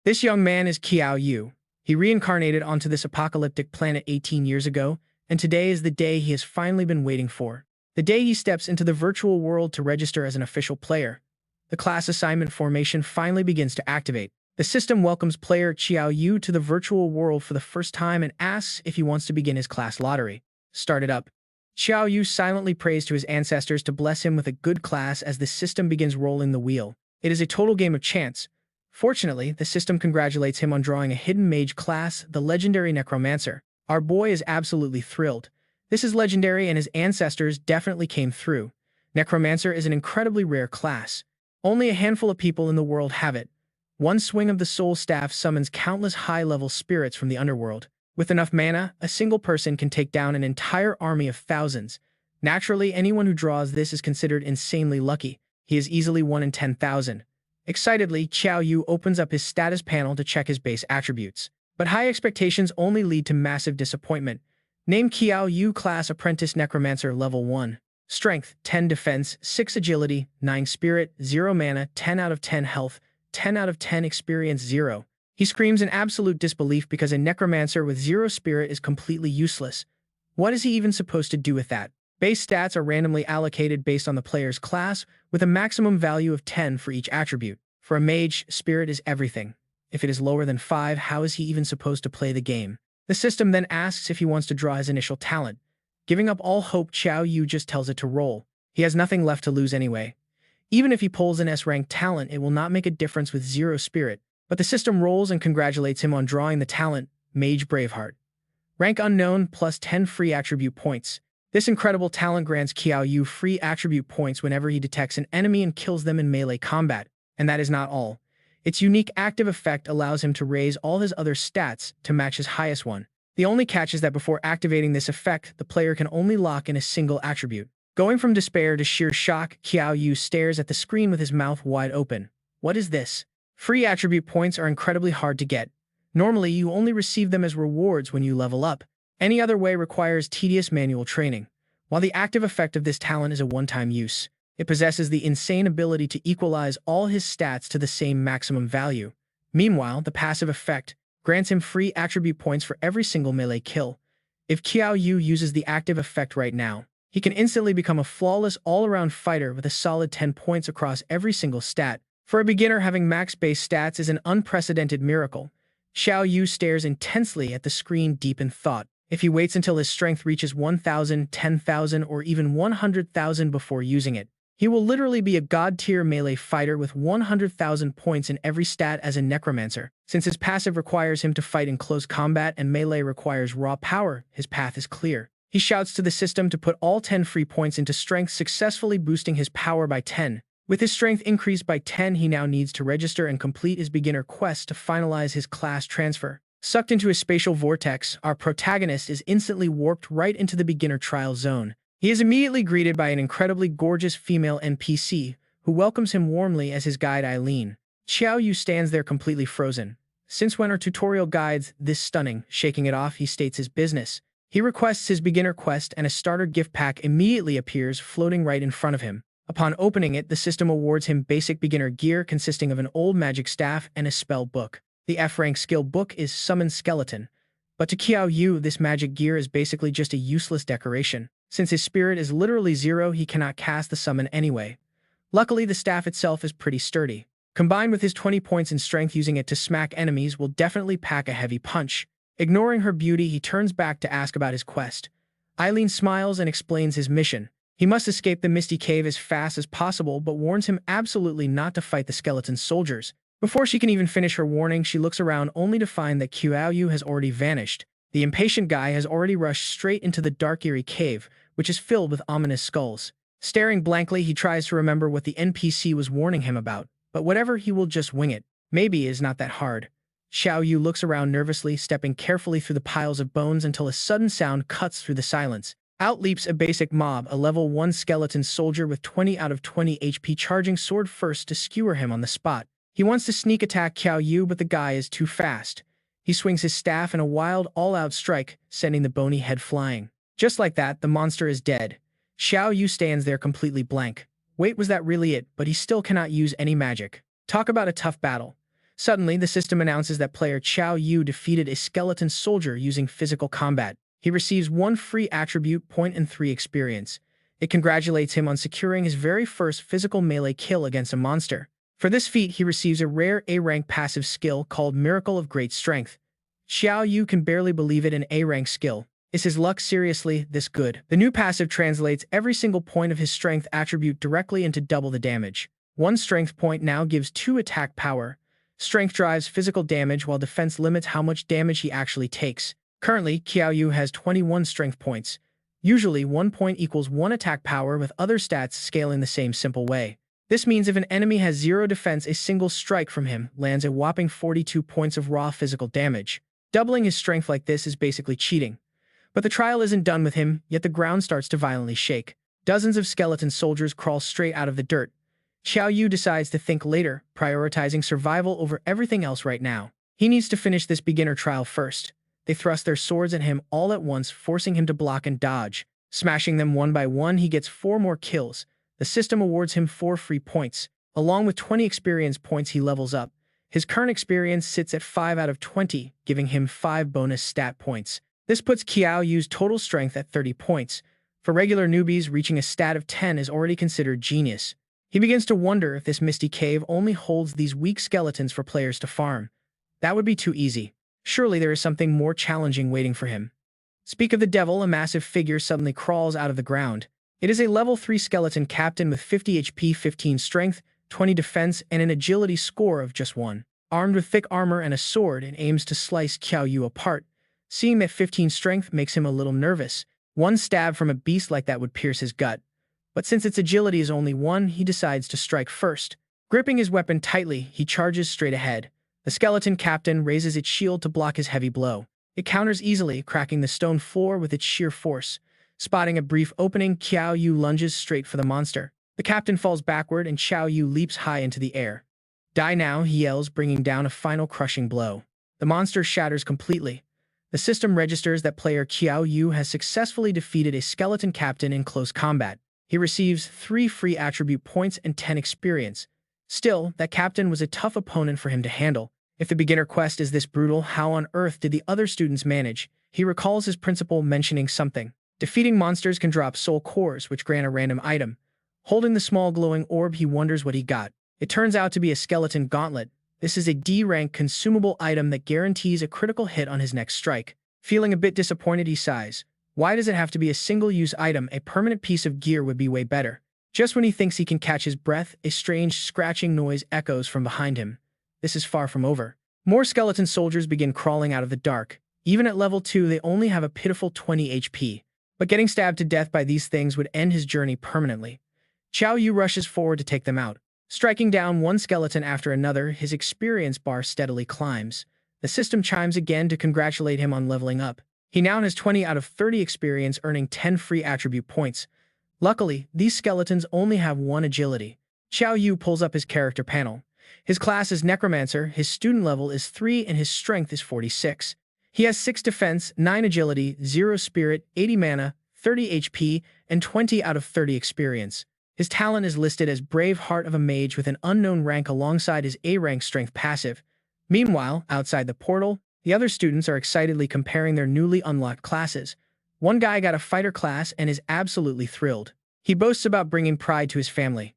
This young man is Qiao Yu. He reincarnated onto this apocalyptic planet 18 years ago, and today is the day he has finally been waiting for. The day he steps into the virtual world to register as an official player. The class assignment formation finally begins to activate. The system welcomes player Qiao Yu to the virtual world for the first time and asks if he wants to begin his class lottery. Start it up. Qiao Yu silently prays to his ancestors to bless him with a good class as the system begins rolling the wheel. It is a total game of chance. Fortunately, the system congratulates him on drawing a hidden mage class, the legendary Necromancer. Our boy is absolutely thrilled. This is legendary and his ancestors definitely came through. Necromancer is an incredibly rare class. Only a handful of people in the world have it. One swing of the soul staff summons countless high-level spirits from the underworld. With enough mana, a single person can take down an entire army of thousands. Naturally, anyone who draws this is considered insanely lucky. He is easily 1 in 10,000. Excitedly, Qiao Yu opens up his status panel to check his base attributes. But high expectations only lead to massive disappointment. Name Qiao Yu class Apprentice Necromancer Level 1. Strength, 10 Defense, 6 Agility, 9 Spirit, 0 Mana, 10 out of 10 Health, 10 out of 10 Experience 0. He screams in absolute disbelief because a Necromancer with 0 Spirit is completely useless. What is he even supposed to do with that? Base stats are randomly allocated based on the player's class, with a maximum value of 10 for each attribute. For a mage, Spirit is everything. If it is lower than 5, how is he even supposed to play the game? The system then asks if he wants to draw his initial talent. Giving up all hope, Qiao Yu just tells it to roll. He has nothing left to lose anyway. Even if he pulls an S-rank talent, it will not make a difference with 0 Spirit. But the system rolls and congratulates him on drawing the talent, Mage Braveheart. Rank unknown plus 10 free attribute points. This incredible talent grants Qiao Yu free attribute points whenever he detects an enemy and kills them in melee combat. And that is not all. Its unique active effect allows him to raise all his other stats to match his highest one. The only catch is that before activating this effect, the player can only lock in a single attribute. Going from despair to sheer shock, Qiao Yu stares at the screen with his mouth wide open. What is this? Free attribute points are incredibly hard to get. Normally, you only receive them as rewards when you level up. Any other way requires tedious manual training. While the active effect of this talent is a one-time use, it possesses the insane ability to equalize all his stats to the same maximum value. Meanwhile, the passive effect grants him free attribute points for every single melee kill. If Qiao Yu uses the active effect right now, he can instantly become a flawless all-around fighter with a solid 10 points across every single stat. For a beginner, having max base stats is an unprecedented miracle. Qiao Yu stares intensely at the screen deep in thought. If he waits until his strength reaches 1,000, 10,000, or even 100,000 before using it, he will literally be a god-tier melee fighter with 100,000 points in every stat as a necromancer. Since his passive requires him to fight in close combat and melee requires raw power, his path is clear. He shouts to the system to put all 10 free points into strength, successfully boosting his power by 10. With his strength increased by 10, he now needs to register and complete his beginner quest to finalize his class transfer. Sucked into a spatial vortex, our protagonist is instantly warped right into the beginner trial zone. He is immediately greeted by an incredibly gorgeous female NPC, who welcomes him warmly as his guide Eileen. Qiao Yu stands there completely frozen. Since when are tutorial guides this stunning? Shaking it off, he states his business. He requests his beginner quest and a starter gift pack immediately appears floating right in front of him. Upon opening it, the system awards him basic beginner gear consisting of an old magic staff and a spell book. The F-rank skill book is Summon Skeleton, but to Qiao Yu, this magic gear is basically just a useless decoration. Since his spirit is literally 0, he cannot cast the summon anyway. Luckily, the staff itself is pretty sturdy. Combined with his 20 points in strength, using it to smack enemies will definitely pack a heavy punch. Ignoring her beauty, he turns back to ask about his quest. Eileen smiles and explains his mission. He must escape the Misty Cave as fast as possible, but warns him absolutely not to fight the skeleton soldiers. Before she can even finish her warning, she looks around only to find that Qiao Yu has already vanished. The impatient guy has already rushed straight into the dark eerie cave, which is filled with ominous skulls. Staring blankly, he tries to remember what the NPC was warning him about, but whatever, he will just wing it. Maybe it is not that hard. Qiao Yu looks around nervously, stepping carefully through the piles of bones until a sudden sound cuts through the silence. Out leaps a basic mob, a level 1 skeleton soldier with 20 out of 20 HP, charging sword first to skewer him on the spot. He wants to sneak attack Qiao Yu, but the guy is too fast. He swings his staff in a wild, all-out strike, sending the bony head flying. Just like that, the monster is dead. Qiao Yu stands there completely blank. Wait, was that really it? But he still cannot use any magic. Talk about a tough battle. Suddenly, the system announces that player Qiao Yu defeated a skeleton soldier using physical combat. He receives 1 free attribute point and 3 experience. It congratulates him on securing his very first physical melee kill against a monster. For this feat, he receives a rare A-rank passive skill called Miracle of Great Strength. Qiao Yu can barely believe it, an A-rank skill. Is his luck seriously this good? The new passive translates every single point of his strength attribute directly into double the damage. 1 strength point now gives 2 attack power. Strength drives physical damage while defense limits how much damage he actually takes. Currently, Qiao Yu has 21 strength points. Usually, 1 point equals 1 attack power, with other stats scaling the same simple way. This means if an enemy has 0 defense, a single strike from him lands a whopping 42 points of raw physical damage. Doubling his strength like this is basically cheating. But the trial isn't done with him, yet the ground starts to violently shake. Dozens of skeleton soldiers crawl straight out of the dirt. Qiao Yu decides to think later, prioritizing survival over everything else right now. He needs to finish this beginner trial first. They thrust their swords at him all at once, forcing him to block and dodge. Smashing them one by one, he gets 4 more kills. The system awards him 4 free points. Along with 20 experience points, he levels up. His current experience sits at 5 out of 20, giving him 5 bonus stat points. This puts Qiao Yu's total strength at 30 points. For regular newbies, reaching a stat of 10 is already considered genius. He begins to wonder if this misty cave only holds these weak skeletons for players to farm. That would be too easy. Surely there is something more challenging waiting for him. Speak of the devil, a massive figure suddenly crawls out of the ground. It is a level 3 skeleton captain with 50 HP, 15 strength, 20 defense, and an agility score of just 1. Armed with thick armor and a sword, it aims to slice Qiao Yu apart. Seeing that 15 strength makes him a little nervous. 1 stab from a beast like that would pierce his gut. But since its agility is only 1, he decides to strike first. Gripping his weapon tightly, he charges straight ahead. The skeleton captain raises its shield to block his heavy blow. It counters easily, cracking the stone floor with its sheer force. Spotting a brief opening, Qiao Yu lunges straight for the monster. The captain falls backward and Qiao Yu leaps high into the air. Die now, he yells, bringing down a final crushing blow. The monster shatters completely. The system registers that player Qiao Yu has successfully defeated a skeleton captain in close combat. He receives 3 free attribute points and 10 experience. Still, that captain was a tough opponent for him to handle. If the beginner quest is this brutal, how on earth did the other students manage? He recalls his principal mentioning something. Defeating monsters can drop soul cores, which grant a random item. Holding the small glowing orb, he wonders what he got. It turns out to be a skeleton gauntlet. This is a D-rank consumable item that guarantees a critical hit on his next strike. Feeling a bit disappointed, he sighs. Why does it have to be a single-use item? A permanent piece of gear would be way better. Just when he thinks he can catch his breath, a strange scratching noise echoes from behind him. This is far from over. More skeleton soldiers begin crawling out of the dark. Even at level 2, they only have a pitiful 20 HP. But getting stabbed to death by these things would end his journey permanently. Qiao Yu rushes forward to take them out. Striking down one skeleton after another, his experience bar steadily climbs. The system chimes again to congratulate him on leveling up. He now has 20 out of 30 experience, earning 10 free attribute points. Luckily, these skeletons only have 1 agility. Qiao Yu pulls up his character panel. His class is Necromancer, his student level is 3, and his strength is 46. He has 6 defense, 9 agility, 0 spirit, 80 mana, 30 HP, and 20 out of 30 experience. His talent is listed as Braveheart of a Mage with an unknown rank alongside his A-rank strength passive. Meanwhile, outside the portal, the other students are excitedly comparing their newly unlocked classes. One guy got a fighter class and is absolutely thrilled. He boasts about bringing pride to his family.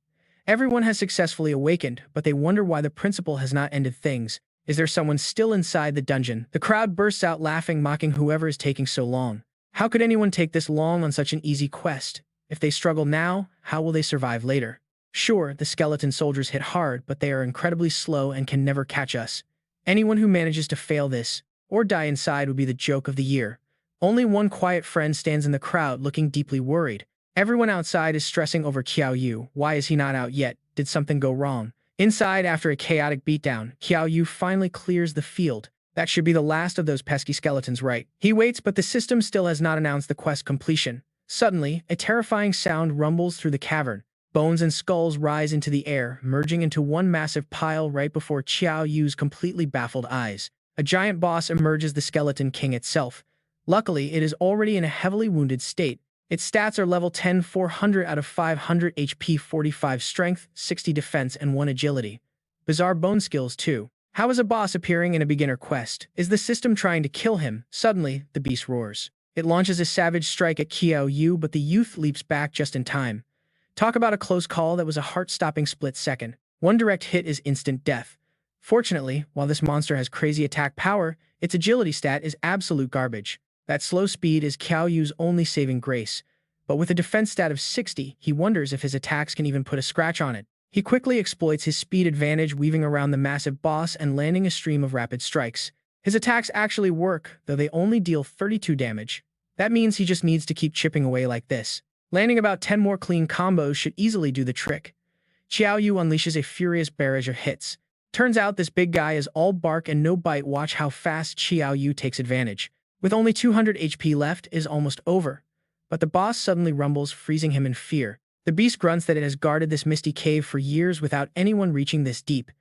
Everyone has successfully awakened, but they wonder why the principal has not ended things. Is there someone still inside the dungeon? The crowd bursts out laughing, mocking whoever is taking so long. How could anyone take this long on such an easy quest? If they struggle now, how will they survive later? Sure, the skeleton soldiers hit hard, but they are incredibly slow and can never catch us. Anyone who manages to fail this, or die inside, would be the joke of the year. Only one quiet friend stands in the crowd, looking deeply worried. Everyone outside is stressing over Qiao Yu. Why is he not out yet? Did something go wrong? Inside, after a chaotic beatdown, Qiao Yu finally clears the field. That should be the last of those pesky skeletons, right? He waits, but the system still has not announced the quest completion. Suddenly, a terrifying sound rumbles through the cavern. Bones and skulls rise into the air, merging into one massive pile right before Qiao Yu's completely baffled eyes. A giant boss emerges, the Skeleton King itself. Luckily, it is already in a heavily wounded state. Its stats are level 10, 400 out of 500 HP, 45 strength, 60 defense, and 1 agility. Bizarre bone skills, too. How is a boss appearing in a beginner quest? Is the system trying to kill him? Suddenly, the beast roars. It launches a savage strike at Qiao Yu, but the youth leaps back just in time. Talk about a close call that was a heart-stopping split second. One direct hit is instant death. Fortunately, while this monster has crazy attack power, its agility stat is absolute garbage. That slow speed is Qiao Yu's only saving grace. But with a defense stat of 60, he wonders if his attacks can even put a scratch on it. He quickly exploits his speed advantage, weaving around the massive boss and landing a stream of rapid strikes. His attacks actually work, though they only deal 32 damage. That means he just needs to keep chipping away like this. Landing about 10 more clean combos should easily do the trick. Qiao Yu unleashes a furious barrage of hits. Turns out this big guy is all bark and no bite. Watch how fast Qiao Yu takes advantage. With only 200 HP left, it is almost over. But the boss suddenly rumbles, freezing him in fear. The beast grunts that it has guarded this misty cave for years without anyone reaching this deep.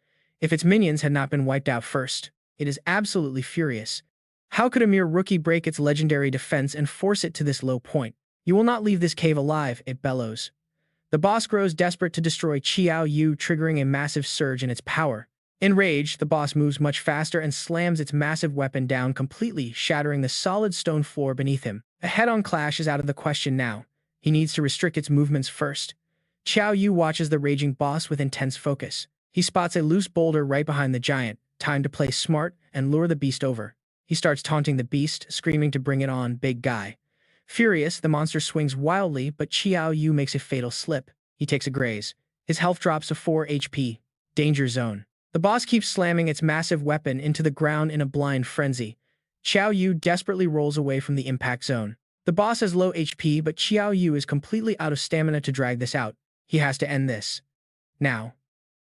If its minions had not been wiped out first. It is absolutely furious. How could a mere rookie break its legendary defense and force it to this low point? You will not leave this cave alive, it bellows. The boss grows desperate to destroy Qiao Yu, triggering a massive surge in its power. Enraged, the boss moves much faster and slams its massive weapon down completely, shattering the solid stone floor beneath him. A head-on clash is out of the question now. He needs to restrict its movements first. Qiao Yu watches the raging boss with intense focus. He spots a loose boulder right behind the giant. Time to play smart and lure the beast over. He starts taunting the beast, screaming to bring it on, big guy. Furious, the monster swings wildly, but Qiao Yu makes a fatal slip. He takes a graze. His health drops to 4 HP. Danger zone. The boss keeps slamming its massive weapon into the ground in a blind frenzy. Qiao Yu desperately rolls away from the impact zone. The boss has low HP, but Qiao Yu is completely out of stamina to drag this out. He has to end this. Now.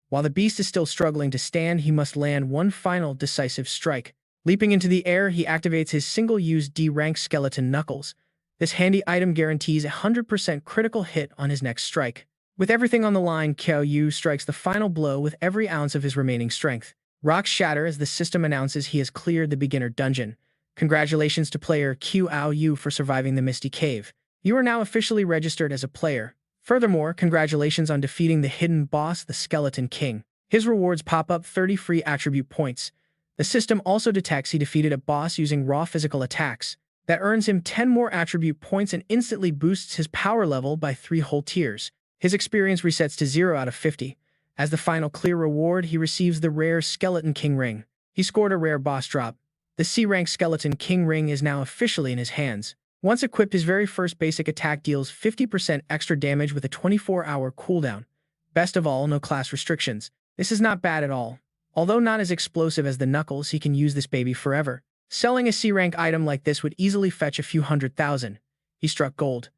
While the beast is still struggling to stand, he must land one final decisive strike. Leaping into the air, he activates his single-use D-rank skeleton knuckles. This handy item guarantees a 100% critical hit on his next strike. With everything on the line, Qiao Yu strikes the final blow with every ounce of his remaining strength. Rocks shatter as the system announces he has cleared the beginner dungeon. Congratulations to player Qiao Yu for surviving the Misty Cave. You are now officially registered as a player. Furthermore, congratulations on defeating the hidden boss, the Skeleton King. His rewards pop up 30 free attribute points. The system also detects he defeated a boss using raw physical attacks. That earns him 10 more attribute points and instantly boosts his power level by 3 whole tiers. His experience resets to 0 out of 50. As the final clear reward, he receives the rare Skeleton King ring. He scored a rare boss drop. The C-rank Skeleton King ring is now officially in his hands. Once equipped, his very first basic attack deals 50% extra damage with a 24-hour cooldown. Best of all, no class restrictions. This is not bad at all. Although not as explosive as the Knuckles, he can use this baby forever. Selling a C-rank item like this would easily fetch a few 100,000. He struck gold.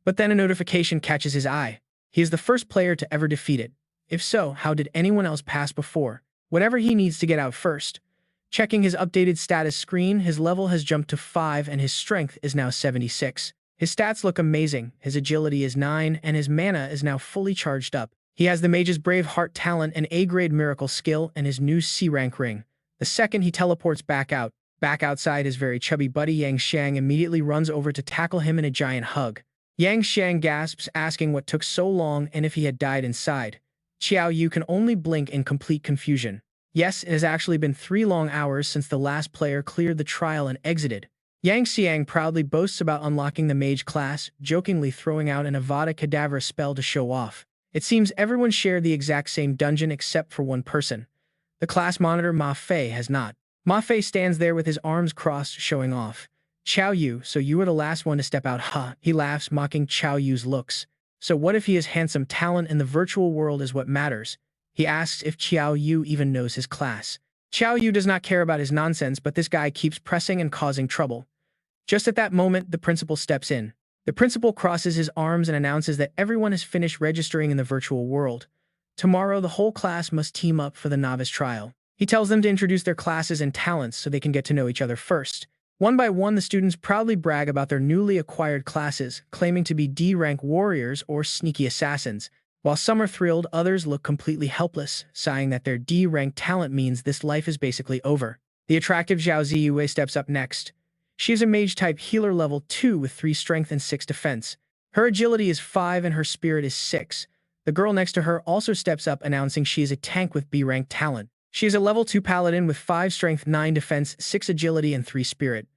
But then a notification catches his eye. He is the first player to ever defeat it. If so, how did anyone else pass before? Whatever he needs to get out first. Checking his updated status screen, his level has jumped to 5 and his strength is now 76. His stats look amazing, his agility is 9 and his mana is now fully charged up. He has the Mage's Braveheart talent, an A-grade miracle skill, and his new C-rank ring. The second he teleports back outside, his very chubby buddy Yang Xiang immediately runs over to tackle him in a giant hug. Yang Xiang gasps, asking what took so long and if he had died inside. Qiao Yu can only blink in complete confusion. Yes, it has actually been 3 long hours since the last player cleared the trial and exited. Yang Xiang proudly boasts about unlocking the mage class, jokingly throwing out an Avada Kedavra spell to show off. It seems everyone shared the exact same dungeon except for one person. The class monitor Ma Fei has not. Ma Fei stands there with his arms crossed, showing off. Qiao Yu, so you were the last one to step out, huh? He laughs, mocking Qiao Yu's looks. So what if he is handsome? Talent in the virtual world is what matters. He asks if Qiao Yu even knows his class. Qiao Yu does not care about his nonsense, but this guy keeps pressing and causing trouble. Just at that moment, the principal steps in. The principal crosses his arms and announces that everyone has finished registering in the virtual world. Tomorrow, the whole class must team up for the novice trial. He tells them to introduce their classes and talents so they can get to know each other first. One by one, the students proudly brag about their newly acquired classes, claiming to be D-rank warriors or sneaky assassins. While some are thrilled, others look completely helpless, sighing that their D-rank talent means this life is basically over. The attractive Zhao Ziyue steps up next. She is a mage-type healer level 2 with 3 strength and 6 defense. Her agility is 5 and her spirit is 6. The girl next to her also steps up, announcing she is a tank with B-rank talent. She is a level 2 paladin with 5 strength, 9 defense, 6 agility, and 3 spirit.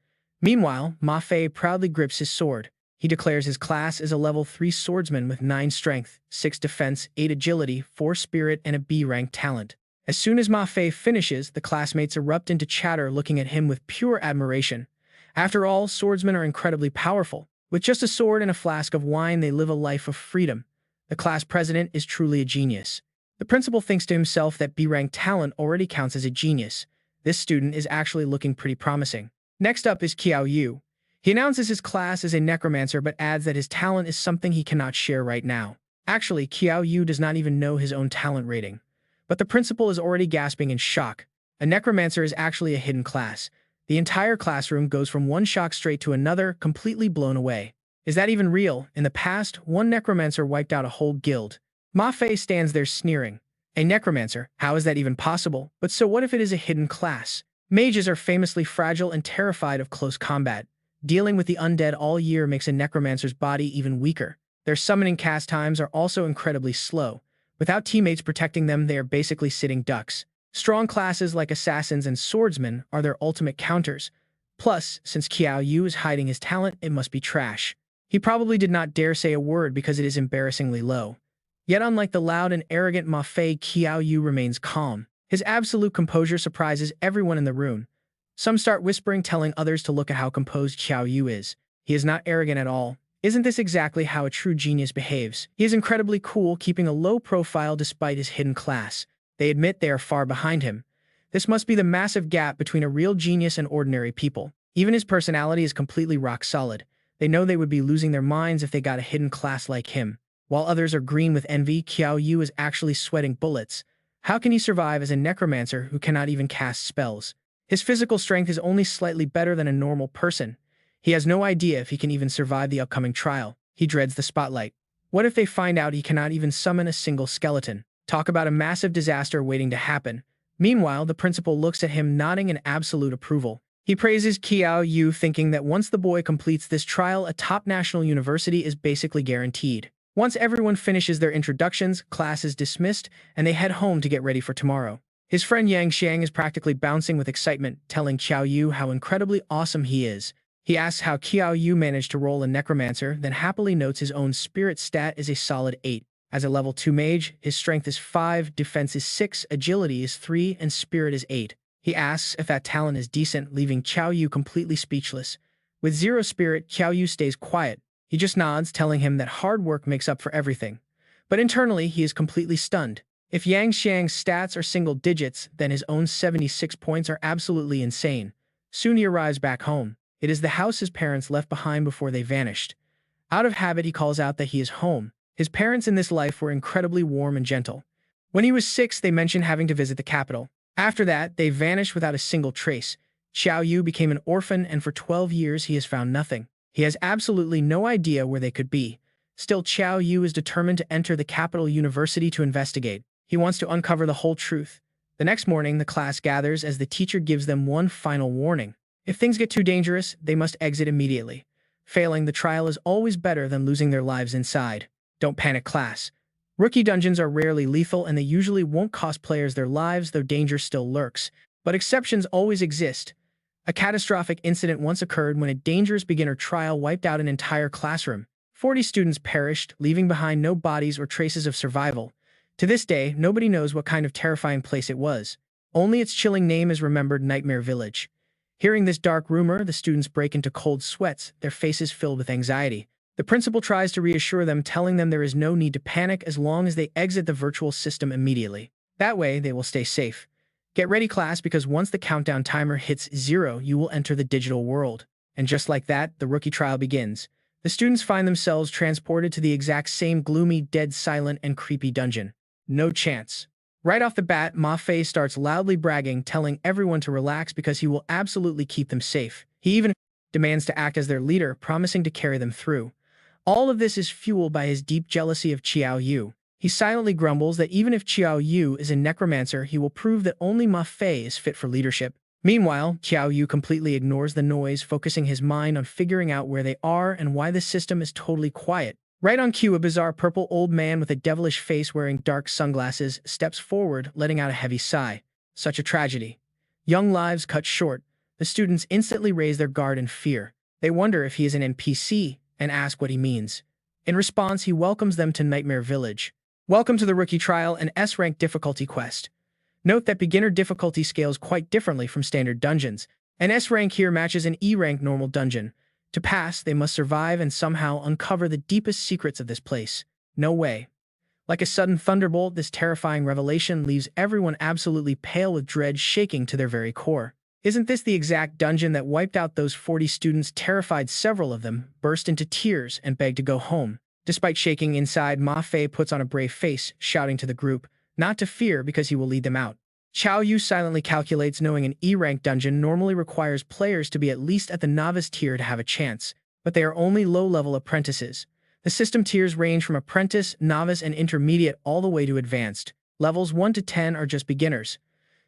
Meanwhile, Ma Fei proudly grips his sword. He declares his class is a level 3 swordsman with 9 strength, 6 defense, 8 agility, 4 spirit, and a B-rank talent. As soon as Ma Fei finishes, the classmates erupt into chatter, looking at him with pure admiration. After all, swordsmen are incredibly powerful. With just a sword and a flask of wine, they live a life of freedom. The class president is truly a genius. The principal thinks to himself that B-rank talent already counts as a genius. This student is actually looking pretty promising. Next up is Qiao Yu. He announces his class as a necromancer but adds that his talent is something he cannot share right now. Actually, Qiao Yu does not even know his own talent rating. But the principal is already gasping in shock. A necromancer is actually a hidden class. The entire classroom goes from one shock straight to another, completely blown away. Is that even real? In the past, one necromancer wiped out a whole guild. Ma Fei stands there sneering. A necromancer? How is that even possible? But so what if it is a hidden class? Mages are famously fragile and terrified of close combat. Dealing with the undead all year makes a necromancer's body even weaker. Their summoning cast times are also incredibly slow. Without teammates protecting them, they are basically sitting ducks. Strong classes like assassins and swordsmen are their ultimate counters. Plus, since Qiao Yu is hiding his talent, it must be trash. He probably did not dare say a word because it is embarrassingly low. Yet unlike the loud and arrogant Ma Fei, Qiao Yu remains calm. His absolute composure surprises everyone in the room. Some start whispering, telling others to look at how composed Qiao Yu is. He is not arrogant at all. Isn't this exactly how a true genius behaves? He is incredibly cool, keeping a low profile despite his hidden class. They admit they are far behind him. This must be the massive gap between a real genius and ordinary people. Even his personality is completely rock solid. They know they would be losing their minds if they got a hidden class like him. While others are green with envy, Qiao Yu is actually sweating bullets. How can he survive as a necromancer who cannot even cast spells? His physical strength is only slightly better than a normal person. He has no idea if he can even survive the upcoming trial. He dreads the spotlight. What if they find out he cannot even summon a single skeleton? Talk about a massive disaster waiting to happen. Meanwhile, the principal looks at him, nodding in absolute approval. He praises Qiao Yu, thinking that once the boy completes this trial, a top national university is basically guaranteed. Once everyone finishes their introductions, class is dismissed, and they head home to get ready for tomorrow. His friend Yang Xiang is practically bouncing with excitement, telling Qiao Yu how incredibly awesome he is. He asks how Qiao Yu managed to roll a necromancer, then happily notes his own spirit stat is a solid 8. As a level 2 mage, his strength is 5, defense is 6, agility is 3, and spirit is 8. He asks if that talent is decent, leaving Qiao Yu completely speechless. With 0 spirit, Qiao Yu stays quiet. He just nods, telling him that hard work makes up for everything. But internally, he is completely stunned. If Yang Xiang's stats are single digits, then his own 76 points are absolutely insane. Soon he arrives back home. It is the house his parents left behind before they vanished. Out of habit, he calls out that he is home. His parents in this life were incredibly warm and gentle. When he was 6, they mentioned having to visit the capital. After that, they vanished without a single trace. Qiao Yu became an orphan, and for 12 years he has found nothing. He has absolutely no idea where they could be. Still, Qiao Yu is determined to enter the capital university to investigate. He wants to uncover the whole truth. The next morning, the class gathers as the teacher gives them one final warning. If things get too dangerous, they must exit immediately. Failing the trial is always better than losing their lives inside. Don't panic, class. Rookie dungeons are rarely lethal, and they usually won't cost players their lives, though danger still lurks. But exceptions always exist. A catastrophic incident once occurred when a dangerous beginner trial wiped out an entire classroom. 40 students perished, leaving behind no bodies or traces of survival. To this day, nobody knows what kind of terrifying place it was. Only its chilling name is remembered: Nightmare Village. Hearing this dark rumor, the students break into cold sweats, their faces filled with anxiety. The principal tries to reassure them, telling them there is no need to panic as long as they exit the virtual system immediately. That way, they will stay safe. Get ready, class, because once the countdown timer hits 0, you will enter the digital world. And just like that, the rookie trial begins. The students find themselves transported to the exact same gloomy, dead, silent, and creepy dungeon. No chance. Right off the bat, Ma Fei starts loudly bragging, telling everyone to relax because he will absolutely keep them safe. He even demands to act as their leader, promising to carry them through. All of this is fueled by his deep jealousy of Qiao Yu. He silently grumbles that even if Qiao Yu is a necromancer, he will prove that only Ma Fei is fit for leadership. Meanwhile, Qiao Yu completely ignores the noise, focusing his mind on figuring out where they are and why the system is totally quiet. Right on cue, a bizarre purple old man with a devilish face wearing dark sunglasses steps forward, letting out a heavy sigh. Such a tragedy. Young lives cut short. The students instantly raise their guard in fear. They wonder if he is an NPC and ask what he means. In response, he welcomes them to Nightmare Village. Welcome to the Rookie Trial and S-Rank difficulty quest. Note that beginner difficulty scales quite differently from standard dungeons. An S-Rank here matches an E-Rank normal dungeon. To pass, they must survive and somehow uncover the deepest secrets of this place. No way. Like a sudden thunderbolt, this terrifying revelation leaves everyone absolutely pale with dread shaking to their very core. Isn't this the exact dungeon that wiped out those 40 students, terrified several of them, burst into tears, and begged to go home? Despite shaking inside, Ma Fei puts on a brave face, shouting to the group, not to fear because he will lead them out. Qiao Yu silently calculates, knowing an E-rank dungeon normally requires players to be at least at the novice tier to have a chance, but they are only low-level apprentices. The system tiers range from apprentice, novice, and intermediate all the way to advanced. Levels 1 to 10 are just beginners.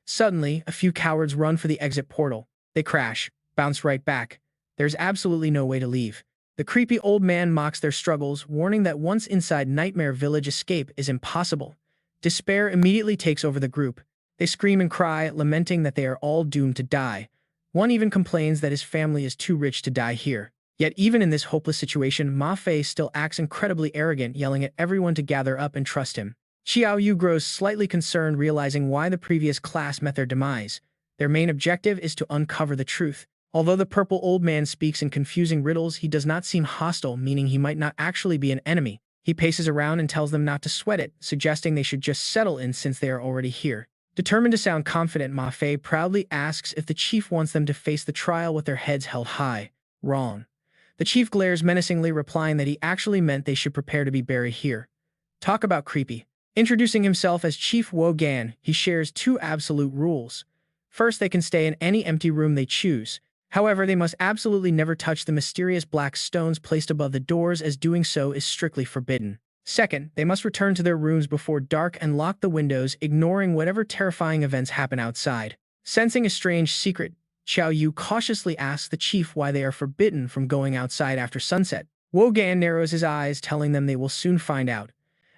Suddenly, a few cowards run for the exit portal. They crash, bounce right back. There's absolutely no way to leave. The creepy old man mocks their struggles, warning that once inside Nightmare Village, escape is impossible. Despair immediately takes over the group. They scream and cry, lamenting that they are all doomed to die. One even complains that his family is too rich to die here. Yet even in this hopeless situation, Ma Fei still acts incredibly arrogant, yelling at everyone to gather up and trust him. Qiao Yu grows slightly concerned, realizing why the previous class met their demise. Their main objective is to uncover the truth. Although the purple old man speaks in confusing riddles, he does not seem hostile, meaning he might not actually be an enemy. He paces around and tells them not to sweat it, suggesting they should just settle in since they are already here. Determined to sound confident, Ma Fei proudly asks if the chief wants them to face the trial with their heads held high. Wrong. The chief glares menacingly, replying that he actually meant they should prepare to be buried here. Talk about creepy. Introducing himself as Chief Wo Gan, he shares two absolute rules. First, they can stay in any empty room they choose. However, they must absolutely never touch the mysterious black stones placed above the doors, as doing so is strictly forbidden. Second, they must return to their rooms before dark and lock the windows, ignoring whatever terrifying events happen outside. Sensing a strange secret, Qiao Yu cautiously asks the chief why they are forbidden from going outside after sunset. Wo Gan narrows his eyes, telling them they will soon find out.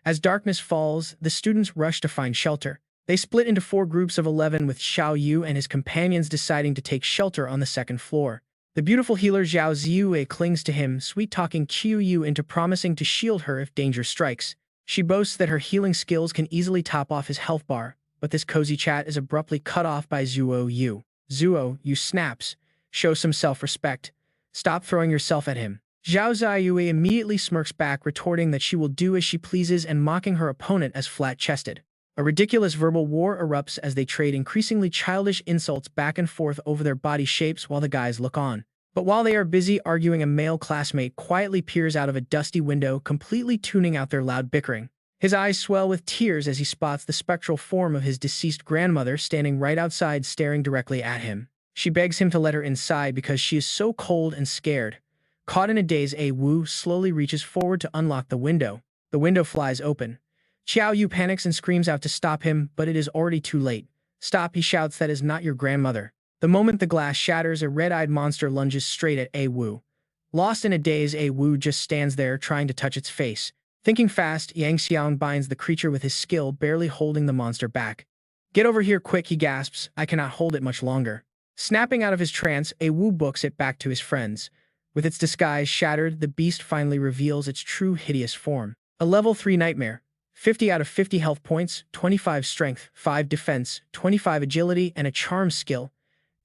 As darkness falls, the students rush to find shelter. They split into 4 groups of 11, with Qiao Yu and his companions deciding to take shelter on the 2nd floor. The beautiful healer Zhao Ziyue clings to him, sweet-talking Qiao Yu into promising to shield her if danger strikes. She boasts that her healing skills can easily top off his health bar, but this cozy chat is abruptly cut off by Zhuo Yu. Zhuo Yu snaps. Show some self-respect. Stop throwing yourself at him. Zhao Ziyue immediately smirks back, retorting that she will do as she pleases and mocking her opponent as flat-chested. A ridiculous verbal war erupts as they trade increasingly childish insults back and forth over their body shapes while the guys look on. But while they are busy arguing, a male classmate quietly peers out of a dusty window, completely tuning out their loud bickering. His eyes swell with tears as he spots the spectral form of his deceased grandmother standing right outside, staring directly at him. She begs him to let her inside because she is so cold and scared. Caught in a daze, Wu slowly reaches forward to unlock the window. The window flies open. Qiao Yu panics and screams out to stop him, but it is already too late. Stop, he shouts, that is not your grandmother. The moment the glass shatters, a red-eyed monster lunges straight at Wu. Lost in a daze, Wu just stands there trying to touch its face. Thinking fast, Yang Xiang binds the creature with his skill, barely holding the monster back. Get over here quick, he gasps. I cannot hold it much longer. Snapping out of his trance, Wu books it back to his friends. With its disguise shattered, the beast finally reveals its true hideous form. A level 3 nightmare. 50 out of 50 health points, 25 strength, 5 defense, 25 agility, and a charm skill.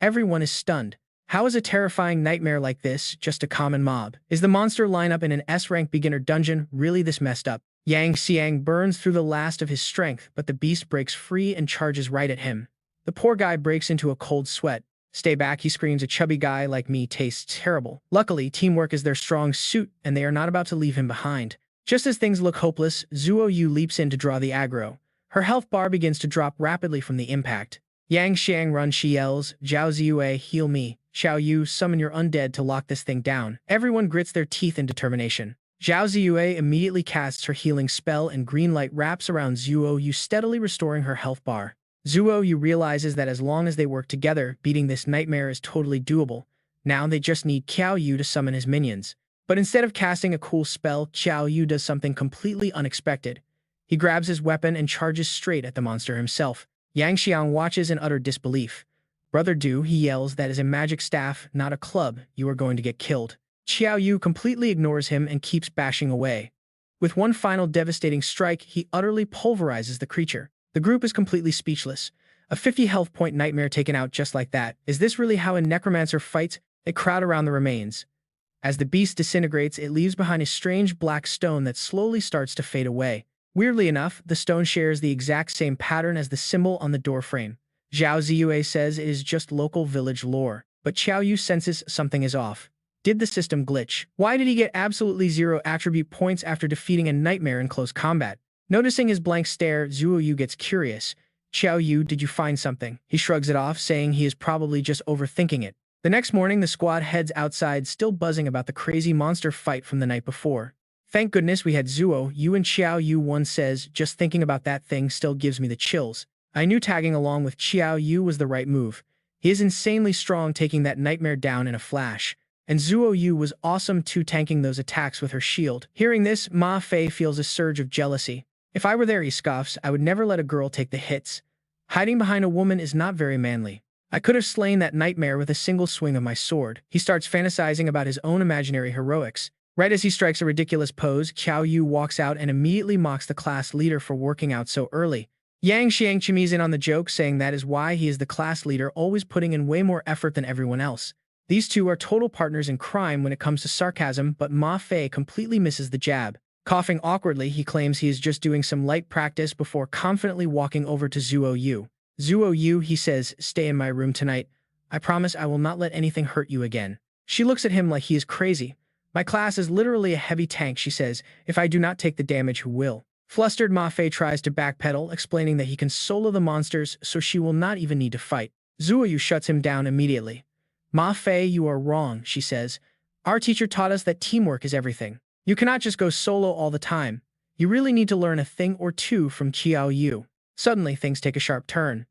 Everyone is stunned. How is a terrifying nightmare like this just a common mob? Is the monster lineup in an S-rank beginner dungeon really this messed up? Yang Xiang burns through the last of his strength, but the beast breaks free and charges right at him. The poor guy breaks into a cold sweat. Stay back, he screams, a chubby guy like me tastes terrible. Luckily, teamwork is their strong suit, and they are not about to leave him behind. Just as things look hopeless, Zhuo Yu leaps in to draw the aggro. Her health bar begins to drop rapidly from the impact. Yang Xiang, run, she yells. Zhao Ziyue, heal me. Qiao Yu, summon your undead to lock this thing down. Everyone grits their teeth in determination. Zhao Ziyue immediately casts her healing spell, and green light wraps around Zhuo Yu, steadily restoring her health bar. Zhuo Yu realizes that as long as they work together, beating this nightmare is totally doable. Now they just need Qiao Yu to summon his minions. But instead of casting a cool spell, Qiao Yu does something completely unexpected. He grabs his weapon and charges straight at the monster himself. Yang Xiang watches in utter disbelief. "Brother Du," he yells, "that is a magic staff, not a club. You are going to get killed." Qiao Yu completely ignores him and keeps bashing away. With one final devastating strike, he utterly pulverizes the creature. The group is completely speechless. A 50 health point nightmare taken out just like that. Is this really how a necromancer fights? They crowd around the remains. As the beast disintegrates, it leaves behind a strange black stone that slowly starts to fade away. Weirdly enough, the stone shares the exact same pattern as the symbol on the doorframe. Zhao Ziyue says it is just local village lore, but Qiao Yu senses something is off. Did the system glitch? Why did he get absolutely 0 attribute points after defeating a nightmare in close combat? Noticing his blank stare, Zhuo Yu gets curious. "Qiao Yu, did you find something?" He shrugs it off, saying he is probably just overthinking it. The next morning, the squad heads outside, still buzzing about the crazy monster fight from the night before. "Thank goodness we had Zhuo Yu and Qiao Yu," one says, "just thinking about that thing still gives me the chills. I knew tagging along with Qiao Yu was the right move. He is insanely strong, taking that nightmare down in a flash. And Zhuo Yu was awesome too, tanking those attacks with her shield." Hearing this, Ma Fei feels a surge of jealousy. "If I were there," he scoffs, "I would never let a girl take the hits. Hiding behind a woman is not very manly. I could have slain that nightmare with a single swing of my sword." He starts fantasizing about his own imaginary heroics. Right as he strikes a ridiculous pose, Qiao Yu walks out and immediately mocks the class leader for working out so early. Yang Xiang chimes in on the joke, saying that is why he is the class leader, always putting in way more effort than everyone else. These two are total partners in crime when it comes to sarcasm, but Ma Fei completely misses the jab. Coughing awkwardly, he claims he is just doing some light practice before confidently walking over to Zhuo Yu. "Zhuo Yu," he says, "stay in my room tonight. I promise I will not let anything hurt you again." She looks at him like he is crazy. "My class is literally a heavy tank," she says. "If I do not take the damage, who will?" Flustered, Ma Fei tries to backpedal, explaining that he can solo the monsters so she will not even need to fight. Zhuo Yu shuts him down immediately. "Ma Fei, you are wrong," she says. "Our teacher taught us that teamwork is everything. You cannot just go solo all the time. You really need to learn a thing or two from Qiao Yu." Suddenly, things take a sharp turn.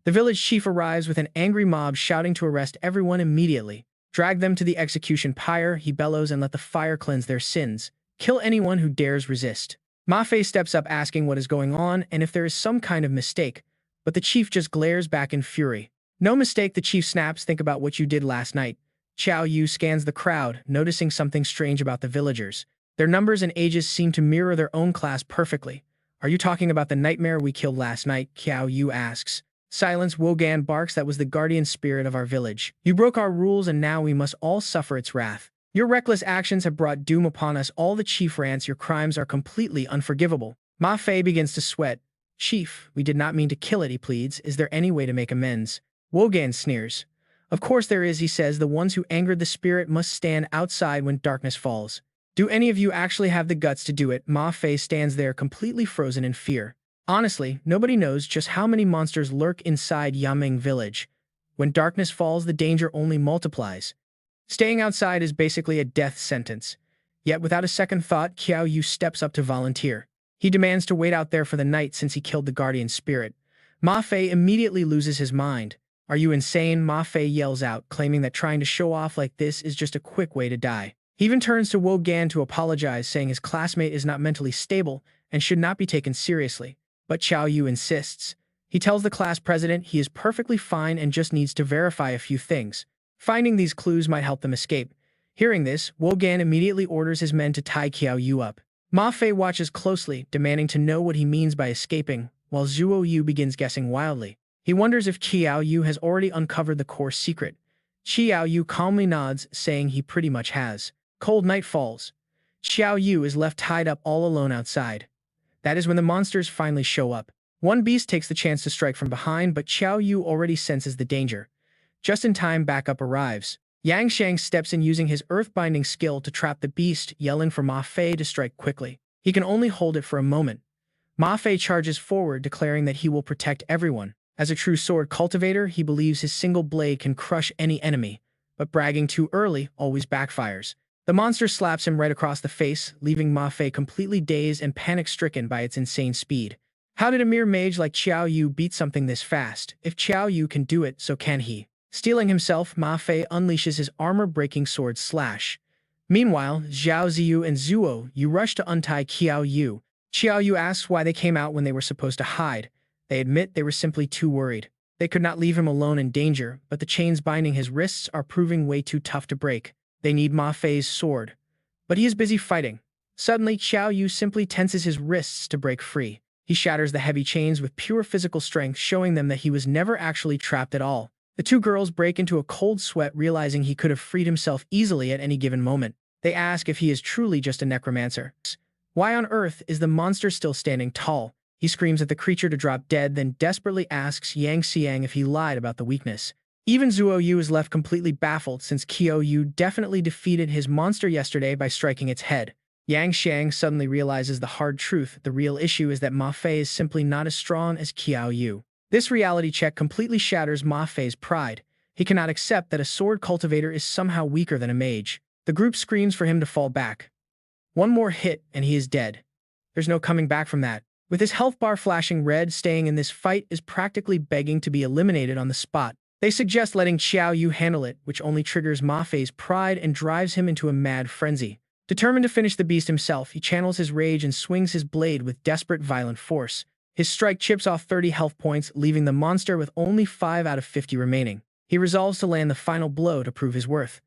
The village chief arrives with an angry mob shouting to arrest everyone immediately. "Drag them to the execution pyre," he bellows, "and let the fire cleanse their sins. Kill anyone who dares resist." Ma Fei steps up, asking what is going on and if there is some kind of mistake, but the chief just glares back in fury. "No mistake," the chief snaps. "Think about what you did last night." Qiao Yu scans the crowd, noticing something strange about the villagers. Their numbers and ages seem to mirror their own class perfectly. "Are you talking about the nightmare we killed last night?" Qiao Yu asks. "Silence," Wogan barks. "That was the guardian spirit of our village. You broke our rules and now we must all suffer its wrath. Your reckless actions have brought doom upon us all." The chief rants, "Your crimes are completely unforgivable." Ma Fei begins to sweat. "Chief, we did not mean to kill it," he pleads. "Is there any way to make amends?" Wogan sneers. "Of course there is," he says. "The ones who angered the spirit must stand outside when darkness falls." "Do any of you actually have the guts to do it?" Ma Fei stands there completely frozen in fear. Honestly, nobody knows just how many monsters lurk inside Yaming village. When darkness falls, the danger only multiplies. Staying outside is basically a death sentence. Yet without a second thought, Qiao Yu steps up to volunteer. He demands to wait out there for the night since he killed the guardian spirit. Ma Fei immediately loses his mind. "Are you insane?" Ma Fei yells out, claiming that trying to show off like this is just a quick way to die. He even turns to Wogan to apologize, saying his classmate is not mentally stable and should not be taken seriously. But Qiao Yu insists. He tells the class president he is perfectly fine and just needs to verify a few things. Finding these clues might help them escape. Hearing this, Wogan immediately orders his men to tie Qiao Yu up. Ma Fei watches closely, demanding to know what he means by escaping, while Zhuo Yu begins guessing wildly. He wonders if Qiao Yu has already uncovered the core secret. Qiao Yu calmly nods, saying he pretty much has. Cold night falls. Qiao Yu is left tied up all alone outside. That is when the monsters finally show up. One beast takes the chance to strike from behind, but Qiao Yu already senses the danger. Just in time, backup arrives. Yang Xiang steps in using his earth-binding skill to trap the beast, yelling for Ma Fei to strike quickly. He can only hold it for a moment. Ma Fei charges forward, declaring that he will protect everyone. As a true sword cultivator, he believes his single blade can crush any enemy, but bragging too early always backfires. The monster slaps him right across the face, leaving Ma Fei completely dazed and panic-stricken by its insane speed. How did a mere mage like Qiao Yu beat something this fast? If Qiao Yu can do it, so can he. Stealing himself, Ma Fei unleashes his armor-breaking sword slash. Meanwhile, Zhao Ziyu and Zhuo Yu rush to untie Qiao Yu. Qiao Yu asks why they came out when they were supposed to hide. They admit they were simply too worried. They could not leave him alone in danger, but the chains binding his wrists are proving way too tough to break. They need Ma Fei's sword. But he is busy fighting. Suddenly, Qiao Yu simply tenses his wrists to break free. He shatters the heavy chains with pure physical strength, showing them that he was never actually trapped at all. The two girls break into a cold sweat, realizing he could have freed himself easily at any given moment. They ask if he is truly just a necromancer. Why on earth is the monster still standing tall? He screams at the creature to drop dead, then desperately asks Yang Xiang if he lied about the weakness. Even Zuo Yu is left completely baffled, since Qiao Yu definitely defeated his monster yesterday by striking its head. Yang Xiang suddenly realizes the hard truth. The real issue is that Ma Fei is simply not as strong as Qiao Yu. This reality check completely shatters Ma Fei's pride. He cannot accept that a sword cultivator is somehow weaker than a mage. The group screams for him to fall back. One more hit and he is dead. There's no coming back from that. With his health bar flashing red, staying in this fight is practically begging to be eliminated on the spot. They suggest letting Qiao Yu handle it, which only triggers Ma Fei's pride and drives him into a mad frenzy. Determined to finish the beast himself, he channels his rage and swings his blade with desperate, violent force. His strike chips off 30 health points, leaving the monster with only 5 out of 50 remaining. He resolves to land the final blow to prove his worth.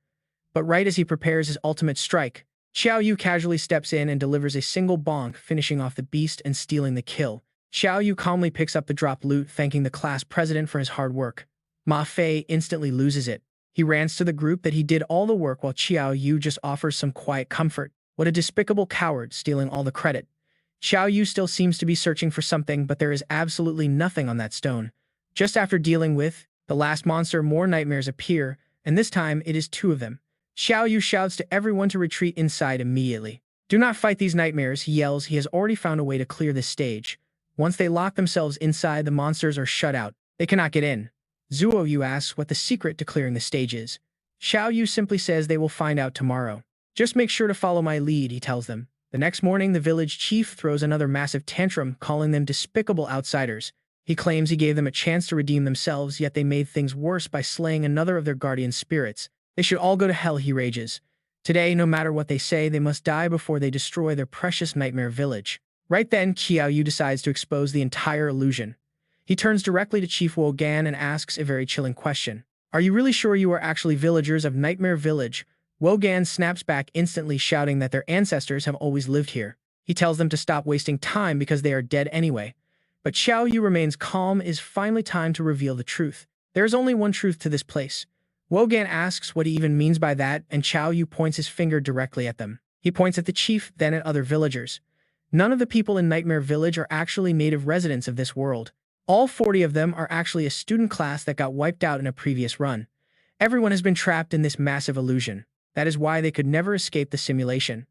But right as he prepares his ultimate strike, Qiao Yu casually steps in and delivers a single bonk, finishing off the beast and stealing the kill. Qiao Yu calmly picks up the dropped loot, thanking the class president for his hard work. Ma Fei instantly loses it. He rants to the group that he did all the work while Qiao Yu just offers some quiet comfort. What a despicable coward, stealing all the credit. Qiao Yu still seems to be searching for something, but there is absolutely nothing on that stone. Just after dealing with the last monster, more nightmares appear, and this time it is 2 of them. Qiao Yu shouts to everyone to retreat inside immediately. Do not fight these nightmares, he yells. He has already found a way to clear this stage. Once they lock themselves inside, the monsters are shut out. They cannot get in. Zuo Yu asks what the secret to clearing the stage is. Qiao Yu simply says they will find out tomorrow. Just make sure to follow my lead, he tells them. The next morning, the village chief throws another massive tantrum, calling them despicable outsiders. He claims he gave them a chance to redeem themselves, yet they made things worse by slaying another of their guardian spirits. They should all go to hell, he rages. Today, no matter what they say, they must die before they destroy their precious nightmare village. Right then, Qiao Yu decides to expose the entire illusion. He turns directly to Chief Wogan and asks a very chilling question. Are you really sure you are actually villagers of Nightmare Village? Wogan snaps back instantly, shouting that their ancestors have always lived here. He tells them to stop wasting time because they are dead anyway. But Qiao Yu remains calm. It is finally time to reveal the truth. There is only one truth to this place. Wogan asks what he even means by that, and Qiao Yu points his finger directly at them. He points at the chief, then at other villagers. None of the people in Nightmare Village are actually native residents of this world. All 40 of them are actually a student class that got wiped out in a previous run. Everyone has been trapped in this massive illusion. That is why they could never escape the simulation.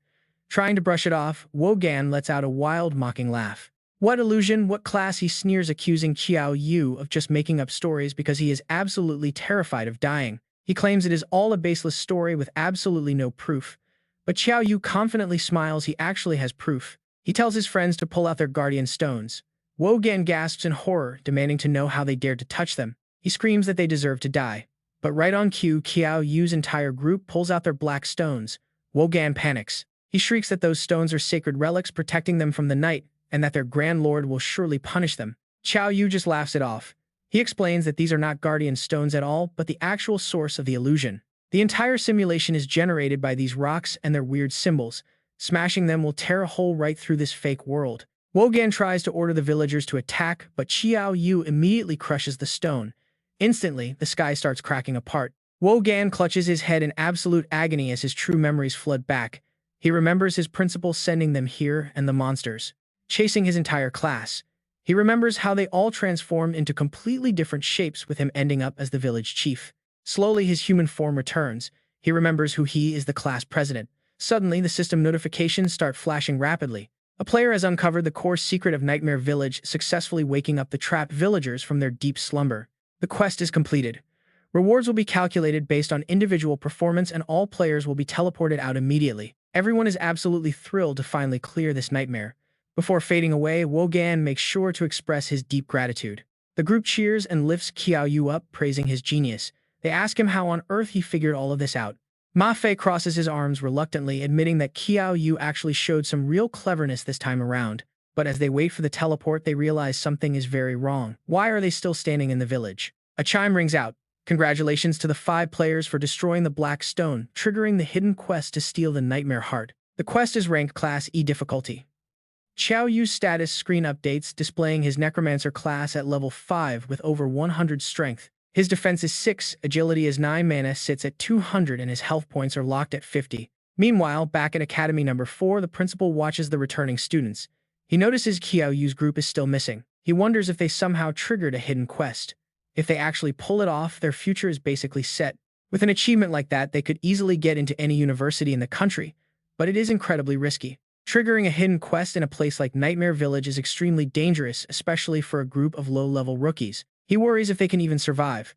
Trying to brush it off, Wogan lets out a wild, mocking laugh. What illusion? What class? He sneers, accusing Qiao Yu of just making up stories because he is absolutely terrified of dying. He claims it is all a baseless story with absolutely no proof. But Qiao Yu confidently smiles. He actually has proof. He tells his friends to pull out their guardian stones. Wogan gasps in horror, demanding to know how they dared to touch them. He screams that they deserve to die. But right on cue, Qiao Yu's entire group pulls out their black stones. Wogan panics. He shrieks that those stones are sacred relics protecting them from the night, and that their Grand Lord will surely punish them. Qiao Yu just laughs it off. He explains that these are not guardian stones at all, but the actual source of the illusion. The entire simulation is generated by these rocks and their weird symbols. Smashing them will tear a hole right through this fake world. Wogan tries to order the villagers to attack, but Qiao Yu immediately crushes the stone. Instantly, the sky starts cracking apart. Wogan clutches his head in absolute agony as his true memories flood back. He remembers his principal sending them here and the monsters, chasing his entire class. He remembers how they all transformed into completely different shapes, with him ending up as the village chief. Slowly, his human form returns. He remembers who he is, the class president. Suddenly, the system notifications start flashing rapidly. A player has uncovered the core secret of Nightmare Village, successfully waking up the trapped villagers from their deep slumber. The quest is completed. Rewards will be calculated based on individual performance, and all players will be teleported out immediately. Everyone is absolutely thrilled to finally clear this nightmare. Before fading away, Wogan makes sure to express his deep gratitude. The group cheers and lifts Qiao Yu up, praising his genius. They ask him how on earth he figured all of this out. Ma Fei crosses his arms reluctantly, admitting that Qiao Yu actually showed some real cleverness this time around. But as they wait for the teleport, they realize something is very wrong. Why are they still standing in the village? A chime rings out. Congratulations to the 5 players for destroying the Black Stone, triggering the hidden quest to steal the Nightmare Heart. The quest is ranked Class E difficulty. Qiao Yu's status screen updates, displaying his Necromancer class at level 5 with over 100 strength. His defense is 6, agility is 9, mana sits at 200, and his health points are locked at 50. Meanwhile, back at Academy number 4, the principal watches the returning students. He notices Qiao Yu's group is still missing. He wonders if they somehow triggered a hidden quest. If they actually pull it off, their future is basically set. With an achievement like that, they could easily get into any university in the country, but it is incredibly risky. Triggering a hidden quest in a place like Nightmare Village is extremely dangerous, especially for a group of low-level rookies. He worries if they can even survive.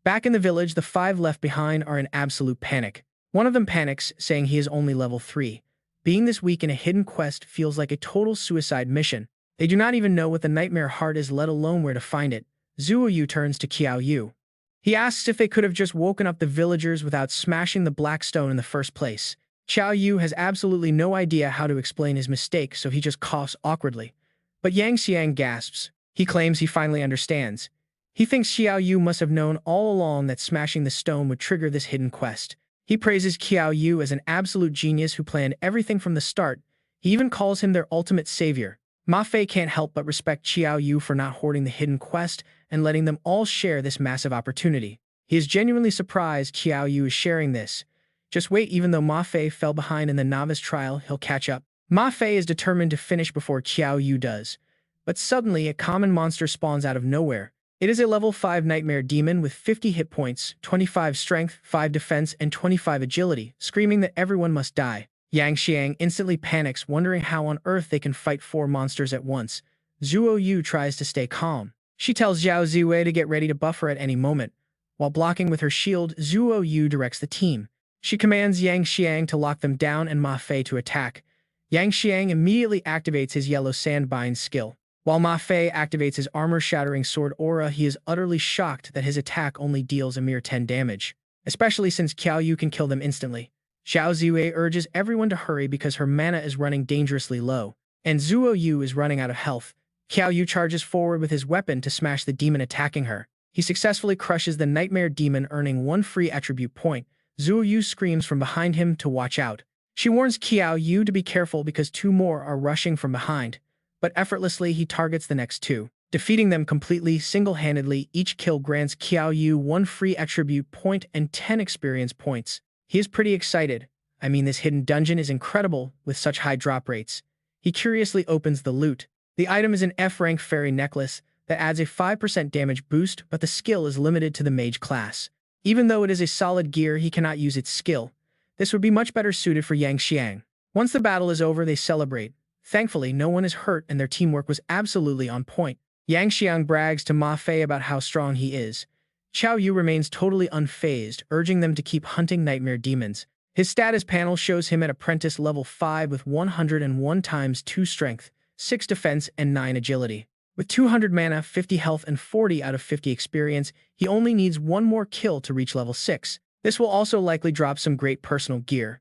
Back in the village, the 5 left behind are in absolute panic. One of them panics, saying he is only level 3. Being this weak in a hidden quest feels like a total suicide mission. They do not even know what the Nightmare Heart is, let alone where to find it. Qiao Yu turns to Qiao Yu. He asks if they could have just woken up the villagers without smashing the Black Stone in the first place. Qiao Yu has absolutely no idea how to explain his mistake, so he just coughs awkwardly. But Yang Xiang gasps. He claims he finally understands. He thinks Qiao Yu must have known all along that smashing the stone would trigger this hidden quest. He praises Qiao Yu as an absolute genius who planned everything from the start. He even calls him their ultimate savior. Ma Fei can't help but respect Qiao Yu for not hoarding the hidden quest and letting them all share this massive opportunity. He is genuinely surprised Qiao Yu is sharing this. Just wait, even though Ma Fei fell behind in the novice trial, he'll catch up. Ma Fei is determined to finish before Qiao Yu does. But suddenly, a common monster spawns out of nowhere. It is a level 5 Nightmare Demon with 50 hit points, 25 strength, 5 defense, and 25 agility, screaming that everyone must die. Yang Xiang instantly panics, wondering how on earth they can fight 4 monsters at once. Qiao Yu tries to stay calm. She tells Zhao Ziwei to get ready to buff her at any moment. While blocking with her shield, Qiao Yu directs the team. She commands Yang Xiang to lock them down and Ma Fei to attack. Yang Xiang immediately activates his Yellow Sandbind skill. While Ma Fei activates his armor-shattering sword aura, he is utterly shocked that his attack only deals a mere 10 damage, especially since Qiao Yu can kill them instantly. Zhao Ziwei urges everyone to hurry because her mana is running dangerously low, and Qiao Yu is running out of health. Qiao Yu charges forward with his weapon to smash the demon attacking her. He successfully crushes the Nightmare Demon, earning 1 free attribute point. Qiao Yu screams from behind him to watch out. She warns Qiao Yu to be careful because 2 more are rushing from behind, but effortlessly he targets the next 2, defeating them completely single-handedly. Each kill grants Qiao Yu 1 free attribute point and 10 experience points. He is pretty excited. I mean, this hidden dungeon is incredible with such high drop rates. He curiously opens the loot. The item is an F-rank fairy necklace that adds a 5% damage boost, but the skill is limited to the mage class. Even though it is a solid gear, he cannot use its skill. This would be much better suited for Yang Xiang. Once the battle is over, they celebrate. Thankfully, no one is hurt and their teamwork was absolutely on point. Yang Xiang brags to Ma Fei about how strong he is. Qiao Yu remains totally unfazed, urging them to keep hunting nightmare demons. His status panel shows him at apprentice level 5 with 101 times 2 strength, 6 defense, and 9 agility. With 200 mana, 50 health, and 40 out of 50 experience, he only needs 1 more kill to reach level 6. This will also likely drop some great personal gear.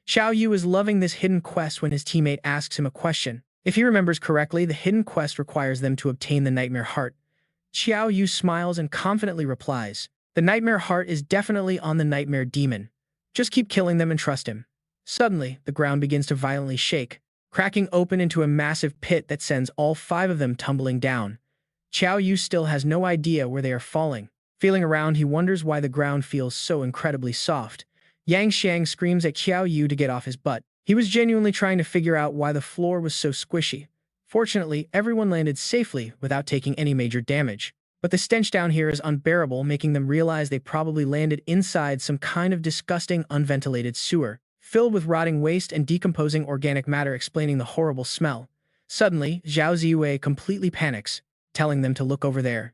Qiao Yu is loving this hidden quest when his teammate asks him a question. If he remembers correctly, the hidden quest requires them to obtain the Nightmare Heart. Qiao Yu smiles and confidently replies, "The Nightmare Heart is definitely on the Nightmare Demon. Just keep killing them and trust him." Suddenly, the ground begins to violently shake, cracking open into a massive pit that sends all 5 of them tumbling down. Qiao Yu still has no idea where they are falling. Feeling around, he wonders why the ground feels so incredibly soft. Yang Xiang screams at Qiao Yu to get off his butt. He was genuinely trying to figure out why the floor was so squishy. Fortunately, everyone landed safely without taking any major damage. But the stench down here is unbearable, making them realize they probably landed inside some kind of disgusting, unventilated sewer, filled with rotting waste and decomposing organic matter, explaining the horrible smell. Suddenly, Zhao Ziwei completely panics, telling them to look over there.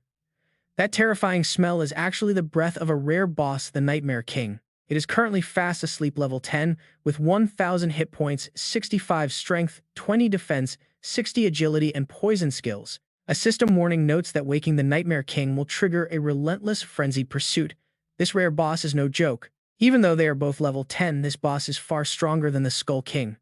That terrifying smell is actually the breath of a rare boss, the Nightmare King. It is currently fast asleep level 10, with 1,000 hit points, 65 strength, 20 defense, 60 agility, and poison skills. A system warning notes that waking the Nightmare King will trigger a relentless, frenzied pursuit. This rare boss is no joke. Even though they are both level 10, this boss is far stronger than the Skull King.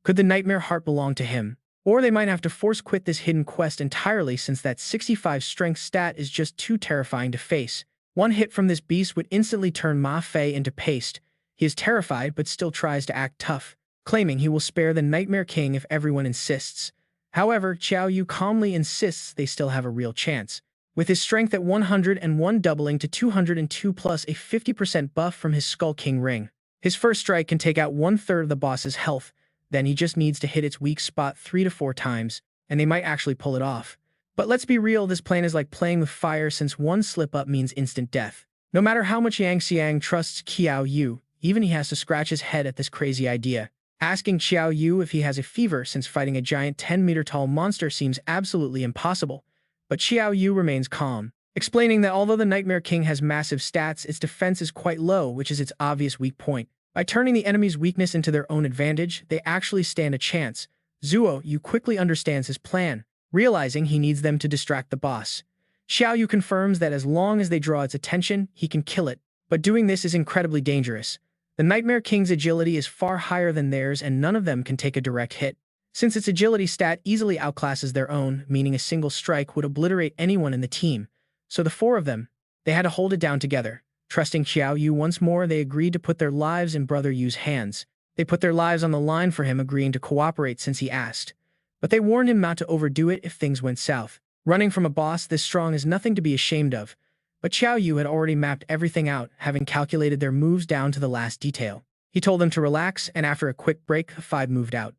Could the Nightmare Heart belong to him? Or they might have to force quit this hidden quest entirely since that 65 strength stat is just too terrifying to face. One hit from this beast would instantly turn Ma Fei into paste. He is terrified but still tries to act tough, claiming he will spare the Nightmare King if everyone insists. However, Qiao Yu calmly insists they still have a real chance. With his strength at 101 doubling to 202 plus a 50% buff from his Skull King ring, his first strike can take out 1/3 of the boss's health. Then he just needs to hit its weak spot 3 to 4 times, and they might actually pull it off. But let's be real, this plan is like playing with fire since one slip-up means instant death. No matter how much Yang Xiang trusts Qiao Yu, even he has to scratch his head at this crazy idea. Asking Qiao Yu if he has a fever since fighting a giant 10-meter-tall monster seems absolutely impossible. But Qiao Yu remains calm, explaining that although the Nightmare King has massive stats, its defense is quite low, which is its obvious weak point. By turning the enemy's weakness into their own advantage, they actually stand a chance. Qiao Yu quickly understands his plan, realizing he needs them to distract the boss. Qiao Yu confirms that as long as they draw its attention, he can kill it, but doing this is incredibly dangerous. The Nightmare King's agility is far higher than theirs and none of them can take a direct hit. Since its agility stat easily outclasses their own, meaning a single strike would obliterate anyone in the team, so the four of them, they had to hold it down together. Trusting Qiao Yu once more, they agreed to put their lives in Brother Yu's hands. They put their lives on the line for him, agreeing to cooperate since he asked. But they warned him not to overdo it if things went south. Running from a boss this strong is nothing to be ashamed of. But Qiao Yu had already mapped everything out, having calculated their moves down to the last detail. He told them to relax, and after a quick break, the five moved out.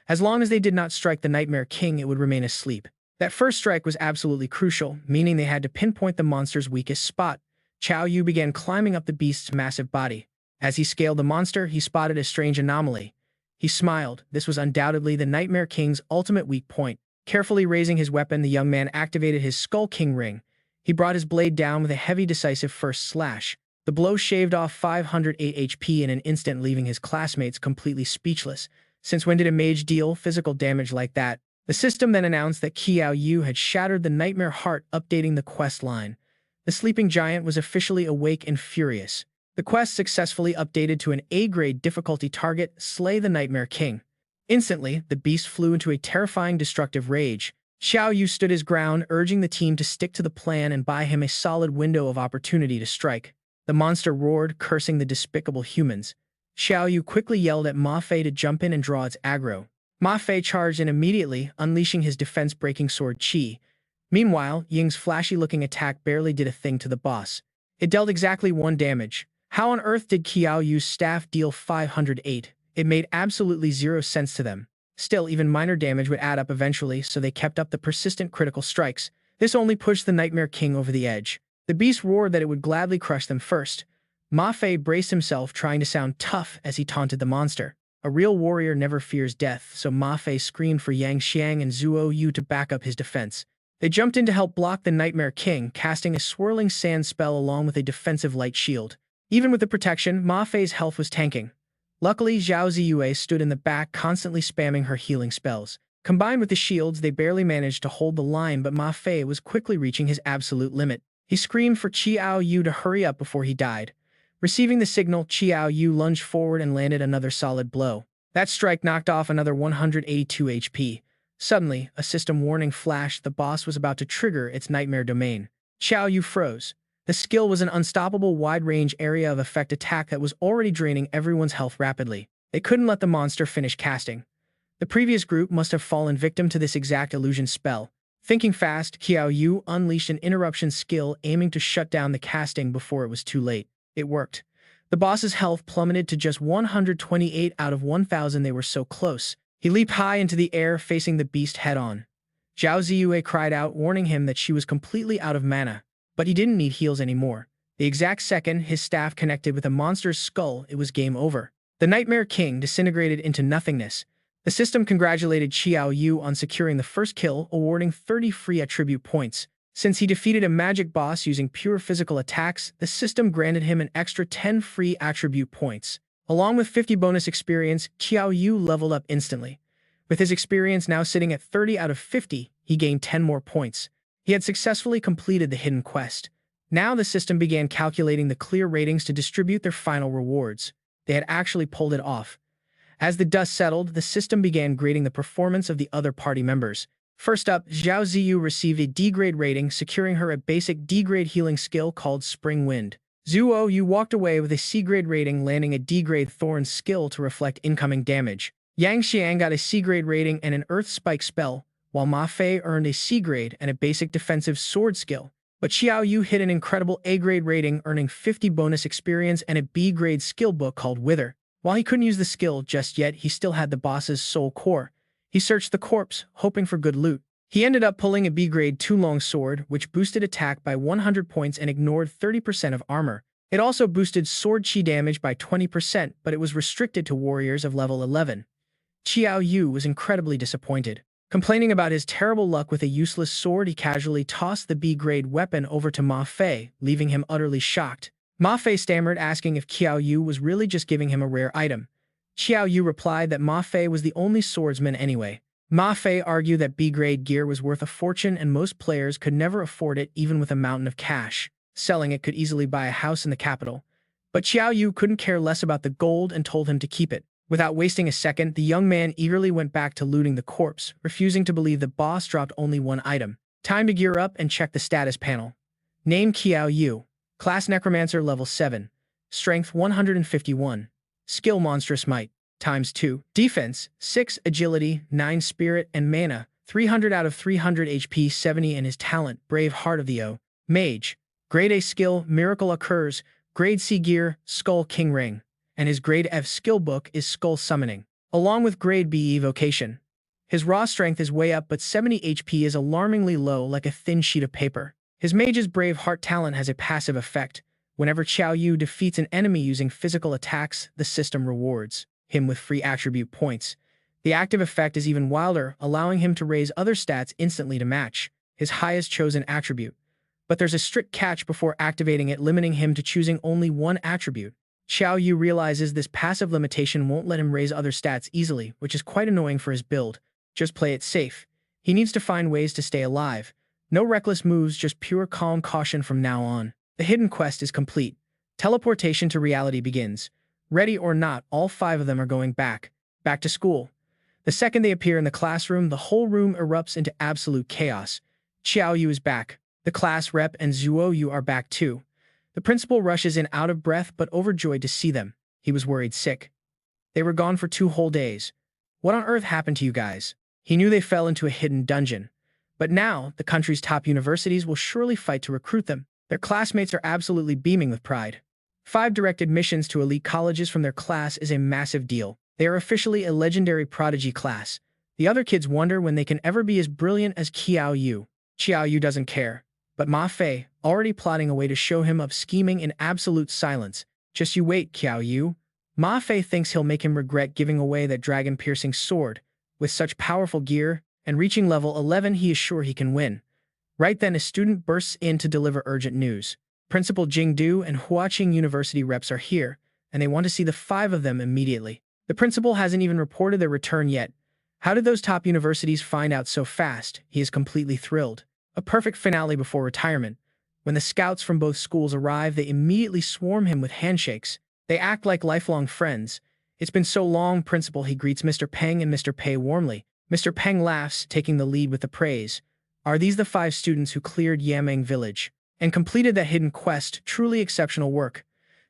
As long as they did not strike the Nightmare King, it would remain asleep. That first strike was absolutely crucial, meaning they had to pinpoint the monster's weakest spot. Qiao Yu began climbing up the beast's massive body. As he scaled the monster, he spotted a strange anomaly. He smiled. This was undoubtedly the Nightmare King's ultimate weak point. Carefully raising his weapon, the young man activated his Skull King ring. He brought his blade down with a heavy, decisive first slash. The blow shaved off 508 HP in an instant, leaving his classmates completely speechless. Since when did a mage deal physical damage like that? The system then announced that Qiao Yu had shattered the Nightmare Heart, updating the quest line. The sleeping giant was officially awake and furious. The quest successfully updated to an A-grade difficulty target, slay the Nightmare King. Instantly, the beast flew into a terrifying destructive rage. Qiao Yu stood his ground, urging the team to stick to the plan and buy him a solid window of opportunity to strike. The monster roared, cursing the despicable humans. Qiao Yu quickly yelled at Ma Fei to jump in and draw its aggro. Ma Fei charged in immediately, unleashing his defense-breaking sword Qi. Meanwhile, Ying's flashy-looking attack barely did a thing to the boss. It dealt exactly 1 damage. How on earth did Qiao Yu's staff deal 508? It made absolutely 0 sense to them. Still, even minor damage would add up eventually, so they kept up the persistent critical strikes. This only pushed the Nightmare King over the edge. The beast roared that it would gladly crush them first. Ma Fei braced himself, trying to sound tough as he taunted the monster. A real warrior never fears death, so Ma Fei screamed for Yang Xiang and Qiao Yu to back up his defense. They jumped in to help block the Nightmare King, casting a swirling sand spell along with a defensive light shield. Even with the protection, Ma Fei's health was tanking. Luckily, Zhao Ziyue stood in the back, constantly spamming her healing spells. Combined with the shields, they barely managed to hold the line, but Ma Fei was quickly reaching his absolute limit. He screamed for Qiao Yu to hurry up before he died. Receiving the signal, Qiao Yu lunged forward and landed another solid blow. That strike knocked off another 182 HP. Suddenly, a system warning flashed. The boss was about to trigger its nightmare domain. Qiao Yu froze. The skill was an unstoppable wide-range area of effect attack that was already draining everyone's health rapidly. They couldn't let the monster finish casting. The previous group must have fallen victim to this exact illusion spell. Thinking fast, Qiao Yu unleashed an interruption skill, aiming to shut down the casting before it was too late. It worked. The boss's health plummeted to just 128 out of 1,000. They were so close. He leaped high into the air, facing the beast head-on. Zhao Ziyue cried out, warning him that she was completely out of mana. But he didn't need heals anymore. The exact second his staff connected with a monster's skull, it was game over. The Nightmare King disintegrated into nothingness. The system congratulated Qiao Yu on securing the first kill, awarding 30 free attribute points. Since he defeated a magic boss using pure physical attacks, the system granted him an extra 10 free attribute points. Along with 50 bonus experience, Qiao Yu leveled up instantly. With his experience now sitting at 30 out of 50, he gained 10 more points. He had successfully completed the hidden quest. Now the system began calculating the clear ratings to distribute their final rewards. They had actually pulled it off. As the dust settled, the system began grading the performance of the other party members. First up, Zhao Ziyu received a D-grade rating, securing her a basic D-grade healing skill called Spring Wind. Zuo Yu walked away with a C-grade rating, landing a D-grade Thorn skill to reflect incoming damage. Yang Xiang got a C-grade rating and an Earth Spike spell, while Ma Fei earned a C-grade and a basic defensive sword skill. But Qiao Yu hit an incredible A-grade rating, earning 50 bonus experience and a B-grade skill book called Wither. While he couldn't use the skill just yet, he still had the boss's soul core. He searched the corpse, hoping for good loot. He ended up pulling a B-grade 2 long sword, which boosted attack by 100 points and ignored 30% of armor. It also boosted sword chi damage by 20%, but it was restricted to warriors of level 11. Qiao Yu was incredibly disappointed. Complaining about his terrible luck with a useless sword, he casually tossed the B-grade weapon over to Ma Fei, leaving him utterly shocked. Ma Fei stammered, asking if Qiao Yu was really just giving him a rare item. Qiao Yu replied that Ma Fei was the only swordsman anyway. Ma Fei argued that B-grade gear was worth a fortune and most players could never afford it even with a mountain of cash. Selling it could easily buy a house in the capital. But Qiao Yu couldn't care less about the gold and told him to keep it. Without wasting a second, the young man eagerly went back to looting the corpse, refusing to believe the boss dropped only one item. Time to gear up and check the status panel. Name Qiao Yu. Class Necromancer level 7. Strength 151. Skill Monstrous Might, ×2. Defense, 6. Agility, 9. Spirit and Mana, 300 out of 300 HP, 70 in his talent, Braveheart of the O. Mage. Grade A skill, Miracle Occurs. Grade C gear, Skull King Ring. And his Grade F skill book is Skull Summoning, along with Grade B Evocation. His raw strength is way up, but 70 HP is alarmingly low, like a thin sheet of paper. His Mage's Braveheart talent has a passive effect. Whenever Qiao Yu defeats an enemy using physical attacks, the system rewards him with free attribute points. The active effect is even wilder, allowing him to raise other stats instantly to match his highest chosen attribute. But there's a strict catch before activating it, limiting him to choosing only one attribute. Qiao Yu realizes this passive limitation won't let him raise other stats easily, which is quite annoying for his build. Just play it safe. He needs to find ways to stay alive. No reckless moves, just pure calm caution from now on. The hidden quest is complete. Teleportation to reality begins. Ready or not, all 5 of them are going back to school. The second they appear in the classroom, the whole room erupts into absolute chaos. Qiao Yu is back. The class rep and Zuo Yu are back too. The principal rushes in out of breath but overjoyed to see them. He was worried sick. They were gone for 2 whole days. What on earth happened to you guys? He knew they fell into a hidden dungeon. But now, the country's top universities will surely fight to recruit them. Their classmates are absolutely beaming with pride. 5 direct admissions to elite colleges from their class is a massive deal. They are officially a legendary prodigy class. The other kids wonder when they can ever be as brilliant as Qiao Yu. Qiao Yu doesn't care. But Ma Fei, already plotting a way to show him up, scheming in absolute silence. Just you wait, Qiao Yu. Ma Fei thinks he'll make him regret giving away that dragon-piercing sword. With such powerful gear, and reaching level 11, he is sure he can win. Right then, a student bursts in to deliver urgent news. Principal Jingdu and Huaqing University reps are here, and they want to see the 5 of them immediately. The principal hasn't even reported their return yet. How did those top universities find out so fast? He is completely thrilled. A perfect finale before retirement. When the scouts from both schools arrive, they immediately swarm him with handshakes. They act like lifelong friends. It's been so long, Principal, he greets Mr. Peng and Mr. Pei warmly. Mr. Peng laughs, taking the lead with the praise. Are these the 5 students who cleared Yameng Village and completed that hidden quest? Truly exceptional work.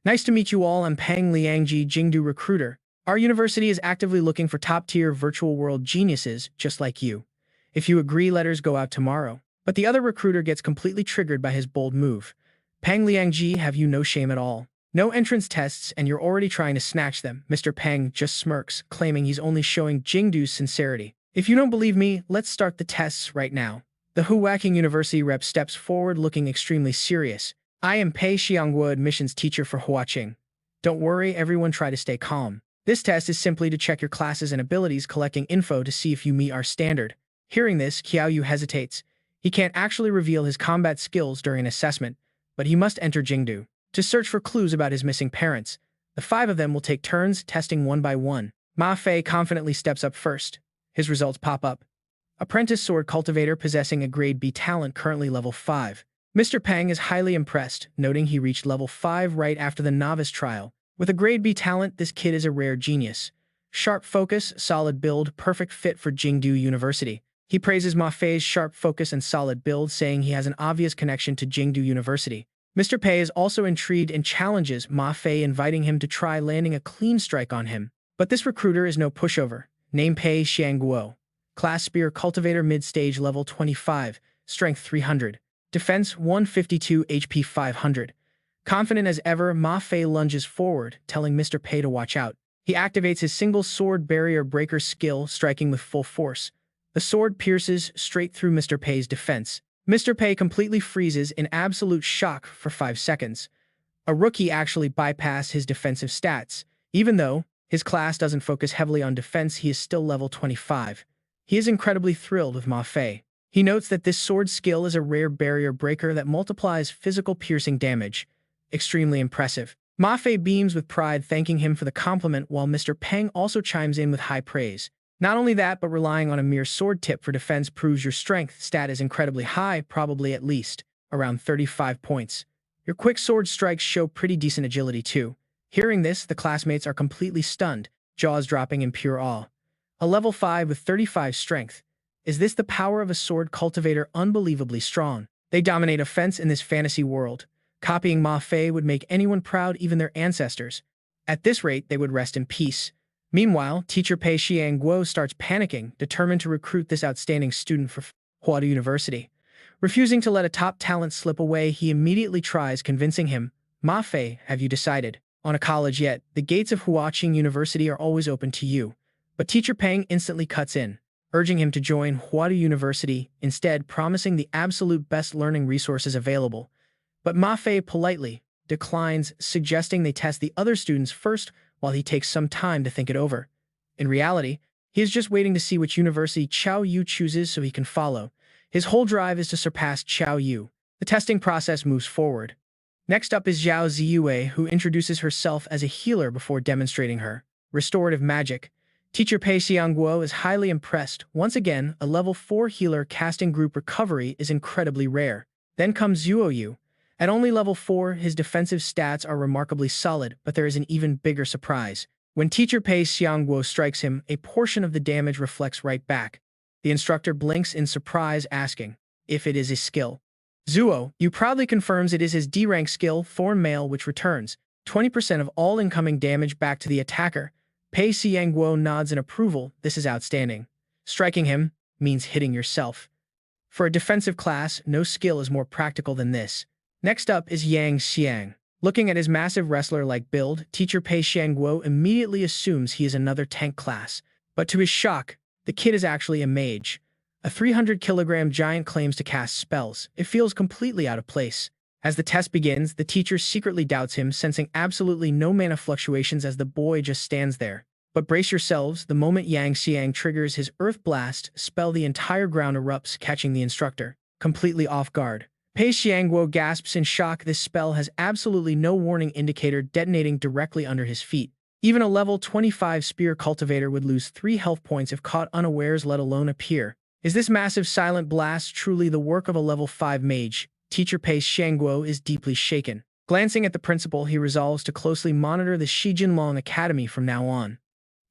Nice to meet you all. I'm Peng Liangji, Jingdu recruiter. Our university is actively looking for top-tier virtual world geniuses just like you. If you agree, letters go out tomorrow. But the other recruiter gets completely triggered by his bold move. Peng Liangji, have you no shame at all? No entrance tests and you're already trying to snatch them. Mr. Peng just smirks, claiming he's only showing Jingdu's sincerity. If you don't believe me, let's start the tests right now. The Huaqing University rep steps forward looking extremely serious. I am Pei Xianghua, admissions teacher for Huaqing. Don't worry, everyone, try to stay calm. This test is simply to check your classes and abilities, collecting info to see if you meet our standard. Hearing this, Qiao Yu hesitates. He can't actually reveal his combat skills during an assessment, but he must enter Jingdu to search for clues about his missing parents. The 5 of them will take turns testing one by one. Ma Fei confidently steps up first. His results pop up. Apprentice Sword Cultivator possessing a Grade B talent, currently level 5. Mr. Peng is highly impressed, noting he reached level 5 right after the novice trial. With a Grade B talent, this kid is a rare genius. sharp focus, solid build, perfect fit for Jingdu University. He praises Ma Fei's sharp focus and solid build, saying he has an obvious connection to Jingdu University. Mr. Pei is also intrigued and challenges Ma Fei, inviting him to try landing a clean strike on him. But this recruiter is no pushover. Name Pei Xiangguo. Class Spear Cultivator, mid-stage, level 25, strength 300, defense 152, HP 500. Confident as ever, Ma Fei lunges forward, telling Mr. Pei to watch out. He activates his single sword barrier breaker skill, striking with full force. The sword pierces straight through Mr. Pei's defense. Mr. Pei completely freezes in absolute shock for 5 seconds. A rookie actually bypassed his defensive stats. Even though his class doesn't focus heavily on defense, he is still level 25. He is incredibly thrilled with Ma Fei. He notes that this sword skill is a rare barrier breaker that multiplies physical piercing damage. Extremely impressive. Ma Fei beams with pride, thanking him for the compliment, while Mr. Peng also chimes in with high praise. Not only that, but relying on a mere sword tip for defense proves your strength stat is incredibly high, probably at least around 35 points. Your quick sword strikes show pretty decent agility too. Hearing this, the classmates are completely stunned, jaws dropping in pure awe. A level 5 with 35 strength. Is this the power of a sword cultivator? Unbelievably strong. They dominate offense in this fantasy world. Copying Ma Fei would make anyone proud, even their ancestors. At this rate, they would rest in peace. Meanwhile, teacher Pei Xiangguo starts panicking, determined to recruit this outstanding student for Huadu University. Refusing to let a top talent slip away, he immediately tries convincing him. Ma Fei, have you decided on a college yet? The gates of Huaqing University are always open to you. But teacher Peng instantly cuts in, urging him to join Huadu University, instead promising the absolute best learning resources available. But Ma Fei politely declines, suggesting they test the other students first while he takes some time to think it over. In reality, he is just waiting to see which university Qiao Yu chooses so he can follow. His whole drive is to surpass Qiao Yu. The testing process moves forward. Next up is Zhao Ziyue, who introduces herself as a healer before demonstrating her restorative magic. Teacher Pei Xiangguo is highly impressed. Once again, a level 4 healer casting group recovery is incredibly rare. Then comes Qiao Yu. At only level 4, his defensive stats are remarkably solid, but there is an even bigger surprise. When teacher Pei Xiangguo strikes him, a portion of the damage reflects right back. The instructor blinks in surprise, asking if it is his skill. Zuo Yu proudly confirms it is his D-rank skill, Thorn Mail, which returns 20% of all incoming damage back to the attacker. Pei Xiangguo nods in approval. This is outstanding. Striking him means hitting yourself. For a defensive class, no skill is more practical than this. Next up is Yang Xiang. Looking at his massive wrestler-like build, teacher Pei Xiangguo immediately assumes he is another tank class. But to his shock, the kid is actually a mage. A 300-kilogram giant claims to cast spells. It feels completely out of place. As the test begins, the teacher secretly doubts him, sensing absolutely no mana fluctuations as the boy just stands there. But brace yourselves, the moment Yang Xiang triggers his Earth Blast spell, the entire ground erupts, catching the instructor completely off guard. Pei Xiangguo gasps in shock. This spell has absolutely no warning indicator, detonating directly under his feet. Even a level 25 spear cultivator would lose 3 health points if caught unawares, let alone appear. Is this massive silent blast truly the work of a level 5 mage? Teacher Pei Xiangguo is deeply shaken. Glancing at the principal, he resolves to closely monitor the Shijinlong Academy from now on.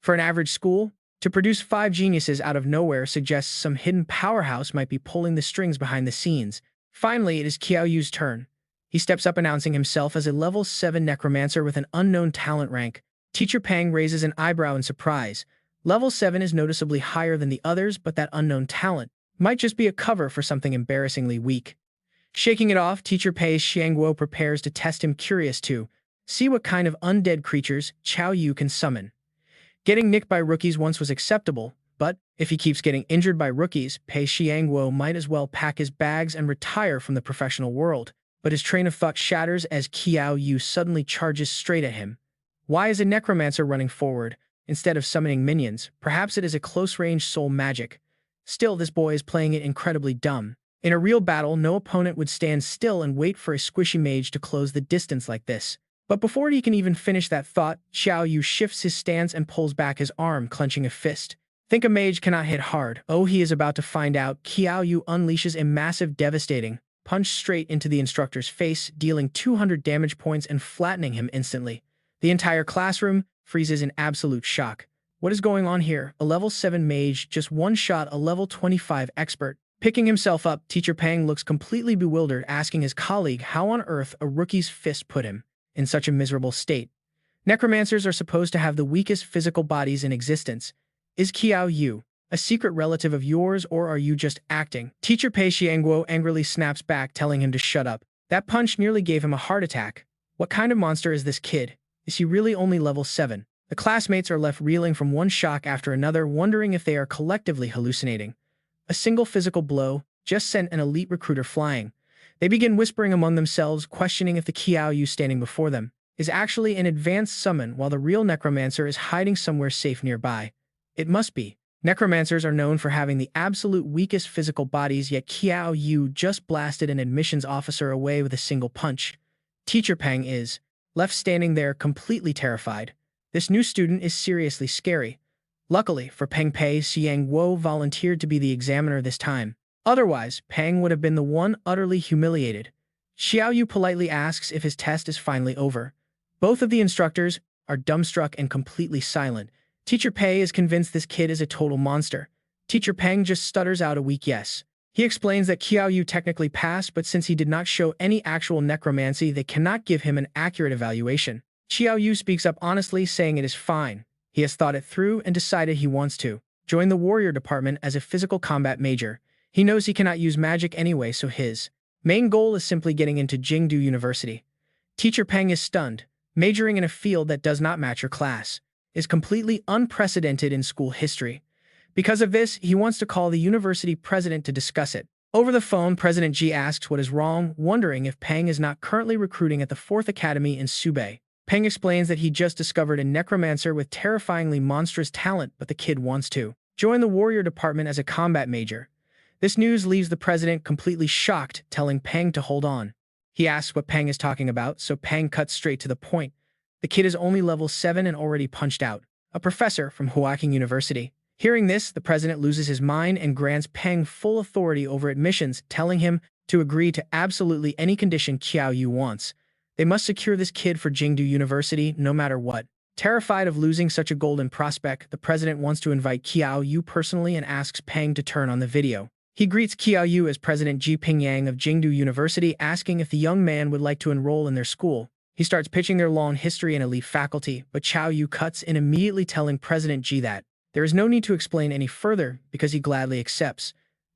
For an average school, to produce 5 geniuses out of nowhere suggests some hidden powerhouse might be pulling the strings behind the scenes. Finally, it is Qiao Yu's turn. He steps up, announcing himself as a level 7 necromancer with an unknown talent rank. Teacher Peng raises an eyebrow in surprise. Level 7 is noticeably higher than the others, but that unknown talent might just be a cover for something embarrassingly weak. Shaking it off, teacher Pei Xiangguo prepares to test him, curious to see what kind of undead creatures Qiao Yu can summon. Getting nicked by rookies once was acceptable, but if he keeps getting injured by rookies, Pei Xiangguo might as well pack his bags and retire from the professional world. But his train of thought shatters as Qiao Yu suddenly charges straight at him. Why is a necromancer running forward instead of summoning minions? Perhaps it is a close-range soul magic. Still, this boy is playing it incredibly dumb. In a real battle, no opponent would stand still and wait for a squishy mage to close the distance like this. But before he can even finish that thought, Qiao Yu shifts his stance and pulls back his arm, clenching a fist. Think a mage cannot hit hard. Oh, he is about to find out. Qiao Yu unleashes a massive, devastating punch straight into the instructor's face, dealing 200 damage points and flattening him instantly. The entire classroom freezes in absolute shock. What is going on here? A level 7 mage just one-shot a level 25 expert. Picking himself up, Teacher Pang looks completely bewildered, asking his colleague how on earth a rookie's fist put him in such a miserable state. Necromancers are supposed to have the weakest physical bodies in existence. Is Qiao Yu a secret relative of yours, or are you just acting? Teacher Pei Xiangguo angrily snaps back, telling him to shut up. That punch nearly gave him a heart attack. What kind of monster is this kid? Is he really only level 7? The classmates are left reeling from one shock after another, wondering if they are collectively hallucinating. A single physical blow just sent an elite recruiter flying. They begin whispering among themselves, questioning if the Qiao Yu standing before them is actually an advanced summon, while the real necromancer is hiding somewhere safe nearby. It must be. Necromancers are known for having the absolute weakest physical bodies, yet Qiao Yu just blasted an admissions officer away with a single punch. Teacher Pang is left standing there completely terrified. This new student is seriously scary. Luckily for Peng Pei, Xiangguo volunteered to be the examiner this time. Otherwise, Pang would have been the one utterly humiliated. Qiao Yu politely asks if his test is finally over. Both of the instructors are dumbstruck and completely silent. Teacher Pei is convinced this kid is a total monster. Teacher Peng just stutters out a weak yes. He explains that Qiao Yu technically passed, but since he did not show any actual necromancy, they cannot give him an accurate evaluation. Qiao Yu speaks up honestly, saying it is fine. He has thought it through and decided he wants to join the warrior department as a physical combat major. He knows he cannot use magic anyway, so his main goal is simply getting into Jingdu University. Teacher Peng is stunned. Majoring in a field that does not match your class is completely unprecedented in school history. Because of this, he wants to call the university president to discuss it. Over the phone, President Ji asks what is wrong, wondering if Peng is not currently recruiting at the 4th Academy in Subei. Peng explains that he just discovered a necromancer with terrifyingly monstrous talent, but the kid wants to join the warrior department as a combat major. This news leaves the president completely shocked, telling Peng to hold on. He asks what Peng is talking about, so Peng cuts straight to the point. The kid is only level 7 and already punched out a professor from Huaking University. Hearing this, the president loses his mind and grants Peng full authority over admissions, telling him to agree to absolutely any condition Qiao Yu wants. They must secure this kid for Jingdu University no matter what. Terrified of losing such a golden prospect, the president wants to invite Qiao Yu personally and asks Peng to turn on the video. He greets Qiao Yu as President Ji Pingyang of Jingdu University, asking if the young man would like to enroll in their school. He starts pitching their long history and elite faculty, but Qiao Yu cuts in, immediately telling President Ji that there is no need to explain any further because he gladly accepts.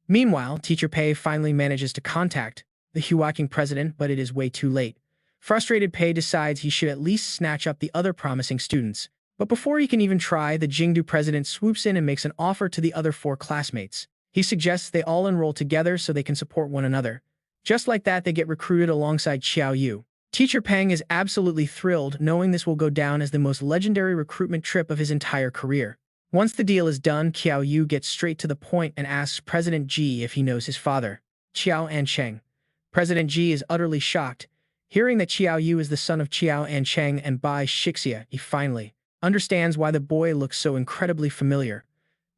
Meanwhile, Teacher Pei finally manages to contact the Huaking president, but it is way too late. Frustrated, Pei decides he should at least snatch up the other promising students. But before he can even try, the Jingdu president swoops in and makes an offer to the other 4 classmates. He suggests they all enroll together so they can support one another. Just like that, they get recruited alongside Qiao Yu. Teacher Peng is absolutely thrilled, knowing this will go down as the most legendary recruitment trip of his entire career. Once the deal is done, Qiao Yu gets straight to the point and asks President Ji if he knows his father, Qiao Ancheng. President Ji is utterly shocked. Hearing that Qiao Yu is the son of Qiao Ancheng and Bai Shixia, he finally understands why the boy looks so incredibly familiar.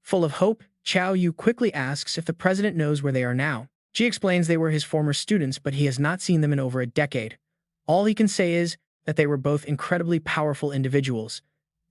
Full of hope, Qiao Yu quickly asks if the president knows where they are now. Ji explains they were his former students, but he has not seen them in over a decade. All he can say is that they were both incredibly powerful individuals.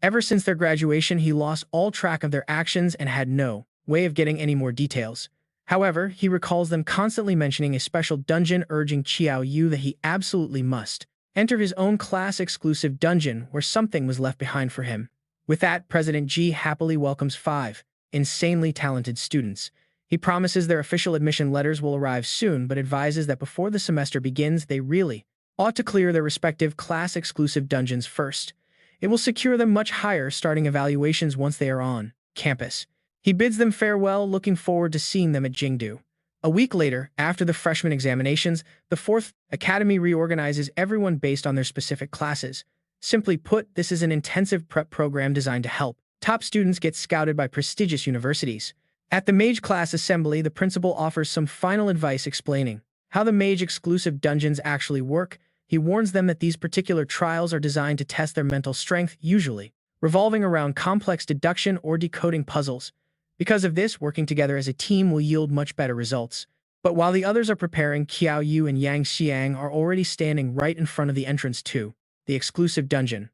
Ever since their graduation, he lost all track of their actions and had no way of getting any more details. However, he recalls them constantly mentioning a special dungeon, urging Qiao Yu that he absolutely must enter his own class-exclusive dungeon where something was left behind for him. With that, President Ji happily welcomes 5 insanely talented students. He promises their official admission letters will arrive soon, but advises that before the semester begins, they really ought to clear their respective class-exclusive dungeons first. It will secure them much higher starting evaluations once they are on campus. He bids them farewell, looking forward to seeing them at Jingdu. A week later, after the freshman examinations, the 4th Academy reorganizes everyone based on their specific classes. Simply put, this is an intensive prep program designed to help top students get scouted by prestigious universities. At the Mage class assembly, the principal offers some final advice explaining how the Mage-exclusive dungeons actually work. He warns them that these particular trials are designed to test their mental strength, usually revolving around complex deduction or decoding puzzles. Because of this, working together as a team will yield much better results. But while the others are preparing, Qiao Yu and Yang Xiang are already standing right in front of the entrance to the exclusive dungeon.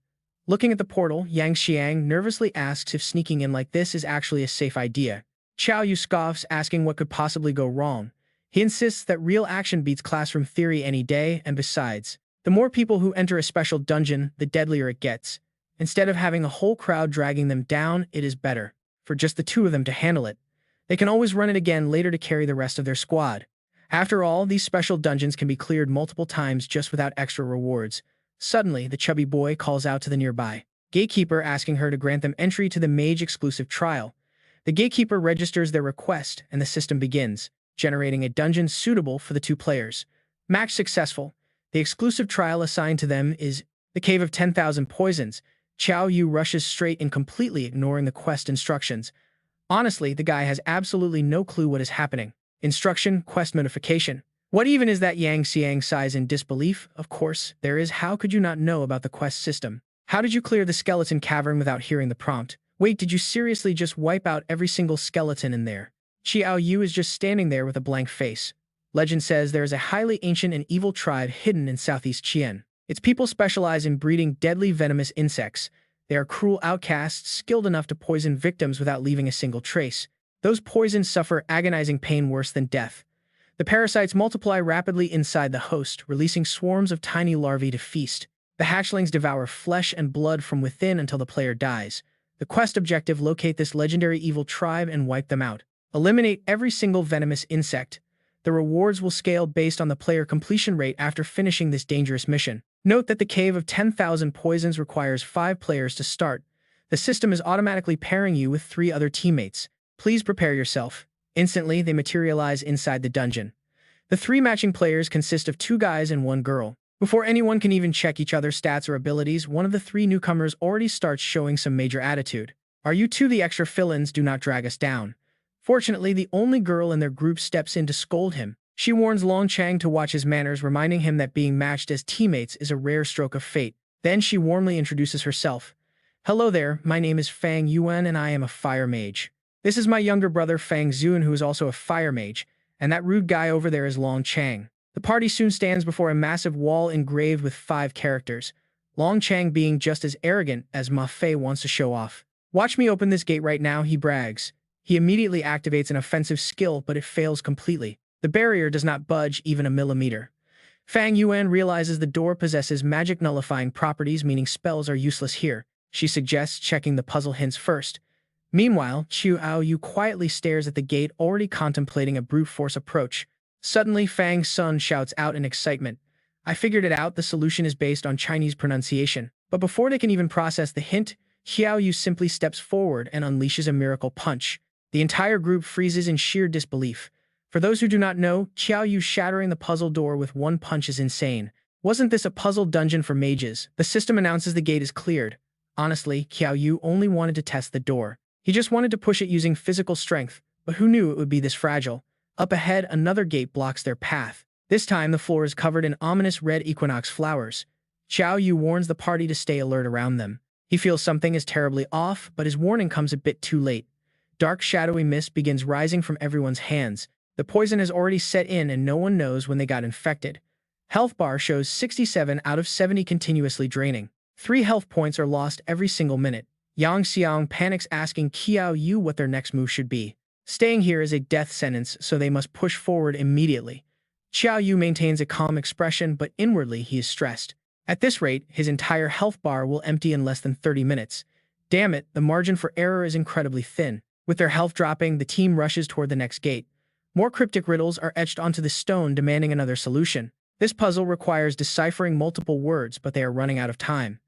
Looking at the portal, Yang Xiang nervously asks if sneaking in like this is actually a safe idea. Qiao Yu scoffs, asking what could possibly go wrong. He insists that real action beats classroom theory any day, and besides, the more people who enter a special dungeon, the deadlier it gets. Instead of having a whole crowd dragging them down, it is better for just the two of them to handle it. They can always run it again later to carry the rest of their squad. After all, these special dungeons can be cleared multiple times just without extra rewards. Suddenly, the chubby boy calls out to the nearby gatekeeper, asking her to grant them entry to the mage-exclusive trial. The gatekeeper registers their request, and the system begins, generating a dungeon suitable for the two players. Match successful. The exclusive trial assigned to them is the Cave of 10,000 Poisons. Qiao Yu rushes straight in, completely ignoring the quest instructions. Honestly, the guy has absolutely no clue what is happening. Instruction, quest notification. What even is that? Yang Xiang sighs in disbelief. Of course, there is. How could you not know about the quest system? How did you clear the skeleton cavern without hearing the prompt? Wait, did you seriously just wipe out every single skeleton in there? Qiao Yu is just standing there with a blank face. Legend says there is a highly ancient and evil tribe hidden in southeast Qian. Its people specialize in breeding deadly venomous insects. They are cruel outcasts, skilled enough to poison victims without leaving a single trace. Those poisons suffer agonizing pain worse than death. The parasites multiply rapidly inside the host, releasing swarms of tiny larvae to feast. The hatchlings devour flesh and blood from within until the player dies. The quest objective: locate this legendary evil tribe and wipe them out. Eliminate every single venomous insect. The rewards will scale based on the player completion rate after finishing this dangerous mission. Note that the Cave of 10,000 Poisons requires 5 players to start. The system is automatically pairing you with 3 other teammates. Please prepare yourself. Instantly, they materialize inside the dungeon. The 3 matching players consist of 2 guys and 1 girl. Before anyone can even check each other's stats or abilities, one of the 3 newcomers already starts showing some major attitude. Are you two the extra fill-ins? Do not drag us down. Fortunately, the only girl in their group steps in to scold him. She warns Long Chang to watch his manners, reminding him that being matched as teammates is a rare stroke of fate. Then she warmly introduces herself. Hello there, my name is Fang Yuan and I am a fire mage. This is my younger brother Fang Zun, who is also a fire mage, and that rude guy over there is Long Chang. The party soon stands before a massive wall engraved with 5 characters, Long Chang being just as arrogant as Ma Fei wants to show off. Watch me open this gate right now, he brags. He immediately activates an offensive skill, but it fails completely. The barrier does not budge even a millimeter. Fang Yuan realizes the door possesses magic nullifying properties, meaning spells are useless here. She suggests checking the puzzle hints first. Meanwhile, Qiao Yu quietly stares at the gate, already contemplating a brute force approach. Suddenly, Fang's son shouts out in excitement. I figured it out, the solution is based on Chinese pronunciation. But before they can even process the hint, Qiao Yu simply steps forward and unleashes a miracle punch. The entire group freezes in sheer disbelief. For those who do not know, Qiao Yu shattering the puzzle door with 1 punch is insane. Wasn't this a puzzle dungeon for mages? The system announces the gate is cleared. Honestly, Qiao Yu only wanted to test the door. He just wanted to push it using physical strength, but who knew it would be this fragile? Up ahead, another gate blocks their path. This time, the floor is covered in ominous red equinox flowers. Qiao Yu warns the party to stay alert around them. He feels something is terribly off, but his warning comes a bit too late. Dark shadowy mist begins rising from everyone's hands. The poison has already set in and no one knows when they got infected. Health bar shows 67 out of 70 continuously draining. 3 health points are lost every single minute. Yang Xiang panics, asking Qiao Yu what their next move should be. Staying here is a death sentence, so they must push forward immediately. Qiao Yu maintains a calm expression, but inwardly he is stressed. At this rate, his entire health bar will empty in less than 30 minutes. Damn it, the margin for error is incredibly thin. With their health dropping, the team rushes toward the next gate. More cryptic riddles are etched onto the stone, demanding another solution. This puzzle requires deciphering multiple words, but they are running out of time.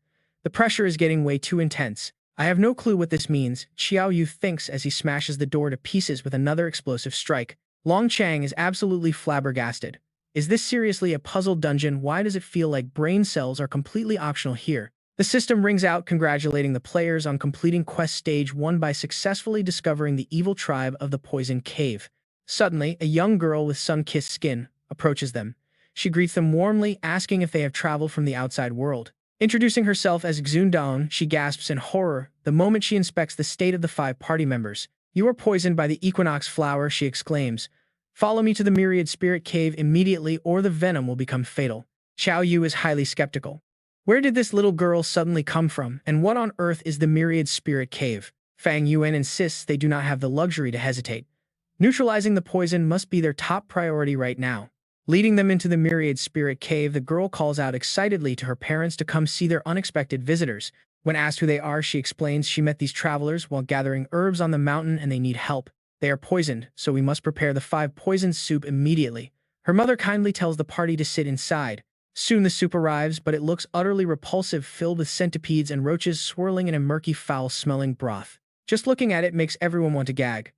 The pressure is getting way too intense. I have no clue what this means, Qiao Yu thinks as he smashes the door to pieces with another explosive strike. Long Chang is absolutely flabbergasted. Is this seriously a puzzle dungeon? Why does it feel like brain cells are completely optional here? The system rings out, congratulating the players on completing quest stage 1 by successfully discovering the evil tribe of the Poison Cave. Suddenly, a young girl with sun-kissed skin approaches them. She greets them warmly, asking if they have traveled from the outside world. Introducing herself as Xundong, she gasps in horror the moment she inspects the state of the 5 party members. You are poisoned by the equinox flower, she exclaims. Follow me to the Myriad Spirit Cave immediately or the venom will become fatal. Qiao Yu is highly skeptical. Where did this little girl suddenly come from, and what on earth is the Myriad Spirit Cave? Fang Yuan insists they do not have the luxury to hesitate. Neutralizing the poison must be their top priority right now. Leading them into the Myriad Spirit Cave, the girl calls out excitedly to her parents to come see their unexpected visitors. When asked who they are, she explains she met these travelers while gathering herbs on the mountain and they need help. They are poisoned, so we must prepare the 5 poison soup immediately. Her mother kindly tells the party to sit inside. Soon the soup arrives, but it looks utterly repulsive, filled with centipedes and roaches swirling in a murky, foul-smelling broth. Just looking at it makes everyone want to gag.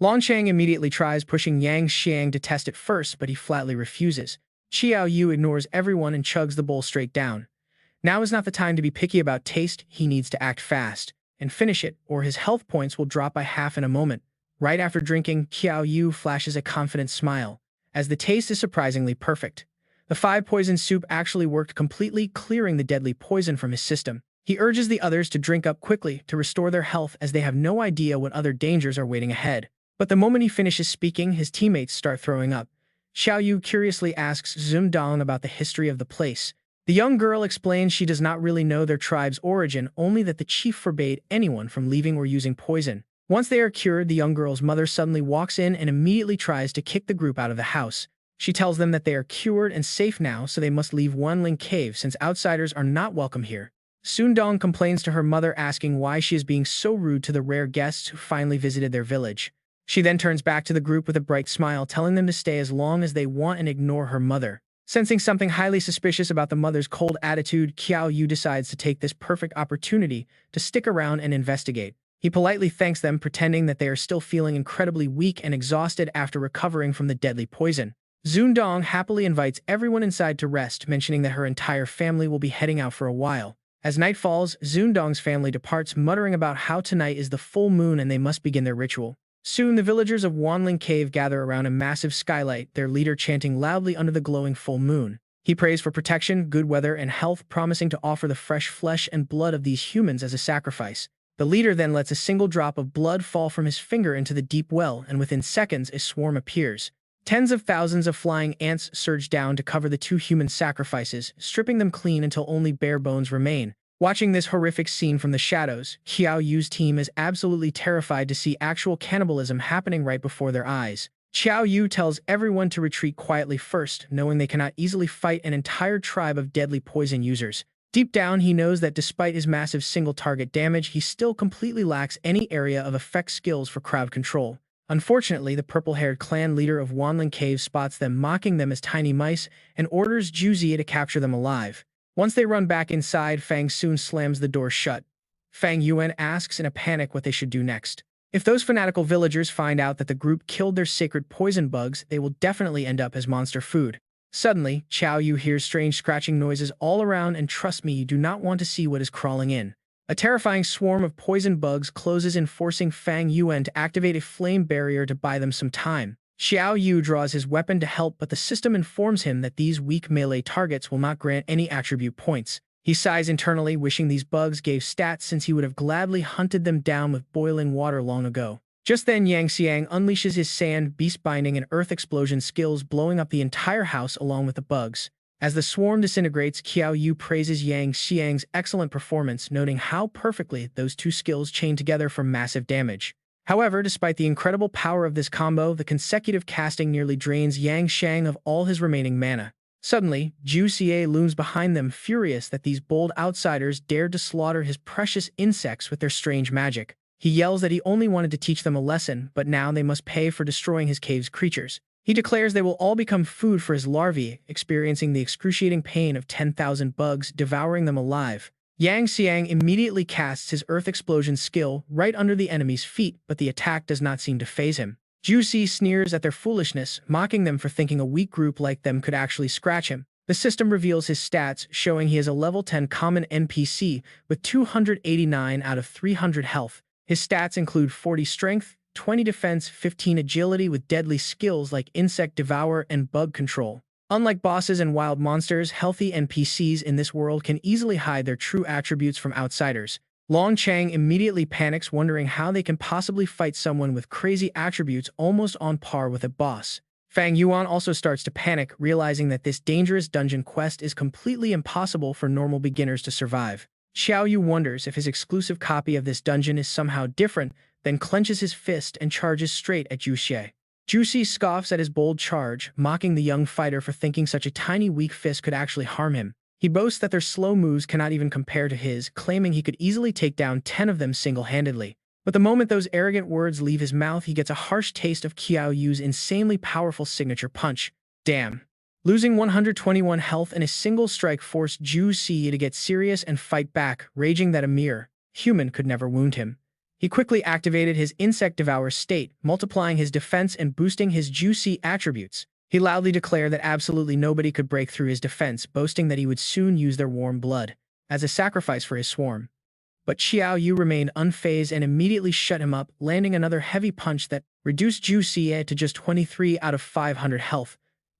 Longchang immediately tries pushing Yang Xiang to test it first, but he flatly refuses. Qiao Yu ignores everyone and chugs the bowl straight down. Now is not the time to be picky about taste, he needs to act fast and finish it, or his health points will drop by half in a moment. Right after drinking, Qiao Yu flashes a confident smile, as the taste is surprisingly perfect. The 5 poison soup actually worked completely, clearing the deadly poison from his system. He urges the others to drink up quickly to restore their health, as they have no idea what other dangers are waiting ahead. But the moment he finishes speaking, his teammates start throwing up. Qiao Yu curiously asks Zundong about the history of the place. The young girl explains she does not really know their tribe's origin, only that the chief forbade anyone from leaving or using poison. Once they are cured, the young girl's mother suddenly walks in and immediately tries to kick the group out of the house. She tells them that they are cured and safe now, so they must leave Wanling Cave since outsiders are not welcome here. Zundong complains to her mother, asking why she is being so rude to the rare guests who finally visited their village. She then turns back to the group with a bright smile, telling them to stay as long as they want and ignore her mother. Sensing something highly suspicious about the mother's cold attitude, Qiao Yu decides to take this perfect opportunity to stick around and investigate. He politely thanks them, pretending that they are still feeling incredibly weak and exhausted after recovering from the deadly poison. Zundong happily invites everyone inside to rest, mentioning that her entire family will be heading out for a while. As night falls, Zundong's family departs, muttering about how tonight is the full moon and they must begin their ritual. Soon, the villagers of Wanling Cave gather around a massive skylight, their leader chanting loudly under the glowing full moon. He prays for protection, good weather, and health, promising to offer the fresh flesh and blood of these humans as a sacrifice. The leader then lets a single drop of blood fall from his finger into the deep well, and within seconds a swarm appears. Tens of thousands of flying ants surge down to cover the 2 human sacrifices, stripping them clean until only bare bones remain. Watching this horrific scene from the shadows, Qiao Yu's team is absolutely terrified to see actual cannibalism happening right before their eyes. Qiao Yu tells everyone to retreat quietly first, knowing they cannot easily fight an entire tribe of deadly poison users. Deep down, he knows that despite his massive single-target damage, he still completely lacks any area of effect skills for crowd control. Unfortunately, the purple-haired clan leader of Wanling Cave spots them, mocking them as tiny mice, and orders Zhu Zia to capture them alive. Once they run back inside, Fang soon slams the door shut. Fang Yuan asks in a panic what they should do next. If those fanatical villagers find out that the group killed their sacred poison bugs, they will definitely end up as monster food. Suddenly, Qiao Yu hears strange scratching noises all around, and trust me, you do not want to see what is crawling in. A terrifying swarm of poison bugs closes in, forcing Fang Yuan to activate a flame barrier to buy them some time. Qiao Yu draws his weapon to help, but the system informs him that these weak melee targets will not grant any attribute points. He sighs internally, wishing these bugs gave stats, since he would have gladly hunted them down with boiling water long ago. Just then, Yang Xiang unleashes his sand, beast binding, and earth explosion skills, blowing up the entire house along with the bugs. As the swarm disintegrates, Qiao Yu praises Yang Xiang's excellent performance, noting how perfectly those 2 skills chain together for massive damage. However, despite the incredible power of this combo, the consecutive casting nearly drains Yang Xiang of all his remaining mana. Suddenly, Zhu Xie looms behind them, furious that these bold outsiders dared to slaughter his precious insects with their strange magic. He yells that he only wanted to teach them a lesson, but now they must pay for destroying his cave's creatures. He declares they will all become food for his larvae, experiencing the excruciating pain of 10,000 bugs devouring them alive. Yang Xiang immediately casts his earth explosion skill right under the enemy's feet, but the attack does not seem to faze him. Zhu Xi sneers at their foolishness, mocking them for thinking a weak group like them could actually scratch him. The system reveals his stats, showing he is a level 10 common NPC with 289 out of 300 health. His stats include 40 strength, 20 defense, 15 agility, with deadly skills like insect devour and bug control. Unlike bosses and wild monsters, healthy NPCs in this world can easily hide their true attributes from outsiders. Long Chang immediately panics, wondering how they can possibly fight someone with crazy attributes almost on par with a boss. Fang Yuan also starts to panic, realizing that this dangerous dungeon quest is completely impossible for normal beginners to survive. Qiao Yu wonders if his exclusive copy of this dungeon is somehow different, then clenches his fist and charges straight at Zhu Xie. Zhu Xie scoffs at his bold charge, mocking the young fighter for thinking such a tiny weak fist could actually harm him. He boasts that their slow moves cannot even compare to his, claiming he could easily take down 10 of them single-handedly. But the moment those arrogant words leave his mouth, he gets a harsh taste of Qiao Yu's insanely powerful signature punch. Damn. Losing 121 health in a single strike forced Zhu Xie to get serious and fight back, raging that a mere human could never wound him. He quickly activated his Insect Devour state, multiplying his defense and boosting his Zhu Xie attributes. He loudly declared that absolutely nobody could break through his defense, boasting that he would soon use their warm blood as a sacrifice for his swarm. But Qiao Yu remained unfazed and immediately shut him up, landing another heavy punch that reduced Zhu Xie to just 23 out of 500 health.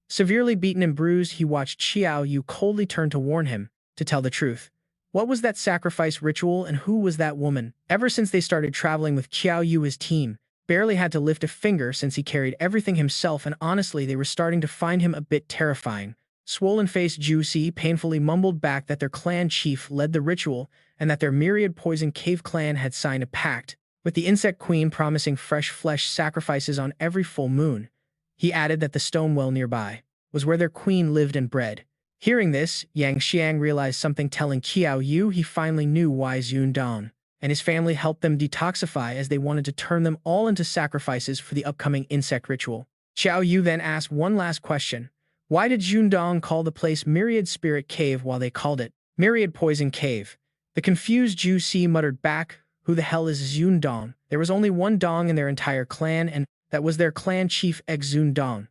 Severely beaten and bruised, he watched Qiao Yu coldly turn to warn him to tell the truth. What was that sacrifice ritual and who was that woman? Ever since they started traveling with Qiao Yu, his team barely had to lift a finger since he carried everything himself, and honestly, they were starting to find him a bit terrifying. Swollen-faced Zhu Xie painfully mumbled back that their clan chief led the ritual and that their myriad poison cave clan had signed a pact with the insect queen, promising fresh flesh sacrifices on every full moon. He added that the stone well nearby was where their queen lived and bred. Hearing this, Yang Xiang realized something, telling Qiao Yu he finally knew why Xundong and his family helped them detoxify, as they wanted to turn them all into sacrifices for the upcoming insect ritual. Qiao Yu then asked one last question. Why did Xundong call the place Myriad Spirit Cave while they called it Myriad Poison Cave? The confused Zhu Xie muttered back, who the hell is Xundong? There was only one Dong in their entire clan, and that was their clan chief Xundong.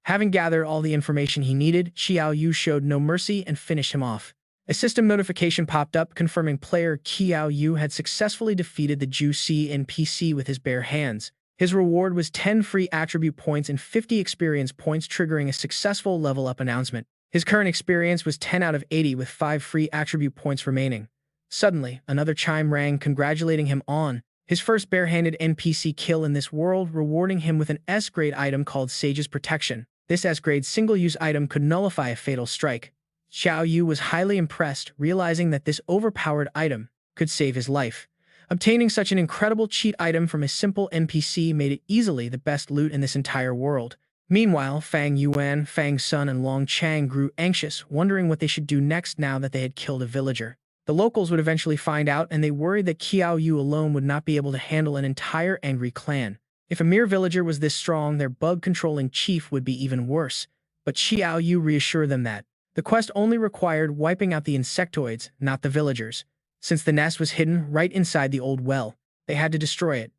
Having gathered all the information he needed, Qiao Yu showed no mercy and finished him off. A system notification popped up confirming player Qiao Yu had successfully defeated the Zhu Xie NPC with his bare hands. His reward was 10 free attribute points and 50 experience points, triggering a successful level-up announcement. His current experience was 10 out of 80 with 5 free attribute points remaining. Suddenly, another chime rang congratulating him on his first barehanded NPC kill in this world, rewarding him with an S-grade item called Sage's Protection. This S-grade single-use item could nullify a fatal strike. Qiao Yu was highly impressed, realizing that this overpowered item could save his life. Obtaining such an incredible cheat item from a simple NPC made it easily the best loot in this entire world. Meanwhile, Fang Yuan, Fang Sun, and Long Chang grew anxious, wondering what they should do next now that they had killed a villager. The locals would eventually find out, and they worried that Qiao Yu alone would not be able to handle an entire angry clan. If a mere villager was this strong, their bug-controlling chief would be even worse. But Qiao Yu reassured them that the quest only required wiping out the insectoids, not the villagers. Since the nest was hidden right inside the old well, they had to destroy it.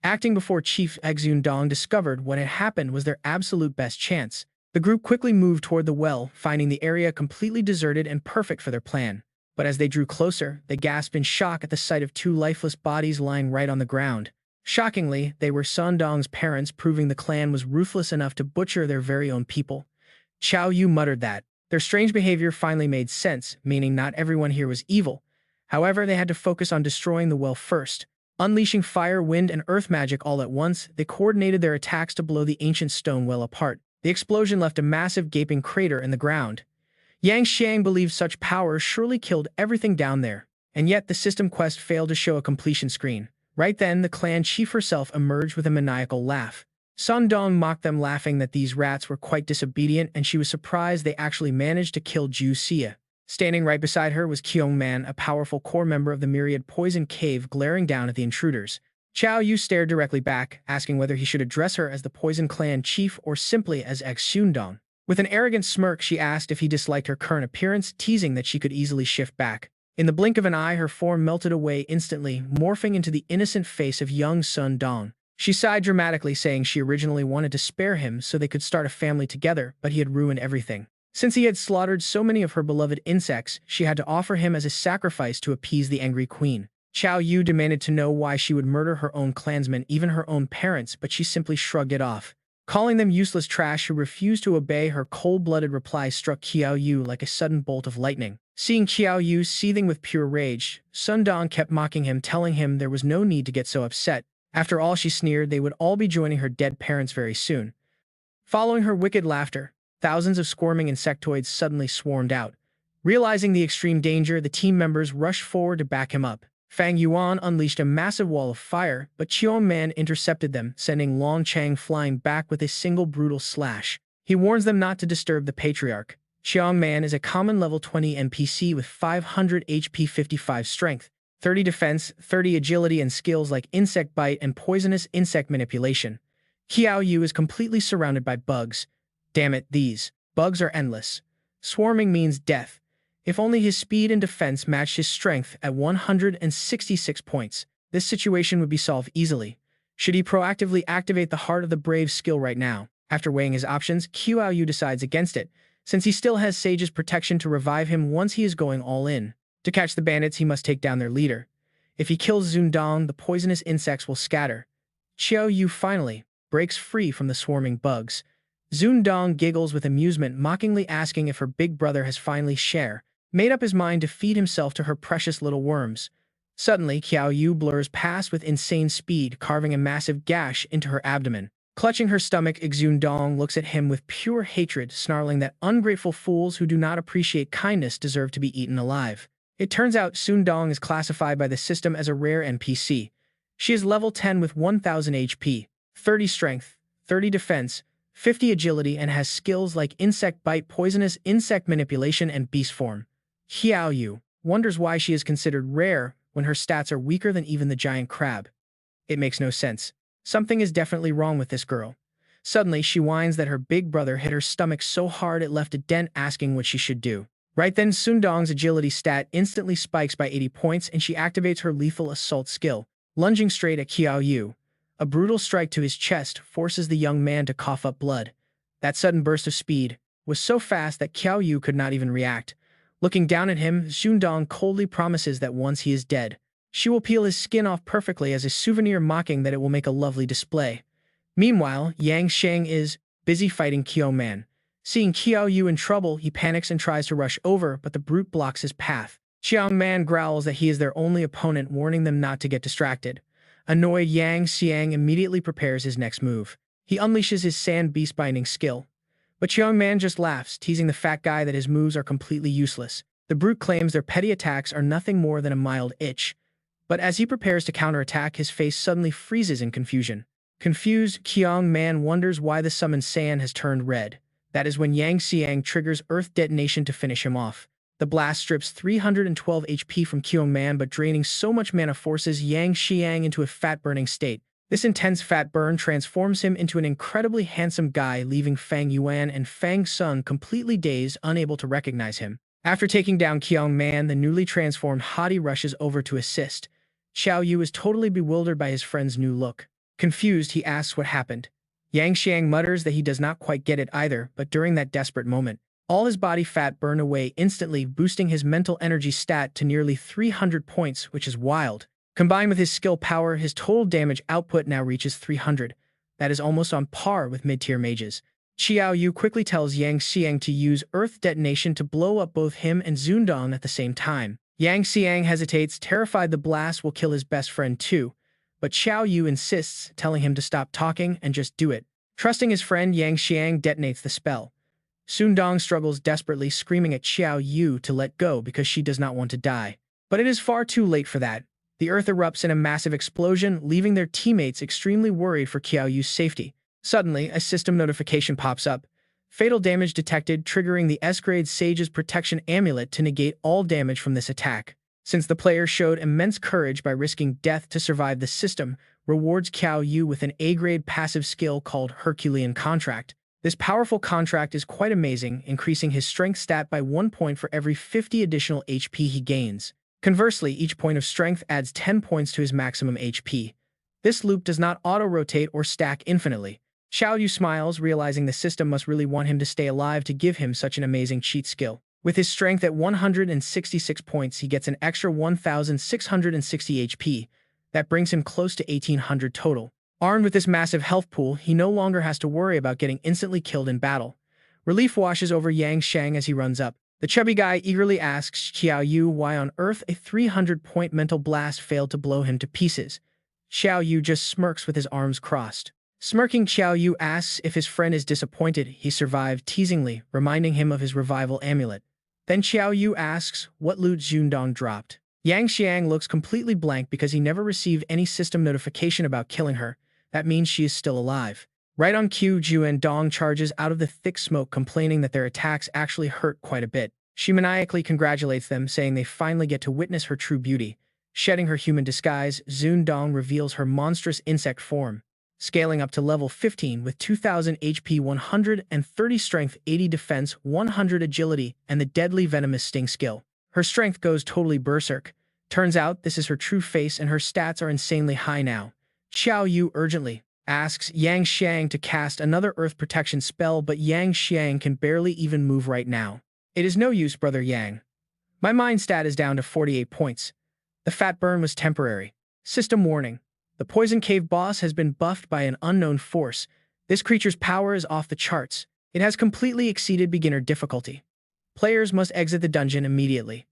Acting before Chief Xundong discovered what had happened was their absolute best chance. The group quickly moved toward the well, finding the area completely deserted and perfect for their plan. But as they drew closer, they gasped in shock at the sight of 2 lifeless bodies lying right on the ground. Shockingly, they were Sundong's parents, proving the clan was ruthless enough to butcher their very own people. Qiao Yu muttered that their strange behavior finally made sense, meaning not everyone here was evil. However, they had to focus on destroying the well first. Unleashing fire, wind, and earth magic all at once, they coordinated their attacks to blow the ancient stone well apart. The explosion left a massive gaping crater in the ground. Yang Xiang believed such power surely killed everything down there, and yet the system quest failed to show a completion screen. Right then, the clan chief herself emerged with a maniacal laugh. Sun Dong mocked them, laughing that these rats were quite disobedient, and she was surprised they actually managed to kill Zhu Xie. Standing right beside her was Qiong Man, a powerful core member of the Myriad Poison Cave, glaring down at the intruders. Qiao Yu stared directly back, asking whether he should address her as the Poison Clan chief or simply as Xundong. With an arrogant smirk, she asked if he disliked her current appearance, teasing that she could easily shift back. In the blink of an eye, her form melted away instantly, morphing into the innocent face of young Sun Dong. She sighed dramatically, saying she originally wanted to spare him so they could start a family together, but he had ruined everything. Since he had slaughtered so many of her beloved insects, she had to offer him as a sacrifice to appease the angry queen. Qiao Yu demanded to know why she would murder her own clansmen, even her own parents, but she simply shrugged it off. Calling them useless trash who refused to obey, her cold-blooded reply struck Qiao Yu like a sudden bolt of lightning. Seeing Qiao Yu seething with pure rage, Sun Dong kept mocking him, telling him there was no need to get so upset. After all, she sneered, they would all be joining her dead parents very soon. Following her wicked laughter, thousands of squirming insectoids suddenly swarmed out. Realizing the extreme danger, the team members rushed forward to back him up. Fang Yuan unleashed a massive wall of fire, but Qiao Man intercepted them, sending Long Chang flying back with a single brutal slash. He warns them not to disturb the Patriarch. Qiao Man is a common level 20 NPC with 500 HP, 55 strength, 30 defense, 30 agility, and skills like insect bite and poisonous insect manipulation. Qiao Yu is completely surrounded by bugs. Damn it, these bugs are endless. Swarming means death. If only his speed and defense matched his strength at 166 points, this situation would be solved easily. Should he proactively activate the Heart of the Brave skill right now? After weighing his options, Qiao Yu decides against it, since he still has Sage's protection to revive him once he is going all in. To catch the bandits, he must take down their leader. If he kills Zundong, the poisonous insects will scatter. Qiao Yu finally breaks free from the swarming bugs. Zundong giggles with amusement, mockingly asking if her big brother has finally made up his mind to feed himself to her precious little worms. Suddenly, Qiao Yu blurs past with insane speed, carving a massive gash into her abdomen. Clutching her stomach, Zundong looks at him with pure hatred, snarling that ungrateful fools who do not appreciate kindness deserve to be eaten alive. It turns out Zundong is classified by the system as a rare NPC. She is level 10 with 1000 HP, 30 strength, 30 defense, 50 agility, and has skills like insect bite, poisonous insect manipulation, and beast form. Qiao Yu wonders why she is considered rare when her stats are weaker than even the giant crab. It makes no sense. Something is definitely wrong with this girl. Suddenly, she whines that her big brother hit her stomach so hard it left a dent, asking what she should do. Right then, Zundong's agility stat instantly spikes by 80 points and she activates her lethal assault skill, lunging straight at Qiao Yu. A brutal strike to his chest forces the young man to cough up blood. That sudden burst of speed was so fast that Qiao Yu could not even react. Looking down at him, Zundong coldly promises that once he is dead, she will peel his skin off perfectly as a souvenir, mocking that it will make a lovely display. Meanwhile, Yang Sheng is busy fighting Qiao Man. Seeing Qiao Yu in trouble, he panics and tries to rush over, but the brute blocks his path. Qiao Man growls that he is their only opponent, warning them not to get distracted. Annoyed, Yang Xiang immediately prepares his next move. He unleashes his sand beast binding skill. But Qiao Man just laughs, teasing the fat guy that his moves are completely useless. The brute claims their petty attacks are nothing more than a mild itch. But as he prepares to counterattack, his face suddenly freezes in confusion. Confused, Qiao Man wonders why the summoned sand has turned red. That is when Yang Xiang triggers Earth Detonation to finish him off. The blast strips 312 HP from Qiao Man, but draining so much mana forces Yang Xiang into a fat-burning state. This intense fat burn transforms him into an incredibly handsome guy, leaving Fang Yuan and Fang Sung completely dazed, unable to recognize him. After taking down Qiao Man, the newly transformed hottie rushes over to assist. Qiao Yu is totally bewildered by his friend's new look. Confused, he asks what happened. Yang Xiang mutters that he does not quite get it either, but during that desperate moment, all his body fat burned away instantly, boosting his mental energy stat to nearly 300 points, which is wild. Combined with his skill power, his total damage output now reaches 300. That is almost on par with mid-tier mages. Qiao Yu quickly tells Yang Xiang to use Earth Detonation to blow up both him and Zundong at the same time. Yang Xiang hesitates, terrified the blast will kill his best friend too. But Qiao Yu insists, telling him to stop talking and just do it. Trusting his friend, Yang Xiang detonates the spell. Zundong struggles desperately, screaming at Qiao Yu to let go because she does not want to die. But it is far too late for that. The earth erupts in a massive explosion, leaving their teammates extremely worried for Qiao Yu's safety. Suddenly, a system notification pops up. Fatal damage detected, triggering the S-grade Sage's protection amulet to negate all damage from this attack. Since the player showed immense courage by risking death to survive, the system rewards Qiao Yu with an A-grade passive skill called Herculean Contract. This powerful contract is quite amazing, increasing his strength stat by 1 point for every 50 additional HP he gains. Conversely, each point of strength adds 10 points to his maximum HP. This loop does not auto-rotate or stack infinitely. Qiao Yu smiles, realizing the system must really want him to stay alive to give him such an amazing cheat skill. With his strength at 166 points, he gets an extra 1,660 HP. That brings him close to 1,800 total. Armed with this massive health pool, he no longer has to worry about getting instantly killed in battle. Relief washes over Yang Shang as he runs up. The chubby guy eagerly asks Qiao Yu why on earth a 300-point mental blast failed to blow him to pieces. Qiao Yu just smirks with his arms crossed. Smirking, Qiao Yu asks if his friend is disappointed he survived teasingly, reminding him of his revival amulet. Then Qiao Yu asks what loot Zundong dropped. Yang Xiang looks completely blank because he never received any system notification about killing her. That means she is still alive. Right on cue, Zundong charges out of the thick smoke, complaining that their attacks actually hurt quite a bit. She maniacally congratulates them, saying they finally get to witness her true beauty. Shedding her human disguise, Zundong reveals her monstrous insect form. Scaling up to level 15 with 2000 HP, 130 strength, 80 defense, 100 agility, and the deadly venomous sting skill. Her strength goes totally berserk. Turns out this is her true face and her stats are insanely high now. Qiao Yu urgently asks Yang Xiang to cast another earth protection spell, but Yang Xiang can barely even move right now. It is no use, brother Yang. My mind stat is down to 48 points. The fat burn was temporary. System warning. The Poison Cave boss has been buffed by an unknown force. This creature's power is off the charts. It has completely exceeded beginner difficulty. Players must exit the dungeon immediately.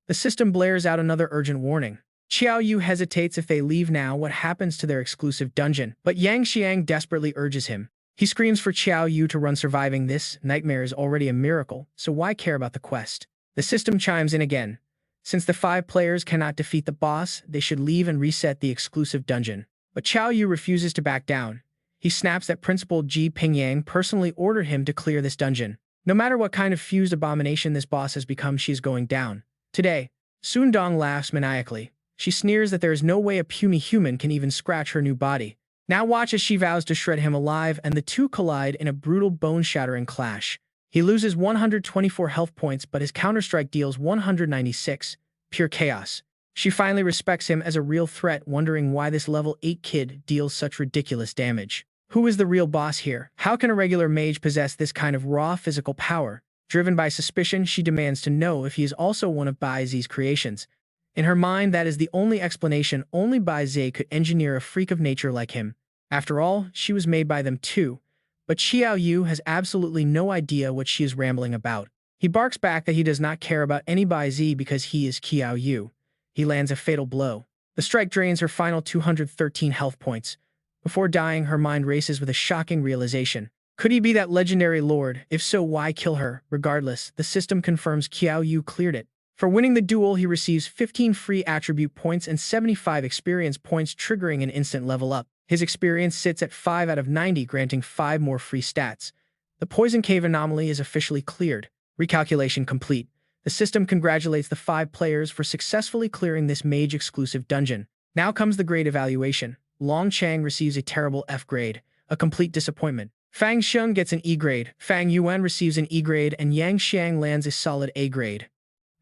The system blares out another urgent warning. Qiao Yu hesitates if they leave now what happens to their exclusive dungeon, but Yang Xiang desperately urges him. He screams for Qiao Yu to run. Surviving this nightmare is already a miracle, so why care about the quest? The system chimes in again. Since the 5 players cannot defeat the boss, they should leave and reset the exclusive dungeon. But Qiao Yu refuses to back down. He snaps that Principal Ji Pingyang personally ordered him to clear this dungeon. No matter what kind of fused abomination this boss has become, she is going down. Today, Zundong laughs maniacally. She sneers that there is no way a puny human can even scratch her new body. Now watch as she vows to shred him alive, and the two collide in a brutal bone-shattering clash. He loses 124 health points, but his counterstrike deals 196. Pure chaos. She finally respects him as a real threat, wondering why this level 8 kid deals such ridiculous damage. Who is the real boss here? How can a regular mage possess this kind of raw physical power? Driven by suspicion, she demands to know if he is also one of Bai Zi's creations. In her mind, that is the only explanation. Only Bai Zi could engineer a freak of nature like him. After all, she was made by them too. But Qiao Yu has absolutely no idea what she is rambling about. He barks back that he does not care about any Bai Zi because he is Qiao Yu. He lands a fatal blow. The strike drains her final 213 health points. Before dying, her mind races with a shocking realization. Could he be that legendary lord? If so, why kill her? Regardless, the system confirms Qiao Yu cleared it. For winning the duel, he receives 15 free attribute points and 75 experience points, triggering an instant level up. His experience sits at 5 out of 90, granting 5 more free stats. The Poison Cave anomaly is officially cleared. Recalculation complete. The system congratulates the 5 players for successfully clearing this mage-exclusive dungeon. Now comes the grade evaluation. Long Chang receives a terrible F grade, a complete disappointment. Fang Sheng gets an E grade, Fang Yuan receives an E grade, and Yang Xiang lands a solid A grade.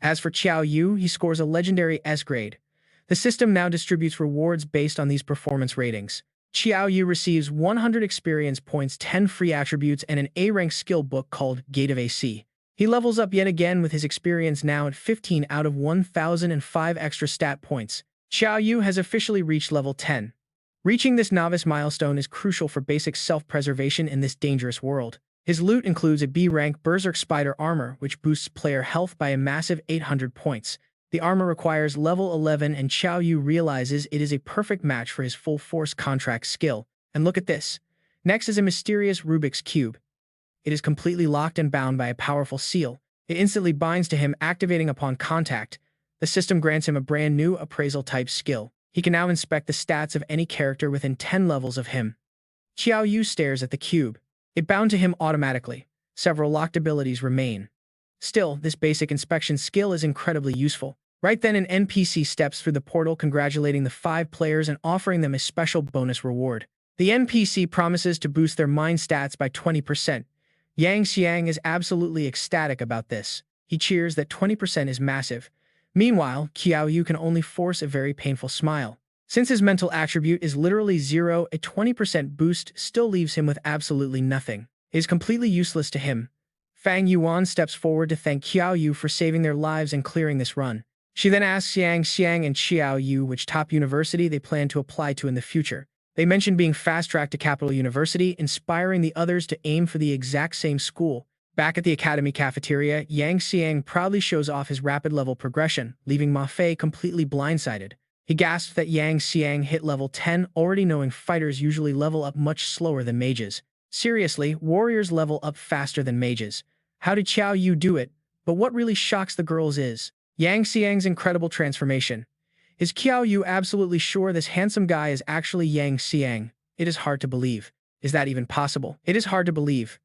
As for Qiao Yu, he scores a legendary S grade. The system now distributes rewards based on these performance ratings. Qiao Yu receives 100 experience points, 10 free attributes, and an A-rank skill book called Gate of AC. He levels up yet again with his experience now at 15 out of 1,005 extra stat points. Qiao Yu has officially reached level 10. Reaching this novice milestone is crucial for basic self-preservation in this dangerous world. His loot includes a B-rank Berserk Spider armor, which boosts player health by a massive 800 points. The armor requires level 11, and Qiao Yu realizes it is a perfect match for his full-force contract skill. And look at this. Next is a mysterious Rubik's Cube. It is completely locked and bound by a powerful seal. It instantly binds to him, activating upon contact. The system grants him a brand new appraisal-type skill. He can now inspect the stats of any character within 10 levels of him. Qiao Yu stares at the cube. It bound to him automatically. Several locked abilities remain. Still, this basic inspection skill is incredibly useful. Right then, an NPC steps through the portal, congratulating the 5 players and offering them a special bonus reward. The NPC promises to boost their mind stats by 20%. Yang Xiang is absolutely ecstatic about this. He cheers that 20% is massive. Meanwhile, Qiao Yu can only force a very painful smile. Since his mental attribute is literally 0, a 20% boost still leaves him with absolutely nothing. It is completely useless to him. Fang Yuan steps forward to thank Qiao Yu for saving their lives and clearing this run. She then asks Yang Xiang and Qiao Yu which top university they plan to apply to in the future. They mention being fast-tracked to Capital University, inspiring the others to aim for the exact same school. Back at the academy cafeteria, Yang Xiang proudly shows off his rapid level progression, leaving Ma Fei completely blindsided. He gasped that Yang Xiang hit level 10, already knowing fighters usually level up much slower than mages. Seriously, warriors level up faster than mages. How did Qiao Yu do it? But what really shocks the girls is Yang Xiang's incredible transformation. Is Qiao Yu absolutely sure this handsome guy is actually Yang Xiang? It is hard to believe. Is that even possible? It is hard to believe.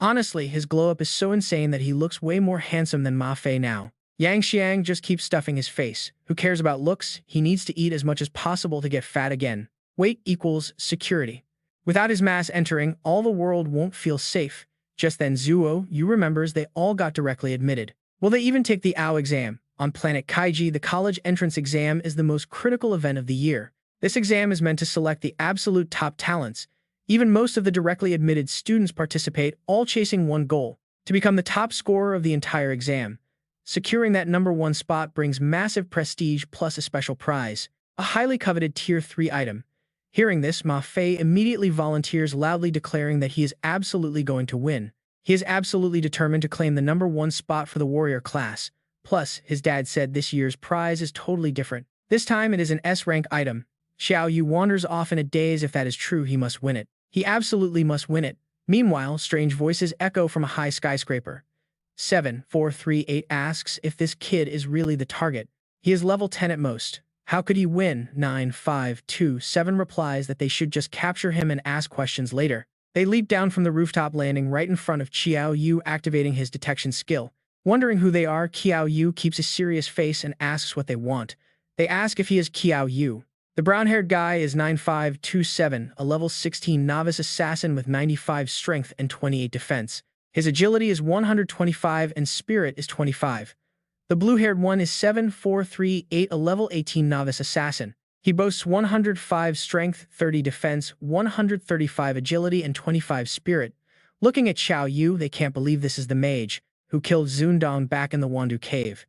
Honestly, his glow-up is so insane that he looks way more handsome than Ma Fei now. Yang Xiang just keeps stuffing his face. Who cares about looks? He needs to eat as much as possible to get fat again. Weight equals security. Without his mass entering, all the world won't feel safe. Just then Zuo Yu remembers they all got directly admitted. Will they even take the AO exam? On planet Kaiji, the college entrance exam is the most critical event of the year. This exam is meant to select the absolute top talents. Even most of the directly admitted students participate, all chasing one goal: to become the top scorer of the entire exam. Securing that #1 spot brings massive prestige plus a special prize, a highly coveted Tier 3 item. Hearing this, Ma Fei immediately volunteers, loudly declaring that he is absolutely going to win. He is absolutely determined to claim the #1 spot for the warrior class. Plus, his dad said this year's prize is totally different. This time it is an S-rank item. Qiao Yu wanders off in a daze. If that is true, he must win it. He absolutely must win it. Meanwhile, strange voices echo from a high skyscraper. 7438 asks if this kid is really the target. He is level 10 at most. How could he win? 9527 replies that they should just capture him and ask questions later. They leap down from the rooftop, landing right in front of Qiao Yu, activating his detection skill. Wondering who they are, Qiao Yu keeps a serious face and asks what they want. They ask if he is Qiao Yu. The brown-haired guy is 9527, a level 16 novice assassin with 95 strength and 28 defense. His agility is 125 and spirit is 25. The blue-haired one is 7438, a level 18 novice assassin. He boasts 105 strength, 30 defense, 135 agility, and 25 spirit. Looking at Qiao Yu, they can't believe this is the mage who killed Zundong back in the Wandu cave.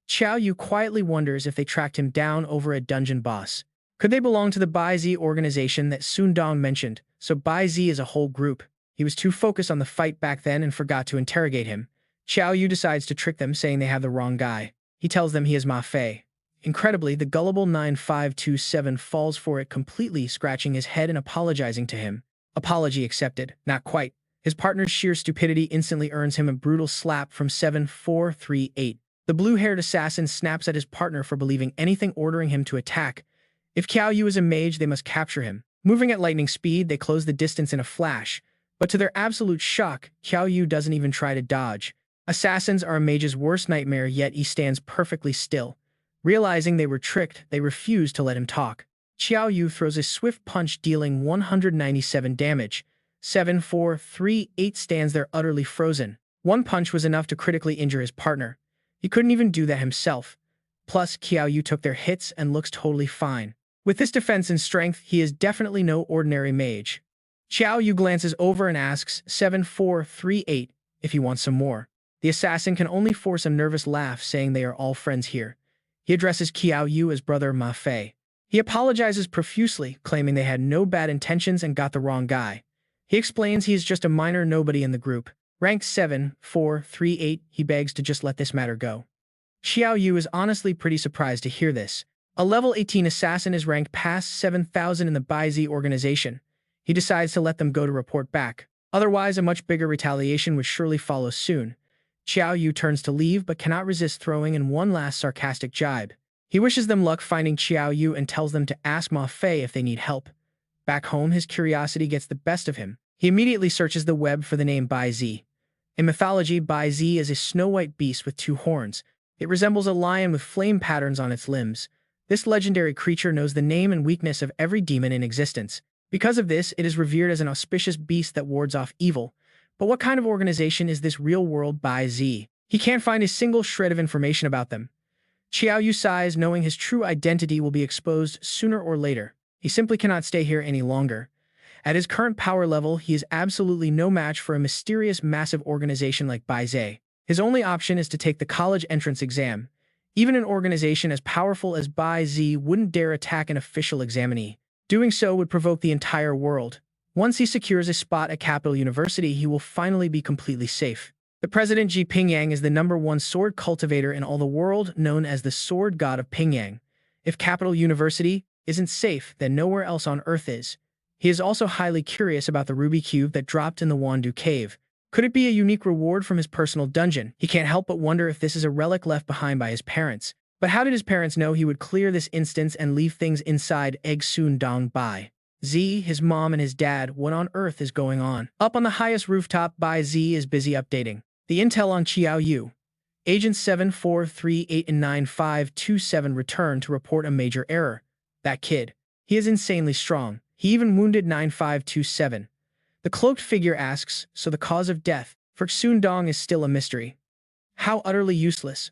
Qiao Yu quietly wonders if they tracked him down over a dungeon boss. Could they belong to the Bai Zi organization that Zundong mentioned? So Bai Zi is a whole group. He was too focused on the fight back then and forgot to interrogate him. Qiao Yu decides to trick them, saying they have the wrong guy. He tells them he is Ma Fei. Incredibly, the gullible 9527 falls for it completely, scratching his head and apologizing to him. Apology accepted. Not quite. His partner's sheer stupidity instantly earns him a brutal slap from 7438. The blue-haired assassin snaps at his partner for believing anything, ordering him to attack. If Qiao Yu is a mage, they must capture him. Moving at lightning speed, they close the distance in a flash. But to their absolute shock, Qiao Yu doesn't even try to dodge. Assassins are a mage's worst nightmare, yet he stands perfectly still. Realizing they were tricked, they refuse to let him talk. Qiao Yu throws a swift punch, dealing 197 damage. 7438 stands there utterly frozen. One punch was enough to critically injure his partner. He couldn't even do that himself. Plus, Qiao Yu took their hits and looks totally fine. With this defense and strength, he is definitely no ordinary mage. Qiao Yu glances over and asks 7438 if he wants some more. The assassin can only force a nervous laugh, saying they are all friends here. He addresses Qiao Yu as brother Ma Fei. He apologizes profusely, claiming they had no bad intentions and got the wrong guy. He explains he is just a minor nobody in the group. Rank 7438, he begs to just let this matter go. Qiao Yu is honestly pretty surprised to hear this. A level 18 assassin is ranked past 7,000 in the Bai Zi organization. He decides to let them go to report back. Otherwise, a much bigger retaliation would surely follow soon. Qiao Yu turns to leave but cannot resist throwing in one last sarcastic jibe. He wishes them luck finding Qiao Yu and tells them to ask Ma Fei if they need help. Back home, his curiosity gets the best of him. He immediately searches the web for the name Bai Zi. In mythology, Bai Zi is a snow-white beast with 2 horns. It resembles a lion with flame patterns on its limbs. This legendary creature knows the name and weakness of every demon in existence. Because of this, it is revered as an auspicious beast that wards off evil. But what kind of organization is this real-world Bai Zi? He can't find a single shred of information about them. Qiao Yu sighs, knowing his true identity will be exposed sooner or later. He simply cannot stay here any longer. At his current power level, he is absolutely no match for a mysterious, massive organization like Bai Zi. His only option is to take the college entrance exam. Even an organization as powerful as Bai Zi wouldn't dare attack an official examinee. Doing so would provoke the entire world. Once he secures a spot at Capital University, he will finally be completely safe. The president Ji Pingyang is the #1 sword cultivator in all the world, known as the Sword God of Pingyang. If Capital University isn't safe, then nowhere else on Earth is. He is also highly curious about the ruby cube that dropped in the Wandu cave. Could it be a unique reward from his personal dungeon? He can't help but wonder if this is a relic left behind by his parents. But how did his parents know he would clear this instance and leave things inside Egg Soon Dong Bai? Z, his mom and his dad, what on earth is going on? Up on the highest rooftop, Bai Z is busy updating the intel on Qiao Yu. Agents 7438 and 9527 return to report a major error. That kid. He is insanely strong. He even wounded 9527. The cloaked figure asks, so the cause of death for Soon Dong is still a mystery. How utterly useless.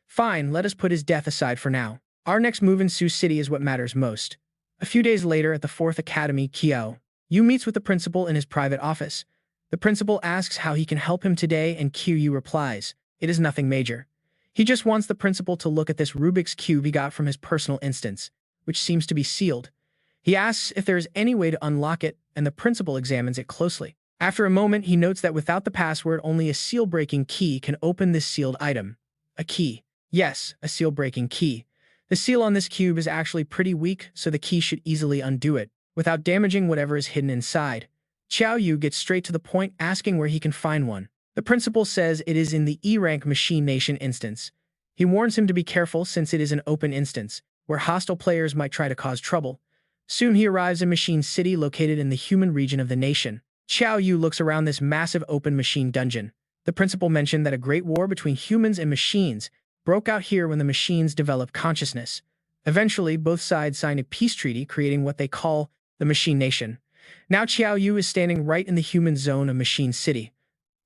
Fine, let us put his death aside for now. Our next move in Sioux City is what matters most. A few days later at the 4th Academy, Qiao Yu meets with the principal in his private office. The principal asks how he can help him today and Qiao Yu replies, it is nothing major. He just wants the principal to look at this Rubik's Cube he got from his personal instance, which seems to be sealed. He asks if there is any way to unlock it, and the principal examines it closely. After a moment, he notes that without the password, only a seal-breaking key can open this sealed item. A key. Yes, a seal-breaking key. The seal on this cube is actually pretty weak, so the key should easily undo it, without damaging whatever is hidden inside. Qiao Yu gets straight to the point, asking where he can find one. The principal says it is in the E-Rank Machine Nation instance. He warns him to be careful since it is an open instance, where hostile players might try to cause trouble. Soon he arrives in Machine City, located in the human region of the nation. Qiao Yu looks around this massive open machine dungeon. The principal mentioned that a great war between humans and machines broke out here when the machines developed consciousness. Eventually, both sides signed a peace treaty, creating what they call the Machine Nation. Now Qiao Yu is standing right in the human zone of Machine City.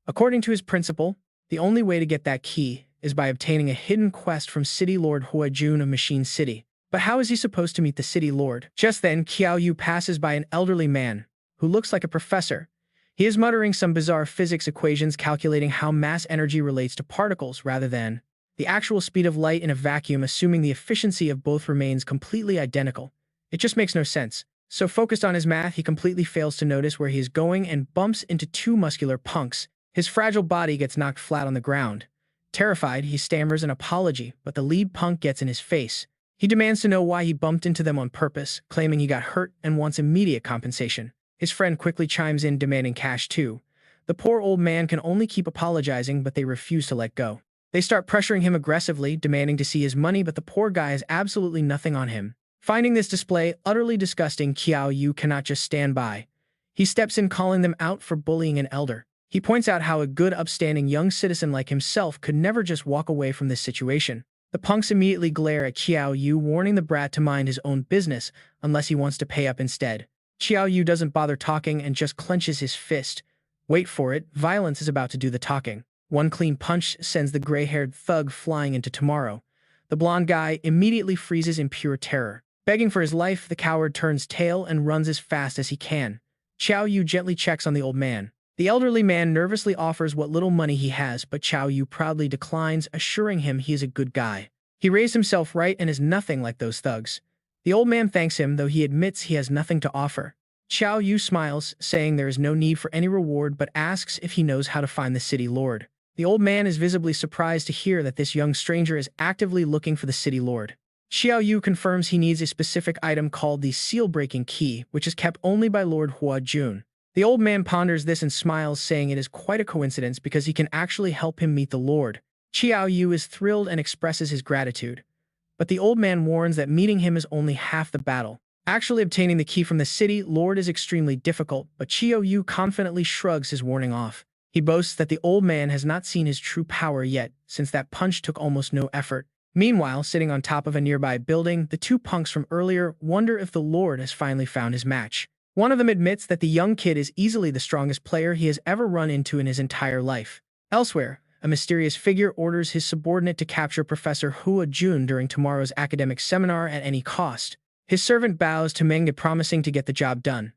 According to his principal, the only way to get that key is by obtaining a hidden quest from City Lord Hua Jun of Machine City. But how is he supposed to meet the City Lord? Just then, Qiao Yu passes by an elderly man who looks like a professor. He is muttering some bizarre physics equations calculating how mass energy relates to particles rather than the actual speed of light in a vacuum, assuming the efficiency of both remains completely identical. It just makes no sense. So focused on his math, he completely fails to notice where he is going and bumps into two muscular punks. His fragile body gets knocked flat on the ground. Terrified, he stammers an apology, but the lead punk gets in his face. He demands to know why he bumped into them on purpose, claiming he got hurt and wants immediate compensation. His friend quickly chimes in, demanding cash too. The poor old man can only keep apologizing, but they refuse to let go. They start pressuring him aggressively, demanding to see his money, but the poor guy has absolutely nothing on him. Finding this display utterly disgusting, Qiao Yu cannot just stand by. He steps in, calling them out for bullying an elder. He points out how a good, upstanding young citizen like himself could never just walk away from this situation. The punks immediately glare at Qiao Yu, warning the brat to mind his own business unless he wants to pay up instead. Qiao Yu doesn't bother talking and just clenches his fist. Wait for it, violence is about to do the talking. One clean punch sends the gray-haired thug flying into tomorrow. The blonde guy immediately freezes in pure terror. Begging for his life, the coward turns tail and runs as fast as he can. Qiao Yu gently checks on the old man. The elderly man nervously offers what little money he has, but Qiao Yu proudly declines, assuring him he is a good guy. He raised himself right and is nothing like those thugs. The old man thanks him, though he admits he has nothing to offer. Qiao Yu smiles, saying there is no need for any reward, but asks if he knows how to find the city lord. The old man is visibly surprised to hear that this young stranger is actively looking for the city lord. Qiao Yu confirms he needs a specific item called the seal-breaking key, which is kept only by Lord Hua Jun. The old man ponders this and smiles, saying it is quite a coincidence because he can actually help him meet the lord. Qiao Yu is thrilled and expresses his gratitude. But the old man warns that meeting him is only half the battle. Actually obtaining the key from the city lord is extremely difficult, but Qiao Yu confidently shrugs his warning off. He boasts that the old man has not seen his true power yet, since that punch took almost no effort. Meanwhile, sitting on top of a nearby building, the two punks from earlier wonder if the lord has finally found his match. One of them admits that the young kid is easily the strongest player he has ever run into in his entire life. Elsewhere, a mysterious figure orders his subordinate to capture Professor Hua Jun during tomorrow's academic seminar at any cost. His servant bows to Menge, promising to get the job done.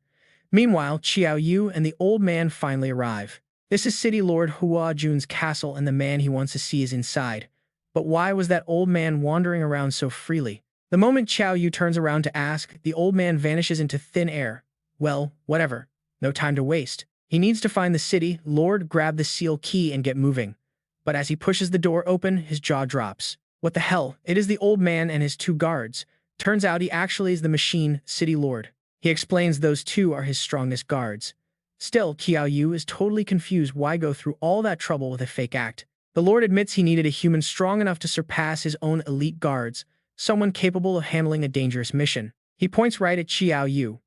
Meanwhile, Qiao Yu and the old man finally arrive. This is City Lord Hua Jun's castle, and the man he wants to see is inside. But why was that old man wandering around so freely? The moment Qiao Yu turns around to ask, the old man vanishes into thin air. Well, whatever. No time to waste. He needs to find the city lord, grab the seal key, and get moving. But as he pushes the door open, his jaw drops. What the hell? It is the old man and his two guards. Turns out he actually is the machine city lord. He explains those two are his strongest guards. Still, Qiao Yu is totally confused why go through all that trouble with a fake act. The lord admits he needed a human strong enough to surpass his own elite guards, someone capable of handling a dangerous mission. He points right at Qiao Yu.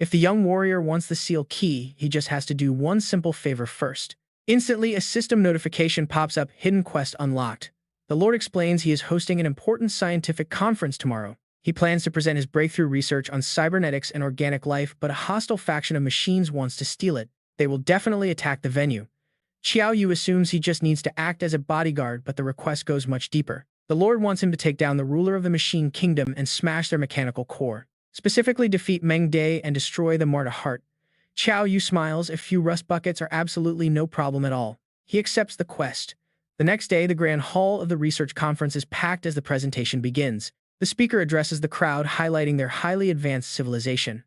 If the young warrior wants the seal key, he just has to do one simple favor first. Instantly, a system notification pops up, hidden quest unlocked. The Lord explains he is hosting an important scientific conference tomorrow. He plans to present his breakthrough research on cybernetics and organic life, but a hostile faction of machines wants to steal it. They will definitely attack the venue. Qiao Yu assumes he just needs to act as a bodyguard, but the request goes much deeper. The Lord wants him to take down the ruler of the machine kingdom and smash their mechanical core. Specifically defeat Meng Day and destroy the Marta Heart. Qiao Yu smiles. A few rust buckets are absolutely no problem at all. He accepts the quest. The next day, the grand hall of the research conference is packed as the presentation begins. The speaker addresses the crowd, highlighting their highly advanced civilization.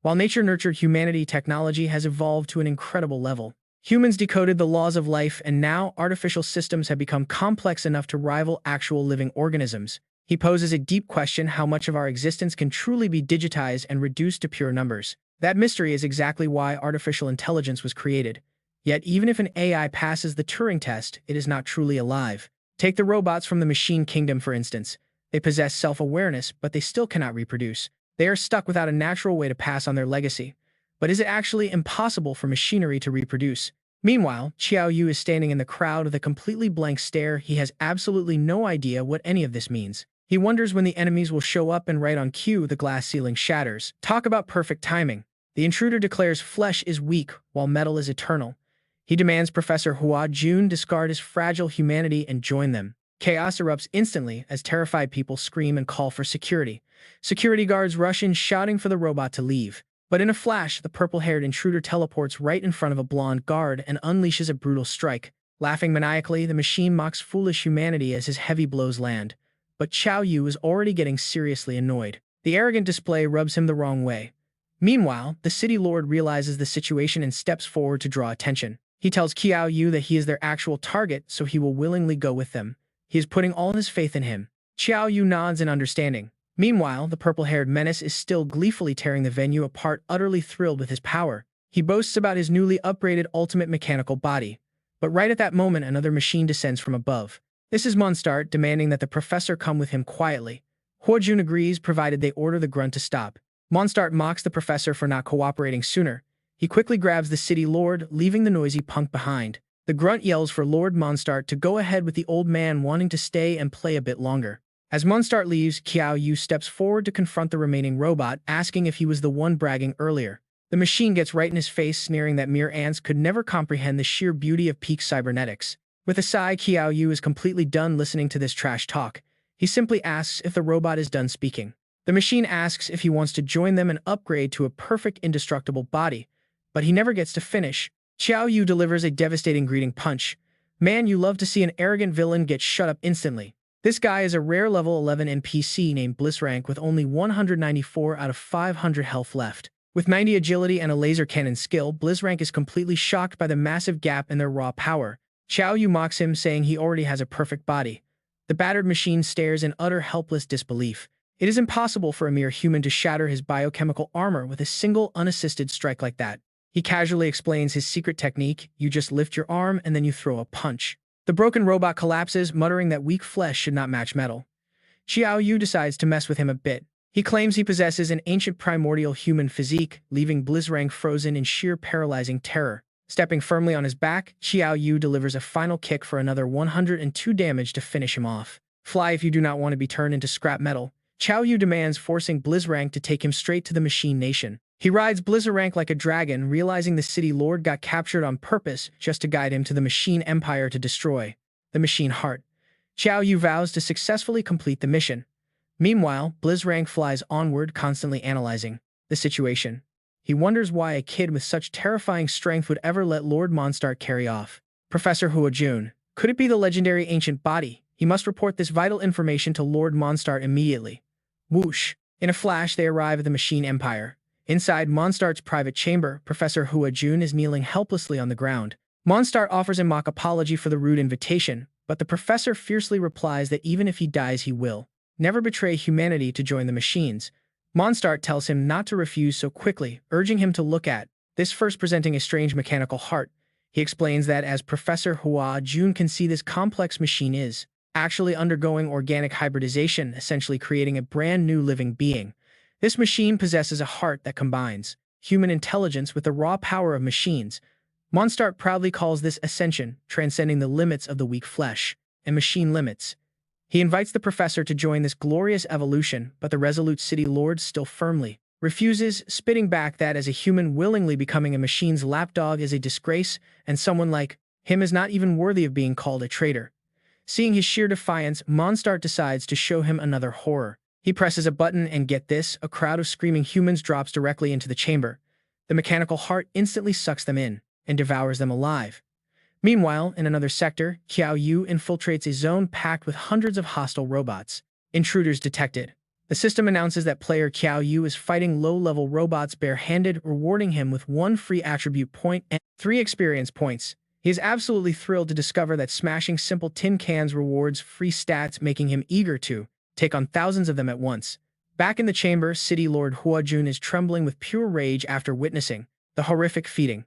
While nature-nurtured humanity, technology has evolved to an incredible level. Humans decoded the laws of life, and now artificial systems have become complex enough to rival actual living organisms. He poses a deep question: how much of our existence can truly be digitized and reduced to pure numbers? That mystery is exactly why artificial intelligence was created. Yet, even if an AI passes the Turing test, it is not truly alive. Take the robots from the machine kingdom, for instance. They possess self-awareness, but they still cannot reproduce. They are stuck without a natural way to pass on their legacy. But is it actually impossible for machinery to reproduce? Meanwhile, Qiao Yu is standing in the crowd with a completely blank stare. He has absolutely no idea what any of this means. He wonders when the enemies will show up, and right on cue, the glass ceiling shatters. Talk about perfect timing. The intruder declares flesh is weak, while metal is eternal. He demands Professor Hua Jun discard his fragile humanity and join them. Chaos erupts instantly as terrified people scream and call for security. Security guards rush in, shouting for the robot to leave. But in a flash, the purple-haired intruder teleports right in front of a blonde guard and unleashes a brutal strike. Laughing maniacally, the machine mocks foolish humanity as his heavy blows land. But Qiao Yu is already getting seriously annoyed. The arrogant display rubs him the wrong way. Meanwhile, the city lord realizes the situation and steps forward to draw attention. He tells Qiao Yu that he is their actual target, so he will willingly go with them. He is putting all his faith in him. Qiao Yu nods in understanding. Meanwhile, the purple-haired menace is still gleefully tearing the venue apart, utterly thrilled with his power. He boasts about his newly upgraded ultimate mechanical body. But right at that moment, another machine descends from above. This is Mondstadt, demanding that the professor come with him quietly. Huojun agrees, provided they order the grunt to stop. Mondstadt mocks the professor for not cooperating sooner. He quickly grabs the city lord, leaving the noisy punk behind. The grunt yells for Lord Mondstadt to go ahead, with the old man wanting to stay and play a bit longer. As Mondstadt leaves, Qiao Yu steps forward to confront the remaining robot, asking if he was the one bragging earlier. The machine gets right in his face, sneering that mere ants could never comprehend the sheer beauty of peak cybernetics. With a sigh, Qiao Yu is completely done listening to this trash talk. He simply asks if the robot is done speaking. The machine asks if he wants to join them and upgrade to a perfect indestructible body, but he never gets to finish. Qiao Yu delivers a devastating greeting punch. Man, you love to see an arrogant villain get shut up instantly. This guy is a rare level 11 NPC named Bliss-Rank with only 194 out of 500 health left. With 90 agility and a laser cannon skill, Bliss-Rank is completely shocked by the massive gap in their raw power. Qiao Yu mocks him, saying he already has a perfect body. The battered machine stares in utter helpless disbelief. It is impossible for a mere human to shatter his biochemical armor with a single unassisted strike like that. He casually explains his secret technique: you just lift your arm and then you throw a punch. The broken robot collapses, muttering that weak flesh should not match metal. Qiao Yu decides to mess with him a bit. He claims he possesses an ancient primordial human physique, leaving Bliss-Rank frozen in sheer paralyzing terror. Stepping firmly on his back, Qiao Yu delivers a final kick for another 102 damage to finish him off. Fly if you do not want to be turned into scrap metal, Qiao Yu demands, forcing Bliss-Rank to take him straight to the Machine Nation. He rides Bliss-Rank like a dragon, realizing the city lord got captured on purpose just to guide him to the Machine Empire to destroy the Machine Heart. Qiao Yu vows to successfully complete the mission. Meanwhile, Bliss-Rank flies onward, constantly analyzing the situation. He wonders why a kid with such terrifying strength would ever let Lord Mondstadt carry off. Professor Huojun, could it be the legendary ancient body? He must report this vital information to Lord Mondstadt immediately. Whoosh! In a flash, they arrive at the Machine Empire. Inside Mondstadt's private chamber, Professor Huojun is kneeling helplessly on the ground. Mondstadt offers a mock apology for the rude invitation, but the professor fiercely replies that even if he dies, he will never betray humanity to join the machines. Mondstadt tells him not to refuse so quickly, urging him to look at this first, presenting a strange mechanical heart. He explains that as Professor Hua Jun can see, this complex machine is actually undergoing organic hybridization, essentially creating a brand new living being. This machine possesses a heart that combines human intelligence with the raw power of machines. Mondstadt proudly calls this ascension, transcending the limits of the weak flesh and machine limits. He invites the professor to join this glorious evolution, but the resolute city lord still firmly refuses, spitting back that as a human willingly becoming a machine's lapdog is a disgrace, and someone like him is not even worthy of being called a traitor. Seeing his sheer defiance, Mondstadt decides to show him another horror. He presses a button and, get this, a crowd of screaming humans drops directly into the chamber. The mechanical heart instantly sucks them in and devours them alive. Meanwhile, in another sector, Qiao Yu infiltrates a zone packed with hundreds of hostile robots. Intruders detected. The system announces that player Qiao Yu is fighting low-level robots barehanded, rewarding him with 1 free attribute point and 3 experience points. He is absolutely thrilled to discover that smashing simple tin cans rewards free stats, making him eager to take on thousands of them at once. Back in the chamber, City Lord Huajun is trembling with pure rage after witnessing the horrific feeding.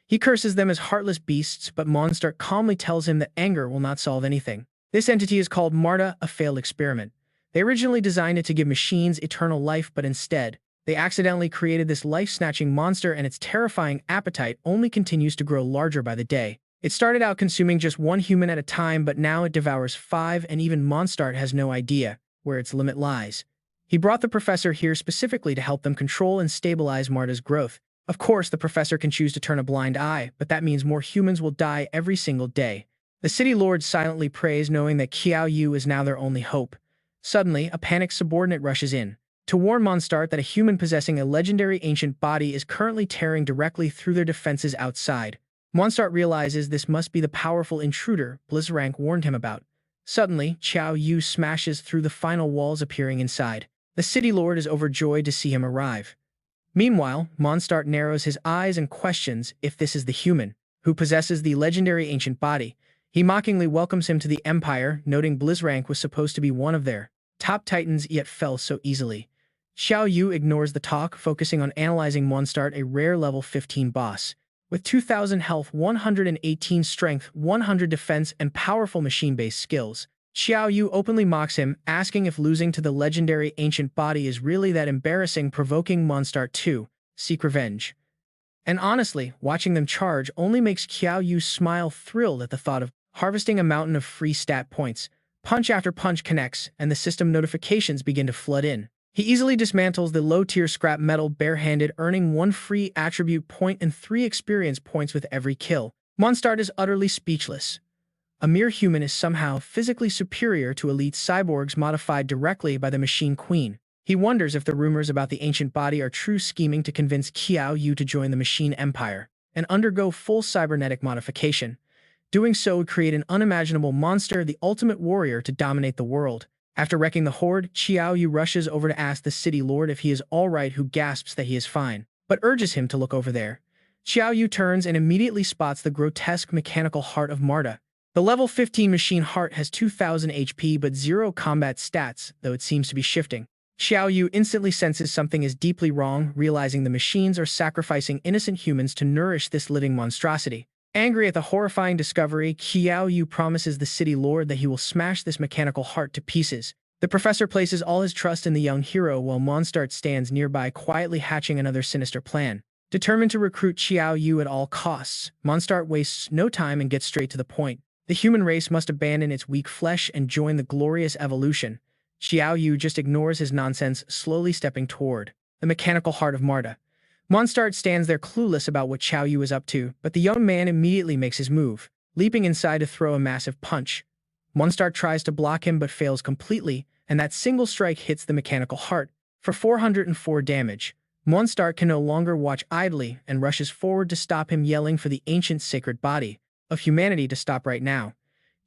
He curses them as heartless beasts, but Mondstadt calmly tells him that anger will not solve anything. This entity is called Marta, a failed experiment. They originally designed it to give machines eternal life, but instead, they accidentally created this life-snatching monster, and its terrifying appetite only continues to grow larger by the day. It started out consuming just 1 human at a time, but now it devours 5, and even Mondstadt has no idea where its limit lies. He brought the professor here specifically to help them control and stabilize Marta's growth. Of course, the professor can choose to turn a blind eye, but that means more humans will die every single day. The city lords silently praise, knowing that Qiao Yu is now their only hope. Suddenly, a panicked subordinate rushes in to warn Mondstadt that a human possessing a legendary ancient body is currently tearing directly through their defenses outside. Mondstadt realizes this must be the powerful intruder Rank warned him about. Suddenly, Qiao Yu smashes through the final walls, appearing inside. The city lord is overjoyed to see him arrive. Meanwhile, Mondstadt narrows his eyes and questions if this is the human who possesses the legendary ancient body. He mockingly welcomes him to the Empire, noting Rank was supposed to be one of their top titans, yet fell so easily. Qiao Yu ignores the talk, focusing on analyzing Mondstadt, a rare level 15 boss. With 2,000 health, 118 strength, 100 defense, and powerful machine-based skills, Qiao Yu openly mocks him, asking if losing to the legendary ancient body is really that embarrassing, provoking Mondstadt to seek revenge. And honestly, watching them charge only makes Qiao Yu smile, thrilled at the thought of harvesting a mountain of free stat points. Punch after punch connects, and the system notifications begin to flood in. He easily dismantles the low-tier scrap metal barehanded, earning 1 free attribute point and 3 experience points with every kill. Mondstadt is utterly speechless. A mere human is somehow physically superior to elite cyborgs modified directly by the Machine Queen. He wonders if the rumors about the ancient body are true, scheming to convince Qiao Yu to join the Machine Empire and undergo full cybernetic modification. Doing so would create an unimaginable monster, the ultimate warrior to dominate the world. After wrecking the horde, Qiao Yu rushes over to ask the city lord if he is alright, who gasps that he is fine, but urges him to look over there. Qiao Yu turns and immediately spots the grotesque mechanical heart of Marta. The level 15 machine heart has 2,000 HP but 0 combat stats, though it seems to be shifting. Qiao Yu instantly senses something is deeply wrong, realizing the machines are sacrificing innocent humans to nourish this living monstrosity. Angry at the horrifying discovery, Qiao Yu promises the city lord that he will smash this mechanical heart to pieces. The professor places all his trust in the young hero, while Mondstadt stands nearby, quietly hatching another sinister plan. Determined to recruit Qiao Yu at all costs, Mondstadt wastes no time and gets straight to the point. The human race must abandon its weak flesh and join the glorious evolution. Qiao Yu just ignores his nonsense, slowly stepping toward the mechanical heart of Marta. Mondstadt stands there clueless about what Qiao Yu is up to, but the young man immediately makes his move, leaping inside to throw a massive punch. Mondstadt tries to block him but fails completely, and that single strike hits the mechanical heart for 404 damage. Mondstadt can no longer watch idly and rushes forward to stop him, yelling for the ancient sacred body of humanity to stop right now.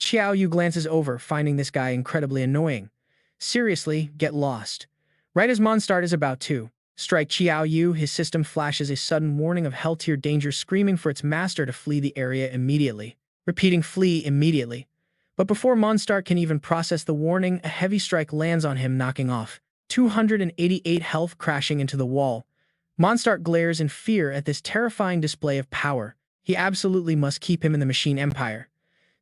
Qiao Yu glances over, finding this guy incredibly annoying. Seriously, get lost. Right as Mondstadt is about to strike Qiao Yu, his system flashes a sudden warning of hell-tier danger, screaming for its master to flee the area immediately. Repeating, flee immediately. But before Mondstadt can even process the warning, a heavy strike lands on him, knocking off 288 health, crashing into the wall. Mondstadt glares in fear at this terrifying display of power. He absolutely must keep him in the machine empire.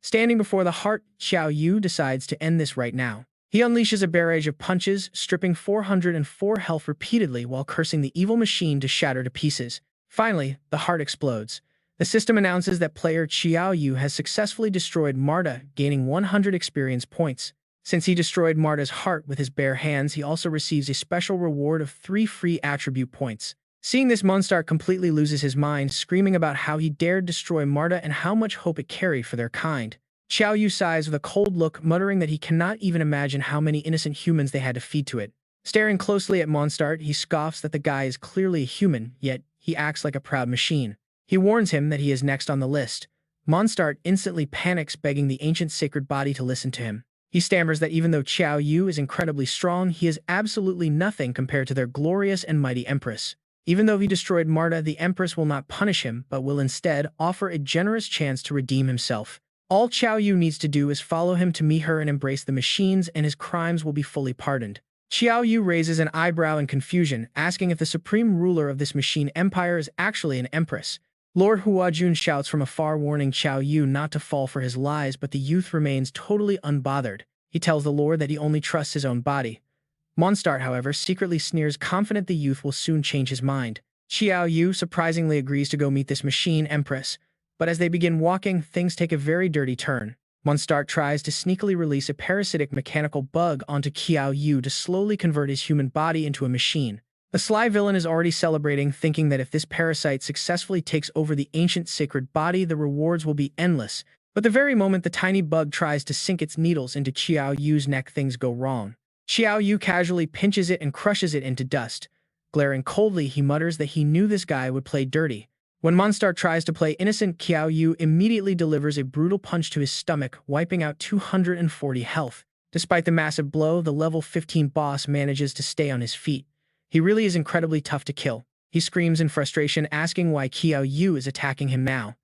Standing before the heart, Qiao Yu decides to end this right now. He unleashes a barrage of punches, stripping 404 health repeatedly while cursing the evil machine to shatter to pieces. Finally, the heart explodes. The system announces that player Qiao Yu has successfully destroyed Marta, gaining 100 experience points. Since he destroyed Marta's heart with his bare hands, he also receives a special reward of 3 free attribute points. Seeing this, Mondstadt completely loses his mind, screaming about how he dared destroy Marta and how much hope it carried for their kind. Qiao Yu sighs with a cold look, muttering that he cannot even imagine how many innocent humans they had to feed to it. Staring closely at Mondstadt, he scoffs that the guy is clearly a human, yet he acts like a proud machine. He warns him that he is next on the list. Mondstadt instantly panics, begging the ancient sacred body to listen to him. He stammers that even though Qiao Yu is incredibly strong, he is absolutely nothing compared to their glorious and mighty empress. Even though he destroyed Marta, the empress will not punish him, but will instead offer a generous chance to redeem himself. All Qiao Yu needs to do is follow him to meet her and embrace the machines, and his crimes will be fully pardoned. Qiao Yu raises an eyebrow in confusion, asking if the supreme ruler of this machine empire is actually an empress. Lord Huajun shouts from afar, warning Qiao Yu not to fall for his lies, but the youth remains totally unbothered. He tells the Lord that he only trusts his own body. Mondstadt, however, secretly sneers, confident the youth will soon change his mind. Qiao Yu surprisingly agrees to go meet this machine empress, but as they begin walking, things take a very dirty turn. Mondstadt tries to sneakily release a parasitic mechanical bug onto Qiao Yu to slowly convert his human body into a machine. The sly villain is already celebrating, thinking that if this parasite successfully takes over the ancient sacred body, the rewards will be endless. But the very moment the tiny bug tries to sink its needles into Qiao Yu's neck, things go wrong. Qiao Yu casually pinches it and crushes it into dust. Glaring coldly, he mutters that he knew this guy would play dirty. When Mondstadt tries to play innocent, Qiao Yu immediately delivers a brutal punch to his stomach, wiping out 240 health. Despite the massive blow, the level 15 boss manages to stay on his feet. He really is incredibly tough to kill. He screams in frustration, asking why Qiao Yu is attacking him now.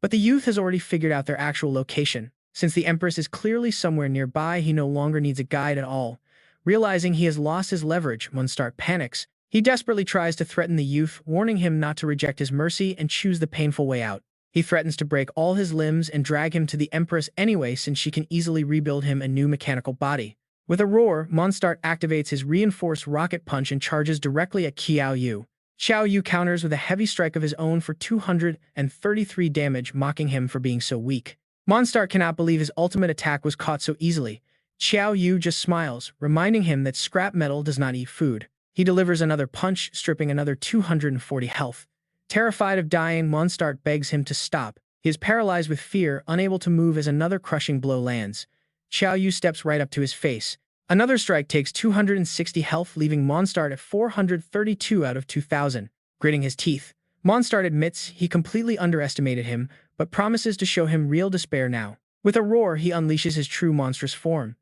But the youth has already figured out their actual location. Since the Empress is clearly somewhere nearby, he no longer needs a guide at all. Realizing he has lost his leverage, Mondstadt panics. He desperately tries to threaten the youth, warning him not to reject his mercy and choose the painful way out. He threatens to break all his limbs and drag him to the Empress anyway, since she can easily rebuild him a new mechanical body. With a roar, Mondstadt activates his reinforced rocket punch and charges directly at Qiao Yu. Qiao Yu counters with a heavy strike of his own for 233 damage, mocking him for being so weak. Mondstadt cannot believe his ultimate attack was caught so easily. Qiao Yu just smiles, reminding him that scrap metal does not eat food. He delivers another punch, stripping another 240 health. Terrified of dying, Mondstadt begs him to stop. He is paralyzed with fear, unable to move as another crushing blow lands. Qiao Yu steps right up to his face. Another strike takes 260 health, leaving Mondstadt at 432 out of 2,000. Gritting his teeth, Mondstadt admits he completely underestimated him, but promises to show him real despair now. With a roar, he unleashes his true monstrous form.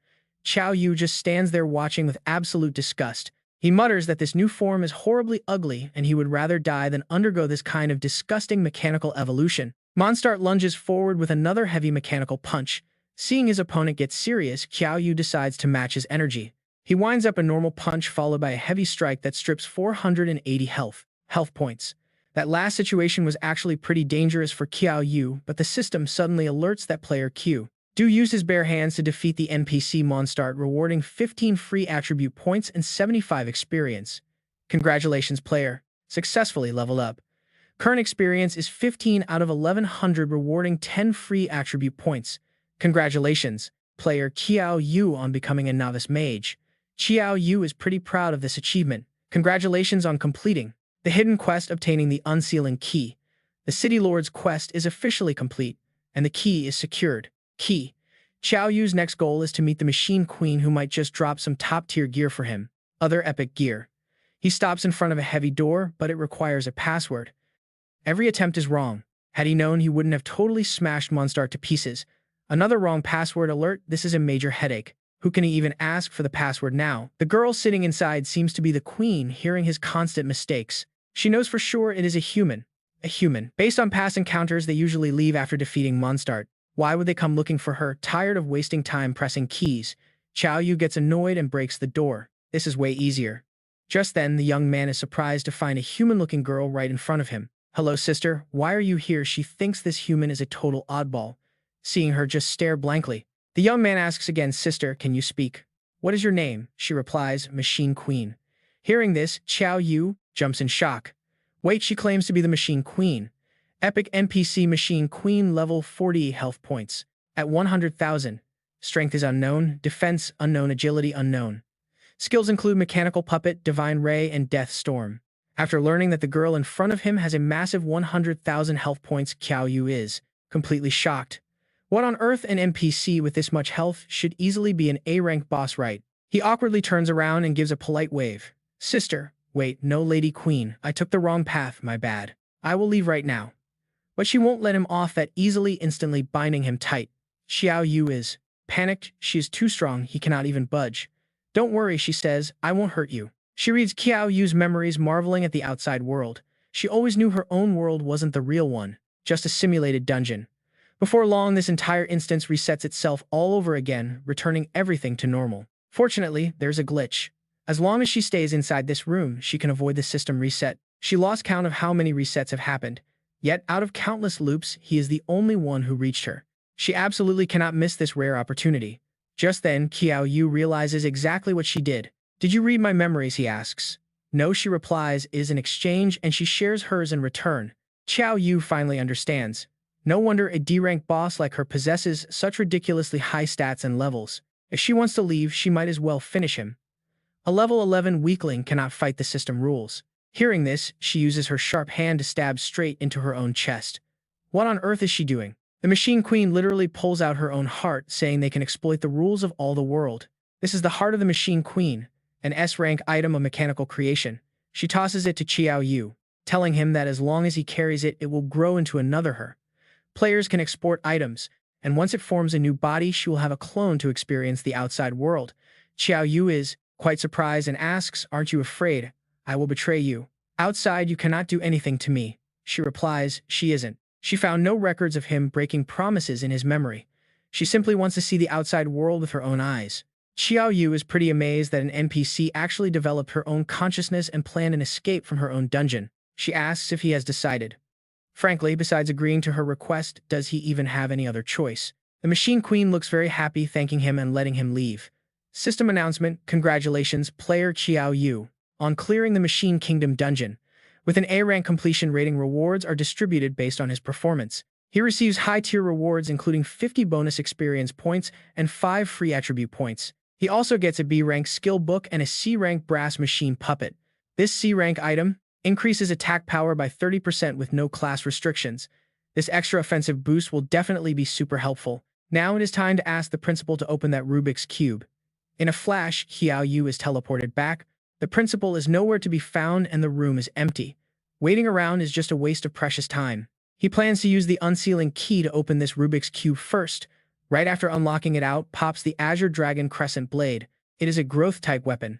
Qiao Yu just stands there watching with absolute disgust. He mutters that this new form is horribly ugly and he would rather die than undergo this kind of disgusting mechanical evolution. Mondstadt lunges forward with another heavy mechanical punch. Seeing his opponent get serious, Qiao Yu decides to match his energy. He winds up a normal punch followed by a heavy strike that strips 480 health points. That last situation was actually pretty dangerous for Qiao Yu, but the system suddenly alerts that player Qiao Yu used his bare hands to defeat the NPC Mondstadt, rewarding 15 free attribute points and 75 experience. Congratulations, player. Successfully leveled up. Current experience is 15 out of 1100, rewarding 10 free attribute points. Congratulations, player Qiao Yu, on becoming a novice mage. Qiao Yu is pretty proud of this achievement. Congratulations on completing the hidden quest, obtaining the unsealing key. The City Lord's quest is officially complete, and the key is secured. Key. Qiao Yu's next goal is to meet the Machine Queen, who might just drop some top-tier gear for him. Other epic gear. He stops in front of a heavy door, but it requires a password. Every attempt is wrong. Had he known, he wouldn't have totally smashed Mondstadt to pieces. Another wrong password alert. This is a major headache. Who can he even ask for the password now? The girl sitting inside seems to be the queen, hearing his constant mistakes. She knows for sure it is a human. Based on past encounters they usually leave after defeating Mondstadt. Why would they come looking for her? Tired of wasting time pressing keys, Qiao Yu gets annoyed and breaks the door. This is way easier. Just then, the young man is surprised to find a human-looking girl right in front of him. Hello, sister. Why are you here? She thinks this human is a total oddball, seeing her just stare blankly. The young man asks again, sister, can you speak? What is your name? She replies, Machine Queen. Hearing this, Qiao Yu jumps in shock. Wait, she claims to be the Machine Queen. Epic NPC Machine Queen, level 40 health points. At 100,000. Strength is unknown, defense unknown, agility unknown. Skills include Mechanical Puppet, Divine Ray, and Death Storm. After learning that the girl in front of him has a massive 100,000 health points, Qiao Yu is completely shocked. What on earth, an NPC with this much health should easily be an A-rank boss, right? He awkwardly turns around and gives a polite wave. Sister, wait, no, Lady Queen, I took the wrong path, my bad. I will leave right now. But she won't let him off that easily, instantly binding him tight. Qiao Yu is panicked. She is too strong, he cannot even budge. Don't worry, she says, I won't hurt you. She reads Qiao Yu's memories, marveling at the outside world. She always knew her own world wasn't the real one, just a simulated dungeon. Before long, this entire instance resets itself all over again, returning everything to normal. Fortunately, there's a glitch. As long as she stays inside this room, she can avoid the system reset. She lost count of how many resets have happened. Yet, out of countless loops, he is the only one who reached her. She absolutely cannot miss this rare opportunity. Just then, Qiao Yu realizes exactly what she did. Did you read my memories, he asks. No, she replies, it is an exchange, and she shares hers in return. Qiao Yu finally understands. No wonder a D-rank boss like her possesses such ridiculously high stats and levels. If she wants to leave, she might as well finish him. A level 11 weakling cannot fight the system rules. Hearing this, she uses her sharp hand to stab straight into her own chest. What on earth is she doing? The Machine Queen literally pulls out her own heart, saying they can exploit the rules of all the world. This is the heart of the Machine Queen, an S-rank item of mechanical creation. She tosses it to Qiao Yu, telling him that as long as he carries it, it will grow into another her. Players can export items, and once it forms a new body, she will have a clone to experience the outside world. Qiao Yu is quite surprised and asks, aren't you afraid? I will betray you. Outside, you cannot do anything to me. She replies, she isn't. She found no records of him breaking promises in his memory. She simply wants to see the outside world with her own eyes. Qiao Yu is pretty amazed that an NPC actually developed her own consciousness and planned an escape from her own dungeon. She asks if he has decided. Frankly, besides agreeing to her request, does he even have any other choice? The Machine Queen looks very happy, thanking him and letting him leave. System announcement, congratulations, player Qiao Yu, on clearing the Machine Kingdom dungeon. With an A-rank completion rating, rewards are distributed based on his performance. He receives high-tier rewards including 50 bonus experience points and 5 free attribute points. He also gets a B-rank skill book and a C-rank brass machine puppet. This C-rank item increases attack power by 30% with no class restrictions. This extra offensive boost will definitely be super helpful. Now it is time to ask the principal to open that Rubik's Cube. In a flash, Qiao Yu is teleported back. The principal is nowhere to be found and the room is empty. Waiting around is just a waste of precious time. He plans to use the unsealing key to open this Rubik's Cube first. Right after unlocking it out, pops the Azure Dragon Crescent Blade. It is a growth-type weapon.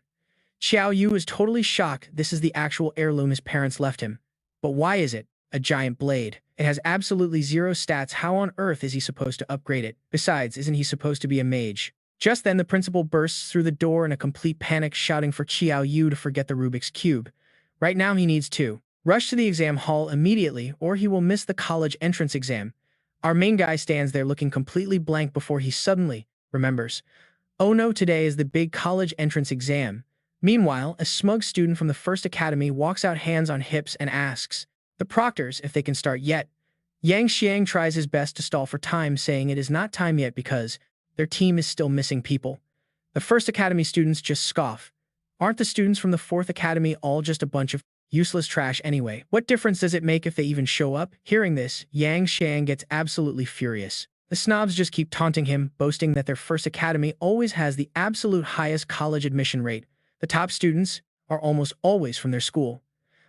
Qiao Yu is totally shocked. This is the actual heirloom his parents left him. But why is it a giant blade? It has absolutely zero stats. How on earth is he supposed to upgrade it? Besides, isn't he supposed to be a mage? Just then, the principal bursts through the door in a complete panic, shouting for Qiao Yu to forget the Rubik's Cube. Right now, he needs to rush to the exam hall immediately, or he will miss the college entrance exam. Our main guy stands there looking completely blank before he suddenly remembers. Oh no, today is the big college entrance exam. Meanwhile, a smug student from the first academy walks out hands on hips and asks the proctors if they can start yet. Yang Xiang tries his best to stall for time, saying it is not time yet because their team is still missing people. The first academy students just scoff. Aren't the students from the fourth academy all just a bunch of useless trash anyway? What difference does it make if they even show up? Hearing this, Yang Xiang gets absolutely furious. The snobs just keep taunting him, boasting that their first academy always has the absolute highest college admission rate. The top students are almost always from their school.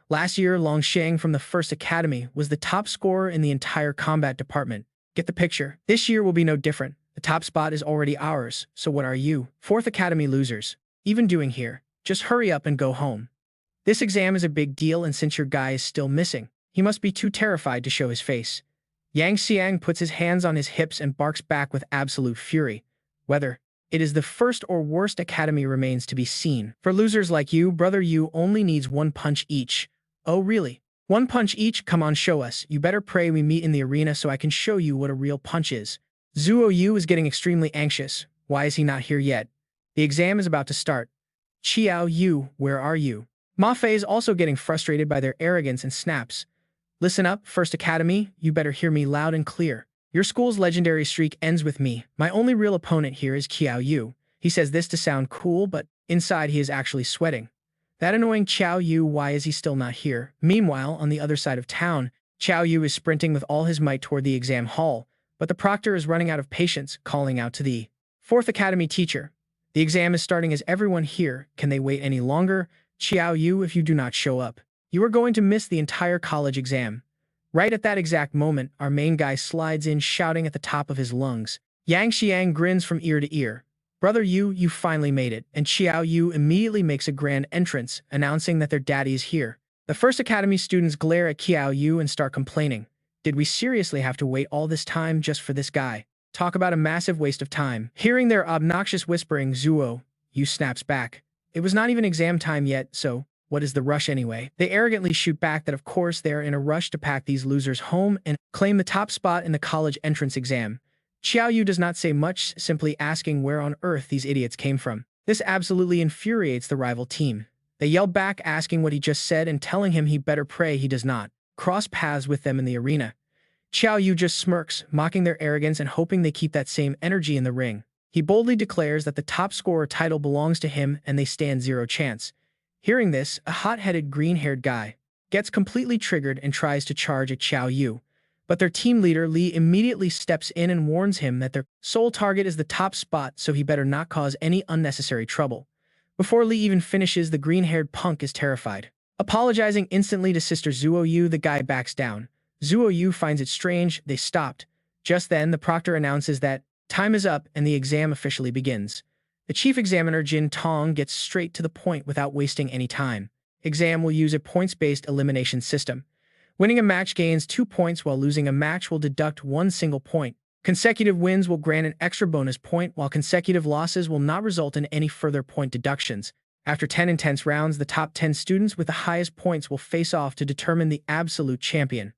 Last year, Longsheng from the first academy was the top scorer in the entire combat department. Get the picture? This year will be no different. The top spot is already ours, so what are you, fourth academy losers, even doing here? Just hurry up and go home. This exam is a big deal, and since your guy is still missing, he must be too terrified to show his face. Yang Xiang puts his hands on his hips and barks back with absolute fury. Whether it is the first or worst academy remains to be seen. For losers like you, brother Yu only needs one punch each. Oh really? One punch each? Come on, show us. You better pray we meet in the arena so I can show you what a real punch is. Zuo Yu is getting extremely anxious. Why is he not here yet? The exam is about to start. Qiao Yu, where are you? Ma Fei is also getting frustrated by their arrogance and snaps. Listen up, First Academy, you better hear me loud and clear. Your school's legendary streak ends with me. My only real opponent here is Qiao Yu. He says this to sound cool, but inside he is actually sweating. That annoying Qiao Yu, why is he still not here? Meanwhile, on the other side of town, Qiao Yu is sprinting with all his might toward the exam hall, but the proctor is running out of patience, calling out to the Fourth Academy teacher. The exam is starting. Is everyone here? Can they wait any longer? Qiao Yu, if you do not show up, you are going to miss the entire college exam. Right at that exact moment, our main guy slides in shouting at the top of his lungs. Yang Xiang grins from ear to ear. Brother Yu, you finally made it, and Qiao Yu immediately makes a grand entrance, announcing that their daddy is here. The First Academy students glare at Qiao Yu and start complaining. Did we seriously have to wait all this time just for this guy? Talk about a massive waste of time. Hearing their obnoxious whispering, Zuo Yu snaps back. It was not even exam time yet, so what is the rush anyway? They arrogantly shoot back that of course they are in a rush to pack these losers home and claim the top spot in the college entrance exam. Qiao Yu does not say much, simply asking where on earth these idiots came from. This absolutely infuriates the rival team. They yell back asking what he just said and telling him he better pray he does not cross paths with them in the arena. Qiao Yu just smirks, mocking their arrogance and hoping they keep that same energy in the ring. He boldly declares that the top scorer title belongs to him and they stand zero chance. Hearing this, a hot-headed green-haired guy gets completely triggered and tries to charge at Qiao Yu. But their team leader Li immediately steps in and warns him that their sole target is the top spot, so he better not cause any unnecessary trouble. Before Li even finishes, the green-haired punk is terrified. Apologizing instantly to Sister Zuo Yu, the guy backs down. Zuo Yu finds it strange they stopped. Just then, the proctor announces that time is up and the exam officially begins. The chief examiner Jin Tong gets straight to the point without wasting any time. Exam will use a points-based elimination system. Winning a match gains 2 points, while losing a match will deduct 1 single point. Consecutive wins will grant an extra bonus point, while consecutive losses will not result in any further point deductions. After 10 intense rounds, the top 10 students with the highest points will face off to determine the absolute champion.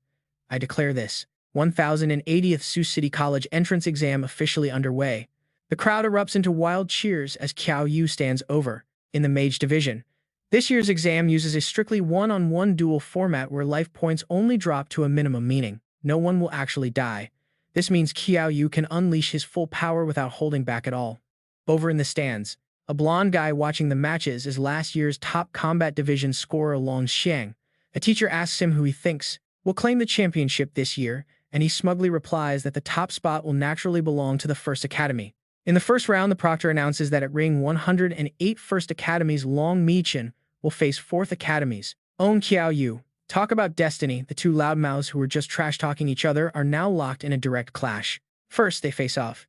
I declare this 1080th Sioux City College entrance exam officially underway. The crowd erupts into wild cheers as Qiao Yu stands over. In the Mage division, this year's exam uses a strictly one-on-one duel format where life points only drop to a minimum, meaning no one will actually die. This means Qiao Yu can unleash his full power without holding back at all. Over in the stands, a blonde guy watching the matches is last year's top combat division scorer Long Xiang. A teacher asks him who he thinks will claim the championship this year, and he smugly replies that the top spot will naturally belong to the First Academy. In the first round, the proctor announces that at ring 108, First Academy's Long Michin will face Fourth Academy's own Qiao Yu. Talk about destiny, the two loudmouths who were just trash-talking each other are now locked in a direct clash. First, they face off.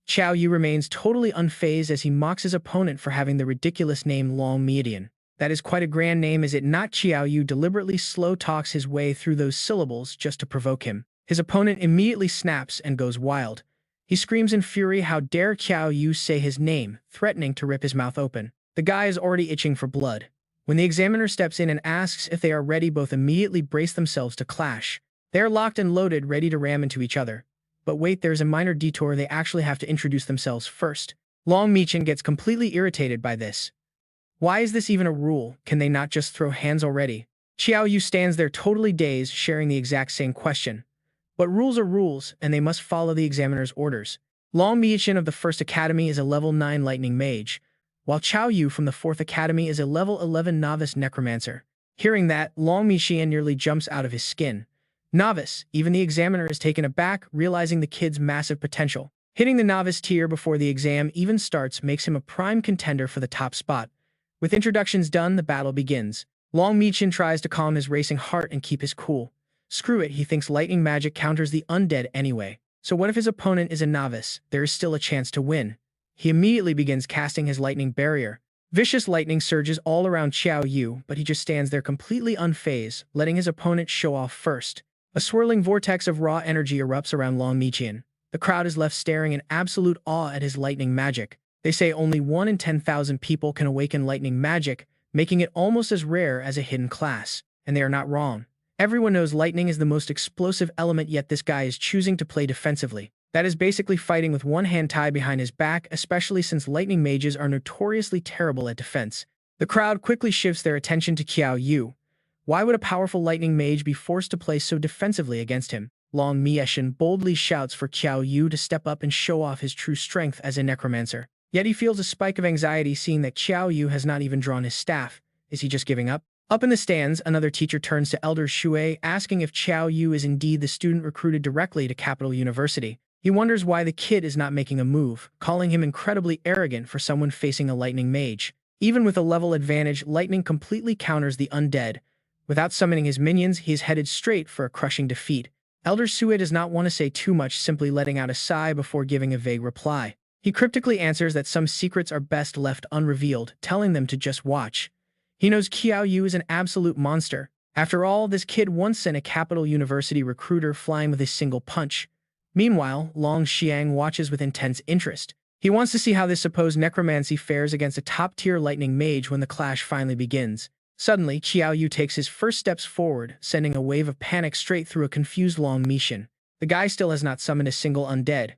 Qiao Yu remains totally unfazed as he mocks his opponent for having the ridiculous name Long Median. That is quite a grand name, is it not? Qiao Yu deliberately slow-talks his way through those syllables just to provoke him. His opponent immediately snaps and goes wild. He screams in fury, how dare Qiao Yu say his name, threatening to rip his mouth open. The guy is already itching for blood. When the examiner steps in and asks if they are ready, both immediately brace themselves to clash. They are locked and loaded, ready to ram into each other. But wait, there's a minor detour. They actually have to introduce themselves first. Long Michin gets completely irritated by this. Why is this even a rule? Can they not just throw hands already? Qiao Yu stands there totally dazed, sharing the exact same question. But rules are rules, and they must follow the examiner's orders. Long Michin of the First Academy is a level 9 Lightning Mage, while Qiao Yu from the Fourth Academy is a level 11 Novice Necromancer. Hearing that, Long Michin nearly jumps out of his skin. Novice, even the examiner is taken aback, realizing the kid's massive potential. Hitting the novice tier before the exam even starts makes him a prime contender for the top spot. With introductions done, the battle begins. Long Michin tries to calm his racing heart and keep his cool. Screw it, he thinks lightning magic counters the undead anyway. So what if his opponent is a novice? There is still a chance to win. He immediately begins casting his lightning barrier. Vicious lightning surges all around Qiao Yu, but he just stands there completely unfazed, letting his opponent show off first. A swirling vortex of raw energy erupts around Long Miqian. The crowd is left staring in absolute awe at his lightning magic. They say only 1 in 10,000 people can awaken lightning magic, making it almost as rare as a hidden class. And they are not wrong. Everyone knows lightning is the most explosive element, yet this guy is choosing to play defensively. That is basically fighting with one hand tied behind his back, especially since lightning mages are notoriously terrible at defense. The crowd quickly shifts their attention to Qiao Yu. Why would a powerful lightning mage be forced to play so defensively against him? Long Miqian boldly shouts for Qiao Yu to step up and show off his true strength as a necromancer. Yet he feels a spike of anxiety seeing that Qiao Yu has not even drawn his staff. Is he just giving up? Up in the stands, another teacher turns to Elder Shui, asking if Qiao Yu is indeed the student recruited directly to Capital University. He wonders why the kid is not making a move, calling him incredibly arrogant for someone facing a lightning mage. Even with a level advantage, lightning completely counters the undead. Without summoning his minions, he is headed straight for a crushing defeat. Elder Sui does not want to say too much, simply letting out a sigh before giving a vague reply. He cryptically answers that some secrets are best left unrevealed, telling them to just watch. He knows Qiao Yu is an absolute monster. After all, this kid once sent a Capital University recruiter flying with a single punch. Meanwhile, Long Xiang watches with intense interest. He wants to see how this supposed necromancy fares against a top-tier lightning mage when the clash finally begins. Suddenly, Qiao Yu takes his first steps forward, sending a wave of panic straight through a confused Long Miqian. The guy still has not summoned a single undead.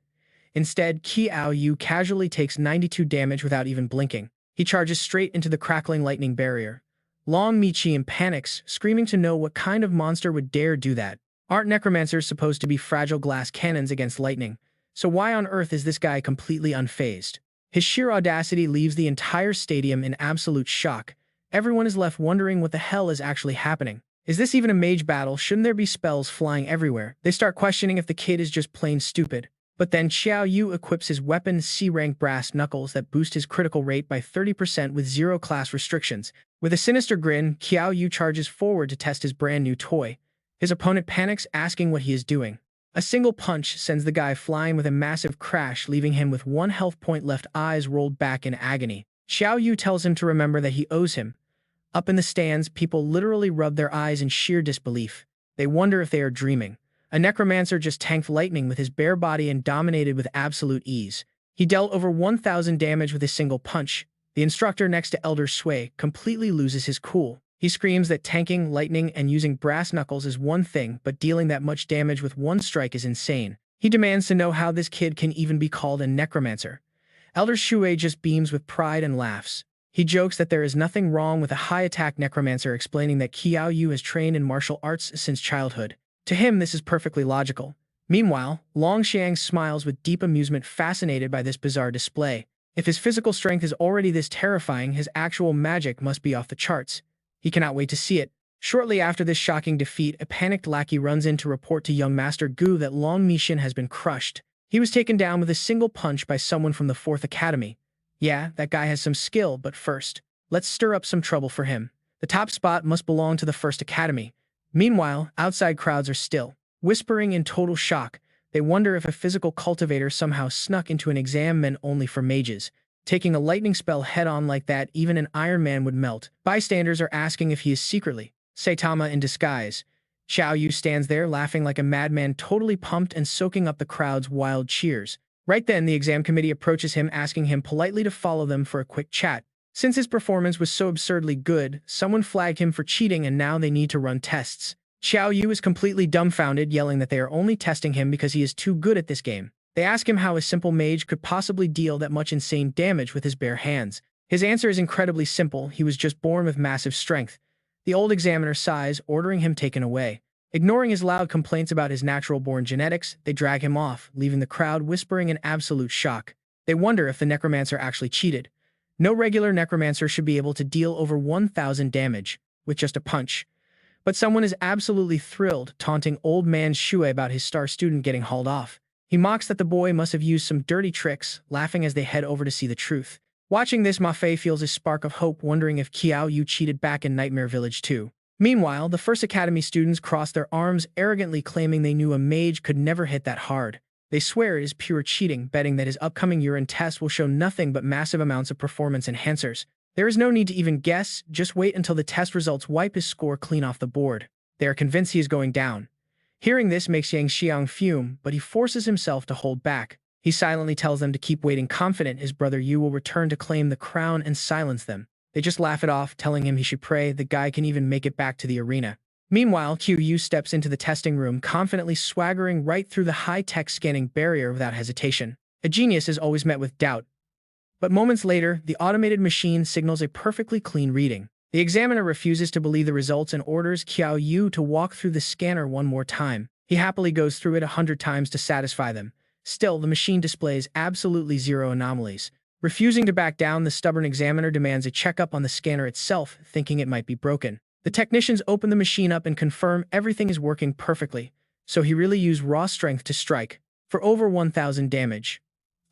Instead, Qiao Yu casually takes 92 damage without even blinking. He charges straight into the crackling lightning barrier. Long Miqian panics, screaming to know what kind of monster would dare do that. Aren't necromancers supposed to be fragile glass cannons against lightning? So why on earth is this guy completely unfazed? His sheer audacity leaves the entire stadium in absolute shock. Everyone is left wondering what the hell is actually happening. Is this even a mage battle? Shouldn't there be spells flying everywhere? They start questioning if the kid is just plain stupid. But then Qiao Yu equips his weapon C-rank brass knuckles that boost his critical rate by 30% with 0 class restrictions. With a sinister grin, Qiao Yu charges forward to test his brand new toy. His opponent panics, asking what he is doing. A single punch sends the guy flying with a massive crash, leaving him with 1 health point left, eyes rolled back in agony. Qiao Yu tells him to remember that he owes him. Up in the stands, people literally rub their eyes in sheer disbelief. They wonder if they are dreaming. A necromancer just tanked lightning with his bare body and dominated with absolute ease. He dealt over 1,000 damage with a single punch. The instructor next to Elder Sui completely loses his cool. He screams that tanking lightning and using brass knuckles is one thing, but dealing that much damage with one strike is insane. He demands to know how this kid can even be called a necromancer. Elder Sui just beams with pride and laughs. He jokes that there is nothing wrong with a high-attack necromancer, explaining that Qiao Yu has trained in martial arts since childhood. To him, this is perfectly logical. Meanwhile, Long Xiang smiles with deep amusement, fascinated by this bizarre display. If his physical strength is already this terrifying, his actual magic must be off the charts. He cannot wait to see it. Shortly after this shocking defeat, a panicked lackey runs in to report to young Master Gu that Long Miqian has been crushed. He was taken down with a single punch by someone from the 4th Academy. Yeah, that guy has some skill, but first, let's stir up some trouble for him. The top spot must belong to the 1st Academy. Meanwhile, outside crowds are still, whispering in total shock. They wonder if a physical cultivator somehow snuck into an exam meant only for mages. Taking a lightning spell head-on like that, even an Iron Man would melt. Bystanders are asking if he is secretly Saitama in disguise. Qiao Yu stands there laughing like a madman, totally pumped and soaking up the crowd's wild cheers. Right then, the exam committee approaches him, asking him politely to follow them for a quick chat. Since his performance was so absurdly good, someone flagged him for cheating and now they need to run tests. Qiao Yu is completely dumbfounded, yelling that they are only testing him because he is too good at this game. They ask him how a simple mage could possibly deal that much insane damage with his bare hands. His answer is incredibly simple: he was just born with massive strength. The old examiner sighs, ordering him taken away. Ignoring his loud complaints about his natural-born genetics, they drag him off, leaving the crowd whispering in absolute shock. They wonder if the necromancer actually cheated. No regular necromancer should be able to deal over 1,000 damage with just a punch. But someone is absolutely thrilled, taunting old man Shui about his star student getting hauled off. He mocks that the boy must have used some dirty tricks, laughing as they head over to see the truth. Watching this, Ma Fei feels a spark of hope, wondering if Qiao Yu cheated back in Nightmare Village too. Meanwhile, the 1st Academy students cross their arms, arrogantly claiming they knew a mage could never hit that hard. They swear it is pure cheating, betting that his upcoming urine test will show nothing but massive amounts of performance enhancers. There is no need to even guess, just wait until the test results wipe his score clean off the board. They are convinced he is going down. Hearing this makes Yang Xiang fume, but he forces himself to hold back. He silently tells them to keep waiting, confident his brother Yu will return to claim the crown and silence them. They just laugh it off, telling him he should pray the guy can even make it back to the arena. Meanwhile, Qiao Yu steps into the testing room, confidently swaggering right through the high-tech scanning barrier without hesitation. A genius is always met with doubt. But moments later, the automated machine signals a perfectly clean reading. The examiner refuses to believe the results and orders Qiao Yu to walk through the scanner one more time. He happily goes through it 100 times to satisfy them. Still, the machine displays absolutely zero anomalies. Refusing to back down, the stubborn examiner demands a checkup on the scanner itself, thinking it might be broken. The technicians open the machine up and confirm everything is working perfectly, so he really used raw strength to strike, for over 1,000 damage.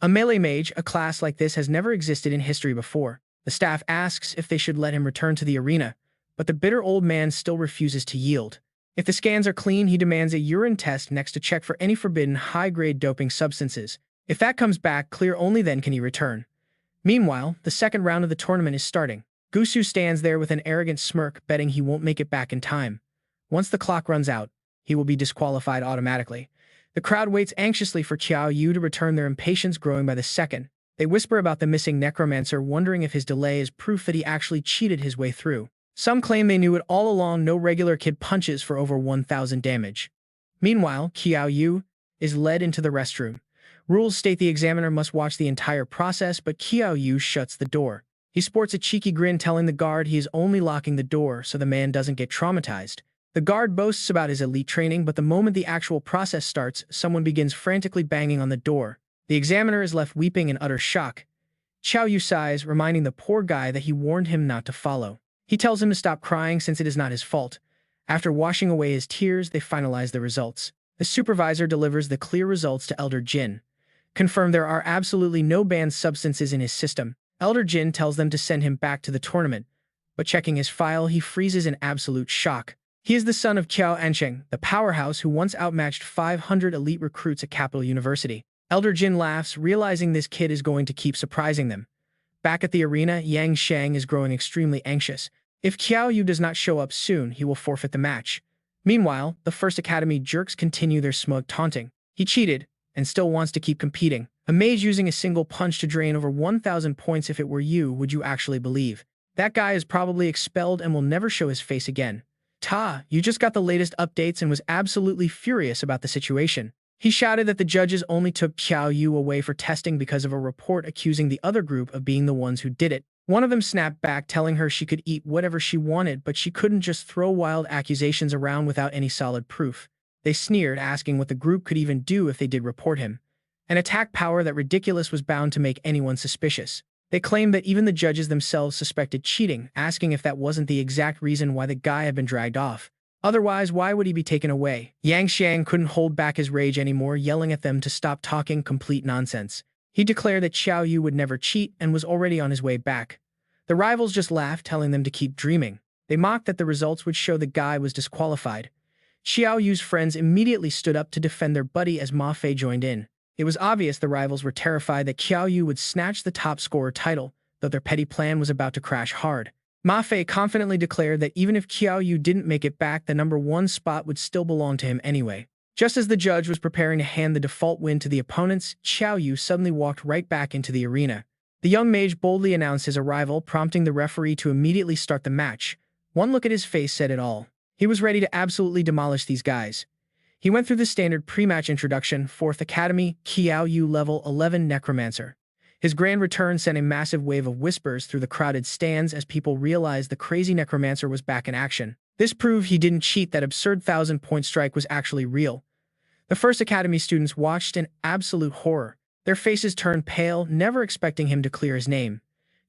A melee mage, a class like this, has never existed in history before. The staff asks if they should let him return to the arena, but the bitter old man still refuses to yield. If the scans are clean, he demands a urine test next to check for any forbidden high-grade doping substances. If that comes back clear, only then can he return. Meanwhile, the second round of the tournament is starting. Gusu stands there with an arrogant smirk, betting he won't make it back in time. Once the clock runs out, he will be disqualified automatically. The crowd waits anxiously for Qiao Yu to return, their impatience growing by the second. They whisper about the missing necromancer, wondering if his delay is proof that he actually cheated his way through. Some claim they knew it all along, no regular kid punches for over 1,000 damage. Meanwhile, Qiao Yu is led into the restroom. Rules state the examiner must watch the entire process, but Qiao Yu shuts the door. He sports a cheeky grin, telling the guard he is only locking the door so the man doesn't get traumatized. The guard boasts about his elite training, but the moment the actual process starts, someone begins frantically banging on the door. The examiner is left weeping in utter shock. Qiao Yu sighs, reminding the poor guy that he warned him not to follow. He tells him to stop crying since it is not his fault. After washing away his tears, they finalize the results. The supervisor delivers the clear results to Elder Jin. Confirmed there are absolutely no banned substances in his system. Elder Jin tells them to send him back to the tournament, but checking his file, he freezes in absolute shock. He is the son of Qiao Ansheng, the powerhouse who once outmatched 500 elite recruits at Capital University. Elder Jin laughs, realizing this kid is going to keep surprising them. Back at the arena, Yang Xiang is growing extremely anxious. If Qiao Yu does not show up soon, he will forfeit the match. Meanwhile, the First Academy jerks continue their smug taunting. He cheated, and still wants to keep competing. A mage using a single punch to drain over 1,000 points. If it were you, would you actually believe? That guy is probably expelled and will never show his face again. Ta, you just got the latest updates and was absolutely furious about the situation. He shouted that the judges only took Qiao Yu away for testing because of a report accusing the other group of being the ones who did it. One of them snapped back, telling her she could eat whatever she wanted, but she couldn't just throw wild accusations around without any solid proof. They sneered, asking what the group could even do if they did report him. An attack power that ridiculous was bound to make anyone suspicious. They claimed that even the judges themselves suspected cheating, asking if that wasn't the exact reason why the guy had been dragged off. Otherwise, why would he be taken away? Yang Xiang couldn't hold back his rage anymore, yelling at them to stop talking complete nonsense. He declared that Qiao Yu would never cheat and was already on his way back. The rivals just laughed, telling them to keep dreaming. They mocked that the results would show the guy was disqualified. Qiao Yu's friends immediately stood up to defend their buddy as Ma Fei joined in. It was obvious the rivals were terrified that Qiao Yu would snatch the top scorer title, though their petty plan was about to crash hard. Ma Fei confidently declared that even if Qiao Yu didn't make it back, the #1 spot would still belong to him anyway. Just as the judge was preparing to hand the default win to the opponents, Qiao Yu suddenly walked right back into the arena. The young mage boldly announced his arrival, prompting the referee to immediately start the match. One look at his face said it all. He was ready to absolutely demolish these guys. He went through the standard pre-match introduction, 4th Academy, Qiao Yu level 11 Necromancer. His grand return sent a massive wave of whispers through the crowded stands as people realized the crazy Necromancer was back in action. This proved he didn't cheat, that absurd 1,000-point strike was actually real. The First Academy students watched in absolute horror. Their faces turned pale, never expecting him to clear his name.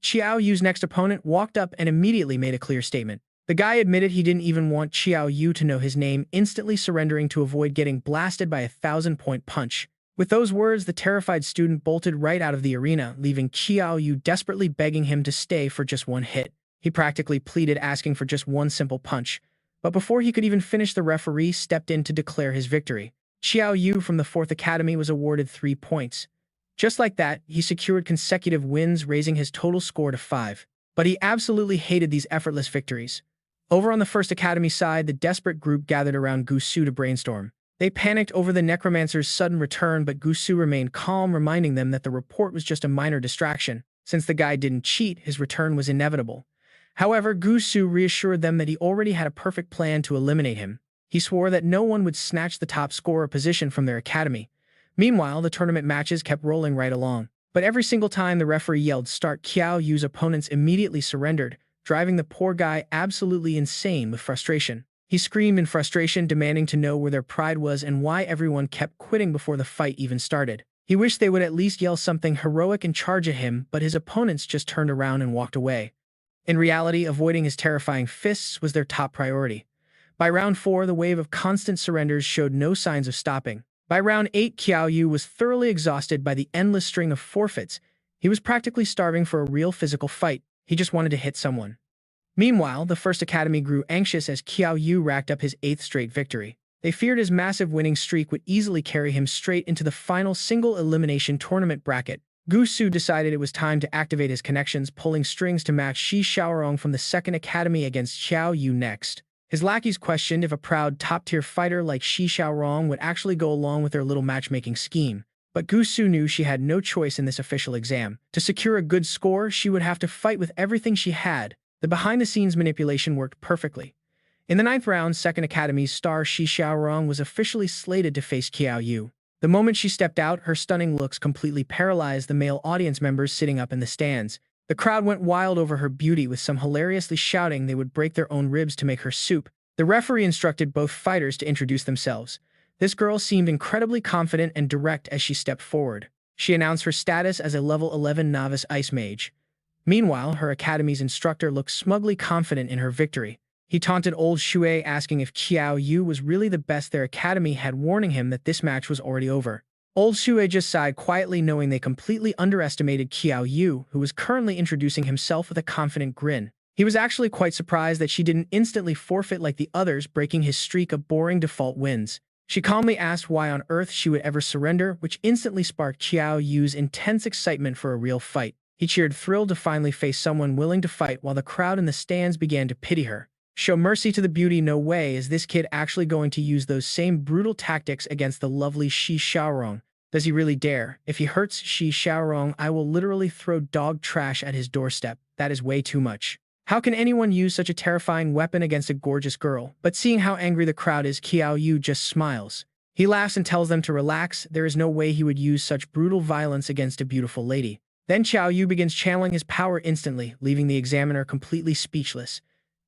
Qiao Yu's next opponent walked up and immediately made a clear statement. The guy admitted he didn't even want Qiao Yu to know his name, instantly surrendering to avoid getting blasted by a 1,000-point punch. With those words, the terrified student bolted right out of the arena, leaving Qiao Yu desperately begging him to stay for just one hit. He practically pleaded, asking for just one simple punch. But before he could even finish, the referee stepped in to declare his victory. Qiao Yu from the 4th Academy was awarded 3 points. Just like that, he secured consecutive wins, raising his total score to 5. But he absolutely hated these effortless victories. Over on the First Academy side, the desperate group gathered around Gusu to brainstorm. They panicked over the necromancer's sudden return, but Gusu remained calm, reminding them that the report was just a minor distraction. Since the guy didn't cheat, his return was inevitable. However, Gusu reassured them that he already had a perfect plan to eliminate him. He swore that no one would snatch the top scorer position from their academy. Meanwhile, the tournament matches kept rolling right along. But every single time the referee yelled start, Qiao Yu's opponents immediately surrendered, driving the poor guy absolutely insane with frustration. He screamed in frustration, demanding to know where their pride was and why everyone kept quitting before the fight even started. He wished they would at least yell something heroic and charge at him, but his opponents just turned around and walked away. In reality, avoiding his terrifying fists was their top priority. By round 4, the wave of constant surrenders showed no signs of stopping. By round 8, Qiao Yu was thoroughly exhausted by the endless string of forfeits. He was practically starving for a real physical fight. He just wanted to hit someone. Meanwhile, the First Academy grew anxious as Qiao Yu racked up his 8th straight victory. They feared his massive winning streak would easily carry him straight into the final single-elimination tournament bracket. Gusu decided it was time to activate his connections, pulling strings to match Shi Xiaorong from the Second Academy against Qiao Yu next. His lackeys questioned if a proud top-tier fighter like Shi Xiaorong would actually go along with their little matchmaking scheme. But Gusu knew she had no choice in this official exam. To secure a good score, she would have to fight with everything she had. The behind-the-scenes manipulation worked perfectly. In the 9th round, Second Academy's star Shi Xiaorong was officially slated to face Qiao Yu. The moment she stepped out, her stunning looks completely paralyzed the male audience members sitting up in the stands. The crowd went wild over her beauty, with some hilariously shouting they would break their own ribs to make her soup. The referee instructed both fighters to introduce themselves. This girl seemed incredibly confident and direct as she stepped forward. She announced her status as a level 11 novice ice mage. Meanwhile, her academy's instructor looked smugly confident in her victory. He taunted old Shui, asking if Qiao Yu was really the best their academy had, warning him that this match was already over. Old Shui just sighed quietly, knowing they completely underestimated Qiao Yu, who was currently introducing himself with a confident grin. He was actually quite surprised that she didn't instantly forfeit like the others, breaking his streak of boring default wins. She calmly asked why on earth she would ever surrender, which instantly sparked Qiao Yu's intense excitement for a real fight. He cheered, thrilled to finally face someone willing to fight, while the crowd in the stands began to pity her. Show mercy to the beauty, no way is this kid actually going to use those same brutal tactics against the lovely Shi Xiaorong. Does he really dare? If he hurts Shi Xiaorong, I will literally throw dog trash at his doorstep. That is way too much. How can anyone use such a terrifying weapon against a gorgeous girl? But seeing how angry the crowd is, Qiao Yu just smiles. He laughs and tells them to relax. There is no way he would use such brutal violence against a beautiful lady. Then Qiao Yu begins channeling his power instantly, leaving the examiner completely speechless.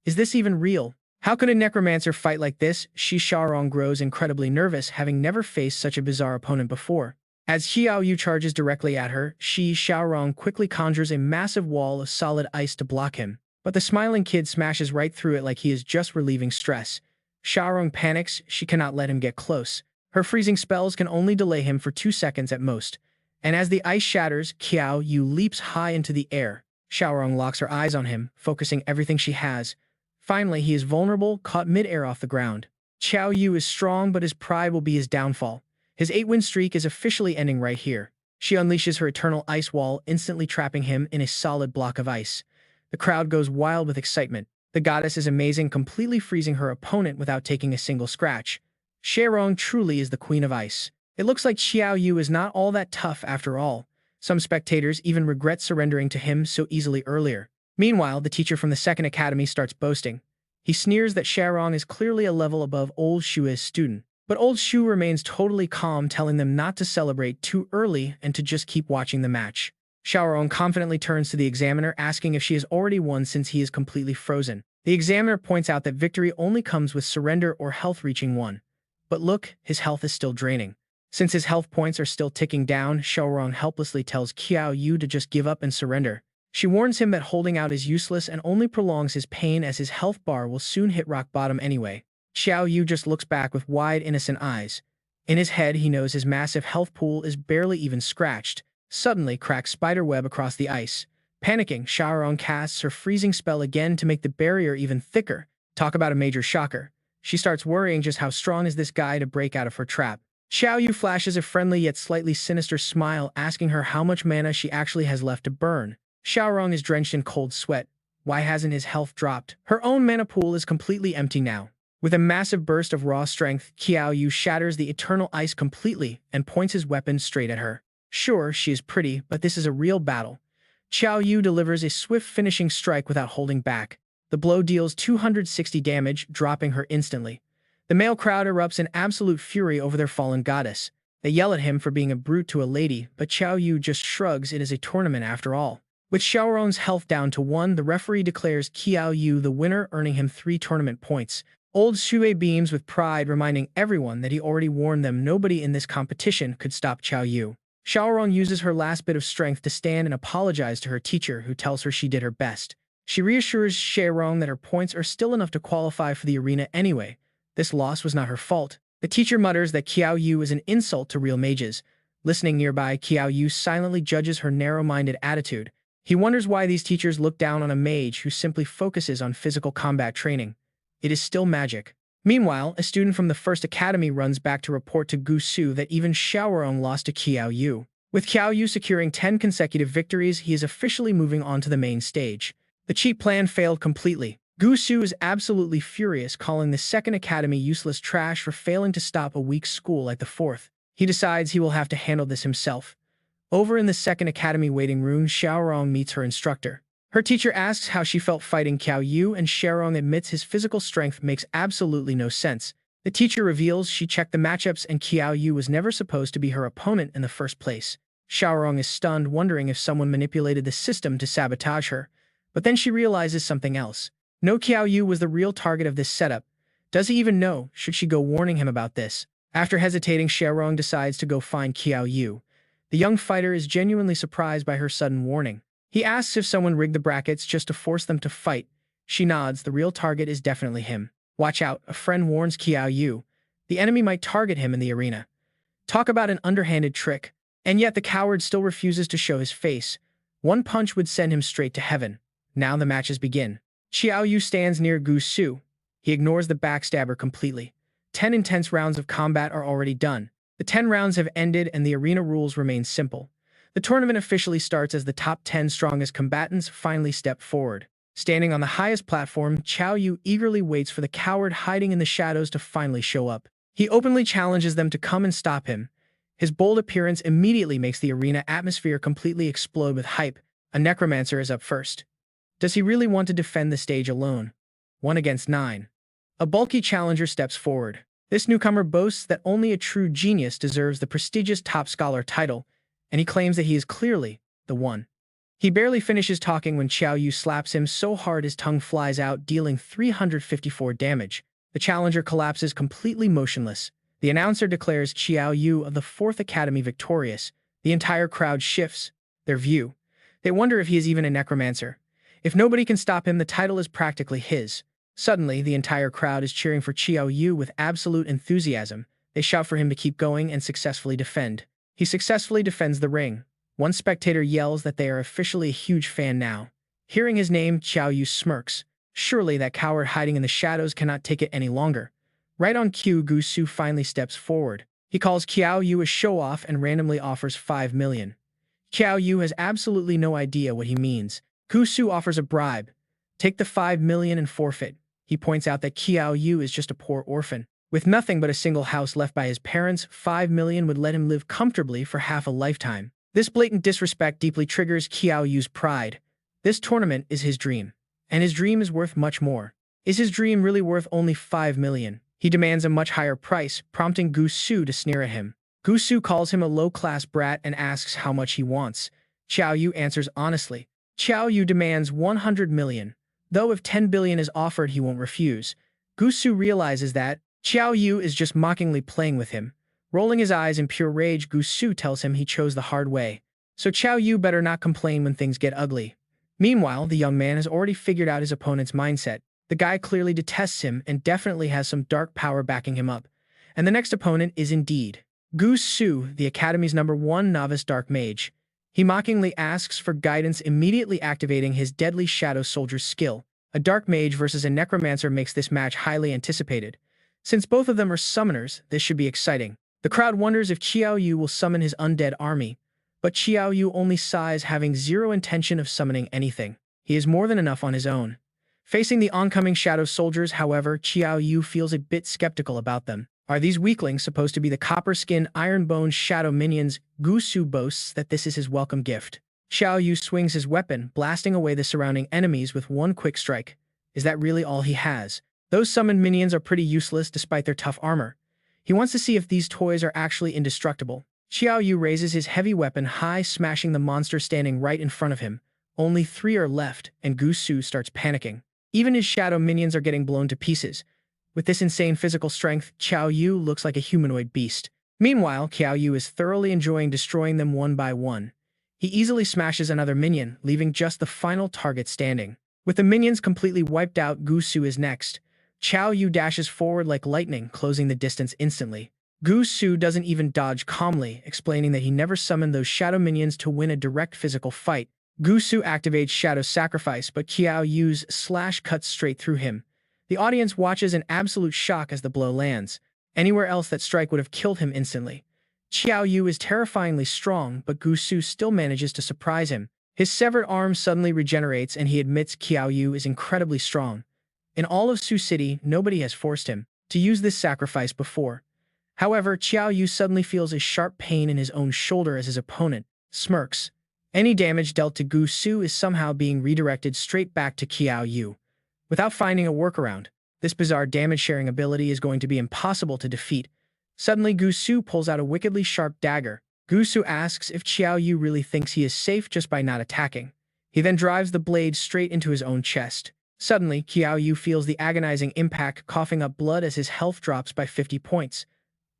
Is this even real? How could a necromancer fight like this? Shi Xiaorong grows incredibly nervous, having never faced such a bizarre opponent before. As Qiao Yu charges directly at her, Shi Xiaorong quickly conjures a massive wall of solid ice to block him. But the smiling kid smashes right through it like he is just relieving stress. Xiaorong panics. She cannot let him get close. Her freezing spells can only delay him for 2 seconds at most. And as the ice shatters, Qiao Yu leaps high into the air. Xiaorong locks her eyes on him, focusing everything she has. Finally, he is vulnerable, caught mid-air off the ground. Qiao Yu is strong, but his pride will be his downfall. His 8-win streak is officially ending right here. She unleashes her eternal ice wall, instantly trapping him in a solid block of ice. The crowd goes wild with excitement. The goddess is amazing, completely freezing her opponent without taking a single scratch. Xiaorong truly is the queen of ice. It looks like Qiao Yu is not all that tough after all. Some spectators even regret surrendering to him so easily earlier. Meanwhile, the teacher from the Second Academy starts boasting. He sneers that Xiaorong is clearly a level above old Shu's student. But old Shu remains totally calm, telling them not to celebrate too early and to just keep watching the match. Xiaorong confidently turns to the examiner, asking if she has already won since he is completely frozen. The examiner points out that victory only comes with surrender or health reaching 1. But look, his health is still draining. Since his health points are still ticking down, Xiaorong helplessly tells Qiao Yu to just give up and surrender. She warns him that holding out is useless and only prolongs his pain, as his health bar will soon hit rock bottom anyway. Qiao Yu just looks back with wide, innocent eyes. In his head, he knows his massive health pool is barely even scratched. Suddenly, cracks spiderweb across the ice. Panicking, Xiaorong casts her freezing spell again to make the barrier even thicker. Talk about a major shocker. She starts worrying just how strong is this guy to break out of her trap. Qiao Yu flashes a friendly yet slightly sinister smile, asking her how much mana she actually has left to burn. Xiaorong is drenched in cold sweat. Why hasn't his health dropped? Her own mana pool is completely empty now. With a massive burst of raw strength, Qiao Yu shatters the eternal ice completely and points his weapon straight at her. Sure, she is pretty, but this is a real battle. Qiao Yu delivers a swift finishing strike without holding back. The blow deals 260 damage, dropping her instantly. The male crowd erupts in absolute fury over their fallen goddess. They yell at him for being a brute to a lady, but Qiao Yu just shrugs. It is a tournament after all. With Xiaorong's health down to 1, the referee declares Qiao Yu the winner, earning him 3 tournament points. Old Shui beams with pride, reminding everyone that he already warned them nobody in this competition could stop Qiao Yu. Xiaorong uses her last bit of strength to stand and apologize to her teacher, who tells her she did her best. She reassures Xiaorong that her points are still enough to qualify for the arena anyway. This loss was not her fault. The teacher mutters that Qiao Yu is an insult to real mages. Listening nearby, Qiao Yu silently judges her narrow-minded attitude. He wonders why these teachers look down on a mage who simply focuses on physical combat training. It is still magic. Meanwhile, a student from the first academy runs back to report to Gu Su that even Xiaorong lost to Qiao Yu. With Qiao Yu securing 10 consecutive victories, he is officially moving on to the main stage. The cheat plan failed completely. Gu Su is absolutely furious, calling the second academy useless trash for failing to stop a weak school like the fourth. He decides he will have to handle this himself. Over in the second academy waiting room, Xiaorong meets her instructor. Her teacher asks how she felt fighting Qiao Yu, and Xiaorong admits his physical strength makes absolutely no sense. The teacher reveals she checked the matchups and Qiao Yu was never supposed to be her opponent in the first place. Xiaorong is stunned, wondering if someone manipulated the system to sabotage her. But then she realizes something else. No, Qiao Yu was the real target of this setup. Does he even know? Should she go warning him about this? After hesitating, Xiaorong decides to go find Qiao Yu. The young fighter is genuinely surprised by her sudden warning. He asks if someone rigged the brackets just to force them to fight. She nods. The real target is definitely him. Watch out, a friend warns Qiao Yu. The enemy might target him in the arena. Talk about an underhanded trick. And yet the coward still refuses to show his face. One punch would send him straight to heaven. Now the matches begin. Qiao Yu stands near Gu Su. He ignores the backstabber completely. 10 intense rounds of combat are already done. The 10 rounds have ended and the arena rules remain simple. The tournament officially starts as the top 10 strongest combatants finally step forward. Standing on the highest platform, Qiao Yu eagerly waits for the coward hiding in the shadows to finally show up. He openly challenges them to come and stop him. His bold appearance immediately makes the arena atmosphere completely explode with hype. A necromancer is up first. Does he really want to defend the stage alone? 1 against 9. A bulky challenger steps forward. This newcomer boasts that only a true genius deserves the prestigious top scholar title, and he claims that he is clearly the one. He barely finishes talking when Qiao Yu slaps him so hard his tongue flies out, dealing 354 damage. The challenger collapses completely motionless. The announcer declares Qiao Yu of the 4th Academy victorious. The entire crowd shifts their view. They wonder if he is even a necromancer. If nobody can stop him, the title is practically his. Suddenly, the entire crowd is cheering for Qiao Yu with absolute enthusiasm. They shout for him to keep going and successfully defend. He successfully defends the ring. One spectator yells that they are officially a huge fan now. Hearing his name, Qiao Yu smirks. Surely that coward hiding in the shadows cannot take it any longer. Right on cue, Gu Su finally steps forward. He calls Qiao Yu a show-off and randomly offers 5 million. Qiao Yu has absolutely no idea what he means. Gu Su offers a bribe. Take the 5 million and forfeit. He points out that Qiao Yu is just a poor orphan. With nothing but a single house left by his parents, 5 million would let him live comfortably for half a lifetime. This blatant disrespect deeply triggers Qiao Yu's pride. This tournament is his dream. And his dream is worth much more. Is his dream really worth only 5 million? He demands a much higher price, prompting Gu Su to sneer at him. Gu Su calls him a low-class brat and asks how much he wants. Qiao Yu answers honestly. Qiao Yu demands 100 million. Though if 10 billion is offered, he won't refuse. Gu Su realizes that Qiao Yu is just mockingly playing with him. Rolling his eyes in pure rage, Gu Su tells him he chose the hard way. So Qiao Yu better not complain when things get ugly. Meanwhile, the young man has already figured out his opponent's mindset. The guy clearly detests him and definitely has some dark power backing him up. And the next opponent is indeed Gu Su, the Academy's #1 novice dark mage. He mockingly asks for guidance, immediately activating his deadly Shadow Soldier skill. A dark mage versus a necromancer makes this match highly anticipated. Since both of them are summoners, this should be exciting. The crowd wonders if Qiao Yu will summon his undead army, but Qiao Yu only sighs, having zero intention of summoning anything. He is more than enough on his own. Facing the oncoming Shadow soldiers, however, Qiao Yu feels a bit skeptical about them. Are these weaklings supposed to be the copper-skinned, iron-boned Shadow minions? Gu Su boasts that this is his welcome gift. Qiao Yu swings his weapon, blasting away the surrounding enemies with one quick strike. Is that really all he has? Those summoned minions are pretty useless despite their tough armor. He wants to see if these toys are actually indestructible. Qiao Yu raises his heavy weapon high, smashing the monster standing right in front of him. Only 3 are left, and Gu Su starts panicking. Even his Shadow minions are getting blown to pieces. With this insane physical strength, Qiao Yu looks like a humanoid beast. Meanwhile, Qiao Yu is thoroughly enjoying destroying them one by one. He easily smashes another minion, leaving just the final target standing. With the minions completely wiped out, Gu Su is next. Qiao Yu dashes forward like lightning, closing the distance instantly. Gu Su doesn't even dodge calmly, explaining that he never summoned those Shadow minions to win a direct physical fight. Gu Su activates Shadow Sacrifice, but Qiao Yu's slash cuts straight through him. The audience watches in absolute shock as the blow lands. Anywhere else that strike would have killed him instantly. Qiao Yu is terrifyingly strong, but Gu Su still manages to surprise him. His severed arm suddenly regenerates, and he admits Qiao Yu is incredibly strong. In all of Su City, nobody has forced him to use this sacrifice before. However, Qiao Yu suddenly feels a sharp pain in his own shoulder as his opponent smirks. Any damage dealt to Gu Su is somehow being redirected straight back to Qiao Yu. Without finding a workaround, this bizarre damage-sharing ability is going to be impossible to defeat. Suddenly, Gu Su pulls out a wickedly sharp dagger. Gu Su asks if Qiao Yu really thinks he is safe just by not attacking. He then drives the blade straight into his own chest. Suddenly, Qiao Yu feels the agonizing impact, coughing up blood as his health drops by 50 points.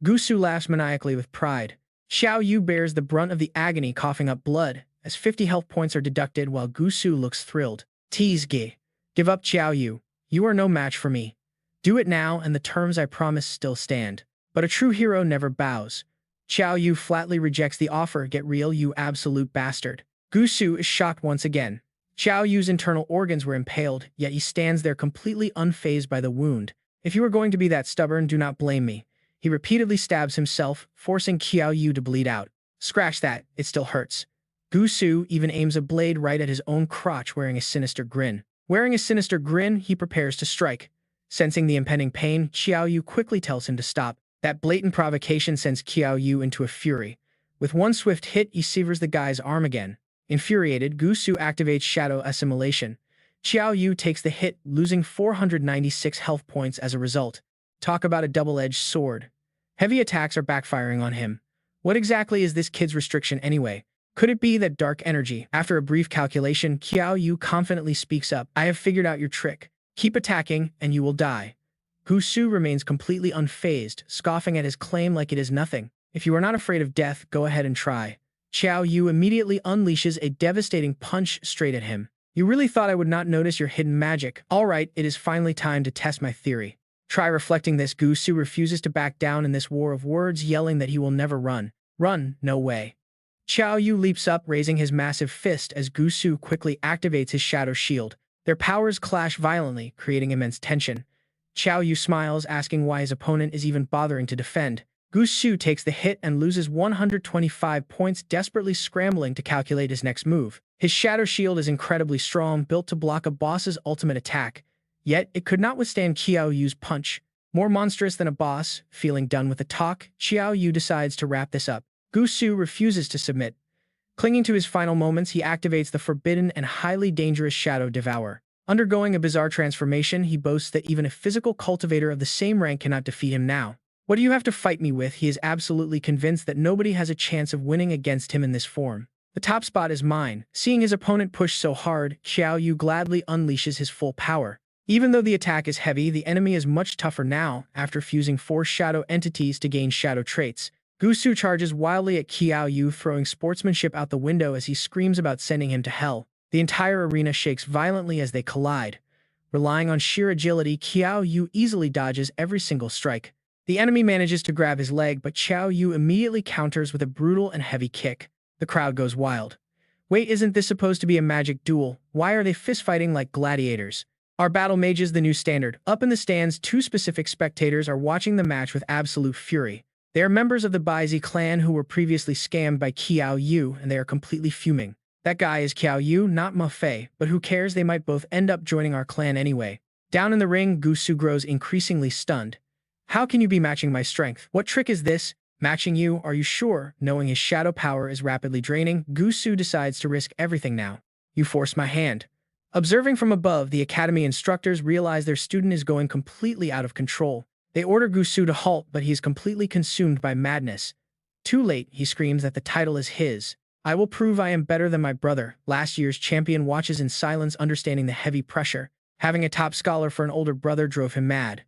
Gu Su laughs maniacally with pride. Qiao Yu bears the brunt of the agony, coughing up blood, as 50 health points are deducted while Gu Su looks thrilled. Tease Ge. Give up, Qiao Yu. You are no match for me. Do it now, and the terms I promise still stand. But a true hero never bows. Qiao Yu flatly rejects the offer. Get real, you absolute bastard. Gu Su is shocked once again. Qiao Yu's internal organs were impaled, yet he stands there completely unfazed by the wound. If you are going to be that stubborn, do not blame me. He repeatedly stabs himself, forcing Qiao Yu to bleed out. Scratch that, it still hurts. Gu Su even aims a blade right at his own crotch, wearing a sinister grin. Wearing a sinister grin, he prepares to strike. Sensing the impending pain, Qiao Yu quickly tells him to stop. That blatant provocation sends Qiao Yu into a fury. With one swift hit, he severs the guy's arm again. Infuriated, Gu Su activates Shadow Assimilation. Qiao Yu takes the hit, losing 496 health points as a result. Talk about a double-edged sword. Heavy attacks are backfiring on him. What exactly is this kid's restriction anyway? Could it be that dark energy? After a brief calculation, Qiao Yu confidently speaks up. I have figured out your trick. Keep attacking, and you will die. Gu Su remains completely unfazed, scoffing at his claim like it is nothing. If you are not afraid of death, go ahead and try. Qiao Yu immediately unleashes a devastating punch straight at him. You really thought I would not notice your hidden magic? Alright, it is finally time to test my theory. Try reflecting this. Gu Su refuses to back down in this war of words, yelling that he will never run. Run, no way. Qiao Yu leaps up, raising his massive fist as Gu Su quickly activates his shadow shield. Their powers clash violently, creating immense tension. Qiao Yu smiles, asking why his opponent is even bothering to defend. Gu Su takes the hit and loses 125 points, desperately scrambling to calculate his next move. His shadow shield is incredibly strong, built to block a boss's ultimate attack. Yet, it could not withstand Qiao Yu's punch. More monstrous than a boss, feeling done with the talk, Qiao Yu decides to wrap this up. Gu Su refuses to submit. Clinging to his final moments, he activates the forbidden and highly dangerous Shadow Devour. Undergoing a bizarre transformation, he boasts that even a physical cultivator of the same rank cannot defeat him now. What do you have to fight me with? He is absolutely convinced that nobody has a chance of winning against him in this form. The top spot is mine. Seeing his opponent push so hard, Qiao Yu gladly unleashes his full power. Even though the attack is heavy, the enemy is much tougher now, after fusing 4 shadow entities to gain shadow traits. Gu Su charges wildly at Qiao Yu, throwing sportsmanship out the window as he screams about sending him to hell. The entire arena shakes violently as they collide. Relying on sheer agility, Qiao Yu easily dodges every single strike. The enemy manages to grab his leg, but Qiao Yu immediately counters with a brutal and heavy kick. The crowd goes wild. Wait, isn't this supposed to be a magic duel? Why are they fistfighting like gladiators? Are battle mages the new standard? Up in the stands, 2 specific spectators are watching the match with absolute fury. They are members of the Baizi clan who were previously scammed by Qiao Yu, and they are completely fuming. That guy is Qiao Yu, not Ma Fei, but who cares, they might both end up joining our clan anyway. Down in the ring, Gusu grows increasingly stunned. How can you be matching my strength? What trick is this? Matching you? Are you sure? Knowing his shadow power is rapidly draining, Gusu decides to risk everything now. You forced my hand. Observing from above, the academy instructors realize their student is going completely out of control. They order Gusu to halt, but he is completely consumed by madness. Too late, he screams that the title is his. I will prove I am better than my brother. Last year's champion watches in silence, understanding the heavy pressure. Having a top scholar for an older brother drove him mad.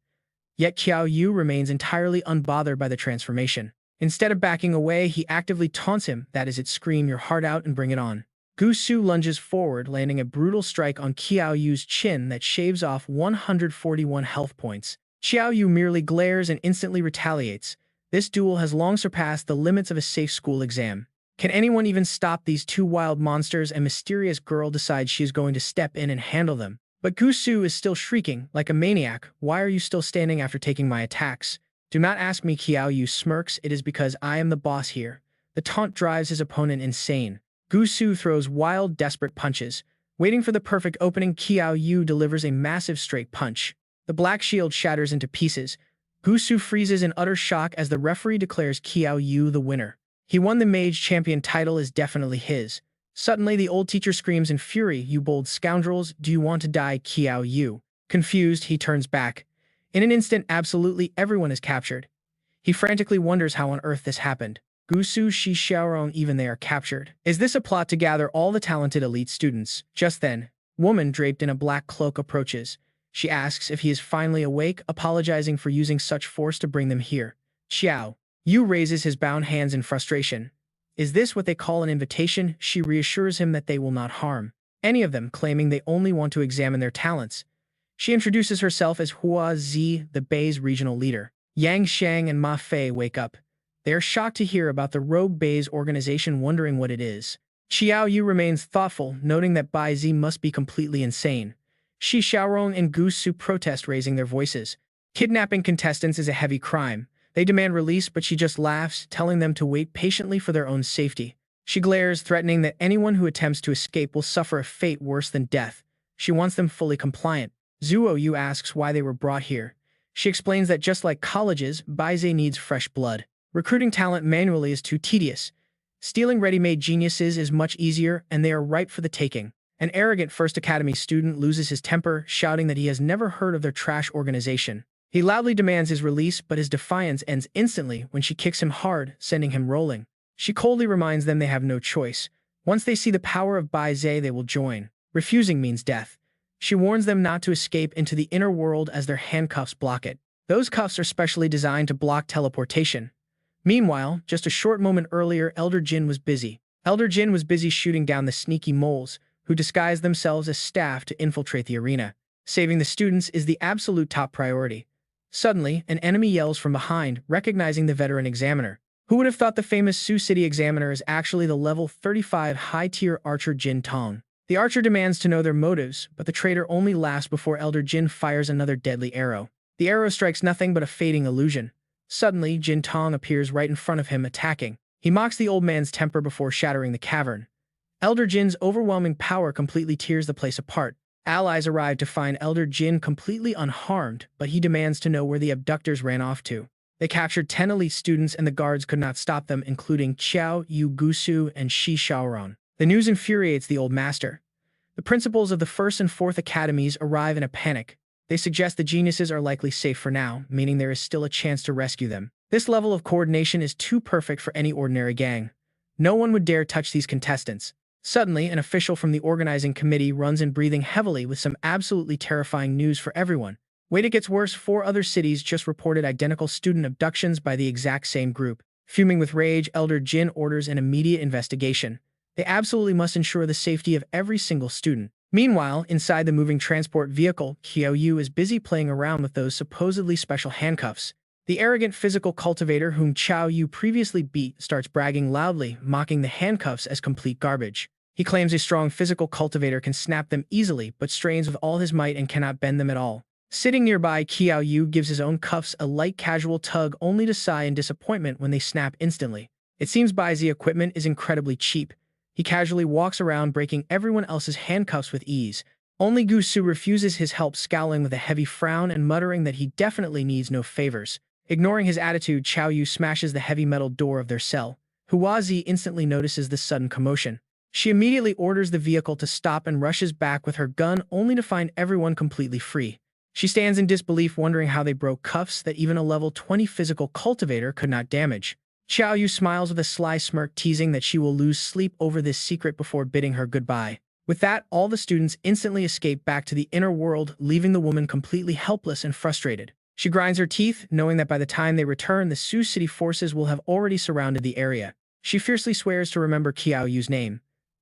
Yet Qiao Yu remains entirely unbothered by the transformation. Instead of backing away, he actively taunts him, that is it, scream your heart out and bring it on. Gusu lunges forward, landing a brutal strike on Qiao Yu's chin that shaves off 141 health points. Qiao Yu merely glares and instantly retaliates. This duel has long surpassed the limits of a safe school exam. Can anyone even stop these two wild monsters? A mysterious girl decides she is going to step in and handle them. But Gusu is still shrieking, like a maniac. Why are you still standing after taking my attacks? Do not ask me, Qiao Yu smirks. It is because I am the boss here. The taunt drives his opponent insane. Gusu throws wild, desperate punches. Waiting for the perfect opening, Qiao Yu delivers a massive straight punch. The black shield shatters into pieces. Gusu freezes in utter shock as the referee declares Qiao Yu the winner. He won the Mage Champion title, is definitely his. Suddenly, the old teacher screams in fury, "You bold scoundrels, do you want to die, Qiao Yu?" Confused, he turns back. In an instant, absolutely everyone is captured. He frantically wonders how on earth this happened. Gusu, Shi Xiaorong, even they are captured. Is this a plot to gather all the talented elite students? Just then, woman draped in a black cloak approaches. She asks if he is finally awake, apologizing for using such force to bring them here. Qiao Yu raises his bound hands in frustration. Is this what they call an invitation? She reassures him that they will not harm any of them, claiming they only want to examine their talents. She introduces herself as Hua Zi, the Bei's regional leader. Yang Shang and Ma Fei wake up. They are shocked to hear about the rogue Bei's organization, wondering what it is. Qiao Yu remains thoughtful, noting that Bai Zi must be completely insane. Shi Xiaorong and Gusu protest, raising their voices. Kidnapping contestants is a heavy crime. They demand release, but she just laughs, telling them to wait patiently for their own safety. She glares, threatening that anyone who attempts to escape will suffer a fate worse than death. She wants them fully compliant. Zuo Yu asks why they were brought here. She explains that just like colleges, Baize needs fresh blood. Recruiting talent manually is too tedious. Stealing ready-made geniuses is much easier, and they are ripe for the taking. An arrogant First Academy student loses his temper, shouting that he has never heard of their trash organization. He loudly demands his release, but his defiance ends instantly when she kicks him hard, sending him rolling. She coldly reminds them they have no choice. Once they see the power of Baize, they will join. Refusing means death. She warns them not to escape into the inner world as their handcuffs block it. Those cuffs are specially designed to block teleportation. Meanwhile, just a short moment earlier, Elder Jin was busy. Elder Jin was busy shooting down the sneaky moles, who disguised themselves as staff to infiltrate the arena. Saving the students is the absolute top priority. Suddenly, an enemy yells from behind, recognizing the veteran examiner. Who would have thought the famous Sioux City examiner is actually the level 35 high-tier archer Jin Tong? The archer demands to know their motives, but the traitor only laughs before Elder Jin fires another deadly arrow. The arrow strikes nothing but a fading illusion. Suddenly, Jin Tong appears right in front of him, attacking. He mocks the old man's temper before shattering the cavern. Elder Jin's overwhelming power completely tears the place apart. Allies arrive to find Elder Jin completely unharmed, but he demands to know where the abductors ran off to. They captured 10 elite students and the guards could not stop them, including Qiao Yu, Gusu, and Shi Xiaorong. The news infuriates the old master. The principals of the 1st and 4th academies arrive in a panic. They suggest the geniuses are likely safe for now, meaning there is still a chance to rescue them. This level of coordination is too perfect for any ordinary gang. No one would dare touch these contestants. Suddenly, an official from the organizing committee runs in, breathing heavily with some absolutely terrifying news for everyone. Wait, it gets worse. 4 other cities just reported identical student abductions by the exact same group. Fuming with rage, Elder Jin orders an immediate investigation. They absolutely must ensure the safety of every single student. Meanwhile, inside the moving transport vehicle, Qiao Yu is busy playing around with those supposedly special handcuffs. The arrogant physical cultivator whom Qiao Yu previously beat starts bragging loudly, mocking the handcuffs as complete garbage. He claims a strong physical cultivator can snap them easily, but strains with all his might and cannot bend them at all. Sitting nearby, Qiao Yu gives his own cuffs a light casual tug, only to sigh in disappointment when they snap instantly. It seems Baizi equipment is incredibly cheap. He casually walks around, breaking everyone else's handcuffs with ease. Only Gu Su refuses his help, scowling with a heavy frown and muttering that he definitely needs no favors. Ignoring his attitude, Qiao Yu smashes the heavy metal door of their cell. Huazi instantly notices the sudden commotion. She immediately orders the vehicle to stop and rushes back with her gun, only to find everyone completely free. She stands in disbelief, wondering how they broke cuffs that even a level 20 physical cultivator could not damage. Qiao Yu smiles with a sly smirk, teasing that she will lose sleep over this secret before bidding her goodbye. With that, all the students instantly escape back to the inner world, leaving the woman completely helpless and frustrated. She grinds her teeth, knowing that by the time they return, the Sioux City forces will have already surrounded the area. She fiercely swears to remember Qiao Yu's name.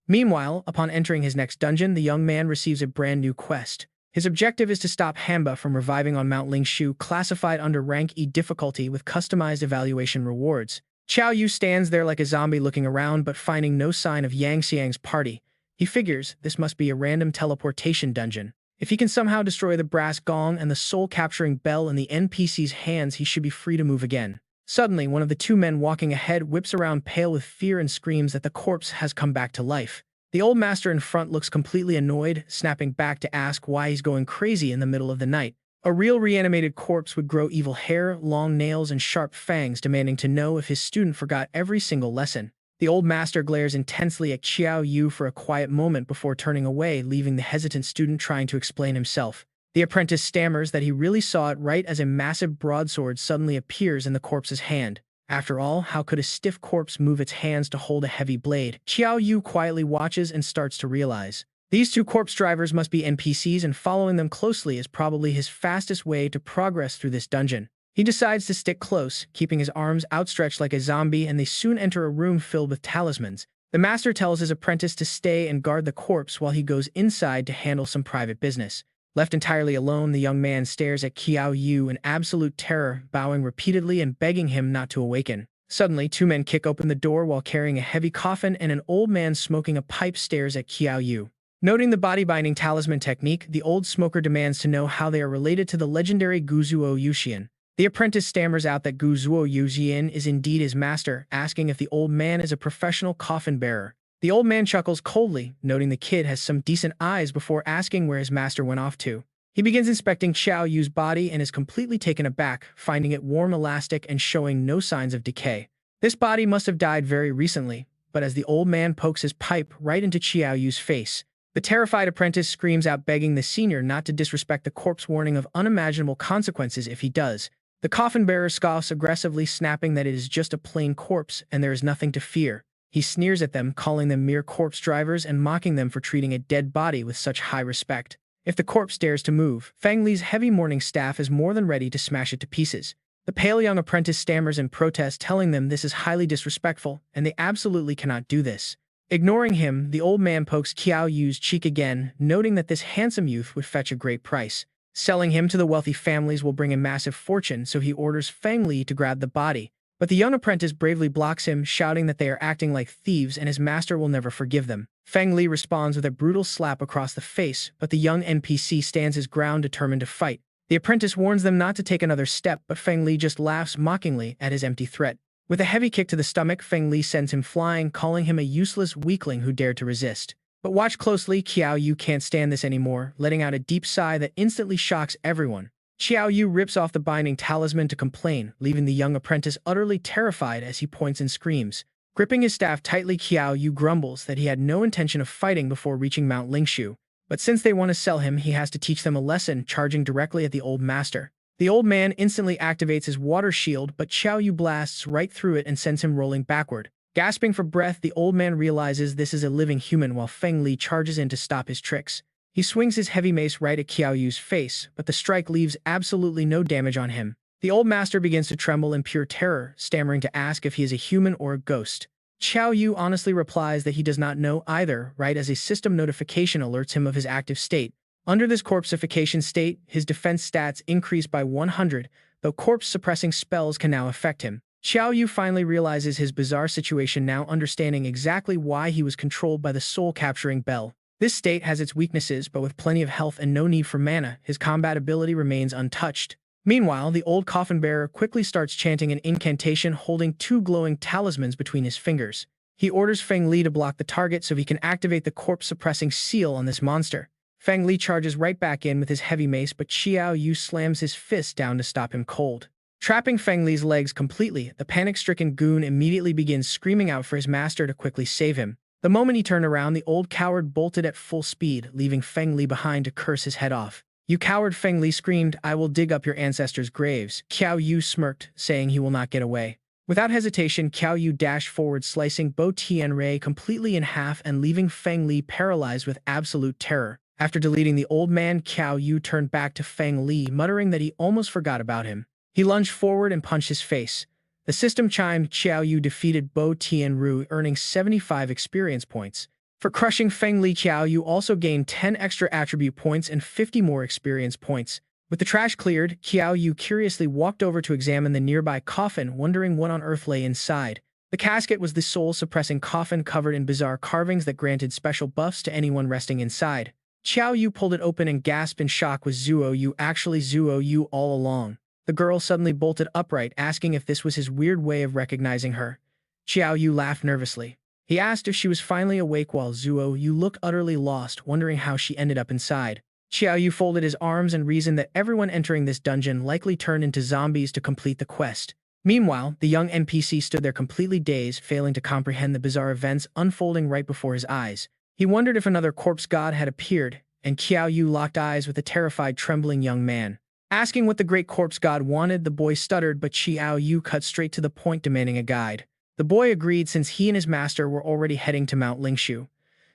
Meanwhile, upon entering his next dungeon, the young man receives a brand new quest. His objective is to stop Hanba from reviving on Mount Lingshu, classified under Rank E difficulty with customized evaluation rewards. Qiao Yu stands there like a zombie, looking around but finding no sign of Yang Xiang's party. He figures this must be a random teleportation dungeon. If he can somehow destroy the brass gong and the soul-capturing bell in the NPC's hands, he should be free to move again. Suddenly, one of the two men walking ahead whips around, pale with fear, and screams that the corpse has come back to life. The old master in front looks completely annoyed, snapping back to ask why he's going crazy in the middle of the night. A real reanimated corpse would grow evil hair, long nails, and sharp fangs, demanding to know if his student forgot every single lesson. The old master glares intensely at Qiao Yu for a quiet moment before turning away, leaving the hesitant student trying to explain himself. The apprentice stammers that he really saw it right as a massive broadsword suddenly appears in the corpse's hand. After all, how could a stiff corpse move its hands to hold a heavy blade? Qiao Yu quietly watches and starts to realize. These two corpse drivers must be NPCs, and following them closely is probably his fastest way to progress through this dungeon. He decides to stick close, keeping his arms outstretched like a zombie, and they soon enter a room filled with talismans. The master tells his apprentice to stay and guard the corpse while he goes inside to handle some private business. Left entirely alone, the young man stares at Qiao Yu in absolute terror, bowing repeatedly and begging him not to awaken. Suddenly, two men kick open the door while carrying a heavy coffin, and an old man smoking a pipe stares at Qiao Yu. Noting the body-binding talisman technique, the old smoker demands to know how they are related to the legendary Guzuo Yuxian. The apprentice stammers out that Guzuo Yuxian is indeed his master, asking if the old man is a professional coffin bearer. The old man chuckles coldly, noting the kid has some decent eyes, before asking where his master went off to. He begins inspecting Qiao Yu's body and is completely taken aback, finding it warm, elastic, and showing no signs of decay. This body must have died very recently, but as the old man pokes his pipe right into Qiao Yu's face, the terrified apprentice screams out, begging the senior not to disrespect the corpse, warning of unimaginable consequences if he does. The coffin bearer scoffs aggressively, snapping that it is just a plain corpse and there is nothing to fear. He sneers at them, calling them mere corpse drivers and mocking them for treating a dead body with such high respect. If the corpse dares to move, Fang Li's heavy mourning staff is more than ready to smash it to pieces. The pale young apprentice stammers in protest, telling them this is highly disrespectful and they absolutely cannot do this. Ignoring him, the old man pokes Qiao Yu's cheek again, noting that this handsome youth would fetch a great price. Selling him to the wealthy families will bring a massive fortune, so he orders Fang Li to grab the body. But the young apprentice bravely blocks him, shouting that they are acting like thieves and his master will never forgive them. Fang Li responds with a brutal slap across the face, but the young NPC stands his ground, determined to fight. The apprentice warns them not to take another step, but Fang Li just laughs mockingly at his empty threat. With a heavy kick to the stomach, Fang Li sends him flying, calling him a useless weakling who dared to resist. But watch closely, Qiao Yu can't stand this anymore, letting out a deep sigh that instantly shocks everyone. Qiao Yu rips off the binding talisman to complain, leaving the young apprentice utterly terrified as he points and screams. Gripping his staff tightly, Qiao Yu grumbles that he had no intention of fighting before reaching Mount Lingshu. But since they want to sell him, he has to teach them a lesson, charging directly at the old master. The old man instantly activates his water shield, but Qiao Yu blasts right through it and sends him rolling backward. Gasping for breath, the old man realizes this is a living human while Feng Li charges in to stop his tricks. He swings his heavy mace right at Qiao Yu's face, but the strike leaves absolutely no damage on him. The old master begins to tremble in pure terror, stammering to ask if he is a human or a ghost. Qiao Yu honestly replies that he does not know either, right as a system notification alerts him of his active state. Under this corpsification state, his defense stats increase by 100, though corpse-suppressing spells can now affect him. Qiao Yu finally realizes his bizarre situation, now understanding exactly why he was controlled by the soul-capturing bell. This state has its weaknesses, but with plenty of health and no need for mana, his combat ability remains untouched. Meanwhile, the old coffin bearer quickly starts chanting an incantation, holding two glowing talismans between his fingers. He orders Feng Li to block the target so he can activate the corpse-suppressing seal on this monster. Feng Li charges right back in with his heavy mace, but Qiao Yu slams his fist down to stop him cold. Trapping Feng Li's legs completely, the panic-stricken goon immediately begins screaming out for his master to quickly save him. The moment he turned around, the old coward bolted at full speed, leaving Feng Li behind to curse his head off. "You coward," Feng Li screamed, "I will dig up your ancestors' graves." Qiao Yu smirked, saying he will not get away. Without hesitation, Qiao Yu dashed forward, slicing Bo Tianrei completely in half and leaving Feng Li paralyzed with absolute terror. After deleting the old man, Qiao Yu turned back to Feng Li, muttering that he almost forgot about him. He lunged forward and punched his face. The system chimed. Qiao Yu defeated Bo Tianru, earning 75 experience points. For crushing Feng Li, Qiao Yu also gained 10 extra attribute points and 50 more experience points. With the trash cleared, Qiao Yu curiously walked over to examine the nearby coffin, wondering what on earth lay inside. The casket was the soul-suppressing coffin covered in bizarre carvings that granted special buffs to anyone resting inside. Qiao Yu pulled it open and gasped in shock. Was Zuo Yu actually Zuo Yu all along? The girl suddenly bolted upright, asking if this was his weird way of recognizing her. Qiao Yu laughed nervously. He asked if she was finally awake, while Zuo Yu looked utterly lost, wondering how she ended up inside. Qiao Yu folded his arms and reasoned that everyone entering this dungeon likely turned into zombies to complete the quest. Meanwhile, the young NPC stood there completely dazed, failing to comprehend the bizarre events unfolding right before his eyes. He wondered if another corpse god had appeared, and Qiao Yu locked eyes with a terrified, trembling young man. Asking what the great corpse god wanted, the boy stuttered, but Qiao Yu cut straight to the point, demanding a guide. The boy agreed, since he and his master were already heading to Mount Lingshu.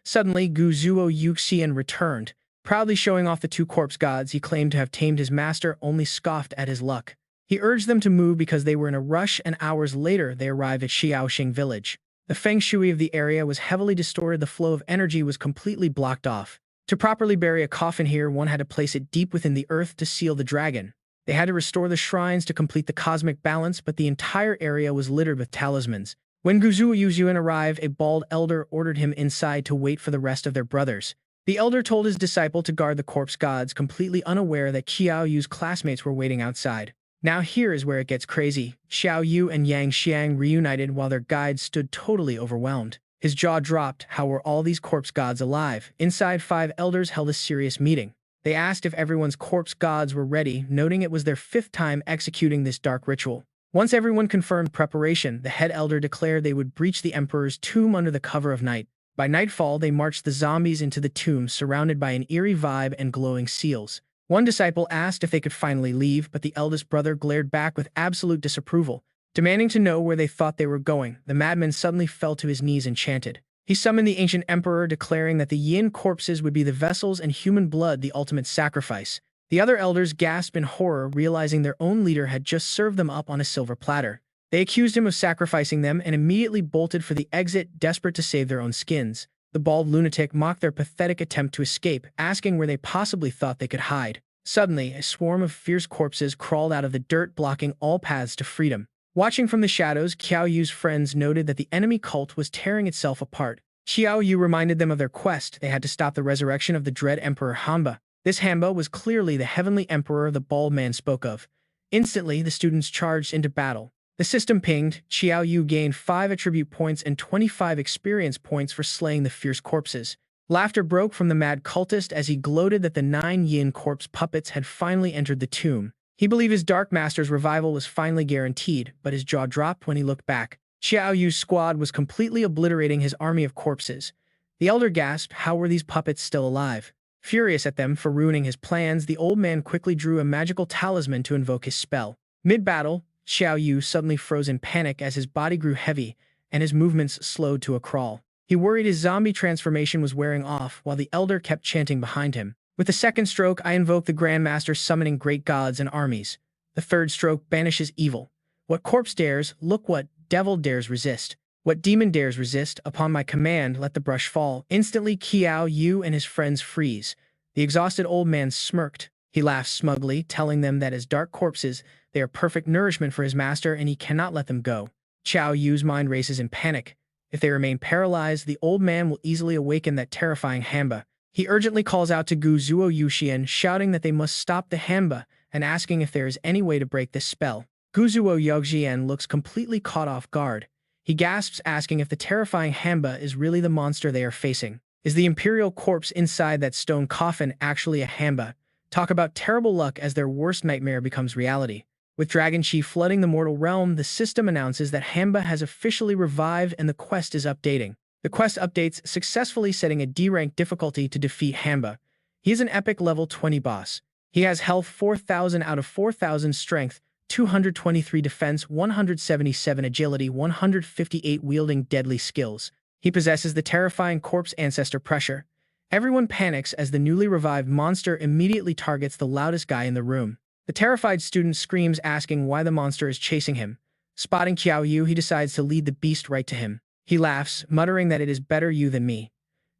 Suddenly, Gu Zuo Yu Xian returned. Proudly showing off the two corpse gods he claimed to have tamed, his master only scoffed at his luck. He urged them to move because they were in a rush, and hours later they arrived at Xiaoxing village. The feng shui of the area was heavily distorted, the flow of energy was completely blocked off. To properly bury a coffin here, one had to place it deep within the earth to seal the dragon. They had to restore the shrines to complete the cosmic balance, but the entire area was littered with talismans. When Guzuo Yuzuan arrived, a bald elder ordered him inside to wait for the rest of their brothers. The elder told his disciple to guard the corpse gods, completely unaware that Qiao Yu's classmates were waiting outside. Now here is where it gets crazy. Xiao Yu and Yang Xiang reunited while their guides stood totally overwhelmed. His jaw dropped. How were all these corpse gods alive? Inside, 5 elders held a serious meeting. They asked if everyone's corpse gods were ready, noting it was their 5th time executing this dark ritual. Once everyone confirmed preparation, the head elder declared they would breach the emperor's tomb under the cover of night. By nightfall, they marched the zombies into the tomb, surrounded by an eerie vibe and glowing seals. One disciple asked if they could finally leave, but the eldest brother glared back with absolute disapproval, demanding to know where they thought they were going. The madman suddenly fell to his knees and chanted. He summoned the ancient emperor, declaring that the yin corpses would be the vessels and human blood the ultimate sacrifice. The other elders gasped in horror, realizing their own leader had just served them up on a silver platter. They accused him of sacrificing them and immediately bolted for the exit, desperate to save their own skins. The bald lunatic mocked their pathetic attempt to escape, asking where they possibly thought they could hide. Suddenly, a swarm of fierce corpses crawled out of the dirt, blocking all paths to freedom. Watching from the shadows, Qiao Yu's friends noted that the enemy cult was tearing itself apart. Qiao Yu reminded them of their quest. They had to stop the resurrection of the dread Emperor Hanba. This Hanba was clearly the heavenly emperor the bald man spoke of. Instantly, the students charged into battle. The system pinged. Qiao Yu gained 5 attribute points and 25 experience points for slaying the fierce corpses. Laughter broke from the mad cultist as he gloated that the 9 yin corpse puppets had finally entered the tomb. He believed his Dark Master's revival was finally guaranteed, but his jaw dropped when he looked back. Qiao Yu's squad was completely obliterating his army of corpses. The elder gasped, how were these puppets still alive? Furious at them for ruining his plans, the old man quickly drew a magical talisman to invoke his spell. Mid-battle, Qiao Yu suddenly froze in panic as his body grew heavy and his movements slowed to a crawl. He worried his zombie transformation was wearing off, while the elder kept chanting behind him. With the 2nd stroke, I invoke the Grand Master, summoning great gods and armies. The 3rd stroke banishes evil. What corpse dares, look, what devil dares resist. What demon dares resist, upon my command let the brush fall. Instantly Qiao Yu and his friends freeze. The exhausted old man smirked. He laughed smugly, telling them that as dark corpses, they are perfect nourishment for his master and he cannot let them go. Qiao Yu's mind races in panic. If they remain paralyzed, the old man will easily awaken that terrifying Hanba. He urgently calls out to Gu Zuo Yuxian, shouting that they must stop the Hanba and asking if there is any way to break this spell. Gu Zuo Yuxian looks completely caught off guard. He gasps, asking if the terrifying Hanba is really the monster they are facing. Is the Imperial corpse inside that stone coffin actually a Hanba? Talk about terrible luck as their worst nightmare becomes reality. With Dragon Chi flooding the mortal realm, the system announces that Hanba has officially revived and the quest is updating. The quest updates, successfully setting a D-rank difficulty to defeat Hanba. He is an epic level 20 boss. He has health 4,000 out of 4,000 strength, 223 defense, 177 agility, 158 wielding deadly skills. He possesses the terrifying corpse ancestor pressure. Everyone panics as the newly revived monster immediately targets the loudest guy in the room. The terrified student screams, asking why the monster is chasing him. Spotting Qiao Yu, he decides to lead the beast right to him. He laughs, muttering that it is better you than me.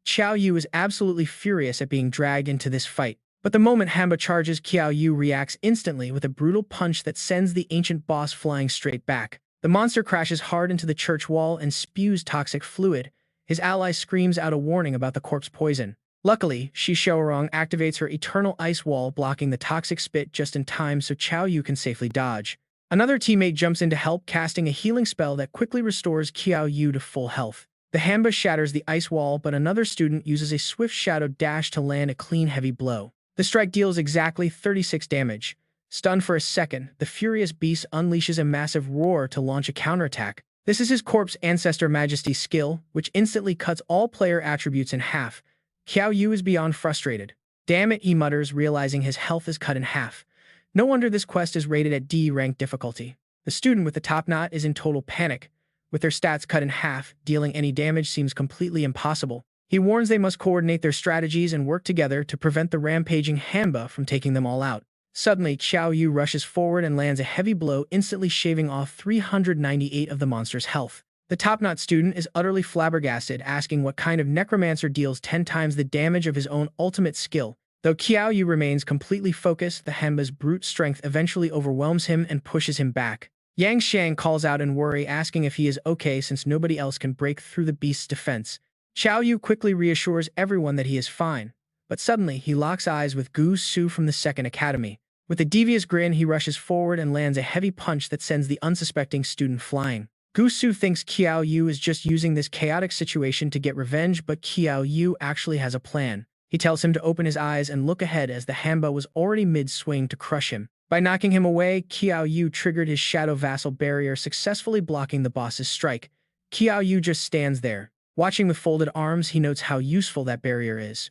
Qiao Yu is absolutely furious at being dragged into this fight. But the moment Hanba charges, Qiao Yu reacts instantly with a brutal punch that sends the ancient boss flying straight back. The monster crashes hard into the church wall and spews toxic fluid. His ally screams out a warning about the corpse poison. Luckily, Shi Xiaorong activates her eternal ice wall, blocking the toxic spit just in time so Qiao Yu can safely dodge. Another teammate jumps in to help, casting a healing spell that quickly restores Qiao Yu to full health. The Hanba shatters the ice wall, but another student uses a swift shadow dash to land a clean heavy blow. The strike deals exactly 36 damage. Stunned for a second, the furious beast unleashes a massive roar to launch a counterattack. This is his corpse ancestor majesty skill, which instantly cuts all player attributes in half. Qiao Yu is beyond frustrated. Damn it, he mutters, realizing his health is cut in half. No wonder this quest is rated at D-rank difficulty. The student with the top knot is in total panic. With their stats cut in half, dealing any damage seems completely impossible. He warns they must coordinate their strategies and work together to prevent the rampaging Hanba from taking them all out. Suddenly, Qiao Yu rushes forward and lands a heavy blow, instantly shaving off 398 of the monster's health. The top-knot student is utterly flabbergasted, asking what kind of necromancer deals 10 times the damage of his own ultimate skill. Though Qiao Yu remains completely focused, the Hanba's brute strength eventually overwhelms him and pushes him back. Yang Xiang calls out in worry, asking if he is okay since nobody else can break through the beast's defense. Qiao Yu quickly reassures everyone that he is fine, but suddenly he locks eyes with Gu Su from the Second Academy. With a devious grin, he rushes forward and lands a heavy punch that sends the unsuspecting student flying. Gu Su thinks Qiao Yu is just using this chaotic situation to get revenge, but Qiao Yu actually has a plan. He tells him to open his eyes and look ahead as the Hanba was already mid-swing to crush him. By knocking him away, Qiao Yu triggered his Shadow Vassal barrier, successfully blocking the boss's strike. Qiao Yu just stands there. Watching with folded arms, he notes how useful that barrier is.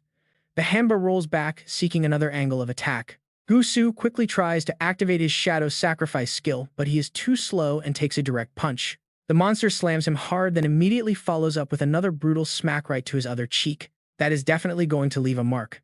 The Hanba rolls back, seeking another angle of attack. Gu Su quickly tries to activate his Shadow Sacrifice skill, but he is too slow and takes a direct punch. The monster slams him hard, then immediately follows up with another brutal smack right to his other cheek. That is definitely going to leave a mark.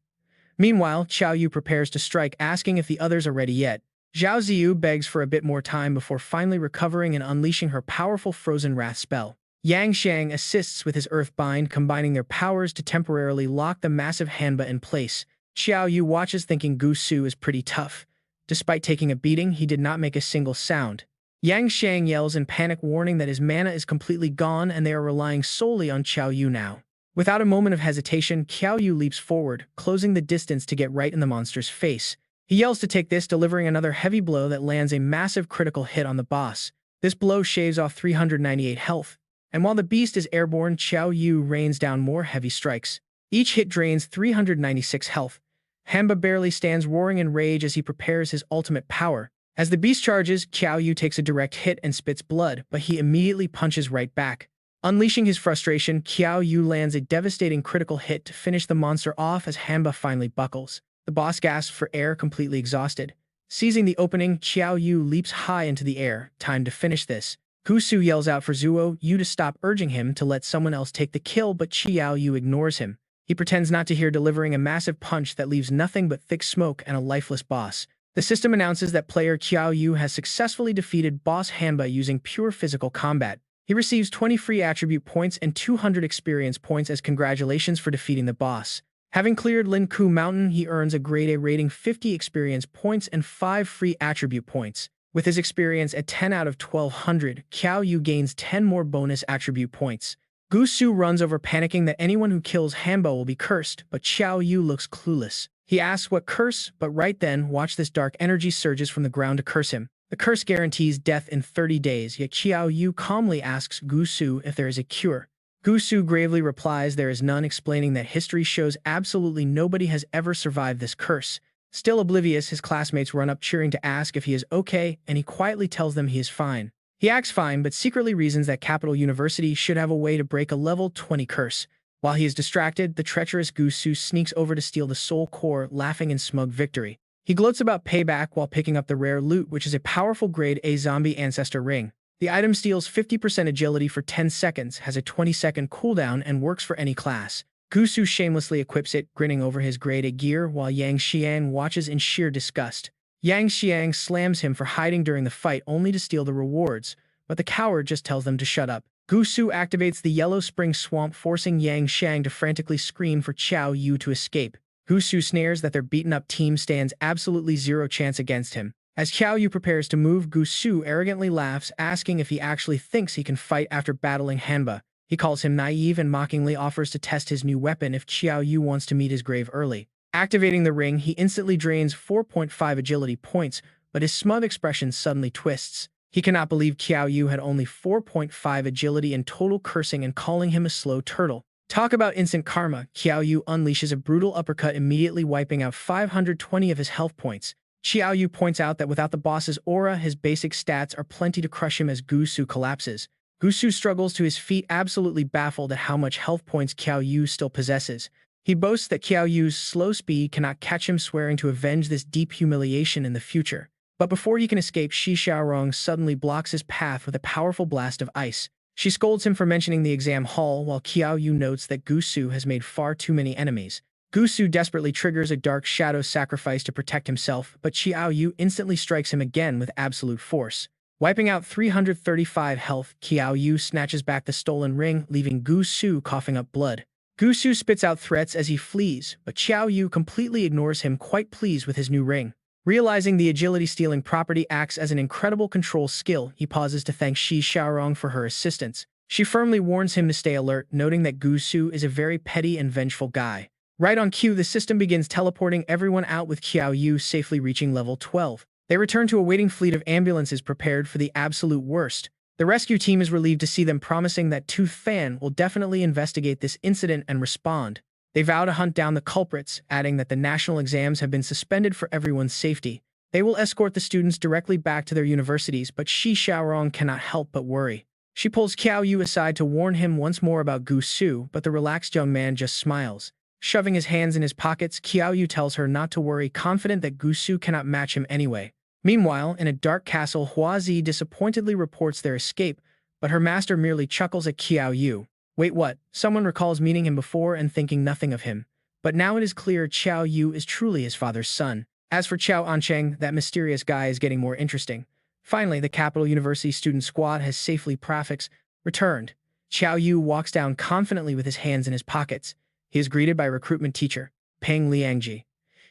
Meanwhile, Qiao Yu prepares to strike, asking if the others are ready yet. Zhao Ziyu begs for a bit more time before finally recovering and unleashing her powerful Frozen Wrath spell. Yang Xiang assists with his Earth Bind, combining their powers to temporarily lock the massive Hanba in place. Qiao Yu watches, thinking Gu Su is pretty tough. Despite taking a beating, he did not make a single sound. Yang Xiang yells in panic, warning that his mana is completely gone and they are relying solely on Qiao Yu now. Without a moment of hesitation, Qiao Yu leaps forward, closing the distance to get right in the monster's face. He yells to take this, delivering another heavy blow that lands a massive critical hit on the boss. This blow shaves off 398 health. And while the beast is airborne, Qiao Yu rains down more heavy strikes. Each hit drains 396 health. Hanba barely stands, roaring in rage as he prepares his ultimate power. As the beast charges, Qiao Yu takes a direct hit and spits blood, but he immediately punches right back. Unleashing his frustration, Qiao Yu lands a devastating critical hit to finish the monster off as Hanba finally buckles. The boss gasps for air, completely exhausted. Seizing the opening, Qiao Yu leaps high into the air. Time to finish this. Gu Su yells out for Zuo Yu to stop, urging him to let someone else take the kill, but Qiao Yu ignores him. He pretends not to hear, delivering a massive punch that leaves nothing but thick smoke and a lifeless boss. The system announces that player Qiao Yu has successfully defeated boss Hanba using pure physical combat. He receives 20 free attribute points and 200 experience points as congratulations for defeating the boss. Having cleared Lin Ku Mountain, he earns a grade A rating, 50 experience points, and 5 free attribute points. With his experience at 10 out of 1200, Qiao Yu gains 10 more bonus attribute points. Gu Su runs over, panicking that anyone who kills Hanba will be cursed, but Qiao Yu looks clueless. He asks what curse, but right then, watch this dark energy surges from the ground to curse him. The curse guarantees death in 30 days, yet Qiao Yu calmly asks Gu Su if there is a cure. Gu Su gravely replies there is none, explaining that history shows absolutely nobody has ever survived this curse. Still oblivious, his classmates run up cheering to ask if he is okay, and he quietly tells them he is fine. He acts fine, but secretly reasons that Capital University should have a way to break a level 20 curse. While he is distracted, the treacherous Gu Su sneaks over to steal the soul core, laughing in smug victory. He gloats about payback while picking up the rare loot, which is a powerful grade A zombie ancestor ring. The item steals 50% agility for 10 seconds, has a 20-second cooldown, and works for any class. Gu Su shamelessly equips it, grinning over his grade A gear, while Yang Xiang watches in sheer disgust. Yang Xiang slams him for hiding during the fight only to steal the rewards, but the coward just tells them to shut up. Gu Su activates the Yellow Spring Swamp, forcing Yang Xiang to frantically scream for Qiao Yu to escape. Gu Su snares that their beaten-up team stands absolutely zero chance against him. As Qiao Yu prepares to move, Gu Su arrogantly laughs, asking if he actually thinks he can fight after battling Hanba. He calls him naive and mockingly offers to test his new weapon if Qiao Yu wants to meet his grave early. Activating the ring, he instantly drains 4.5 agility points, but his smug expression suddenly twists. He cannot believe Qiao Yu had only 4.5 agility and total, cursing and calling him a slow turtle. Talk about instant karma. Qiao Yu unleashes a brutal uppercut, immediately wiping out 520 of his health points. Qiao Yu points out that without the boss's aura, his basic stats are plenty to crush him as Gu Su collapses. Gu Su struggles to his feet, absolutely baffled at how much health points Qiao Yu still possesses. He boasts that Qiao Yu's slow speed cannot catch him, swearing to avenge this deep humiliation in the future. But before he can escape, Shi Xiaorong suddenly blocks his path with a powerful blast of ice. She scolds him for mentioning the exam hall, while Qiao Yu notes that Gu Su has made far too many enemies. Gu Su desperately triggers a dark shadow sacrifice to protect himself, but Qiao Yu instantly strikes him again with absolute force. Wiping out 335 health, Qiao Yu snatches back the stolen ring, leaving Gu Su coughing up blood. Gu Su spits out threats as he flees, but Qiao Yu completely ignores him, quite pleased with his new ring. Realizing the agility-stealing property acts as an incredible control skill, he pauses to thank Shi Xiaorong for her assistance. She firmly warns him to stay alert, noting that Gu Su is a very petty and vengeful guy. Right on cue, the system begins teleporting everyone out, with Qiao Yu safely reaching level 12. They return to a waiting fleet of ambulances prepared for the absolute worst. The rescue team is relieved to see them, promising that Tooth Fan will definitely investigate this incident and respond. They vow to hunt down the culprits, adding that the national exams have been suspended for everyone's safety. They will escort the students directly back to their universities, but Shi Xiaorong cannot help but worry. She pulls Qiao Yu aside to warn him once more about Gu Su, but the relaxed young man just smiles. Shoving his hands in his pockets, Qiao Yu tells her not to worry, confident that Gu Su cannot match him anyway. Meanwhile, in a dark castle, Huazi disappointedly reports their escape, but her master merely chuckles at Qiao Yu. Wait, what? Someone recalls meeting him before and thinking nothing of him. But now it is clear Qiao Yu is truly his father's son. As for Qiao Ancheng, that mysterious guy is getting more interesting. Finally, the Capital University student squad has safely returned. Qiao Yu walks down confidently with his hands in his pockets. He is greeted by recruitment teacher, Peng Liangji.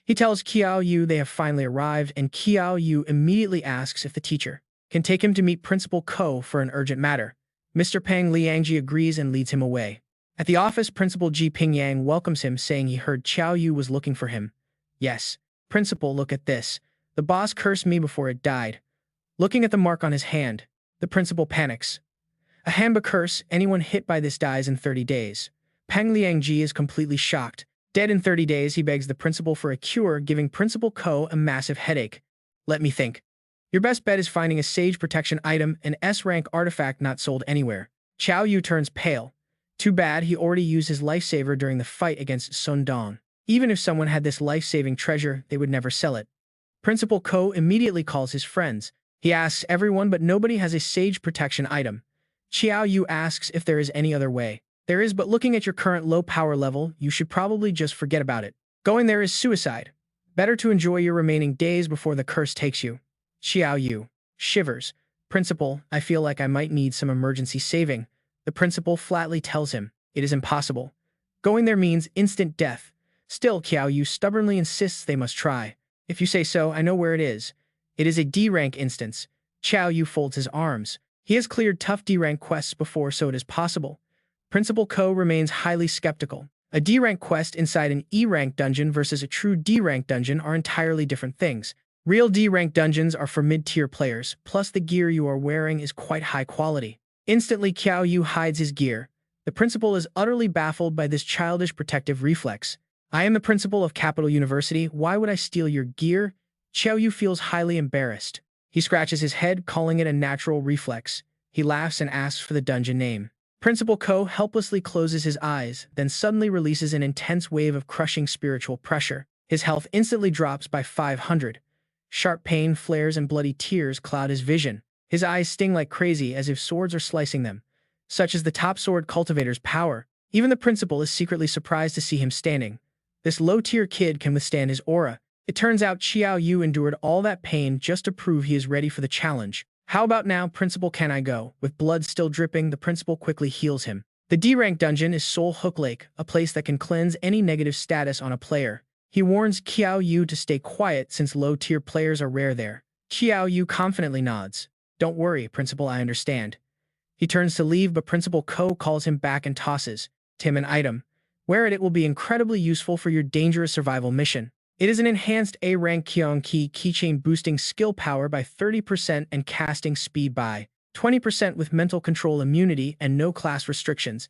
He tells Qiao Yu they have finally arrived, and Qiao Yu immediately asks if the teacher can take him to meet Principal Ko for an urgent matter. Mr. Peng Liangji agrees and leads him away. At the office, Principal Ji Pingyang welcomes him, saying he heard Qiao Yu was looking for him. Yes, Principal, look at this. The boss cursed me before it died. Looking at the mark on his hand, the principal panics. A Hanba curse, anyone hit by this dies in 30 days. Peng Liangji is completely shocked. Dead in 30 days, he begs the principal for a cure, giving Principal Ko a massive headache. Let me think. Your best bet is finding a Sage Protection item, an S-Rank artifact not sold anywhere. Qiao Yu turns pale. Too bad, he already used his lifesaver during the fight against Sun Dong. Even if someone had this life-saving treasure, they would never sell it. Principal Ko immediately calls his friends. He asks everyone, but nobody has a Sage Protection item. Qiao Yu asks if there is any other way. There is, but looking at your current low power level, you should probably just forget about it. Going there is suicide. Better to enjoy your remaining days before the curse takes you. Qiao Yu shivers. Principal, I feel like I might need some emergency saving. The principal flatly tells him it is impossible. Going there means instant death. Still, Qiao Yu stubbornly insists they must try. If you say so, I know where it is. It is a D-rank instance. Qiao Yu folds his arms. He has cleared tough D-rank quests before, so it is possible. Principal Ko remains highly skeptical. A D-rank quest inside an E-rank dungeon versus a true D-rank dungeon are entirely different things. Real D-rank dungeons are for mid-tier players, plus the gear you are wearing is quite high quality. Instantly, Qiao Yu hides his gear. The principal is utterly baffled by this childish protective reflex. I am the principal of Capital University. Why would I steal your gear? Qiao Yu feels highly embarrassed. He scratches his head, calling it a natural reflex. He laughs and asks for the dungeon name. Principal Ko helplessly closes his eyes, then suddenly releases an intense wave of crushing spiritual pressure. His health instantly drops by 500. Sharp pain flares and bloody tears cloud his vision. His eyes sting like crazy as if swords are slicing them. Such is the top sword cultivator's power. Even the principal is secretly surprised to see him standing. This low-tier kid can withstand his aura. It turns out Qiao Yu endured all that pain just to prove he is ready for the challenge. How about now, Principal, can I go? With blood still dripping, the principal quickly heals him. The D-rank dungeon is Soul Hook Lake, a place that can cleanse any negative status on a player. He warns Qiao Yu to stay quiet since low-tier players are rare there. Qiao Yu confidently nods. Don't worry, Principal, I understand. He turns to leave, but Principal Ko calls him back and tosses Tim an item. Wear it will be incredibly useful for your dangerous survival mission. It is an enhanced A-rank Qiong Ki keychain boosting skill power by 30% and casting speed by 20% with mental control immunity and no class restrictions.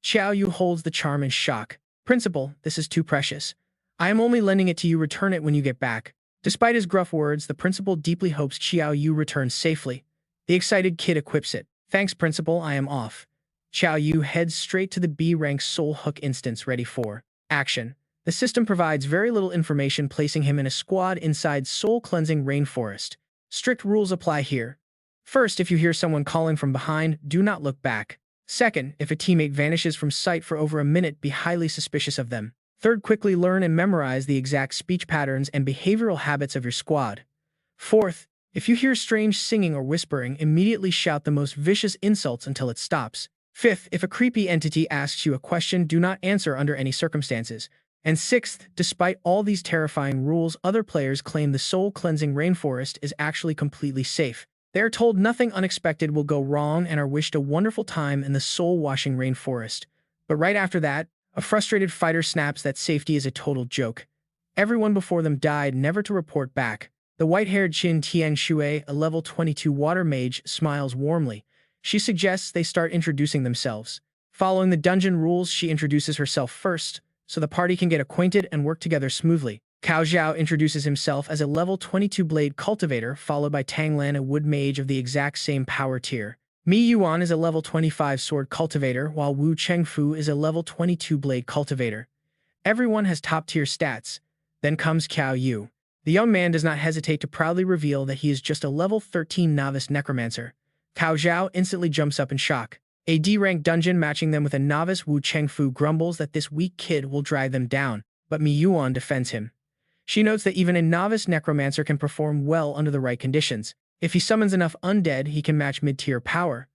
Qiao Yu holds the charm in shock. Principal, this is too precious. I am only lending it to you. Return it when you get back. Despite his gruff words, the principal deeply hopes Qiao Yu returns safely. The excited kid equips it. Thanks, Principal, I am off. Qiao Yu heads straight to the B-rank Soul Hook instance ready for action. The system provides very little information, placing him in a squad inside soul-cleansing rainforest. Strict rules apply here. First, if you hear someone calling from behind, do not look back. Second, if a teammate vanishes from sight for over a minute, be highly suspicious of them. Third, quickly learn and memorize the exact speech patterns and behavioral habits of your squad. Fourth, if you hear strange singing or whispering, immediately shout the most vicious insults until it stops. Fifth, if a creepy entity asks you a question, do not answer under any circumstances. And sixth, despite all these terrifying rules, other players claim the soul-cleansing rainforest is actually completely safe. They are told nothing unexpected will go wrong and are wished a wonderful time in the soul-washing rainforest. But right after that, a frustrated fighter snaps that safety is a total joke. Everyone before them died, never to report back. The white-haired Qin Tianshui, a level 22 water mage, smiles warmly. She suggests they start introducing themselves. Following the dungeon rules, she introduces herself first, so the party can get acquainted and work together smoothly. Cao Zhao introduces himself as a level 22 blade cultivator, followed by Tanglan, a wood mage of the exact same power tier. Mi Yuan is a level 25 sword cultivator, while Wu Chengfu is a level 22 blade cultivator. Everyone has top-tier stats. Then comes Qiao Yu. The young man does not hesitate to proudly reveal that he is just a level 13 novice necromancer. Cao Zhao instantly jumps up in shock. A D-rank dungeon matching them with a novice, Wu Chengfu grumbles that this weak kid will drag them down, but Mi Yuan defends him. She notes that even a novice necromancer can perform well under the right conditions. If he summons enough undead, he can match mid-tier power.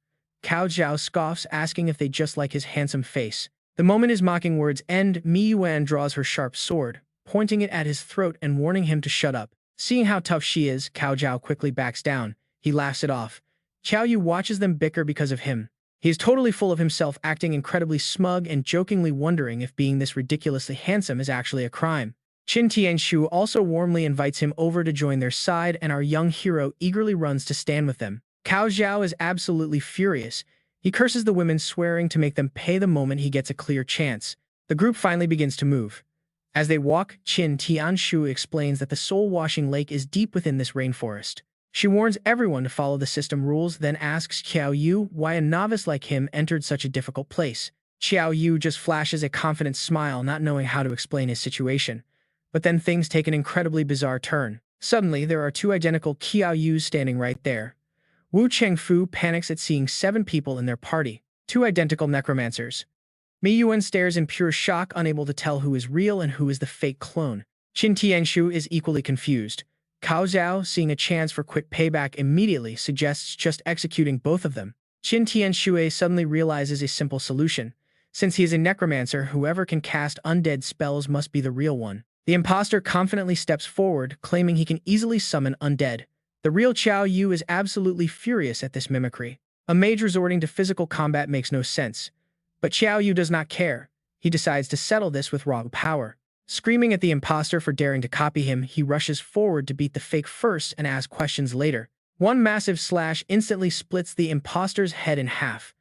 Cao Zhao scoffs, asking if they just like his handsome face. The moment his mocking words end, Mi Yuan draws her sharp sword, pointing it at his throat and warning him to shut up. Seeing how tough she is, Cao Zhao quickly backs down. He laughs it off. Qiao Yu watches them bicker because of him. He is totally full of himself, acting incredibly smug and jokingly wondering if being this ridiculously handsome is actually a crime. Qin Tianshu also warmly invites him over to join their side, and our young hero eagerly runs to stand with them. Cao Zhao is absolutely furious. He curses the women, swearing to make them pay the moment he gets a clear chance. The group finally begins to move. As they walk, Qin Tianshu explains that the soul-washing lake is deep within this rainforest. She warns everyone to follow the system rules, then asks Qiao Yu why a novice like him entered such a difficult place. Qiao Yu just flashes a confident smile, not knowing how to explain his situation. But then things take an incredibly bizarre turn. Suddenly, there are two identical Qiao Yus standing right there. Wu Chengfu panics at seeing 7 people in their party, 2 identical necromancers. Mi Yuan stares in pure shock, unable to tell who is real and who is the fake clone. Qin Tianshu is equally confused. Cao Zhao, seeing a chance for quick payback, immediately suggests just executing both of them. Qin Tianshui suddenly realizes a simple solution. Since he is a necromancer, whoever can cast undead spells must be the real one. The imposter confidently steps forward, claiming he can easily summon undead. The real Qiao Yu is absolutely furious at this mimicry. A mage resorting to physical combat makes no sense. But Qiao Yu does not care. He decides to settle this with raw power. Screaming at the imposter for daring to copy him, he rushes forward to beat the fake first and ask questions later. One massive slash instantly splits the imposter's head in half.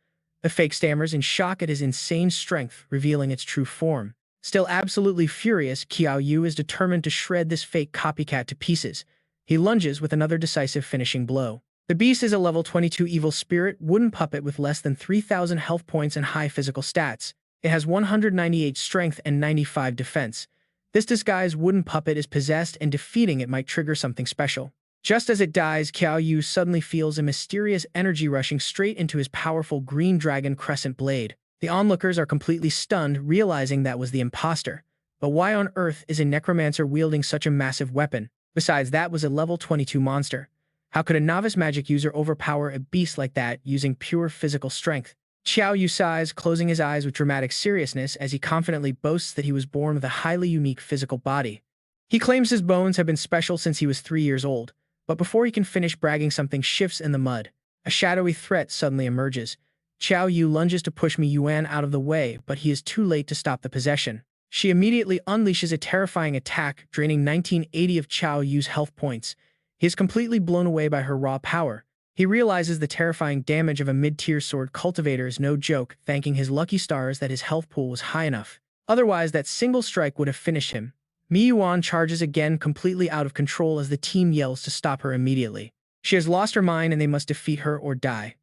The fake stammers in shock at his insane strength, revealing its true form. Still absolutely furious, Qiao Yu is determined to shred this fake copycat to pieces. He lunges with another decisive finishing blow. The beast is a level 22 evil spirit wooden puppet with less than 3,000 health points and high physical stats. It has 198 strength and 95 defense. This disguised wooden puppet is possessed, and defeating it might trigger something special. Just as it dies, Qiao Yu suddenly feels a mysterious energy rushing straight into his powerful green dragon crescent blade. The onlookers are completely stunned, realizing that was the imposter. But why on earth is a necromancer wielding such a massive weapon? Besides, that was a level 22 monster. How could a novice magic user overpower a beast like that using pure physical strength? Qiao Yu sighs, closing his eyes with dramatic seriousness as he confidently boasts that he was born with a highly unique physical body. He claims his bones have been special since he was 3 years old, but before he can finish bragging, something shifts in the mud. A shadowy threat suddenly emerges. Qiao Yu lunges to push Mi Yuan out of the way, but he is too late to stop the possession. She immediately unleashes a terrifying attack, draining 1980 of Qiao Yu's health points. He is completely blown away by her raw power. He realizes the terrifying damage of a mid-tier sword cultivator is no joke, thanking his lucky stars that his health pool was high enough. Otherwise, that single strike would have finished him. Mi Yuan charges again, completely out of control, as the team yells to stop her immediately. She has lost her mind and they must defeat her or die.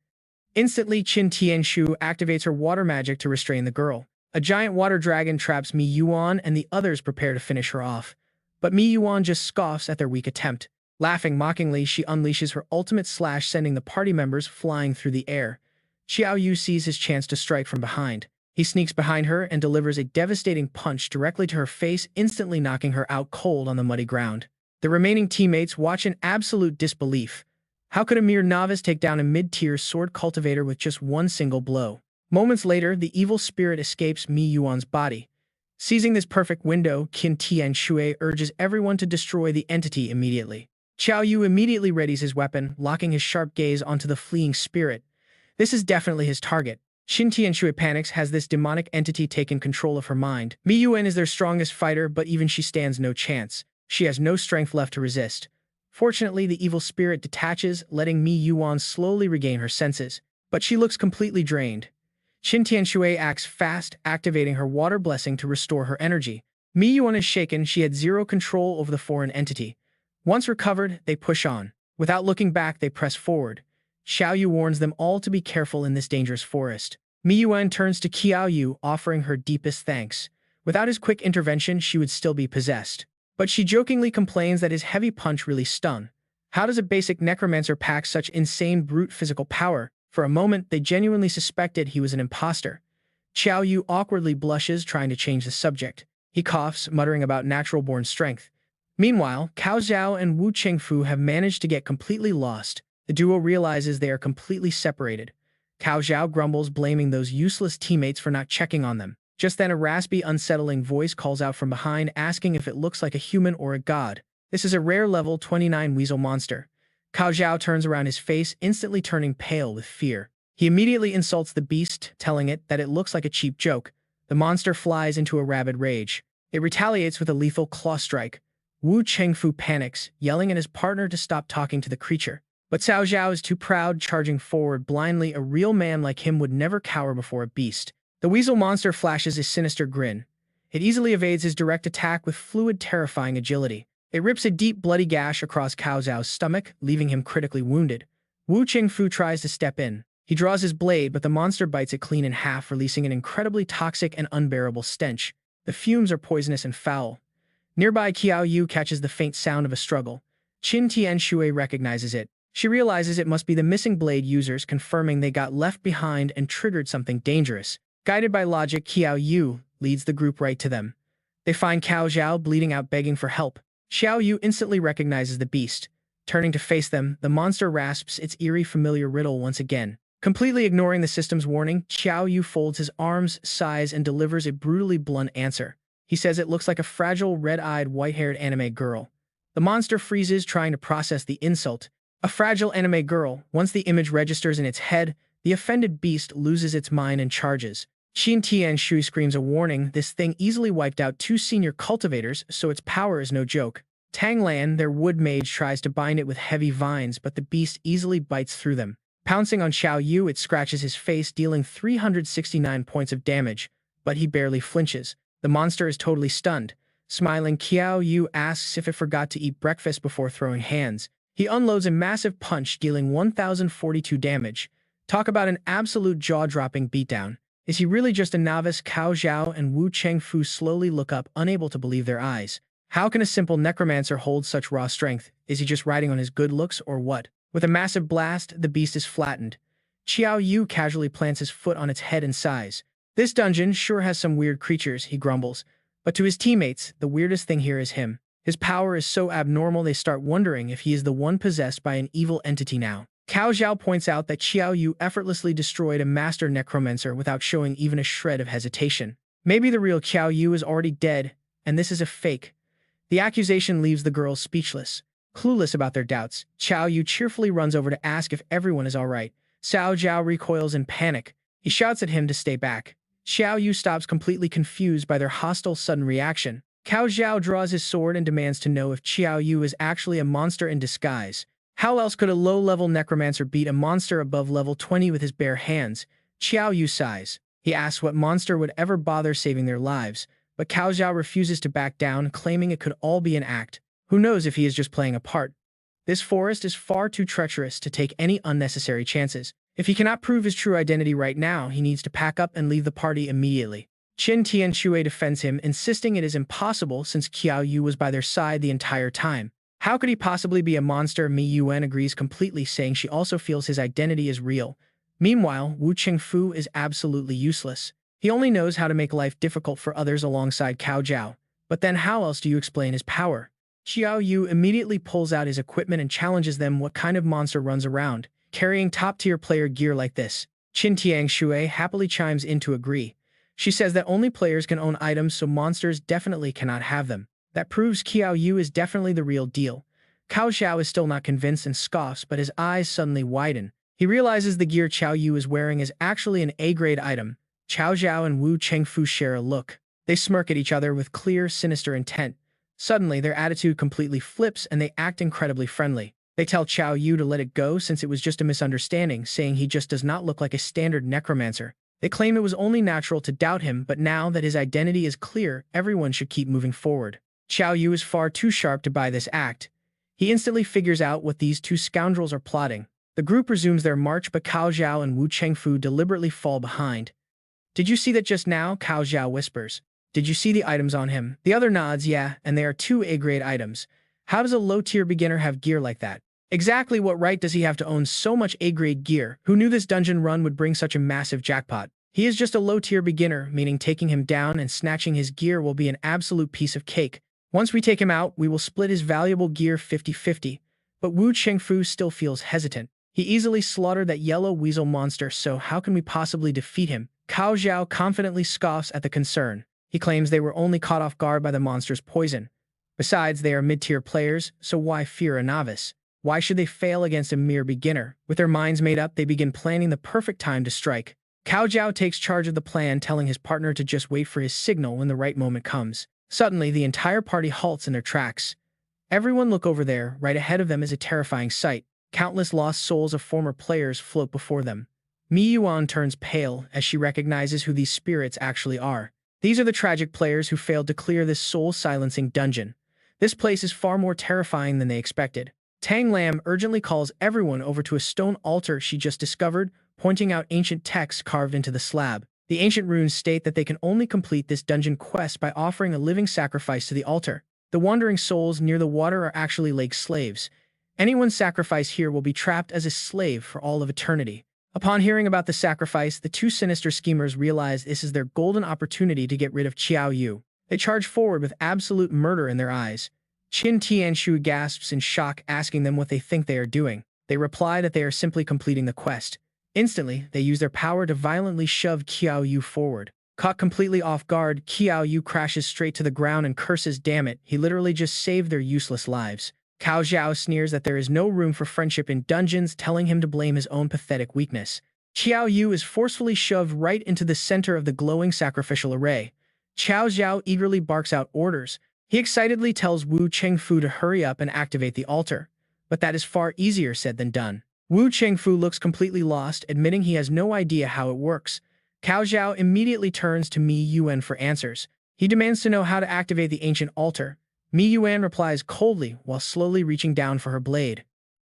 Instantly, Qin Tianshu activates her water magic to restrain the girl. A giant water dragon traps Mi Yuan and the others prepare to finish her off. But Mi Yuan just scoffs at their weak attempt. Laughing mockingly, she unleashes her ultimate slash, sending the party members flying through the air. Qiao Yu sees his chance to strike from behind. He sneaks behind her and delivers a devastating punch directly to her face, instantly knocking her out cold on the muddy ground. The remaining teammates watch in absolute disbelief. How could a mere novice take down a mid-tier sword cultivator with just one single blow? Moments later, the evil spirit escapes Mi Yuan's body. Seizing this perfect window, Qin Tianshu urges everyone to destroy the entity immediately. Qiao Yu immediately readies his weapon, locking his sharp gaze onto the fleeing spirit. This is definitely his target. Qin Tianshu panics. Has this demonic entity taken control of her mind? Mi Yuan is their strongest fighter, but even she stands no chance. She has no strength left to resist. Fortunately, the evil spirit detaches, letting Mi Yuan slowly regain her senses. But she looks completely drained. Qin Tianshu acts fast, activating her water blessing to restore her energy. Mi Yuan is shaken. She had zero control over the foreign entity. Once recovered, they push on. Without looking back, they press forward. Qiao Yu warns them all to be careful in this dangerous forest. Mi Yuan turns to Qiao Yu, offering her deepest thanks. Without his quick intervention, she would still be possessed. But she jokingly complains that his heavy punch really stung. How does a basic necromancer pack such insane brute physical power? For a moment, they genuinely suspected he was an imposter. Qiao Yu awkwardly blushes, trying to change the subject. He coughs, muttering about natural-born strength. Meanwhile, Cao Zhao and Wu Qingfu have managed to get completely lost. The duo realizes they are completely separated. Cao Zhao grumbles, blaming those useless teammates for not checking on them. Just then, a raspy, unsettling voice calls out from behind, asking if it looks like a human or a god. This is a rare level 29 weasel monster. Cao Zhao turns around, his face instantly turning pale with fear. He immediately insults the beast, telling it that it looks like a cheap joke. The monster flies into a rabid rage. It retaliates with a lethal claw strike. Wu Qingfu panics, yelling at his partner to stop talking to the creature. But Cao Zhao is too proud, charging forward blindly. A real man like him would never cower before a beast. The weasel monster flashes a sinister grin. It easily evades his direct attack with fluid, terrifying agility. It rips a deep, bloody gash across Cao Zhao's stomach, leaving him critically wounded. Wu Qingfu tries to step in. He draws his blade, but the monster bites it clean in half, releasing an incredibly toxic and unbearable stench. The fumes are poisonous and foul. Nearby, Qiao Yu catches the faint sound of a struggle. Qin Tianshu recognizes it. She realizes it must be the missing blade users, confirming they got left behind and triggered something dangerous. Guided by logic, Qiao Yu leads the group right to them. They find Cao Zhao bleeding out, begging for help. Qiao Yu instantly recognizes the beast. Turning to face them, the monster rasps its eerie, familiar riddle once again. Completely ignoring the system's warning, Qiao Yu folds his arms, sighs, and delivers a brutally blunt answer. He says it looks like a fragile, red-eyed, white-haired anime girl. The monster freezes, trying to process the insult. A fragile anime girl. Once the image registers in its head, the offended beast loses its mind and charges. Qin Tianshui screams a warning. This thing easily wiped out 2 senior cultivators, so its power is no joke. Tang Lan, their wood mage, tries to bind it with heavy vines, but the beast easily bites through them. Pouncing on Qiao Yu, it scratches his face, dealing 369 points of damage, but he barely flinches. The monster is totally stunned. Smiling, Qiao Yu asks if it forgot to eat breakfast before throwing hands. He unloads a massive punch, dealing 1,042 damage. Talk about an absolute jaw-dropping beatdown. Is he really just a novice? Cao Zhao and Wu Chengfu slowly look up, unable to believe their eyes. How can a simple necromancer hold such raw strength? Is he just riding on his good looks, or what? With a massive blast, the beast is flattened. Qiao Yu casually plants his foot on its head and sighs. This dungeon sure has some weird creatures, he grumbles. But to his teammates, the weirdest thing here is him. His power is so abnormal they start wondering if he is the one possessed by an evil entity now. Cao Zhao points out that Qiao Yu effortlessly destroyed a master necromancer without showing even a shred of hesitation. Maybe the real Qiao Yu is already dead, and this is a fake. The accusation leaves the girls speechless. Clueless about their doubts, Qiao Yu cheerfully runs over to ask if everyone is alright. Cao Zhao recoils in panic. He shouts at him to stay back. Qiao Yu stops, completely confused by their hostile sudden reaction. Cao Zhao draws his sword and demands to know if Qiao Yu is actually a monster in disguise. How else could a low-level necromancer beat a monster above level 20 with his bare hands? Qiao Yu sighs. He asks what monster would ever bother saving their lives, but Cao Zhao refuses to back down, claiming it could all be an act. Who knows if he is just playing a part? This forest is far too treacherous to take any unnecessary chances. If he cannot prove his true identity right now, he needs to pack up and leave the party immediately. Qin Tianshui defends him, insisting it is impossible since Qiao Yu was by their side the entire time. How could he possibly be a monster? Mi Yuan agrees completely, saying she also feels his identity is real. Meanwhile, Wu Chengfu is absolutely useless. He only knows how to make life difficult for others alongside Cao Zhao. But then how else do you explain his power? Qiao Yu immediately pulls out his equipment and challenges them. What kind of monster runs around carrying top-tier player gear like this? Qin Tianshui happily chimes in to agree. She says that only players can own items, so monsters definitely cannot have them. That proves Qiao Yu is definitely the real deal. Cao Zhao is still not convinced and scoffs, but his eyes suddenly widen. He realizes the gear Qiao Yu is wearing is actually an A-grade item. Cao Zhao and Wu Chengfu share a look. They smirk at each other with clear, sinister intent. Suddenly, their attitude completely flips and they act incredibly friendly. They tell Qiao Yu to let it go since it was just a misunderstanding, saying he just does not look like a standard necromancer. They claim it was only natural to doubt him, but now that his identity is clear, everyone should keep moving forward. Qiao Yu is far too sharp to buy this act. He instantly figures out what these two scoundrels are plotting. The group resumes their march, but Cao Zhao and Wu Chengfu deliberately fall behind. Did you see that just now? Cao Zhao whispers. Did you see the items on him? The other nods, yeah, and they are 2 A-grade items. How does a low-tier beginner have gear like that? Exactly what right does he have to own so much A-grade gear? Who knew this dungeon run would bring such a massive jackpot? He is just a low-tier beginner, meaning taking him down and snatching his gear will be an absolute piece of cake. Once we take him out, we will split his valuable gear 50-50. But Wu Chengfu still feels hesitant. He easily slaughtered that yellow weasel monster, so how can we possibly defeat him? Cao Zhao confidently scoffs at the concern. He claims they were only caught off guard by the monster's poison. Besides, they are mid-tier players, so why fear a novice? Why should they fail against a mere beginner? With their minds made up, they begin planning the perfect time to strike. Cao Zhao takes charge of the plan, telling his partner to just wait for his signal when the right moment comes. Suddenly, the entire party halts in their tracks. Everyone look over there. Right ahead of them is a terrifying sight. Countless lost souls of former players float before them. Mi Yuan turns pale as she recognizes who these spirits actually are. These are the tragic players who failed to clear this soul-silencing dungeon. This place is far more terrifying than they expected. Tang Lam urgently calls everyone over to a stone altar she just discovered, pointing out ancient texts carved into the slab. The ancient runes state that they can only complete this dungeon quest by offering a living sacrifice to the altar. The wandering souls near the water are actually lake slaves. Anyone sacrificed here will be trapped as a slave for all of eternity. Upon hearing about the sacrifice, the 2 sinister schemers realize this is their golden opportunity to get rid of Qiao Yu. They charge forward with absolute murder in their eyes. Qin Tianshui gasps in shock, asking them what they think they are doing. They reply that they are simply completing the quest. Instantly, they use their power to violently shove Qiao Yu forward. Caught completely off guard, Qiao Yu crashes straight to the ground and curses, "Damn it, he literally just saved their useless lives." Cao Zhao sneers that there is no room for friendship in dungeons, telling him to blame his own pathetic weakness. Qiao Yu is forcefully shoved right into the center of the glowing sacrificial array. Qiao Zhao eagerly barks out orders. He excitedly tells Wu Chengfu to hurry up and activate the altar. But that is far easier said than done. Wu Chengfu looks completely lost, admitting he has no idea how it works. Cao Zhao immediately turns to Mi Yuan for answers. He demands to know how to activate the ancient altar. Mi Yuan replies coldly while slowly reaching down for her blade.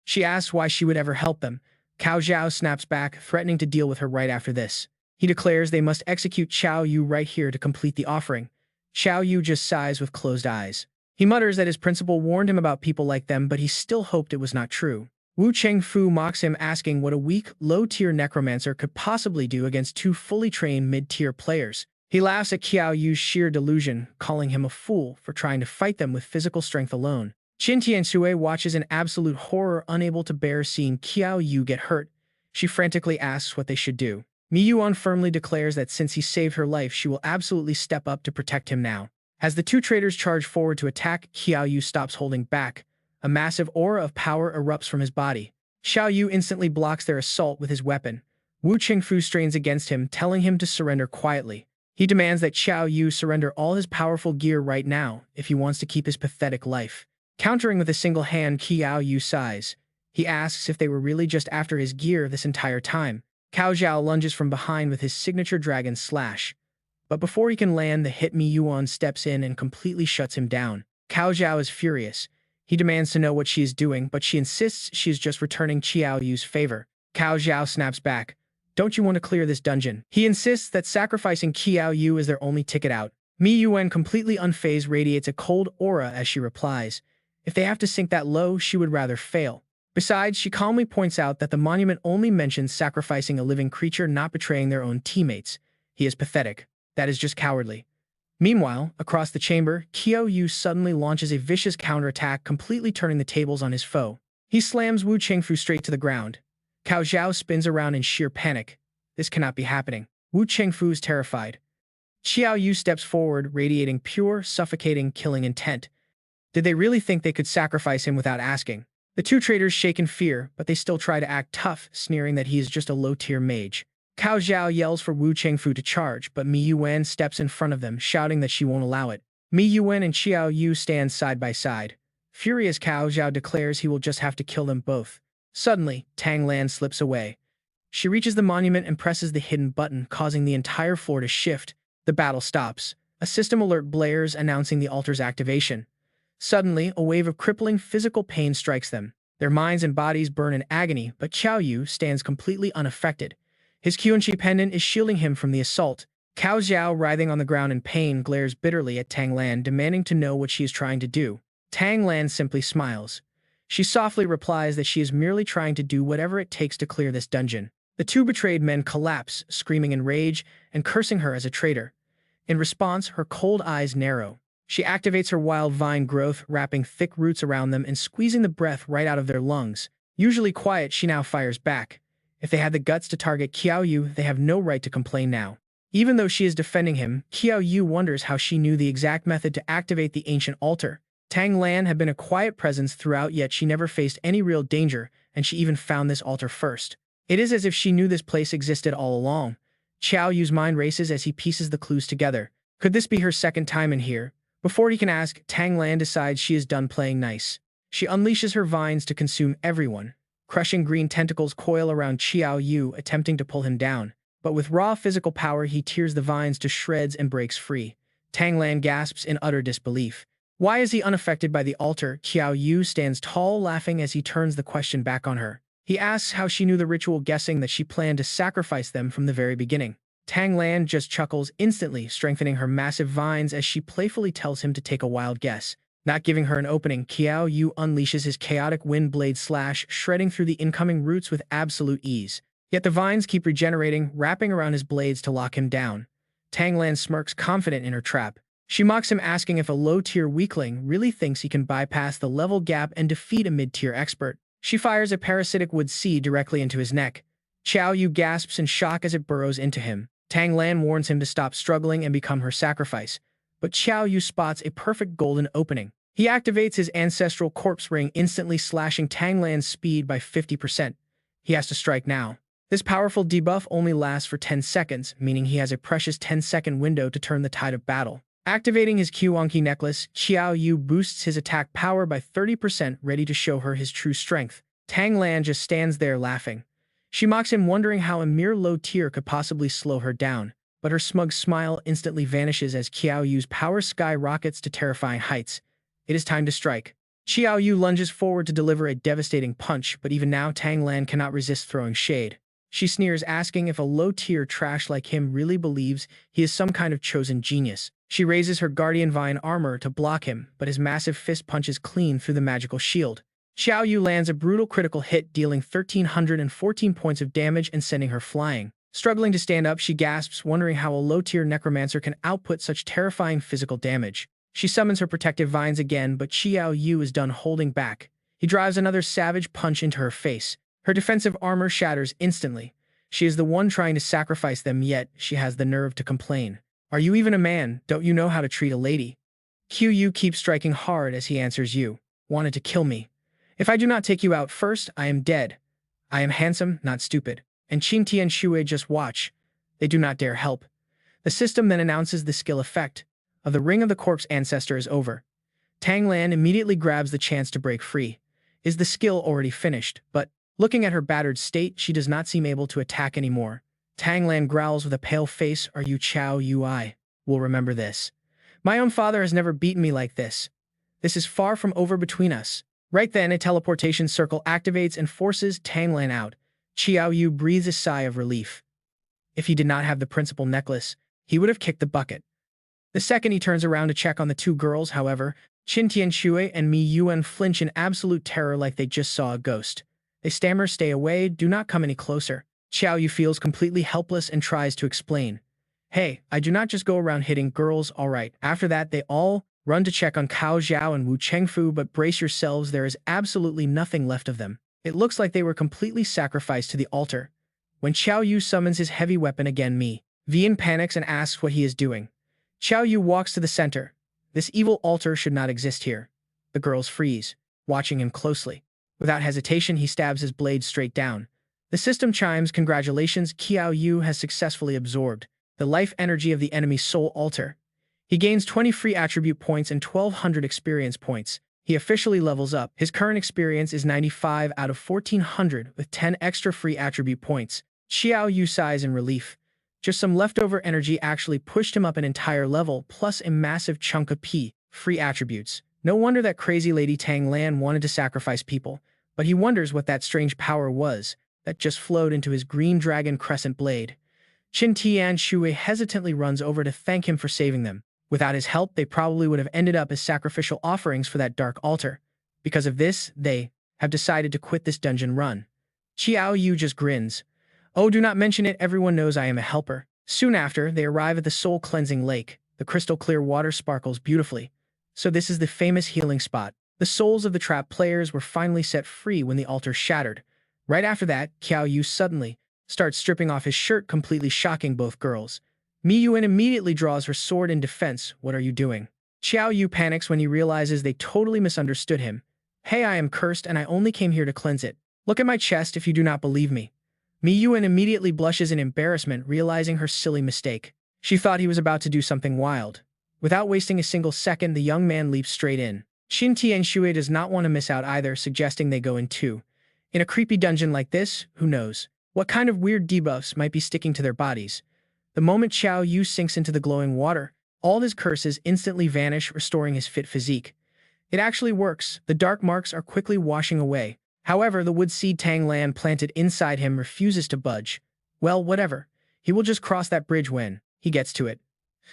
She asks why she would ever help them. Cao Zhao snaps back, threatening to deal with her right after this. He declares they must execute Qiao Yu right here to complete the offering. Qiao Yu just sighs with closed eyes. He mutters that his principal warned him about people like them, but he still hoped it was not true. Wu Chengfu mocks him, asking what a weak, low-tier necromancer could possibly do against two fully trained mid-tier players. He laughs at Qiao Yu's sheer delusion, calling him a fool for trying to fight them with physical strength alone. Qin Tiansui watches in absolute horror, unable to bear seeing Qiao Yu get hurt. She frantically asks what they should do. Mi Yuan firmly declares that since he saved her life, she will absolutely step up to protect him now. As the two traders charge forward to attack, Qiao Yu stops holding back. A massive aura of power erupts from his body. Qiao Yu instantly blocks their assault with his weapon. Wu Chengfu strains against him, telling him to surrender quietly. He demands that Qiao Yu surrender all his powerful gear right now if he wants to keep his pathetic life. Countering with a single hand, Qiao Yu sighs. He asks if they were really just after his gear this entire time. Cao Zhao lunges from behind with his signature dragon slash. But before he can land the hit, Mi Yuan steps in and completely shuts him down. Cao Zhao is furious. He demands to know what she is doing, but she insists she is just returning Qiao Yu's favor. Cao Zhao snaps back. Don't you want to clear this dungeon? He insists that sacrificing Qiao Yu is their only ticket out. Mi Yuan, completely unfazed, radiates a cold aura as she replies. If they have to sink that low, she would rather fail. Besides, she calmly points out that the monument only mentions sacrificing a living creature, not betraying their own teammates. He is pathetic. That is just cowardly. Meanwhile, across the chamber, Qiao Yu suddenly launches a vicious counterattack, completely turning the tables on his foe. He slams Wu Chengfu straight to the ground. Cao Zhao spins around in sheer panic. This cannot be happening. Wu Chengfu is terrified. Qiao Yu steps forward, radiating pure, suffocating, killing intent. Did they really think they could sacrifice him without asking? The two traders shake in fear, but they still try to act tough, sneering that he is just a low-tier mage. Cao Zhao yells for Wu Chengfu to charge, but Mi Yuan steps in front of them, shouting that she won't allow it. Mi Yuan and Qiao Yu stand side by side. Furious, Cao Zhao declares he will just have to kill them both. Suddenly, Tang Lan slips away. She reaches the monument and presses the hidden button, causing the entire floor to shift. The battle stops. A system alert blares, announcing the altar's activation. Suddenly, a wave of crippling physical pain strikes them. Their minds and bodies burn in agony, but Qiao Yu stands completely unaffected. His Qianqi pendant is shielding him from the assault. Cao Zhao, writhing on the ground in pain, glares bitterly at Tang Lan, demanding to know what she is trying to do. Tang Lan simply smiles. She softly replies that she is merely trying to do whatever it takes to clear this dungeon. The two betrayed men collapse, screaming in rage and cursing her as a traitor. In response, her cold eyes narrow. She activates her wild vine growth, wrapping thick roots around them and squeezing the breath right out of their lungs. Usually quiet, she now fires back. If they had the guts to target Qiao Yu, they have no right to complain now. Even though she is defending him, Qiao Yu wonders how she knew the exact method to activate the ancient altar. Tang Lan had been a quiet presence throughout, yet she never faced any real danger, and she even found this altar first. It is as if she knew this place existed all along. Qiao Yu's mind races as he pieces the clues together. Could this be her second time in here? Before he can ask, Tang Lan decides she is done playing nice. She unleashes her vines to consume everyone. Crushing green tentacles coil around Qiao Yu, attempting to pull him down. But with raw physical power, he tears the vines to shreds and breaks free. Tang Lan gasps in utter disbelief. Why is he unaffected by the altar? Qiao Yu stands tall, laughing as he turns the question back on her. He asks how she knew the ritual, guessing that she planned to sacrifice them from the very beginning. Tang Lan just chuckles, instantly strengthening her massive vines as she playfully tells him to take a wild guess. Not giving her an opening, Qiao Yu unleashes his chaotic wind blade slash, shredding through the incoming roots with absolute ease. Yet the vines keep regenerating, wrapping around his blades to lock him down. Tang Lan smirks, confident in her trap. She mocks him, asking if a low-tier weakling really thinks he can bypass the level gap and defeat a mid-tier expert. She fires a parasitic wood seed directly into his neck. Qiao Yu gasps in shock as it burrows into him. Tang Lan warns him to stop struggling and become her sacrifice. But Qiao Yu spots a perfect golden opening. He activates his ancestral corpse ring, instantly slashing Tang Lan's speed by 50%. He has to strike now. This powerful debuff only lasts for 10 seconds, meaning he has a precious 10-second window to turn the tide of battle. Activating his Qiao necklace, Qiao Yu boosts his attack power by 30%, ready to show her his true strength. Tang Lan just stands there laughing. She mocks him, wondering how a mere low tier could possibly slow her down, but her smug smile instantly vanishes as Qiao Yu's power skyrockets to terrifying heights. It is time to strike. Qiao Yu lunges forward to deliver a devastating punch, but even now Tang Lan cannot resist throwing shade. She sneers, asking if a low-tier trash like him really believes he is some kind of chosen genius. She raises her Guardian Vine armor to block him, but his massive fist punches clean through the magical shield. Qiao Yu lands a brutal critical hit, dealing 1,314 points of damage and sending her flying. Struggling to stand up, she gasps, wondering how a low-tier necromancer can output such terrifying physical damage. She summons her protective vines again, but Qiao Yu is done holding back. He drives another savage punch into her face. Her defensive armor shatters instantly. She is the one trying to sacrifice them, yet she has the nerve to complain. "Are you even a man? Don't you know how to treat a lady?" Qiao Yu keeps striking hard as he answers, "You wanted to kill me. If I do not take you out first, I am dead. I am handsome, not stupid." And Qin Tian Shui just watch. They do not dare help. The system then announces the skill effect of the Ring of the Corpse Ancestor is over. Tang Lan immediately grabs the chance to break free. Is the skill already finished? But looking at her battered state, she does not seem able to attack anymore. Tang Lan growls with a pale face, "Are you Qiao Yu? I will remember this. My own father has never beaten me like this. This is far from over between us." Right then, a teleportation circle activates and forces Tang Lan out. Qiao Yu breathes a sigh of relief. If he did not have the principal necklace, he would have kicked the bucket. The second he turns around to check on the two girls, however, Qin Tian Shui and Mi Yuan flinch in absolute terror like they just saw a ghost. They stammer, "Stay away, do not come any closer." Qiao Yu feels completely helpless and tries to explain. "Hey, I do not just go around hitting girls, alright." After that, they all run to check on Cao Zhao and Wu Chengfu, but brace yourselves, there is absolutely nothing left of them. It looks like they were completely sacrificed to the altar. When Qiao Yu summons his heavy weapon again, Mi Vian panics and asks what he is doing. Qiao Yu walks to the center. This evil altar should not exist here. The girls freeze, watching him closely. Without hesitation, he stabs his blade straight down. The system chimes, "Congratulations, Qiao Yu has successfully absorbed the life energy of the enemy's soul altar." He gains 20 free attribute points and 1,200 experience points. He officially levels up. His current experience is 95 out of 1,400 with 10 extra free attribute points. Qiao Yu sighs in relief. Just some leftover energy actually pushed him up an entire level, plus a massive chunk of free attributes. No wonder that crazy lady Tang Lan wanted to sacrifice people, but he wonders what that strange power was that just flowed into his green dragon crescent blade. Qin Tian Shui hesitantly runs over to thank him for saving them. Without his help, they probably would have ended up as sacrificial offerings for that dark altar. Because of this, they have decided to quit this dungeon run. Qiao Yu just grins. "Oh, do not mention it, everyone knows I am a helper." Soon after, they arrive at the soul-cleansing lake. The crystal-clear water sparkles beautifully. So this is the famous healing spot. The souls of the trapped players were finally set free when the altar shattered. Right after that, Qiao Yu suddenly starts stripping off his shirt, completely shocking both girls. Mi Yuan immediately draws her sword in defense. "What are you doing?" Qiao Yu panics when he realizes they totally misunderstood him. "Hey, I am cursed and I only came here to cleanse it. Look at my chest if you do not believe me." Mi Yuan immediately blushes in embarrassment, realizing her silly mistake. She thought he was about to do something wild. Without wasting a single second, the young man leaps straight in. Qin Tian Shui does not want to miss out either, suggesting they go in too. In a creepy dungeon like this, who knows what kind of weird debuffs might be sticking to their bodies. The moment Qiao Yu sinks into the glowing water, all his curses instantly vanish, restoring his fit physique. It actually works. The dark marks are quickly washing away. However, the wood seed Tang Lan planted inside him refuses to budge. Well, whatever. He will just cross that bridge when he gets to it.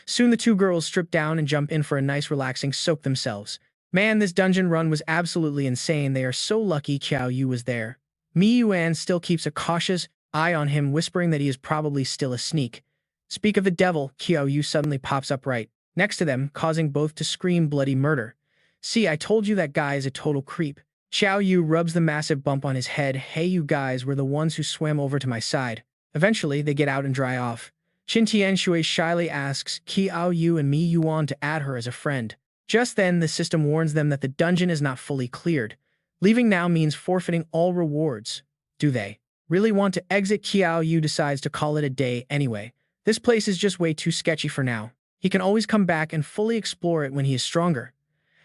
Soon the two girls strip down and jump in for a nice relaxing soak themselves. Man, this dungeon run was absolutely insane. They are so lucky Qiao Yu was there. Mi Yuan still keeps a cautious eye on him, whispering that he is probably still a sneak. Speak of the devil, Qiao Yu suddenly pops up right next to them, causing both to scream bloody murder. "See, I told you that guy is a total creep." Qiao Yu rubs the massive bump on his head. "Hey, you guys were the ones who swam over to my side." Eventually, they get out and dry off. Qin Tian Shui shyly asks Qiao Yu and Mi Yuan to add her as a friend. Just then, the system warns them that the dungeon is not fully cleared. Leaving now means forfeiting all rewards. Do they really want to exit. Qiao Yu decides to call it a day anyway. This place is just way too sketchy for now. He can always come back and fully explore it when he is stronger.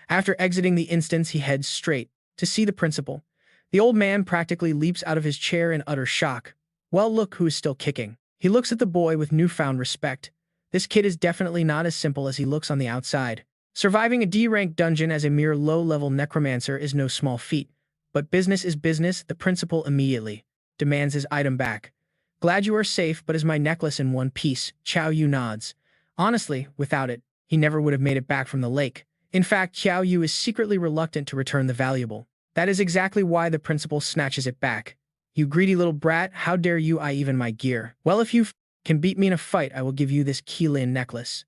After exiting the instance, he heads straight to see the principal. The old man practically leaps out of his chair in utter shock. Well, look who is still kicking. He looks at the boy with newfound respect. This kid is definitely not as simple as he looks on the outside. Surviving a D-rank dungeon as a mere low-level necromancer is no small feat. But business is business. The principal immediately demands his item back. Glad you are safe, but is my necklace in one piece? Qiao Yu nods. Honestly, without it, he never would have made it back from the lake. In fact, Qiao Yu is secretly reluctant to return the valuable. That is exactly why the principal snatches it back. You greedy little brat, how dare you even my gear? Well, if you can beat me in a fight, I will give you this Qilin necklace.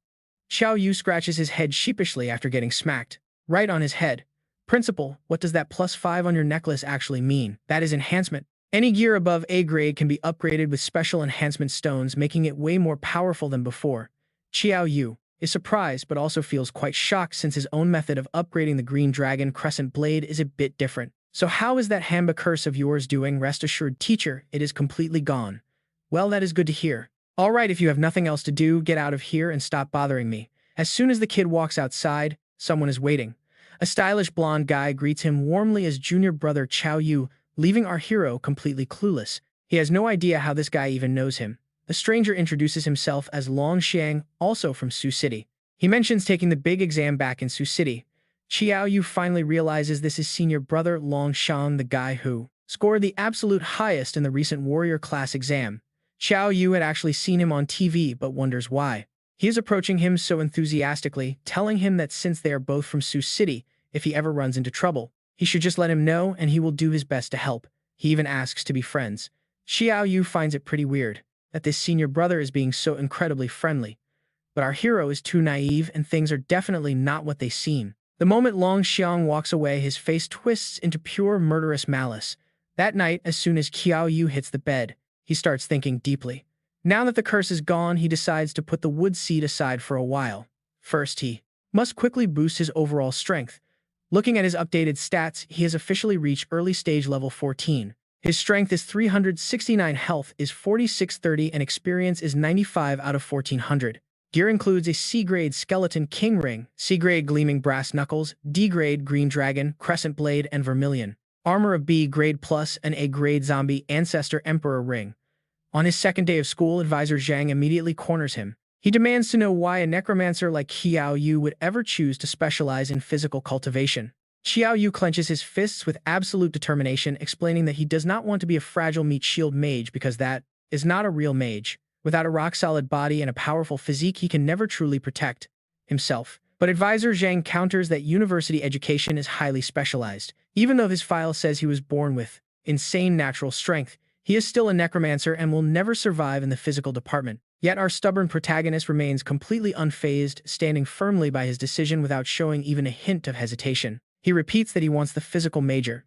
Qiao Yu scratches his head sheepishly after getting smacked right on his head. Principal, what does that +5 on your necklace actually mean? That is enhancement. Any gear above A grade can be upgraded with special enhancement stones, making it way more powerful than before. Qiao Yu is surprised but also feels quite shocked since his own method of upgrading the Green Dragon Crescent Blade is a bit different. So how is that Hamba curse of yours doing? Rest assured, teacher, it is completely gone. Well, that is good to hear. All right, if you have nothing else to do, get out of here and stop bothering me. As soon as the kid walks outside, someone is waiting. A stylish blonde guy greets him warmly as junior brother Qiao Yu, leaving our hero completely clueless. He has no idea how this guy even knows him. The stranger introduces himself as Long Xiang, also from Sioux City. He mentions taking the big exam back in Sioux City. Qiao Yu finally realizes this is senior brother Long Xiang, the guy who scored the absolute highest in the recent warrior class exam. Qiao Yu had actually seen him on TV but wonders why. He is approaching him so enthusiastically, telling him that since they are both from Sioux City, if he ever runs into trouble, he should just let him know and he will do his best to help. He even asks to be friends. Qiao Yu finds it pretty weird that this senior brother is being so incredibly friendly. But our hero is too naive and things are definitely not what they seem. The moment Long Xiang walks away, his face twists into pure murderous malice. That night, as soon as Qiao Yu hits the bed, he starts thinking deeply. Now that the curse is gone, he decides to put the wood seed aside for a while. First, he must quickly boost his overall strength. Looking at his updated stats, he has officially reached early stage level 14. His strength is 369, health is 4630, and experience is 95 out of 1400. Gear includes a C-grade skeleton king ring, C-grade gleaming brass knuckles, D-grade green dragon, crescent blade, and vermilion. Armor of B-grade plus an A-grade zombie ancestor emperor ring. On his second day of school, Advisor Zhang immediately corners him. He demands to know why a necromancer like Qiao Yu would ever choose to specialize in physical cultivation. Qiao Yu clenches his fists with absolute determination, explaining that he does not want to be a fragile meat shield mage because that is not a real mage. Without a rock-solid body and a powerful physique, he can never truly protect himself. But Advisor Zhang counters that university education is highly specialized. Even though his file says he was born with insane natural strength, he is still a necromancer and will never survive in the physical department. Yet our stubborn protagonist remains completely unfazed, standing firmly by his decision without showing even a hint of hesitation. He repeats that he wants the physical major.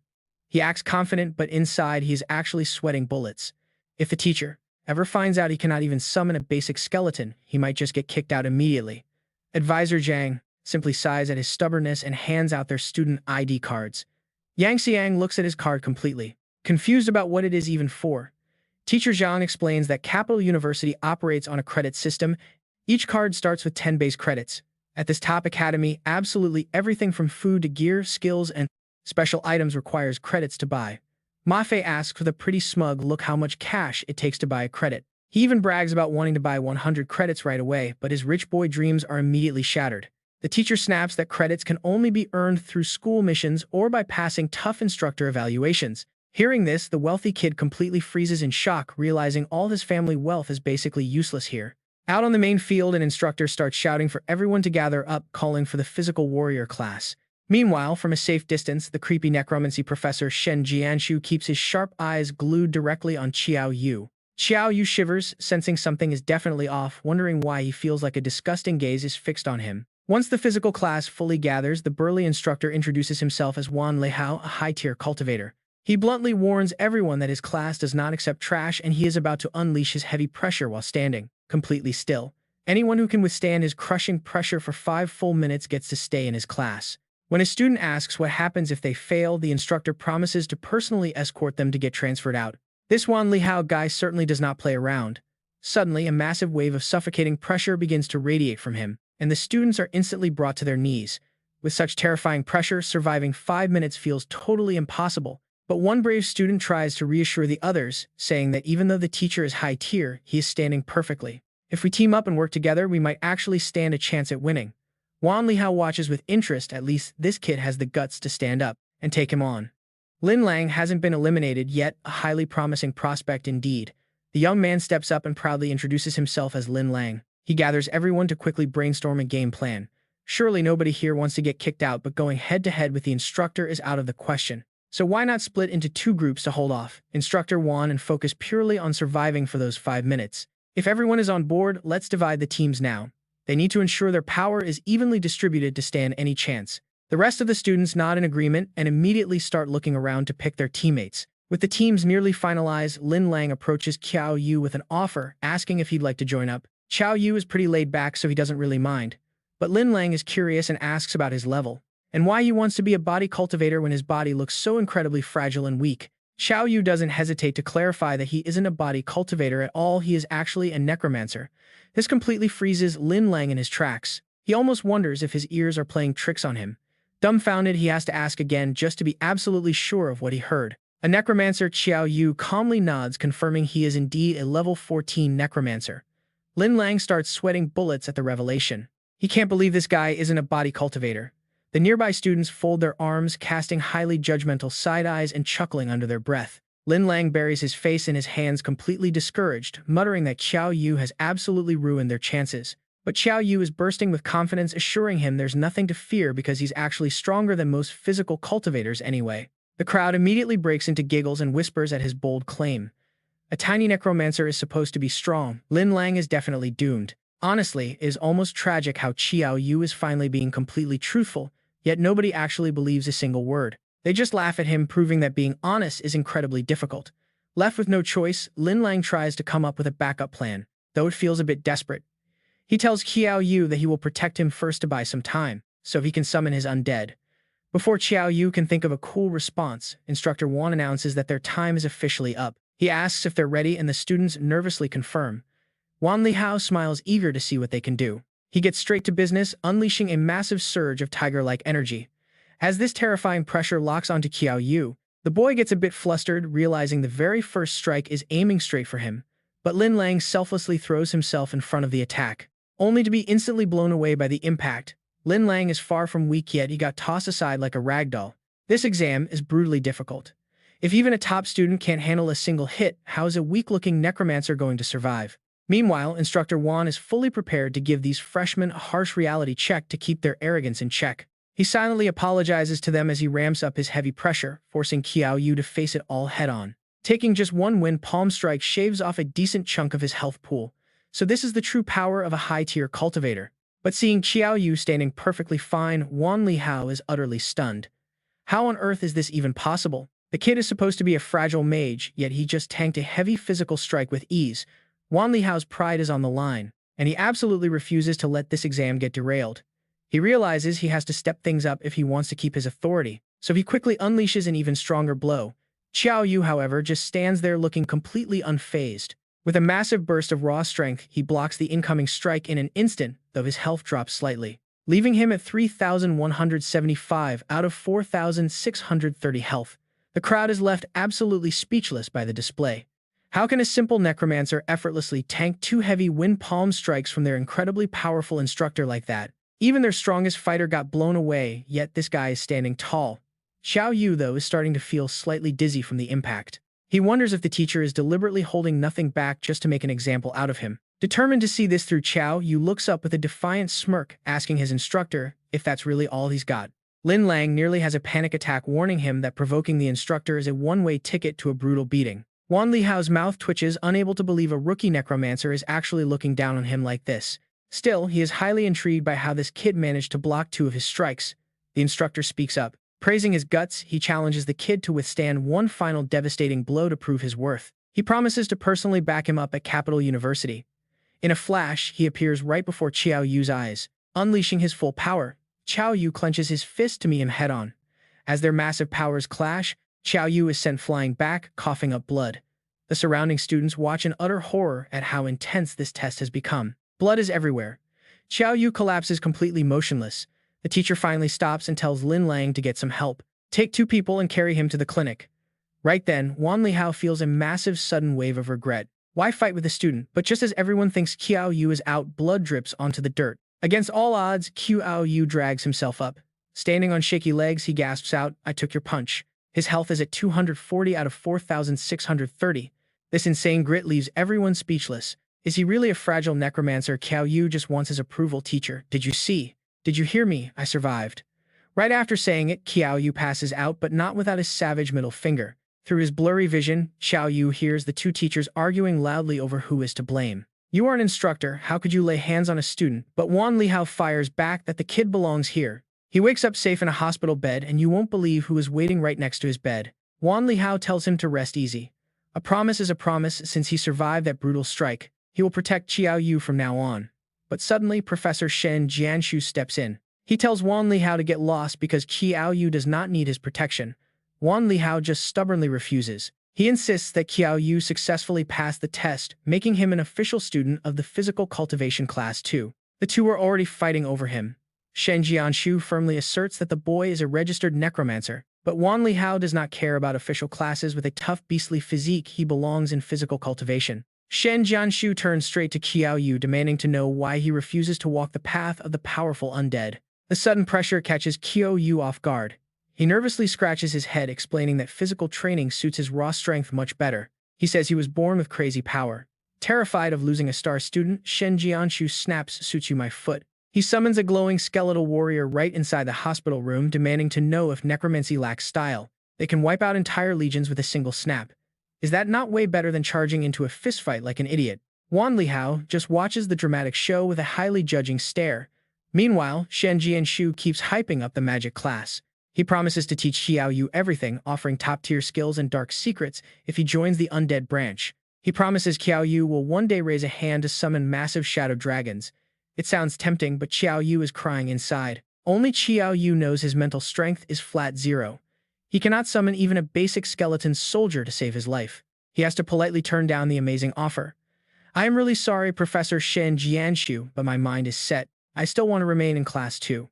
He acts confident, but inside he is actually sweating bullets. If the teacher ever finds out he cannot even summon a basic skeleton, he might just get kicked out immediately. Advisor Zhang simply sighs at his stubbornness and hands out their student ID cards. Yang Xiang looks at his card completely confused about what it is even for. Teacher Zhang explains that Capital University operates on a credit system. Each card starts with 10 base credits. At this top academy, absolutely everything from food to gear, skills, and special items requires credits to buy. Ma Fei asks with a pretty smug look how much cash it takes to buy a credit. He even brags about wanting to buy 100 credits right away, but his rich boy dreams are immediately shattered. The teacher snaps that credits can only be earned through school missions or by passing tough instructor evaluations. Hearing this, the wealthy kid completely freezes in shock, realizing all his family wealth is basically useless here. Out on the main field, an instructor starts shouting for everyone to gather up, calling for the physical warrior class. Meanwhile, from a safe distance, the creepy necromancy professor Shen Jianshu keeps his sharp eyes glued directly on Qiao Yu. Qiao Yu shivers, sensing something is definitely off, wondering why he feels like a disgusting gaze is fixed on him. Once the physical class fully gathers, the burly instructor introduces himself as Wan Leihao, a high-tier cultivator. He bluntly warns everyone that his class does not accept trash and he is about to unleash his heavy pressure while standing completely still. Anyone who can withstand his crushing pressure for 5 full minutes gets to stay in his class. When a student asks what happens if they fail, the instructor promises to personally escort them to get transferred out. This Wan Lihao guy certainly does not play around. Suddenly, a massive wave of suffocating pressure begins to radiate from him, and the students are instantly brought to their knees. With such terrifying pressure, surviving 5 minutes feels totally impossible. But one brave student tries to reassure the others, saying that even though the teacher is high tier, he is standing perfectly. If we team up and work together, we might actually stand a chance at winning. Wan Lihao watches with interest. At least this kid has the guts to stand up and take him on. Lin Lang hasn't been eliminated yet, a highly promising prospect indeed. The young man steps up and proudly introduces himself as Lin Lang. He gathers everyone to quickly brainstorm a game plan. Surely nobody here wants to get kicked out, but going head-to-head with the instructor is out of the question. So why not split into 2 groups to hold off Instructor Wan and focus purely on surviving for those 5 minutes? If everyone is on board, let's divide the teams now. They need to ensure their power is evenly distributed to stand any chance. The rest of the students nod in agreement and immediately start looking around to pick their teammates. With the teams nearly finalized, Lin Lang approaches Qiao Yu with an offer, asking if he'd like to join up. Qiao Yu is pretty laid back, so he doesn't really mind. But Lin Lang is curious and asks about his level, and why he wants to be a body cultivator when his body looks so incredibly fragile and weak. Qiao Yu doesn't hesitate to clarify that he isn't a body cultivator at all, he is actually a necromancer. This completely freezes Lin Lang in his tracks. He almost wonders if his ears are playing tricks on him. Dumbfounded, he has to ask again just to be absolutely sure of what he heard. A necromancer, Qiao Yu calmly nods, confirming he is indeed a level 14 necromancer. Lin Lang starts sweating bullets at the revelation. He can't believe this guy isn't a body cultivator. The nearby students fold their arms, casting highly judgmental side eyes and chuckling under their breath. Lin Lang buries his face in his hands, completely discouraged, muttering that Qiao Yu has absolutely ruined their chances. But Qiao Yu is bursting with confidence, assuring him there's nothing to fear because he's actually stronger than most physical cultivators anyway. The crowd immediately breaks into giggles and whispers at his bold claim. A tiny necromancer is supposed to be strong. Lin Lang is definitely doomed. Honestly, it is almost tragic how Qiao Yu is finally being completely truthful, yet nobody actually believes a single word. They just laugh at him, proving that being honest is incredibly difficult. Left with no choice, Lin Lang tries to come up with a backup plan, though it feels a bit desperate. He tells Qiao Yu that he will protect him first to buy some time, so he can summon his undead. Before Qiao Yu can think of a cool response, Instructor Wan announces that their time is officially up. He asks if they're ready, and the students nervously confirm. Wan Lihao smiles, eager to see what they can do. He gets straight to business, unleashing a massive surge of tiger-like energy. As this terrifying pressure locks onto Qiao Yu, the boy gets a bit flustered, realizing the very first strike is aiming straight for him. But Lin Lang selflessly throws himself in front of the attack, only to be instantly blown away by the impact. Lin Lang is far from weak, yet he got tossed aside like a ragdoll. This exam is brutally difficult. If even a top student can't handle a single hit, how is a weak-looking necromancer going to survive? Meanwhile, Instructor Wan is fully prepared to give these freshmen a harsh reality check to keep their arrogance in check. He silently apologizes to them as he ramps up his heavy pressure, forcing Qiao Yu to face it all head-on. Taking just one wind palm strike shaves off a decent chunk of his health pool. So this is the true power of a high-tier cultivator. But seeing Qiao Yu standing perfectly fine, Wan Lihao is utterly stunned. How on earth is this even possible? The kid is supposed to be a fragile mage, yet he just tanked a heavy physical strike with ease. Wan Lihao's pride is on the line, and he absolutely refuses to let this exam get derailed. He realizes he has to step things up if he wants to keep his authority, so he quickly unleashes an even stronger blow. Qiao Yu, however, just stands there looking completely unfazed. With a massive burst of raw strength, he blocks the incoming strike in an instant, though his health drops slightly, leaving him at 3,175 out of 4,630 health. The crowd is left absolutely speechless by the display. How can a simple necromancer effortlessly tank 2 heavy wind palm strikes from their incredibly powerful instructor like that? Even their strongest fighter got blown away, yet this guy is standing tall. Qiao Yu, though, is starting to feel slightly dizzy from the impact. He wonders if the teacher is deliberately holding nothing back just to make an example out of him. Determined to see this through, Qiao Yu looks up with a defiant smirk, asking his instructor if that's really all he's got. Lin Lang nearly has a panic attack, warning him that provoking the instructor is a one-way ticket to a brutal beating. Wan Lihao's mouth twitches, unable to believe a rookie necromancer is actually looking down on him like this. Still, he is highly intrigued by how this kid managed to block 2 of his strikes. The instructor speaks up. Praising his guts, he challenges the kid to withstand one final devastating blow to prove his worth. He promises to personally back him up at Capital University. In a flash, he appears right before Qiao Yu's eyes. Unleashing his full power, Qiao Yu clenches his fist to meet him head-on. As their massive powers clash, Qiao Yu is sent flying back, coughing up blood. The surrounding students watch in utter horror at how intense this test has become. Blood is everywhere. Qiao Yu collapses completely motionless. The teacher finally stops and tells Lin Lang to get some help. Take 2 people and carry him to the clinic. Right then, Wan Lihao feels a massive sudden wave of regret. Why fight with the student? But just as everyone thinks Qiao Yu is out, blood drips onto the dirt. Against all odds, Qiao Yu drags himself up. Standing on shaky legs, he gasps out, "I took your punch." His health is at 240 out of 4,630. This insane grit leaves everyone speechless. Is he really a fragile necromancer? Qiao Yu just wants his approval. Teacher, did you see? Did you hear me? I survived. Right after saying it, Qiao Yu passes out, but not without his savage middle finger. Through his blurry vision, Qiao Yu hears the 2 teachers arguing loudly over who is to blame. You are an instructor, how could you lay hands on a student? But Wan Lihao fires back that the kid belongs here. He wakes up safe in a hospital bed, and you won't believe who is waiting right next to his bed. Wan Lihao tells him to rest easy. A promise is a promise. Since he survived that brutal strike, he will protect Qiao Yu from now on. But suddenly, Professor Shen Jianshu steps in. He tells Wan Lihao to get lost because Qiao Yu does not need his protection. Wan Lihao just stubbornly refuses. He insists that Qiao Yu successfully passed the test, making him an official student of the Physical Cultivation Class 2. The 2 are already fighting over him. Shen Jianshu firmly asserts that the boy is a registered necromancer, but Wan Lihao does not care about official classes with a tough beastly physique. He belongs in physical cultivation. Shen Jianshu turns straight to Qiao Yu, demanding to know why he refuses to walk the path of the powerful undead. The sudden pressure catches Qiao Yu off guard. He nervously scratches his head, explaining that physical training suits his raw strength much better. He says he was born with crazy power. Terrified of losing a star student, Shen Jianshu snaps, "Suits you my foot." He summons a glowing skeletal warrior right inside the hospital room, demanding to know if necromancy lacks style. They can wipe out entire legions with a single snap. Is that not way better than charging into a fistfight like an idiot? Wan Lihao just watches the dramatic show with a highly judging stare. Meanwhile, Shen Jianshu keeps hyping up the magic class. He promises to teach Qiao Yu everything, offering top-tier skills and dark secrets if he joins the undead branch. He promises Qiao Yu will one day raise a hand to summon massive shadow dragons. It sounds tempting, but Qiao Yu is crying inside. Only Qiao Yu knows his mental strength is flat 0. He cannot summon even a basic skeleton soldier to save his life. He has to politely turn down the amazing offer. I am really sorry, Professor Shen Jianshu, but my mind is set. I still want to remain in Class 2.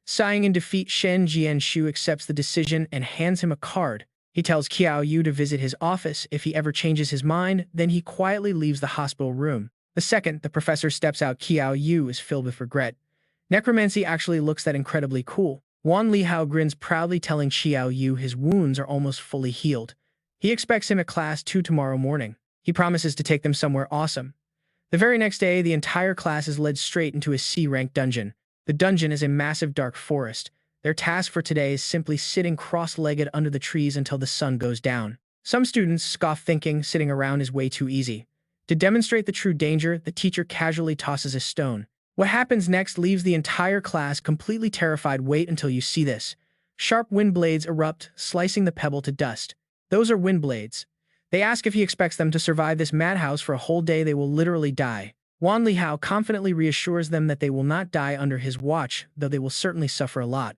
Sighing in defeat, Shen Jianshu accepts the decision and hands him a card. He tells Qiao Yu to visit his office. If he ever changes his mind, then he quietly leaves the hospital room. The second the professor steps out, Qiao Yu is filled with regret. Necromancy actually looks that incredibly cool. Wan Lihao grins proudly, telling Qiao Yu his wounds are almost fully healed. He expects him at Class 2 tomorrow morning. He promises to take them somewhere awesome. The very next day, the entire class is led straight into a C-rank dungeon. The dungeon is a massive dark forest. Their task for today is simply sitting cross-legged under the trees until the sun goes down. Some students scoff, thinking sitting around is way too easy. To demonstrate the true danger, the teacher casually tosses a stone. What happens next leaves the entire class completely terrified. Wait until you see this. Sharp wind blades erupt, slicing the pebble to dust. Those are wind blades. They ask if he expects them to survive this madhouse for a whole day. They will literally die. Wan Lihao confidently reassures them that they will not die under his watch, though they will certainly suffer a lot.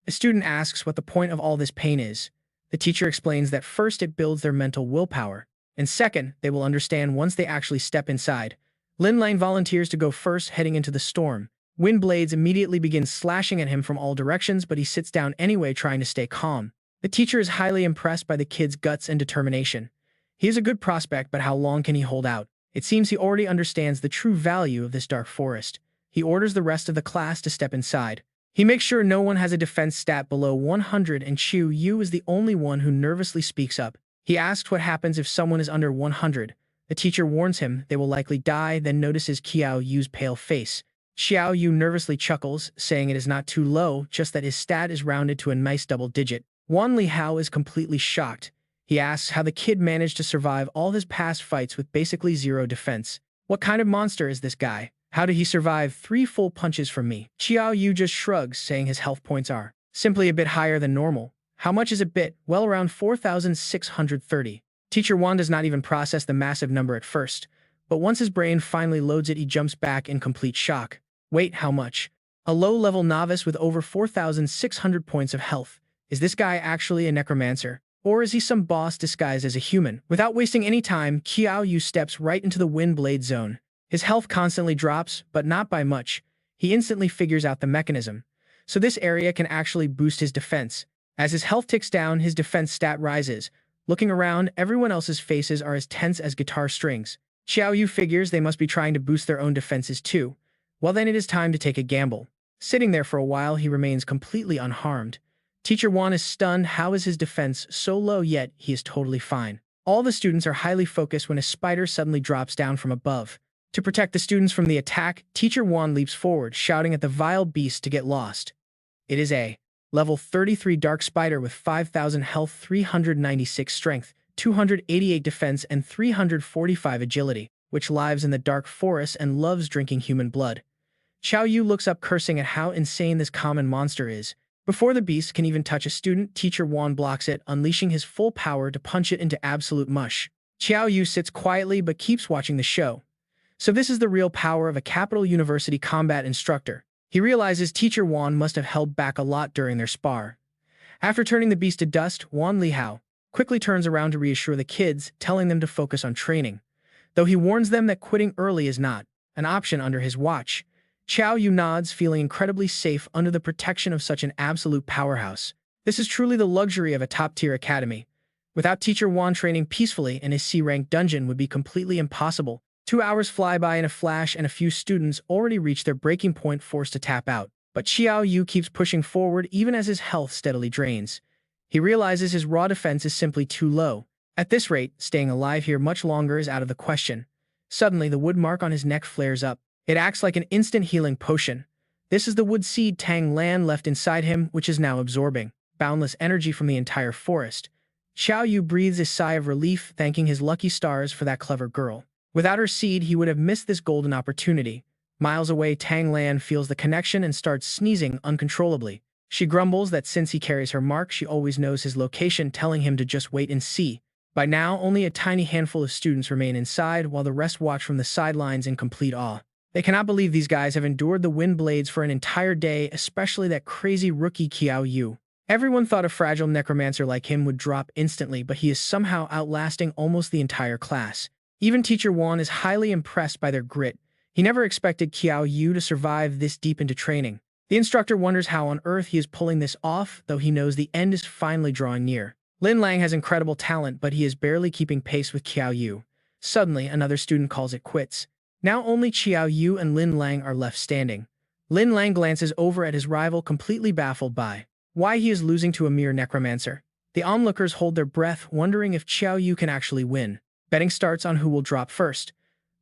A student asks what the point of all this pain is. The teacher explains that first it builds their mental willpower, and second, they will understand once they actually step inside. Lin Lang volunteers to go first, heading into the storm. Wind blades immediately begin slashing at him from all directions, but he sits down anyway, trying to stay calm. The teacher is highly impressed by the kid's guts and determination. He is a good prospect, but how long can he hold out? It seems he already understands the true value of this dark forest. He orders the rest of the class to step inside. He makes sure no one has a defense stat below 100, and Qiao Yu is the only one who nervously speaks up. He asks what happens if someone is under 100. The teacher warns him they will likely die, then notices Qiao Yu's pale face. Qiao Yu nervously chuckles, saying it is not too low, just that his stat is rounded to a nice double digit. Wan Lihao is completely shocked. He asks how the kid managed to survive all his past fights with basically 0 defense. What kind of monster is this guy? How did he survive 3 full punches from me? Qiao Yu just shrugs, saying his health points are simply a bit higher than normal. How much is a bit? Well, around 4,630. Teacher Wan does not even process the massive number at first, but once his brain finally loads it, he jumps back in complete shock. Wait, how much? A low-level novice with over 4,600 points of health. Is this guy actually a necromancer? Or is he some boss disguised as a human? Without wasting any time, Qiao Yu steps right into the wind blade zone. His health constantly drops, but not by much. He instantly figures out the mechanism. So this area can actually boost his defense. As his health ticks down, his defense stat rises. Looking around, everyone else's faces are as tense as guitar strings. Qiao Yu figures they must be trying to boost their own defenses too. Well, then it is time to take a gamble. Sitting there for a while, he remains completely unharmed. Teacher Wan is stunned. How is his defense so low, yet he is totally fine? All the students are highly focused when a spider suddenly drops down from above. To protect the students from the attack, Teacher Wan leaps forward, shouting at the vile beast to get lost. It is a level 33 dark spider with 5,000 health, 396 strength, 288 defense, and 345 agility, which lives in the dark forest and loves drinking human blood. Qiao Yu looks up, cursing at how insane this common monster is. Before the beast can even touch a student, Teacher Wan blocks it, unleashing his full power to punch it into absolute mush. Qiao Yu sits quietly but keeps watching the show. So this is the real power of a Capital University combat instructor. He realizes Teacher Wan must have held back a lot during their spar. After turning the beast to dust, Wan Lihao quickly turns around to reassure the kids, telling them to focus on training. Though he warns them that quitting early is not an option under his watch, Qiao Yu nods, feeling incredibly safe under the protection of such an absolute powerhouse. This is truly the luxury of a top-tier academy. Without Teacher Wan, training peacefully in a C-rank dungeon would be completely impossible. 2 hours fly by in a flash, and a few students already reach their breaking point, forced to tap out. But Qiao Yu keeps pushing forward even as his health steadily drains. He realizes his raw defense is simply too low. At this rate, staying alive here much longer is out of the question. Suddenly, the wood mark on his neck flares up. It acts like an instant healing potion. This is the wood seed Tang Lan left inside him, which is now absorbing boundless energy from the entire forest. Qiao Yu breathes a sigh of relief, thanking his lucky stars for that clever girl. Without her seed, he would have missed this golden opportunity. Miles away, Tang Lan feels the connection and starts sneezing uncontrollably. She grumbles that since he carries her mark, she always knows his location, telling him to just wait and see. By now, only a tiny handful of students remain inside, while the rest watch from the sidelines in complete awe. They cannot believe these guys have endured the wind blades for an entire day, especially that crazy rookie Qiao Yu. Everyone thought a fragile necromancer like him would drop instantly, but he is somehow outlasting almost the entire class. Even Teacher Wan is highly impressed by their grit. He never expected Qiao Yu to survive this deep into training. The instructor wonders how on earth he is pulling this off, though he knows the end is finally drawing near. Lin Lang has incredible talent, but he is barely keeping pace with Qiao Yu. Suddenly, another student calls it quits. Now only Qiao Yu and Lin Lang are left standing. Lin Lang glances over at his rival, completely baffled by why he is losing to a mere necromancer. The onlookers hold their breath, wondering if Qiao Yu can actually win. Betting starts on who will drop first.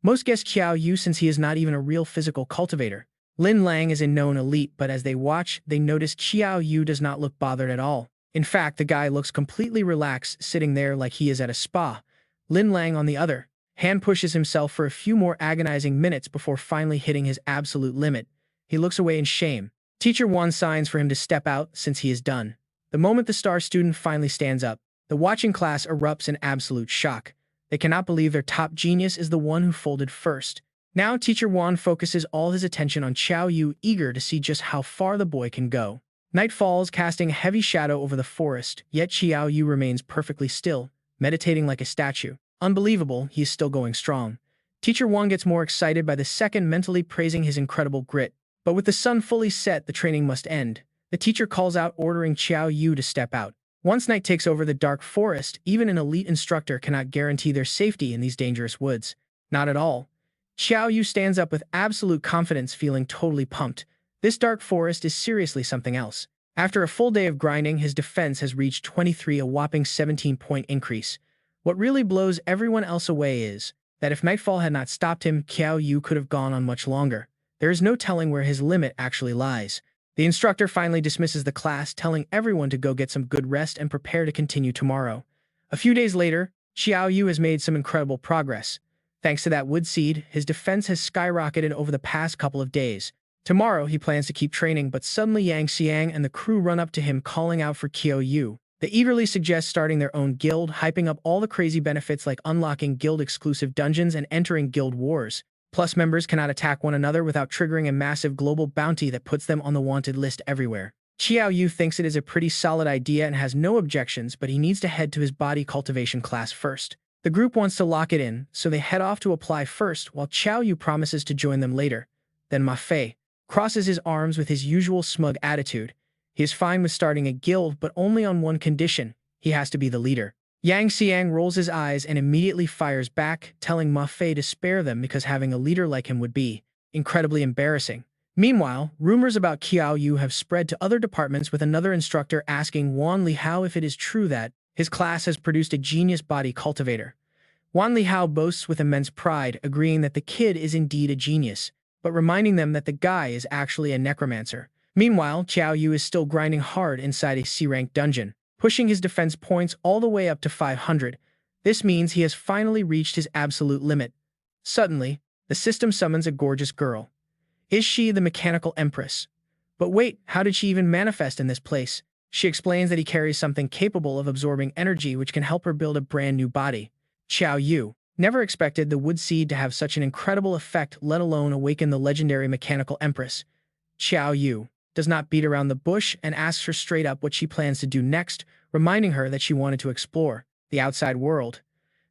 Most guess Qiao Yu, since he is not even a real physical cultivator. Lin Lang is a known elite, but as they watch, they notice Qiao Yu does not look bothered at all. In fact, the guy looks completely relaxed, sitting there like he is at a spa. Lin Lang, on the other hand, pushes himself for a few more agonizing minutes before finally hitting his absolute limit. He looks away in shame. Teacher Wan signs for him to step out since he is done. The moment the star student finally stands up, the watching class erupts in absolute shock. They cannot believe their top genius is the one who folded first. Now Teacher Wan focuses all his attention on Qiao Yu, eager to see just how far the boy can go. Night falls, casting a heavy shadow over the forest, yet Qiao Yu remains perfectly still, meditating like a statue. Unbelievable, he is still going strong. Teacher Wan gets more excited by the second, mentally praising his incredible grit. But with the sun fully set, the training must end. The teacher calls out, ordering Qiao Yu to step out. Once night takes over the dark forest, even an elite instructor cannot guarantee their safety in these dangerous woods. Not at all. Qiao Yu stands up with absolute confidence, feeling totally pumped. This dark forest is seriously something else. After a full day of grinding, his defense has reached 23, a whopping 17-point increase. What really blows everyone else away is that if nightfall had not stopped him, Qiao Yu could have gone on much longer. There is no telling where his limit actually lies. The instructor finally dismisses the class, telling everyone to go get some good rest and prepare to continue tomorrow. A few days later, Qiao Yu has made some incredible progress. Thanks to that wood seed, his defense has skyrocketed over the past couple of days. Tomorrow, he plans to keep training, but suddenly Yang Xiang and the crew run up to him, calling out for Qiao Yu. They eagerly suggest starting their own guild, hyping up all the crazy benefits like unlocking guild-exclusive dungeons and entering guild wars. Plus, members cannot attack one another without triggering a massive global bounty that puts them on the wanted list everywhere. Qiao Yu thinks it is a pretty solid idea and has no objections, but he needs to head to his body cultivation class first. The group wants to lock it in, so they head off to apply first, while Qiao Yu promises to join them later. Then Ma Fei crosses his arms with his usual smug attitude. He is fine with starting a guild, but only on one condition: he has to be the leader. Yang Xiang rolls his eyes and immediately fires back, telling Ma Fei to spare them because having a leader like him would be incredibly embarrassing. Meanwhile, rumors about Qiao Yu have spread to other departments, with another instructor asking Wan Lihao if it is true that his class has produced a genius body cultivator. Wan Lihao boasts with immense pride, agreeing that the kid is indeed a genius, but reminding them that the guy is actually a necromancer. Meanwhile, Qiao Yu is still grinding hard inside a C-rank dungeon, pushing his defense points all the way up to 500. This means he has finally reached his absolute limit. Suddenly, the system summons a gorgeous girl. Is she the mechanical empress? But wait, how did she even manifest in this place? She explains that he carries something capable of absorbing energy which can help her build a brand new body. Qiao Yu never expected the wood seed to have such an incredible effect, let alone awaken the legendary mechanical empress. Qiao Yu does not beat around the bush and asks her straight up what she plans to do next, reminding her that she wanted to explore the outside world.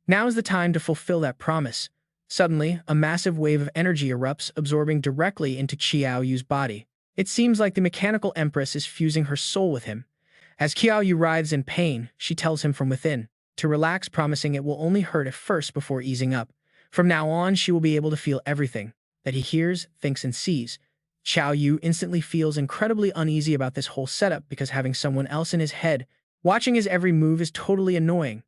Now is the time to fulfill that promise. Suddenly, a massive wave of energy erupts, absorbing directly into Qiao Yu's body. It seems like the mechanical empress is fusing her soul with him. As Qiao Yu writhes in pain, she tells him from within to relax, promising it will only hurt at first before easing up. From now on, she will be able to feel everything that he hears, thinks, and sees. Qiao Yu instantly feels incredibly uneasy about this whole setup because having someone else in his head, watching his every move, is totally annoying.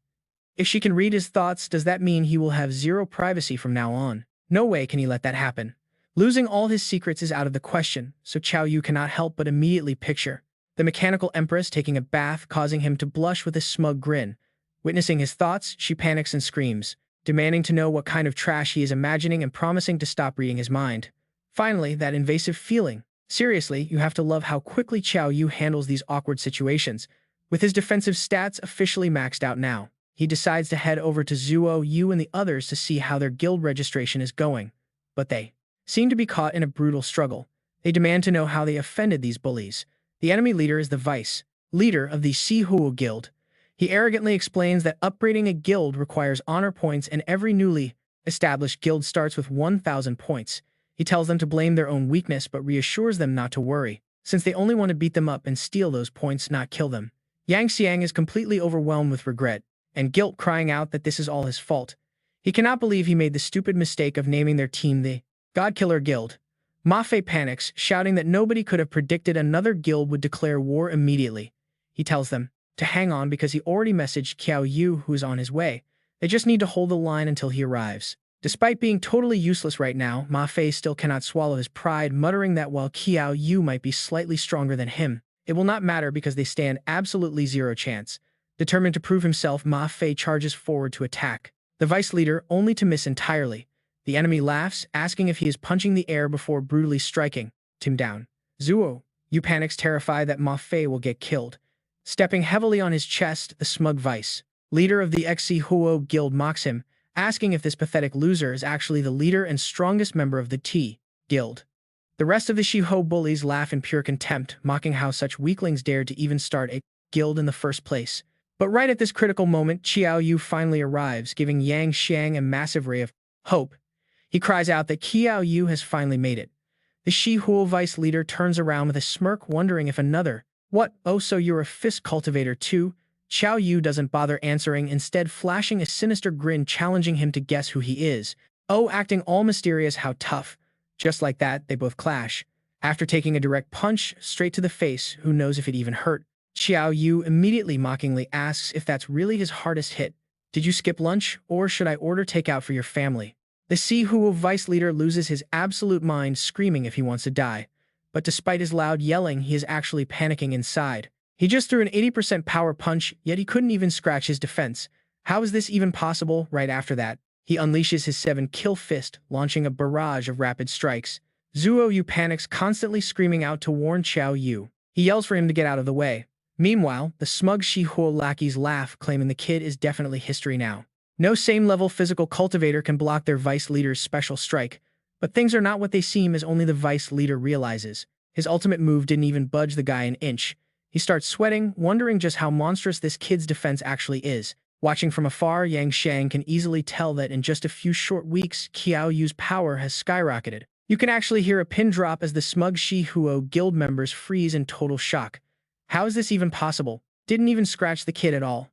If she can read his thoughts, does that mean he will have zero privacy from now on? No way can he let that happen. Losing all his secrets is out of the question, so Qiao Yu cannot help but immediately picture the mechanical empress taking a bath, causing him to blush with a smug grin. Witnessing his thoughts, she panics and screams, demanding to know what kind of trash he is imagining and promising to stop reading his mind. Finally, that invasive feeling. Seriously, you have to love how quickly Qiao Yu handles these awkward situations. With his defensive stats officially maxed out now, he decides to head over to Zuo Yu and the others to see how their guild registration is going. But they seem to be caught in a brutal struggle. They demand to know how they offended these bullies. The enemy leader is the vice leader of the Sihuo Guild. He arrogantly explains that upgrading a guild requires honor points and every newly established guild starts with 1,000 points. He tells them to blame their own weakness but reassures them not to worry, since they only want to beat them up and steal those points, not kill them. Yang Xiang is completely overwhelmed with regret and guilt, crying out that this is all his fault. He cannot believe he made the stupid mistake of naming their team the God-Killer Guild. Ma Fei panics, shouting that nobody could have predicted another guild would declare war immediately. He tells them to hang on because he already messaged Qiao Yu, who is on his way. They just need to hold the line until he arrives. Despite being totally useless right now, Ma Fei still cannot swallow his pride, muttering that while Qiao Yu might be slightly stronger than him, it will not matter because they stand absolutely zero chance. Determined to prove himself, Ma Fei charges forward to attack the vice leader, only to miss entirely. The enemy laughs, asking if he is punching the air before brutally striking him down. Zuo Yu panics, terrified that Ma Fei will get killed. Stepping heavily on his chest, the smug vice leader of the Sihuo Guild mocks him, asking if this pathetic loser is actually the leader and strongest member of the T Guild. The rest of the Shiho bullies laugh in pure contempt, mocking how such weaklings dared to even start a guild in the first place. But right at this critical moment, Qiao Yu finally arrives, giving Yang Xiang a massive ray of hope. He cries out that Qiao Yu has finally made it. The Shihuo vice leader turns around with a smirk, wondering if another, "What, oh so you're a fist cultivator too?" Qiao Yu doesn't bother answering, instead flashing a sinister grin, challenging him to guess who he is. Oh, acting all mysterious, how tough. Just like that, they both clash. After taking a direct punch straight to the face, who knows if it even hurt, Qiao Yu immediately mockingly asks if that's really his hardest hit. Did you skip lunch, or should I order takeout for your family? The Sihuo vice leader loses his absolute mind, screaming if he wants to die. But despite his loud yelling, he is actually panicking inside. He just threw an 80% power punch, yet he couldn't even scratch his defense. How is this even possible? Right after that, he unleashes his 7-kill fist, launching a barrage of rapid strikes. Zuo Yu panics, constantly screaming out to warn Qiao Yu. He yells for him to get out of the way. Meanwhile, the smug Shihuo lackeys laugh, claiming the kid is definitely history now. No same-level physical cultivator can block their vice leader's special strike, but things are not what they seem, as only the vice leader realizes. His ultimate move didn't even budge the guy an inch. He starts sweating, wondering just how monstrous this kid's defense actually is. Watching from afar, Yang Xiang can easily tell that in just a few short weeks, Qiao Yu's power has skyrocketed. You can actually hear a pin drop as the smug Shi Huo guild members freeze in total shock. How is this even possible? Didn't even scratch the kid at all.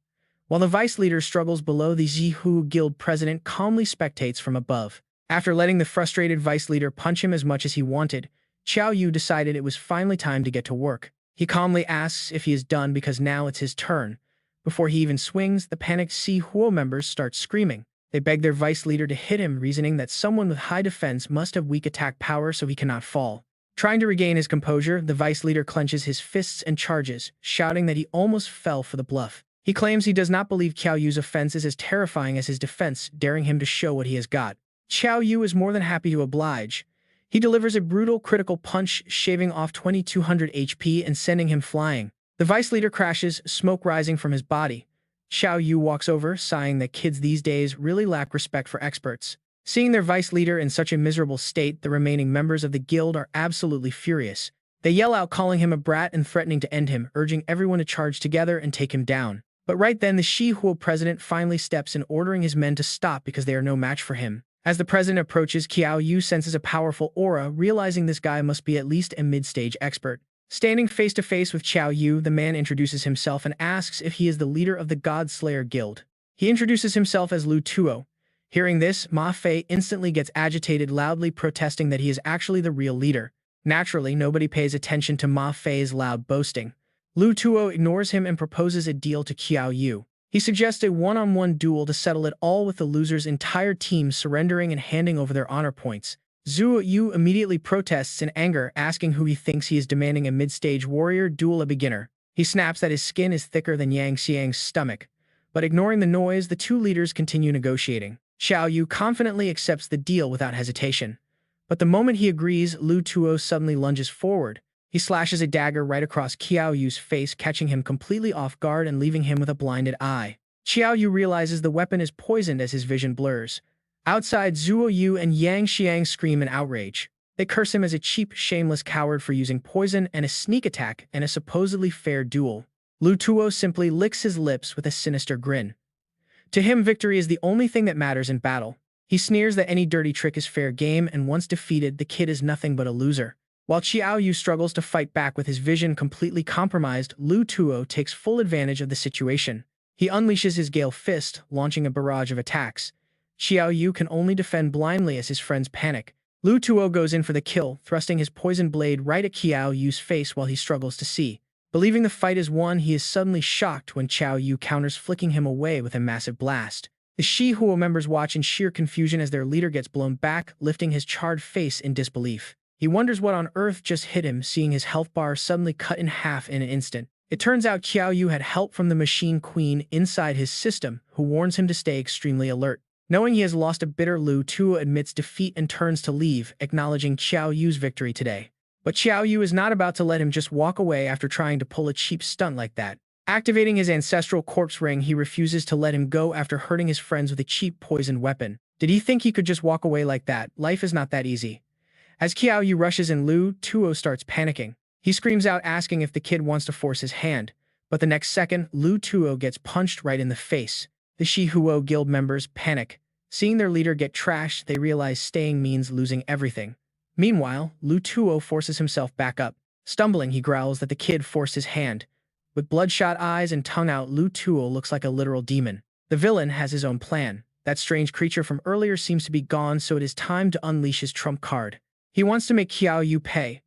While the vice leader struggles below, the Zihu guild president calmly spectates from above. After letting the frustrated vice leader punch him as much as he wanted, Qiao Yu decided it was finally time to get to work. He calmly asks if he is done because now it's his turn. Before he even swings, the panicked Zihuo members start screaming. They beg their vice leader to hit him, reasoning that someone with high defense must have weak attack power so he cannot fall. Trying to regain his composure, the vice leader clenches his fists and charges, shouting that he almost fell for the bluff. He claims he does not believe Qiao Yu's offense is as terrifying as his defense, daring him to show what he has got. Qiao Yu is more than happy to oblige. He delivers a brutal critical punch, shaving off 2200 HP and sending him flying. The vice leader crashes, smoke rising from his body. Qiao Yu walks over, sighing that kids these days really lack respect for experts. Seeing their vice leader in such a miserable state, the remaining members of the guild are absolutely furious. They yell out, calling him a brat and threatening to end him, urging everyone to charge together and take him down. But right then, the Shi Huo president finally steps in, ordering his men to stop because they are no match for him. As the president approaches, Qiao Yu senses a powerful aura, realizing this guy must be at least a mid-stage expert. Standing face to face with Qiao Yu, the man introduces himself and asks if he is the leader of the God Slayer Guild. He introduces himself as Lu Tuo. Hearing this, Ma Fei instantly gets agitated, loudly protesting that he is actually the real leader. Naturally, nobody pays attention to Ma Fei's loud boasting. Lu Tuo ignores him and proposes a deal to Qiao Yu. He suggests a one-on-one duel to settle it all, with the loser's entire team surrendering and handing over their honor points. Zhuo Yu immediately protests in anger, asking who he thinks he is, demanding a mid-stage warrior duel a beginner. He snaps that his skin is thicker than Yang Xiang's stomach. But ignoring the noise, the two leaders continue negotiating. Qiao Yu confidently accepts the deal without hesitation. But the moment he agrees, Lu Tuo suddenly lunges forward. He slashes a dagger right across Qiao Yu's face, catching him completely off guard and leaving him with a blinded eye. Qiao Yu realizes the weapon is poisoned as his vision blurs. Outside, Zhuo Yu and Yang Xiang scream in outrage. They curse him as a cheap, shameless coward for using poison and a sneak attack in a supposedly fair duel. Lu Tuo simply licks his lips with a sinister grin. To him, victory is the only thing that matters in battle. He sneers that any dirty trick is fair game, and once defeated, the kid is nothing but a loser. While Qiao Yu struggles to fight back with his vision completely compromised, Lu Tuo takes full advantage of the situation. He unleashes his Gale Fist, launching a barrage of attacks. Qiao Yu can only defend blindly as his friends panic. Lu Tuo goes in for the kill, thrusting his poison blade right at Qiao Yu's face while he struggles to see. Believing the fight is won, he is suddenly shocked when Qiao Yu counters, flicking him away with a massive blast. The Shi Huo members watch in sheer confusion as their leader gets blown back, lifting his charred face in disbelief. He wonders what on earth just hit him, seeing his health bar suddenly cut in half in an instant. It turns out Qiao Yu had help from the Machine Queen inside his system, who warns him to stay extremely alert. Knowing he has lost a bitter, Lu Tuo admits defeat and turns to leave, acknowledging Qiao Yu's victory today. But Qiao Yu is not about to let him just walk away after trying to pull a cheap stunt like that. Activating his ancestral corpse ring, he refuses to let him go after hurting his friends with a cheap poisoned weapon. Did he think he could just walk away like that? Life is not that easy. As Qiao Yu rushes in, Lu Tuo starts panicking. He screams out, asking if the kid wants to force his hand. But the next second, Lu Tuo gets punched right in the face. The Shi Huo guild members panic. Seeing their leader get trashed, they realize staying means losing everything. Meanwhile, Lu Tuo forces himself back up. Stumbling, he growls that the kid forced his hand. With bloodshot eyes and tongue out, Lu Tuo looks like a literal demon. The villain has his own plan. That strange creature from earlier seems to be gone, so it is time to unleash his trump card. He wants to make Qiao Yu pay.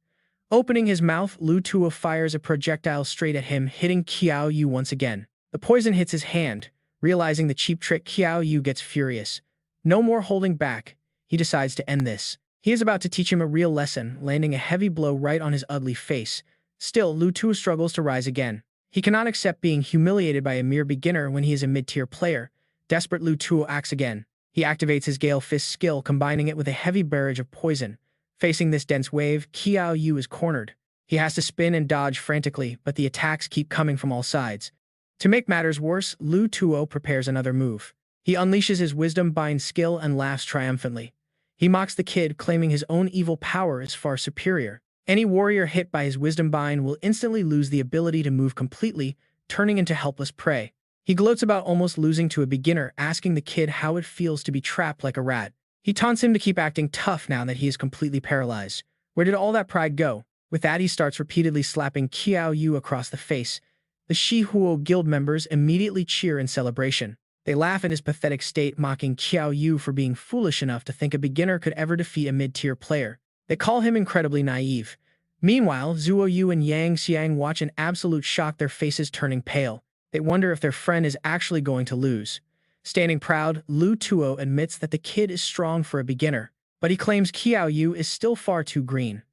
Opening his mouth, Lu Tuo fires a projectile straight at him, hitting Qiao Yu once again. The poison hits his hand. Realizing the cheap trick, Qiao Yu gets furious. No more holding back. He decides to end this. He is about to teach him a real lesson, landing a heavy blow right on his ugly face. Still, Lu Tuo struggles to rise again. He cannot accept being humiliated by a mere beginner when he is a mid-tier player. Desperate, Lu Tuo acts again. He activates his Gale Fist skill, combining it with a heavy barrage of poison. Facing this dense wave, Qiao Yu is cornered. He has to spin and dodge frantically, but the attacks keep coming from all sides. To make matters worse, Lu Tuo prepares another move. He unleashes his Wisdom Bind skill and laughs triumphantly. He mocks the kid, claiming his own evil power is far superior. Any warrior hit by his wisdom bind will instantly lose the ability to move completely, turning into helpless prey. He gloats about almost losing to a beginner, asking the kid how it feels to be trapped like a rat. He taunts him to keep acting tough now that he is completely paralyzed. Where did all that pride go? With that, he starts repeatedly slapping Qiao Yu across the face. The Shihuo guild members immediately cheer in celebration. They laugh at his pathetic state, mocking Qiao Yu for being foolish enough to think a beginner could ever defeat a mid-tier player. They call him incredibly naive. Meanwhile, Zuo Yu and Yang Xiang watch in absolute shock, their faces turning pale. They wonder if their friend is actually going to lose. Standing proud, Lu Tuo admits that the kid is strong for a beginner, but he claims Qiao Yu is still far too green.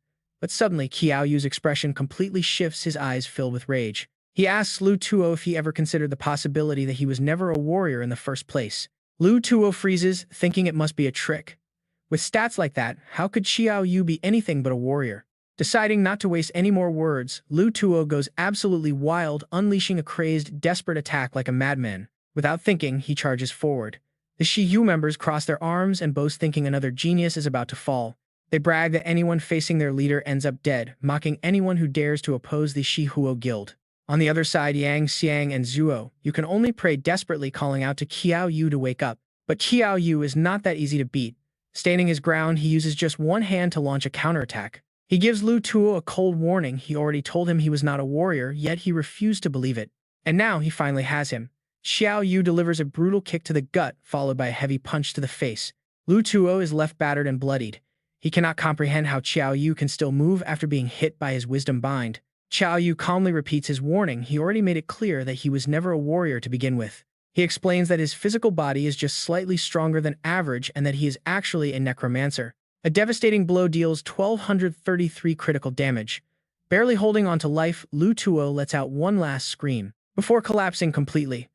But suddenly, Qiao Yu's expression completely shifts, his eyes fill with rage. He asks Lu Tuo if he ever considered the possibility that he was never a warrior in the first place. Lu Tuo freezes, thinking it must be a trick. With stats like that, how could Qiao Yu be anything but a warrior? Deciding not to waste any more words, Lu Tuo goes absolutely wild, unleashing a crazed, desperate attack like a madman. Without thinking, he charges forward. The Shiyu members cross their arms and boast, thinking another genius is about to fall. They brag that anyone facing their leader ends up dead, mocking anyone who dares to oppose the Shihuo guild. On the other side, Yang Xiang and Zuo, you can only pray desperately, calling out to Qiao Yu to wake up. But Qiao Yu is not that easy to beat. Standing his ground, he uses just one hand to launch a counterattack. He gives Lu Tuo a cold warning. He already told him he was not a warrior, yet he refused to believe it. And now he finally has him. Qiao Yu delivers a brutal kick to the gut, followed by a heavy punch to the face. Lu Tuo is left battered and bloodied. He cannot comprehend how Qiao Yu can still move after being hit by his wisdom bind. Qiao Yu calmly repeats his warning. He already made it clear that he was never a warrior to begin with. He explains that his physical body is just slightly stronger than average and that he is actually a necromancer. A devastating blow deals 1,233 critical damage. Barely holding on to life, Lu Tuo lets out one last scream, before collapsing completely.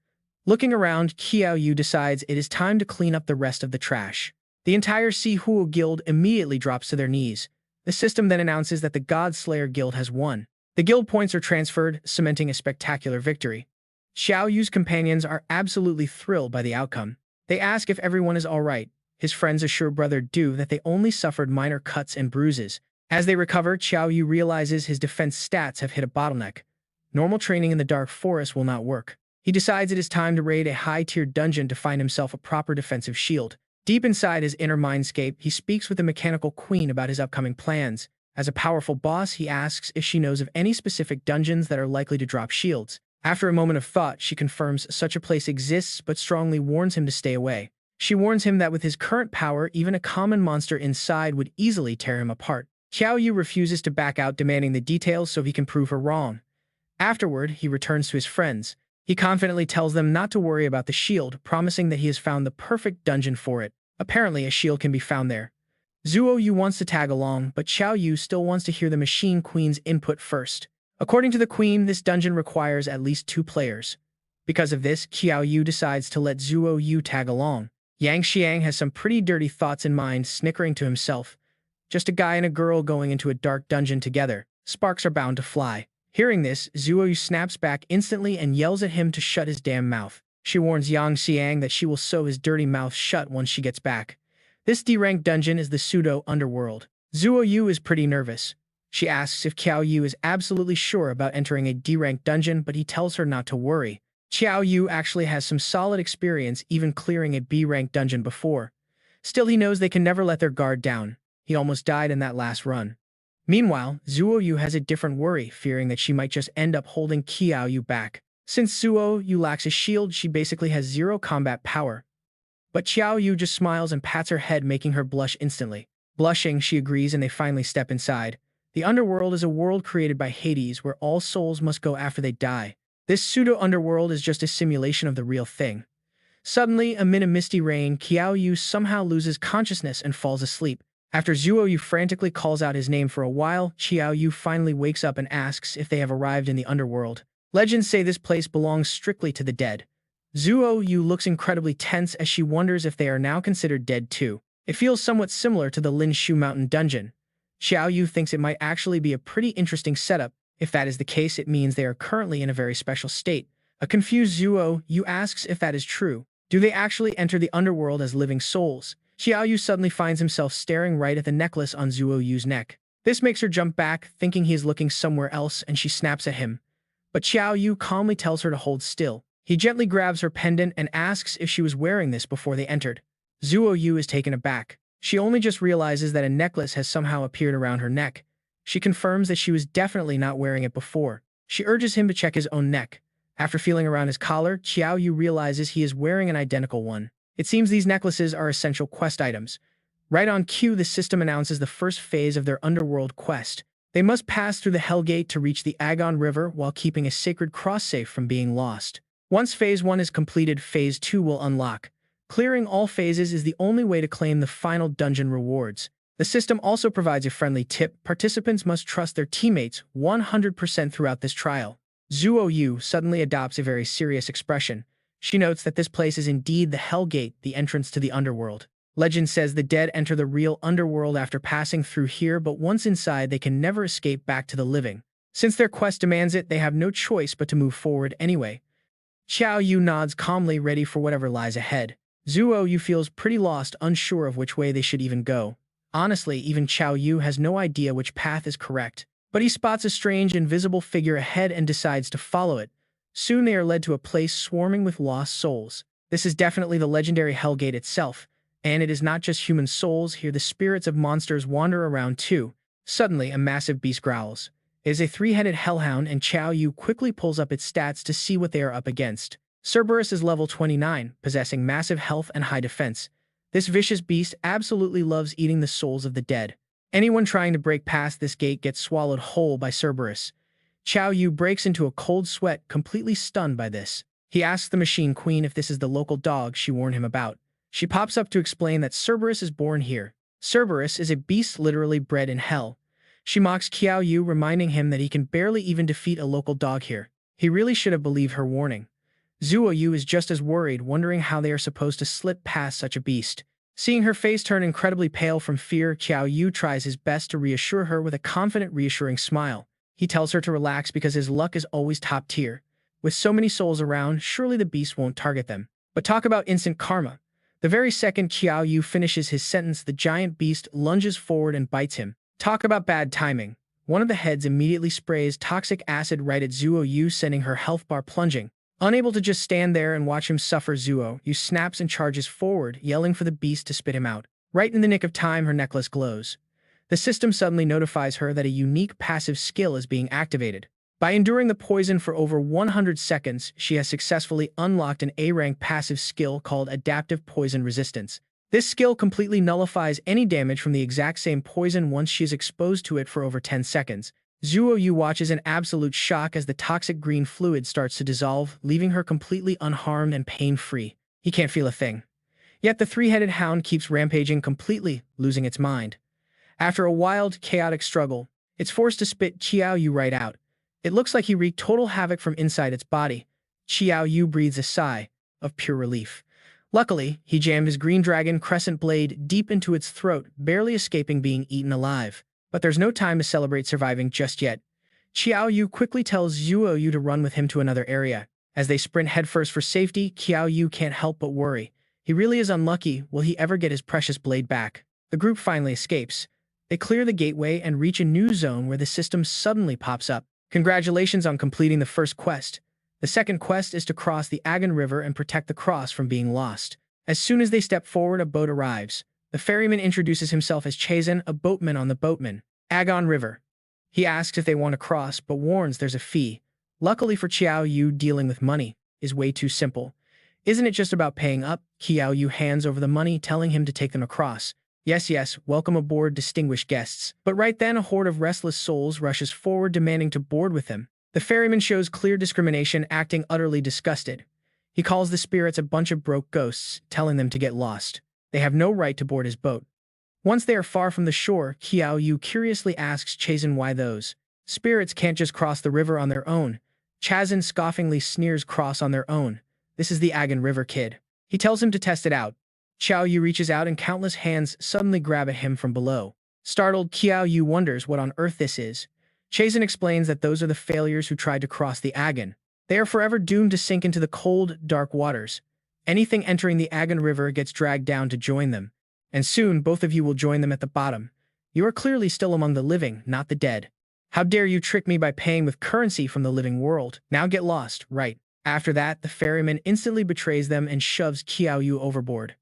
Looking around, Qiao Yu decides it is time to clean up the rest of the trash. The entire Shihuo guild immediately drops to their knees. The system then announces that the God Slayer guild has won. The guild points are transferred, cementing a spectacular victory. Qiao Yu's companions are absolutely thrilled by the outcome. They ask if everyone is alright. His friends assure Brother Du that they only suffered minor cuts and bruises. As they recover, Qiao Yu realizes his defense stats have hit a bottleneck. Normal training in the Dark Forest will not work. He decides it is time to raid a high-tier dungeon to find himself a proper defensive shield. Deep inside his inner mindscape, he speaks with the Mechanical Queen about his upcoming plans. As a powerful boss, he asks if she knows of any specific dungeons that are likely to drop shields. After a moment of thought, she confirms such a place exists but strongly warns him to stay away. She warns him that with his current power, even a common monster inside would easily tear him apart. Qiao Yu refuses to back out, demanding the details so he can prove her wrong. Afterward, he returns to his friends. He confidently tells them not to worry about the shield, promising that he has found the perfect dungeon for it. Apparently, a shield can be found there. Zuo Yu wants to tag along, but Qiao Yu still wants to hear the Machine Queen's input first. According to the Queen, this dungeon requires at least 2 players. Because of this, Qiao Yu decides to let Zuo Yu tag along. Yang Xiang has some pretty dirty thoughts in mind, snickering to himself. Just a guy and a girl going into a dark dungeon together. Sparks are bound to fly. Hearing this, Zuo Yu snaps back instantly and yells at him to shut his damn mouth. She warns Yang Xiang that she will sew his dirty mouth shut once she gets back. This D-rank dungeon is the pseudo-underworld. Zuo Yu is pretty nervous. She asks if Qiao Yu is absolutely sure about entering a D-rank dungeon, but he tells her not to worry. Qiao Yu actually has some solid experience even clearing a B-rank dungeon before. Still, he knows they can never let their guard down. He almost died in that last run. Meanwhile, Zuo Yu has a different worry, fearing that she might just end up holding Qiao Yu back. Since Zuo Yu lacks a shield, she basically has 0 combat power. But Qiao Yu just smiles and pats her head, making her blush instantly. Blushing, she agrees and they finally step inside. The underworld is a world created by Hades where all souls must go after they die. This pseudo-underworld is just a simulation of the real thing. Suddenly, amid a misty rain, Qiao Yu somehow loses consciousness and falls asleep. After Zuo Yu frantically calls out his name for a while, Qiao Yu finally wakes up and asks if they have arrived in the underworld. Legends say this place belongs strictly to the dead. Zuo Yu looks incredibly tense as she wonders if they are now considered dead too. It feels somewhat similar to the Lin Shu Mountain dungeon. Qiao Yu thinks it might actually be a pretty interesting setup. If that is the case, it means they are currently in a very special state. A confused Zuo Yu asks if that is true. Do they actually enter the underworld as living souls? Qiao Yu suddenly finds himself staring right at the necklace on Zuo Yu's neck. This makes her jump back, thinking he is looking somewhere else, and she snaps at him. But Qiao Yu calmly tells her to hold still. He gently grabs her pendant and asks if she was wearing this before they entered. Zuo Yu is taken aback. She only just realizes that a necklace has somehow appeared around her neck. She confirms that she was definitely not wearing it before. She urges him to check his own neck. After feeling around his collar, Qiao Yu realizes he is wearing an identical one. It seems these necklaces are essential quest items. Right on cue, the system announces the first phase of their underworld quest. They must pass through the Hell Gate to reach the Agon River while keeping a sacred cross safe from being lost. Once Phase 1 is completed, Phase 2 will unlock. Clearing all phases is the only way to claim the final dungeon rewards. The system also provides a friendly tip: participants must trust their teammates 100% throughout this trial. Zuo Yu suddenly adopts a very serious expression. She notes that this place is indeed the Hell Gate, the entrance to the underworld. Legend says the dead enter the real underworld after passing through here, but once inside they can never escape back to the living. Since their quest demands it, they have no choice but to move forward anyway. Qiao Yu nods calmly, ready for whatever lies ahead. Zuo Yu feels pretty lost, unsure of which way they should even go. Honestly, even Qiao Yu has no idea which path is correct. But he spots a strange, invisible figure ahead and decides to follow it. Soon they are led to a place swarming with lost souls. This is definitely the legendary Hell Gate itself. And it is not just human souls, here the spirits of monsters wander around too. Suddenly, a massive beast growls. It is a three-headed hellhound, and Qiao Yu quickly pulls up its stats to see what they are up against. Cerberus is level 29, possessing massive health and high defense. This vicious beast absolutely loves eating the souls of the dead. Anyone trying to break past this gate gets swallowed whole by Cerberus. Qiao Yu breaks into a cold sweat, completely stunned by this. He asks the Machine Queen if this is the local dog she warned him about. She pops up to explain that Cerberus is born here. Cerberus is a beast literally bred in hell. She mocks Qiao Yu, reminding him that he can barely even defeat a local dog here. He really should have believed her warning. Zuo Yu is just as worried, wondering how they are supposed to slip past such a beast. Seeing her face turn incredibly pale from fear, Qiao Yu tries his best to reassure her with a confident, reassuring smile. He tells her to relax because his luck is always top tier. With so many souls around, surely the beast won't target them. But talk about instant karma. The very second Qiao Yu finishes his sentence, the giant beast lunges forward and bites him. Talk about bad timing. One of the heads immediately sprays toxic acid right at Zuo Yu, sending her health bar plunging. Unable to just stand there and watch him suffer, Zuo Yu snaps and charges forward, yelling for the beast to spit him out. Right in the nick of time, her necklace glows. The system suddenly notifies her that a unique passive skill is being activated. By enduring the poison for over 100 seconds, she has successfully unlocked an A-rank passive skill called Adaptive Poison Resistance. This skill completely nullifies any damage from the exact same poison once she is exposed to it for over 10 seconds. Zuo Yu watches in absolute shock as the toxic green fluid starts to dissolve, leaving her completely unharmed and pain-free. He can't feel a thing. Yet the three-headed hound keeps rampaging, completely losing its mind. After a wild, chaotic struggle, it's forced to spit Qiao Yu right out. It looks like he wreaked total havoc from inside its body. Qiao Yu breathes a sigh of pure relief. Luckily, he jammed his green dragon crescent blade deep into its throat, barely escaping being eaten alive. But there's no time to celebrate surviving just yet. Qiao Yu quickly tells Zuo Yu to run with him to another area. As they sprint headfirst for safety, Qiao Yu can't help but worry. He really is unlucky. Will he ever get his precious blade back? The group finally escapes. They clear the gateway and reach a new zone where the system suddenly pops up. Congratulations on completing the first quest. The second quest is to cross the Agon River and protect the cross from being lost. As soon as they step forward, a boat arrives. The ferryman introduces himself as Chazen, a boatman on the boatman. Agon River. He asks if they want to cross, but warns there's a fee. Luckily for Qiao Yu, dealing with money is way too simple. Isn't it just about paying up? Qiao Yu hands over the money, telling him to take them across. Yes, welcome aboard, distinguished guests. But right then, a horde of restless souls rushes forward, demanding to board with him. The ferryman shows clear discrimination, acting utterly disgusted. He calls the spirits a bunch of broke ghosts, telling them to get lost. They have no right to board his boat. Once they are far from the shore, Qiao Yu curiously asks Chazen why those spirits can't just cross the river on their own. Chazen scoffingly sneers, cross on their own. This is the Agon River, kid. He tells him to test it out. Qiao Yu reaches out and countless hands suddenly grab at him from below. Startled, Qiao Yu wonders what on earth this is. Chazen explains that those are the failures who tried to cross the Agon. They are forever doomed to sink into the cold, dark waters. Anything entering the Agon River gets dragged down to join them. And soon, both of you will join them at the bottom. You are clearly still among the living, not the dead. How dare you trick me by paying with currency from the living world? Now get lost, right? After that, the ferryman instantly betrays them and shoves Qiao Yu overboard.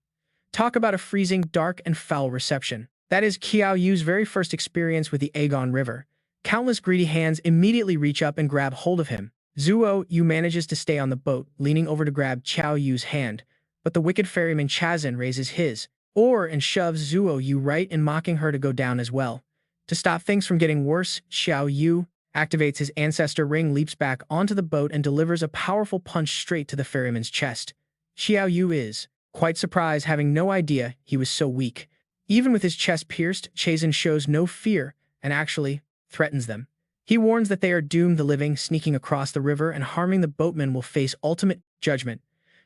Talk about a freezing, dark, and foul reception. That is Qiao Yu's very first experience with the Aegon River. Countless greedy hands immediately reach up and grab hold of him. Qiao Yu manages to stay on the boat, leaning over to grab Qiao Yu's hand, but the wicked ferryman Chazin raises his oar and shoves Qiao Yu right in, mocking her to go down as well. To stop things from getting worse, Qiao Yu activates his ancestor ring, leaps back onto the boat, and delivers a powerful punch straight to the ferryman's chest. Qiao Yu is quite surprised, having no idea he was so weak. Even with his chest pierced, Chazin shows no fear and actually threatens them. He warns that they are doomed. The living sneaking across the river and harming the boatmen will face ultimate judgment.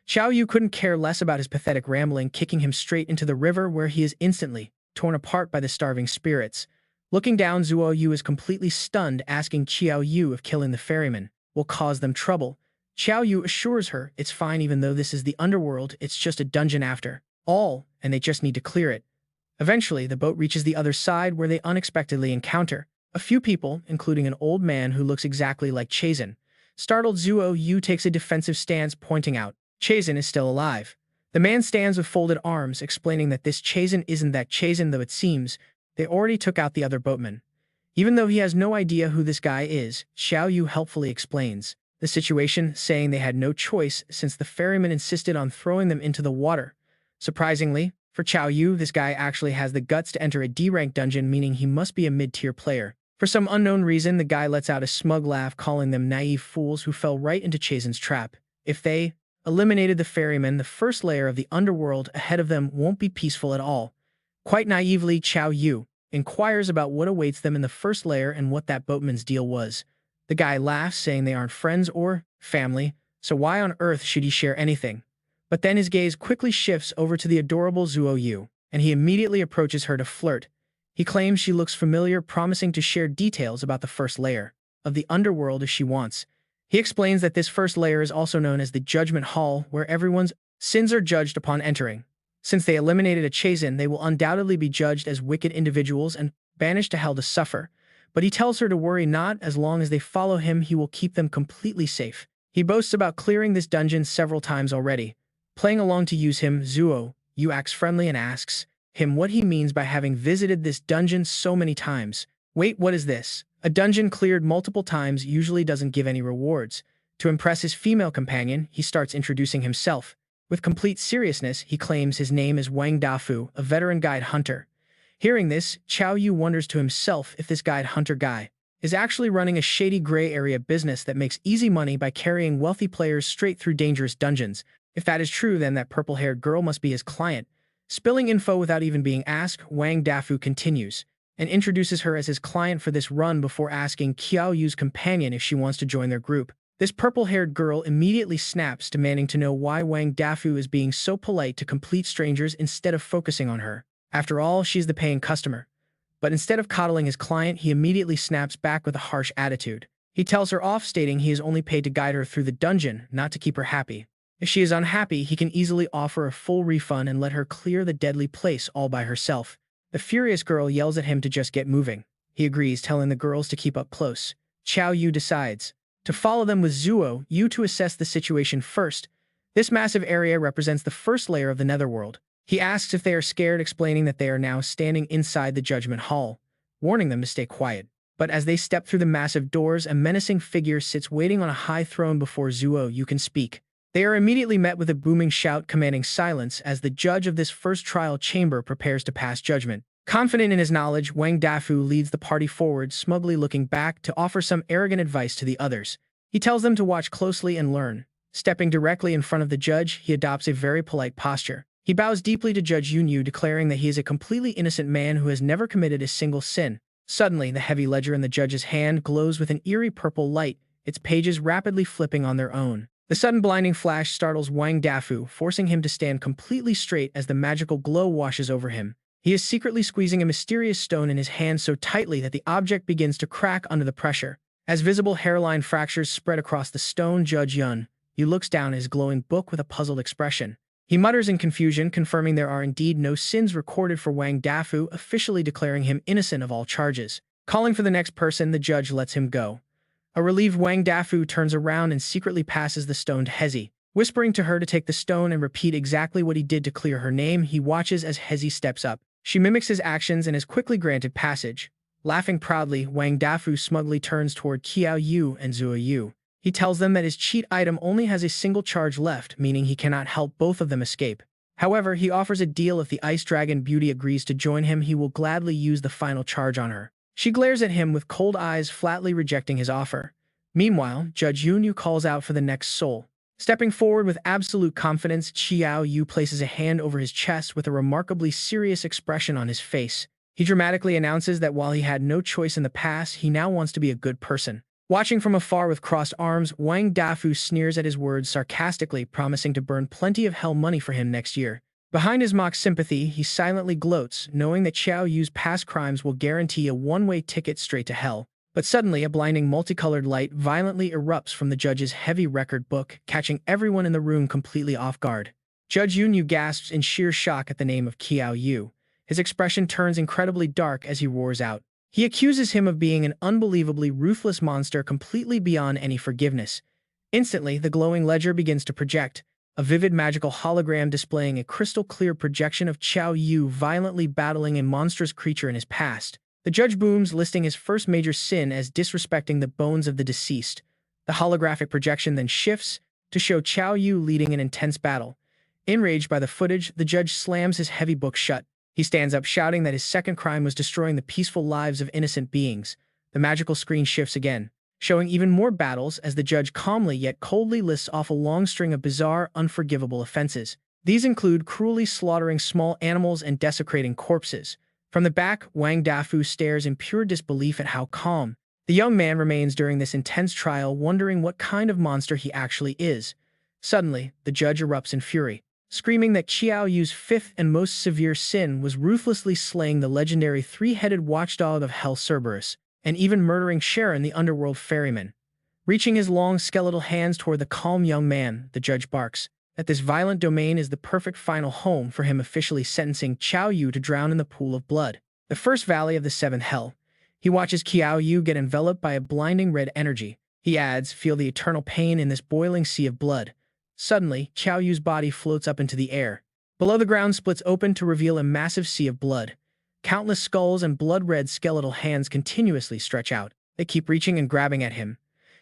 Qiao Yu couldn't care less about his pathetic rambling, kicking him straight into the river, where he is instantly torn apart by the starving spirits. Looking down, Qiao Yu is completely stunned, asking Qiao Yu if killing the ferryman will cause them trouble. Qiao Yu assures her it's fine, even though this is the underworld, it's just a dungeon after all, and they just need to clear it. Eventually, the boat reaches the other side, where they unexpectedly encounter a few people, including an old man who looks exactly like Chazin. Startled, Qiao Yu takes a defensive stance, pointing out Chazin is still alive. The man stands with folded arms, explaining that this Chazin isn't that Chazin, though it seems they already took out the other boatman. Even though he has no idea who this guy is, Qiao Yu helpfully explains the situation, saying they had no choice since the ferryman insisted on throwing them into the water. Surprisingly, for Qiao Yu, this guy actually has the guts to enter a D-rank dungeon, meaning he must be a mid-tier player. For some unknown reason, the guy lets out a smug laugh, calling them naive fools who fell right into Chazin's trap. If they eliminated the ferryman, the first layer of the underworld ahead of them won't be peaceful at all. Quite naively, Qiao Yu inquires about what awaits them in the first layer and what that boatman's deal was. The guy laughs, saying they aren't friends or family, so why on earth should he share anything? But then his gaze quickly shifts over to the adorable Qiao Yu, and he immediately approaches her to flirt. He claims she looks familiar, promising to share details about the first layer of the underworld if she wants. He explains that this first layer is also known as the Judgment Hall, where everyone's sins are judged upon entering. Since they eliminated a Chazin, they will undoubtedly be judged as wicked individuals and banished to hell to suffer. But he tells her to worry not, as long as they follow him, he will keep them completely safe. He boasts about clearing this dungeon several times already. Playing along to use him, Qiao Yu acts friendly and asks him what he means by having visited this dungeon so many times. Wait, what is this? A dungeon cleared multiple times usually doesn't give any rewards. To impress his female companion, he starts introducing himself. With complete seriousness, he claims his name is Wang Dafu, a veteran guide hunter. Hearing this, Qiao Yu wonders to himself if this guide hunter guy is actually running a shady gray area business that makes easy money by carrying wealthy players straight through dangerous dungeons. If that is true, then that purple-haired girl must be his client. Spilling info without even being asked, Wang Dafu continues and introduces her as his client for this run before asking Qiao Yu's companion if she wants to join their group. This purple-haired girl immediately snaps, demanding to know why Wang Dafu is being so polite to complete strangers instead of focusing on her. After all, she's the paying customer. But instead of coddling his client, he immediately snaps back with a harsh attitude. He tells her off, stating he is only paid to guide her through the dungeon, not to keep her happy. If she is unhappy, he can easily offer a full refund and let her clear the deadly place all by herself. The furious girl yells at him to just get moving. He agrees, telling the girls to keep up close. Qiao Yu decides to follow them with Qiao Yu to assess the situation first. This massive area represents the first layer of the netherworld. He asks if they are scared, explaining that they are now standing inside the Judgment Hall, warning them to stay quiet. But as they step through the massive doors, a menacing figure sits waiting on a high throne before Qiao Yu can speak. They are immediately met with a booming shout commanding silence as the judge of this first trial chamber prepares to pass judgment. Confident in his knowledge, Wang Dafu leads the party forward, smugly looking back to offer some arrogant advice to the others. He tells them to watch closely and learn. Stepping directly in front of the judge, he adopts a very polite posture. He bows deeply to Judge Yunyu, declaring that he is a completely innocent man who has never committed a single sin. Suddenly, the heavy ledger in the judge's hand glows with an eerie purple light, its pages rapidly flipping on their own. The sudden blinding flash startles Wang Dafu, forcing him to stand completely straight as the magical glow washes over him. He is secretly squeezing a mysterious stone in his hand so tightly that the object begins to crack under the pressure. As visible hairline fractures spread across the stone, Judge Yun, he looks down at his glowing book with a puzzled expression. He mutters in confusion, confirming there are indeed no sins recorded for Wang Dafu, officially declaring him innocent of all charges. Calling for the next person, the judge lets him go. A relieved Wang Dafu turns around and secretly passes the stone to Hezi. Whispering to her to take the stone and repeat exactly what he did to clear her name, he watches as Hezi steps up. She mimics his actions and is quickly granted passage. Laughing proudly, Wang Dafu smugly turns toward Qiao Yu and Zuo Yu. He tells them that his cheat item only has a single charge left, meaning he cannot help both of them escape. However, he offers a deal. If the Ice Dragon Beauty agrees to join him, he will gladly use the final charge on her. She glares at him with cold eyes, flatly rejecting his offer. Meanwhile, Judge Yunyu calls out for the next soul. Stepping forward with absolute confidence, Qiao Yu places a hand over his chest with a remarkably serious expression on his face. He dramatically announces that while he had no choice in the past, he now wants to be a good person. Watching from afar with crossed arms, Wang Dafu sneers at his words sarcastically, promising to burn plenty of hell money for him next year. Behind his mock sympathy, he silently gloats, knowing that Qiao Yu's past crimes will guarantee a one-way ticket straight to hell. But suddenly, a blinding multicolored light violently erupts from the judge's heavy record book, catching everyone in the room completely off guard. Judge Yunyu gasps in sheer shock at the name of Qiao Yu. His expression turns incredibly dark as he roars out. He accuses him of being an unbelievably ruthless monster completely beyond any forgiveness. Instantly, the glowing ledger begins to project, a vivid magical hologram displaying a crystal-clear projection of Qiao Yu violently battling a monstrous creature in his past. The judge booms, listing his first major sin as disrespecting the bones of the deceased. The holographic projection then shifts to show Qiao Yu leading an intense battle. Enraged by the footage, the judge slams his heavy book shut. He stands up, shouting that his second crime was destroying the peaceful lives of innocent beings. The magical screen shifts again, showing even more battles as the judge calmly yet coldly lists off a long string of bizarre, unforgivable offenses. These include cruelly slaughtering small animals and desecrating corpses. From the back, Wang Dafu stares in pure disbelief at how calm the young man remains during this intense trial, wondering what kind of monster he actually is. Suddenly, the judge erupts in fury, screaming that Qiao Yu's fifth and most severe sin was ruthlessly slaying the legendary three-headed watchdog of Hell Cerberus, and even murdering Sharon the underworld ferryman. Reaching his long skeletal hands toward the calm young man, the judge barks that this violent domain is the perfect final home for him, officially sentencing Qiao Yu to drown in the pool of blood, the first valley of the seventh hell. He watches Qiao Yu get enveloped by a blinding red energy. He adds, "Feel the eternal pain in this boiling sea of blood." Suddenly, Qiao Yu's body floats up into the air. Below, the ground splits open to reveal a massive sea of blood. Countless skulls and blood-red skeletal hands continuously stretch out. They keep reaching and grabbing at him.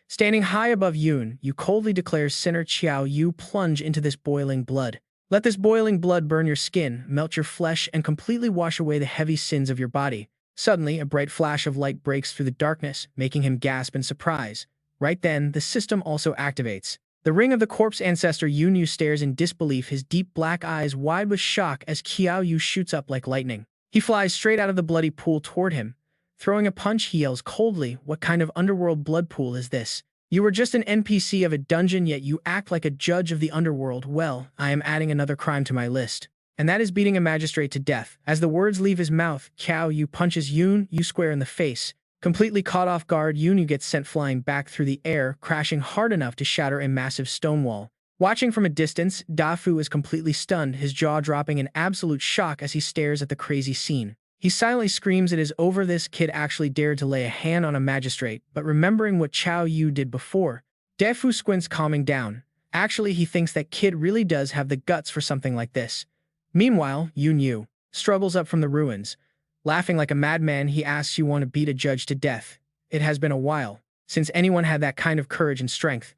Standing high above Yun, Yu coldly declares sinner Qiao Yu, plunge into this boiling blood. Let this boiling blood burn your skin, melt your flesh, and completely wash away the heavy sins of your body. Suddenly, a bright flash of light breaks through the darkness, making him gasp in surprise. Right then, the system also activates. The ring of the corpse ancestor Yun Yu stares in disbelief, his deep black eyes wide with shock as Qiao Yu shoots up like lightning. He flies straight out of the bloody pool toward him. Throwing a punch, he yells coldly, "What kind of underworld blood pool is this? You were just an NPC of a dungeon, yet you act like a judge of the underworld. Well, I am adding another crime to my list. And that is beating a magistrate to death." As the words leave his mouth, Qiao Yu punches Yun Yu square in the face. Completely caught off guard, Yun Yu gets sent flying back through the air, crashing hard enough to shatter a massive stone wall. Watching from a distance, Dafu is completely stunned, his jaw dropping in absolute shock as he stares at the crazy scene. He silently screams, "It is over, this kid actually dared to lay a hand on a magistrate," but remembering what Qiao Yu did before, Dafu squints, calming down. Actually, he thinks that kid really does have the guts for something like this. Meanwhile, Yun Yu struggles up from the ruins. Laughing like a madman, he asks, "You want to beat a judge to death? It has been a while since anyone had that kind of courage and strength."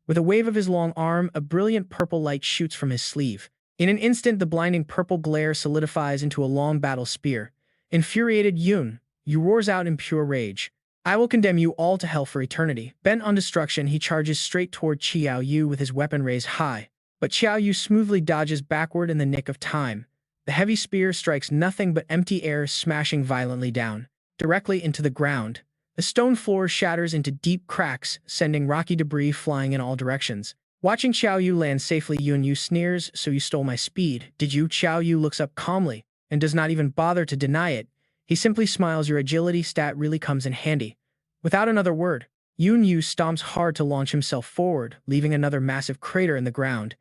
With a wave of his long arm, a brilliant purple light shoots from his sleeve. In an instant, the blinding purple glare solidifies into a long battle spear. Infuriated, Yun Yu roars out in pure rage, "I will condemn you all to hell for eternity." Bent on destruction, he charges straight toward Qiao Yu with his weapon raised high. But Qiao Yu smoothly dodges backward in the nick of time. The heavy spear strikes nothing but empty air, smashing violently down, directly into the ground. The stone floor shatters into deep cracks, sending rocky debris flying in all directions. Watching Qiao Yu land safely, Yun Yu sneers, "So you stole my speed, did you?" Qiao Yu looks up calmly, and does not even bother to deny it. He simply smiles, "Your agility stat really comes in handy." Without another word, Yun Yu stomps hard to launch himself forward, leaving another massive crater in the ground.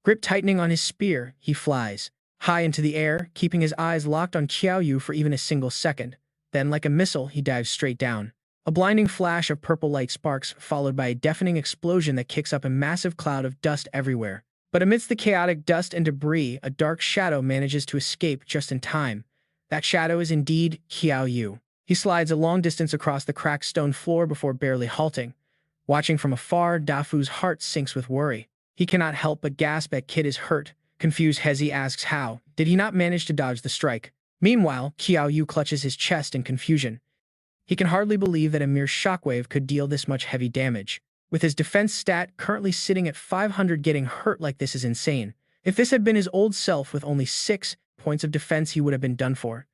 Grip tightening on his spear, he flies high into the air, keeping his eyes locked on Qiao Yu for even a single second. Then, like a missile, he dives straight down. A blinding flash of purple light sparks, followed by a deafening explosion that kicks up a massive cloud of dust everywhere. But amidst the chaotic dust and debris, a dark shadow manages to escape just in time. That shadow is indeed Qiao Yu. He slides a long distance across the cracked stone floor before barely halting. Watching from afar, Dafu's heart sinks with worry. He cannot help but gasp that kid is hurt. Confused, Hezi asks how. Did he not manage to dodge the strike? Meanwhile, Qiao Yu clutches his chest in confusion. He can hardly believe that a mere shockwave could deal this much heavy damage. With his defense stat currently sitting at 500, getting hurt like this is insane. If this had been his old self with only 6 points of defense, he would have been done for.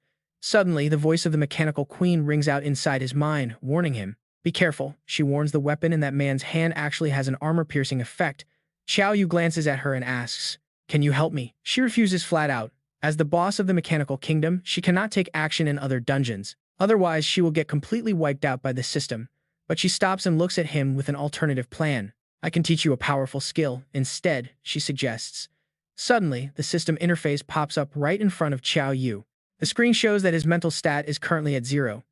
Suddenly, the voice of the mechanical queen rings out inside his mind, warning him. Be careful, she warns. The weapon in that man's hand actually has an armor-piercing effect. Qiao Yu glances at her and asks, "Can you help me?" She refuses flat out. As the boss of the mechanical kingdom, she cannot take action in other dungeons. Otherwise, she will get completely wiped out by the system. But she stops and looks at him with an alternative plan. I can teach you a powerful skill, instead, she suggests. Suddenly, the system interface pops up right in front of Qiao Yu. The screen shows that his mental stat is currently at 0.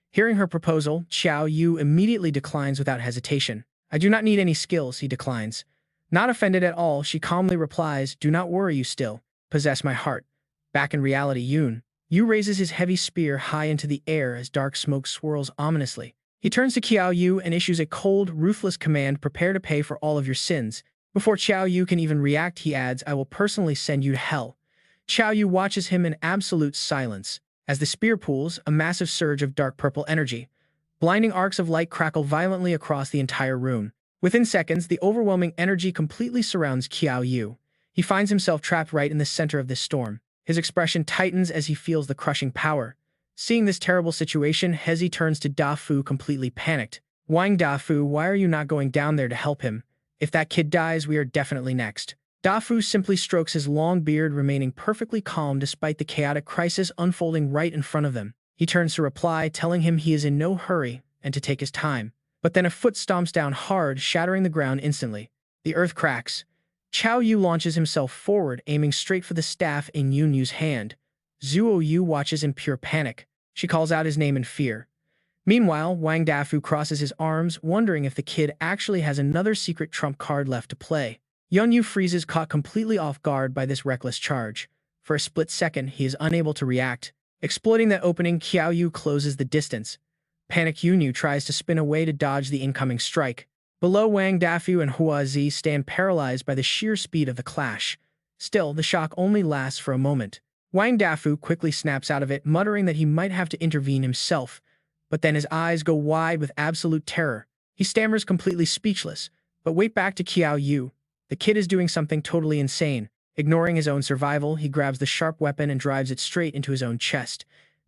Hearing her proposal, Qiao Yu immediately declines without hesitation. I do not need any skills, he declines. Not offended at all, she calmly replies, do not worry, you still possess my heart. Back in reality, Yu raises his heavy spear high into the air as dark smoke swirls ominously. He turns to Qiao Yu and issues a cold, ruthless command, prepare to pay for all of your sins. Before Qiao Yu can even react, he adds, I will personally send you to hell. Qiao Yu watches him in absolute silence. As the spear pulls, a massive surge of dark purple energy. Blinding arcs of light crackle violently across the entire room. Within seconds, the overwhelming energy completely surrounds Qiao Yu. He finds himself trapped right in the center of this storm. His expression tightens as he feels the crushing power. Seeing this terrible situation, Hezi turns to Dafu, completely panicked. Whining, Dafu, why are you not going down there to help him? If that kid dies, we are definitely next. Dafu simply strokes his long beard, remaining perfectly calm despite the chaotic crisis unfolding right in front of them. He turns to reply, telling him he is in no hurry and to take his time. But then a foot stomps down hard, shattering the ground instantly. The earth cracks. Qiao Yu launches himself forward, aiming straight for the staff in Yu's hand. Zuo Yu watches in pure panic. She calls out his name in fear. Meanwhile, Wang Dafu crosses his arms, wondering if the kid actually has another secret trump card left to play. Yu freezes, caught completely off guard by this reckless charge. For a split second, he is unable to react. Exploiting that opening, Qiao Yu closes the distance. Panicked Yu tries to spin away to dodge the incoming strike. Below, Wang Dafu and Hua Zi stand paralyzed by the sheer speed of the clash. Still, the shock only lasts for a moment. Wang Dafu quickly snaps out of it, muttering that he might have to intervene himself. But then his eyes go wide with absolute terror. He stammers, completely speechless. But wait, back to Qiao Yu. The kid is doing something totally insane. Ignoring his own survival, he grabs the sharp weapon and drives it straight into his own chest.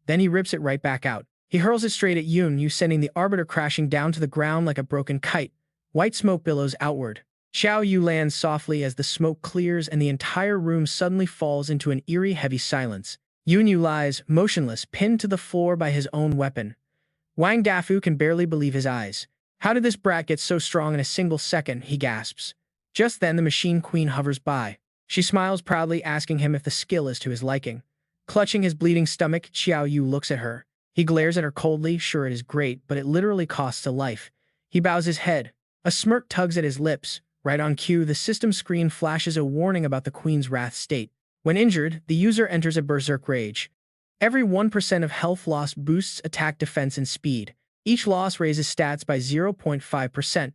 Then he rips it right back out. He hurls it straight at Yu, sending the Arbiter crashing down to the ground like a broken kite. White smoke billows outward. Qiao Yu lands softly as the smoke clears and the entire room suddenly falls into an eerie, heavy silence. Yu lies, motionless, pinned to the floor by his own weapon. Wang Dafu can barely believe his eyes. How did this brat get so strong in a single second, he gasps. Just then, the Machine Queen hovers by. She smiles proudly, asking him if the skill is to his liking. Clutching his bleeding stomach, Qiao Yu looks at her. He glares at her coldly, sure, it is great, but it literally costs a life. He bows his head. A smirk tugs at his lips. Right on cue, the system screen flashes a warning about the Queen's wrath state. When injured, the user enters a berserk rage. Every 1% of health loss boosts attack, defense, and speed. Each loss raises stats by 0.5%.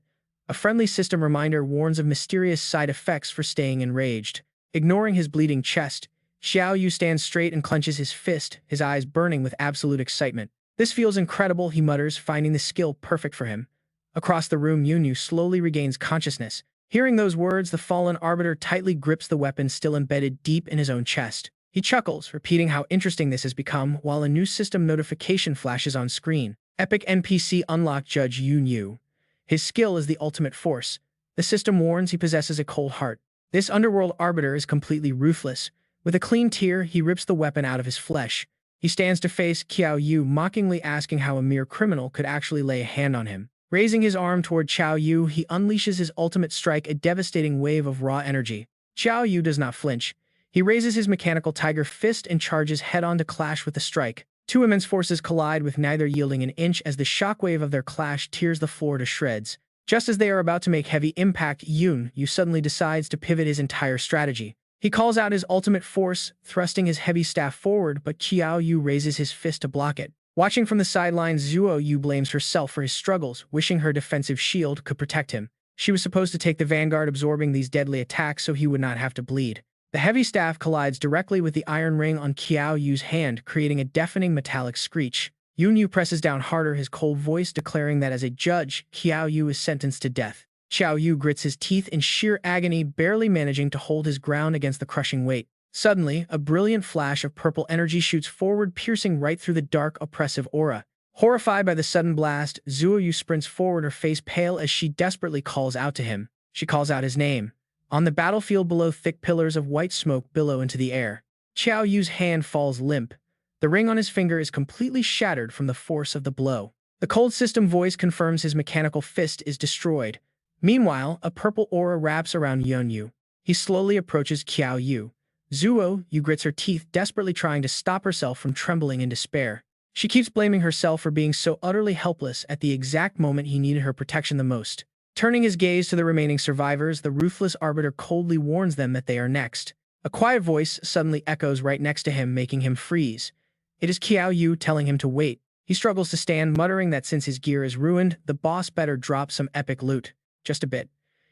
A friendly system reminder warns of mysterious side effects for staying enraged. Ignoring his bleeding chest, Qiao Yu stands straight and clenches his fist, his eyes burning with absolute excitement. This feels incredible, he mutters, finding the skill perfect for him. Across the room, Yu slowly regains consciousness. Hearing those words, the fallen Arbiter tightly grips the weapon still embedded deep in his own chest. He chuckles, repeating how interesting this has become, while a new system notification flashes on screen. Epic NPC unlock Judge Yu. His skill is the ultimate force. The system warns he possesses a cold heart. This underworld Arbiter is completely ruthless. With a clean tear, he rips the weapon out of his flesh. He stands to face Qiao Yu, mockingly asking how a mere criminal could actually lay a hand on him. Raising his arm toward Qiao Yu, he unleashes his ultimate strike, a devastating wave of raw energy. Qiao Yu does not flinch. He raises his mechanical tiger fist and charges head-on to clash with the strike. Two immense forces collide with neither yielding an inch as the shockwave of their clash tears the floor to shreds. Just as they are about to make heavy impact, Yu suddenly decides to pivot his entire strategy. He calls out his ultimate force, thrusting his heavy staff forward, but Qiao Yu raises his fist to block it. Watching from the sidelines, Zuo Yu blames herself for his struggles, wishing her defensive shield could protect him. She was supposed to take the vanguard, absorbing these deadly attacks so he would not have to bleed. The heavy staff collides directly with the iron ring on Qiao Yu's hand, creating a deafening metallic screech. Yu presses down harder, his cold voice declaring that as a judge, Qiao Yu is sentenced to death. Qiao Yu grits his teeth in sheer agony, barely managing to hold his ground against the crushing weight. Suddenly, a brilliant flash of purple energy shoots forward, piercing right through the dark, oppressive aura. Horrified by the sudden blast, Zuo Yu sprints forward, her face pale as she desperately calls out to him. She calls out his name. On the battlefield below, thick pillars of white smoke billow into the air. Qiao Yu's hand falls limp. The ring on his finger is completely shattered from the force of the blow. The cold system voice confirms his mechanical fist is destroyed. Meanwhile, a purple aura wraps around Yu. He slowly approaches Qiao Yu. Zuo Yu grits her teeth, desperately trying to stop herself from trembling in despair. She keeps blaming herself for being so utterly helpless at the exact moment he needed her protection the most. Turning his gaze to the remaining survivors, the ruthless arbiter coldly warns them that they are next. A quiet voice suddenly echoes right next to him, making him freeze. It is Qiao Yu telling him to wait. He struggles to stand, muttering that since his gear is ruined, the boss better drop some epic loot. Just a bit.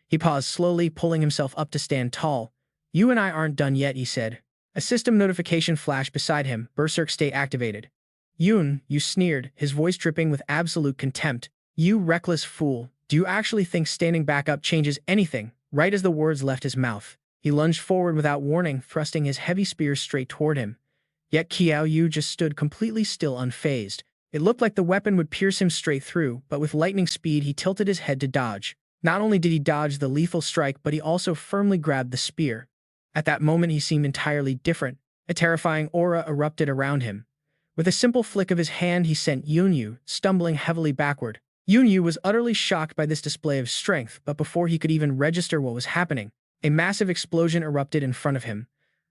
He paused slowly, pulling himself up to stand tall. "You and I aren't done yet," he said. A system notification flashed beside him, Berserk state activated. "Yu sneered, his voice dripping with absolute contempt. "You reckless fool. Do you actually think standing back up changes anything?" Right as the words left his mouth, he lunged forward without warning, thrusting his heavy spear straight toward him. Yet Qiao Yu just stood completely still, unfazed. It looked like the weapon would pierce him straight through, but with lightning speed he tilted his head to dodge. Not only did he dodge the lethal strike, but he also firmly grabbed the spear. At that moment he seemed entirely different. A terrifying aura erupted around him. With a simple flick of his hand he sent Yu stumbling heavily backward. Yu was utterly shocked by this display of strength, but before he could even register what was happening, a massive explosion erupted in front of him.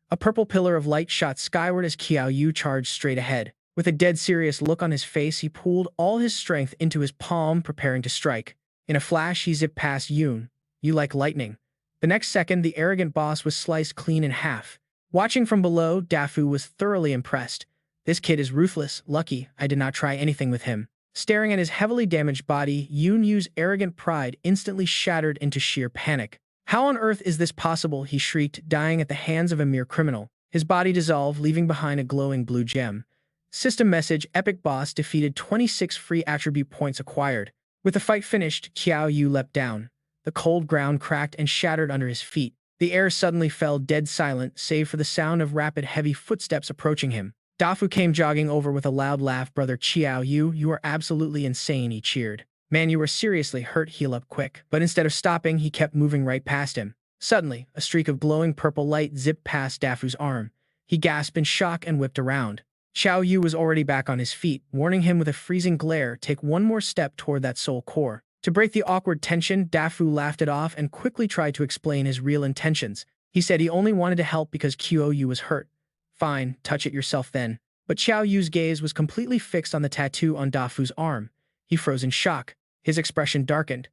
A purple pillar of light shot skyward as Qiao Yu charged straight ahead. With a dead serious look on his face, he pulled all his strength into his palm, preparing to strike. In a flash, he zipped past Yu like lightning. The next second, the arrogant boss was sliced clean in half. Watching from below, Dafu was thoroughly impressed. "This kid is ruthless. Lucky I did not try anything with him." Staring at his heavily damaged body, Yu's arrogant pride instantly shattered into sheer panic. "How on earth is this possible?" he shrieked, dying at the hands of a mere criminal. His body dissolved, leaving behind a glowing blue gem. System message: Epic boss defeated, 26 free attribute points acquired. With the fight finished, Qiao Yu leapt down. The cold ground cracked and shattered under his feet. The air suddenly fell dead silent, save for the sound of rapid, heavy footsteps approaching him. Dafu came jogging over with a loud laugh. "Brother Qiao Yu, you are absolutely insane," he cheered. "Man, you are seriously hurt. Heal up quick." But instead of stopping, he kept moving right past him. Suddenly, a streak of glowing purple light zipped past Dafu's arm. He gasped in shock and whipped around. Qiao Yu was already back on his feet, warning him with a freezing glare, "Take one more step toward that soul core." To break the awkward tension, Dafu laughed it off and quickly tried to explain his real intentions. He said he only wanted to help because Qiao Yu was hurt. "Fine, touch it yourself then." But Qiao Yu's gaze was completely fixed on the tattoo on Dafu's arm. He froze in shock. His expression darkened.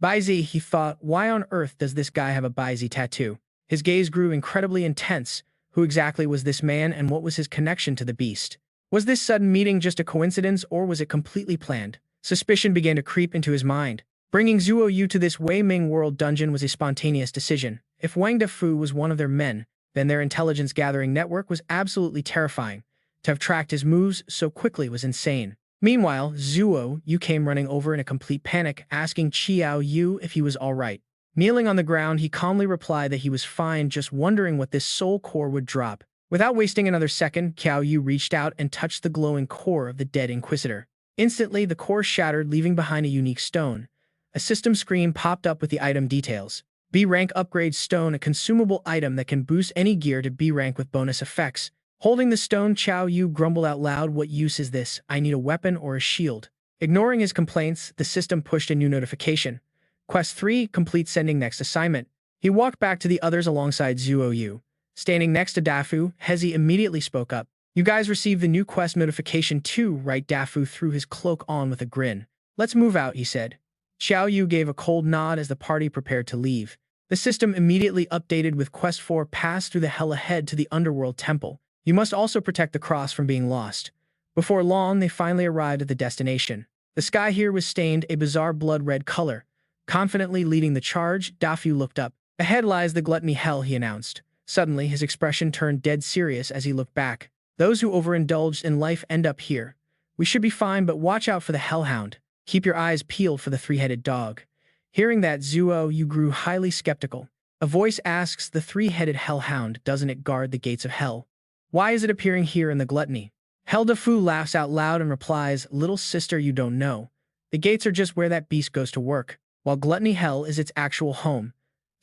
"Baizi," he thought, "why on earth does this guy have a Baizi tattoo?" His gaze grew incredibly intense. Who exactly was this man, and what was his connection to the beast? Was this sudden meeting just a coincidence, or was it completely planned? Suspicion began to creep into his mind. Bringing Zuo Yu to this Wei Ming world dungeon was a spontaneous decision. If Wang Defu was one of their men, then their intelligence-gathering network was absolutely terrifying. To have tracked his moves so quickly was insane. Meanwhile, Zuo Yu came running over in a complete panic, asking Qiao Yu if he was all right. Kneeling on the ground, he calmly replied that he was fine, just wondering what this soul core would drop. Without wasting another second, Qiao Yu reached out and touched the glowing core of the dead Inquisitor. Instantly, the core shattered, leaving behind a unique stone. A system screen popped up with the item details. B-Rank Upgrade Stone, a consumable item that can boost any gear to B-Rank with bonus effects. Holding the stone, Qiao Yu grumbled out loud, "What use is this? I need a weapon or a shield." Ignoring his complaints, the system pushed a new notification. Quest 3, complete, sending next assignment. He walked back to the others alongside Qiao Yu. Standing next to Dafu, Hezi immediately spoke up. You guys received the new quest notification too, right? Dafu threw his cloak on with a grin. Let's move out, he said. Qiao Yu gave a cold nod as the party prepared to leave. The system immediately updated with Quest 4 pass through the hell ahead to the Underworld Temple. You must also protect the cross from being lost. Before long, they finally arrived at the destination. The sky here was stained a bizarre blood-red color. Confidently leading the charge, Dafu looked up. Ahead lies the gluttony hell, he announced. Suddenly, his expression turned dead serious as he looked back. Those who overindulged in life end up here. We should be fine, but watch out for the hellhound. Keep your eyes peeled for the three-headed dog. Hearing that, Qiao Yu grew highly skeptical. A voice asks, the three-headed hellhound, doesn't it guard the gates of hell? Why is it appearing here in the gluttony? Heldafu laughs out loud and replies, little sister, you don't know. The gates are just where that beast goes to work, while gluttony hell is its actual home.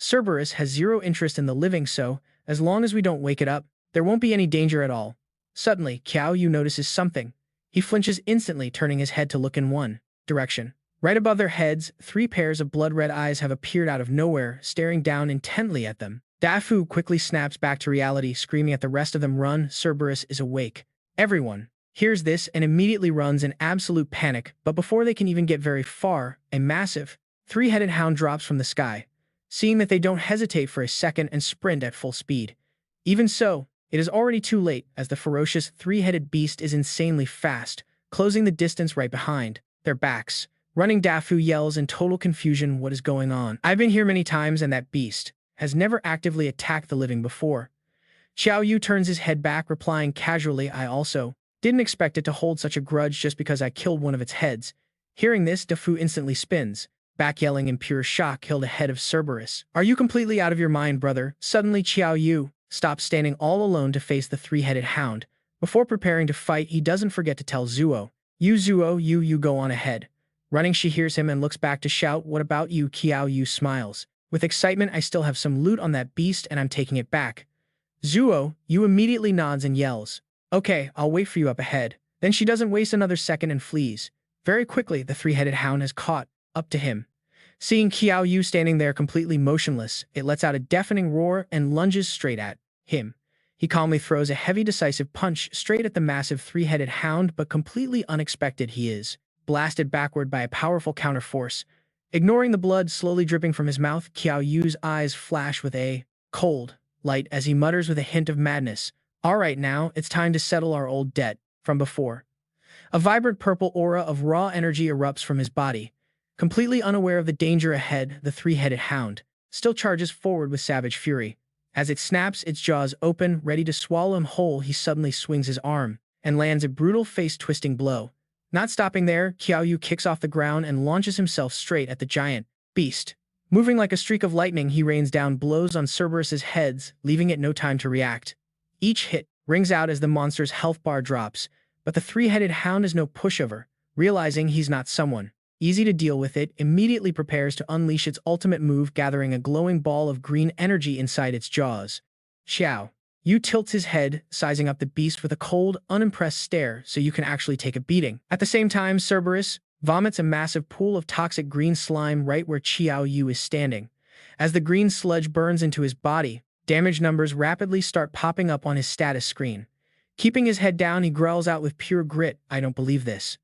Cerberus has zero interest in the living, so, as long as we don't wake it up, there won't be any danger at all. Suddenly, Qiao Yu notices something. He flinches instantly, turning his head to look in one direction. Right above their heads, 3 pairs of blood-red eyes have appeared out of nowhere, staring down intently at them. Dafu quickly snaps back to reality, screaming at the rest of them, run, Cerberus is awake. Everyone hears this and immediately runs in absolute panic, but before they can even get very far, a massive, 3-headed hound drops from the sky. Seeing that, they don't hesitate for a second and sprint at full speed. Even so, it is already too late, as the ferocious 3-headed beast is insanely fast, closing the distance right behind their backs. Running, Dafu yells in total confusion, what is going on? I've been here many times and that beast has never actively attacked the living before. Qiao Yu turns his head back, replying casually, I also didn't expect it to hold such a grudge just because I killed one of its heads. Hearing this, Dafu instantly spins, back yelling in pure shock, killed a head of Cerberus. Are you completely out of your mind, brother? Suddenly, Qiao Yu stops standing all alone to face the 3-headed hound. Before preparing to fight, he doesn't forget to tell Qiao Yu, you go on ahead. Running, she hears him and looks back to shout, what about you? Qiao Yu smiles. With excitement, I still have some loot on that beast and I'm taking it back. Qiao Yu immediately nods and yells, okay, I'll wait for you up ahead. Then she doesn't waste another second and flees. Very quickly, the 3-headed hound has caught up to him. Seeing Qiao Yu standing there completely motionless, it lets out a deafening roar and lunges straight at him. He calmly throws a heavy, decisive punch straight at the massive 3-headed hound, but completely unexpected, he is blasted backward by a powerful counterforce. Ignoring the blood slowly dripping from his mouth, Qiao Yu's eyes flash with a cold light as he mutters with a hint of madness, all right, now, it's time to settle our old debt from before. A vibrant purple aura of raw energy erupts from his body. Completely unaware of the danger ahead, the 3-headed hound still charges forward with savage fury. As it snaps its jaws open, ready to swallow him whole, he suddenly swings his arm and lands a brutal face-twisting blow. Not stopping there, Qiao Yu kicks off the ground and launches himself straight at the giant beast. Moving like a streak of lightning, he rains down blows on Cerberus's heads, leaving it no time to react. Each hit rings out as the monster's health bar drops, but the 3-headed hound is no pushover. Realizing he's not someone easy to deal with, it immediately prepares to unleash its ultimate move, gathering a glowing ball of green energy inside its jaws. Qiao Yu tilts his head, sizing up the beast with a cold, unimpressed stare so you can actually take a beating. At the same time, Cerberus vomits a massive pool of toxic green slime right where Qiao Yu is standing. As the green sludge burns into his body, damage numbers rapidly start popping up on his status screen. Keeping his head down, he growls out with pure grit, I don't believe this.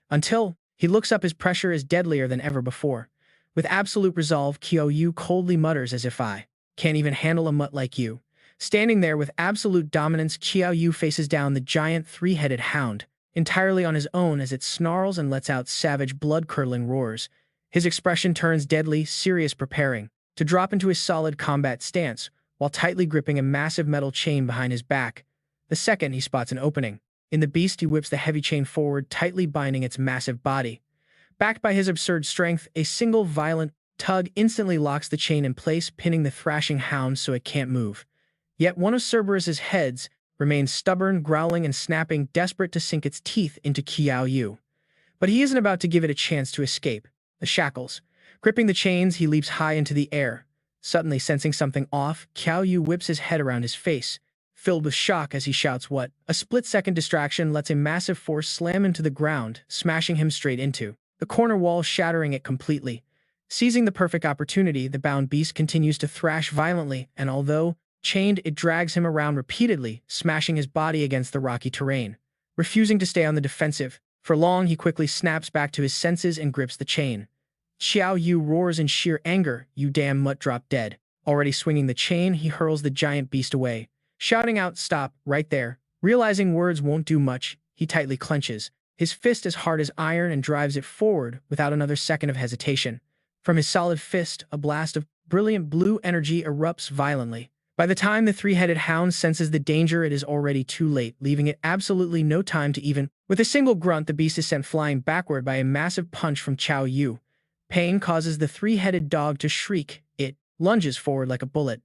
Until he looks up, his pressure is deadlier than ever before. With absolute resolve, Qiao Yu coldly mutters, as if I can't even handle a mutt like you. Standing there with absolute dominance, Qiao Yu faces down the giant 3-headed hound, entirely on his own as it snarls and lets out savage, blood-curdling roars. His expression turns deadly serious, preparing to drop into his solid combat stance, while tightly gripping a massive metal chain behind his back. The second he spots an opening in the beast, he whips the heavy chain forward, tightly binding its massive body. Backed by his absurd strength, a single violent tug instantly locks the chain in place, pinning the thrashing hound so it can't move. Yet one of Cerberus's heads remains stubborn, growling and snapping, desperate to sink its teeth into Qiao Yu. But he isn't about to give it a chance to escape. The shackles gripping the chains, he leaps high into the air. Suddenly sensing something off, Qiao Yu whips his head around his face, filled with shock as he shouts, what? A split-second distraction lets a massive force slam into the ground, smashing him straight into the corner wall, shattering it completely. Seizing the perfect opportunity, the bound beast continues to thrash violently, and although chained, it drags him around repeatedly, smashing his body against the rocky terrain. Refusing to stay on the defensive, for long he quickly snaps back to his senses and grips the chain. Qiao Yu roars in sheer anger, "You damn mutt, drop dead." Already swinging the chain, he hurls the giant beast away, shouting out, "Stop, right there." Realizing words won't do much, he tightly clenches, his fist as hard as iron, and drives it forward without another second of hesitation. From his solid fist, a blast of brilliant blue energy erupts violently. By the time the three-headed hound senses the danger, it is already too late, leaving it absolutely no time to even. With a single grunt, the beast is sent flying backward by a massive punch from Qiao Yu. Pain causes the three-headed dog to shriek. It lunges forward like a bullet.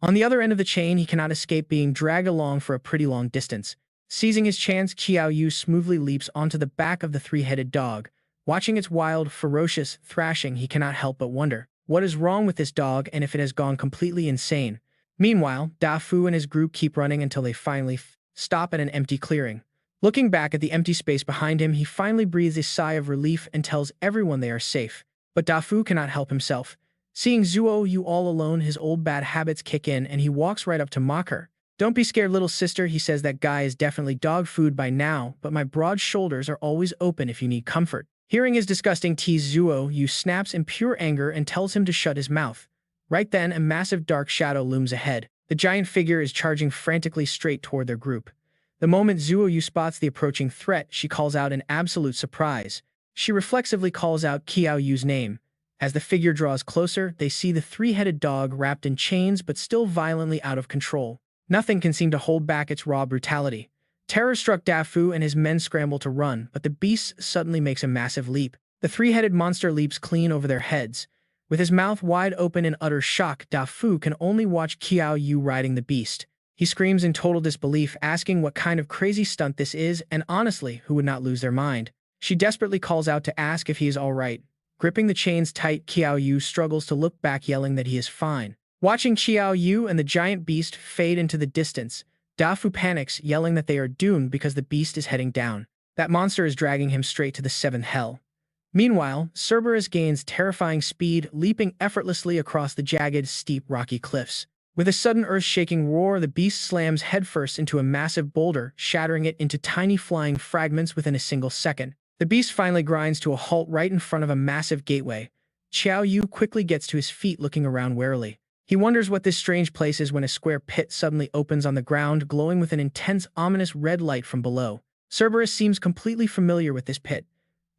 On the other end of the chain, he cannot escape being dragged along for a pretty long distance. Seizing his chance, Qiao Yu smoothly leaps onto the back of the three-headed dog. Watching its wild, ferocious thrashing, he cannot help but wonder what is wrong with this dog and if it has gone completely insane. Meanwhile, Da Fu and his group keep running until they finally stop at an empty clearing. Looking back at the empty space behind him, he finally breathes a sigh of relief and tells everyone they are safe. But Da Fu cannot help himself. Seeing Qiao Yu all alone, his old bad habits kick in and he walks right up to mock her. "Don't be scared, little sister," he says. "That guy is definitely dog food by now, but my broad shoulders are always open if you need comfort." Hearing his disgusting tease, Qiao Yu snaps in pure anger and tells him to shut his mouth. Right then, a massive dark shadow looms ahead. The giant figure is charging frantically straight toward their group. The moment Qiao Yu spots the approaching threat, she calls out in absolute surprise. She reflexively calls out Qiao Yu's name. As the figure draws closer, they see the three-headed dog wrapped in chains but still violently out of control. Nothing can seem to hold back its raw brutality. Terror-struck Da Fu and his men scramble to run, but the beast suddenly makes a massive leap. The three-headed monster leaps clean over their heads. With his mouth wide open in utter shock, Da Fu can only watch Qiao Yu riding the beast. He screams in total disbelief, asking what kind of crazy stunt this is, and honestly, who would not lose their mind? She desperately calls out to ask if he is all right. Gripping the chains tight, Qiao Yu struggles to look back, yelling that he is fine. Watching Qiao Yu and the giant beast fade into the distance, Da Fu panics, yelling that they are doomed because the beast is heading down. That monster is dragging him straight to the seventh hell. Meanwhile, Cerberus gains terrifying speed, leaping effortlessly across the jagged, steep, rocky cliffs. With a sudden earth-shaking roar, the beast slams headfirst into a massive boulder, shattering it into tiny flying fragments within a single second. The beast finally grinds to a halt right in front of a massive gateway. Qiao Yu quickly gets to his feet, looking around warily. He wonders what this strange place is when a square pit suddenly opens on the ground, glowing with an intense, ominous red light from below. Cerberus seems completely familiar with this pit.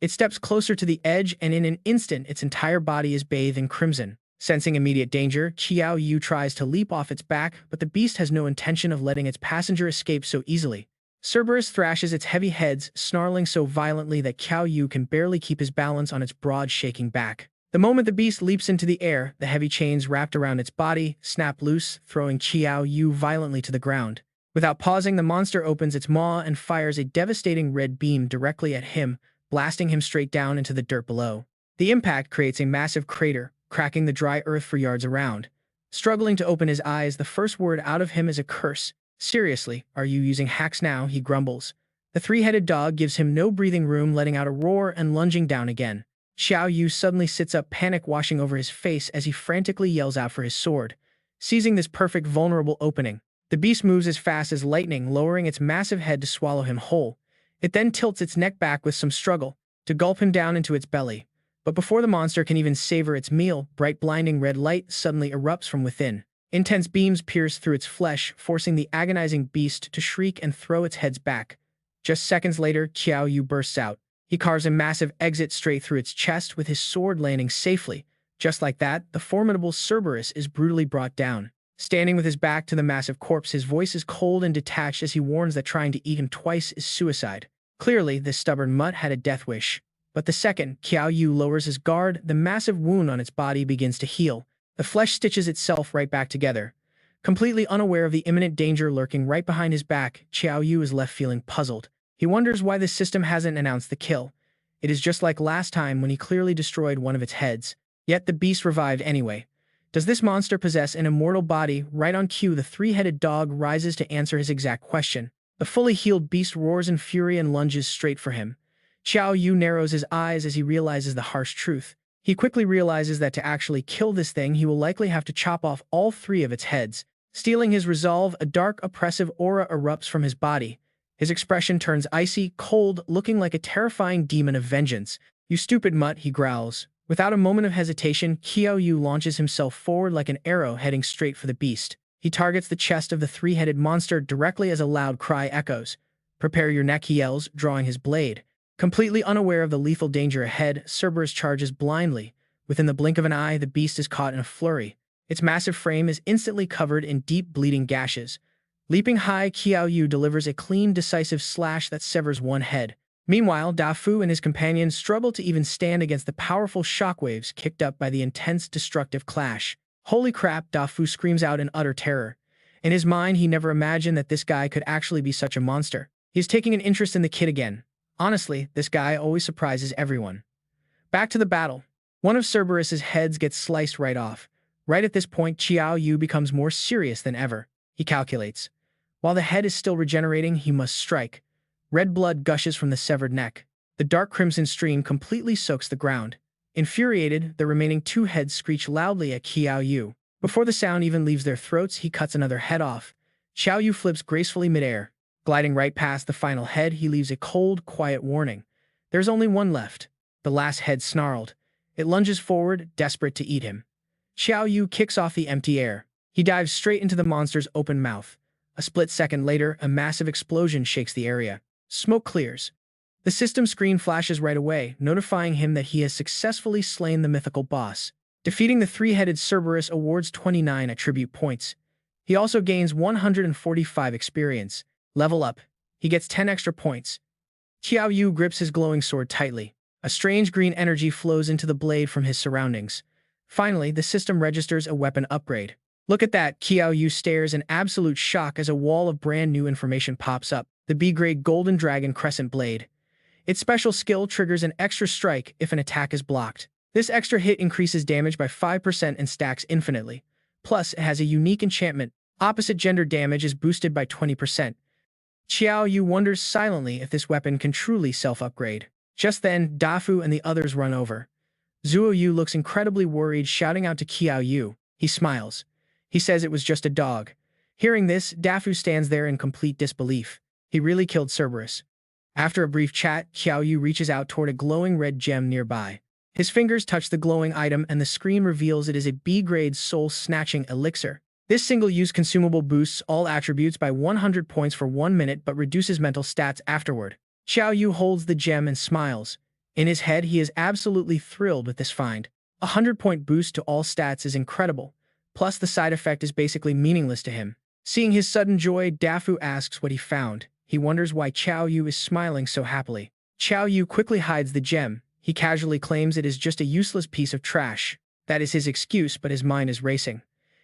It steps closer to the edge, and in an instant, its entire body is bathed in crimson. Sensing immediate danger, Qiao Yu tries to leap off its back, but the beast has no intention of letting its passenger escape so easily. Cerberus thrashes its heavy heads, snarling so violently that Qiao Yu can barely keep his balance on its broad, shaking back. The moment the beast leaps into the air, the heavy chains wrapped around its body snap loose, throwing Qiao Yu violently to the ground. Without pausing, the monster opens its maw and fires a devastating red beam directly at him, blasting him straight down into the dirt below. The impact creates a massive crater, cracking the dry earth for yards around. Struggling to open his eyes, the first word out of him is a curse. "Seriously, are you using hacks now?" he grumbles. The three-headed dog gives him no breathing room, letting out a roar and lunging down again. Qiao Yu suddenly sits up, panic washing over his face as he frantically yells out for his sword. Seizing this perfect vulnerable opening, the beast moves as fast as lightning, lowering its massive head to swallow him whole. It then tilts its neck back with some struggle, to gulp him down into its belly. But before the monster can even savor its meal, bright blinding red light suddenly erupts from within. Intense beams pierce through its flesh, forcing the agonizing beast to shriek and throw its heads back. Just seconds later, Qiao Yu bursts out. He carves a massive exit straight through its chest, with his sword landing safely. Just like that, the formidable Cerberus is brutally brought down. Standing with his back to the massive corpse, his voice is cold and detached as he warns that trying to eat him twice is suicide. Clearly, this stubborn mutt had a death wish. But the second Qiao Yu lowers his guard, the massive wound on its body begins to heal. The flesh stitches itself right back together. Completely unaware of the imminent danger lurking right behind his back, Qiao Yu is left feeling puzzled. He wonders why the system hasn't announced the kill. It is just like last time when he clearly destroyed one of its heads. Yet the beast revived anyway. Does this monster possess an immortal body? Right on cue, the three-headed dog rises to answer his exact question. The fully healed beast roars in fury and lunges straight for him. Qiao Yu narrows his eyes as he realizes the harsh truth. He quickly realizes that to actually kill this thing, he will likely have to chop off all 3 of its heads. Stealing his resolve, a dark, oppressive aura erupts from his body. His expression turns icy, cold, looking like a terrifying demon of vengeance. "You stupid mutt," he growls. Without a moment of hesitation, Qiao Yu launches himself forward like an arrow heading straight for the beast. He targets the chest of the 3-headed monster directly as a loud cry echoes. "Prepare your neck," he yells, drawing his blade. Completely unaware of the lethal danger ahead, Cerberus charges blindly. Within the blink of an eye, the beast is caught in a flurry. Its massive frame is instantly covered in deep bleeding gashes. Leaping high, Qiao Yu delivers a clean, decisive slash that severs one head. Meanwhile, Da Fu and his companions struggle to even stand against the powerful shockwaves kicked up by the intense, destructive clash. "Holy crap," Da Fu screams out in utter terror. In his mind, he never imagined that this guy could actually be such a monster. He's taking an interest in the kid again. Honestly, this guy always surprises everyone. Back to the battle. One of Cerberus's heads gets sliced right off. Right at this point, Qiao Yu becomes more serious than ever. He calculates. While the head is still regenerating, he must strike. Red blood gushes from the severed neck. The dark crimson stream completely soaks the ground. Infuriated, the remaining 2 heads screech loudly at Qiao Yu. Before the sound even leaves their throats, he cuts another head off. Qiao Yu flips gracefully midair. Gliding right past the final head, he leaves a cold, quiet warning. There's only one left. The last head snarled. It lunges forward, desperate to eat him. Qiao Yu kicks off the empty air. He dives straight into the monster's open mouth. A split second later, a massive explosion shakes the area. Smoke clears. The system screen flashes right away, notifying him that he has successfully slain the mythical boss. Defeating the 3-headed Cerberus awards 29 attribute points. He also gains 145 experience. Level up. He gets 10 extra points. Qiao Yu grips his glowing sword tightly. A strange green energy flows into the blade from his surroundings. Finally, the system registers a weapon upgrade. "Look at that," Qiao Yu stares in absolute shock as a wall of brand new information pops up. The B-grade Golden Dragon Crescent Blade. Its special skill triggers an extra strike if an attack is blocked. This extra hit increases damage by 5% and stacks infinitely. Plus, it has a unique enchantment. Opposite gender damage is boosted by 20%. Qiao Yu wonders silently if this weapon can truly self-upgrade. Just then, Da Fu and the others run over. Zuo Yu looks incredibly worried, shouting out to Qiao Yu. He smiles. He says it was just a dog. Hearing this, Da Fu stands there in complete disbelief. He really killed Cerberus. After a brief chat, Qiao Yu reaches out toward a glowing red gem nearby. His fingers touch the glowing item and the screen reveals it is a B-grade soul-snatching elixir. This single-use consumable boosts all attributes by 100 points for 1 minute but reduces mental stats afterward. Qiao Yu holds the gem and smiles. In his head, he is absolutely thrilled with this find. A 100-point boost to all stats is incredible. Plus, the side effect is basically meaningless to him. Seeing his sudden joy, Da Fu asks what he found. He wonders why Qiao Yu is smiling so happily. Qiao Yu quickly hides the gem. He casually claims it is just a useless piece of trash. That is his excuse, but his mind is racing.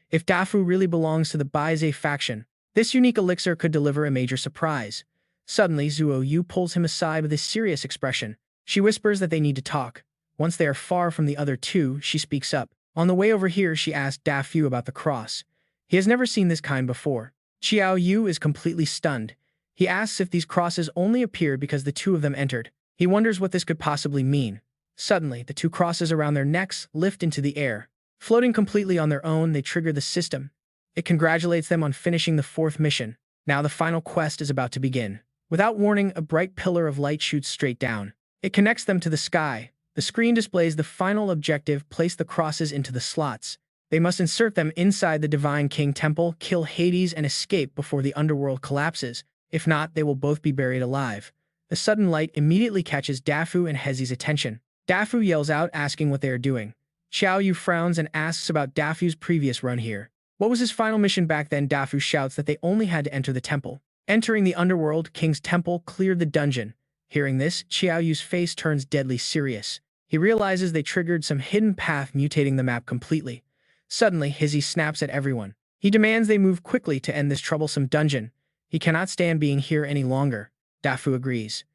If Da Fu really belongs to the Baize faction, this unique elixir could deliver a major surprise. Suddenly, Zuo Yu pulls him aside with a serious expression. She whispers that they need to talk. Once they are far from the other 2, she speaks up. On the way over here, she asked Da Fu about the cross. He has never seen this kind before. Qiao Yu is completely stunned. He asks if these crosses only appeared because the 2 of them entered. He wonders what this could possibly mean. Suddenly, the 2 crosses around their necks lift into the air. Floating completely on their own, they trigger the system. It congratulates them on finishing the 4th mission. Now the final quest is about to begin. Without warning, a bright pillar of light shoots straight down. It connects them to the sky. The screen displays the final objective: place the crosses into the slots. They must insert them inside the Divine King Temple, kill Hades, and escape before the underworld collapses. If not, they will both be buried alive. The sudden light immediately catches Da Fu and Hezi's attention. Da Fu yells out, asking what they are doing. Qiao Yu frowns and asks about Da Fu's previous run here. What was his final mission back then? Da Fu shouts that they only had to enter the temple. Entering the underworld, King's Temple cleared the dungeon. Hearing this, Qiao Yu's face turns deadly serious. He realizes they triggered some hidden path, mutating the map completely. Suddenly, Hezi snaps at everyone. He demands they move quickly to end this troublesome dungeon. He cannot stand being here any longer. Da Fu agrees.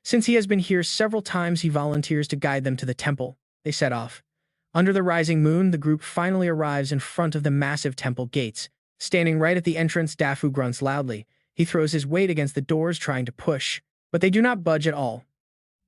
Since he has been here several times, he volunteers to guide them to the temple. They set off. Under the rising moon, the group finally arrives in front of the massive temple gates. Standing right at the entrance, Da Fu grunts loudly. He throws his weight against the doors, trying to push, but they do not budge at all.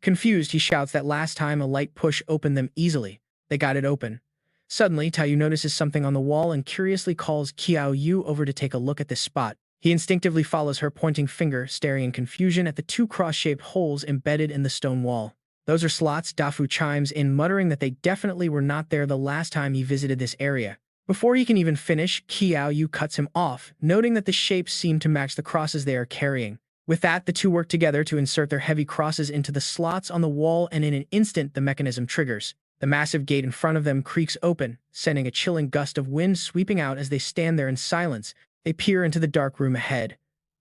Confused, he shouts that last time a light push opened them easily. They got it open. Suddenly, Qiao Yu notices something on the wall and curiously calls Qiao Yu over to take a look at this spot. He instinctively follows her pointing finger, staring in confusion at the two cross-shaped holes embedded in the stone wall. Those are slots, Dafu chimes in, muttering that they definitely were not there the last time he visited this area. Before he can even finish, Qiao Yu cuts him off, noting that the shapes seem to match the crosses they are carrying. With that, the two work together to insert their heavy crosses into the slots on the wall, and in an instant the mechanism triggers. The massive gate in front of them creaks open, sending a chilling gust of wind sweeping out as they stand there in silence. They peer into the dark room ahead.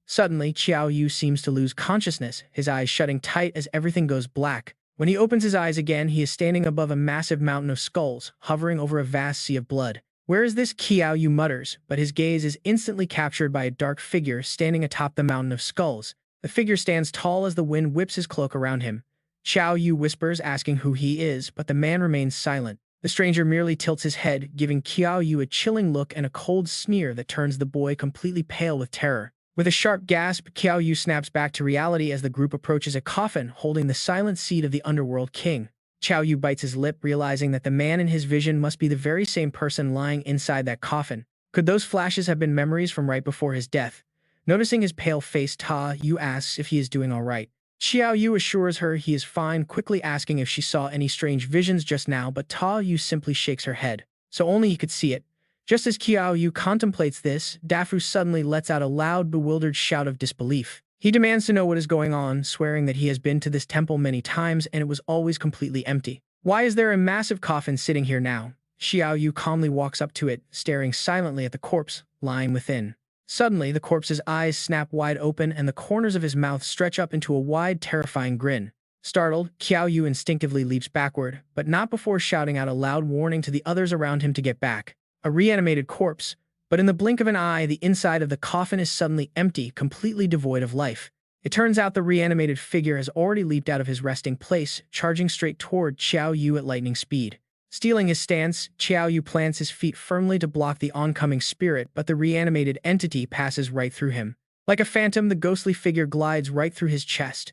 Suddenly, Qiao Yu seems to lose consciousness, his eyes shutting tight as everything goes black. When he opens his eyes again, he is standing above a massive mountain of skulls, hovering over a vast sea of blood. "Where is this?" Qiao Yu mutters, but his gaze is instantly captured by a dark figure standing atop the mountain of skulls. The figure stands tall as the wind whips his cloak around him. Qiao Yu whispers, asking who he is, but the man remains silent. The stranger merely tilts his head, giving Qiao Yu a chilling look and a cold sneer that turns the boy completely pale with terror. With a sharp gasp, Qiao Yu snaps back to reality as the group approaches a coffin holding the silent seed of the underworld king. Qiao Yu bites his lip, realizing that the man in his vision must be the very same person lying inside that coffin. Could those flashes have been memories from right before his death? Noticing his pale face, Ta Yu asks if he is doing all right. Qiao Yu assures her he is fine, quickly asking if she saw any strange visions just now, but Ta Yu simply shakes her head. So only he could see it. Just as Qiao Yu contemplates this, Dafu suddenly lets out a loud, bewildered shout of disbelief. He demands to know what is going on, swearing that he has been to this temple many times and it was always completely empty. Why is there a massive coffin sitting here now? Qiao Yu calmly walks up to it, staring silently at the corpse lying within. Suddenly, the corpse's eyes snap wide open and the corners of his mouth stretch up into a wide, terrifying grin. Startled, Qiao Yu instinctively leaps backward, but not before shouting out a loud warning to the others around him to get back. A reanimated corpse, but in the blink of an eye, the inside of the coffin is suddenly empty, completely devoid of life. It turns out the reanimated figure has already leaped out of his resting place, charging straight toward Qiao Yu at lightning speed. Stealing his stance, Qiao Yu plants his feet firmly to block the oncoming spirit, but the reanimated entity passes right through him. Like a phantom, the ghostly figure glides right through his chest.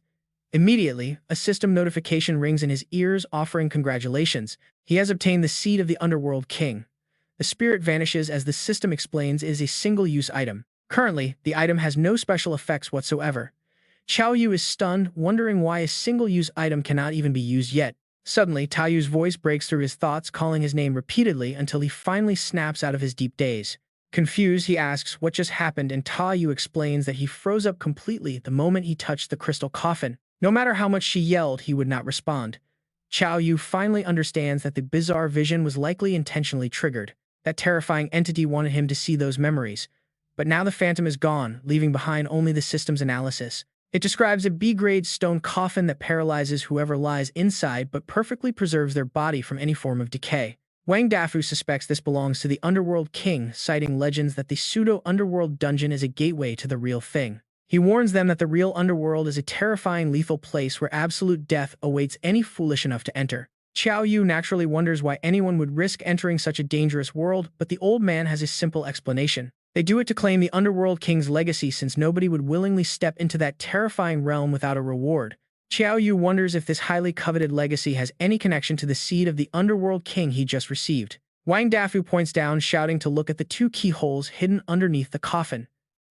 Immediately, a system notification rings in his ears, offering congratulations. He has obtained the seed of the underworld king. The spirit vanishes as the system explains it is a single-use item. Currently, the item has no special effects whatsoever. Qiao Yu is stunned, wondering why a single-use item cannot even be used yet. Suddenly, Ta Yu's voice breaks through his thoughts, calling his name repeatedly until he finally snaps out of his deep daze. Confused, he asks what just happened, and Ta Yu explains that he froze up completely the moment he touched the crystal coffin. No matter how much she yelled, he would not respond. Qiao Yu finally understands that the bizarre vision was likely intentionally triggered. That terrifying entity wanted him to see those memories. But now the phantom is gone, leaving behind only the system's analysis. It describes a B-grade stone coffin that paralyzes whoever lies inside but perfectly preserves their body from any form of decay. Wang Dafu suspects this belongs to the Underworld King, citing legends that the pseudo-underworld dungeon is a gateway to the real thing. He warns them that the real underworld is a terrifying, lethal place where absolute death awaits any foolish enough to enter. Qiao Yu naturally wonders why anyone would risk entering such a dangerous world, but the old man has a simple explanation. They do it to claim the Underworld King's legacy, since nobody would willingly step into that terrifying realm without a reward. Qiao Yu wonders if this highly coveted legacy has any connection to the seed of the Underworld King he just received. Wang Dafu points down, shouting to look at the two keyholes hidden underneath the coffin.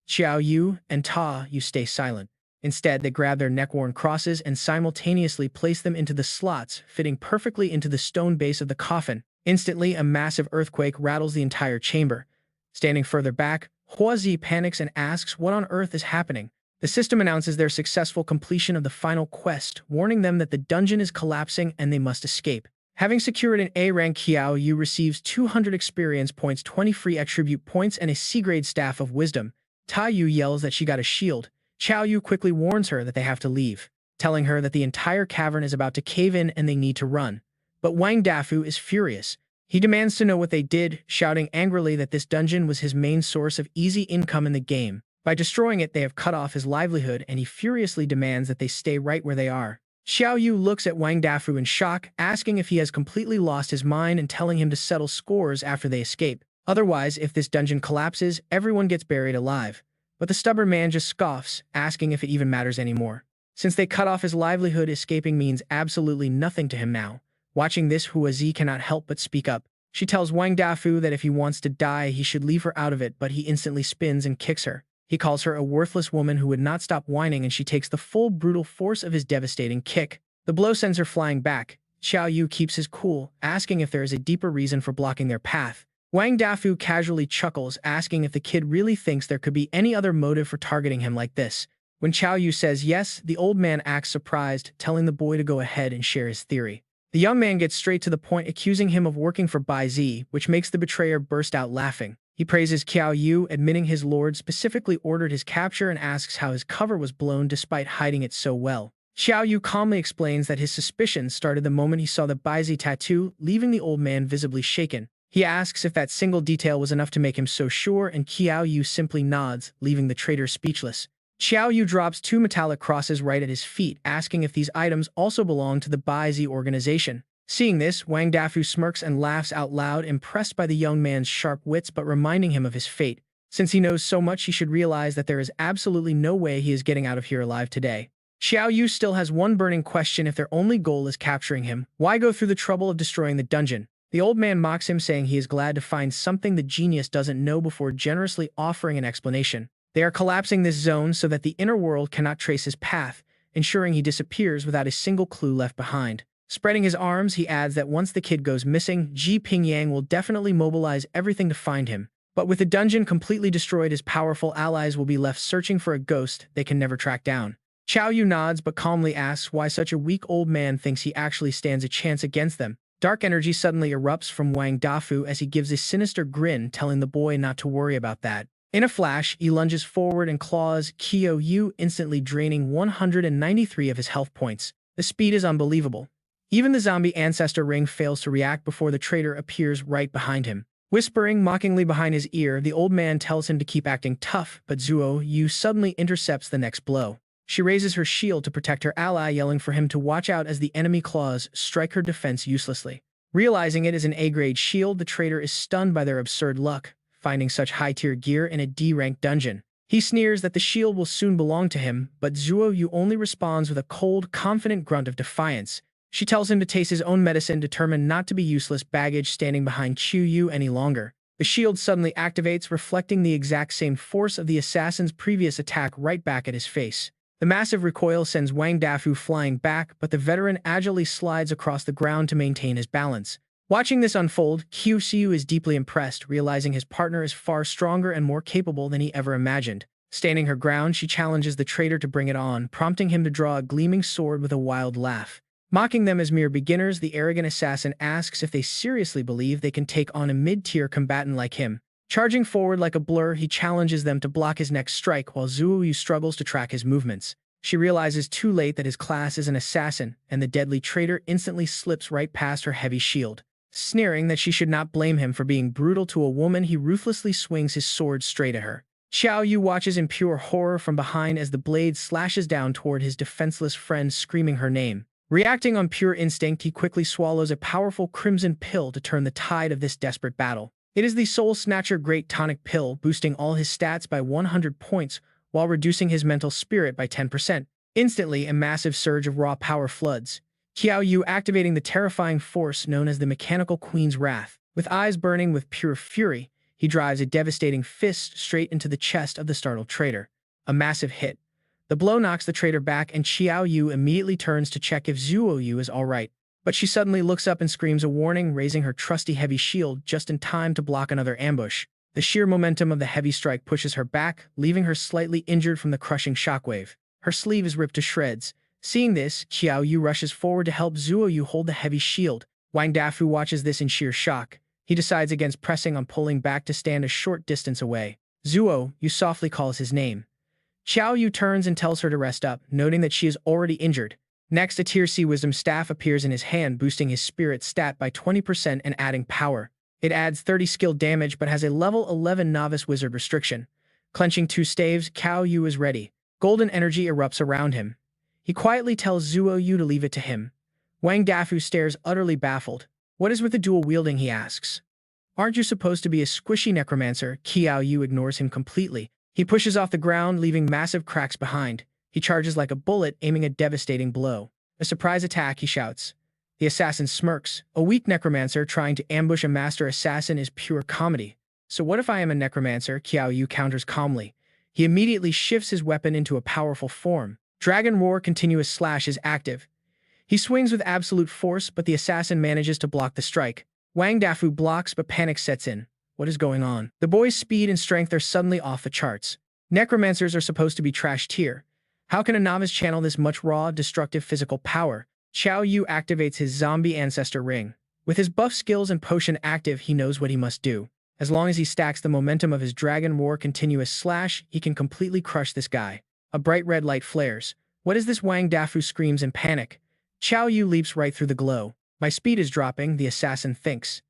Qiao Yu and Ta Yu stay silent. Instead, they grab their neck-worn crosses and simultaneously place them into the slots, fitting perfectly into the stone base of the coffin. Instantly, a massive earthquake rattles the entire chamber. Standing further back, Huazi panics and asks what on earth is happening. The system announces their successful completion of the final quest, warning them that the dungeon is collapsing and they must escape. Having secured an A rank, Qiao Yu receives 200 experience points, 20 free attribute points, and a C-grade staff of wisdom. Ta Yu yells that she got a shield. Qiao Yu quickly warns her that they have to leave, telling her that the entire cavern is about to cave in and they need to run. But Wang Dafu is furious. He demands to know what they did, shouting angrily that this dungeon was his main source of easy income in the game. By destroying it, they have cut off his livelihood, and he furiously demands that they stay right where they are. Qiao Yu looks at Wang Dafu in shock, asking if he has completely lost his mind and telling him to settle scores after they escape. Otherwise, if this dungeon collapses, everyone gets buried alive. But the stubborn man just scoffs, asking if it even matters anymore. Since they cut off his livelihood, escaping means absolutely nothing to him now. Watching this, Huazi cannot help but speak up. She tells Wang Dafu that if he wants to die, he should leave her out of it, but he instantly spins and kicks her. He calls her a worthless woman who would not stop whining, and she takes the full brutal force of his devastating kick. The blow sends her flying back. Qiao Yu keeps his cool, asking if there is a deeper reason for blocking their path. Wang Dafu casually chuckles, asking if the kid really thinks there could be any other motive for targeting him like this. When Qiao Yu says yes, the old man acts surprised, telling the boy to go ahead and share his theory. The young man gets straight to the point, accusing him of working for Bai Zi, which makes the betrayer burst out laughing. He praises Qiao Yu, admitting his lord specifically ordered his capture, and asks how his cover was blown despite hiding it so well. Qiao Yu calmly explains that his suspicions started the moment he saw the Bai Zi tattoo, leaving the old man visibly shaken. He asks if that single detail was enough to make him so sure, and Qiao Yu simply nods, leaving the traitor speechless. Qiao Yu drops 2 metallic crosses right at his feet, asking if these items also belong to the Bai Zi organization. Seeing this, Wang Dafu smirks and laughs out loud, impressed by the young man's sharp wits but reminding him of his fate. Since he knows so much, he should realize that there is absolutely no way he is getting out of here alive today. Qiao Yu still has one burning question: if their only goal is capturing him, why go through the trouble of destroying the dungeon? The old man mocks him, saying he is glad to find something the genius doesn't know before generously offering an explanation. They are collapsing this zone so that the inner world cannot trace his path, ensuring he disappears without a single clue left behind. Spreading his arms, he adds that once the kid goes missing, Ji Pingyang will definitely mobilize everything to find him. But with the dungeon completely destroyed, his powerful allies will be left searching for a ghost they can never track down. Qiao Yu nods but calmly asks why such a weak old man thinks he actually stands a chance against them. Dark energy suddenly erupts from Wang Dafu as he gives a sinister grin, telling the boy not to worry about that. In a flash, he lunges forward and claws Qiao Yu, instantly draining 193 of his health points. The speed is unbelievable. Even the zombie ancestor ring fails to react before the traitor appears right behind him. Whispering mockingly behind his ear, the old man tells him to keep acting tough, but Qiao Yu suddenly intercepts the next blow. She raises her shield to protect her ally, yelling for him to watch out as the enemy claws strike her defense uselessly. Realizing it is an A-grade shield, the traitor is stunned by their absurd luck, finding such high-tier gear in a D-rank dungeon. He sneers that the shield will soon belong to him, but Qiao Yu only responds with a cold, confident grunt of defiance. She tells him to taste his own medicine, determined not to be useless baggage standing behind Qiao Yu any longer. The shield suddenly activates, reflecting the exact same force of the assassin's previous attack right back at his face. The massive recoil sends Wang Dafu flying back, but the veteran agilely slides across the ground to maintain his balance. Watching this unfold, Qiao Yu is deeply impressed, realizing his partner is far stronger and more capable than he ever imagined. Standing her ground, she challenges the traitor to bring it on, prompting him to draw a gleaming sword with a wild laugh. Mocking them as mere beginners, the arrogant assassin asks if they seriously believe they can take on a mid-tier combatant like him. Charging forward like a blur, he challenges them to block his next strike while Qiao Yu struggles to track his movements. She realizes too late that his class is an assassin, and the deadly traitor instantly slips right past her heavy shield. Sneering that she should not blame him for being brutal to a woman, he ruthlessly swings his sword straight at her. Qiao Yu watches in pure horror from behind as the blade slashes down toward his defenseless friend, screaming her name. Reacting on pure instinct, he quickly swallows a powerful crimson pill to turn the tide of this desperate battle. It is the Soul Snatcher Great Tonic Pill, boosting all his stats by 100 points while reducing his mental spirit by 10%. Instantly, a massive surge of raw power floods. Qiao Yu activating the terrifying force known as the Mechanical Queen's Wrath. With eyes burning with pure fury, he drives a devastating fist straight into the chest of the startled traitor. A massive hit. The blow knocks the traitor back, and Qiao Yu immediately turns to check if Qiao Yu is alright. But she suddenly looks up and screams a warning, raising her trusty heavy shield just in time to block another ambush. The sheer momentum of the heavy strike pushes her back, leaving her slightly injured from the crushing shockwave. Her sleeve is ripped to shreds. Seeing this, Qiao Yu rushes forward to help Qiao Yu hold the heavy shield. Wang Dafu watches this in sheer shock. He decides against pressing on, pulling back to stand a short distance away. Qiao Yu softly calls his name. Qiao Yu turns and tells her to rest up, noting that she is already injured. Next, a Tier C Wisdom Staff appears in his hand, boosting his spirit stat by 20% and adding power. It adds 30 skill damage but has a level 11 Novice Wizard restriction. Clenching 2 staves, Qiao Yu is ready. Golden energy erupts around him. He quietly tells Qiao Yu to leave it to him. Wang Dafu stares, utterly baffled. What is with the dual wielding, he asks. Aren't you supposed to be a squishy necromancer? Qiao Yu ignores him completely. He pushes off the ground, leaving massive cracks behind. He charges like a bullet, aiming a devastating blow. A surprise attack, he shouts. The assassin smirks. A weak necromancer trying to ambush a master assassin is pure comedy. So what if I am a necromancer? Qiao Yu counters calmly. He immediately shifts his weapon into a powerful form. Dragon Roar Continuous Slash is active. He swings with absolute force, but the assassin manages to block the strike. Wang Dafu blocks, but panic sets in. What is going on? The boy's speed and strength are suddenly off the charts. Necromancers are supposed to be trash tier. How can a novice channel this much raw, destructive physical power? Qiao Yu activates his zombie ancestor ring. With his buff skills and potion active, he knows what he must do. As long as he stacks the momentum of his Dragon Roar Continuous Slash, he can completely crush this guy. A bright red light flares. What is this? Wang Dafu screams in panic. Qiao Yu leaps right through the glow. My speed is dropping, the assassin thinks.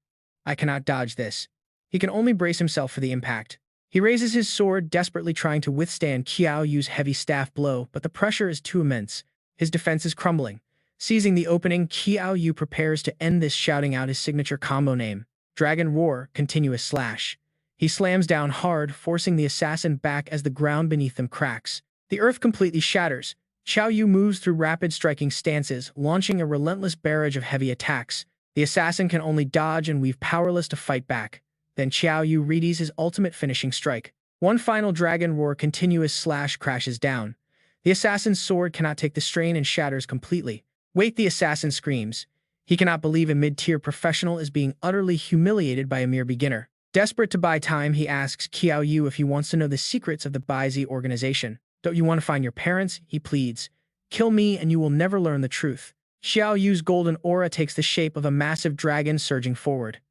I cannot dodge this. He can only brace himself for the impact. He raises his sword, desperately trying to withstand Qiao Yu's heavy staff blow, but the pressure is too immense. His defense is crumbling. Seizing the opening, Qiao Yu prepares to end this, shouting out his signature combo name. Dragon Roar Continuous Slash. He slams down hard, forcing the assassin back as the ground beneath them cracks. The earth completely shatters. Qiao Yu moves through rapid striking stances, launching a relentless barrage of heavy attacks. The assassin can only dodge and weave, powerless to fight back. Then Qiao Yu readies his ultimate finishing strike. One final Dragon Roar Continuous Slash crashes down. The assassin's sword cannot take the strain and shatters completely. Wait, the assassin screams. He cannot believe a mid-tier professional is being utterly humiliated by a mere beginner. Desperate to buy time, he asks Qiao Yu if he wants to know the secrets of the BaiZ organization. Don't you want to find your parents? He pleads. Kill me and you will never learn the truth. Qiao Yu's golden aura takes the shape of a massive dragon surging forward.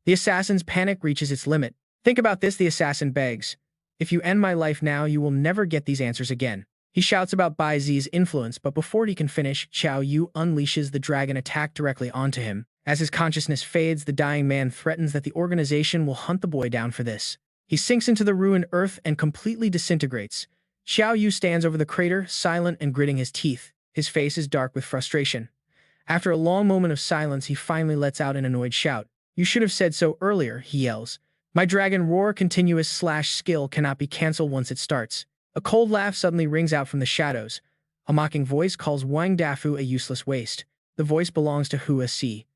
The assassin's panic reaches its limit. Think about this, the assassin begs. If you end my life now, you will never get these answers again. He shouts about BaiZ's influence, but before he can finish, Qiao Yu unleashes the dragon attack directly onto him. As his consciousness fades, the dying man threatens that the organization will hunt the boy down for this. He sinks into the ruined earth and completely disintegrates. Qiao Yu stands over the crater, silent and gritting his teeth. His face is dark with frustration. After a long moment of silence, he finally lets out an annoyed shout. You should have said so earlier, he yells. My Dragon Roar Continuous Slash skill cannot be cancelled once it starts. A cold laugh suddenly rings out from the shadows. A mocking voice calls Wang Dafu a useless waste. The voice belongs to Hua Si.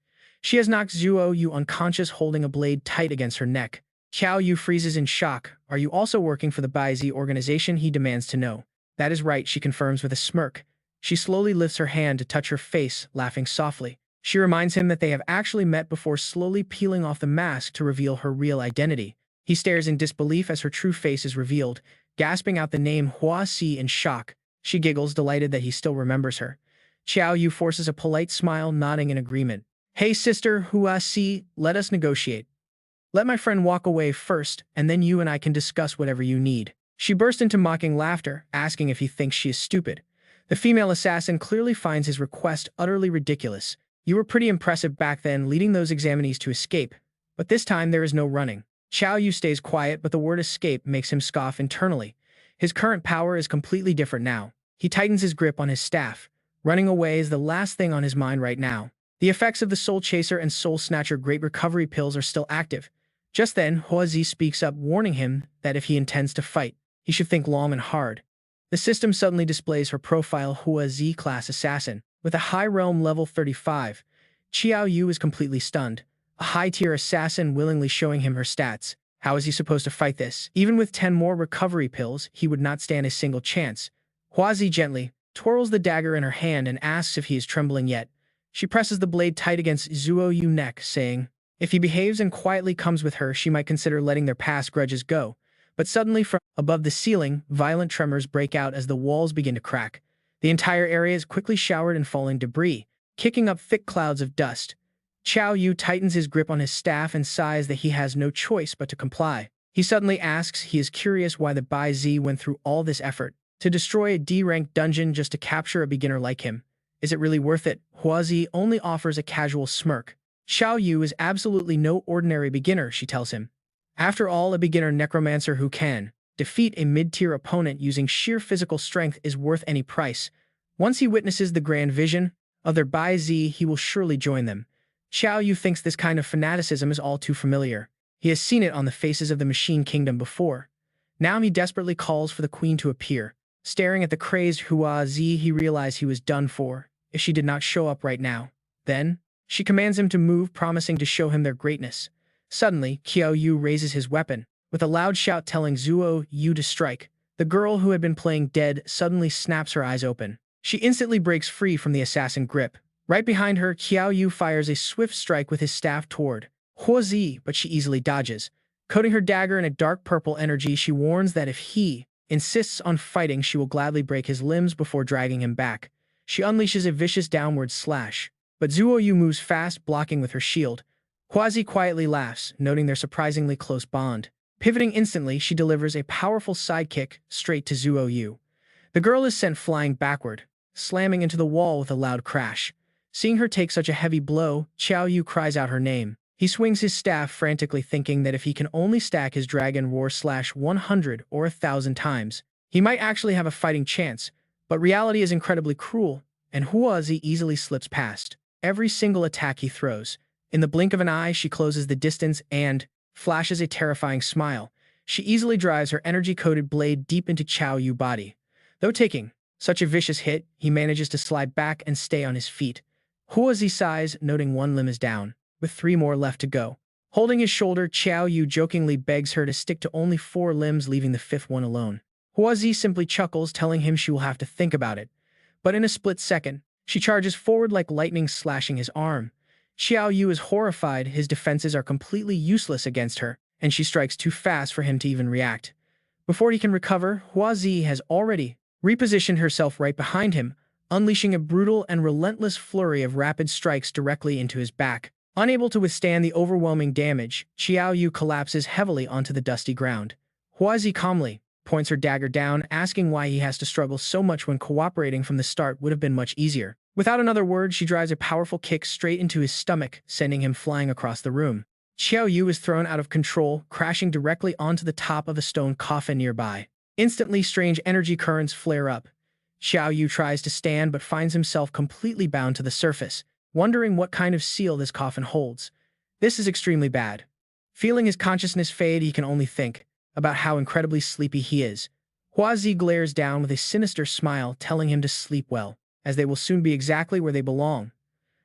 She has knocked Qiao Yu unconscious, holding a blade tight against her neck. Qiao Yu freezes in shock. Are you also working for the BaiZ organization? He demands to know. That is right, she confirms with a smirk. She slowly lifts her hand to touch her face, laughing softly. She reminds him that they have actually met before, slowly peeling off the mask to reveal her real identity. He stares in disbelief as her true face is revealed, gasping out the name Hua Si in shock. She giggles, delighted that he still remembers her. Qiao Yu forces a polite smile, nodding in agreement. Hey sister, Hua Si, let us negotiate. Let my friend walk away first, and then you and I can discuss whatever you need. She burst into mocking laughter, asking if he thinks she is stupid. The female assassin clearly finds his request utterly ridiculous. You were pretty impressive back then, leading those examinees to escape. But this time there is no running. Qiao Yu stays quiet, but the word escape makes him scoff internally. His current power is completely different now. He tightens his grip on his staff. Running away is the last thing on his mind right now. The effects of the Soul Chaser and Soul Snatcher Great Recovery pills are still active. Just then, Hua Zi speaks up, warning him that if he intends to fight, he should think long and hard. The system suddenly displays her profile, Hua Zi class assassin. With a high realm level 35, Qiao Yu is completely stunned. A high-tier assassin willingly showing him her stats. How is he supposed to fight this? Even with 10 more recovery pills, he would not stand a single chance. Hua Zi gently twirls the dagger in her hand and asks if he is trembling yet. She presses the blade tight against Qiao Yu's neck, saying, if he behaves and quietly comes with her, she might consider letting their past grudges go. But suddenly, from above the ceiling, violent tremors break out as the walls begin to crack. The entire area is quickly showered in falling debris, kicking up thick clouds of dust. Qiao Yu tightens his grip on his staff and sighs that he has no choice but to comply. He suddenly asks he is curious why the BaiZ went through all this effort to destroy a D-ranked dungeon just to capture a beginner like him. Is it really worth it? Hua Zi only offers a casual smirk. Qiao Yu is absolutely no ordinary beginner, she tells him. After all, a beginner necromancer who can defeat a mid-tier opponent using sheer physical strength is worth any price. Once he witnesses the grand vision of their BaiZ, he will surely join them. Qiao Yu thinks this kind of fanaticism is all too familiar. He has seen it on the faces of the Machine Kingdom before. Now he desperately calls for the queen to appear. Staring at the crazed Hua Zi, he realized he was done for. If she did not show up right now, then She commands him to move, promising to show him their greatness. Suddenly, Qiao Yu raises his weapon, with a loud shout telling Qiao Yu to strike. The girl who had been playing dead suddenly snaps her eyes open. She instantly breaks free from the assassin grip. Right behind her, Qiao Yu fires a swift strike with his staff toward Huazi, but she easily dodges. Coating her dagger in a dark purple energy, she warns that if he insists on fighting, she will gladly break his limbs before dragging him back. She unleashes a vicious downward slash, but Qiao Yu moves fast, blocking with her shield. Huazi quietly laughs, noting their surprisingly close bond. Pivoting instantly, she delivers a powerful sidekick straight to Qiao Yu. The girl is sent flying backward, slamming into the wall with a loud crash. Seeing her take such a heavy blow, Qiao Yu cries out her name. He swings his staff frantically, thinking that if he can only stack his dragon roar slash 100 or 1,000 times, he might actually have a fighting chance. But reality is incredibly cruel, and Huazi easily slips past every single attack he throws. In the blink of an eye, she closes the distance and flashes a terrifying smile. She easily drives her energy-coated blade deep into Qiao Yu's body. Though taking such a vicious hit, he manages to slide back and stay on his feet. Huazi sighs, noting one limb is down, with 3 more left to go. Holding his shoulder, Qiao Yu jokingly begs her to stick to only 4 limbs, leaving the 5th one alone. Huazi simply chuckles, telling him she will have to think about it. But in a split second, she charges forward like lightning, slashing his arm. Qiao Yu is horrified. His defenses are completely useless against her, and she strikes too fast for him to even react. Before he can recover, Huazi has already repositioned herself right behind him, unleashing a brutal and relentless flurry of rapid strikes directly into his back. Unable to withstand the overwhelming damage, Qiao Yu collapses heavily onto the dusty ground. Huazi calmly points her dagger down, asking why he has to struggle so much when cooperating from the start would have been much easier. Without another word, she drives a powerful kick straight into his stomach, sending him flying across the room. Qiao Yu is thrown out of control, crashing directly onto the top of a stone coffin nearby. Instantly, strange energy currents flare up. Qiao Yu tries to stand but finds himself completely bound to the surface, wondering what kind of seal this coffin holds. This is extremely bad. Feeling his consciousness fade, he can only think about how incredibly sleepy he is. Huazi glares down with a sinister smile, telling him to sleep well, as they will soon be exactly where they belong.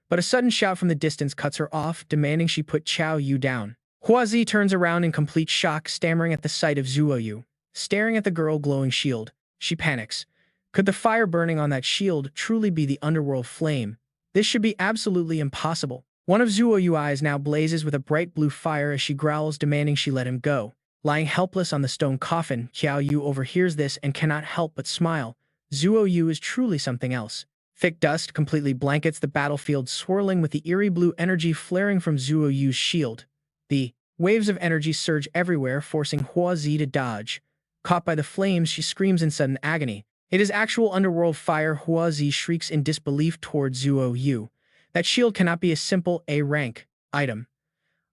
But a sudden shout from the distance cuts her off, demanding she put Qiao Yu down. Huazi turns around in complete shock, stammering at the sight of Qiao Yu. Staring at the girl glowing shield, she panics. Could the fire burning on that shield truly be the underworld flame? This should be absolutely impossible. One of Qiao Yu's eyes now blazes with a bright blue fire as she growls, demanding she let him go. Lying helpless on the stone coffin, Qiao Yu overhears this and cannot help but smile. Qiao Yu is truly something else. Thick dust completely blankets the battlefield, swirling with the eerie blue energy flaring from Qiao Yu's shield. The waves of energy surge everywhere, forcing Huazi to dodge. Caught by the flames, she screams in sudden agony. It is actual underworld fire. Huazi shrieks in disbelief towards Qiao Yu. That shield cannot be a simple A-rank item.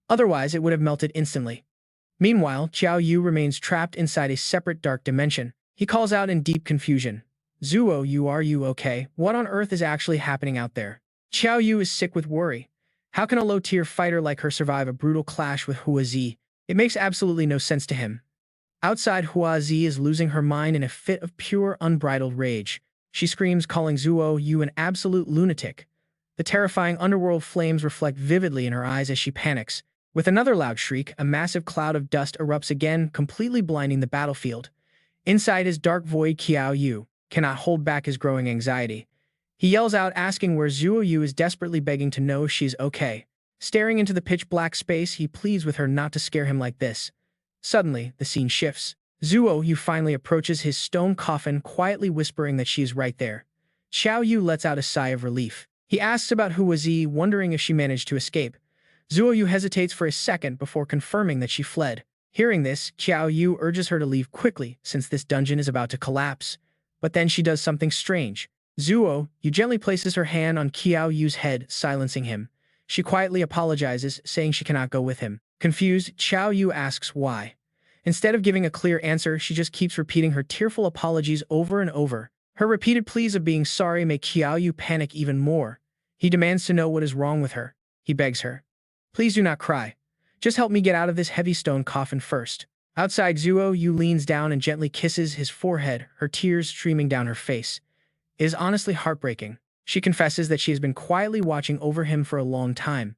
Otherwise, it would have melted instantly. Meanwhile, Qiao Yu remains trapped inside a separate dark dimension. He calls out in deep confusion. Qiao Yu, are you okay? What on earth is actually happening out there? Qiao Yu is sick with worry. How can a low-tier fighter like her survive a brutal clash with Huazi? It makes absolutely no sense to him. Outside, Huazi is losing her mind in a fit of pure, unbridled rage. She screams, calling Qiao Yu an absolute lunatic. The terrifying underworld flames reflect vividly in her eyes as she panics. With another loud shriek, a massive cloud of dust erupts again, completely blinding the battlefield. Inside his dark void, Qiao Yu cannot hold back his growing anxiety. He yells out, asking where Qiao Yu is, desperately begging to know if she is okay. Staring into the pitch-black space, he pleads with her not to scare him like this. Suddenly, the scene shifts. Qiao Yu finally approaches his stone coffin, quietly whispering that she is right there. Qiao Yu lets out a sigh of relief. He asks about Huazi, wondering if she managed to escape. Qiao Yu hesitates for a second before confirming that she fled. Hearing this, Qiao Yu urges her to leave quickly, since this dungeon is about to collapse. But then she does something strange. Qiao Yu gently places her hand on Qiao Yu's head, silencing him. She quietly apologizes, saying she cannot go with him. Confused, Qiao Yu asks why. Instead of giving a clear answer, she just keeps repeating her tearful apologies over and over. Her repeated pleas of being sorry make Qiao Yu panic even more. He demands to know what is wrong with her. He begs her, "Please do not cry. Just help me get out of this heavy stone coffin first." Outside, Qiao Yu leans down and gently kisses his forehead, her tears streaming down her face. It is honestly heartbreaking. She confesses that she has been quietly watching over him for a long time.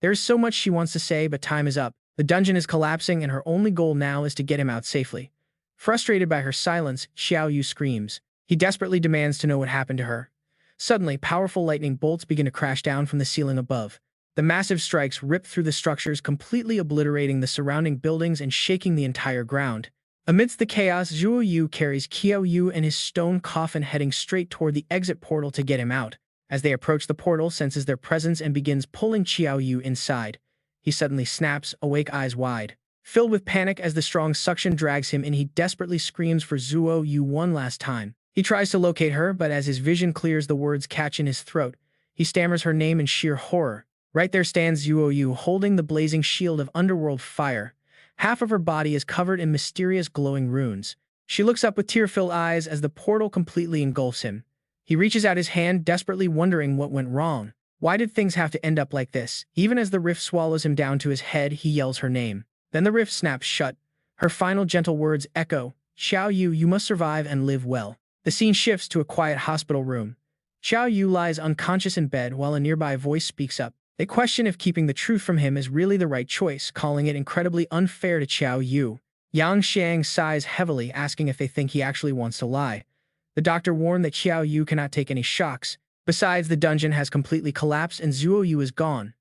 There is so much she wants to say, but time is up. The dungeon is collapsing, and her only goal now is to get him out safely. Frustrated by her silence, Qiao Yu screams. He desperately demands to know what happened to her. Suddenly, powerful lightning bolts begin to crash down from the ceiling above. The massive strikes rip through the structures, completely obliterating the surrounding buildings and shaking the entire ground. Amidst the chaos, Qiao Yu carries Qiao Yu in his stone coffin, heading straight toward the exit portal to get him out. As they approach, the portal senses their presence and begins pulling Qiao Yu inside. He suddenly snaps, awake, eyes wide. Filled with panic as the strong suction drags him in, he desperately screams for Qiao Yu one last time. He tries to locate her, but as his vision clears, the words catch in his throat. He stammers her name in sheer horror. Right there stands Qiao Yu, holding the blazing shield of underworld fire. Half of her body is covered in mysterious glowing runes. She looks up with tear-filled eyes as the portal completely engulfs him. He reaches out his hand, desperately wondering what went wrong. Why did things have to end up like this? Even as the rift swallows him down to his head, he yells her name. Then the rift snaps shut. Her final gentle words echo, "Qiao Yu, you must survive and live well." The scene shifts to a quiet hospital room. Qiao Yu lies unconscious in bed while a nearby voice speaks up. They question if keeping the truth from him is really the right choice, calling it incredibly unfair to Qiao Yu. Yang Xiang sighs heavily, asking if they think he actually wants to lie. The doctor warned that Qiao Yu cannot take any shocks. Besides, the dungeon has completely collapsed and Qiao Yu is gone.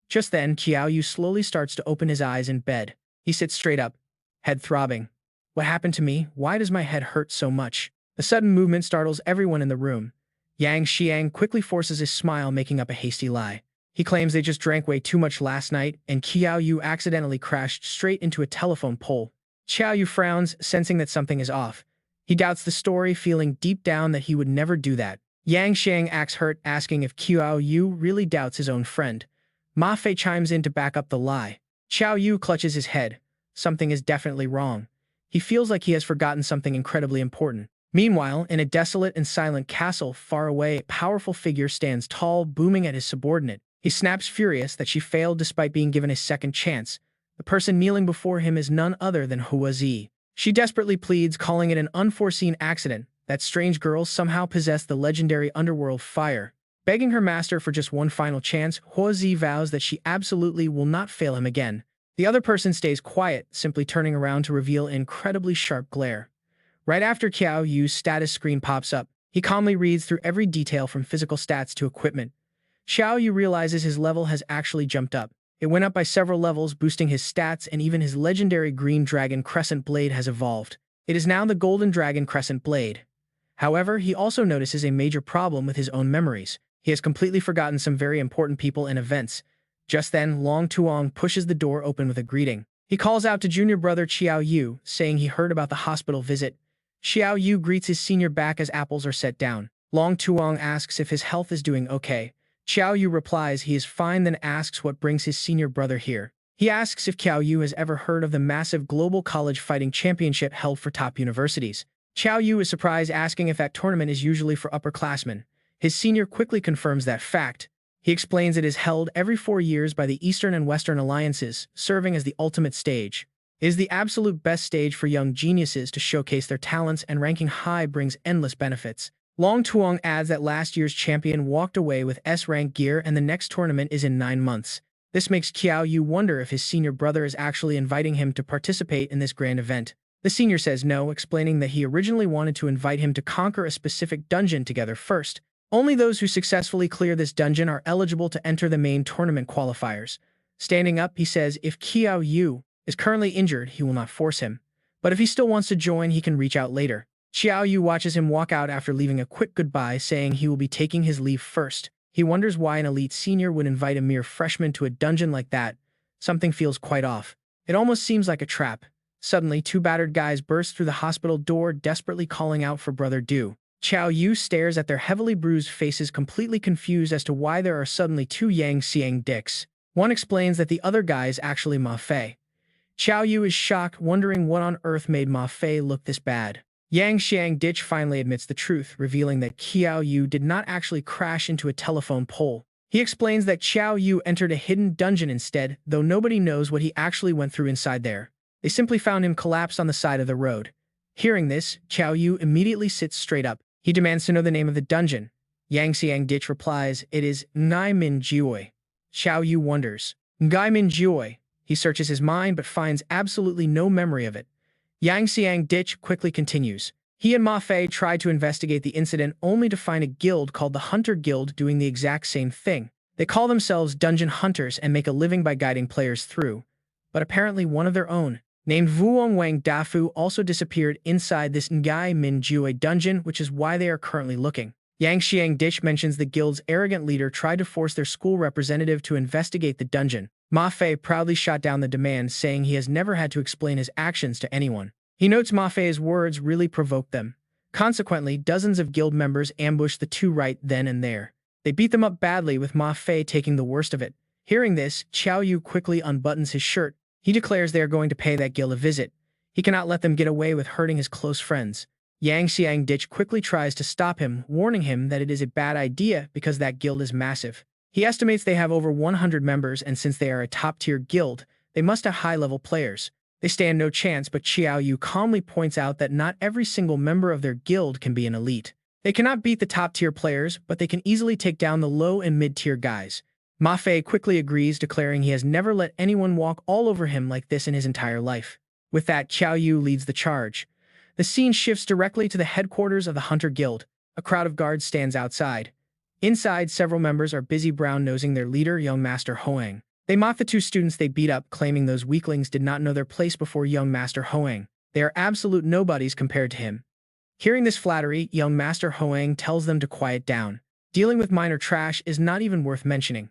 Just then, Qiao Yu slowly starts to open his eyes in bed. He sits straight up, head throbbing. What happened to me? Why does my head hurt so much? A sudden movement startles everyone in the room. Yang Xiang quickly forces his smile, making up a hasty lie. He claims they just drank way too much last night, and Qiao Yu accidentally crashed straight into a telephone pole. Qiao Yu frowns, sensing that something is off. He doubts the story, feeling deep down that he would never do that. Yang Xiang acts hurt, asking if Qiao Yu really doubts his own friend. Ma Fei chimes in to back up the lie. Qiao Yu clutches his head. Something is definitely wrong. He feels like he has forgotten something incredibly important. Meanwhile, in a desolate and silent castle far away, a powerful figure stands tall, booming at his subordinate. He snaps, furious that she failed despite being given a second chance. The person kneeling before him is none other than Hua Zi. She desperately pleads, calling it an unforeseen accident, that strange girl somehow possessed the legendary underworld fire. Begging her master for just one final chance, Hua Zi vows that she absolutely will not fail him again. The other person stays quiet, simply turning around to reveal an incredibly sharp glare. Right after Qiao Yu's status screen pops up, he calmly reads through every detail from physical stats to equipment. Qiao Yu realizes his level has actually jumped up. It went up by several levels, boosting his stats, and even his legendary Green Dragon Crescent Blade has evolved. It is now the Golden Dragon Crescent Blade. However, he also notices a major problem with his own memories. He has completely forgotten some very important people and events. Just then, Long Tuong pushes the door open with a greeting. He calls out to junior brother Qiao Yu, saying he heard about the hospital visit. Qiao Yu greets his senior back as apples are set down. Long Tuong asks if his health is doing okay. Qiao Yu replies he is fine, then asks what brings his senior brother here. He asks if Qiao Yu has ever heard of the massive global college fighting championship held for top universities. Qiao Yu is surprised, asking if that tournament is usually for upperclassmen. His senior quickly confirms that fact. He explains it is held every 4 years by the Eastern and Western Alliances, serving as the ultimate stage. It is the absolute best stage for young geniuses to showcase their talents, and ranking high brings endless benefits. Long Tuong adds that last year's champion walked away with S-rank gear and the next tournament is in 9 months. This makes Qiao Yu wonder if his senior brother is actually inviting him to participate in this grand event. The senior says no, explaining that he originally wanted to invite him to conquer a specific dungeon together first. Only those who successfully clear this dungeon are eligible to enter the main tournament qualifiers. Standing up, he says if Qiao Yu is currently injured, he will not force him. But if he still wants to join, he can reach out later. Qiao Yu watches him walk out after leaving a quick goodbye, saying he will be taking his leave first. He wonders why an elite senior would invite a mere freshman to a dungeon like that. Something feels quite off. It almost seems like a trap. Suddenly, 2 battered guys burst through the hospital door, desperately calling out for Brother Du. Qiao Yu stares at their heavily bruised faces, completely confused as to why there are suddenly 2 Yang Xiang dicks. One explains that the other guy is actually Ma Fei. Qiao Yu is shocked, wondering what on earth made Ma Fei look this bad. Yang Xiang Ditch finally admits the truth, revealing that Qiao Yu did not actually crash into a telephone pole. He explains that Qiao Yu entered a hidden dungeon instead, though nobody knows what he actually went through inside there. They simply found him collapsed on the side of the road. Hearing this, Qiao Yu immediately sits straight up. He demands to know the name of the dungeon. Yang Xiang Ditch replies, "It is Ngai Min Jioi." Qiao Yu wonders. Ngai Min Jioi. He searches his mind but finds absolutely no memory of it. Yang Xiang Ditch quickly continues. He and Ma Fei tried to investigate the incident only to find a guild called the Hunter Guild doing the exact same thing. They call themselves dungeon hunters and make a living by guiding players through. But apparently one of their own, named Wuong Wang Dafu, also disappeared inside this Ngai Min Jioi dungeon, which is why they are currently looking. Yang Xiang Ditch mentions the guild's arrogant leader tried to force their school representative to investigate the dungeon. Ma Fei proudly shot down the demand, saying he has never had to explain his actions to anyone. He notes Ma Fei's words really provoked them. Consequently, dozens of guild members ambushed the two right then and there. They beat them up badly, with Ma Fei taking the worst of it. Hearing this, Qiao Yu quickly unbuttons his shirt. He declares they are going to pay that guild a visit. He cannot let them get away with hurting his close friends. Yang Xiang Ditch quickly tries to stop him, warning him that it is a bad idea because that guild is massive. He estimates they have over 100 members, and since they are a top-tier guild, they must have high-level players. They stand no chance, but Qiao Yu calmly points out that not every single member of their guild can be an elite. They cannot beat the top-tier players, but they can easily take down the low and mid-tier guys. Ma Fei quickly agrees, declaring he has never let anyone walk all over him like this in his entire life. With that, Qiao Yu leads the charge. The scene shifts directly to the headquarters of the Hunter Guild. A crowd of guards stands outside. Inside, several members are busy brown-nosing their leader, young Master Hoang. They mock the two students they beat up, claiming those weaklings did not know their place before young Master Hoang. They are absolute nobodies compared to him. Hearing this flattery, young Master Hoang tells them to quiet down. Dealing with minor trash is not even worth mentioning.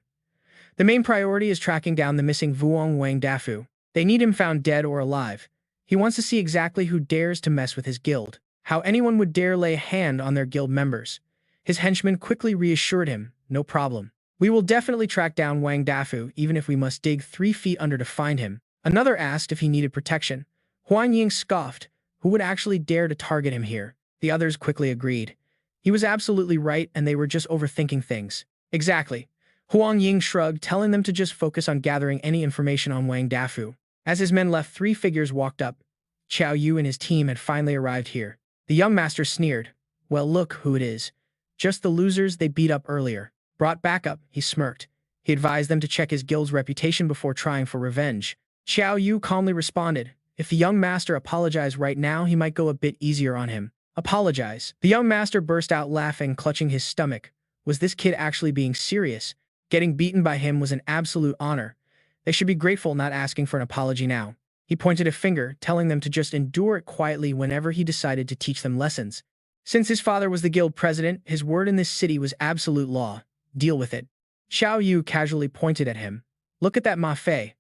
The main priority is tracking down the missing Wuong Wang Dafu. They need him found dead or alive. He wants to see exactly who dares to mess with his guild, how anyone would dare lay a hand on their guild members. His henchmen quickly reassured him, "No problem. We will definitely track down Wang Dafu, even if we must dig 3 feet under to find him." Another asked if he needed protection. Huan Ying scoffed. Who would actually dare to target him here? The others quickly agreed. He was absolutely right, and they were just overthinking things. Exactly. Huang Ying shrugged, telling them to just focus on gathering any information on Wang Dafu. As his men left, 3 figures walked up. Qiao Yu and his team had finally arrived here. The young master sneered. "Well, look who it is. Just the losers they beat up earlier. Brought back up," he smirked. He advised them to check his guild's reputation before trying for revenge. Qiao Yu calmly responded, "If the young master apologized right now, he might go a bit easier on him." Apologize? The young master burst out laughing, clutching his stomach. Was this kid actually being serious? Getting beaten by him was an absolute honor. They should be grateful, not asking for an apology now. He pointed a finger, telling them to just endure it quietly whenever he decided to teach them lessons. Since his father was the guild president, his word in this city was absolute law. Deal with it. Qiao Yu casually pointed at him. "Look at that Ma Fei.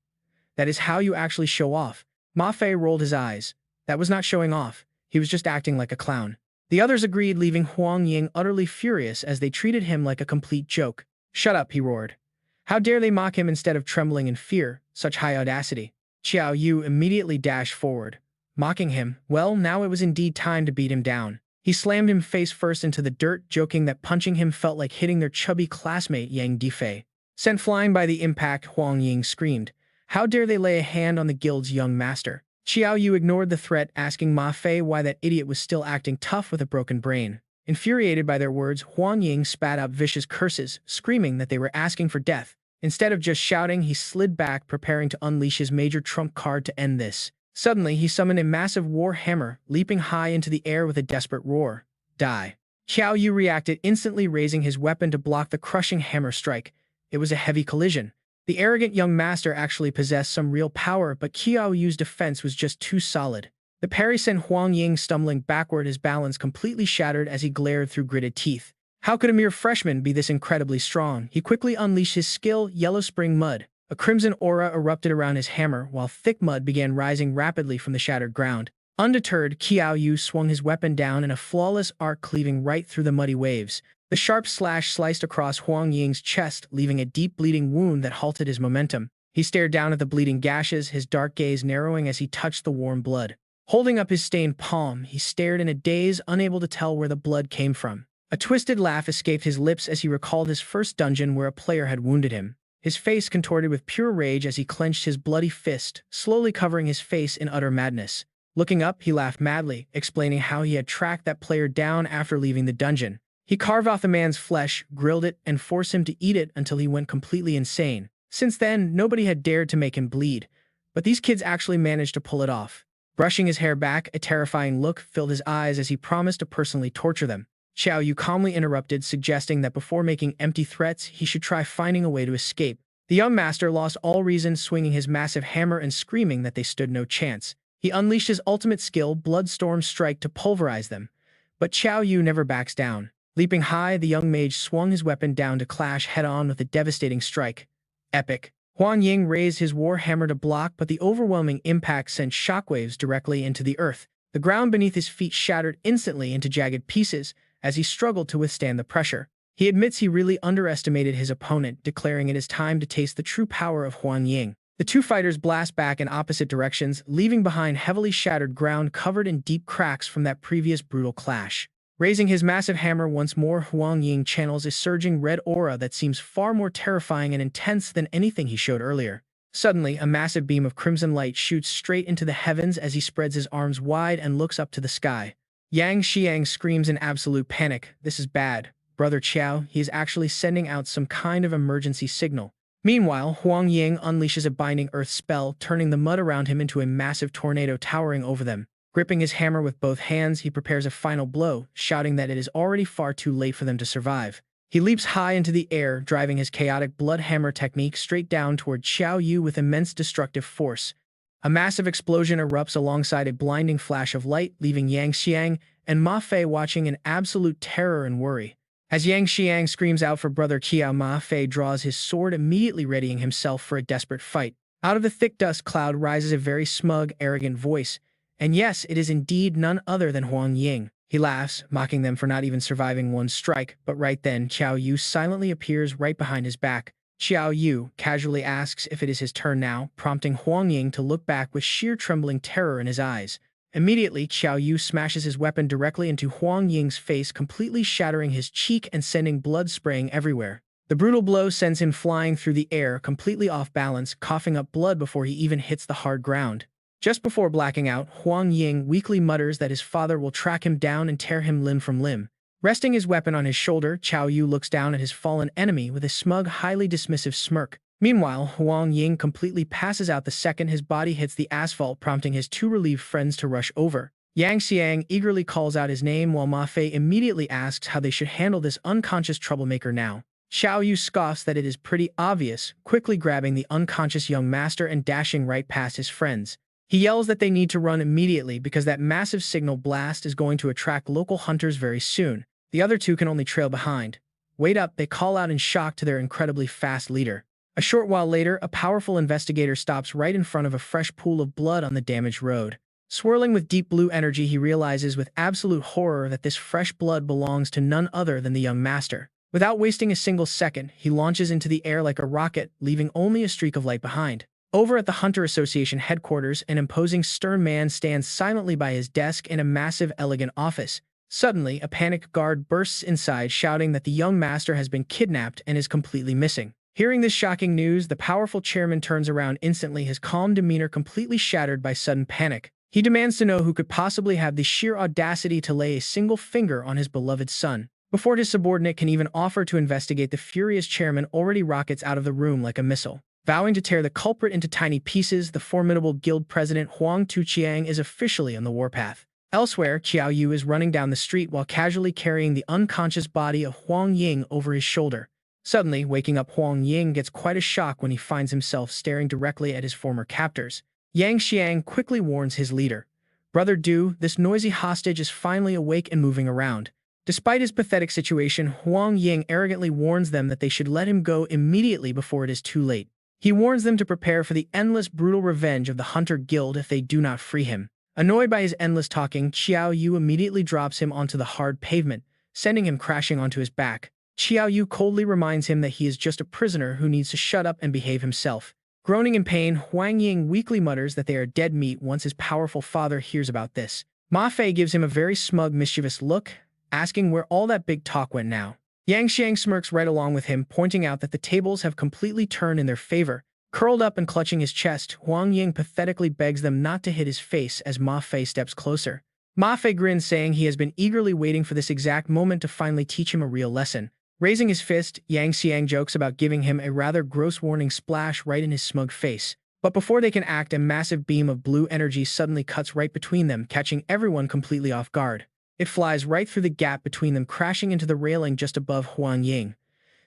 That is how you actually show off." Ma Fei rolled his eyes. That was not showing off. He was just acting like a clown. The others agreed, leaving Huang Ying utterly furious as they treated him like a complete joke. "Shut up," he roared. How dare they mock him instead of trembling in fear? Such high audacity. Qiao Yu immediately dashed forward. Mocking him, well, now it was indeed time to beat him down. He slammed him face first into the dirt, joking that punching him felt like hitting their chubby classmate Yang Difei. Sent flying by the impact, Huang Ying screamed. How dare they lay a hand on the guild's young master? Qiao Yu ignored the threat, asking Ma Fei why that idiot was still acting tough with a broken brain. Infuriated by their words, Huang Ying spat out vicious curses, screaming that they were asking for death. Instead of just shouting, he slid back, preparing to unleash his major trump card to end this. Suddenly, he summoned a massive war hammer, leaping high into the air with a desperate roar. Die. Qiao Yu reacted, instantly raising his weapon to block the crushing hammer strike. It was a heavy collision. The arrogant young master actually possessed some real power, but Qiao Yu's defense was just too solid. The parry sent Huang Ying stumbling backward, his balance completely shattered as he glared through gritted teeth. How could a mere freshman be this incredibly strong? He quickly unleashed his skill, Yellow Spring Mud. A crimson aura erupted around his hammer, while thick mud began rising rapidly from the shattered ground. Undeterred, Qiao Yu swung his weapon down in a flawless arc, cleaving right through the muddy waves. The sharp slash sliced across Huang Ying's chest, leaving a deep bleeding wound that halted his momentum. He stared down at the bleeding gashes, his dark gaze narrowing as he touched the warm blood. Holding up his stained palm, he stared in a daze, unable to tell where the blood came from. A twisted laugh escaped his lips as he recalled his first dungeon where a player had wounded him. His face contorted with pure rage as he clenched his bloody fist, slowly covering his face in utter madness. Looking up, he laughed madly, explaining how he had tracked that player down after leaving the dungeon. He carved off the man's flesh, grilled it, and forced him to eat it until he went completely insane. Since then, nobody had dared to make him bleed, but these kids actually managed to pull it off. Brushing his hair back, a terrifying look filled his eyes as he promised to personally torture them. Qiao Yu calmly interrupted, suggesting that before making empty threats, he should try finding a way to escape. The young master lost all reason, swinging his massive hammer and screaming that they stood no chance. He unleashed his ultimate skill, Bloodstorm Strike, to pulverize them. But Qiao Yu never backs down. Leaping high, the young mage swung his weapon down to clash head-on with a devastating strike. Epic. Huang Ying raised his war hammer to block, but the overwhelming impact sent shockwaves directly into the earth. The ground beneath his feet shattered instantly into jagged pieces as he struggled to withstand the pressure. He admits he really underestimated his opponent, declaring it is time to taste the true power of Huang Ying. The two fighters blast back in opposite directions, leaving behind heavily shattered ground covered in deep cracks from that previous brutal clash. Raising his massive hammer once more, Huang Ying channels a surging red aura that seems far more terrifying and intense than anything he showed earlier. Suddenly, a massive beam of crimson light shoots straight into the heavens as he spreads his arms wide and looks up to the sky. Yang Xiang screams in absolute panic. This is bad. Brother Qiao, he is actually sending out some kind of emergency signal. Meanwhile, Huang Ying unleashes a binding earth spell, turning the mud around him into a massive tornado towering over them. Gripping his hammer with both hands, he prepares a final blow, shouting that it is already far too late for them to survive. He leaps high into the air, driving his chaotic blood hammer technique straight down toward Qiao Yu with immense destructive force. A massive explosion erupts alongside a blinding flash of light, leaving Yang Xiang and Ma Fei watching in absolute terror and worry. As Yang Xiang screams out for brother Qiao, Ma Fei draws his sword, immediately readying himself for a desperate fight. Out of the thick dust cloud rises a very smug, arrogant voice. And yes, it is indeed none other than Huang Ying. He laughs, mocking them for not even surviving one strike, but right then, Qiao Yu silently appears right behind his back. Qiao Yu casually asks if it is his turn now, prompting Huang Ying to look back with sheer trembling terror in his eyes. Immediately, Qiao Yu smashes his weapon directly into Huang Ying's face, completely shattering his cheek and sending blood spraying everywhere. The brutal blow sends him flying through the air, completely off balance, coughing up blood before he even hits the hard ground. Just before blacking out, Huang Ying weakly mutters that his father will track him down and tear him limb from limb. Resting his weapon on his shoulder, Qiao Yu looks down at his fallen enemy with a smug, highly dismissive smirk. Meanwhile, Huang Ying completely passes out the second his body hits the asphalt, prompting his two relieved friends to rush over. Yang Xiang eagerly calls out his name while Ma Fei immediately asks how they should handle this unconscious troublemaker now. Qiao Yu scoffs that it is pretty obvious, quickly grabbing the unconscious young master and dashing right past his friends. He yells that they need to run immediately because that massive signal blast is going to attract local hunters very soon. The other two can only trail behind. Wait up, they call out in shock to their incredibly fast leader. A short while later, a powerful investigator stops right in front of a fresh pool of blood on the damaged road. Swirling with deep blue energy, he realizes with absolute horror that this fresh blood belongs to none other than the young master. Without wasting a single second, he launches into the air like a rocket, leaving only a streak of light behind. Over at the Hunter Association headquarters, an imposing stern man stands silently by his desk in a massive, elegant office. Suddenly, a panicked guard bursts inside, shouting that the young master has been kidnapped and is completely missing. Hearing this shocking news, the powerful chairman turns around instantly, his calm demeanor completely shattered by sudden panic. He demands to know who could possibly have the sheer audacity to lay a single finger on his beloved son. Before his subordinate can even offer to investigate, the furious chairman already rockets out of the room like a missile. Vowing to tear the culprit into tiny pieces, the formidable guild president Huang Tuqiang is officially on the warpath. Elsewhere, Qiao Yu is running down the street while casually carrying the unconscious body of Huang Ying over his shoulder. Suddenly, waking up, Huang Ying gets quite a shock when he finds himself staring directly at his former captors. Yang Xiang quickly warns his leader. Brother Du, this noisy hostage is finally awake and moving around. Despite his pathetic situation, Huang Ying arrogantly warns them that they should let him go immediately before it is too late. He warns them to prepare for the endless brutal revenge of the Hunter Guild if they do not free him. Annoyed by his endless talking, Qiao Yu immediately drops him onto the hard pavement, sending him crashing onto his back. Qiao Yu coldly reminds him that he is just a prisoner who needs to shut up and behave himself. Groaning in pain, Huang Ying weakly mutters that they are dead meat once his powerful father hears about this. Ma Fei gives him a very smug, mischievous look, asking where all that big talk went now. Yang Xiang smirks right along with him, pointing out that the tables have completely turned in their favor. Curled up and clutching his chest, Huang Ying pathetically begs them not to hit his face as Ma Fei steps closer. Ma Fei grins, saying he has been eagerly waiting for this exact moment to finally teach him a real lesson. Raising his fist, Yang Xiang jokes about giving him a rather gross warning splash right in his smug face. But before they can act, a massive beam of blue energy suddenly cuts right between them, catching everyone completely off guard. It flies right through the gap between them, crashing into the railing just above Huang Ying.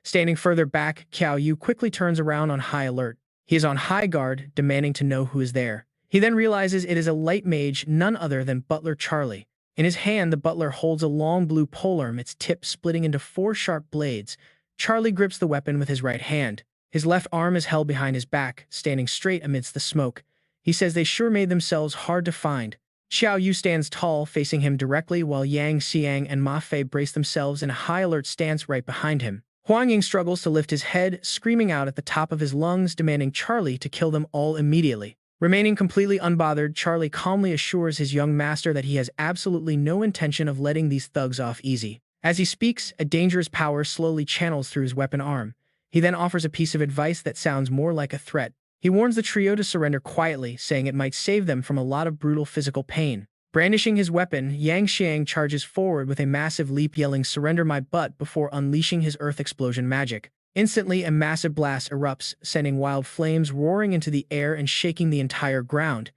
Standing further back, Qiao Yu quickly turns around on high alert. He is on high guard, demanding to know who is there. He then realizes it is a light mage, none other than Butler Charlie. In his hand, the butler holds a long blue polearm, its tip splitting into 4 sharp blades. Charlie grips the weapon with his right hand. His left arm is held behind his back, standing straight amidst the smoke. He says they sure made themselves hard to find. Qiao Yu stands tall, facing him directly, while Yang Xiang and Ma Fei brace themselves in a high-alert stance right behind him. Huang Ying struggles to lift his head, screaming out at the top of his lungs, demanding Charlie to kill them all immediately. Remaining completely unbothered, Charlie calmly assures his young master that he has absolutely no intention of letting these thugs off easy. As he speaks, a dangerous power slowly channels through his weapon arm. He then offers a piece of advice that sounds more like a threat. He warns the trio to surrender quietly, saying it might save them from a lot of brutal physical pain. Brandishing his weapon, Yang Xiang charges forward with a massive leap, yelling, "Surrender my butt," before unleashing his earth explosion magic. Instantly, a massive blast erupts, sending wild flames roaring into the air and shaking the entire ground.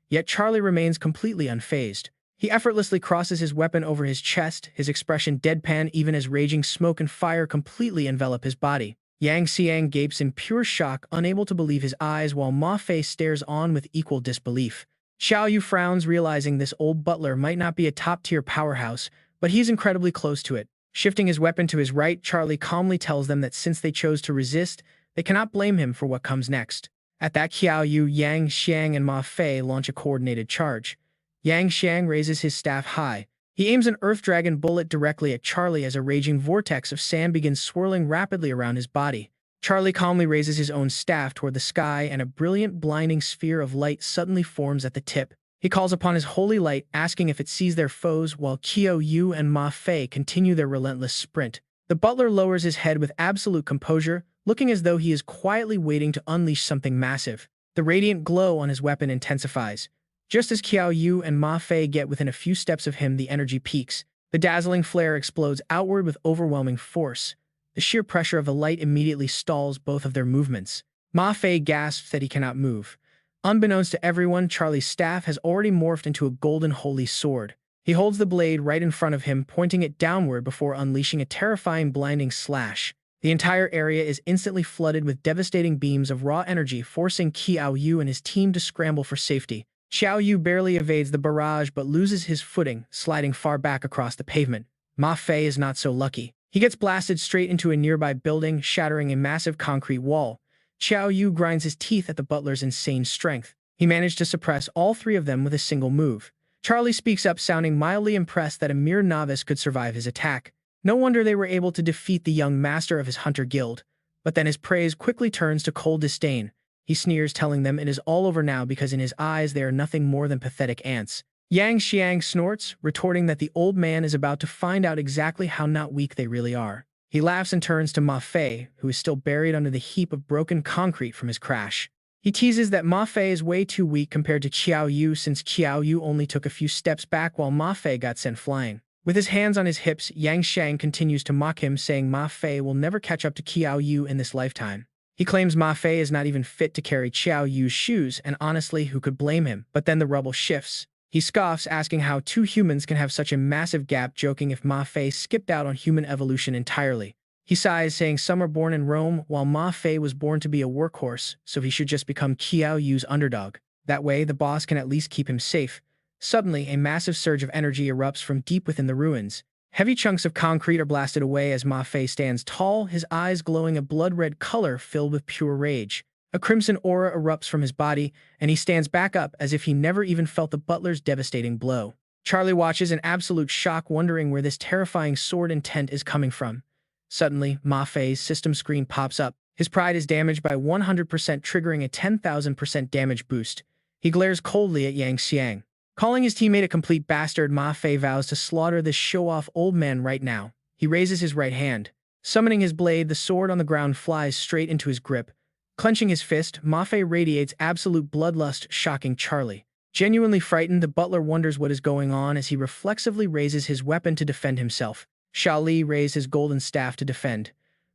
Yet Charlie remains completely unfazed. He effortlessly crosses his weapon over his chest, his expression deadpan even as raging smoke and fire completely envelop his body. Yang Xiang gapes in pure shock, unable to believe his eyes, while Ma Fei stares on with equal disbelief. Qiao Yu frowns, realizing this old butler might not be a top-tier powerhouse, but he's incredibly close to it. Shifting his weapon to his right, Charlie calmly tells them that since they chose to resist, they cannot blame him for what comes next. At that, Qiao Yu, Yang Xiang, and Ma Fei launch a coordinated charge. Yang Xiang raises his staff high. He aims an Earth Dragon bullet directly at Charlie as a raging vortex of sand begins swirling rapidly around his body. Charlie calmly raises his own staff toward the sky, and a brilliant, blinding sphere of light suddenly forms at the tip. He calls upon his holy light, asking if it sees their foes, while Qiao Yu and Ma Fei continue their relentless sprint. The butler lowers his head with absolute composure, looking as though he is quietly waiting to unleash something massive. The radiant glow on his weapon intensifies. Just as Qiao Yu and Ma Fei get within a few steps of him, the energy peaks. The dazzling flare explodes outward with overwhelming force. The sheer pressure of the light immediately stalls both of their movements. Ma Fei gasps that he cannot move. Unbeknownst to everyone, Charlie's staff has already morphed into a golden holy sword. He holds the blade right in front of him, pointing it downward before unleashing a terrifying blinding slash. The entire area is instantly flooded with devastating beams of raw energy, forcing Qiao Yu and his team to scramble for safety. Qiao Yu barely evades the barrage but loses his footing, sliding far back across the pavement. Ma Fei is not so lucky. He gets blasted straight into a nearby building, shattering a massive concrete wall. Qiao Yu grinds his teeth at the butler's insane strength. He managed to suppress all 3 of them with a single move. Charlie speaks up, sounding mildly impressed that a mere novice could survive his attack. No wonder they were able to defeat the young master of his hunter guild. But then his praise quickly turns to cold disdain. He sneers, telling them it is all over now because in his eyes they are nothing more than pathetic ants. Yang Xiang snorts, retorting that the old man is about to find out exactly how not weak they really are. He laughs and turns to Ma Fei, who is still buried under the heap of broken concrete from his crash. He teases that Ma Fei is way too weak compared to Qiao Yu, since Qiao Yu only took a few steps back while Ma Fei got sent flying. With his hands on his hips, Yang Xiang continues to mock him, saying Ma Fei will never catch up to Qiao Yu in this lifetime. He claims Ma Fei is not even fit to carry Qiao Yu's shoes, and honestly, who could blame him? But then the rubble shifts. He scoffs, asking how 2 humans can have such a massive gap, joking if Ma Fei skipped out on human evolution entirely. He sighs, saying some are born in Rome, while Ma Fei was born to be a workhorse, so he should just become Qiao Yu's underdog. That way, the boss can at least keep him safe. Suddenly, a massive surge of energy erupts from deep within the ruins. Heavy chunks of concrete are blasted away as Ma Fei stands tall, his eyes glowing a blood-red color filled with pure rage. A crimson aura erupts from his body, and he stands back up as if he never even felt the butler's devastating blow. Charlie watches in absolute shock, wondering where this terrifying sword intent is coming from. Suddenly, Ma Fei's system screen pops up. His pride is damaged by 100%, triggering a 10,000% damage boost. He glares coldly at Yang Xiang. Calling his teammate a complete bastard, Ma Fei vows to slaughter this show-off old man right now. He raises his right hand. Summoning his blade, the sword on the ground flies straight into his grip. Clenching his fist, Ma Fei radiates absolute bloodlust, shocking Charlie. Genuinely frightened, the butler wonders what is going on as he reflexively raises his weapon to defend himself. Xiao Li raised his golden staff to defend.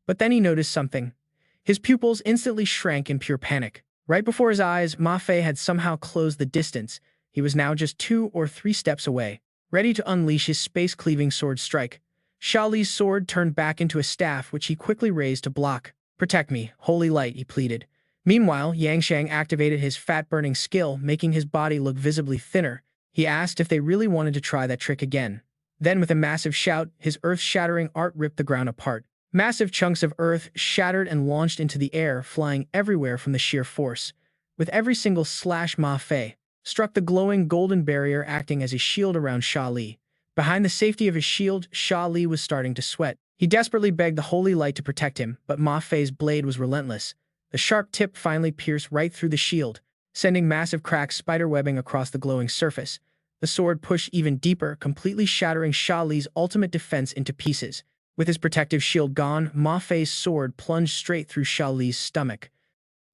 But then he noticed something. His pupils instantly shrank in pure panic. Right before his eyes, Ma Fei had somehow closed the distance. He was now just 2 or 3 steps away, ready to unleash his space-cleaving sword strike. Xiao Li's sword turned back into a staff which he quickly raised to block. "Protect me, holy light," he pleaded. Meanwhile, Yang Shang activated his fat-burning skill, making his body look visibly thinner. He asked if they really wanted to try that trick again. Then, with a massive shout, his earth-shattering art ripped the ground apart. Massive chunks of earth shattered and launched into the air, flying everywhere from the sheer force. With every single slash, Ma Fei struck the glowing golden barrier acting as a shield around Xiao Li. Behind the safety of his shield, Xiao Li was starting to sweat. He desperately begged the holy light to protect him, but Ma Fei's blade was relentless. The sharp tip finally pierced right through the shield, sending massive cracks spiderwebbing across the glowing surface. The sword pushed even deeper, completely shattering Xiao Li's ultimate defense into pieces. With his protective shield gone, Ma Fei's sword plunged straight through Xiao Li's stomach.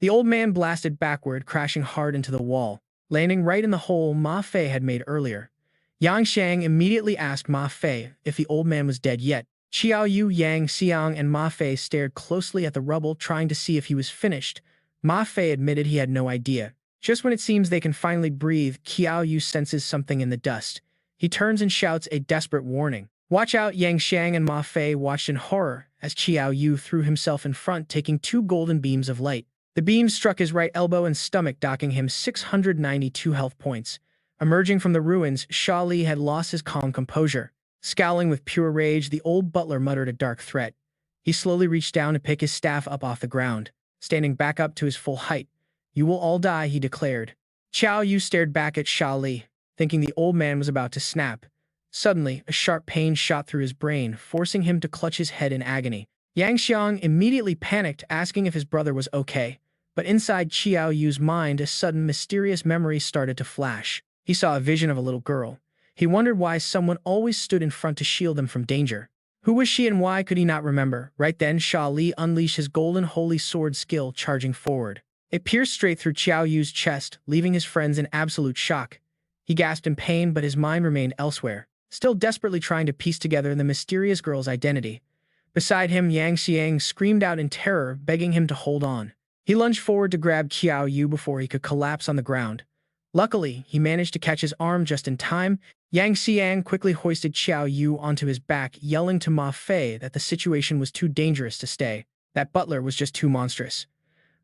The old man blasted backward, crashing hard into the wall, landing right in the hole Ma Fei had made earlier. Yang Shang immediately asked Ma Fei if the old man was dead yet. Qiao Yu, Yang Xiang, and Ma Fei stared closely at the rubble, trying to see if he was finished. Ma Fei admitted he had no idea. Just when it seems they can finally breathe, Qiao Yu senses something in the dust. He turns and shouts a desperate warning. "Watch out!" Yang Shang and Ma Fei watched in horror as Qiao Yu threw himself in front, taking 2 golden beams of light. The beams struck his right elbow and stomach, docking him 692 health points. Emerging from the ruins, Xiao Li had lost his calm composure. Scowling with pure rage, the old butler muttered a dark threat. He slowly reached down to pick his staff up off the ground, standing back up to his full height. "You will all die," he declared. Qiao Yu stared back at Xiao Li, thinking the old man was about to snap. Suddenly, a sharp pain shot through his brain, forcing him to clutch his head in agony. Yang Xiang immediately panicked, asking if his brother was okay. But inside Qiao Yu's mind, a sudden mysterious memory started to flash. He saw a vision of a little girl. He wondered why someone always stood in front to shield them from danger. Who was she and why could he not remember? Right then, Xiao Li unleashed his golden holy sword skill, charging forward. It pierced straight through Qiao Yu's chest, leaving his friends in absolute shock. He gasped in pain, but his mind remained elsewhere, still desperately trying to piece together the mysterious girl's identity. Beside him, Yang Xiang screamed out in terror, begging him to hold on. He lunged forward to grab Qiao Yu before he could collapse on the ground. Luckily, he managed to catch his arm just in time. Yang Xiang quickly hoisted Qiao Yu onto his back, yelling to Ma Fei that the situation was too dangerous to stay. That butler was just too monstrous.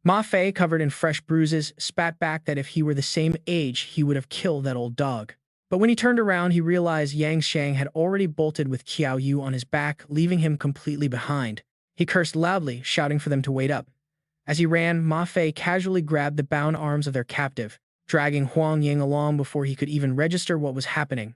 Ma Fei, covered in fresh bruises, spat back that if he were the same age, he would have killed that old dog. But when he turned around, he realized Yang Xiang had already bolted with Qiao Yu on his back, leaving him completely behind. He cursed loudly, shouting for them to wait up. As he ran, Ma Fei casually grabbed the bound arms of their captive, dragging Huang Ying along before he could even register what was happening.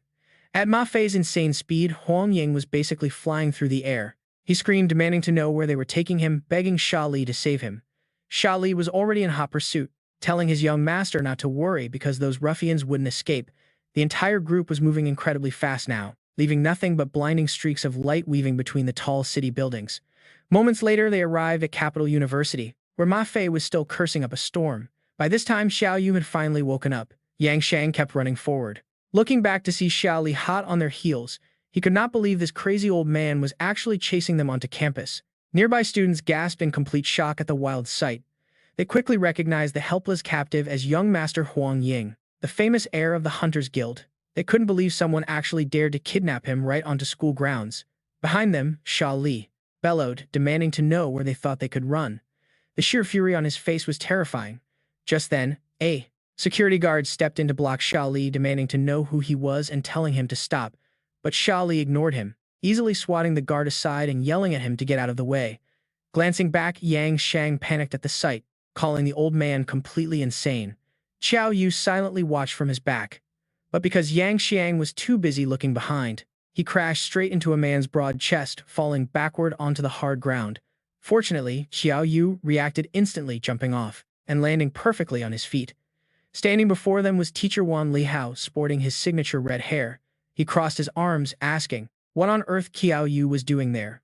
At Ma Fei's insane speed, Huang Ying was basically flying through the air. He screamed, demanding to know where they were taking him, begging Xiao Li to save him. Xiao Li was already in hot pursuit, telling his young master not to worry because those ruffians wouldn't escape. The entire group was moving incredibly fast now, leaving nothing but blinding streaks of light weaving between the tall city buildings. Moments later, they arrived at Capital University, where Ma Fei was still cursing up a storm. By this time, Xiao Yu had finally woken up. Yang Shang kept running forward, looking back to see Xiao Li hot on their heels. He could not believe this crazy old man was actually chasing them onto campus. Nearby students gasped in complete shock at the wild sight. They quickly recognized the helpless captive as young Master Huang Ying, the famous heir of the Hunters Guild. They couldn't believe someone actually dared to kidnap him right onto school grounds. Behind them, Xiao Li bellowed, demanding to know where they thought they could run. The sheer fury on his face was terrifying. Just then, a security guard stepped in to block Xiao Li, demanding to know who he was and telling him to stop. But Xiao Li ignored him, easily swatting the guard aside and yelling at him to get out of the way. Glancing back, Yang Shang panicked at the sight, calling the old man completely insane. Qiao Yu silently watched from his back. But because Yang Xiang was too busy looking behind, he crashed straight into a man's broad chest, falling backward onto the hard ground. Fortunately, Qiao Yu reacted instantly, jumping off and landing perfectly on his feet. Standing before them was Teacher Wan Lihao, sporting his signature red hair. He crossed his arms, asking what on earth Qiao Yu was doing there.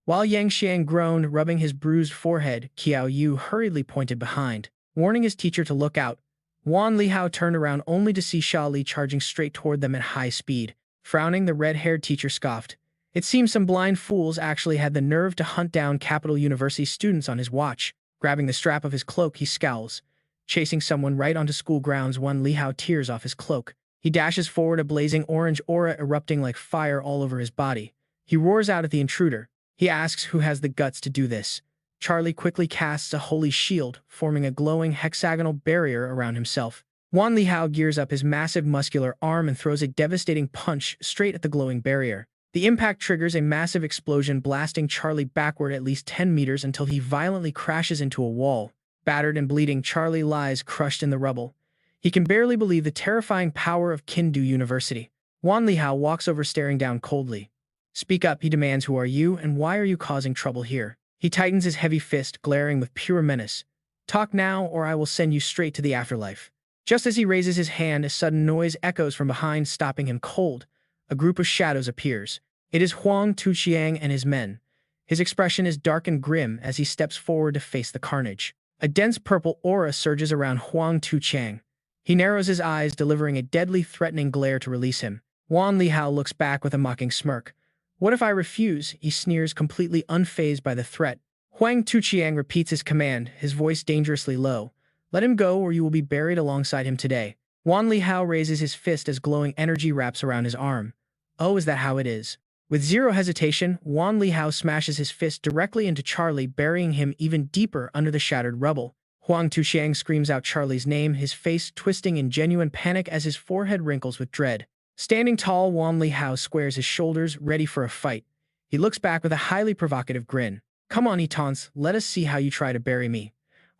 While Yang Xiang groaned, rubbing his bruised forehead, Qiao Yu hurriedly pointed behind, warning his teacher to look out. Wan Lihao turned around only to see Xia Li charging straight toward them at high speed. Frowning, the red-haired teacher scoffed. It seems some blind fools actually had the nerve to hunt down Capital University students on his watch. Grabbing the strap of his cloak, he scowls. Chasing someone right onto school grounds, Wan Lihao tears off his cloak. He dashes forward, a blazing orange aura erupting like fire all over his body. He roars out at the intruder. He asks who has the guts to do this. Charlie quickly casts a holy shield, forming a glowing hexagonal barrier around himself. Wan Lihao gears up his massive muscular arm and throws a devastating punch straight at the glowing barrier. The impact triggers a massive explosion, blasting Charlie backward at least 10 meters until he violently crashes into a wall. Battered and bleeding, Charlie lies crushed in the rubble. He can barely believe the terrifying power of Kindu University. Wan Lihao walks over, staring down coldly. "Speak up," he demands. "Who are you, and why are you causing trouble here?" He tightens his heavy fist, glaring with pure menace. "Talk now, or I will send you straight to the afterlife." Just as he raises his hand, a sudden noise echoes from behind, stopping him cold. A group of shadows appears. It is Huang Tuqiang and his men. His expression is dark and grim as he steps forward to face the carnage. A dense purple aura surges around Huang Tuqiang. He narrows his eyes, delivering a deadly, threatening glare to release him. Wan Lihao looks back with a mocking smirk. "What if I refuse?" he sneers, completely unfazed by the threat. Huang Tuqiang repeats his command, his voice dangerously low. "Let him go, or you will be buried alongside him today." Wan Lihao raises his fist as glowing energy wraps around his arm. "Oh, is that how it is?" With zero hesitation, Wan Lihao smashes his fist directly into Charlie, burying him even deeper under the shattered rubble. Huang Tuqiang screams out Charlie's name, his face twisting in genuine panic as his forehead wrinkles with dread. Standing tall, Wan Lihao squares his shoulders, ready for a fight. He looks back with a highly provocative grin. "Come on," he taunts, "let us see how you try to bury me."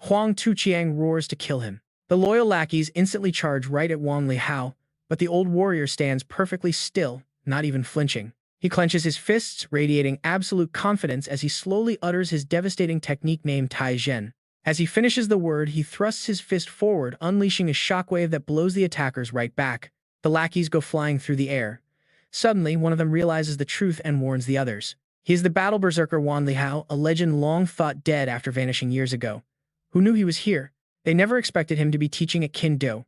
Huang Tuqiang roars to kill him. The loyal lackeys instantly charge right at Wan Lihao, but the old warrior stands perfectly still, not even flinching. He clenches his fists, radiating absolute confidence as he slowly utters his devastating technique named Tai Zhen. As he finishes the word, he thrusts his fist forward, unleashing a shockwave that blows the attackers right back. The lackeys go flying through the air. Suddenly, one of them realizes the truth and warns the others. He is the battle berserker Wan Lihao, a legend long thought dead after vanishing years ago. Who knew he was here? They never expected him to be teaching at Kindu.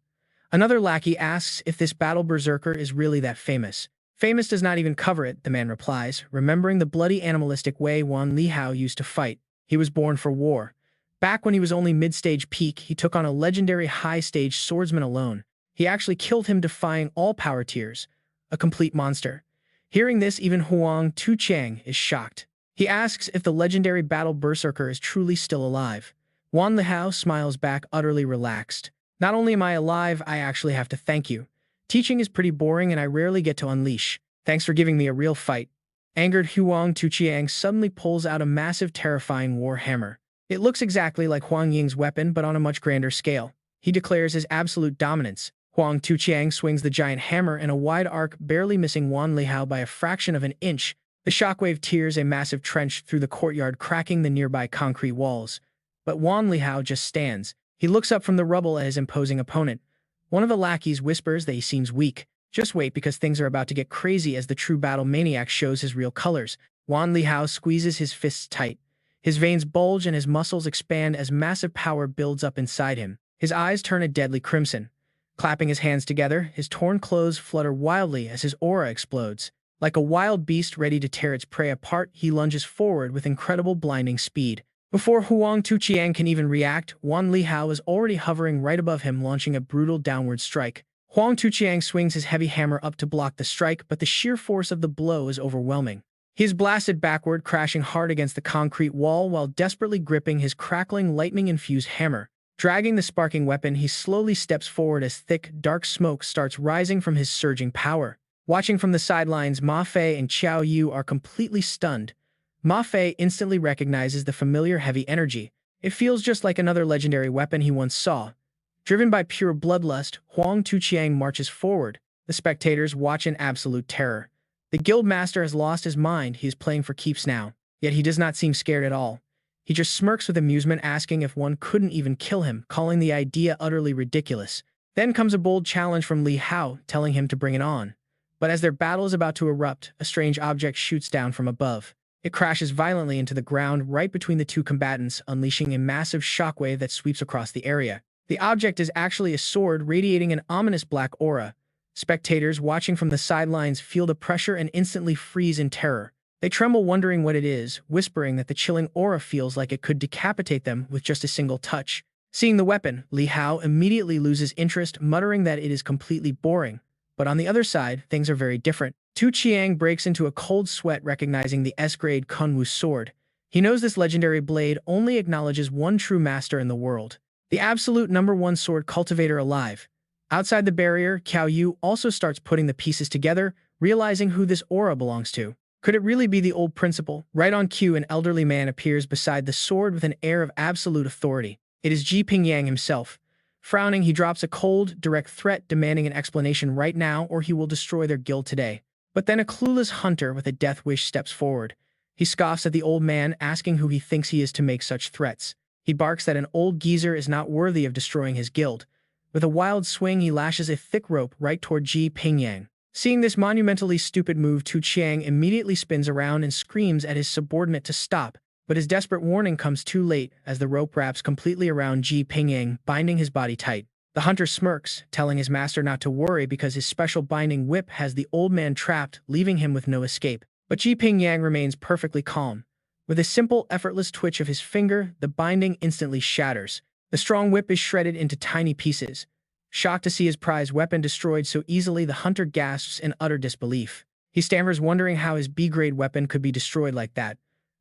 Another lackey asks if this battle berserker is really that famous. "Famous does not even cover it," the man replies, remembering the bloody animalistic way Wan Lihao used to fight. He was born for war. Back when he was only mid-stage peak, he took on a legendary high-stage swordsman alone. He actually killed him, defying all power tiers. A complete monster. Hearing this, even Huang Tuqiang is shocked. He asks if the legendary battle berserker is truly still alive. Wan Lihao smiles back, utterly relaxed. "Not only am I alive, I actually have to thank you. Teaching is pretty boring and I rarely get to unleash. Thanks for giving me a real fight." Angered, Huang Tuqiang suddenly pulls out a massive, terrifying war hammer. It looks exactly like Huang Ying's weapon, but on a much grander scale. He declares his absolute dominance. Huang Tuqiang swings the giant hammer in a wide arc, barely missing Wan Lihao by a fraction of an inch. The shockwave tears a massive trench through the courtyard, cracking the nearby concrete walls. But Wan Lihao just stands. He looks up from the rubble at his imposing opponent. One of the lackeys whispers that he seems weak. Just wait, because things are about to get crazy as the true battle maniac shows his real colors. Wan Lihao squeezes his fists tight. His veins bulge and his muscles expand as massive power builds up inside him. His eyes turn a deadly crimson. Clapping his hands together, his torn clothes flutter wildly as his aura explodes. Like a wild beast ready to tear its prey apart, he lunges forward with incredible blinding speed. Before Huang Tuqiang can even react, Wan Lihao is already hovering right above him, launching a brutal downward strike. Huang Tuqiang swings his heavy hammer up to block the strike, but the sheer force of the blow is overwhelming. He is blasted backward, crashing hard against the concrete wall while desperately gripping his crackling, lightning-infused hammer. Dragging the sparking weapon, he slowly steps forward as thick, dark smoke starts rising from his surging power. Watching from the sidelines, Ma Fei and Qiao Yu are completely stunned. Ma Fei instantly recognizes the familiar heavy energy. It feels just like another legendary weapon he once saw. Driven by pure bloodlust, Huang Tuqiang marches forward. The spectators watch in absolute terror. The guild master has lost his mind. He is playing for keeps now. Yet he does not seem scared at all. He just smirks with amusement, asking if one couldn't even kill him, calling the idea utterly ridiculous. Then comes a bold challenge from Li Hao, telling him to bring it on. But as their battle is about to erupt, a strange object shoots down from above. It crashes violently into the ground right between the two combatants, unleashing a massive shockwave that sweeps across the area. The object is actually a sword radiating an ominous black aura. Spectators watching from the sidelines feel the pressure and instantly freeze in terror. They tremble wondering what it is, whispering that the chilling aura feels like it could decapitate them with just a single touch. Seeing the weapon, Li Hao immediately loses interest, muttering that it is completely boring. But on the other side, things are very different. Tu Qiang breaks into a cold sweat recognizing the S-grade Kunwu sword. He knows this legendary blade only acknowledges one true master in the world, the absolute #1 sword cultivator alive. Outside the barrier, Qiao Yu also starts putting the pieces together, realizing who this aura belongs to. Could it really be the old principal? Right on cue, an elderly man appears beside the sword with an air of absolute authority. It is Ji Pingyang himself. Frowning, he drops a cold, direct threat demanding an explanation right now or he will destroy their guild today. But then a clueless hunter with a death wish steps forward. He scoffs at the old man, asking who he thinks he is to make such threats. He barks that an old geezer is not worthy of destroying his guild. With a wild swing, he lashes a thick rope right toward Ji Pingyang. Seeing this monumentally stupid move, Tu Qiang immediately spins around and screams at his subordinate to stop. But his desperate warning comes too late as the rope wraps completely around Ji Pingyang, binding his body tight. The hunter smirks, telling his master not to worry because his special binding whip has the old man trapped, leaving him with no escape. But Ji Pingyang remains perfectly calm. With a simple, effortless twitch of his finger, the binding instantly shatters. The strong whip is shredded into tiny pieces. Shocked to see his prized weapon destroyed so easily, the hunter gasps in utter disbelief. He stammers, wondering how his B-grade weapon could be destroyed like that.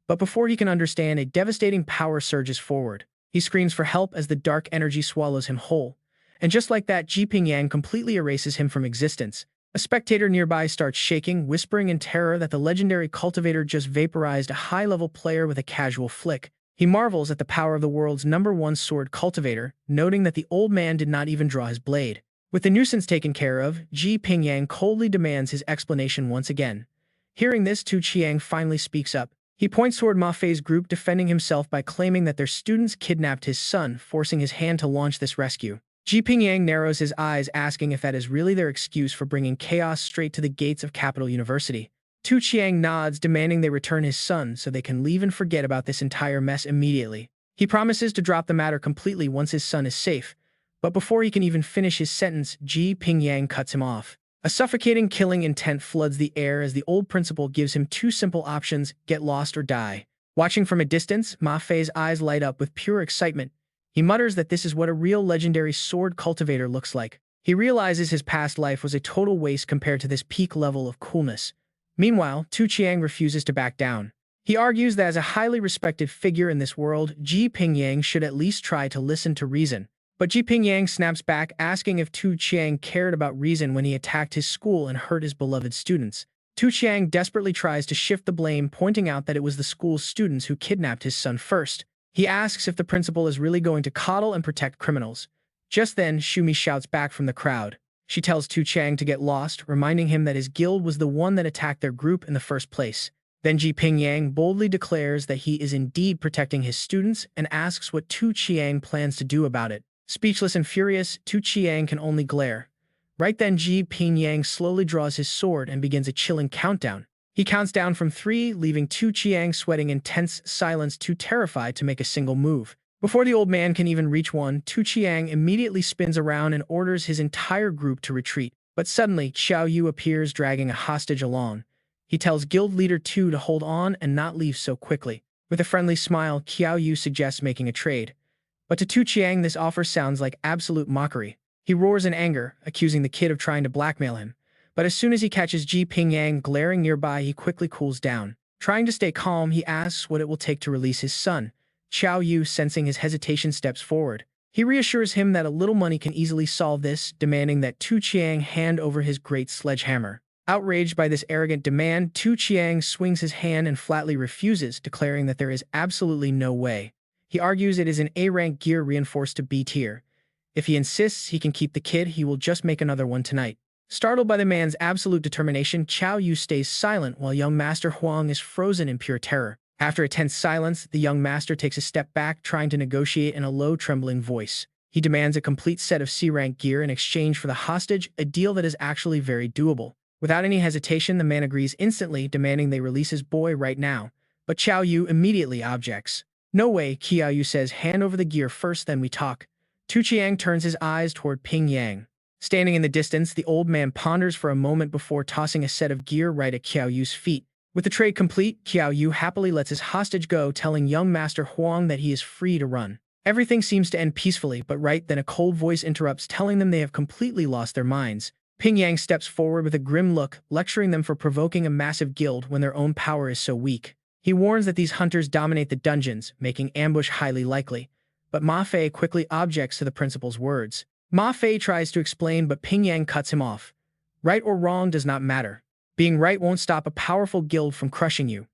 But before he can understand, a devastating power surges forward. He screams for help as the dark energy swallows him whole. And just like that, Ji Pingyang completely erases him from existence. A spectator nearby starts shaking, whispering in terror that the legendary cultivator just vaporized a high-level player with a casual flick. He marvels at the power of the world's #1 sword cultivator, noting that the old man did not even draw his blade. With the nuisance taken care of, Ji Pingyang coldly demands his explanation once again. Hearing this, Tu Qiang finally speaks up. He points toward Ma Fei's group, defending himself by claiming that their students kidnapped his son, forcing his hand to launch this rescue. Ji Pingyang narrows his eyes, asking if that is really their excuse for bringing chaos straight to the gates of Capital University. Tu Qiang nods, demanding they return his son so they can leave and forget about this entire mess immediately. He promises to drop the matter completely once his son is safe, but before he can even finish his sentence, Ji Pingyang cuts him off. A suffocating killing intent floods the air as the old principal gives him two simple options: get lost or die. Watching from a distance, Ma Fei's eyes light up with pure excitement. He mutters that this is what a real legendary sword cultivator looks like. He realizes his past life was a total waste compared to this peak level of coolness. Meanwhile, Tu Qiang refuses to back down. He argues that as a highly respected figure in this world, Ji Pingyang should at least try to listen to reason. But Ji Pingyang snaps back, asking if Tu Qiang cared about reason when he attacked his school and hurt his beloved students. Tu Qiang desperately tries to shift the blame, pointing out that it was the school's students who kidnapped his son first. He asks if the principal is really going to coddle and protect criminals. Just then, Shumi shouts back from the crowd. She tells Tu Qiang to get lost, reminding him that his guild was the one that attacked their group in the first place. Then Ji Pingyang boldly declares that he is indeed protecting his students and asks what Tu Qiang plans to do about it. Speechless and furious, Tu Qiang can only glare. Right then, Ji Pingyang slowly draws his sword and begins a chilling countdown. He counts down from 3, leaving Tu Qiang sweating in tense silence, too terrified to make a single move. Before the old man can even reach one, Tu Qiang immediately spins around and orders his entire group to retreat. But suddenly, Qiao Yu appears, dragging a hostage along. He tells guild leader Tu to hold on and not leave so quickly. With a friendly smile, Qiao Yu suggests making a trade. But to Tu Qiang, this offer sounds like absolute mockery. He roars in anger, accusing the kid of trying to blackmail him. But as soon as he catches Ji Pingyang glaring nearby, he quickly cools down. Trying to stay calm, he asks what it will take to release his son. Qiao Yu, sensing his hesitation, steps forward. He reassures him that a little money can easily solve this, demanding that Tu Qiang hand over his great sledgehammer. Outraged by this arrogant demand, Tu Qiang swings his hand and flatly refuses, declaring that there is absolutely no way. He argues it is an A-rank gear reinforced to B tier. If he insists he can keep the kid, he will just make another one tonight. Startled by the man's absolute determination, Qiao Yu stays silent while young Master Huang is frozen in pure terror. After a tense silence, the young master takes a step back, trying to negotiate in a low, trembling voice. He demands a complete set of C-rank gear in exchange for the hostage, a deal that is actually very doable. Without any hesitation, the man agrees instantly, demanding they release his boy right now. But Qiao Yu immediately objects. No way, Qiao Yu says, hand over the gear first, then we talk. Tu Qiang turns his eyes toward Ping Yang. Standing in the distance, the old man ponders for a moment before tossing a set of gear right at Qiao Yu's feet. With the trade complete, Qiao Yu happily lets his hostage go, telling young Master Huang that he is free to run. Everything seems to end peacefully, but right then a cold voice interrupts, telling them they have completely lost their minds. Ping Yang steps forward with a grim look, lecturing them for provoking a massive guild when their own power is so weak. He warns that these hunters dominate the dungeons, making ambush highly likely. But Ma Fei quickly objects to the principal's words. Ma Fei tries to explain, but Ping Yang cuts him off. Right or wrong does not matter. Being right won't stop a powerful guild from crushing you.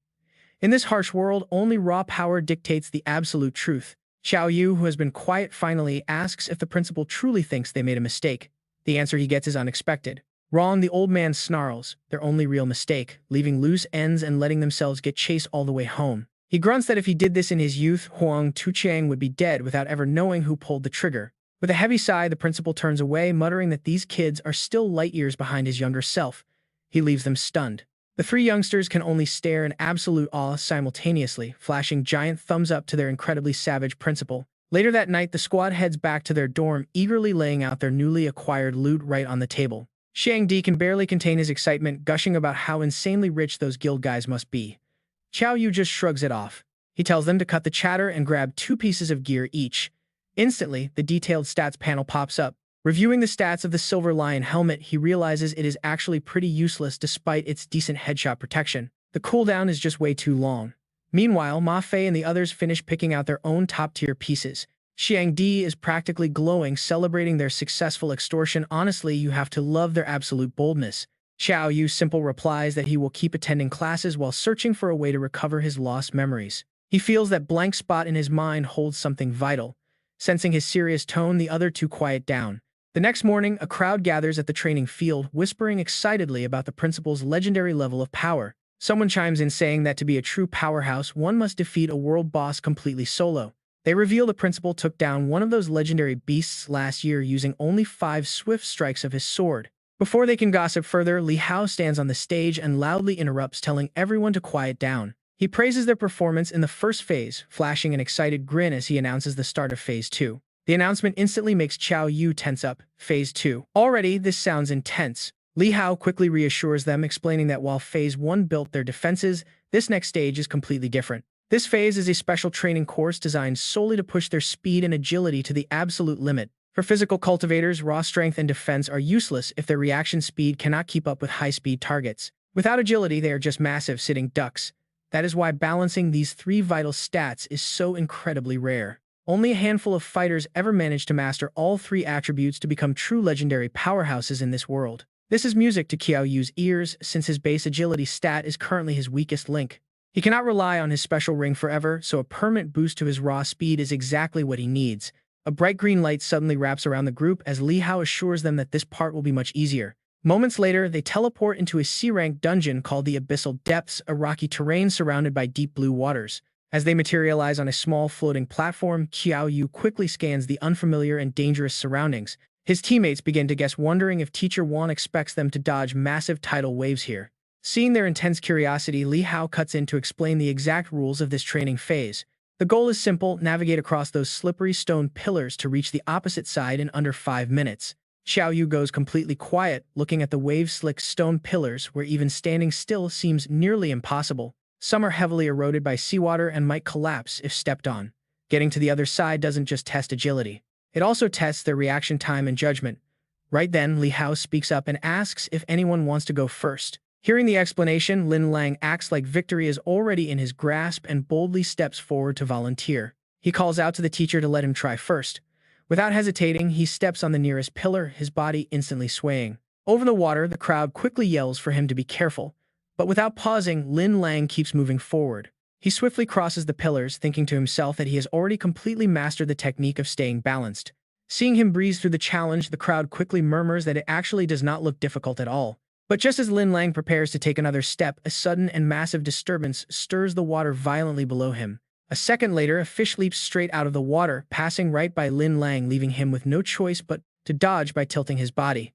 In this harsh world, only raw power dictates the absolute truth. Qiao Yu, who has been quiet, finally asks if the principal truly thinks they made a mistake. The answer he gets is unexpected. Wrong, the old man snarls, their only real mistake, leaving loose ends and letting themselves get chased all the way home. He grunts that if he did this in his youth, Huang Tuqiang would be dead without ever knowing who pulled the trigger. With a heavy sigh, the principal turns away, muttering that these kids are still light years behind his younger self. He leaves them stunned. The three youngsters can only stare in absolute awe simultaneously, flashing giant thumbs up to their incredibly savage principal. Later that night, the squad heads back to their dorm, eagerly laying out their newly acquired loot right on the table. Shang Di can barely contain his excitement, gushing about how insanely rich those guild guys must be. Qiao Yu just shrugs it off. He tells them to cut the chatter and grab 2 pieces of gear each. Instantly, the detailed stats panel pops up. Reviewing the stats of the Silver Lion helmet, he realizes it is actually pretty useless despite its decent headshot protection. The cooldown is just way too long. Meanwhile, Ma Fei and the others finish picking out their own top-tier pieces. Xiang Di is practically glowing, celebrating their successful extortion. Honestly, you have to love their absolute boldness. Qiao Yu simply replies that he will keep attending classes while searching for a way to recover his lost memories. He feels that blank spot in his mind holds something vital. Sensing his serious tone, the other two quiet down. The next morning, a crowd gathers at the training field, whispering excitedly about the principal's legendary level of power. Someone chimes in saying that to be a true powerhouse, one must defeat a world boss completely solo. They reveal the principal took down one of those legendary beasts last year using only 5 swift strikes of his sword. Before they can gossip further, Li Hao stands on the stage and loudly interrupts, telling everyone to quiet down. He praises their performance in the first phase, flashing an excited grin as he announces the start of Phase 2. The announcement instantly makes Qiao Yu tense up. Phase 2. Already, this sounds intense. Li Hao quickly reassures them, explaining that while Phase 1 built their defenses, this next stage is completely different. This phase is a special training course designed solely to push their speed and agility to the absolute limit. For physical cultivators, raw strength and defense are useless if their reaction speed cannot keep up with high-speed targets. Without agility, they are just massive sitting ducks. That is why balancing these 3 vital stats is so incredibly rare. Only a handful of fighters ever manage to master all 3 attributes to become true legendary powerhouses in this world. This is music to Qiao Yu's ears, since his base agility stat is currently his weakest link. He cannot rely on his special ring forever, so a permanent boost to his raw speed is exactly what he needs. A bright green light suddenly wraps around the group as Li Hao assures them that this part will be much easier. Moments later, they teleport into a C-rank dungeon called the Abyssal Depths, a rocky terrain surrounded by deep blue waters. As they materialize on a small floating platform, Qiao Yu quickly scans the unfamiliar and dangerous surroundings. His teammates begin to guess, wondering if Teacher Wan expects them to dodge massive tidal waves here. Seeing their intense curiosity, Li Hao cuts in to explain the exact rules of this training phase. The goal is simple: navigate across those slippery stone pillars to reach the opposite side in under 5 minutes. Qiao Yu goes completely quiet, looking at the wave-slick stone pillars where even standing still seems nearly impossible. Some are heavily eroded by seawater and might collapse if stepped on. Getting to the other side doesn't just test agility. It also tests their reaction time and judgment. Right then, Li Hao speaks up and asks if anyone wants to go first. Hearing the explanation, Lin Lang acts like victory is already in his grasp and boldly steps forward to volunteer. He calls out to the teacher to let him try first. Without hesitating, he steps on the nearest pillar, his body instantly swaying. Over the water, the crowd quickly yells for him to be careful. But without pausing, Lin Lang keeps moving forward. He swiftly crosses the pillars, thinking to himself that he has already completely mastered the technique of staying balanced. Seeing him breeze through the challenge, the crowd quickly murmurs that it actually does not look difficult at all. But just as Lin Lang prepares to take another step, a sudden and massive disturbance stirs the water violently below him. A second later, a fish leaps straight out of the water, passing right by Lin Lang, leaving him with no choice but to dodge by tilting his body.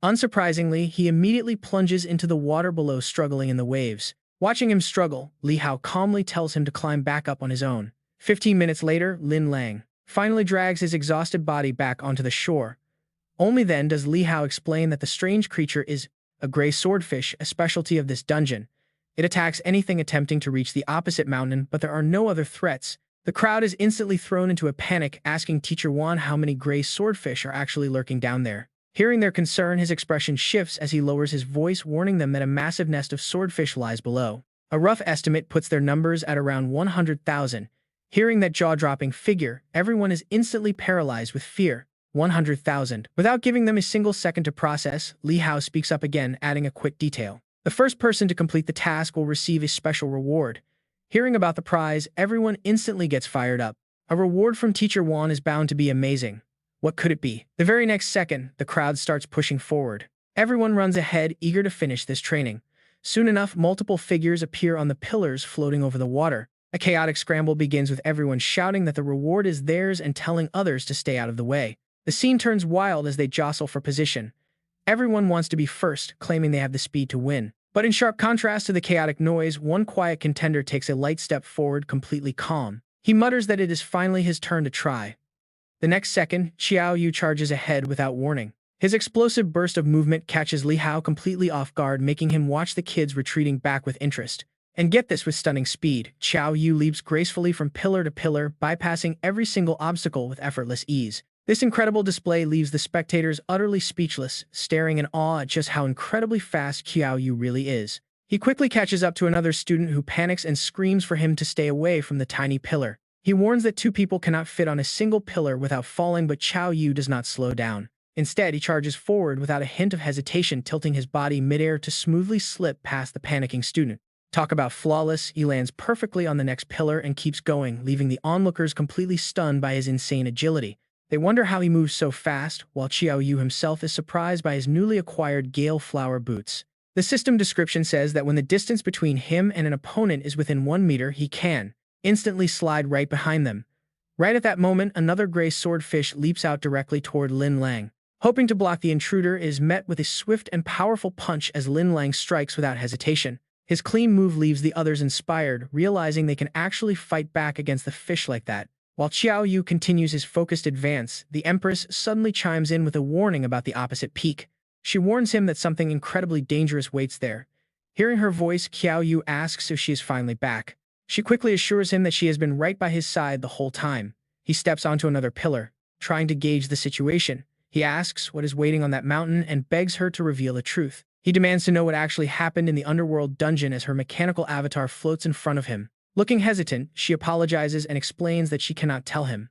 Unsurprisingly, he immediately plunges into the water below, struggling in the waves. Watching him struggle, Li Hao calmly tells him to climb back up on his own. 15 minutes later, Lin Lang finally drags his exhausted body back onto the shore. Only then does Li Hao explain that the strange creature is a gray swordfish, a specialty of this dungeon. It attacks anything attempting to reach the opposite mountain, but there are no other threats. The crowd is instantly thrown into a panic, asking Teacher Wan how many gray swordfish are actually lurking down there. Hearing their concern, his expression shifts as he lowers his voice, warning them that a massive nest of swordfish lies below. A rough estimate puts their numbers at around 100,000. Hearing that jaw-dropping figure, everyone is instantly paralyzed with fear. 100,000. Without giving them a single second to process, Li Hao speaks up again, adding a quick detail. The first person to complete the task will receive a special reward. Hearing about the prize, everyone instantly gets fired up. A reward from Teacher Wan is bound to be amazing. What could it be? The very next second, the crowd starts pushing forward. Everyone runs ahead, eager to finish this training. Soon enough, multiple figures appear on the pillars floating over the water. A chaotic scramble begins with everyone shouting that the reward is theirs and telling others to stay out of the way. The scene turns wild as they jostle for position. Everyone wants to be first, claiming they have the speed to win. But in sharp contrast to the chaotic noise, one quiet contender takes a light step forward, completely calm. He mutters that it is finally his turn to try. The next second, Qiao Yu charges ahead without warning. His explosive burst of movement catches Li Hao completely off guard, making him watch the kids retreating back with interest. And get this, with stunning speed, Qiao Yu leaps gracefully from pillar to pillar, bypassing every single obstacle with effortless ease. This incredible display leaves the spectators utterly speechless, staring in awe at just how incredibly fast Qiao Yu really is. He quickly catches up to another student who panics and screams for him to stay away from the tiny pillar. He warns that two people cannot fit on a single pillar without falling, but Qiao Yu does not slow down. Instead, he charges forward without a hint of hesitation, tilting his body midair to smoothly slip past the panicking student. Talk about flawless, he lands perfectly on the next pillar and keeps going, leaving the onlookers completely stunned by his insane agility. They wonder how he moves so fast, while Qiao Yu himself is surprised by his newly acquired gale flower boots. The system description says that when the distance between him and an opponent is within 1 meter, he can instantly slide right behind them. Right at that moment, another gray swordfish leaps out directly toward Lin Lang. Hoping to block the intruder, is met with a swift and powerful punch as Lin Lang strikes without hesitation. His clean move leaves the others inspired, realizing they can actually fight back against the fish like that. While Qiao Yu continues his focused advance, the Empress suddenly chimes in with a warning about the opposite peak. She warns him that something incredibly dangerous waits there. Hearing her voice, Qiao Yu asks if she is finally back. She quickly assures him that she has been right by his side the whole time. He steps onto another pillar, trying to gauge the situation. He asks what is waiting on that mountain and begs her to reveal the truth. He demands to know what actually happened in the underworld dungeon as her mechanical avatar floats in front of him. Looking hesitant, she apologizes and explains that she cannot tell him.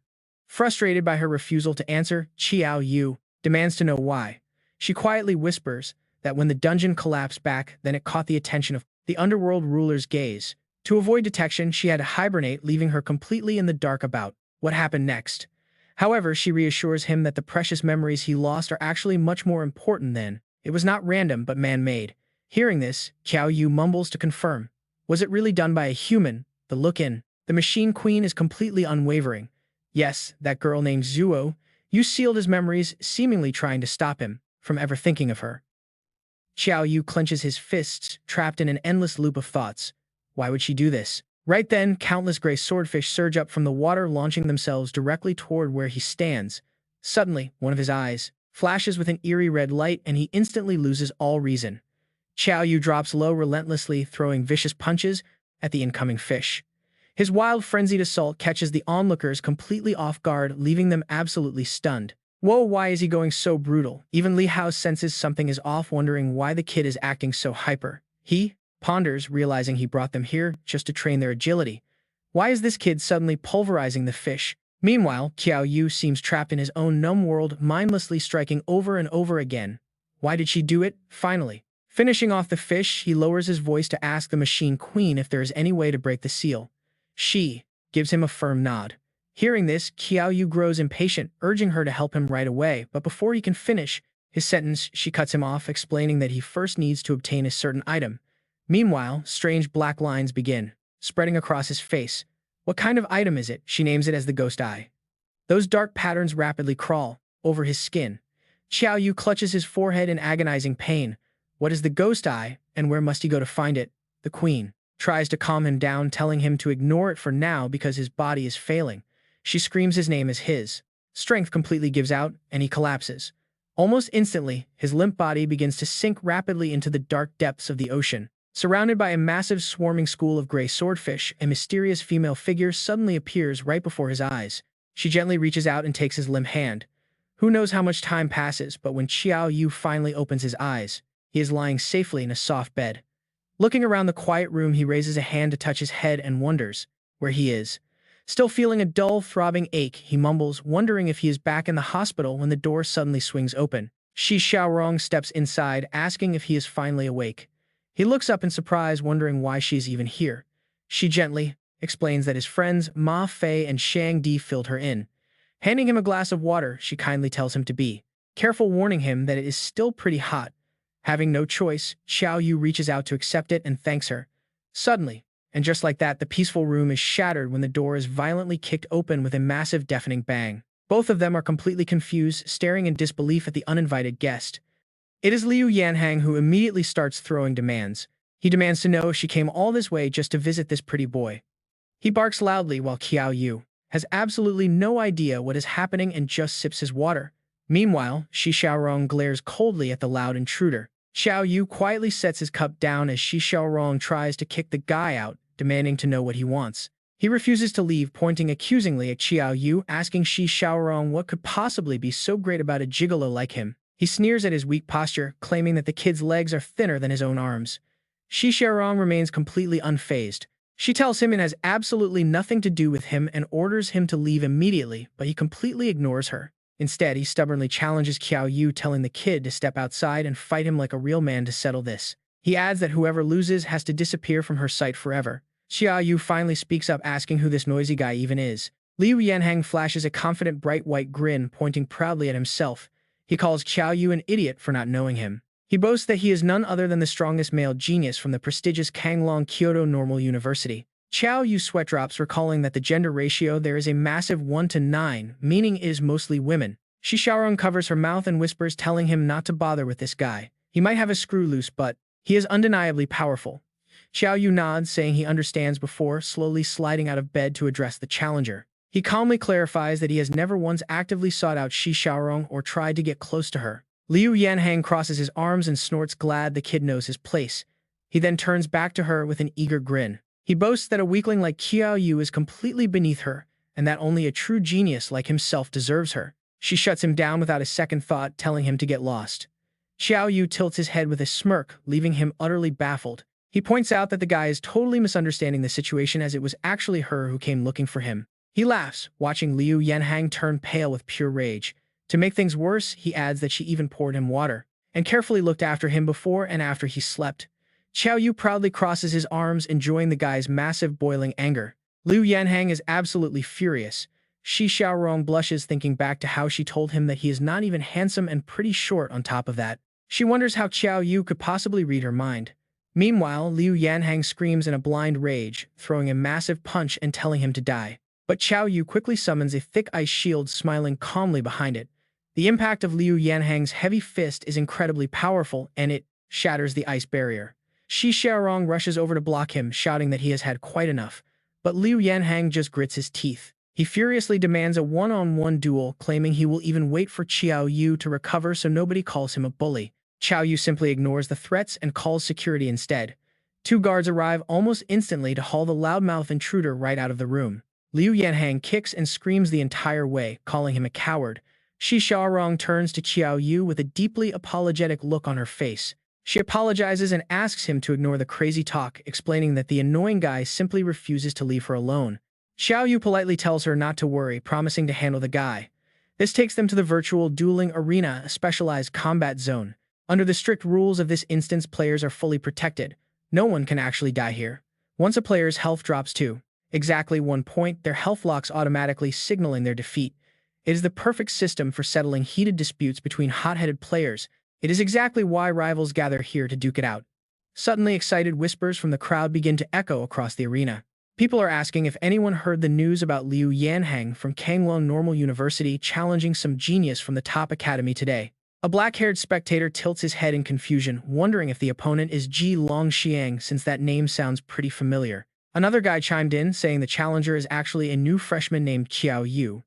Frustrated by her refusal to answer, Qiao Yu demands to know why. She quietly whispers that when the dungeon collapsed back, then it caught the attention of the underworld ruler's gaze. To avoid detection, she had to hibernate, leaving her completely in the dark about what happened next. However, she reassures him that the precious memories he lost are actually much more important than it was not random but man-made. Hearing this, Qiao Yu mumbles to confirm. Was it really done by a human? The look in the Machine Queen is completely unwavering. Yes, that girl named Zuo. You sealed his memories, seemingly trying to stop him from ever thinking of her. Qiao Yu clenches his fists, trapped in an endless loop of thoughts. Why would she do this? Right then, countless gray swordfish surge up from the water, launching themselves directly toward where he stands. Suddenly, one of his eyes flashes with an eerie red light, and he instantly loses all reason. Qiao Yu drops low relentlessly, throwing vicious punches at the incoming fish. His wild, frenzied assault catches the onlookers completely off guard, leaving them absolutely stunned. Whoa, why is he going so brutal? Even Li Hao senses something is off, wondering why the kid is acting so hyper. He ponders, realizing he brought them here just to train their agility. Why is this kid suddenly pulverizing the fish? Meanwhile, Qiao Yu seems trapped in his own numb world, mindlessly striking over and over again. Why did she do it? Finally, finishing off the fish, he lowers his voice to ask the Machine Queen if there is any way to break the seal. She gives him a firm nod. Hearing this, Qiao Yu grows impatient, urging her to help him right away, but before he can finish his sentence, she cuts him off, explaining that he first needs to obtain a certain item. Meanwhile, strange black lines begin spreading across his face. What kind of item is it? She names it as the ghost eye. Those dark patterns rapidly crawl over his skin. Qiao Yu clutches his forehead in agonizing pain. What is the ghost eye, and where must he go to find it? The queen tries to calm him down, telling him to ignore it for now because his body is failing. She screams his name as his strength completely gives out, and he collapses. Almost instantly, his limp body begins to sink rapidly into the dark depths of the ocean. Surrounded by a massive swarming school of gray swordfish, a mysterious female figure suddenly appears right before his eyes. She gently reaches out and takes his limp hand. Who knows how much time passes, but when Qiao Yu finally opens his eyes, he is lying safely in a soft bed. Looking around the quiet room, he raises a hand to touch his head and wonders where he is. Still feeling a dull, throbbing ache, he mumbles, wondering if he is back in the hospital when the door suddenly swings open. Shi Xiaorong steps inside, asking if he is finally awake. He looks up in surprise, wondering why she is even here. She gently explains that his friends Ma Fei and Shang Di filled her in. Handing him a glass of water, she kindly tells him to be careful, warning him that it is still pretty hot. Having no choice, Qiao Yu reaches out to accept it and thanks her. Suddenly, and just like that, the peaceful room is shattered when the door is violently kicked open with a massive, deafening bang. Both of them are completely confused, staring in disbelief at the uninvited guest. It is Liu Yanhang who immediately starts throwing demands. He demands to know if she came all this way just to visit this pretty boy. He barks loudly while Qiao Yu has absolutely no idea what is happening and just sips his water. Meanwhile, Shi Xiaorong glares coldly at the loud intruder. Qiao Yu quietly sets his cup down as Shi Xiaorong tries to kick the guy out, demanding to know what he wants. He refuses to leave, pointing accusingly at Qiao Yu, asking Shi Xiaorong what could possibly be so great about a gigolo like him. He sneers at his weak posture, claiming that the kid's legs are thinner than his own arms. Shi Xiaorong remains completely unfazed. She tells him it has absolutely nothing to do with him and orders him to leave immediately, but he completely ignores her. Instead, he stubbornly challenges Qiao Yu, telling the kid to step outside and fight him like a real man to settle this. He adds that whoever loses has to disappear from her sight forever. Qiao Yu finally speaks up, asking who this noisy guy even is. Liu Yanhang flashes a confident bright white grin, pointing proudly at himself. He calls Qiao Yu an idiot for not knowing him. He boasts that he is none other than the strongest male genius from the prestigious Kanglong Kyoto Normal University. Qiao Yu sweat drops, recalling that the gender ratio there is a massive 1:9, meaning it is mostly women. Shi Xiaorong covers her mouth and whispers, telling him not to bother with this guy. He might have a screw loose, but he is undeniably powerful. Qiao Yu nods, saying he understands before slowly sliding out of bed to address the challenger. He calmly clarifies that he has never once actively sought out Shi Xiaorong or tried to get close to her. Liu Yanhang crosses his arms and snorts, glad the kid knows his place. He then turns back to her with an eager grin. He boasts that a weakling like Qiao Yu is completely beneath her, and that only a true genius like himself deserves her. She shuts him down without a second thought, telling him to get lost. Qiao Yu tilts his head with a smirk, leaving him utterly baffled. He points out that the guy is totally misunderstanding the situation, as it was actually her who came looking for him. He laughs, watching Liu Yanhang turn pale with pure rage. To make things worse, he adds that she even poured him water and carefully looked after him before and after he slept. Qiao Yu proudly crosses his arms, enjoying the guy's massive boiling anger. Liu Yanhang is absolutely furious. Shi Xiaorong blushes, thinking back to how she told him that he is not even handsome and pretty short on top of that. She wonders how Qiao Yu could possibly read her mind. Meanwhile, Liu Yanhang screams in a blind rage, throwing a massive punch and telling him to die. But Qiao Yu quickly summons a thick ice shield, smiling calmly behind it. The impact of Liu Yanhang's heavy fist is incredibly powerful, and it shatters the ice barrier. Shi Xiaorong rushes over to block him, shouting that he has had quite enough. But Liu Yanhang just grits his teeth. He furiously demands a one-on-one duel, claiming he will even wait for Qiao Yu to recover so nobody calls him a bully. Qiao Yu simply ignores the threats and calls security instead. Two guards arrive almost instantly to haul the loudmouth intruder right out of the room. Liu Yanhang kicks and screams the entire way, calling him a coward. Shi Xiaorong turns to Qiao Yu with a deeply apologetic look on her face. She apologizes and asks him to ignore the crazy talk, explaining that the annoying guy simply refuses to leave her alone. Qiao Yu politely tells her not to worry, promising to handle the guy. This takes them to the virtual dueling arena, a specialized combat zone. Under the strict rules of this instance, players are fully protected. No one can actually die here. Once a player's health drops to exactly 1 point, their health locks automatically, signaling their defeat. It is the perfect system for settling heated disputes between hot-headed players. It is exactly why rivals gather here to duke it out. Suddenly, excited whispers from the crowd begin to echo across the arena. People are asking if anyone heard the news about Liu Yanhang from Kanglong Normal University challenging some genius from the top academy today. A black-haired spectator tilts his head in confusion, wondering if the opponent is Ji Longxiang, since that name sounds pretty familiar. Another guy chimed in, saying the challenger is actually a new freshman named Qiao Yu.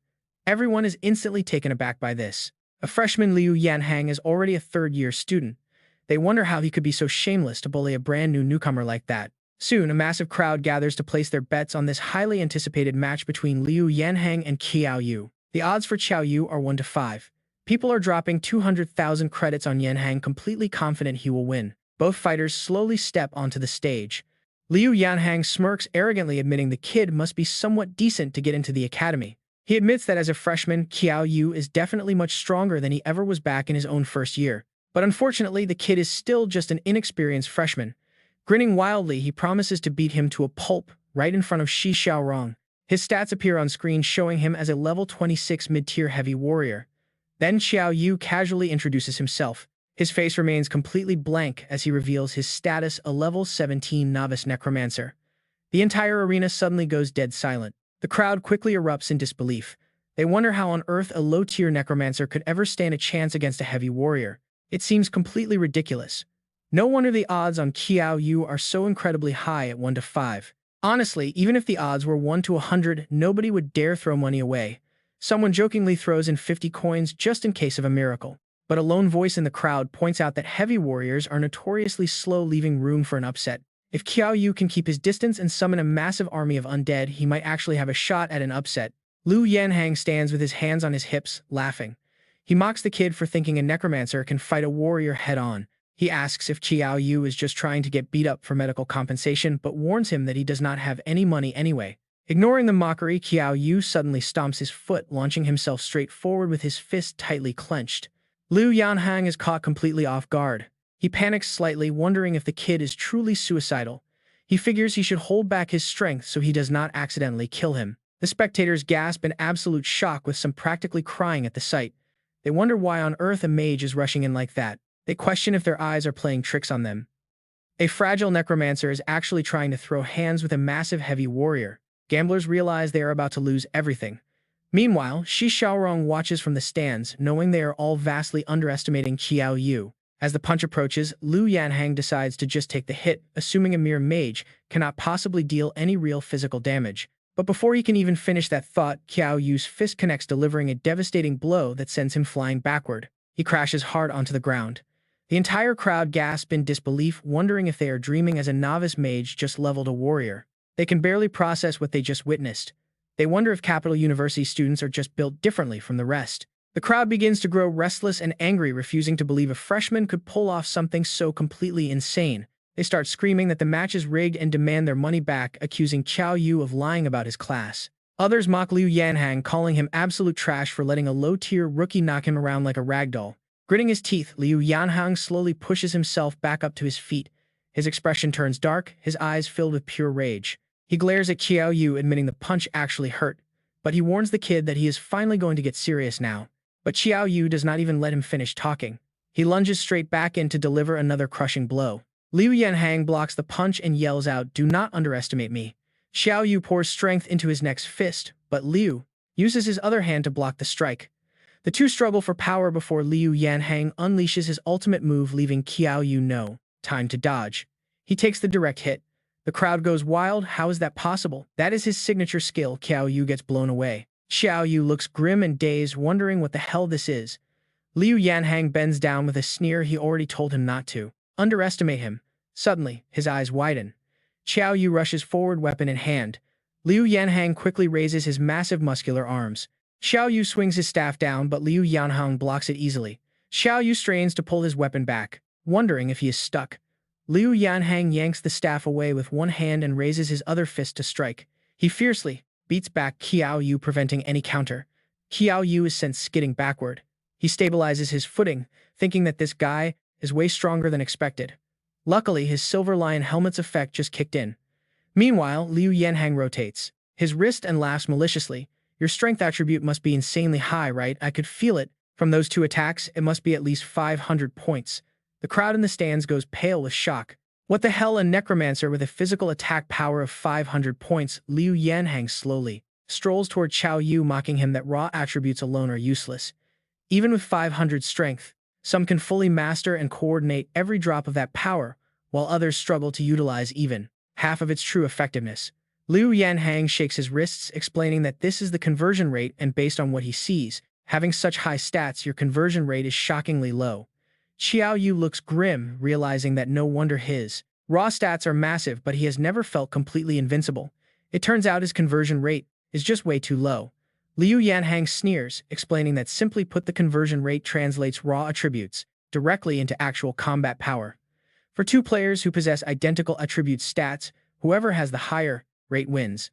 Everyone is instantly taken aback by this. A freshman, Liu Yanhang, is already a third-year student. They wonder how he could be so shameless to bully a brand-new newcomer like that. Soon, a massive crowd gathers to place their bets on this highly anticipated match between Liu Yanhang and Qiao Yu. The odds for Qiao Yu are 1 to 5. People are dropping 200,000 credits on Yanhang, completely confident he will win. Both fighters slowly step onto the stage. Liu Yanhang smirks, arrogantly admitting the kid must be somewhat decent to get into the academy. He admits that as a freshman, Qiao Yu is definitely much stronger than he ever was back in his own first year. But unfortunately, the kid is still just an inexperienced freshman. Grinning wildly, he promises to beat him to a pulp right in front of Shi Xiaorong. His stats appear on screen, showing him as a level 26 mid-tier heavy warrior. Then Qiao Yu casually introduces himself. His face remains completely blank as he reveals his status, a level 17 novice necromancer. The entire arena suddenly goes dead silent. The crowd quickly erupts in disbelief. They wonder how on earth a low-tier necromancer could ever stand a chance against a heavy warrior. It seems completely ridiculous. No wonder the odds on Qiao Yu are so incredibly high at 1 to 5. Honestly, even if the odds were 1 to 100, nobody would dare throw money away. Someone jokingly throws in 50 coins just in case of a miracle. But a lone voice in the crowd points out that heavy warriors are notoriously slow, leaving room for an upset. If Qiao Yu can keep his distance and summon a massive army of undead, he might actually have a shot at an upset. Liu Yanhang stands with his hands on his hips, laughing. He mocks the kid for thinking a necromancer can fight a warrior head-on. He asks if Qiao Yu is just trying to get beat up for medical compensation, but warns him that he does not have any money anyway. Ignoring the mockery, Qiao Yu suddenly stomps his foot, launching himself straight forward with his fist tightly clenched. Liu Yanhang is caught completely off guard. He panics slightly, wondering if the kid is truly suicidal. He figures he should hold back his strength so he does not accidentally kill him. The spectators gasp in absolute shock, with some practically crying at the sight. They wonder why on earth a mage is rushing in like that. They question if their eyes are playing tricks on them. A fragile necromancer is actually trying to throw hands with a massive heavy warrior. Gamblers realize they are about to lose everything. Meanwhile, Shi Xiaorong watches from the stands, knowing they are all vastly underestimating Qiao Yu. As the punch approaches, Liu Yanhang decides to just take the hit, assuming a mere mage cannot possibly deal any real physical damage. But before he can even finish that thought, Qiao Yu's fist connects, delivering a devastating blow that sends him flying backward. He crashes hard onto the ground. The entire crowd gasps in disbelief, wondering if they are dreaming as a novice mage just leveled a warrior. They can barely process what they just witnessed. They wonder if Capital University students are just built differently from the rest. The crowd begins to grow restless and angry, refusing to believe a freshman could pull off something so completely insane. They start screaming that the match is rigged and demand their money back, accusing Qiao Yu of lying about his class. Others mock Liu Yanhang, calling him absolute trash for letting a low-tier rookie knock him around like a ragdoll. Gritting his teeth, Liu Yanhang slowly pushes himself back up to his feet. His expression turns dark, his eyes filled with pure rage. He glares at Qiao Yu, admitting the punch actually hurt, but he warns the kid that he is finally going to get serious now. But Qiao Yu does not even let him finish talking. He lunges straight back in to deliver another crushing blow. Liu Yanhang blocks the punch and yells out, "Do not underestimate me." Qiao Yu pours strength into his next fist, but Liu uses his other hand to block the strike. The two struggle for power before Liu Yanhang unleashes his ultimate move, leaving Qiao Yu no time to dodge. He takes the direct hit. The crowd goes wild. How is that possible? That is his signature skill. Qiao Yu gets blown away. Qiao Yu looks grim and dazed, wondering what the hell this is. Liu Yanhang bends down with a sneer. He already told him not to underestimate him. Suddenly, his eyes widen. Qiao Yu rushes forward, weapon in hand. Liu Yanhang quickly raises his massive muscular arms. Qiao Yu swings his staff down, but Liu Yanhang blocks it easily. Qiao Yu strains to pull his weapon back, wondering if he is stuck. Liu Yanhang yanks the staff away with one hand and raises his other fist to strike. He fiercely beats back Qiao Yu, preventing any counter. Qiao Yu is sent skidding backward. He stabilizes his footing, thinking that this guy is way stronger than expected. Luckily, his Silver Lion helmet's effect just kicked in. Meanwhile, Liu Yanhang rotates his wrist and laughs maliciously. "Your strength attribute must be insanely high, right? I could feel it. From those two attacks, it must be at least 500 points. The crowd in the stands goes pale with shock. What the hell, a necromancer with a physical attack power of 500 points? Liu Yanhang slowly strolls toward Qiao Yu, mocking him that raw attributes alone are useless. Even with 500 strength, some can fully master and coordinate every drop of that power, while others struggle to utilize even half of its true effectiveness. Liu Yanhang shakes his wrists, explaining that this is the conversion rate and based on what he sees, having such high stats, your conversion rate is shockingly low. Qiao Yu looks grim, realizing that no wonder his raw stats are massive, but he has never felt completely invincible. It turns out his conversion rate is just way too low. Liu Yanhang sneers, explaining that simply put the conversion rate translates raw attributes directly into actual combat power. For two players who possess identical attribute stats, whoever has the higher rate wins.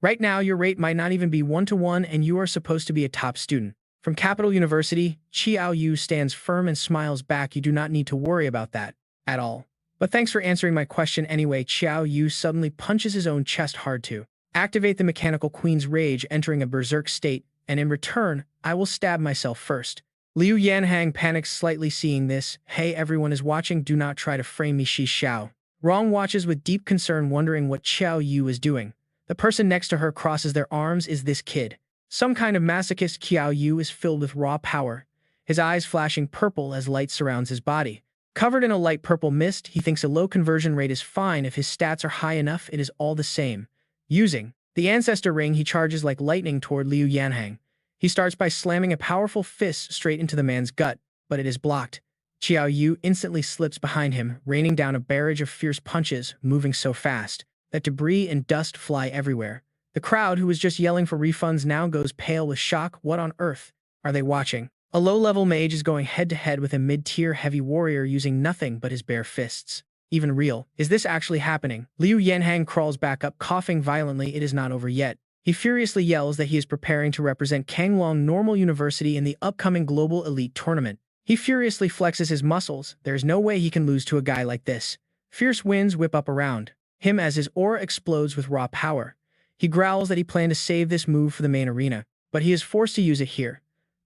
Right now, your rate might not even be 1-to-1 and you are supposed to be a top student. From Capital University, Qiao Yu stands firm and smiles back. You do not need to worry about that at all. But thanks for answering my question anyway. Qiao Yu suddenly punches his own chest hard to activate the mechanical queen's rage, entering a berserk state, and in return, I will stab myself first. Liu Yanhang panics slightly seeing this. Hey, everyone is watching, do not try to frame me, Shi Xiao. Rong watches with deep concern, wondering what Qiao Yu is doing. The person next to her crosses their arms. Is this kid some kind of masochist? Qiao Yu is filled with raw power, his eyes flashing purple as light surrounds his body. Covered in a light purple mist, he thinks a low conversion rate is fine. If his stats are high enough, it is all the same. Using the Ancestor Ring, he charges like lightning toward Liu Yanhang. He starts by slamming a powerful fist straight into the man's gut, but it is blocked. Qiao Yu instantly slips behind him, raining down a barrage of fierce punches, moving so fast that debris and dust fly everywhere. The crowd, who was just yelling for refunds, now goes pale with shock. What on earth are they watching? A low-level mage is going head-to-head with a mid-tier heavy warrior using nothing but his bare fists. Even real. Is this actually happening? Liu Yanhang crawls back up, coughing violently. It is not over yet. He furiously yells that he is preparing to represent Kanglong Normal University in the upcoming Global Elite Tournament. He furiously flexes his muscles. There's no way he can lose to a guy like this. Fierce winds whip up around him as his aura explodes with raw power. He growls that he planned to save this move for the main arena, but he is forced to use it here.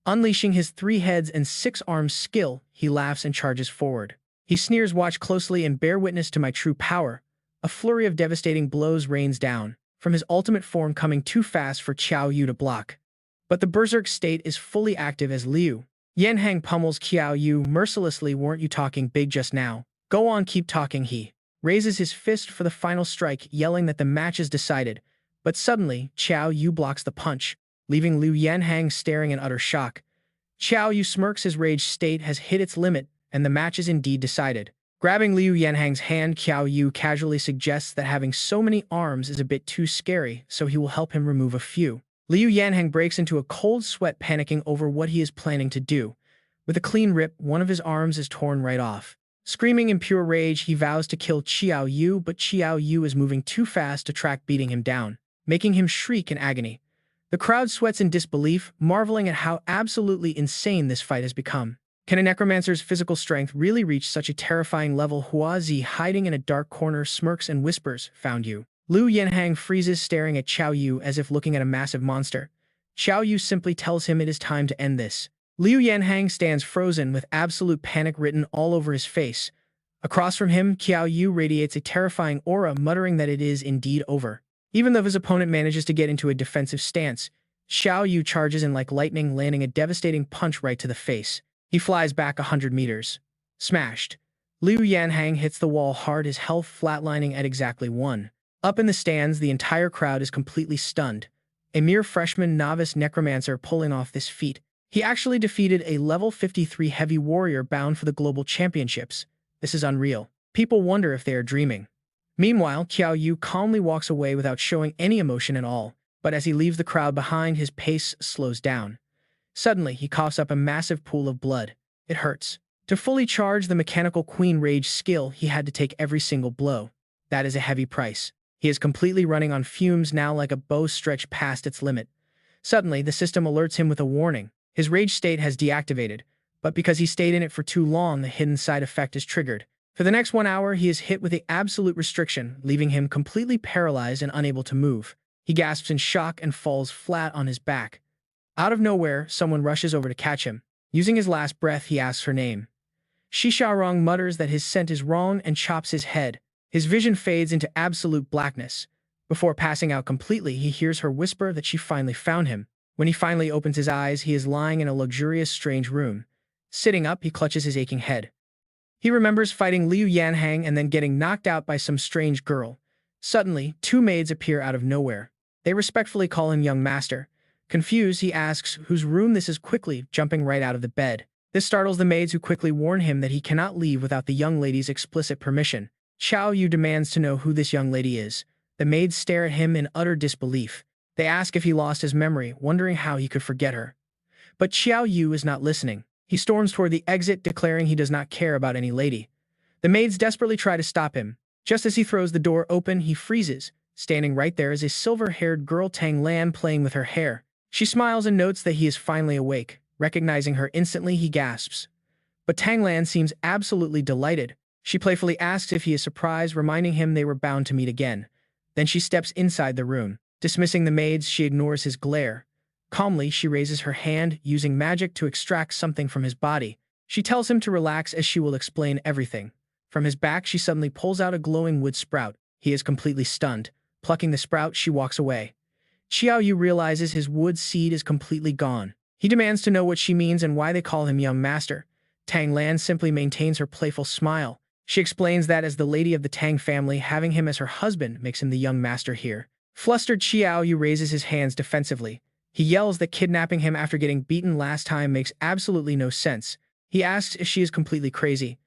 Unleashing his 3 heads and 6 arms skill, he laughs and charges forward. He sneers, watch closely and bear witness to my true power. A flurry of devastating blows rains down from his ultimate form, coming too fast for Qiao Yu to block. But the berserk state is fully active as Liu Yanhang pummels Qiao Yu mercilessly. Weren't you talking big just now? Go on, keep talking. He raises his fist for the final strike, yelling that the match is decided. But suddenly, Qiao Yu blocks the punch, leaving Liu Yanhang staring in utter shock. Qiao Yu smirks. His rage state has hit its limit, and the match is indeed decided. Grabbing Liu Yanhang's hand, Qiao Yu casually suggests that having so many arms is a bit too scary, so he will help him remove a few. Liu Yanhang breaks into a cold sweat, panicking over what he is planning to do. With a clean rip, one of his arms is torn right off. Screaming in pure rage, he vows to kill Qiao Yu, but Qiao Yu is moving too fast to track, beating him down, making him shriek in agony. The crowd sweats in disbelief, marveling at how absolutely insane this fight has become. Can a necromancer's physical strength really reach such a terrifying level? Hua Zi, hiding in a dark corner, smirks and whispers, "Found you." Liu Yanhang freezes, staring at Qiao Yu as if looking at a massive monster. Qiao Yu simply tells him it is time to end this. Liu Yanhang stands frozen with absolute panic written all over his face. Across from him, Qiao Yu radiates a terrifying aura, muttering that it is indeed over. Even though his opponent manages to get into a defensive stance, Qiao Yu charges in like lightning, landing a devastating punch right to the face. He flies back 100 meters. Smashed. Liu Yanhang hits the wall hard, his health flatlining at exactly 1. Up in the stands, the entire crowd is completely stunned. A mere freshman novice necromancer pulling off this feat. He actually defeated a level 53 heavy warrior bound for the global championships. This is unreal. People wonder if they are dreaming. Meanwhile, Qiao Yu calmly walks away without showing any emotion at all, but as he leaves the crowd behind, his pace slows down. Suddenly, he coughs up a massive pool of blood. It hurts. To fully charge the mechanical queen rage skill, he had to take every single blow. That is a heavy price. He is completely running on fumes now, like a bow stretched past its limit. Suddenly, the system alerts him with a warning. His rage state has deactivated, but because he stayed in it for too long, the hidden side effect is triggered. For the next 1 hour, he is hit with the absolute restriction, leaving him completely paralyzed and unable to move. He gasps in shock and falls flat on his back. Out of nowhere, someone rushes over to catch him. Using his last breath, he asks her name. Shi Xiaorong mutters that his scent is wrong and chops his head. His vision fades into absolute blackness. Before passing out completely, he hears her whisper that she finally found him. When he finally opens his eyes, he is lying in a luxurious, strange room. Sitting up, he clutches his aching head. He remembers fighting Liu Yanhang and then getting knocked out by some strange girl. Suddenly, two maids appear out of nowhere. They respectfully call him young master. Confused, he asks whose room this is, quickly jumping right out of the bed. This startles the maids, who quickly warn him that he cannot leave without the young lady's explicit permission. Qiao Yu demands to know who this young lady is. The maids stare at him in utter disbelief. They ask if he lost his memory, wondering how he could forget her. But Qiao Yu is not listening. He storms toward the exit, declaring he does not care about any lady. The maids desperately try to stop him. Just as he throws the door open, he freezes. Standing right there is a silver-haired girl, Tang Lan, playing with her hair. She smiles and notes that he is finally awake. Recognizing her instantly, he gasps. But Tang Lan seems absolutely delighted. She playfully asks if he is surprised, reminding him they were bound to meet again. Then she steps inside the room. Dismissing the maids, she ignores his glare. Calmly, she raises her hand, using magic to extract something from his body. She tells him to relax, as she will explain everything. From his back, she suddenly pulls out a glowing wood sprout. He is completely stunned. Plucking the sprout, she walks away. Qiao Yu realizes his wood seed is completely gone. He demands to know what she means and why they call him young master. Tang Lan simply maintains her playful smile. She explains that as the lady of the Tang family, having him as her husband makes him the young master here. Flustered, Qiao Yu raises his hands defensively. He yells that kidnapping him after getting beaten last time makes absolutely no sense. He asks if she is completely crazy.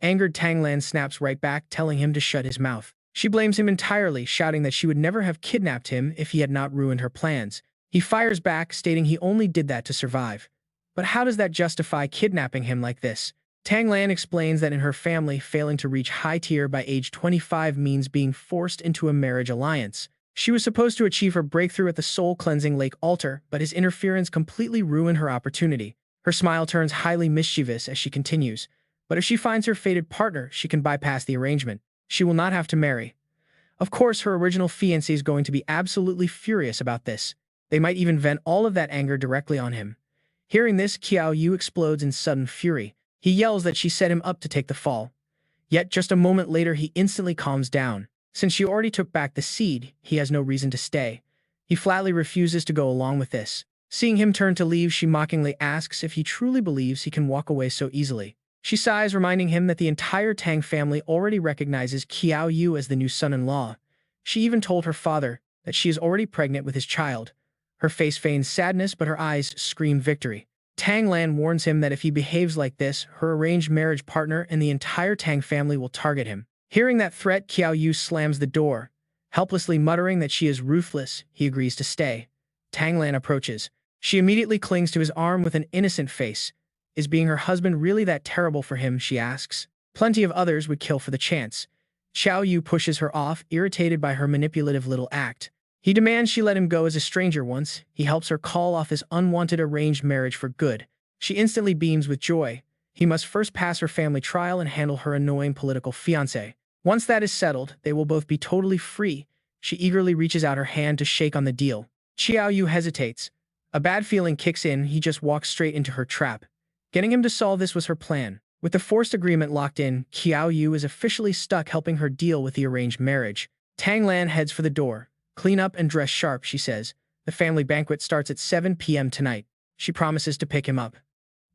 Angered, Tang Lan snaps right back, telling him to shut his mouth. She blames him entirely, shouting that she would never have kidnapped him if he had not ruined her plans. He fires back, stating he only did that to survive. But how does that justify kidnapping him like this? Tang Lan explains that in her family, failing to reach high tier by age 25 means being forced into a marriage alliance. She was supposed to achieve her breakthrough at the soul-cleansing lake altar, but his interference completely ruined her opportunity. Her smile turns highly mischievous as she continues. But if she finds her fated partner, she can bypass the arrangement. She will not have to marry. Of course, her original fiancé is going to be absolutely furious about this. They might even vent all of that anger directly on him. Hearing this, Qiao Yu explodes in sudden fury. He yells that she set him up to take the fall. Yet just a moment later, he instantly calms down. Since she already took back the seed, he has no reason to stay. He flatly refuses to go along with this. Seeing him turn to leave, she mockingly asks if he truly believes he can walk away so easily. She sighs, reminding him that the entire Tang family already recognizes Qiao Yu as the new son-in-law. She even told her father that she is already pregnant with his child. Her face feigns sadness, but her eyes scream victory. Tang Lan warns him that if he behaves like this, her arranged marriage partner and the entire Tang family will target him. Hearing that threat, Qiao Yu slams the door. Helplessly muttering that she is ruthless, he agrees to stay. Tang Lan approaches. She immediately clings to his arm with an innocent face. Is being her husband really that terrible for him, she asks. Plenty of others would kill for the chance. Qiao Yu pushes her off, irritated by her manipulative little act. He demands she let him go as a stranger once. He helps her call off this unwanted arranged marriage for good. She instantly beams with joy. He must first pass her family trial and handle her annoying political fiancé. Once that is settled, they will both be totally free. She eagerly reaches out her hand to shake on the deal. Qiao Yu hesitates. A bad feeling kicks in. He just walks straight into her trap. Getting him to solve this was her plan. With the forced agreement locked in, Qiao Yu is officially stuck, helping her deal with the arranged marriage. Tang Lan heads for the door. Clean up and dress sharp, she says. The family banquet starts at 7 p.m. tonight. She promises to pick him up.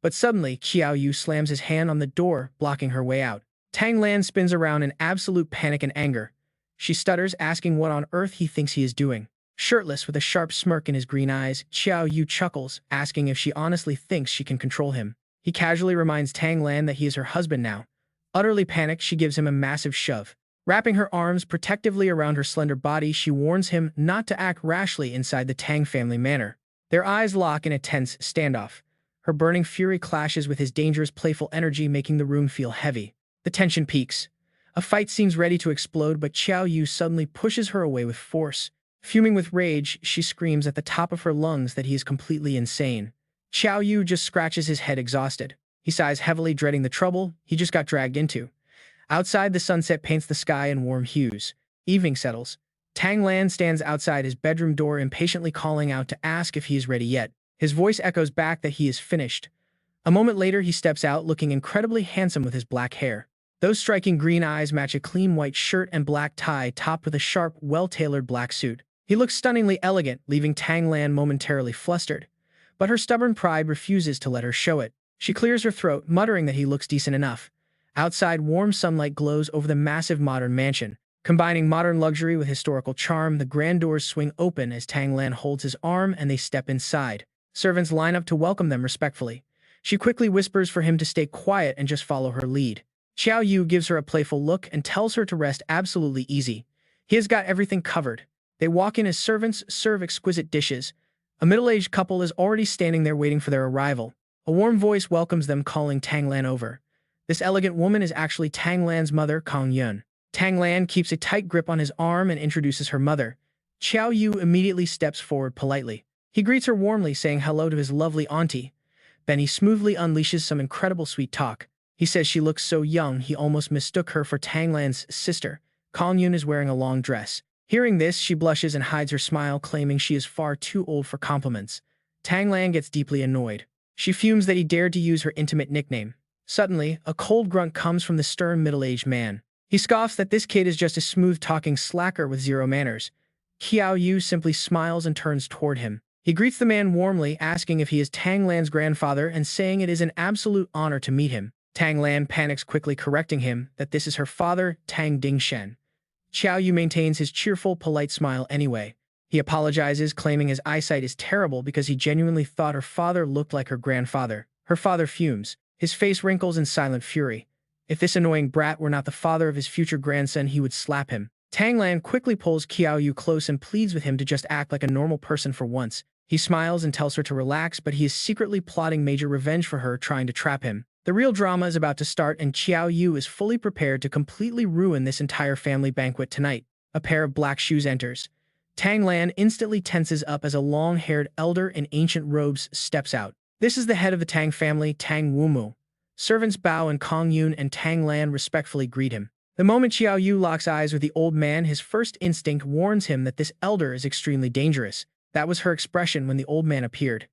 But suddenly, Qiao Yu slams his hand on the door, blocking her way out. Tang Lan spins around in absolute panic and anger. She stutters, asking what on earth he thinks he is doing. Shirtless, with a sharp smirk in his green eyes, Qiao Yu chuckles, asking if she honestly thinks she can control him. He casually reminds Tang Lan that he is her husband now. Utterly panicked, she gives him a massive shove. Wrapping her arms protectively around her slender body, she warns him not to act rashly inside the Tang family manor. Their eyes lock in a tense standoff. Her burning fury clashes with his dangerous, playful energy, making the room feel heavy. The tension peaks. A fight seems ready to explode, but Qiao Yu suddenly pushes her away with force. Fuming with rage, she screams at the top of her lungs that he is completely insane. Qiao Yu just scratches his head, exhausted. He sighs heavily, dreading the trouble he just got dragged into. Outside, the sunset paints the sky in warm hues. Evening settles. Tang Lan stands outside his bedroom door, impatiently calling out to ask if he is ready yet. His voice echoes back that he is finished. A moment later, he steps out, looking incredibly handsome with his black hair. Those striking green eyes match a clean white shirt and black tie topped with a sharp, well-tailored black suit. He looks stunningly elegant, leaving Tang Lan momentarily flustered. But her stubborn pride refuses to let her show it. She clears her throat, muttering that he looks decent enough. Outside, warm sunlight glows over the massive modern mansion. Combining modern luxury with historical charm, the grand doors swing open as Tang Lan holds his arm and they step inside. Servants line up to welcome them respectfully. She quickly whispers for him to stay quiet and just follow her lead. Qiao Yu gives her a playful look and tells her to rest absolutely easy. He has got everything covered. They walk in as servants serve exquisite dishes. A middle-aged couple is already standing there waiting for their arrival. A warm voice welcomes them, calling Tang Lan over. This elegant woman is actually Tang Lan's mother, Kang Yun. Tang Lan keeps a tight grip on his arm and introduces her mother. Qiao Yu immediately steps forward politely. He greets her warmly, saying hello to his lovely auntie. Then he smoothly unleashes some incredible sweet talk. He says she looks so young he almost mistook her for Tang Lan's sister. Kang Yun is wearing a long dress. Hearing this, she blushes and hides her smile, claiming she is far too old for compliments. Tang Lan gets deeply annoyed. She fumes that he dared to use her intimate nickname. Suddenly, a cold grunt comes from the stern middle-aged man. He scoffs that this kid is just a smooth-talking slacker with zero manners. Qiao Yu simply smiles and turns toward him. He greets the man warmly, asking if he is Tang Lan's grandfather and saying it is an absolute honor to meet him. Tang Lan panics, quickly correcting him that this is her father, Tang Dingshen. Qiao Yu maintains his cheerful, polite smile anyway. He apologizes, claiming his eyesight is terrible because he genuinely thought her father looked like her grandfather. Her father fumes. His face wrinkles in silent fury. If this annoying brat were not the father of his future grandson, he would slap him. Tang Lan quickly pulls Qiao Yu close and pleads with him to just act like a normal person for once. He smiles and tells her to relax, but he is secretly plotting major revenge for her, trying to trap him. The real drama is about to start, and Qiao Yu is fully prepared to completely ruin this entire family banquet tonight. A pair of black shoes enters. Tang Lan instantly tenses up as a long-haired elder in ancient robes steps out. This is the head of the Tang family, Tang Wumu. Servants bow and Kang Yun and Tang Lan respectfully greet him. The moment Qiao Yu locks eyes with the old man, his first instinct warns him that this elder is extremely dangerous. That was her expression when the old man appeared.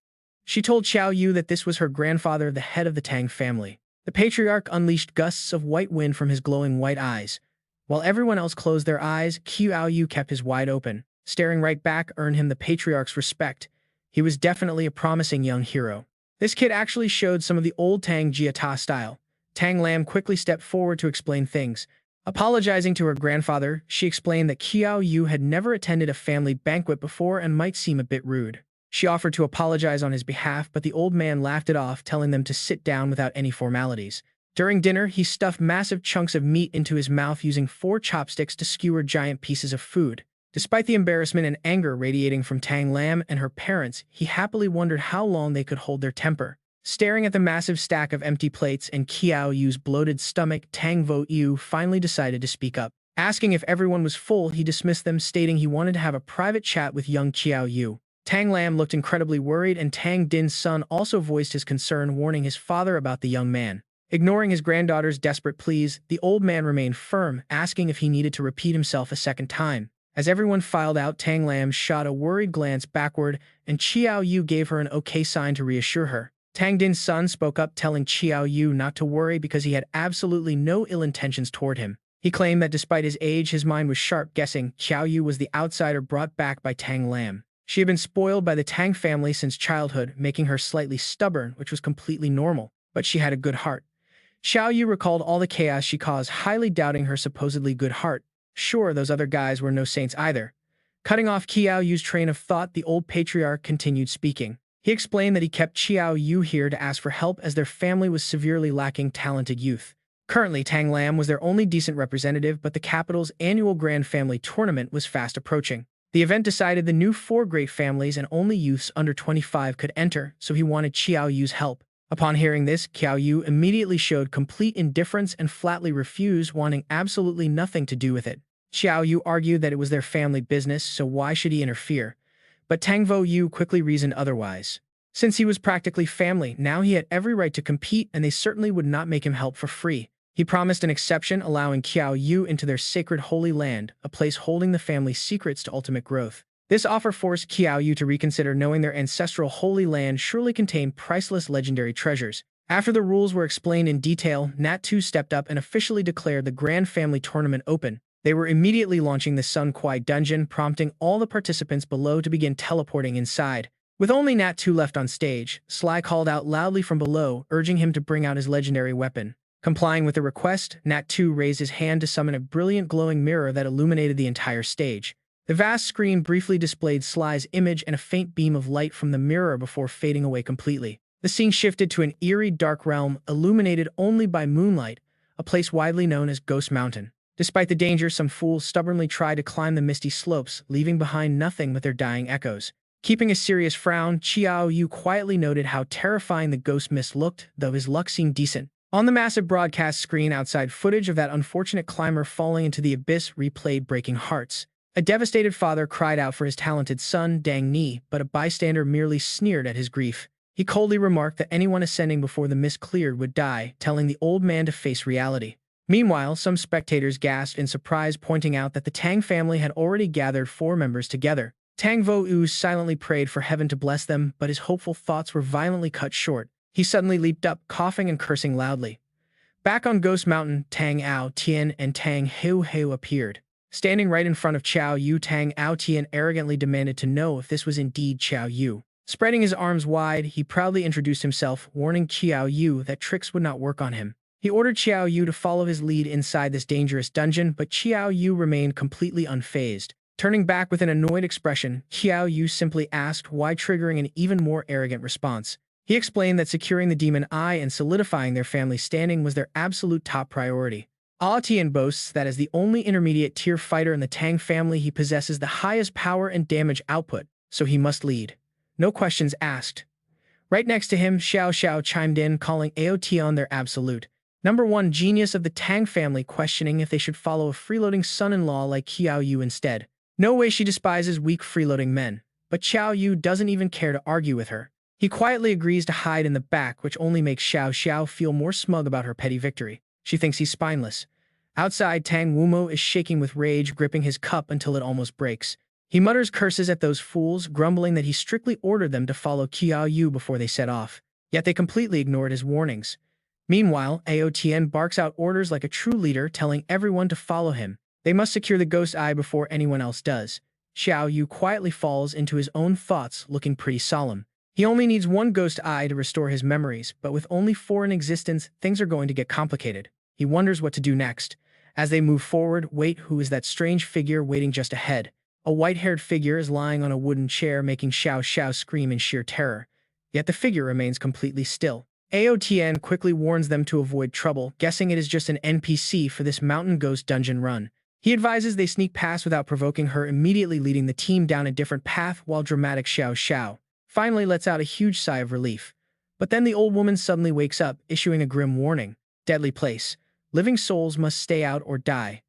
She told Qiao Yu that this was her grandfather, the head of the Tang family. The patriarch unleashed gusts of white wind from his glowing white eyes. While everyone else closed their eyes, Qiao Yu kept his wide open. Staring right back earned him the patriarch's respect. He was definitely a promising young hero. This kid actually showed some of the old Tang Jiata style. Tang Lam quickly stepped forward to explain things. Apologizing to her grandfather, she explained that Qiao Yu had never attended a family banquet before and might seem a bit rude. She offered to apologize on his behalf, but the old man laughed it off, telling them to sit down without any formalities. During dinner, he stuffed massive chunks of meat into his mouth using 4 chopsticks to skewer giant pieces of food. Despite the embarrassment and anger radiating from Tang Lam and her parents, he happily wondered how long they could hold their temper. Staring at the massive stack of empty plates and Qiao Yu's bloated stomach, Tang Vo Yu finally decided to speak up. Asking if everyone was full, he dismissed them, stating he wanted to have a private chat with young Qiao Yu. Tang Lam looked incredibly worried, and Tang Din's son also voiced his concern, warning his father about the young man. Ignoring his granddaughter's desperate pleas, the old man remained firm, asking if he needed to repeat himself a second time. As everyone filed out, Tang Lam shot a worried glance backward, and Qiao Yu gave her an okay sign to reassure her. Tang Din's son spoke up, telling Qiao Yu not to worry because he had absolutely no ill intentions toward him. He claimed that despite his age, his mind was sharp, guessing Qiao Yu was the outsider brought back by Tang Lam. She had been spoiled by the Tang family since childhood, making her slightly stubborn, which was completely normal, but she had a good heart. Qiao Yu recalled all the chaos she caused, highly doubting her supposedly good heart. Sure, those other guys were no saints either. Cutting off Qiao Yu's train of thought, the old patriarch continued speaking. He explained that he kept Qiao Yu here to ask for help as their family was severely lacking talented youth. Currently, Tang Lam was their only decent representative, but the capital's annual Grand Family Tournament was fast approaching. The event decided the new 4 great families and only youths under 25 could enter, so he wanted Qiao Yu's help. Upon hearing this, Qiao Yu immediately showed complete indifference and flatly refused, wanting absolutely nothing to do with it. Qiao Yu argued that it was their family business, so why should he interfere? But Tang Vo Yu quickly reasoned otherwise. Since he was practically family, now he had every right to compete, and they certainly would not make him help for free. He promised an exception, allowing Qiao Yu into their sacred holy land, a place holding the family's secrets to ultimate growth. This offer forced Qiao Yu to reconsider, knowing their ancestral holy land surely contained priceless legendary treasures. After the rules were explained in detail, Nat 2 stepped up and officially declared the Grand Family Tournament open. They were immediately launching the Sun Kuai dungeon, prompting all the participants below to begin teleporting inside. With only Nat 2 left on stage, Sly called out loudly from below, urging him to bring out his legendary weapon. Complying with the request, Nat 2 raised his hand to summon a brilliant glowing mirror that illuminated the entire stage. The vast screen briefly displayed Sly's image and a faint beam of light from the mirror before fading away completely. The scene shifted to an eerie dark realm illuminated only by moonlight, a place widely known as Ghost Mountain. Despite the danger, some fools stubbornly tried to climb the misty slopes, leaving behind nothing but their dying echoes. Keeping a serious frown, Qiao Yu quietly noted how terrifying the ghost mist looked, though his luck seemed decent. On the massive broadcast screen outside, footage of that unfortunate climber falling into the abyss replayed, breaking hearts. A devastated father cried out for his talented son, Dang Ni, but a bystander merely sneered at his grief. He coldly remarked that anyone ascending before the mist cleared would die, telling the old man to face reality. Meanwhile, some spectators gasped in surprise, pointing out that the Tang family had already gathered 4 members together. Tang Vo-U silently prayed for heaven to bless them, but his hopeful thoughts were violently cut short. He suddenly leaped up, coughing and cursing loudly. Back on Ghost Mountain, Tang Ao Tian and Tang Heu appeared. Standing right in front of Qiao Yu, Tang Ao Tian arrogantly demanded to know if this was indeed Qiao Yu. Spreading his arms wide, he proudly introduced himself, warning Qiao Yu that tricks would not work on him. He ordered Qiao Yu to follow his lead inside this dangerous dungeon, but Qiao Yu remained completely unfazed. Turning back with an annoyed expression, Qiao Yu simply asked why, triggering an even more arrogant response. He explained that securing the demon eye and solidifying their family standing was their absolute top priority. Tian boasts that as the only intermediate tier fighter in the Tang family, he possesses the highest power and damage output, so he must lead. No questions asked. Right next to him, Xiao Xiao chimed in, calling Aotian their absolute #1 genius of the Tang family, questioning if they should follow a freeloading son-in-law like Qiao Yu instead. No way, she despises weak freeloading men. But Qiao Yu doesn't even care to argue with her. He quietly agrees to hide in the back, which only makes Xiao Xiao feel more smug about her petty victory. She thinks he's spineless. Outside, Tang Wumo is shaking with rage, gripping his cup until it almost breaks. He mutters curses at those fools, grumbling that he strictly ordered them to follow Qiao Yu before they set off. Yet they completely ignored his warnings. Meanwhile, Aotian barks out orders like a true leader, telling everyone to follow him. They must secure the ghost eye before anyone else does. Xiao Yu quietly falls into his own thoughts, looking pretty solemn. He only needs 1 ghost eye to restore his memories, but with only 4 in existence, things are going to get complicated. He wonders what to do next. As they move forward, wait, who is that strange figure waiting just ahead? A white-haired figure is lying on a wooden chair, making Xiao Xiao scream in sheer terror. Yet the figure remains completely still. Aotian quickly warns them to avoid trouble, guessing it is just an NPC for this mountain ghost dungeon run. He advises they sneak past without provoking her, immediately leading the team down a different path, while dramatic Xiao Xiao finally lets out a huge sigh of relief. But then the old woman suddenly wakes up, issuing a grim warning. Deadly place. Living souls must stay out or die.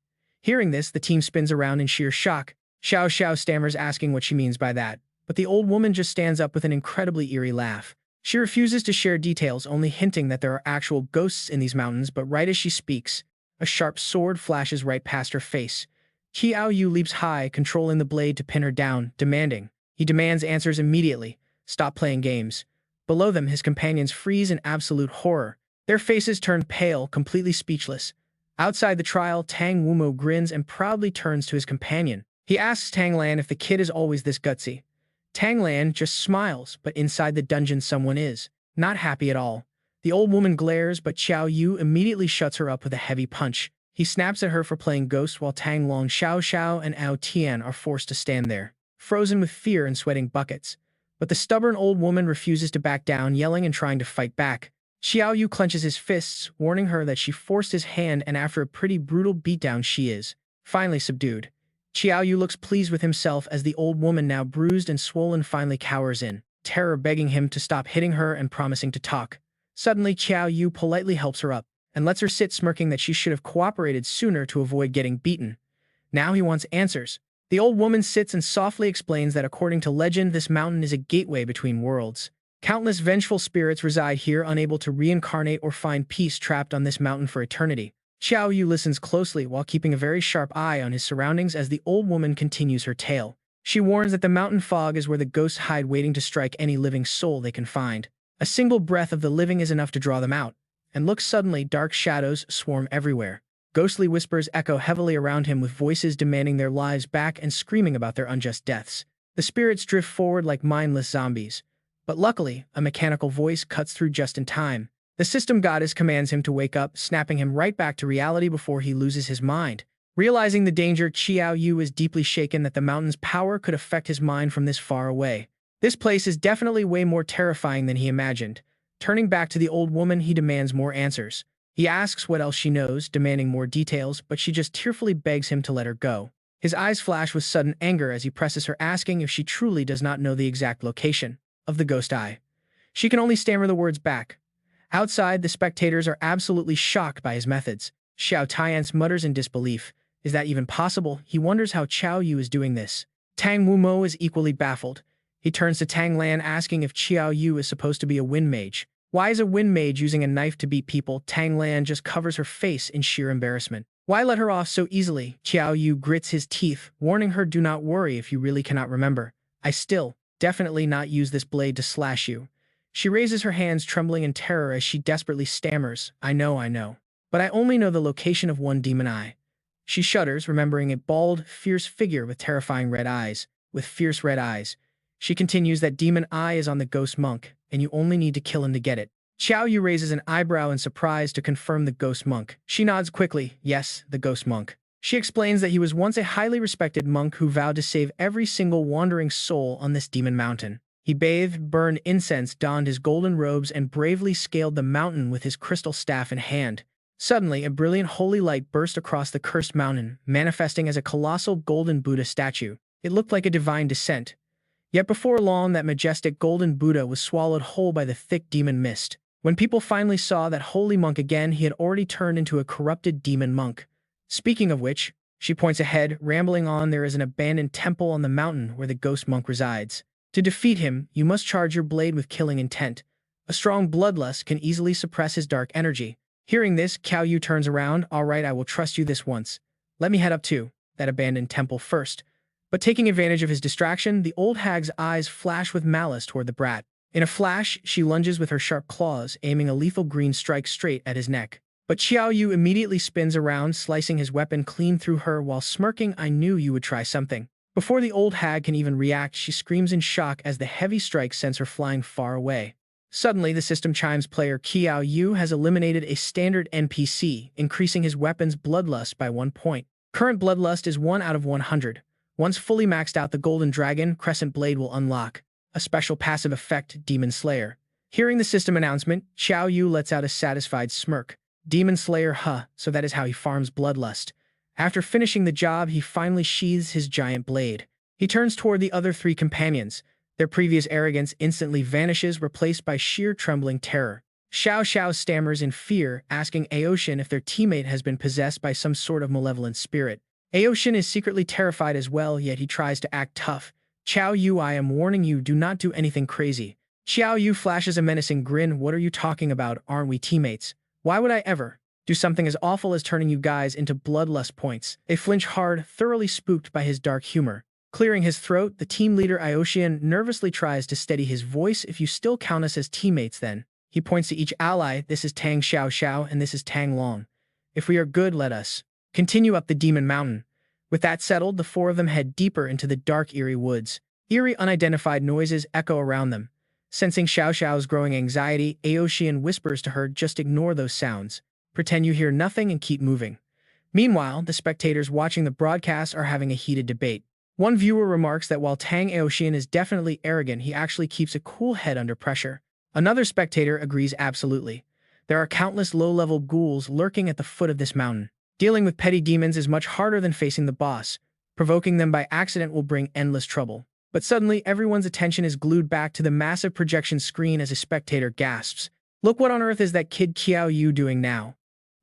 Hearing this, the team spins around in sheer shock. Xiao Xiao stammers, asking what she means by that. But the old woman just stands up with an incredibly eerie laugh. She refuses to share details, only hinting that there are actual ghosts in these mountains, but right as she speaks, a sharp sword flashes right past her face. Qiao Yu leaps high, controlling the blade to pin her down, demanding. He demands answers immediately. Stop playing games. Below them, his companions freeze in absolute horror. Their faces turn pale, completely speechless. Outside the trial, Tang Wumo grins and proudly turns to his companion. He asks Tang Lan if the kid is always this gutsy. Tang Lan just smiles, but inside the dungeon someone is not happy at all. The old woman glares, but Qiao Yu immediately shuts her up with a heavy punch. He snaps at her for playing ghost, while Tang Long, Xiao Xiao, and Ao Tian are forced to stand there, frozen with fear and sweating buckets. But the stubborn old woman refuses to back down, yelling and trying to fight back. Xiao Yu clenches his fists, warning her that she forced his hand, and after a pretty brutal beatdown, she is finally subdued. Qiao Yu looks pleased with himself as the old woman, now bruised and swollen, finally cowers in terror, begging him to stop hitting her and promising to talk. Suddenly, Qiao Yu politely helps her up and lets her sit, smirking that she should have cooperated sooner to avoid getting beaten. Now he wants answers. The old woman sits and softly explains that according to legend, this mountain is a gateway between worlds. Countless vengeful spirits reside here, unable to reincarnate or find peace, trapped on this mountain for eternity. Qiao Yu listens closely while keeping a very sharp eye on his surroundings as the old woman continues her tale. She warns that the mountain fog is where the ghosts hide, waiting to strike any living soul they can find. A single breath of the living is enough to draw them out. And look, suddenly, dark shadows swarm everywhere. Ghostly whispers echo heavily around him, with voices demanding their lives back and screaming about their unjust deaths. The spirits drift forward like mindless zombies. But luckily, a mechanical voice cuts through just in time. The system goddess commands him to wake up, snapping him right back to reality before he loses his mind. Realizing the danger, Qiao Yu is deeply shaken that the mountain's power could affect his mind from this far away. This place is definitely way more terrifying than he imagined. Turning back to the old woman, he demands more answers. He asks what else she knows, demanding more details, but she just tearfully begs him to let her go. His eyes flash with sudden anger as he presses her, asking if she truly does not know the exact location of the ghost eye. She can only stammer the words back. Outside, the spectators are absolutely shocked by his methods. Xiao Tian's mutters in disbelief. Is that even possible? He wonders how Qiao Yu is doing this. Tang Wumo is equally baffled. He turns to Tang Lan, asking if Qiao Yu is supposed to be a wind mage. Why is a wind mage using a knife to beat people? Tang Lan just covers her face in sheer embarrassment. Why let her off so easily? Qiao Yu grits his teeth, warning her, do not worry if you really cannot remember. I still, definitely not use this blade to slash you. She raises her hands, trembling in terror as she desperately stammers, I know. But I only know the location of one demon eye. She shudders, remembering a bald, fierce figure with terrifying red eyes. With fierce red eyes. She continues, that demon eye is on the ghost monk, and you only need to kill him to get it. Qiao Yu raises an eyebrow in surprise to confirm the ghost monk. She nods quickly, yes, the ghost monk. She explains that he was once a highly respected monk who vowed to save every single wandering soul on this demon mountain. He bathed, burned incense, donned his golden robes, and bravely scaled the mountain with his crystal staff in hand. Suddenly, a brilliant holy light burst across the cursed mountain, manifesting as a colossal golden Buddha statue. It looked like a divine descent. Yet before long, that majestic golden Buddha was swallowed whole by the thick demon mist. When people finally saw that holy monk again, he had already turned into a corrupted demon monk. Speaking of which, she points ahead, rambling on, there is an abandoned temple on the mountain where the ghost monk resides. To defeat him, you must charge your blade with killing intent. A strong bloodlust can easily suppress his dark energy. Hearing this, Qiao Yu turns around. All right, I will trust you this once. Let me head up to that abandoned temple first. But taking advantage of his distraction, the old hag's eyes flash with malice toward the brat. In a flash, she lunges with her sharp claws, aiming a lethal green strike straight at his neck. But Qiao Yu immediately spins around, slicing his weapon clean through her while smirking, I knew you would try something. Before the old hag can even react, she screams in shock as the heavy strike sends her flying far away. Suddenly, the system chimes, player Qiao Yu has eliminated a standard NPC, increasing his weapon's bloodlust by 1 point. Current bloodlust is 1 out of 100. Once fully maxed out, the Golden Dragon Crescent Blade will unlock a special passive effect, Demon Slayer. Hearing the system announcement, Qiao Yu lets out a satisfied smirk. Demon Slayer, so that is how he farms bloodlust. After finishing the job, he finally sheathes his giant blade. He turns toward the other 3 companions. Their previous arrogance instantly vanishes, replaced by sheer trembling terror. Xiao stammers in fear, asking Aoshin if their teammate has been possessed by some sort of malevolent spirit. Aoshin is secretly terrified as well, yet he tries to act tough. Qiao Yu, I am warning you, do not do anything crazy. Qiao Yu flashes a menacing grin. What are you talking about? Aren't we teammates? Why would I ever do something as awful as turning you guys into bloodlust points? They flinch hard, thoroughly spooked by his dark humor. Clearing his throat, the team leader Aoshin nervously tries to steady his voice. If you still count us as teammates, then. He points to each ally. This is Tang Xiao and this is Tang Long. If we are good, let us continue up the demon mountain. With that settled, the 4 of them head deeper into the dark, eerie woods. Eerie, unidentified noises echo around them. Sensing Xiao's growing anxiety, Aoshin whispers to her, just ignore those sounds. Pretend you hear nothing and keep moving. Meanwhile, the spectators watching the broadcast are having a heated debate. One viewer remarks that while Tang Aoshin is definitely arrogant, he actually keeps a cool head under pressure. Another spectator agrees absolutely. There are countless low-level ghouls lurking at the foot of this mountain. Dealing with petty demons is much harder than facing the boss. Provoking them by accident will bring endless trouble. But suddenly, everyone's attention is glued back to the massive projection screen as a spectator gasps. Look, what on earth is that kid Qiao Yu doing now?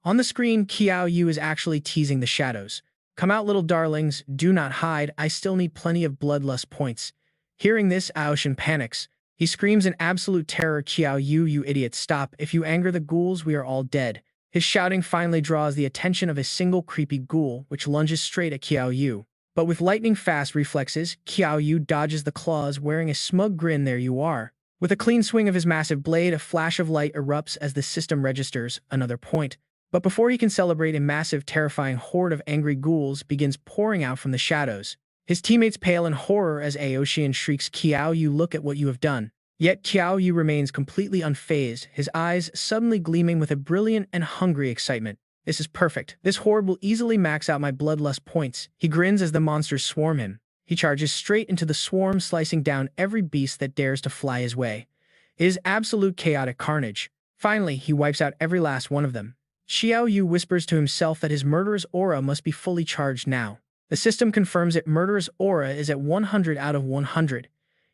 On the screen, Qiao Yu is actually teasing the shadows. Come out, little darlings, do not hide, I still need plenty of bloodlust points. Hearing this, Aoshin panics. He screams in absolute terror, Qiao Yu, you idiot, stop. If you anger the ghouls, we are all dead. His shouting finally draws the attention of a single creepy ghoul, which lunges straight at Qiao Yu. But with lightning-fast reflexes, Qiao Yu dodges the claws, wearing a smug grin. There you are. With a clean swing of his massive blade, a flash of light erupts as the system registers another point. But before he can celebrate, a massive, terrifying horde of angry ghouls begins pouring out from the shadows. His teammates pale in horror as Aoshin shrieks, Qiao Yu, look at what you have done. Yet Qiao Yu remains completely unfazed, his eyes suddenly gleaming with a brilliant and hungry excitement. This is perfect. This horde will easily max out my bloodlust points. He grins as the monsters swarm him. He charges straight into the swarm, slicing down every beast that dares to fly his way. It is absolute chaotic carnage. Finally, he wipes out every last one of them. Qiao Yu whispers to himself that his murderous aura must be fully charged now. The system confirms that murderous aura is at 100 out of 100.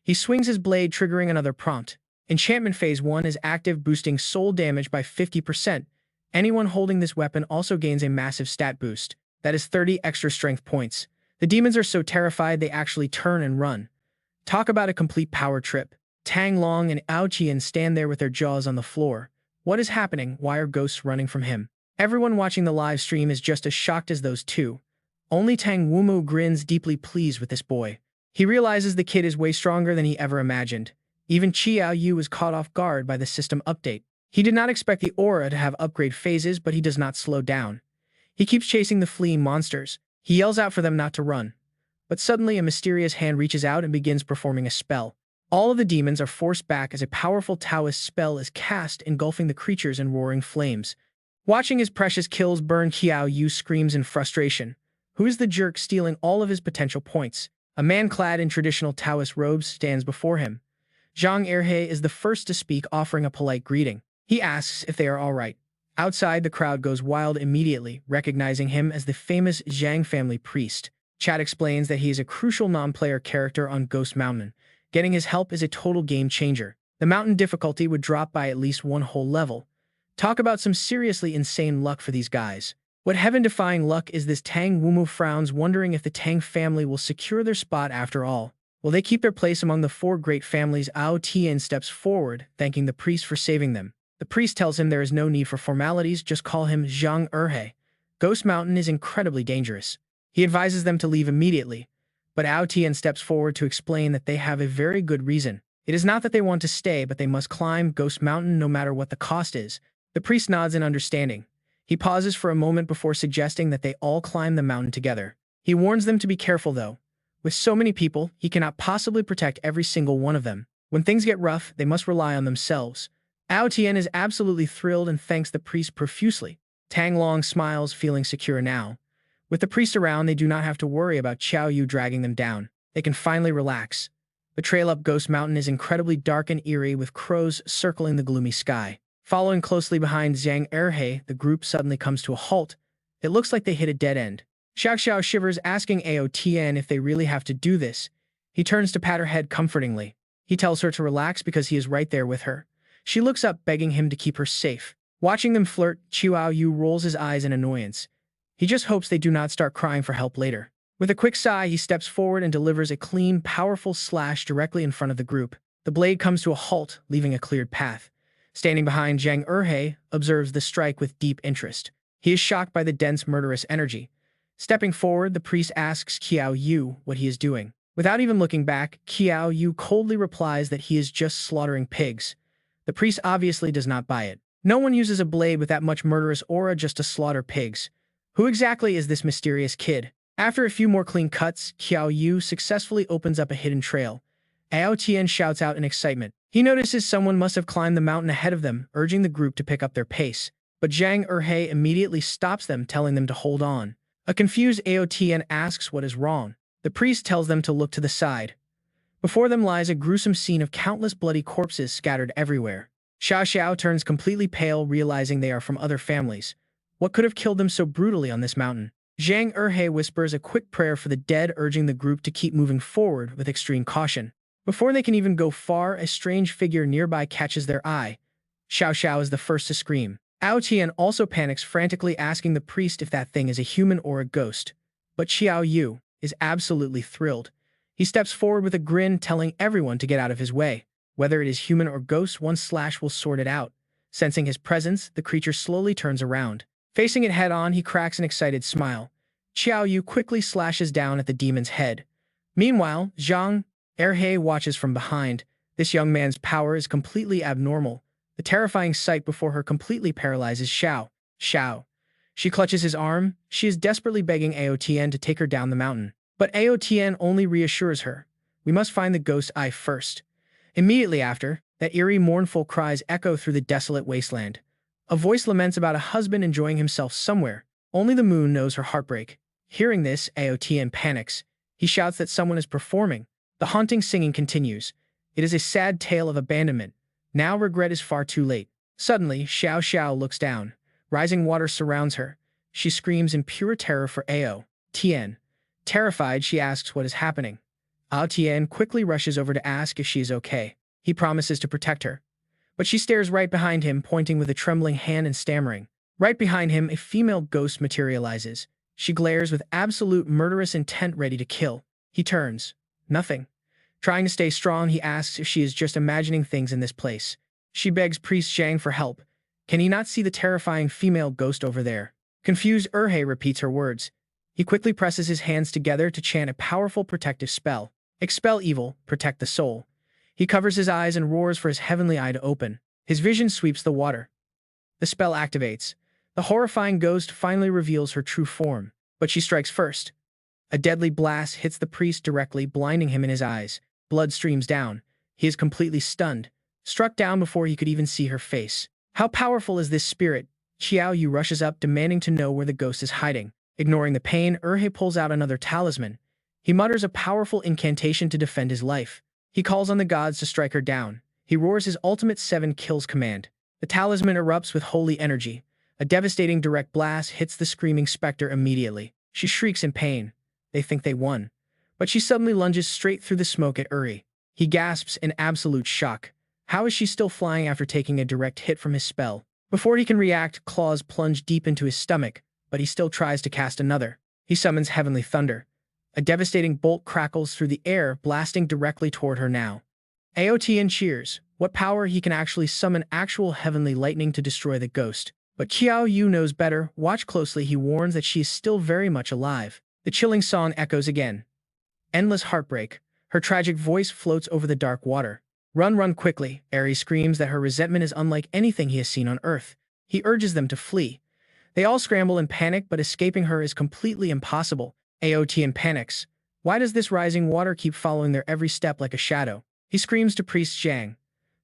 He swings his blade, triggering another prompt. Enchantment Phase 1 is active, boosting soul damage by 50%. Anyone holding this weapon also gains a massive stat boost. That is 30 extra strength points. The demons are so terrified they actually turn and run. Talk about a complete power trip. Tang Long and Ao Qian stand there with their jaws on the floor. What is happening? Why are ghosts running from him? Everyone watching the live stream is just as shocked as those two. Only Tang Wumu grins, deeply pleased with this boy. He realizes the kid is way stronger than he ever imagined. Even Qiao Yu was caught off guard by the system update. He did not expect the aura to have upgrade phases, but he does not slow down. He keeps chasing the fleeing monsters. He yells out for them not to run. But suddenly a mysterious hand reaches out and begins performing a spell. All of the demons are forced back as a powerful Taoist spell is cast, engulfing the creatures in roaring flames. Watching his precious kills burn, Qiao Yu screams in frustration. Who is the jerk stealing all of his potential points? A man clad in traditional Taoist robes stands before him. Zhang Erhe is the first to speak, offering a polite greeting. He asks if they are all right. Outside, the crowd goes wild immediately, recognizing him as the famous Zhang family priest. Chad explains that he is a crucial non-player character on Ghost Mountain. Getting his help is a total game changer. The mountain difficulty would drop by at least one whole level. Talk about some seriously insane luck for these guys. What heaven-defying luck is this? Tang Wumu frowns, wondering if the Tang family will secure their spot after all. Will they keep their place among the four great families? Ao Tian steps forward, thanking the priest for saving them. The priest tells him there is no need for formalities, just call him Zhang Erhe. Ghost Mountain is incredibly dangerous. He advises them to leave immediately, but Ao Tian steps forward to explain that they have a very good reason. It is not that they want to stay, but they must climb Ghost Mountain no matter what the cost is. The priest nods in understanding. He pauses for a moment before suggesting that they all climb the mountain together. He warns them to be careful though. With so many people, he cannot possibly protect every single one of them. When things get rough, they must rely on themselves. Ao Tian is absolutely thrilled and thanks the priest profusely. Tang Long smiles, feeling secure now. With the priest around, they do not have to worry about Qiao Yu dragging them down. They can finally relax. The trail up Ghost Mountain is incredibly dark and eerie, with crows circling the gloomy sky. Following closely behind Zhang Erhe, the group suddenly comes to a halt. It looks like they hit a dead end. Xiao shivers, asking Ao Tian if they really have to do this. He turns to pat her head comfortingly. He tells her to relax because he is right there with her. She looks up, begging him to keep her safe. Watching them flirt, Qiao Yu rolls his eyes in annoyance. He just hopes they do not start crying for help later. With a quick sigh, he steps forward and delivers a clean, powerful slash directly in front of the group. The blade comes to a halt, leaving a cleared path. Standing behind, Zhang Erhe observes the strike with deep interest. He is shocked by the dense, murderous energy. Stepping forward, the priest asks Qiao Yu what he is doing. Without even looking back, Qiao Yu coldly replies that he is just slaughtering pigs. The priest obviously does not buy it. No one uses a blade with that much murderous aura just to slaughter pigs. Who exactly is this mysterious kid? After a few more clean cuts, Qiao Yu successfully opens up a hidden trail. Ao Tian shouts out in excitement. He notices someone must have climbed the mountain ahead of them, urging the group to pick up their pace. But Zhang Erhe immediately stops them, telling them to hold on. A confused Ao Tian asks what is wrong. The priest tells them to look to the side. Before them lies a gruesome scene of countless bloody corpses scattered everywhere. Xiao turns completely pale, realizing they are from other families. What could have killed them so brutally on this mountain? Zhang Erhe whispers a quick prayer for the dead, urging the group to keep moving forward with extreme caution. Before they can even go far, a strange figure nearby catches their eye. Xiao is the first to scream. Ao Tian also panics, frantically asking the priest if that thing is a human or a ghost. But Qiao Yu is absolutely thrilled. He steps forward with a grin, telling everyone to get out of his way. Whether it is human or ghost, one slash will sort it out. Sensing his presence, the creature slowly turns around. Facing it head-on, he cracks an excited smile. Qiao Yu quickly slashes down at the demon's head. Meanwhile, Zhang Erhe watches from behind. This young man's power is completely abnormal. The terrifying sight before her completely paralyzes Xiao. She clutches his arm. She is desperately begging Ao Tian to take her down the mountain. But Ao Tian only reassures her. We must find the ghost eye first. Immediately after, that eerie, mournful cries echo through the desolate wasteland. A voice laments about a husband enjoying himself somewhere. Only the moon knows her heartbreak. Hearing this, Aotian panics. He shouts that someone is performing. The haunting singing continues. It is a sad tale of abandonment. Now regret is far too late. Suddenly, Xiao Xiao looks down. Rising water surrounds her. She screams in pure terror for Ao Tian. Terrified, she asks what is happening. Ao Tian quickly rushes over to ask if she is okay. He promises to protect her. But she stares right behind him, pointing with a trembling hand and stammering. Right behind him, a female ghost materializes. She glares with absolute murderous intent, ready to kill. He turns. Nothing. Trying to stay strong, he asks if she is just imagining things in this place. She begs Priest Zhang for help. Can he not see the terrifying female ghost over there? Confused, Erhe repeats her words. He quickly presses his hands together to chant a powerful protective spell. Expel evil, protect the soul. He covers his eyes and roars for his heavenly eye to open. His vision sweeps the water. The spell activates. The horrifying ghost finally reveals her true form, but she strikes first. A deadly blast hits the priest directly, blinding him in his eyes. Blood streams down. He is completely stunned, struck down before he could even see her face. How powerful is this spirit? Qiao Yu rushes up, demanding to know where the ghost is hiding. Ignoring the pain, Erhe pulls out another talisman. He mutters a powerful incantation to defend his life. He calls on the gods to strike her down. He roars his ultimate 7 kills command. The talisman erupts with holy energy. A devastating direct blast hits the screaming specter immediately. She shrieks in pain. They think they won. But she suddenly lunges straight through the smoke at Uri. He gasps in absolute shock. How is she still flying after taking a direct hit from his spell? Before he can react, claws plunge deep into his stomach, but he still tries to cast another. He summons heavenly thunder. A devastating bolt crackles through the air, blasting directly toward her now. Aotian cheers. What power! He can actually summon actual heavenly lightning to destroy the ghost. But Qiao Yu knows better. Watch closely, he warns that she is still very much alive. The chilling song echoes again. Endless heartbreak. Her tragic voice floats over the dark water. Run, run quickly. Eri screams that her resentment is unlike anything he has seen on Earth. He urges them to flee. They all scramble in panic, but escaping her is completely impossible. Aotian panics. Why does this rising water keep following their every step like a shadow? He screams to Priest Zhang.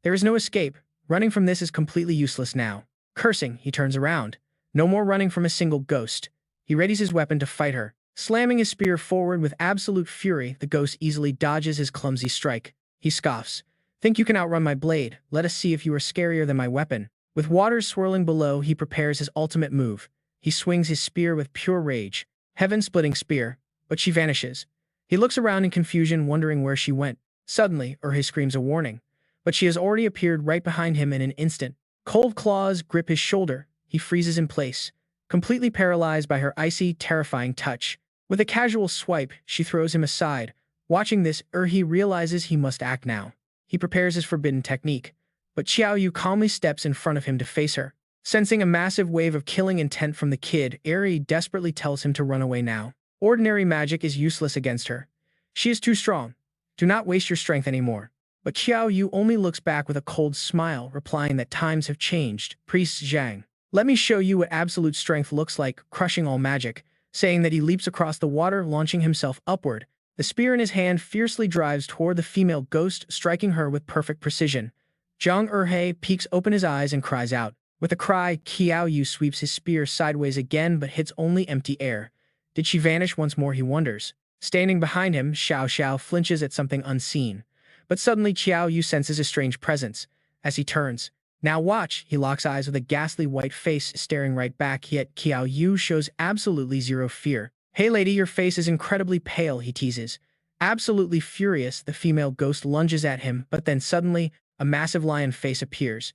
There is no escape. Running from this is completely useless now. Cursing, he turns around. No more running from a single ghost. He readies his weapon to fight her. Slamming his spear forward with absolute fury, the ghost easily dodges his clumsy strike. He scoffs. Think you can outrun my blade? Let us see if you are scarier than my weapon. With waters swirling below, he prepares his ultimate move. He swings his spear with pure rage. Heaven-splitting spear. But she vanishes. He looks around in confusion, wondering where she went. Suddenly, Erhe screams a warning. But she has already appeared right behind him in an instant. Cold claws grip his shoulder. He freezes in place, completely paralyzed by her icy, terrifying touch. With a casual swipe, she throws him aside. Watching this, Erhe realizes he must act now. He prepares his forbidden technique, but Qiao Yu calmly steps in front of him to face her. Sensing a massive wave of killing intent from the kid, Erhe desperately tells him to run away now. Ordinary magic is useless against her. She is too strong. Do not waste your strength anymore. But Qiao Yu only looks back with a cold smile, replying that times have changed. Priest Zhang. Let me show you what absolute strength looks like, crushing all magic. Saying that, he leaps across the water, launching himself upward. The spear in his hand fiercely drives toward the female ghost, striking her with perfect precision. Zhang Erhe peeks open his eyes and cries out. With a cry, Qiao Yu sweeps his spear sideways again, but hits only empty air. Did she vanish once more, he wonders. Standing behind him, Xiao Xiao flinches at something unseen. But suddenly Qiao Yu senses a strange presence. As he turns, now watch, he locks eyes with a ghastly white face staring right back, yet Qiao Yu shows absolutely zero fear. Hey lady, your face is incredibly pale, he teases. Absolutely furious, the female ghost lunges at him, but then suddenly, a massive lion face appears.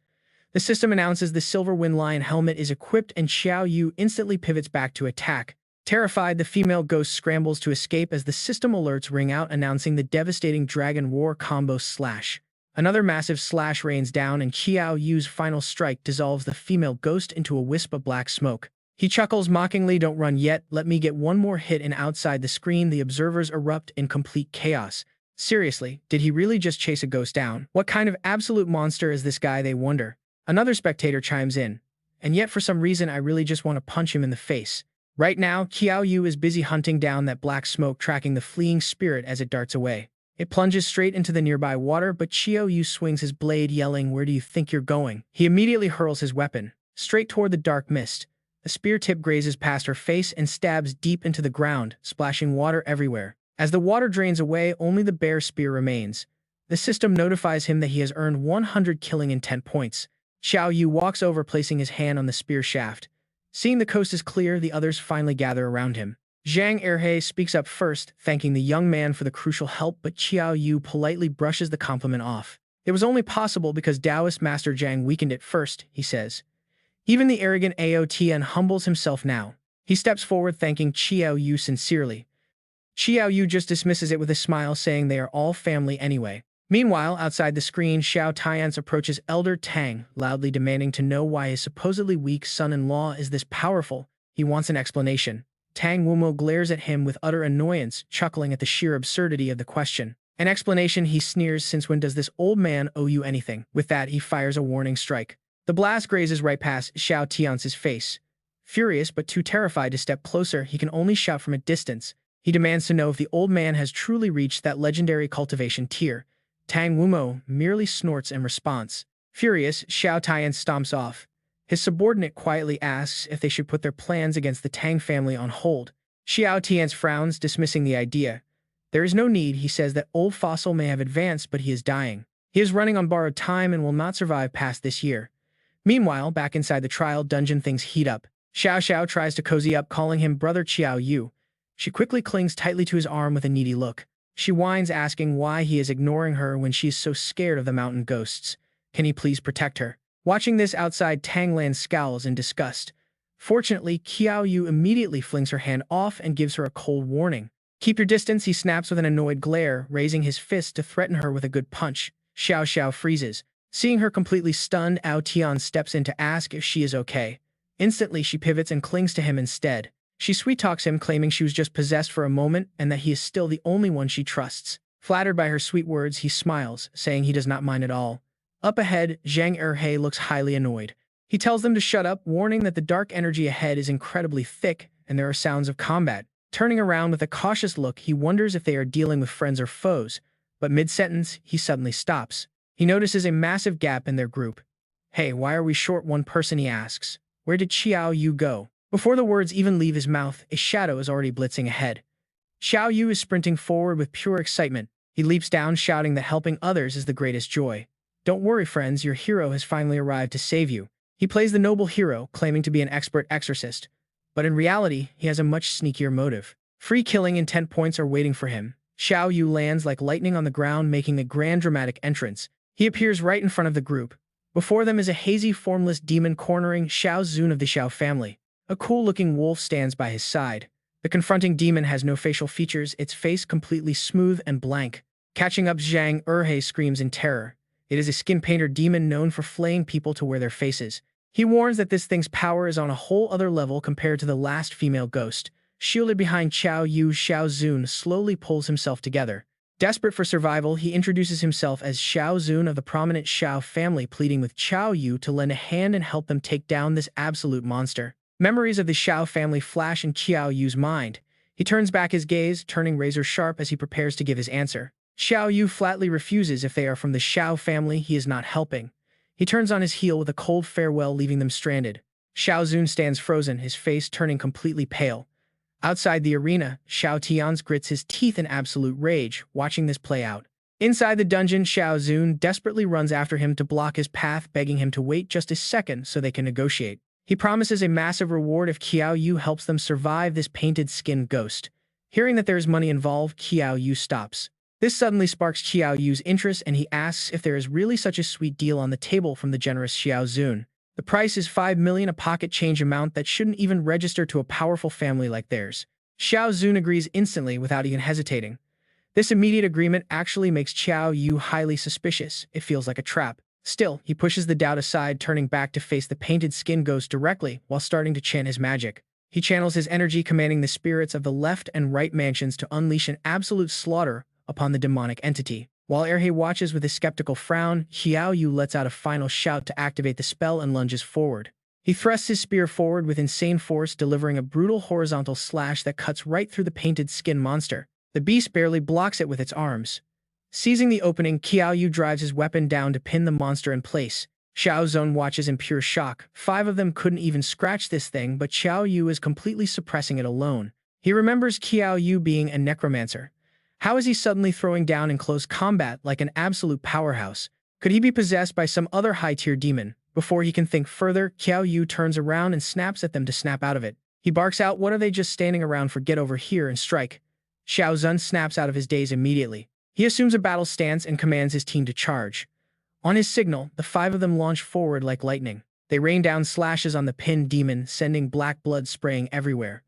The system announces the Silver Wind Lion helmet is equipped and Qiao Yu instantly pivots back to attack. Terrified, the female ghost scrambles to escape as the system alerts ring out announcing the devastating Dragon War combo slash. Another massive slash rains down and Qiao Yu's final strike dissolves the female ghost into a wisp of black smoke. He chuckles mockingly, don't run yet, let me get one more hit, and outside the screen the observers erupt in complete chaos. Seriously, did he really just chase a ghost down? What kind of absolute monster is this guy, they wonder. Another spectator chimes in. And yet for some reason I really just want to punch him in the face. Right now, Qiao Yu is busy hunting down that black smoke, tracking the fleeing spirit as it darts away. It plunges straight into the nearby water, but Qiao Yu swings his blade, yelling, "Where do you think you're going?" He immediately hurls his weapon straight toward the dark mist. The spear tip grazes past her face and stabs deep into the ground, splashing water everywhere. As the water drains away, only the bare spear remains. The system notifies him that he has earned 100 killing intent points. Qiao Yu walks over, placing his hand on the spear shaft. Seeing the coast is clear, the others finally gather around him. Zhang Erhe speaks up first, thanking the young man for the crucial help, but Qiao Yu politely brushes the compliment off. It was only possible because Taoist Master Zhang weakened it first, he says. Even the arrogant Aotn humbles himself now. He steps forward, thanking Qiao Yu sincerely. Qiao Yu just dismisses it with a smile, saying they are all family anyway. Meanwhile, outside the screen, Xiao Tian's approaches Elder Tang, loudly demanding to know why his supposedly weak son-in-law is this powerful. He wants an explanation. Tang Wumo glares at him with utter annoyance, chuckling at the sheer absurdity of the question. An explanation, he sneers, since when does this old man owe you anything? With that, he fires a warning strike. The blast grazes right past Xiao Tian's face. Furious but too terrified to step closer, he can only shout from a distance. He demands to know if the old man has truly reached that legendary cultivation tier. Tang Wumo merely snorts in response. Furious, Xiao Tian stomps off. His subordinate quietly asks if they should put their plans against the Tang family on hold. Xiao Tian frowns, dismissing the idea. There is no need, he says that old fossil may have advanced, but he is dying. He is running on borrowed time and will not survive past this year. Meanwhile, back inside the trial dungeon, things heat up. Xiao Xiao tries to cozy up, calling him brother Qiao Yu. She quickly clings tightly to his arm with a needy look. She whines, asking why he is ignoring her when she is so scared of the mountain ghosts. Can he please protect her? Watching this outside, Tanglan scowls in disgust. Fortunately, Qiao Yu immediately flings her hand off and gives her a cold warning. Keep your distance, he snaps with an annoyed glare, raising his fist to threaten her with a good punch. Xiao Xiao freezes. Seeing her completely stunned, Ao Tian steps in to ask if she is okay. Instantly, she pivots and clings to him instead. She sweet-talks him, claiming she was just possessed for a moment and that he is still the only one she trusts. Flattered by her sweet words, he smiles, saying he does not mind at all. Up ahead, Zhang Erhe looks highly annoyed. He tells them to shut up, warning that the dark energy ahead is incredibly thick and there are sounds of combat. Turning around with a cautious look, he wonders if they are dealing with friends or foes, but mid-sentence, he suddenly stops. He notices a massive gap in their group. Hey, why are we short one person, he asks. Where did Qiao Yu go? Before the words even leave his mouth, a shadow is already blitzing ahead. Qiao Yu is sprinting forward with pure excitement. He leaps down, shouting that helping others is the greatest joy. Don't worry, friends, your hero has finally arrived to save you. He plays the noble hero, claiming to be an expert exorcist. But in reality, he has a much sneakier motive. Free killing intent points are waiting for him. Xiao Yu lands like lightning on the ground, making a grand dramatic entrance. He appears right in front of the group. Before them is a hazy, formless demon cornering Xiao Zun of the Xiao family. A cool-looking wolf stands by his side. The confronting demon has no facial features, its face completely smooth and blank. Catching up, Zhang Erhe screams in terror. It is a skin-painter demon known for flaying people to wear their faces. He warns that this thing's power is on a whole other level compared to the last female ghost. Shielded behind Qiao Yu, Xiao Zun slowly pulls himself together. Desperate for survival, he introduces himself as Xiao Zun of the prominent Xiao family, pleading with Qiao Yu to lend a hand and help them take down this absolute monster. Memories of the Xiao family flash in Qiao Yu's mind. He turns back his gaze, turning razor-sharp as he prepares to give his answer. Xiao Yu flatly refuses. If they are from the Xiao family, he is not helping. He turns on his heel with a cold farewell, leaving them stranded. Xiao Zun stands frozen, his face turning completely pale. Outside the arena, Xiao Tian grits his teeth in absolute rage, watching this play out. Inside the dungeon, Xiao Zun desperately runs after him to block his path, begging him to wait just a second so they can negotiate. He promises a massive reward if Qiao Yu helps them survive this painted-skinned ghost. Hearing that there is money involved, Qiao Yu stops. This suddenly sparks Qiao Yu's interest, and he asks if there is really such a sweet deal on the table from the generous Xiao Zun. The price is 5 million, a pocket change amount that shouldn't even register to a powerful family like theirs. Xiao Zun agrees instantly without even hesitating. This immediate agreement actually makes Qiao Yu highly suspicious. It feels like a trap. Still, he pushes the doubt aside, turning back to face the painted skin ghost directly while starting to chant his magic. He channels his energy, commanding the spirits of the left and right mansions to unleash an absolute slaughter upon the demonic entity. While Erhe watches with a skeptical frown, Qiao Yu lets out a final shout to activate the spell and lunges forward. He thrusts his spear forward with insane force, delivering a brutal horizontal slash that cuts right through the painted skin monster. The beast barely blocks it with its arms. Seizing the opening, Qiao Yu drives his weapon down to pin the monster in place. Xiao Zun watches in pure shock. 5 of them couldn't even scratch this thing, but Qiao Yu is completely suppressing it alone. He remembers Qiao Yu being a necromancer. How is he suddenly throwing down in close combat like an absolute powerhouse? Could he be possessed by some other high-tier demon? Before he can think further, Qiao Yu turns around and snaps at them to snap out of it. He barks out, "What are they just standing around for? Get over here and strike." Xiao Zun snaps out of his daze immediately. He assumes a battle stance and commands his team to charge. On his signal, the 5 of them launch forward like lightning. They rain down slashes on the pinned demon, sending black blood spraying everywhere.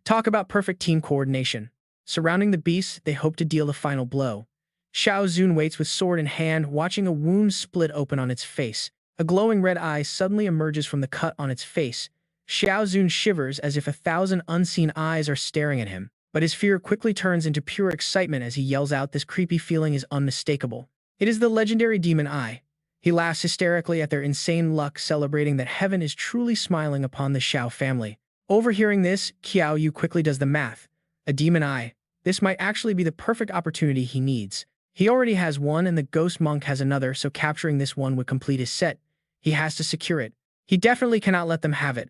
Talk about perfect team coordination. Surrounding the beast, they hope to deal the final blow. Xiao Zun waits with sword in hand, watching a wound split open on its face. A glowing red eye suddenly emerges from the cut on its face. Xiao Zun shivers as if 1,000 unseen eyes are staring at him. But his fear quickly turns into pure excitement as he yells out, "This creepy feeling is unmistakable. It is the legendary demon eye." He laughs hysterically at their insane luck, celebrating that heaven is truly smiling upon the Xiao family. Overhearing this, Qiao Yu quickly does the math. A demon eye. This might actually be the perfect opportunity he needs. He already has one and the ghost monk has another, so capturing this one would complete his set. He has to secure it. He definitely cannot let them have it.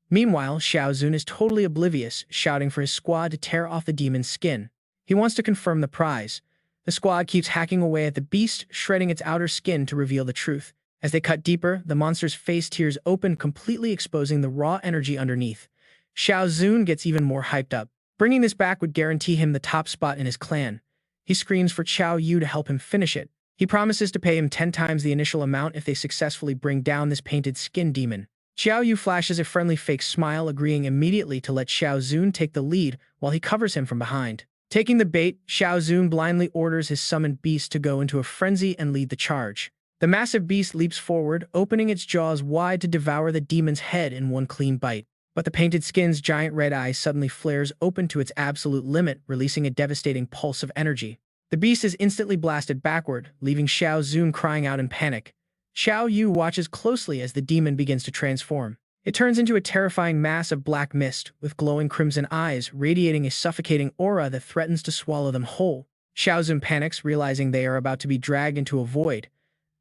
Meanwhile, Xiao Zun is totally oblivious, shouting for his squad to tear off the demon's skin. He wants to confirm the prize. The squad keeps hacking away at the beast, shredding its outer skin to reveal the truth. As they cut deeper, the monster's face tears open, completely exposing the raw energy underneath. Xiao Zun gets even more hyped up. Bringing this back would guarantee him the top spot in his clan. He screams for Qiao Yu to help him finish it. He promises to pay him 10 times the initial amount if they successfully bring down this painted skin demon. Qiao Yu flashes a friendly fake smile, agreeing immediately to let Xiao Zun take the lead while he covers him from behind. Taking the bait, Xiao Zun blindly orders his summoned beast to go into a frenzy and lead the charge. The massive beast leaps forward, opening its jaws wide to devour the demon's head in one clean bite. But the painted skin's giant red eye suddenly flares open to its absolute limit, releasing a devastating pulse of energy. The beast is instantly blasted backward, leaving Xiao Zun crying out in panic. Xiao Yu watches closely as the demon begins to transform. It turns into a terrifying mass of black mist, with glowing crimson eyes, radiating a suffocating aura that threatens to swallow them whole. Xiao Zun panics, realizing they are about to be dragged into a void.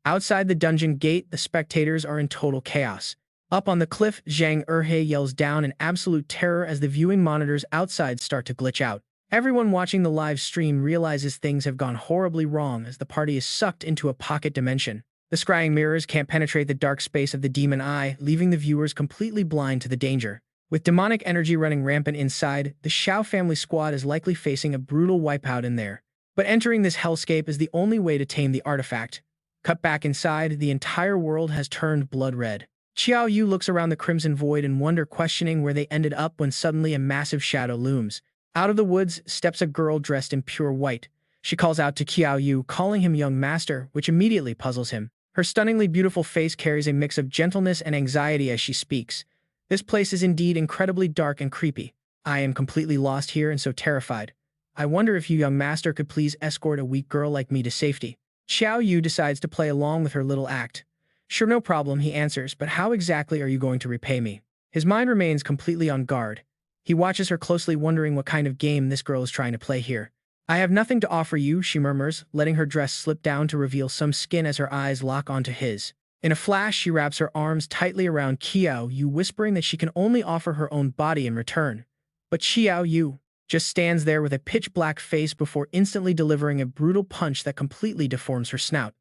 Outside the dungeon gate, the spectators are in total chaos. Up on the cliff, Zhang Erhe yells down in absolute terror as the viewing monitors outside start to glitch out. Everyone watching the live stream realizes things have gone horribly wrong as the party is sucked into a pocket dimension. The scrying mirrors can't penetrate the dark space of the demon eye, leaving the viewers completely blind to the danger. With demonic energy running rampant inside, the Xiao family squad is likely facing a brutal wipeout in there. But entering this hellscape is the only way to tame the artifact. Cut back inside, the entire world has turned blood red. Qiao Yu looks around the crimson void in wonder, questioning where they ended up when suddenly a massive shadow looms. Out of the woods steps a girl dressed in pure white. She calls out to Qiao Yu, calling him young master, which immediately puzzles him. Her stunningly beautiful face carries a mix of gentleness and anxiety as she speaks. This place is indeed incredibly dark and creepy. I am completely lost here and so terrified. I wonder if you, young master, could please escort a weak girl like me to safety. Xiao Yu decides to play along with her little act. Sure, no problem, he answers, but how exactly are you going to repay me? His mind remains completely on guard. He watches her closely, wondering what kind of game this girl is trying to play here. I have nothing to offer you, she murmurs, letting her dress slip down to reveal some skin as her eyes lock onto his. In a flash, she wraps her arms tightly around Qiao Yu, whispering that she can only offer her own body in return. But Qiao Yu just stands there with a pitch-black face before instantly delivering a brutal punch that completely deforms her snout.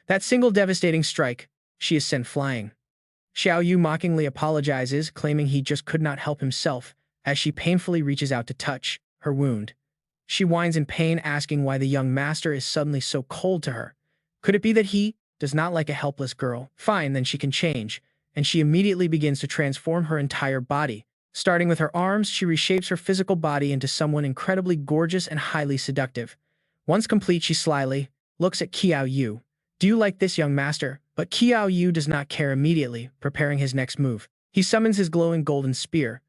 That single devastating strike, she is sent flying. Xiao Yu mockingly apologizes, claiming he just could not help himself, as she painfully reaches out to touch her wound. She whines in pain, asking why the young master is suddenly so cold to her. Could it be that he does not like a helpless girl? Fine, then she can change, and she immediately begins to transform her entire body. Starting with her arms, she reshapes her physical body into someone incredibly gorgeous and highly seductive. Once complete, she slyly looks at Qiao Yu. Do you like this, young master? But Qiao Yu does not care, immediately preparing his next move. He summons his glowing golden spear.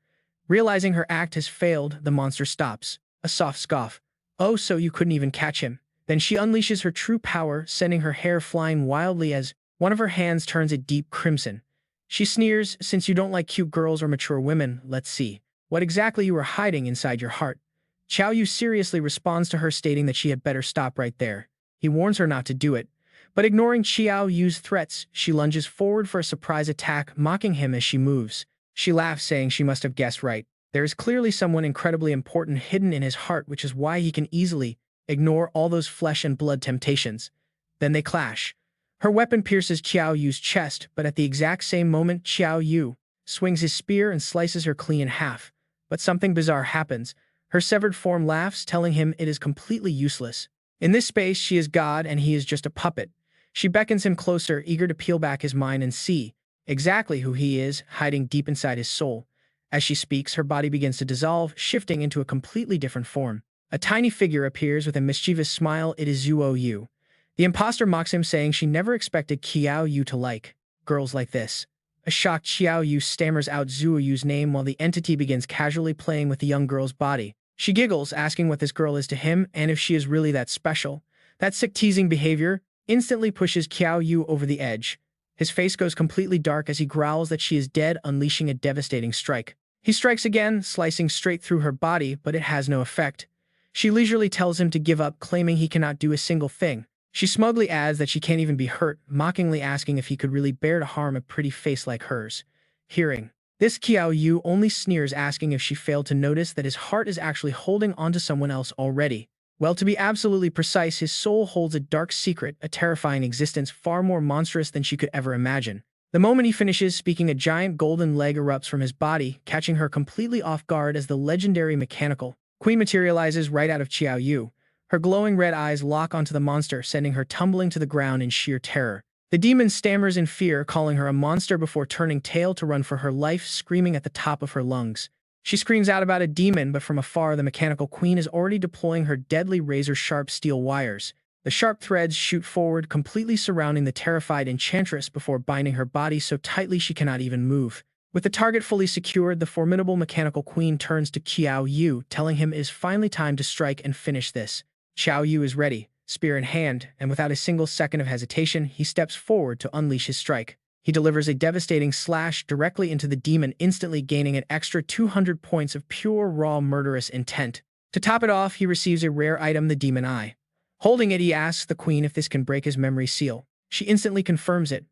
Realizing her act has failed, the monster stops. A soft scoff. Oh, so you couldn't even catch him. Then she unleashes her true power, sending her hair flying wildly as one of her hands turns a deep crimson. She sneers, since you don't like cute girls or mature women, let's see what exactly you are hiding inside your heart. Qiao Yu seriously responds to her, stating that she had better stop right there. He warns her not to do it. But ignoring Qiao Yu's threats, she lunges forward for a surprise attack, mocking him as she moves. She laughs, saying she must have guessed right. There is clearly someone incredibly important hidden in his heart, which is why he can easily ignore all those flesh and blood temptations. Then they clash. Her weapon pierces Qiao Yu's chest, but at the exact same moment, Qiao Yu swings his spear and slices her clean in half. But something bizarre happens. Her severed form laughs, telling him it is completely useless. In this space, she is God and he is just a puppet. She beckons him closer, eager to peel back his mind and see exactly who he is, hiding deep inside his soul. As she speaks, her body begins to dissolve, shifting into a completely different form. A tiny figure appears with a mischievous smile. It is Qiao Yu. The imposter mocks him, saying she never expected Qiao Yu to like girls like this. A shocked Qiao Yu stammers out Qiao Yu's name while the entity begins casually playing with the young girl's body. She giggles, asking what this girl is to him and if she is really that special. That sick teasing behavior instantly pushes Qiao Yu over the edge. His face goes completely dark as he growls that she is dead, unleashing a devastating strike. He strikes again, slicing straight through her body, but it has no effect. She leisurely tells him to give up, claiming he cannot do a single thing. She smugly adds that she can't even be hurt, mockingly asking if he could really bear to harm a pretty face like hers. Hearing this, Qiao Yu only sneers, asking if she failed to notice that his heart is actually holding onto someone else already. Well, to be absolutely precise, his soul holds a dark secret, a terrifying existence far more monstrous than she could ever imagine. The moment he finishes speaking, a giant golden leg erupts from his body, catching her completely off guard as the legendary mechanical queen materializes right out of Qiao Yu. Her glowing red eyes lock onto the monster, sending her tumbling to the ground in sheer terror. The demon stammers in fear, calling her a monster before turning tail to run for her life, screaming at the top of her lungs. She screams out about a demon, but from afar the mechanical queen is already deploying her deadly razor-sharp steel wires. The sharp threads shoot forward, completely surrounding the terrified enchantress before binding her body so tightly she cannot even move. With the target fully secured, the formidable mechanical queen turns to Qiao Yu, telling him it is finally time to strike and finish this. Qiao Yu is ready, spear in hand, and without a single second of hesitation, he steps forward to unleash his strike. He delivers a devastating slash directly into the demon, instantly gaining an extra 200 points of pure, raw, murderous intent. To top it off, he receives a rare item, the demon eye. Holding it, he asks the queen if this can break his memory seal. She instantly confirms it.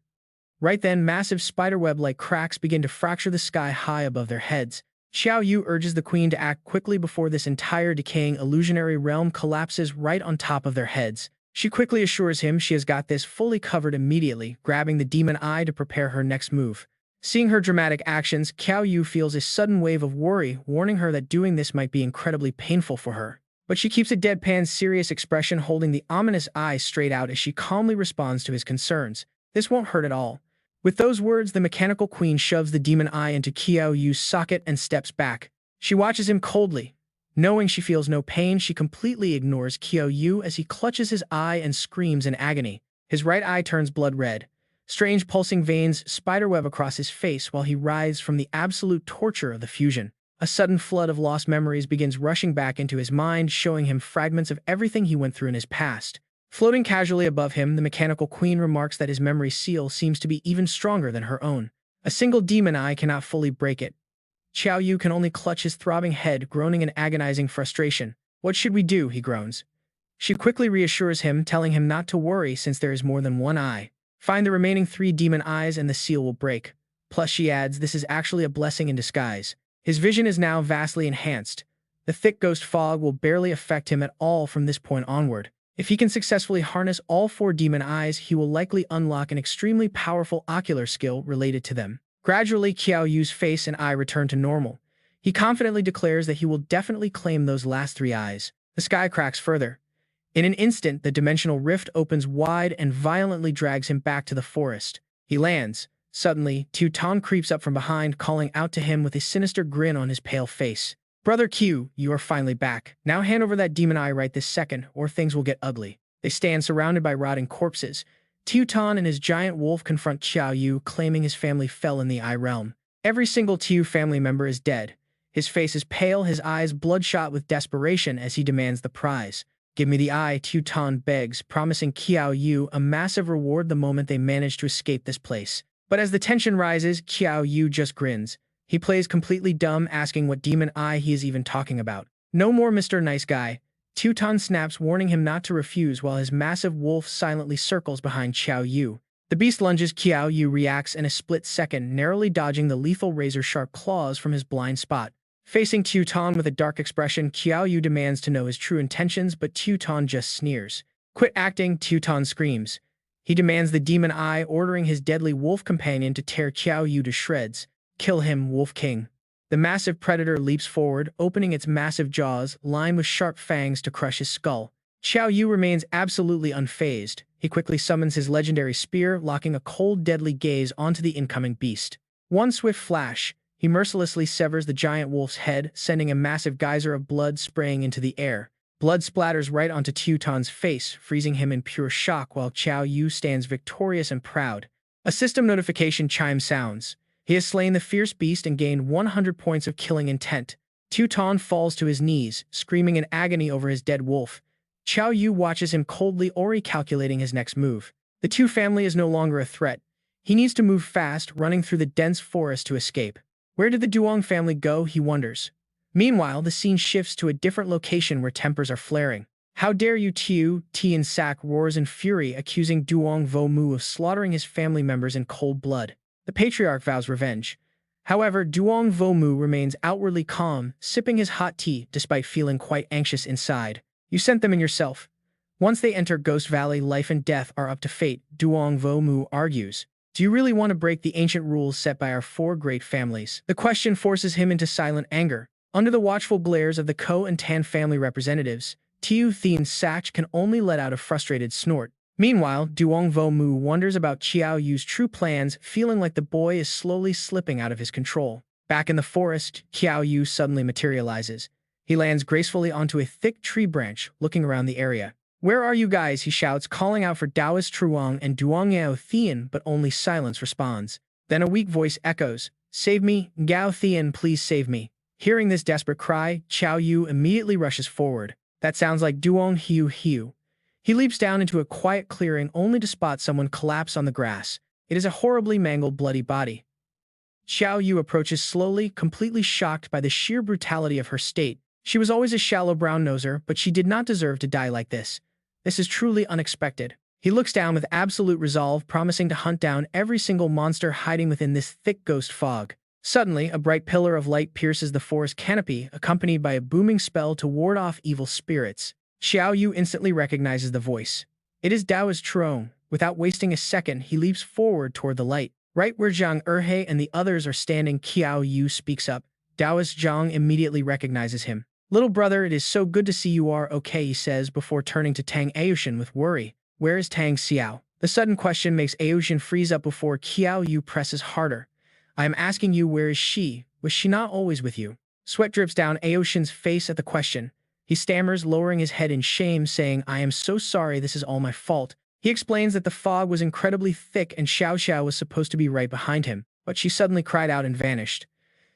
Right then, massive spiderweb-like cracks begin to fracture the sky high above their heads. Qiao Yu urges the queen to act quickly before this entire decaying illusionary realm collapses right on top of their heads. She quickly assures him she has got this fully covered, immediately grabbing the demon eye to prepare her next move. Seeing her dramatic actions, Qiao Yu feels a sudden wave of worry, warning her that doing this might be incredibly painful for her. But she keeps a deadpan, serious expression, holding the ominous eye straight out as she calmly responds to his concerns. This won't hurt at all. With those words, the mechanical queen shoves the demon eye into Qiao Yu's socket and steps back. She watches him coldly. Knowing she feels no pain, she completely ignores Qiao Yu as he clutches his eye and screams in agony. His right eye turns blood red. Strange pulsing veins spiderweb across his face while he writhes from the absolute torture of the fusion. A sudden flood of lost memories begins rushing back into his mind, showing him fragments of everything he went through in his past. Floating casually above him, the mechanical queen remarks that his memory seal seems to be even stronger than her own. A single demon eye cannot fully break it. Qiao Yu can only clutch his throbbing head, groaning in agonizing frustration. What should we do? He groans. She quickly reassures him, telling him not to worry since there is more than one eye. Find the remaining 3 demon eyes and the seal will break. Plus, she adds, this is actually a blessing in disguise. His vision is now vastly enhanced. The thick ghost fog will barely affect him at all from this point onward. If he can successfully harness all 4 demon eyes, he will likely unlock an extremely powerful ocular skill related to them. Gradually, Qiao Yu's face and eye return to normal. He confidently declares that he will definitely claim those last 3 eyes. The sky cracks further. In an instant, the dimensional rift opens wide and violently drags him back to the forest. He lands. Suddenly, Teuton creeps up from behind, calling out to him with a sinister grin on his pale face. Brother Q, you are finally back. Now hand over that demon eye right this second, or things will get ugly. They stand surrounded by rotting corpses. Teuton and his giant wolf confront Qiao Yu, claiming his family fell in the Eye Realm. Every single Tiu family member is dead. His face is pale, his eyes bloodshot with desperation as he demands the prize. Give me the eye, Teuton begs, promising Qiao Yu a massive reward the moment they manage to escape this place. But as the tension rises, Qiao Yu just grins. He plays completely dumb, asking what demon eye he is even talking about. No more Mr. Nice Guy. Teuton snaps, warning him not to refuse while his massive wolf silently circles behind Qiao Yu. The beast lunges. Qiao Yu reacts in a split second, narrowly dodging the lethal razor-sharp claws from his blind spot. Facing Teuton with a dark expression, Qiao Yu demands to know his true intentions, but Teuton just sneers. "Quit acting," Teuton screams. He demands the demon eye, ordering his deadly wolf companion to tear Qiao Yu to shreds. "Kill him, Wolf King." The massive predator leaps forward, opening its massive jaws, lined with sharp fangs to crush his skull. Qiao Yu remains absolutely unfazed. He quickly summons his legendary spear, locking a cold, deadly gaze onto the incoming beast. One swift flash, he mercilessly severs the giant wolf's head, sending a massive geyser of blood spraying into the air. Blood splatters right onto Teuton's face, freezing him in pure shock while Qiao Yu stands victorious and proud. A system notification chime sounds. He has slain the fierce beast and gained 100 points of killing intent. Teuton falls to his knees, screaming in agony over his dead wolf. Qiao Yu watches him coldly, already calculating his next move. The Tu family is no longer a threat. He needs to move fast, running through the dense forest to escape. Where did the Duong family go, he wonders. Meanwhile, the scene shifts to a different location where tempers are flaring. "How dare you, Tiu!" Tian Sak roars in fury, accusing Duong Vo Mu of slaughtering his family members in cold blood. The patriarch vows revenge. However, Duong Vo Mu remains outwardly calm, sipping his hot tea despite feeling quite anxious inside. "You sent them in yourself." Once they enter Ghost Valley, life and death are up to fate, Duong Vo Mu argues. "Do you really want to break the ancient rules set by our four great families?" The question forces him into silent anger. Under the watchful glares of the Ko and Tan family representatives, Tiu Thien Sach can only let out a frustrated snort. Meanwhile, Duong Vo Mu wonders about Qiao Yu's true plans, feeling like the boy is slowly slipping out of his control. Back in the forest, Qiao Yu suddenly materializes. He lands gracefully onto a thick tree branch, looking around the area. "Where are you guys?" he shouts, calling out for Taoist Truong and Duong Yao Thien, but only silence responds. Then a weak voice echoes, "Save me, Gao Thien, please save me." Hearing this desperate cry, Qiao Yu immediately rushes forward. That sounds like Duong Hiu Hiu. He leaps down into a quiet clearing only to spot someone collapse on the grass. It is a horribly mangled, bloody body. Qiao Yu approaches slowly, completely shocked by the sheer brutality of her state. She was always a shallow brown-noser, but she did not deserve to die like this. This is truly unexpected. He looks down with absolute resolve, promising to hunt down every single monster hiding within this thick ghost fog. Suddenly, a bright pillar of light pierces the forest canopy, accompanied by a booming spell to ward off evil spirits. Qiao Yu instantly recognizes the voice. It is Taoist Truong. Without wasting a second, he leaps forward toward the light. Right where Zhang Erhe and the others are standing, Qiao Yu speaks up. Taoist Zhang immediately recognizes him. "Little brother, it is so good to see you are okay," he says before turning to Tang Aoshin with worry. "Where is Tang Xiao?" The sudden question makes Aoshin freeze up before Qiao Yu presses harder. "I am asking you, where is she? Was she not always with you?" Sweat drips down Aoshin's face at the question. He stammers, lowering his head in shame, saying, "I am so sorry, this is all my fault." He explains that the fog was incredibly thick and Xiao Xiao was supposed to be right behind him, but she suddenly cried out and vanished.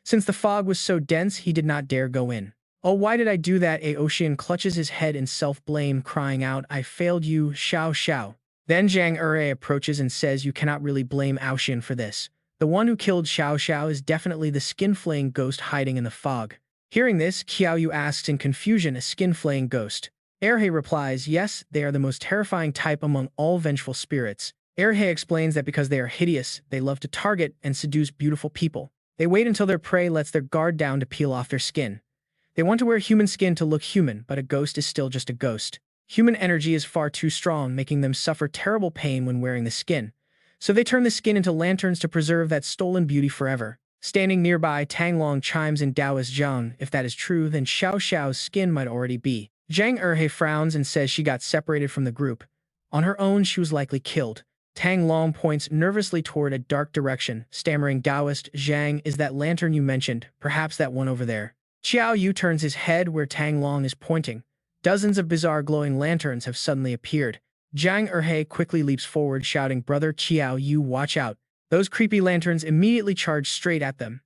Since the fog was so dense, he did not dare go in. "Oh, why did I do that?" Aoshin clutches his head in self-blame, crying out, "I failed you, Xiao Xiao." Then Zhang Erhe approaches and says, "You cannot really blame Aoshin for this. The one who killed Xiao Xiao is definitely the skin-flaying ghost hiding in the fog." Hearing this, Qiao Yu asks in confusion, "A skin-flaying ghost?" Erhe replies, "Yes, they are the most terrifying type among all vengeful spirits." Erhe explains that because they are hideous, they love to target and seduce beautiful people. They wait until their prey lets their guard down to peel off their skin. They want to wear human skin to look human, but a ghost is still just a ghost. Human energy is far too strong, making them suffer terrible pain when wearing the skin. So they turn the skin into lanterns to preserve that stolen beauty forever. Standing nearby, Tang Long chimes in Taoist Zhang. If that is true, then Xiao Xiao's skin might already be. Zhang Erhe frowns and says she got separated from the group. On her own, she was likely killed. Tang Long points nervously toward a dark direction, stammering, "Taoist Zhang, is that lantern you mentioned, perhaps that one over there?" Qiao Yu turns his head where Tang Long is pointing. Dozens of bizarre glowing lanterns have suddenly appeared. Zhang Erhe quickly leaps forward, shouting, "Brother Qiao Yu, watch out." Those creepy lanterns immediately charge straight at them.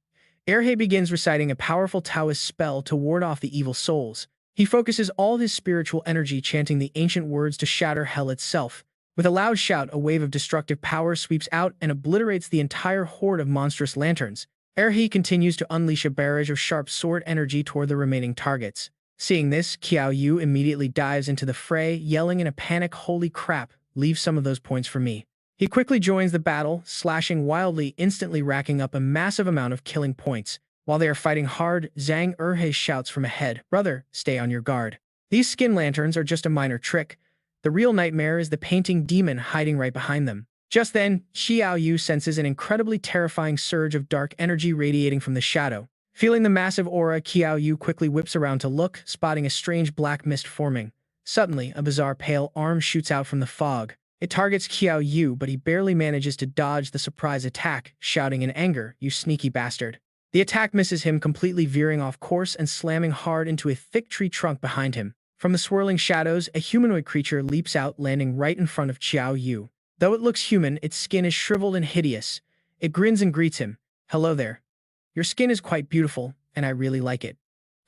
Erhe begins reciting a powerful Taoist spell to ward off the evil souls. He focuses all his spiritual energy chanting the ancient words to shatter hell itself. With a loud shout, a wave of destructive power sweeps out and obliterates the entire horde of monstrous lanterns. Erhe continues to unleash a barrage of sharp sword energy toward the remaining targets. Seeing this, Qiao Yu immediately dives into the fray, yelling in a panic, "Holy crap, leave some of those points for me." He quickly joins the battle, slashing wildly, instantly racking up a massive amount of killing points. While they are fighting hard, Zhang Erhe shouts from ahead, "Brother, stay on your guard. These skin lanterns are just a minor trick. The real nightmare is the painting demon hiding right behind them." Just then, Qiao Yu senses an incredibly terrifying surge of dark energy radiating from the shadow. Feeling the massive aura, Qiao Yu quickly whips around to look, spotting a strange black mist forming. Suddenly, a bizarre pale arm shoots out from the fog. It targets Qiao Yu, but he barely manages to dodge the surprise attack, shouting in anger, "You sneaky bastard." The attack misses him, completely veering off course and slamming hard into a thick tree trunk behind him. From the swirling shadows, a humanoid creature leaps out, landing right in front of Qiao Yu. Though it looks human, its skin is shriveled and hideous. It grins and greets him. "Hello there. Your skin is quite beautiful, and I really like it.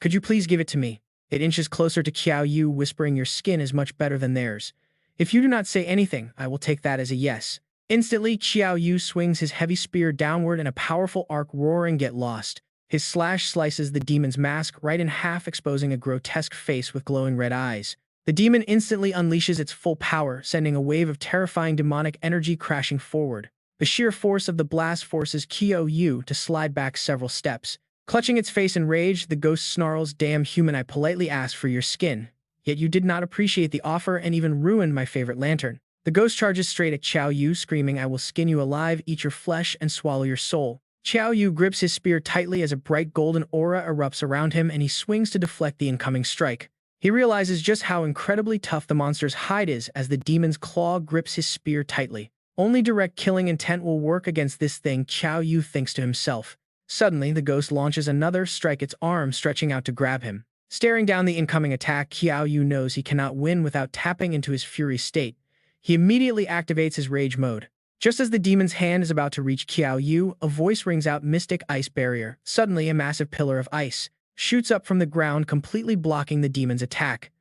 Could you please give it to me?" It inches closer to Qiao Yu, whispering, "Your skin is much better than theirs. If you do not say anything, I will take that as a yes." Instantly, Qiao Yu swings his heavy spear downward and a powerful arc roaring get lost. His slash slices the demon's mask right in half, exposing a grotesque face with glowing red eyes. The demon instantly unleashes its full power, sending a wave of terrifying demonic energy crashing forward. The sheer force of the blast forces Qiao Yu to slide back several steps. Clutching its face in rage, the ghost snarls, "Damn human, I politely asked for your skin, yet you did not appreciate the offer and even ruined my favorite lantern." The ghost charges straight at Qiao Yu, screaming, "I will skin you alive, eat your flesh, and swallow your soul." Qiao Yu grips his spear tightly as a bright golden aura erupts around him, and he swings to deflect the incoming strike. He realizes just how incredibly tough the monster's hide is as the demon's claw grips his spear tightly. Only direct killing intent will work against this thing, Qiao Yu thinks to himself. Suddenly, the ghost launches another strike, its arm stretching out to grab him. Staring down the incoming attack, Qiao Yu knows he cannot win without tapping into his fury state. He immediately activates his rage mode. Just as the demon's hand is about to reach Qiao Yu, a voice rings out, "Mystic Ice Barrier." Suddenly, a massive pillar of ice shoots up from the ground, completely blocking the demon's attack.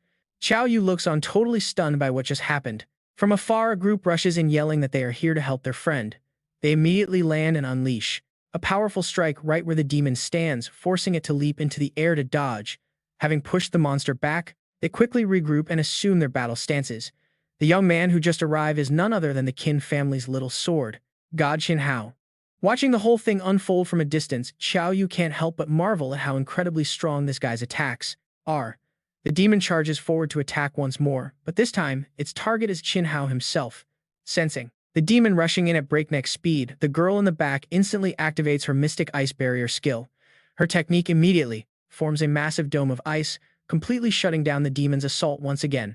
Qiao Yu looks on, totally stunned by what just happened. From afar, a group rushes in, yelling that they are here to help their friend. They immediately land and unleash a powerful strike right where the demon stands, forcing it to leap into the air to dodge. Having pushed the monster back, they quickly regroup and assume their battle stances. The young man who just arrived is none other than the Qin family's little sword, God Qin Hao. Watching the whole thing unfold from a distance, Qiao Yu can't help but marvel at how incredibly strong this guy's attacks are. The demon charges forward to attack once more, but this time, its target is Qin Hao himself. Sensing the demon rushing in at breakneck speed, the girl in the back instantly activates her Mystic Ice Barrier skill. Her technique immediately forms a massive dome of ice, completely shutting down the demon's assault once again.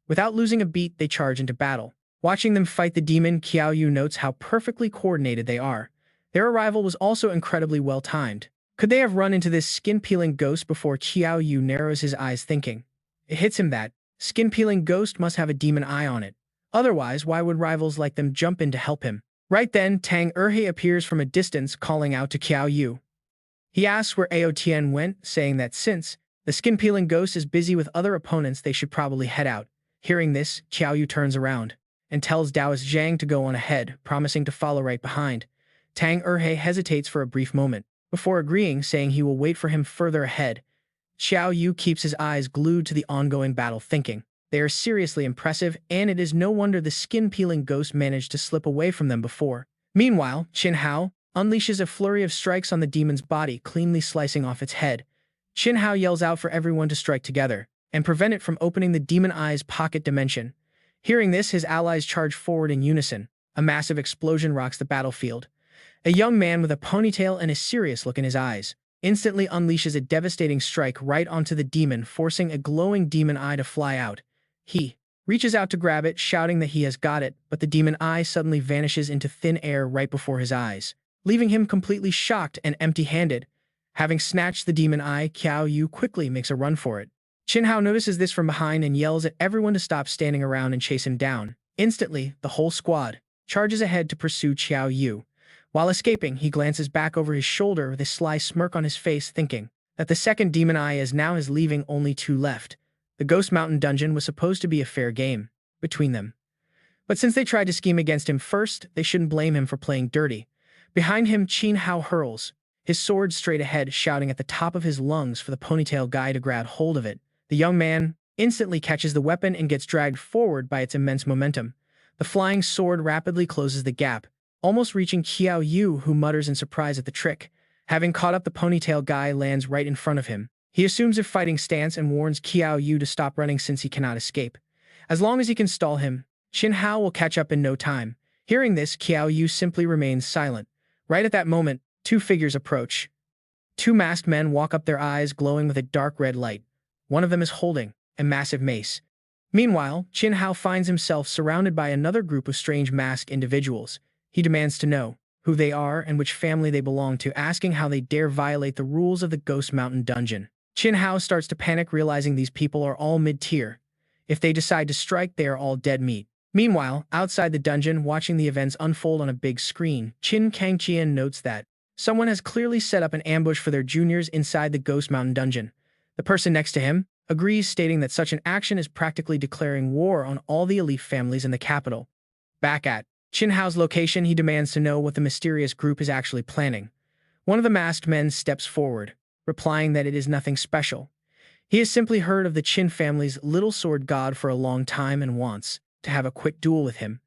Without losing a beat, they charge into battle. Watching them fight the demon, Qiao Yu notes how perfectly coordinated they are. Their arrival was also incredibly well timed. Could they have run into this skin-peeling ghost before? Qiao Yu narrows his eyes, thinking. It hits him that skin-peeling ghost must have a demon eye on it. Otherwise, why would rivals like them jump in to help him? Right then, Tang Erhe appears from a distance, calling out to Qiao Yu. He asks where Aotian went, saying that since the skin-peeling ghost is busy with other opponents, they should probably head out. Hearing this, Qiao Yu turns around and tells Taoist Zhang to go on ahead, promising to follow right behind. Tang Erhe hesitates for a brief moment, before agreeing, saying he will wait for him further ahead. Qiao Yu keeps his eyes glued to the ongoing battle, thinking. They are seriously impressive, and it is no wonder the skin-peeling ghost managed to slip away from them before. Meanwhile, Qin Hao unleashes a flurry of strikes on the demon's body, cleanly slicing off its head. Qin Hao yells out for everyone to strike together and prevent it from opening the demon eye's pocket dimension. Hearing this, his allies charge forward in unison. A massive explosion rocks the battlefield. A young man with a ponytail and a serious look in his eyes instantly unleashes a devastating strike right onto the demon, forcing a glowing demon eye to fly out. He reaches out to grab it, shouting that he has got it, but the demon eye suddenly vanishes into thin air right before his eyes, leaving him completely shocked and empty-handed. Having snatched the demon eye, Qiao Yu quickly makes a run for it. Qin Hao notices this from behind and yells at everyone to stop standing around and chase him down. Instantly, the whole squad charges ahead to pursue Qiao Yu. While escaping, he glances back over his shoulder with a sly smirk on his face, thinking that the second demon eye is now his, leaving only two left. The Ghost Mountain dungeon was supposed to be a fair game between them. But since they tried to scheme against him first, they shouldn't blame him for playing dirty. Behind him, Qin Hao hurls his sword straight ahead, shouting at the top of his lungs for the ponytail guy to grab hold of it. The young man instantly catches the weapon and gets dragged forward by its immense momentum. The flying sword rapidly closes the gap, almost reaching Qiao Yu, who mutters in surprise at the trick. Having caught up, the ponytail guy lands right in front of him. He assumes a fighting stance and warns Qiao Yu to stop running since he cannot escape. As long as he can stall him, Qin Hao will catch up in no time. Hearing this, Qiao Yu simply remains silent. Right at that moment, two figures approach. Two masked men walk up, their eyes glowing with a dark red light. One of them is holding a massive mace. Meanwhile, Qin Hao finds himself surrounded by another group of strange masked individuals. He demands to know who they are and which family they belong to, asking how they dare violate the rules of the Ghost Mountain dungeon. Qin Hao starts to panic, realizing these people are all mid-tier. If they decide to strike, they are all dead meat. Meanwhile, outside the dungeon, watching the events unfold on a big screen, Qin Kangqian notes that someone has clearly set up an ambush for their juniors inside the Ghost Mountain dungeon. The person next to him agrees, stating that such an action is practically declaring war on all the elite families in the capital. Back at Qin Hao's location, he demands to know what the mysterious group is actually planning. One of the masked men steps forward, replying that it is nothing special. He has simply heard of the Qin family's little sword god for a long time and wants to have a quick duel with him.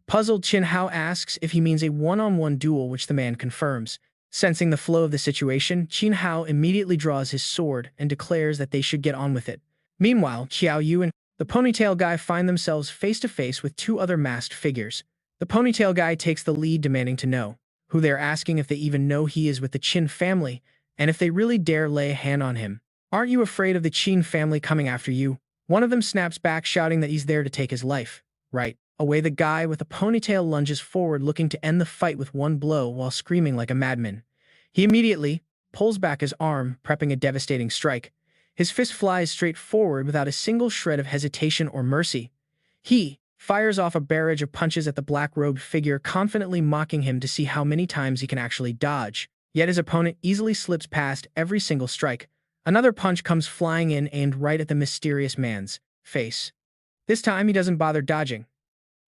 Puzzled, Qin Hao asks if he means a one-on-one duel, which the man confirms. Sensing the flow of the situation, Qin Hao immediately draws his sword and declares that they should get on with it. Meanwhile, Qiao Yu and the ponytail guy find themselves face-to-face with two other masked figures. The ponytail guy takes the lead, demanding to know who they're, asking if they even know he is with the Qin family, and if they really dare lay a hand on him. "Aren't you afraid of the Qin family coming after you?" One of them snaps back, shouting that he's there to take his life. Right away, the guy with the ponytail lunges forward, looking to end the fight with one blow while screaming like a madman. He immediately pulls back his arm, prepping a devastating strike. His fist flies straight forward without a single shred of hesitation or mercy. He fires off a barrage of punches at the black-robed figure, confidently mocking him to see how many times he can actually dodge. Yet his opponent easily slips past every single strike. Another punch comes flying in, aimed right at the mysterious man's face. This time, he doesn't bother dodging.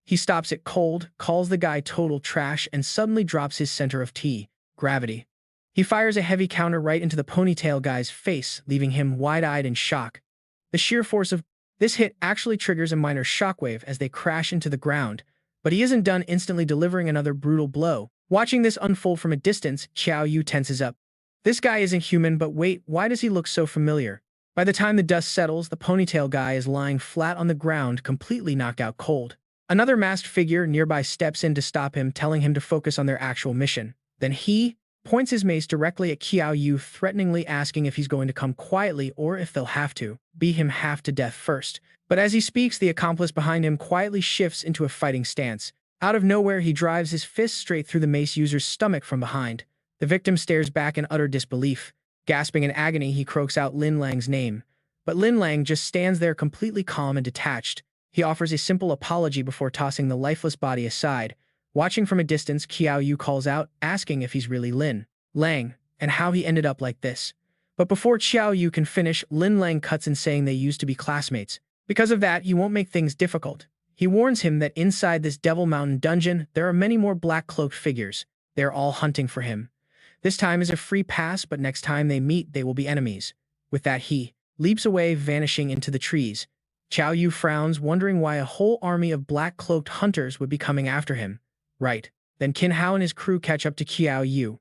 He stops it cold, calls the guy total trash, and suddenly drops his center of gravity. He fires a heavy counter right into the ponytail guy's face, leaving him wide-eyed in shock. The sheer force of this hit actually triggers a minor shockwave as they crash into the ground, but he isn't done, instantly delivering another brutal blow. Watching this unfold from a distance, Qiao Yu tenses up. This guy isn't human, but wait, why does he look so familiar? By the time the dust settles, the ponytail guy is lying flat on the ground, completely knocked out cold. Another masked figure nearby steps in to stop him, telling him to focus on their actual mission. Then he points his mace directly at Qiao Yu, threateningly asking if he's going to come quietly or if they'll have to beat him half to death first. But as he speaks, the accomplice behind him quietly shifts into a fighting stance. Out of nowhere, he drives his fist straight through the mace user's stomach from behind. The victim stares back in utter disbelief. Gasping in agony, he croaks out Lin Lang's name. But Lin Lang just stands there, completely calm and detached. He offers a simple apology before tossing the lifeless body aside. Watching from a distance, Qiao Yu calls out, asking if he's really Lin Lang, and how he ended up like this. But before Qiao Yu can finish, Lin Lang cuts in, saying they used to be classmates. Because of that, you won't make things difficult. He warns him that inside this Devil Mountain dungeon, there are many more black-cloaked figures. They're all hunting for him. This time is a free pass, but next time they meet, they will be enemies. With that, he leaps away, vanishing into the trees. Qiao Yu frowns, wondering why a whole army of black-cloaked hunters would be coming after him. Right. Then Qin Hao and his crew catch up to Qiao Yu.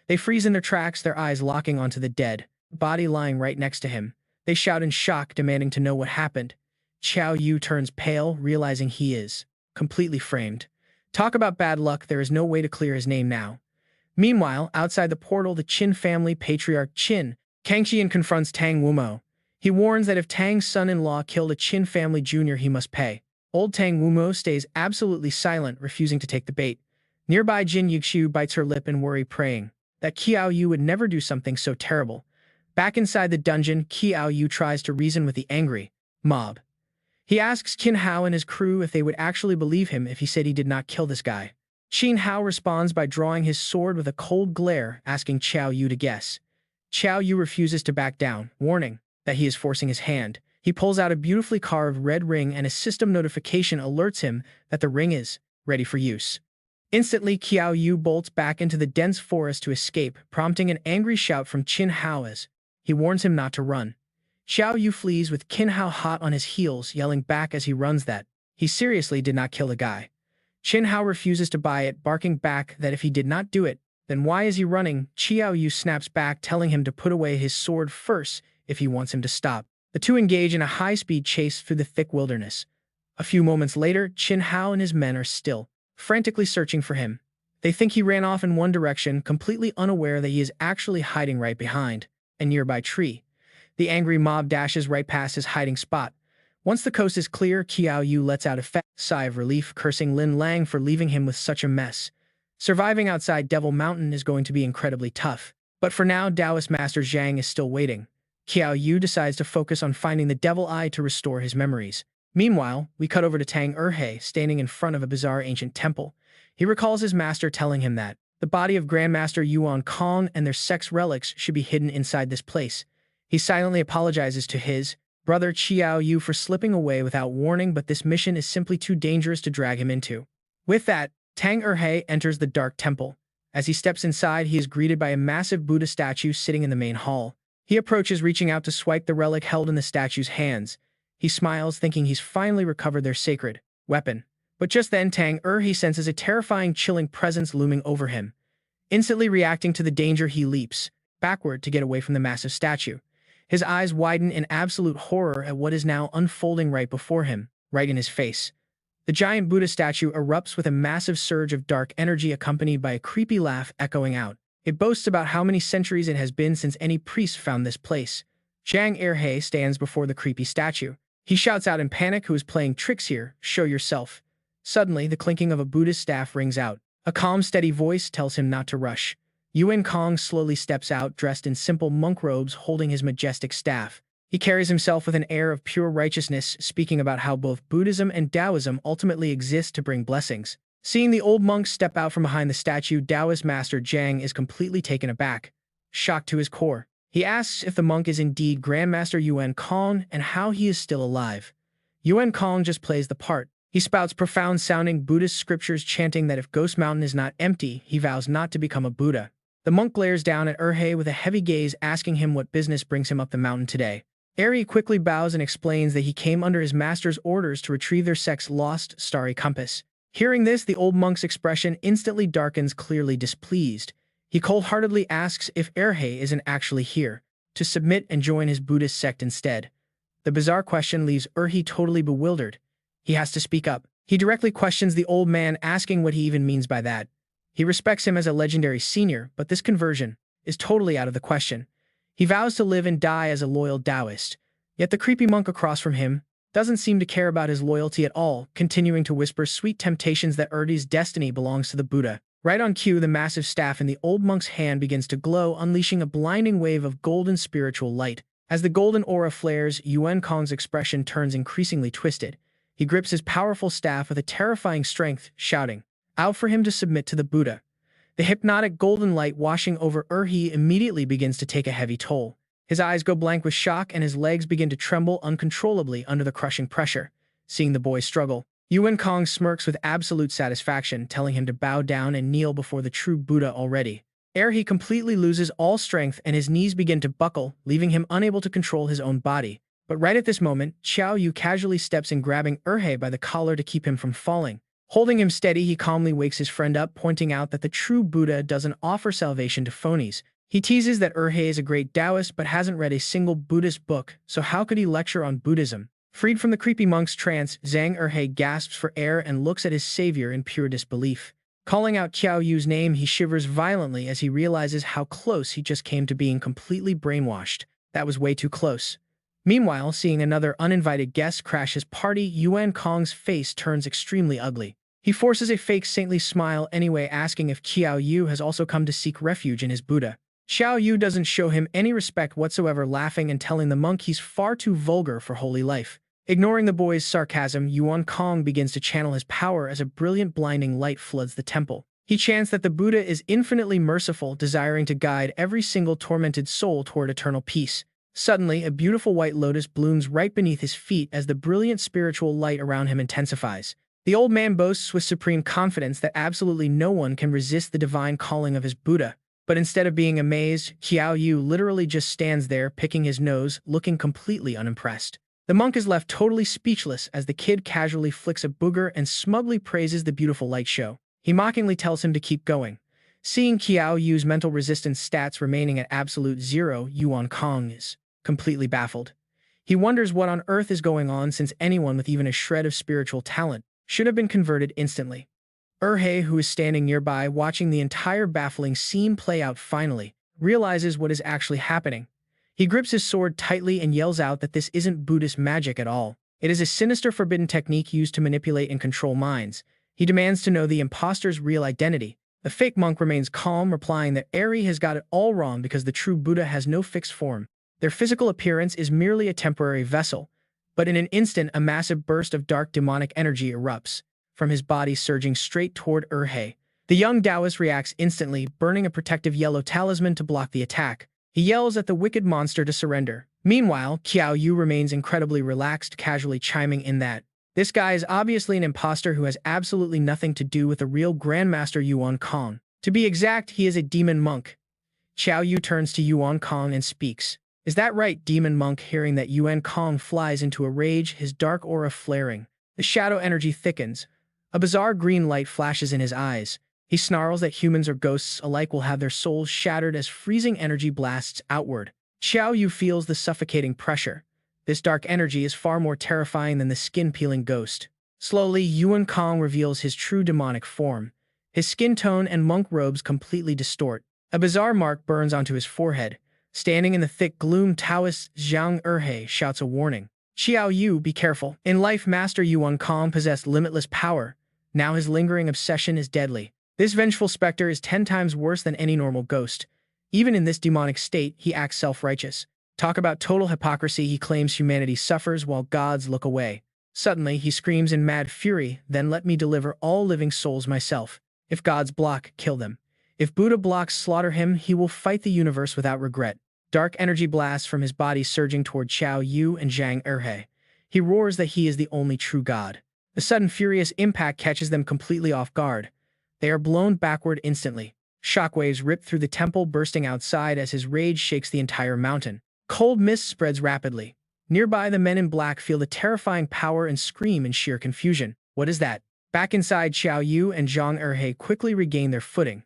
They freeze in their tracks, their eyes locking onto the dead body lying right next to him. They shout in shock, demanding to know what happened. Qiao Yu turns pale, realizing he is completely framed. Talk about bad luck, there is no way to clear his name now. Meanwhile, outside the portal, the Qin family patriarch Qin Kangqian confronts Tang Wumo. He warns that if Tang's son-in-law killed a Qin family junior, he must pay. Old Tang Wumo stays absolutely silent, refusing to take the bait. Nearby, Jin Yixiu bites her lip in worry, praying that Qiao Yu would never do something so terrible. Back inside the dungeon, Qiao Yu tries to reason with the angry mob. He asks Qin Hao and his crew if they would actually believe him if he said he did not kill this guy. Qin Hao responds by drawing his sword with a cold glare, asking Qiao Yu to guess. Qiao Yu refuses to back down, warning that he is forcing his hand. He pulls out a beautifully carved red ring, and a system notification alerts him that the ring is ready for use. Instantly, Qiao Yu bolts back into the dense forest to escape, prompting an angry shout from Qin Hao as he warns him not to run. Qiao Yu flees with Qinhao hot on his heels, yelling back as he runs that he seriously did not kill the guy. Qinhao refuses to buy it, barking back that if he did not do it, then why is he running? Qiao Yu snaps back, telling him to put away his sword first if he wants him to stop. The two engage in a high-speed chase through the thick wilderness. A few moments later, Qinhao and his men are still frantically searching for him. They think he ran off in one direction, completely unaware that he is actually hiding right behind a nearby tree. The angry mob dashes right past his hiding spot. Once the coast is clear, Qiao Yu lets out a fat sigh of relief, cursing Lin Lang for leaving him with such a mess. Surviving outside Devil Mountain is going to be incredibly tough. But for now, Taoist Master Zhang is still waiting. Qiao Yu decides to focus on finding the Devil Eye to restore his memories. Meanwhile, we cut over to Tang Erhe, standing in front of a bizarre ancient temple. He recalls his master telling him that the body of Grandmaster Yuan Kong and their sex relics should be hidden inside this place. He silently apologizes to his brother Qiao Yu for slipping away without warning, but this mission is simply too dangerous to drag him into. With that, Tang Erhe enters the dark temple. As he steps inside, he is greeted by a massive Buddha statue sitting in the main hall. He approaches, reaching out to swipe the relic held in the statue's hands. He smiles, thinking he's finally recovered their sacred weapon. But just then, Tang Erhe senses a terrifying, chilling presence looming over him. Instantly reacting to the danger, he leaps backward to get away from the massive statue. His eyes widen in absolute horror at what is now unfolding right before him, right in his face. The giant Buddha statue erupts with a massive surge of dark energy accompanied by a creepy laugh echoing out. It boasts about how many centuries it has been since any priest found this place. Zhang Erhe stands before the creepy statue. He shouts out in panic, "Who is playing tricks here? Show yourself." Suddenly, the clinking of a Buddhist staff rings out. A calm, steady voice tells him not to rush. Yuan Kong slowly steps out, dressed in simple monk robes, holding his majestic staff. He carries himself with an air of pure righteousness, speaking about how both Buddhism and Taoism ultimately exist to bring blessings. Seeing the old monk step out from behind the statue, Taoist Master Zhang is completely taken aback, shocked to his core. He asks if the monk is indeed Grandmaster Yuan Kong and how he is still alive. Yuan Kong just plays the part. He spouts profound-sounding Buddhist scriptures, chanting that if Ghost Mountain is not empty, he vows not to become a Buddha. The monk glares down at Erhe with a heavy gaze, asking him what business brings him up the mountain today. Erhe quickly bows and explains that he came under his master's orders to retrieve their sex-lost starry compass. Hearing this, the old monk's expression instantly darkens, clearly displeased. He cold-heartedly asks if Erhe isn't actually here to submit and join his Buddhist sect instead. The bizarre question leaves Erhe totally bewildered. He has to speak up. He directly questions the old man, asking what he even means by that. He respects him as a legendary senior, but this conversion is totally out of the question. He vows to live and die as a loyal Taoist. Yet the creepy monk across from him doesn't seem to care about his loyalty at all, continuing to whisper sweet temptations that Erhe's destiny belongs to the Buddha. Right on cue, the massive staff in the old monk's hand begins to glow, unleashing a blinding wave of golden spiritual light. As the golden aura flares, Yuan Kong's expression turns increasingly twisted. He grips his powerful staff with a terrifying strength, shouting out for him to submit to the Buddha. The hypnotic golden light washing over Erhe immediately begins to take a heavy toll. His eyes go blank with shock and his legs begin to tremble uncontrollably under the crushing pressure. Seeing the boy struggle, Yuan Kong smirks with absolute satisfaction, telling him to bow down and kneel before the true Buddha already. Erhe completely loses all strength and his knees begin to buckle, leaving him unable to control his own body. But right at this moment, Qiao Yu casually steps in, grabbing Erhe by the collar to keep him from falling. Holding him steady, he calmly wakes his friend up, pointing out that the true Buddha doesn't offer salvation to phonies. He teases that Erhe is a great Taoist but hasn't read a single Buddhist book, so how could he lecture on Buddhism? Freed from the creepy monk's trance, Zhang Erhe gasps for air and looks at his savior in pure disbelief. Calling out Qiao Yu's name, he shivers violently as he realizes how close he just came to being completely brainwashed. That was way too close. Meanwhile, seeing another uninvited guest crash his party, Yuan Kong's face turns extremely ugly. He forces a fake saintly smile anyway, asking if Qiao Yu has also come to seek refuge in his Buddha. Qiao Yu doesn't show him any respect whatsoever, laughing and telling the monk he's far too vulgar for holy life. Ignoring the boy's sarcasm, Yuan Kong begins to channel his power as a brilliant blinding light floods the temple. He chants that the Buddha is infinitely merciful, desiring to guide every single tormented soul toward eternal peace. Suddenly, a beautiful white lotus blooms right beneath his feet as the brilliant spiritual light around him intensifies. The old man boasts with supreme confidence that absolutely no one can resist the divine calling of his Buddha. But instead of being amazed, Qiao Yu literally just stands there, picking his nose, looking completely unimpressed. The monk is left totally speechless as the kid casually flicks a booger and smugly praises the beautiful light show. He mockingly tells him to keep going. Seeing Qiao Yu's mental resistance stats remaining at absolute zero, Yuan Kong is completely baffled. He wonders what on earth is going on, since anyone with even a shred of spiritual talent should have been converted instantly. He, who is standing nearby watching the entire baffling scene play out, finally realizes what is actually happening. He grips his sword tightly and yells out that this isn't Buddhist magic at all. It is a sinister forbidden technique used to manipulate and control minds. He demands to know the imposter's real identity. The fake monk remains calm, replying that Eri has got it all wrong because the true Buddha has no fixed form. Their physical appearance is merely a temporary vessel. But in an instant, a massive burst of dark demonic energy erupts from his body, surging straight toward He. The young Taoist reacts instantly, burning a protective yellow talisman to block the attack. He yells at the wicked monster to surrender. Meanwhile, Qiao Yu remains incredibly relaxed, casually chiming in that this guy is obviously an imposter who has absolutely nothing to do with the real Grandmaster Yuan Kong. To be exact, he is a demon monk. Qiao Yu turns to Yuan Kong and speaks. Is that right, demon monk? Hearing that, Yuan Kong flies into a rage, his dark aura flaring. The shadow energy thickens. A bizarre green light flashes in his eyes. He snarls that humans or ghosts alike will have their souls shattered as freezing energy blasts outward. Qiao Yu feels the suffocating pressure. This dark energy is far more terrifying than the skin-peeling ghost. Slowly, Yuan Kong reveals his true demonic form. His skin tone and monk robes completely distort. A bizarre mark burns onto his forehead. Standing in the thick gloom, Taoist Zhang He shouts a warning. Qiao Yu, be careful. In life, Master Yuan Kong possessed limitless power. Now his lingering obsession is deadly. This vengeful specter is 10 times worse than any normal ghost. Even in this demonic state, he acts self-righteous. Talk about total hypocrisy. He claims humanity suffers while gods look away. Suddenly, he screams in mad fury, then let me deliver all living souls myself. If gods block, kill them. If Buddha blocks, slaughter him. He will fight the universe without regret. Dark energy blasts from his body, surging toward Qiao Yu and Zhang He. He roars that he is the only true god. The sudden furious impact catches them completely off guard. They are blown backward instantly. Shockwaves rip through the temple, bursting outside as his rage shakes the entire mountain. Cold mist spreads rapidly. Nearby, the men in black feel the terrifying power and scream in sheer confusion. What is that? Back inside, Qiao Yu and Zhang He quickly regain their footing.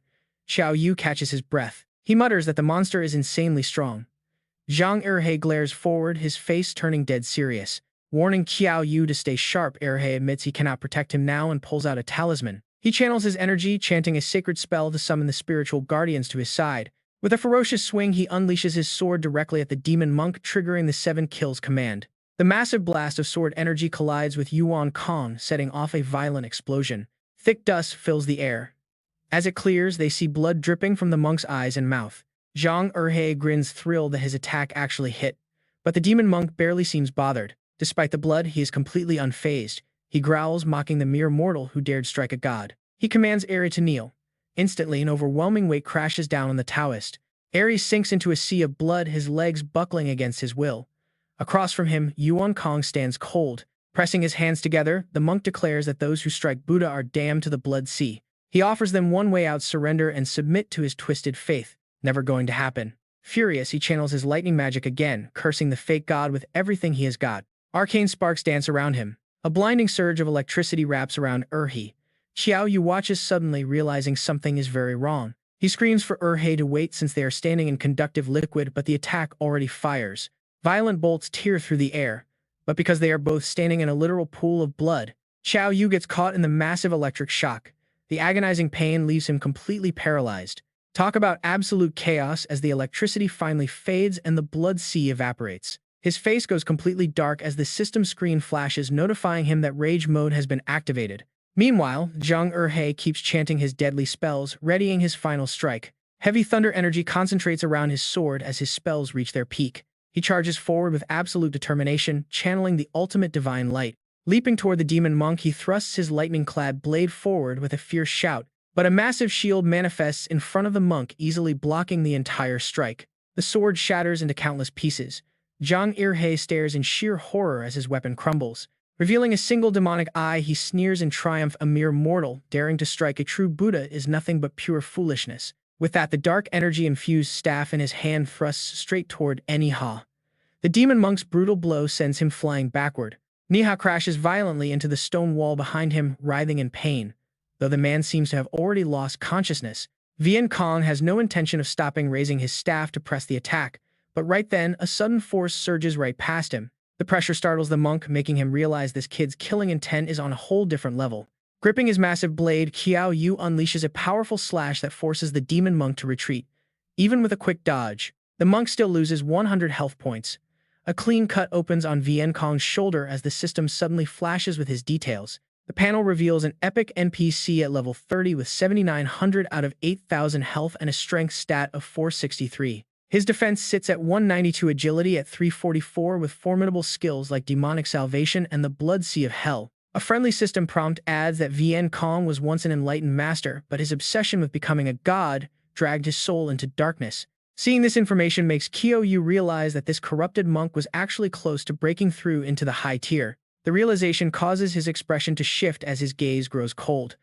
Qiao Yu catches his breath. He mutters that the monster is insanely strong. Zhang He glares forward, his face turning dead serious. Warning Qiao Yu to stay sharp, He admits he cannot protect him now and pulls out a talisman. He channels his energy, chanting a sacred spell to summon the spiritual guardians to his side. With a ferocious swing, he unleashes his sword directly at the demon monk, triggering the 7 kills command. The massive blast of sword energy collides with Yuan Kong, setting off a violent explosion. Thick dust fills the air. As it clears, they see blood dripping from the monk's eyes and mouth. Zhang He grins, thrilled that his attack actually hit. But the demon monk barely seems bothered. Despite the blood, he is completely unfazed. He growls, mocking the mere mortal who dared strike a god. He commands Eri to kneel. Instantly, an overwhelming weight crashes down on the Taoist. Eri sinks into a sea of blood, his legs buckling against his will. Across from him, Yuan Kong stands cold. Pressing his hands together, the monk declares that those who strike Buddha are damned to the blood sea. He offers them one way out: surrender and submit to his twisted faith. Never going to happen. Furious, he channels his lightning magic again, cursing the fake god with everything he has got. Arcane sparks dance around him. A blinding surge of electricity wraps around He. Qiao Yu watches, suddenly realizing something is very wrong. He screams for He to wait, since they are standing in conductive liquid, but the attack already fires. Violent bolts tear through the air, but because they are both standing in a literal pool of blood, Qiao Yu gets caught in the massive electric shock. The agonizing pain leaves him completely paralyzed. Talk about absolute chaos as the electricity finally fades and the blood sea evaporates. His face goes completely dark as the system screen flashes, notifying him that rage mode has been activated. Meanwhile, Zhang He keeps chanting his deadly spells, readying his final strike. Heavy thunder energy concentrates around his sword as his spells reach their peak. He charges forward with absolute determination, channeling the ultimate divine light. Leaping toward the demon monk, he thrusts his lightning-clad blade forward with a fierce shout, but a massive shield manifests in front of the monk, easily blocking the entire strike. The sword shatters into countless pieces. Zhang He stares in sheer horror as his weapon crumbles. Revealing a single demonic eye, he sneers in triumph. A mere mortal daring to strike a true Buddha is nothing but pure foolishness. With that, the dark energy-infused staff in his hand thrusts straight toward Niha. The demon monk's brutal blow sends him flying backward. Niha crashes violently into the stone wall behind him, writhing in pain. Though the man seems to have already lost consciousness, Vian Kong has no intention of stopping raising his staff to press the attack, but right then, a sudden force surges right past him. The pressure startles the monk, making him realize this kid's killing intent is on a whole different level. Gripping his massive blade, Qiao Yu unleashes a powerful slash that forces the demon monk to retreat. Even with a quick dodge, the monk still loses 100 health points. A clean cut opens on Vian Kong's shoulder as the system suddenly flashes with his details. The panel reveals an epic NPC at level 30 with 7,900 out of 8,000 health and a strength stat of 463. His defense sits at 192, agility at 344 with formidable skills like demonic salvation and the blood sea of hell. A friendly system prompt adds that Vian Kong was once an enlightened master, but his obsession with becoming a god dragged his soul into darkness. Seeing this information makes Qiao Yu realize that this corrupted monk was actually close to breaking through into the high tier. The realization causes his expression to shift as his gaze grows cold.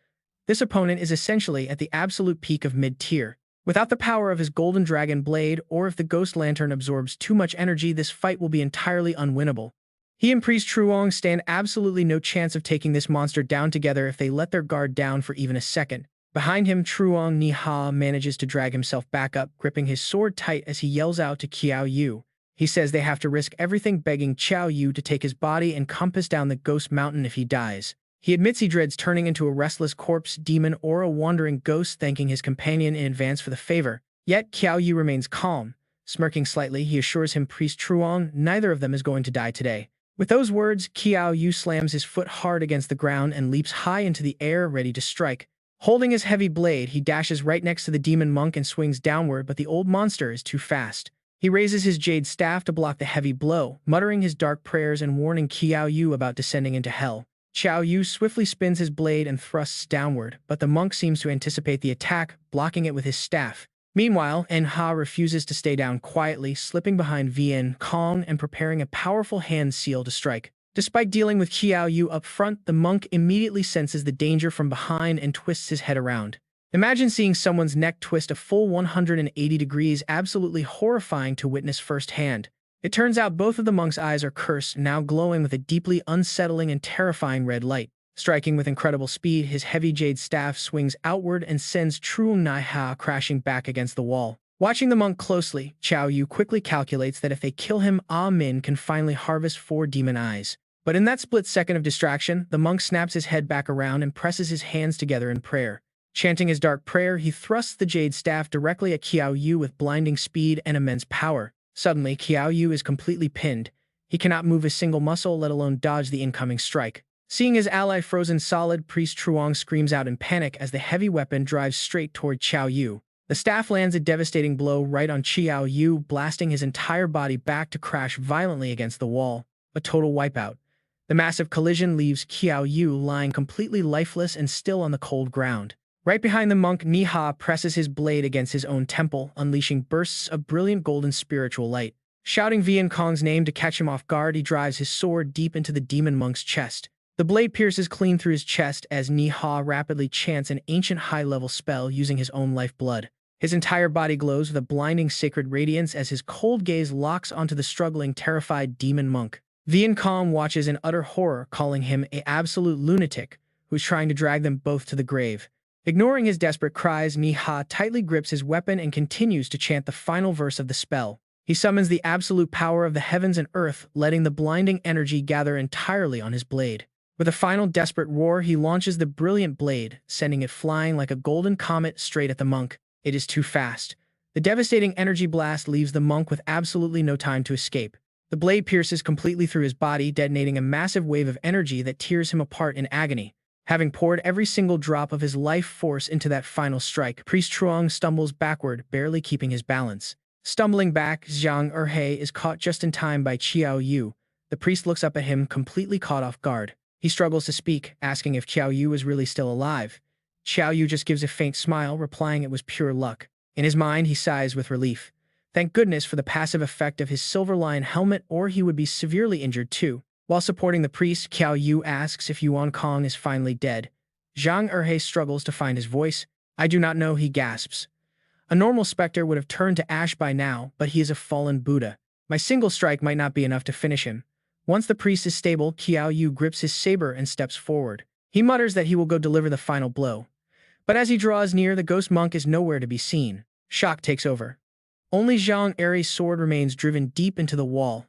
This opponent is essentially at the absolute peak of mid-tier. Without the power of his golden dragon blade, or if the ghost lantern absorbs too much energy, this fight will be entirely unwinnable. He and Priest Truong stand absolutely no chance of taking this monster down together if they let their guard down for even a second. Behind him, Truong Niha manages to drag himself back up, gripping his sword tight as he yells out to Qiao Yu. He says they have to risk everything, begging Qiao Yu to take his body and compass down the ghost mountain if he dies. He admits he dreads turning into a restless corpse, demon, or a wandering ghost, thanking his companion in advance for the favor. Yet Qiao Yu remains calm. Smirking slightly, he assures him Priest Truong neither of them is going to die today. With those words, Qiao Yu slams his foot hard against the ground and leaps high into the air, ready to strike. Holding his heavy blade, he dashes right next to the demon monk and swings downward, but the old monster is too fast. He raises his jade staff to block the heavy blow, muttering his dark prayers and warning Qiao Yu about descending into hell. Qiao Yu swiftly spins his blade and thrusts downward, but the monk seems to anticipate the attack, blocking it with his staff. Meanwhile, Nha refuses to stay down quietly, slipping behind Vian Kong and preparing a powerful hand seal to strike. Despite dealing with Qiao Yu up front, the monk immediately senses the danger from behind and twists his head around. Imagine seeing someone's neck twist a full 180 degrees, absolutely horrifying to witness firsthand. It turns out both of the monk's eyes are cursed, now glowing with a deeply unsettling and terrifying red light. Striking with incredible speed, his heavy jade staff swings outward and sends Truong Niha crashing back against the wall. Watching the monk closely, Qiao Yu quickly calculates that if they kill him, Min can finally harvest 4 demon eyes. But in that split second of distraction, the monk snaps his head back around and presses his hands together in prayer. Chanting his dark prayer, he thrusts the jade staff directly at Qiao Yu with blinding speed and immense power. Suddenly, Qiao Yu is completely pinned. He cannot move a single muscle, let alone dodge the incoming strike. Seeing his ally frozen solid, Priest Truong screams out in panic as the heavy weapon drives straight toward Qiao Yu. The staff lands a devastating blow right on Qiao Yu, blasting his entire body back to crash violently against the wall. A total wipeout. The massive collision leaves Qiao Yu lying completely lifeless and still on the cold ground. Right behind the monk, Niha presses his blade against his own temple, unleashing bursts of brilliant golden spiritual light. Shouting Vian Kong's name to catch him off guard, he drives his sword deep into the demon monk's chest. The blade pierces clean through his chest as Niha rapidly chants an ancient high-level spell using his own lifeblood. His entire body glows with a blinding sacred radiance as his cold gaze locks onto the struggling, terrified demon monk. Vian Kong watches in utter horror, calling him an absolute lunatic who's trying to drag them both to the grave. Ignoring his desperate cries, Niha tightly grips his weapon and continues to chant the final verse of the spell. He summons the absolute power of the heavens and earth, letting the blinding energy gather entirely on his blade. With a final desperate roar, he launches the brilliant blade, sending it flying like a golden comet straight at the monk. It is too fast. The devastating energy blast leaves the monk with absolutely no time to escape. The blade pierces completely through his body, detonating a massive wave of energy that tears him apart in agony. Having poured every single drop of his life force into that final strike, Priest Truong stumbles backward, barely keeping his balance. Stumbling back, Zhang Erhe is caught just in time by Qiao Yu. The priest looks up at him, completely caught off guard. He struggles to speak, asking if Qiao Yu is really still alive. Qiao Yu just gives a faint smile, replying it was pure luck. In his mind, he sighs with relief. Thank goodness for the passive effect of his silver lion helmet, or he would be severely injured too. While supporting the priest, Qiao Yu asks if Yuan Kong is finally dead. Zhang Erhe struggles to find his voice. I do not know, he gasps. A normal specter would have turned to ash by now, but he is a fallen Buddha. My single strike might not be enough to finish him. Once the priest is stable, Qiao Yu grips his saber and steps forward. He mutters that he will go deliver the final blow. But as he draws near, the ghost monk is nowhere to be seen. Shock takes over. Only Zhang Eri's sword remains driven deep into the wall.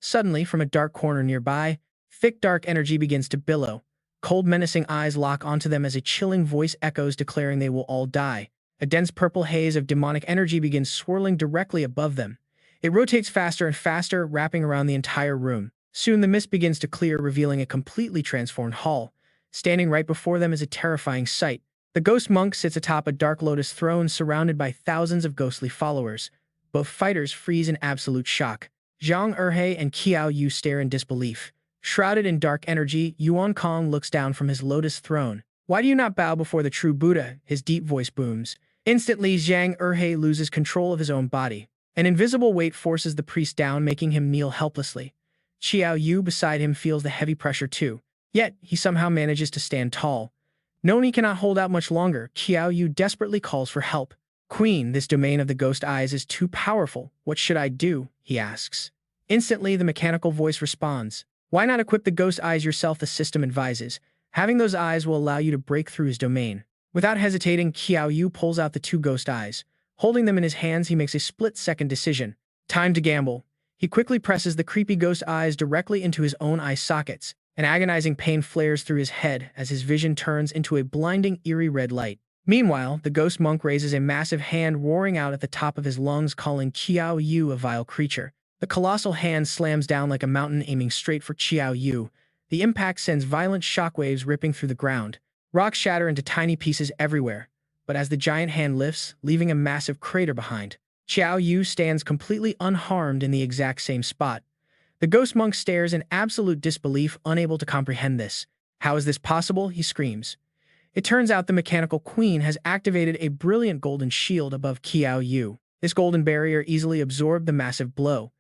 Suddenly, from a dark corner nearby, thick dark energy begins to billow. Cold menacing eyes lock onto them as a chilling voice echoes declaring they will all die. A dense purple haze of demonic energy begins swirling directly above them. It rotates faster and faster, wrapping around the entire room. Soon the mist begins to clear, revealing a completely transformed hall. Standing right before them is a terrifying sight. The ghost monk sits atop a dark lotus throne surrounded by thousands of ghostly followers. Both fighters freeze in absolute shock. Zhang Erhe and Qiao Yu stare in disbelief. Shrouded in dark energy, Yuan Kong looks down from his lotus throne. "Why do you not bow before the true Buddha?" His deep voice booms. Instantly, Zhang Erhe loses control of his own body. An invisible weight forces the priest down, making him kneel helplessly. Qiao Yu beside him feels the heavy pressure too. Yet, he somehow manages to stand tall. Knowing he cannot hold out much longer, Qiao Yu desperately calls for help. "Queen, this domain of the ghost eyes is too powerful. What should I do?" he asks. Instantly, the mechanical voice responds. "Why not equip the ghost eyes yourself?" the system advises. "Having those eyes will allow you to break through his domain." Without hesitating, Qiao Yu pulls out the two ghost eyes. Holding them in his hands, he makes a split-second decision. Time to gamble. He quickly presses the creepy ghost eyes directly into his own eye sockets. An agonizing pain flares through his head as his vision turns into a blinding, eerie red light. Meanwhile, the ghost monk raises a massive hand, roaring out at the top of his lungs, calling Qiao Yu a vile creature. The colossal hand slams down like a mountain, aiming straight for Qiao Yu. The impact sends violent shockwaves ripping through the ground. Rocks shatter into tiny pieces everywhere. But as the giant hand lifts, leaving a massive crater behind, Qiao Yu stands completely unharmed in the exact same spot. The ghost monk stares in absolute disbelief, unable to comprehend this. "How is this possible?" he screams. It turns out the mechanical queen has activated a brilliant golden shield above Qiao Yu. This golden barrier easily absorbed the massive blow.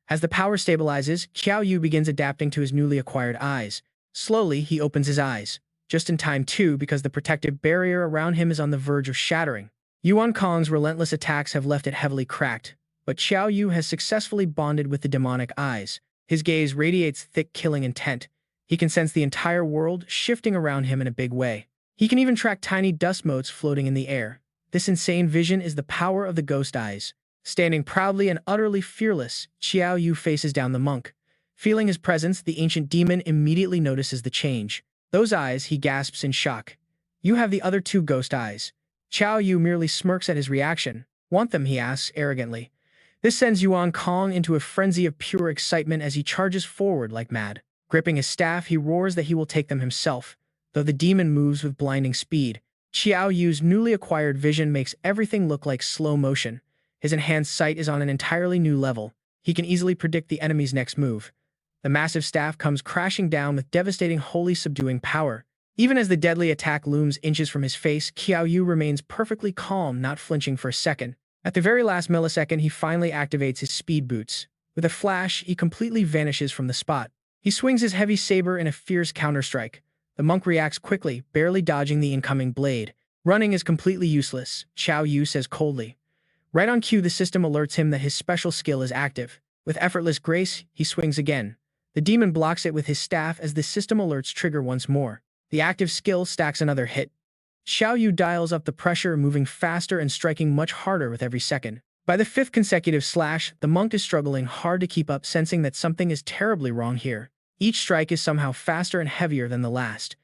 As the power stabilizes, Qiao Yu begins adapting to his newly acquired eyes. Slowly, he opens his eyes. Just in time too, because the protective barrier around him is on the verge of shattering. Yuan Kong's relentless attacks have left it heavily cracked, but Qiao Yu has successfully bonded with the demonic eyes. His gaze radiates thick, killing intent. He can sense the entire world shifting around him in a big way. He can even track tiny dust motes floating in the air. This insane vision is the power of the ghost eyes. Standing proudly and utterly fearless, Qiao Yu faces down the monk. Feeling his presence, the ancient demon immediately notices the change. "Those eyes," he gasps in shock. "You have the other two ghost eyes." Qiao Yu merely smirks at his reaction. "Want them?" he asks arrogantly. This sends Yuan Kong into a frenzy of pure excitement as he charges forward like mad. Gripping his staff, he roars that he will take them himself. Though the demon moves with blinding speed, Qiao Yu's newly acquired vision makes everything look like slow motion. His enhanced sight is on an entirely new level. He can easily predict the enemy's next move. The massive staff comes crashing down with devastating, wholly subduing power. Even as the deadly attack looms inches from his face, Qiao Yu remains perfectly calm, not flinching for a second. At the very last millisecond, he finally activates his speed boots. With a flash, he completely vanishes from the spot. He swings his heavy saber in a fierce counterstrike. The monk reacts quickly, barely dodging the incoming blade. "Running is completely useless," Qiao Yu says coldly. Right on cue, the system alerts him that his special skill is active. With effortless grace, he swings again. The demon blocks it with his staff as the system alerts trigger once more. The active skill stacks another hit. Qiao Yu dials up the pressure, moving faster and striking much harder with every second. By the fifth consecutive slash, the monk is struggling hard to keep up, sensing that something is terribly wrong here. Each strike is somehow faster and heavier than the last.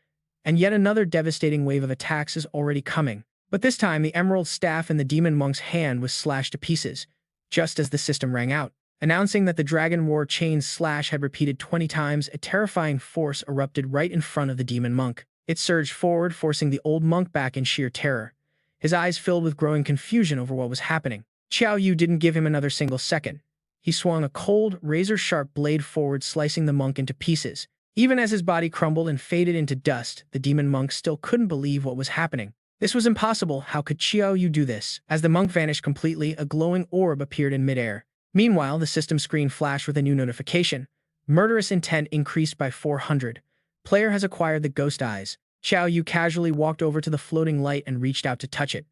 And yet another devastating wave of attacks is already coming. But this time, the emerald staff in the demon monk's hand was slashed to pieces, just as the system rang out. Announcing that the Dragon War chain slash had repeated 20 times, a terrifying force erupted right in front of the demon monk. It surged forward, forcing the old monk back in sheer terror. His eyes filled with growing confusion over what was happening. Qiao Yu didn't give him another single second. He swung a cold, razor-sharp blade forward, slicing the monk into pieces. Even as his body crumbled and faded into dust, the demon monk still couldn't believe what was happening. This was impossible. How could Qiao Yu do this? As the monk vanished completely, a glowing orb appeared in midair. Meanwhile, the system screen flashed with a new notification. Murderous intent increased by 400. Player has acquired the ghost eyes. Qiao Yu casually walked over to the floating light and reached out to touch it.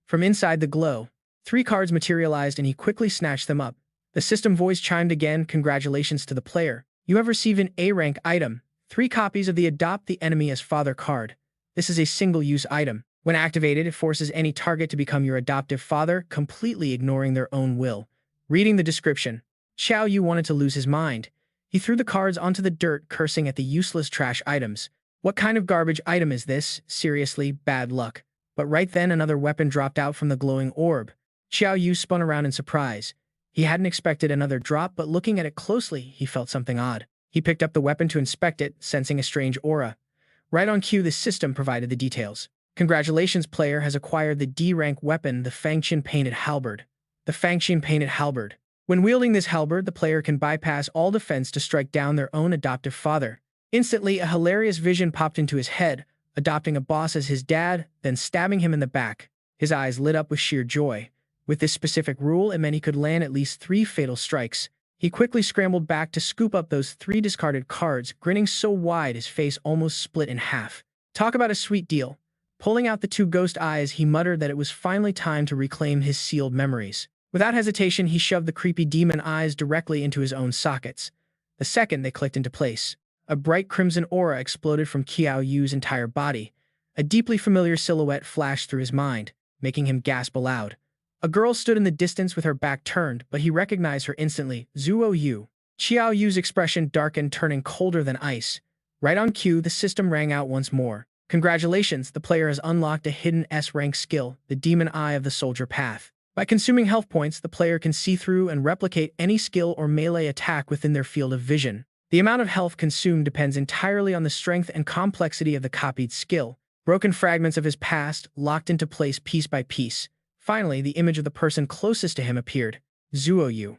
From inside the glow, 3 cards materialized and he quickly snatched them up. The system voice chimed again, "Congratulations to the player. You have received an A-rank item. 3 copies of the Adopt the Enemy as Father card. This is a single-use item. When activated, it forces any target to become your adoptive father, completely ignoring their own will." Reading the description, Qiao Yu wanted to lose his mind. He threw the cards onto the dirt, cursing at the useless trash items. What kind of garbage item is this? Seriously, bad luck. But right then, another weapon dropped out from the glowing orb. Qiao Yu spun around in surprise. He hadn't expected another drop, but looking at it closely, he felt something odd. He picked up the weapon to inspect it, sensing a strange aura. Right on cue, the system provided the details. "Congratulations, player has acquired the D-rank weapon, the Fangqian Painted Halberd." The Fangqian Painted Halberd. When wielding this halberd, the player can bypass all defense to strike down their own adoptive father. Instantly, a hilarious vision popped into his head, adopting a boss as his dad, then stabbing him in the back. His eyes lit up with sheer joy. With this specific rule, it meant he could land at least 3 fatal strikes. He quickly scrambled back to scoop up those 3 discarded cards, grinning so wide his face almost split in half. Talk about a sweet deal. Pulling out the 2 ghost eyes, he muttered that it was finally time to reclaim his sealed memories. Without hesitation, he shoved the creepy demon eyes directly into his own sockets. The second they clicked into place, a bright crimson aura exploded from Qiao Yu's entire body. A deeply familiar silhouette flashed through his mind, making him gasp aloud. A girl stood in the distance with her back turned, but he recognized her instantly, Qiao Yu. Qiao Yu's expression darkened, turning colder than ice. Right on cue, the system rang out once more. "Congratulations, the player has unlocked a hidden S-rank skill, the Demon Eye of the Soldier Path. By consuming health points, the player can see through and replicate any skill or melee attack within their field of vision. The amount of health consumed depends entirely on the strength and complexity of the copied skill." Broken fragments of his past locked into place piece by piece. Finally, the image of the person closest to him appeared, Qiao Yu.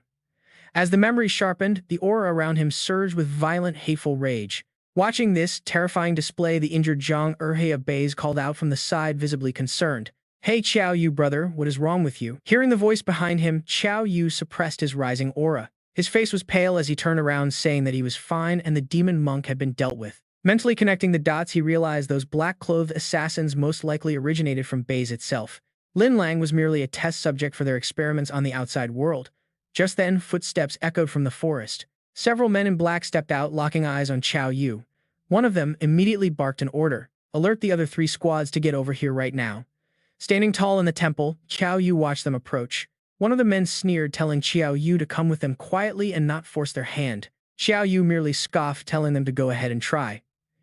As the memory sharpened, the aura around him surged with violent, hateful rage. Watching this terrifying display, the injured Zhang Erhe of Baze called out from the side, visibly concerned. "Hey Qiao Yu, brother, what is wrong with you?" Hearing the voice behind him, Qiao Yu suppressed his rising aura. His face was pale as he turned around, saying that he was fine and the demon monk had been dealt with. Mentally connecting the dots, he realized those black-clothed assassins most likely originated from Baze itself. Lin Lang was merely a test subject for their experiments on the outside world. Just then, footsteps echoed from the forest. Several men in black stepped out, locking eyes on Qiao Yu. One of them immediately barked an order. "Alert the other 3 squads to get over here right now." Standing tall in the temple, Qiao Yu watched them approach. One of the men sneered, telling Qiao Yu to come with them quietly and not force their hand. Qiao Yu merely scoffed, telling them to go ahead and try.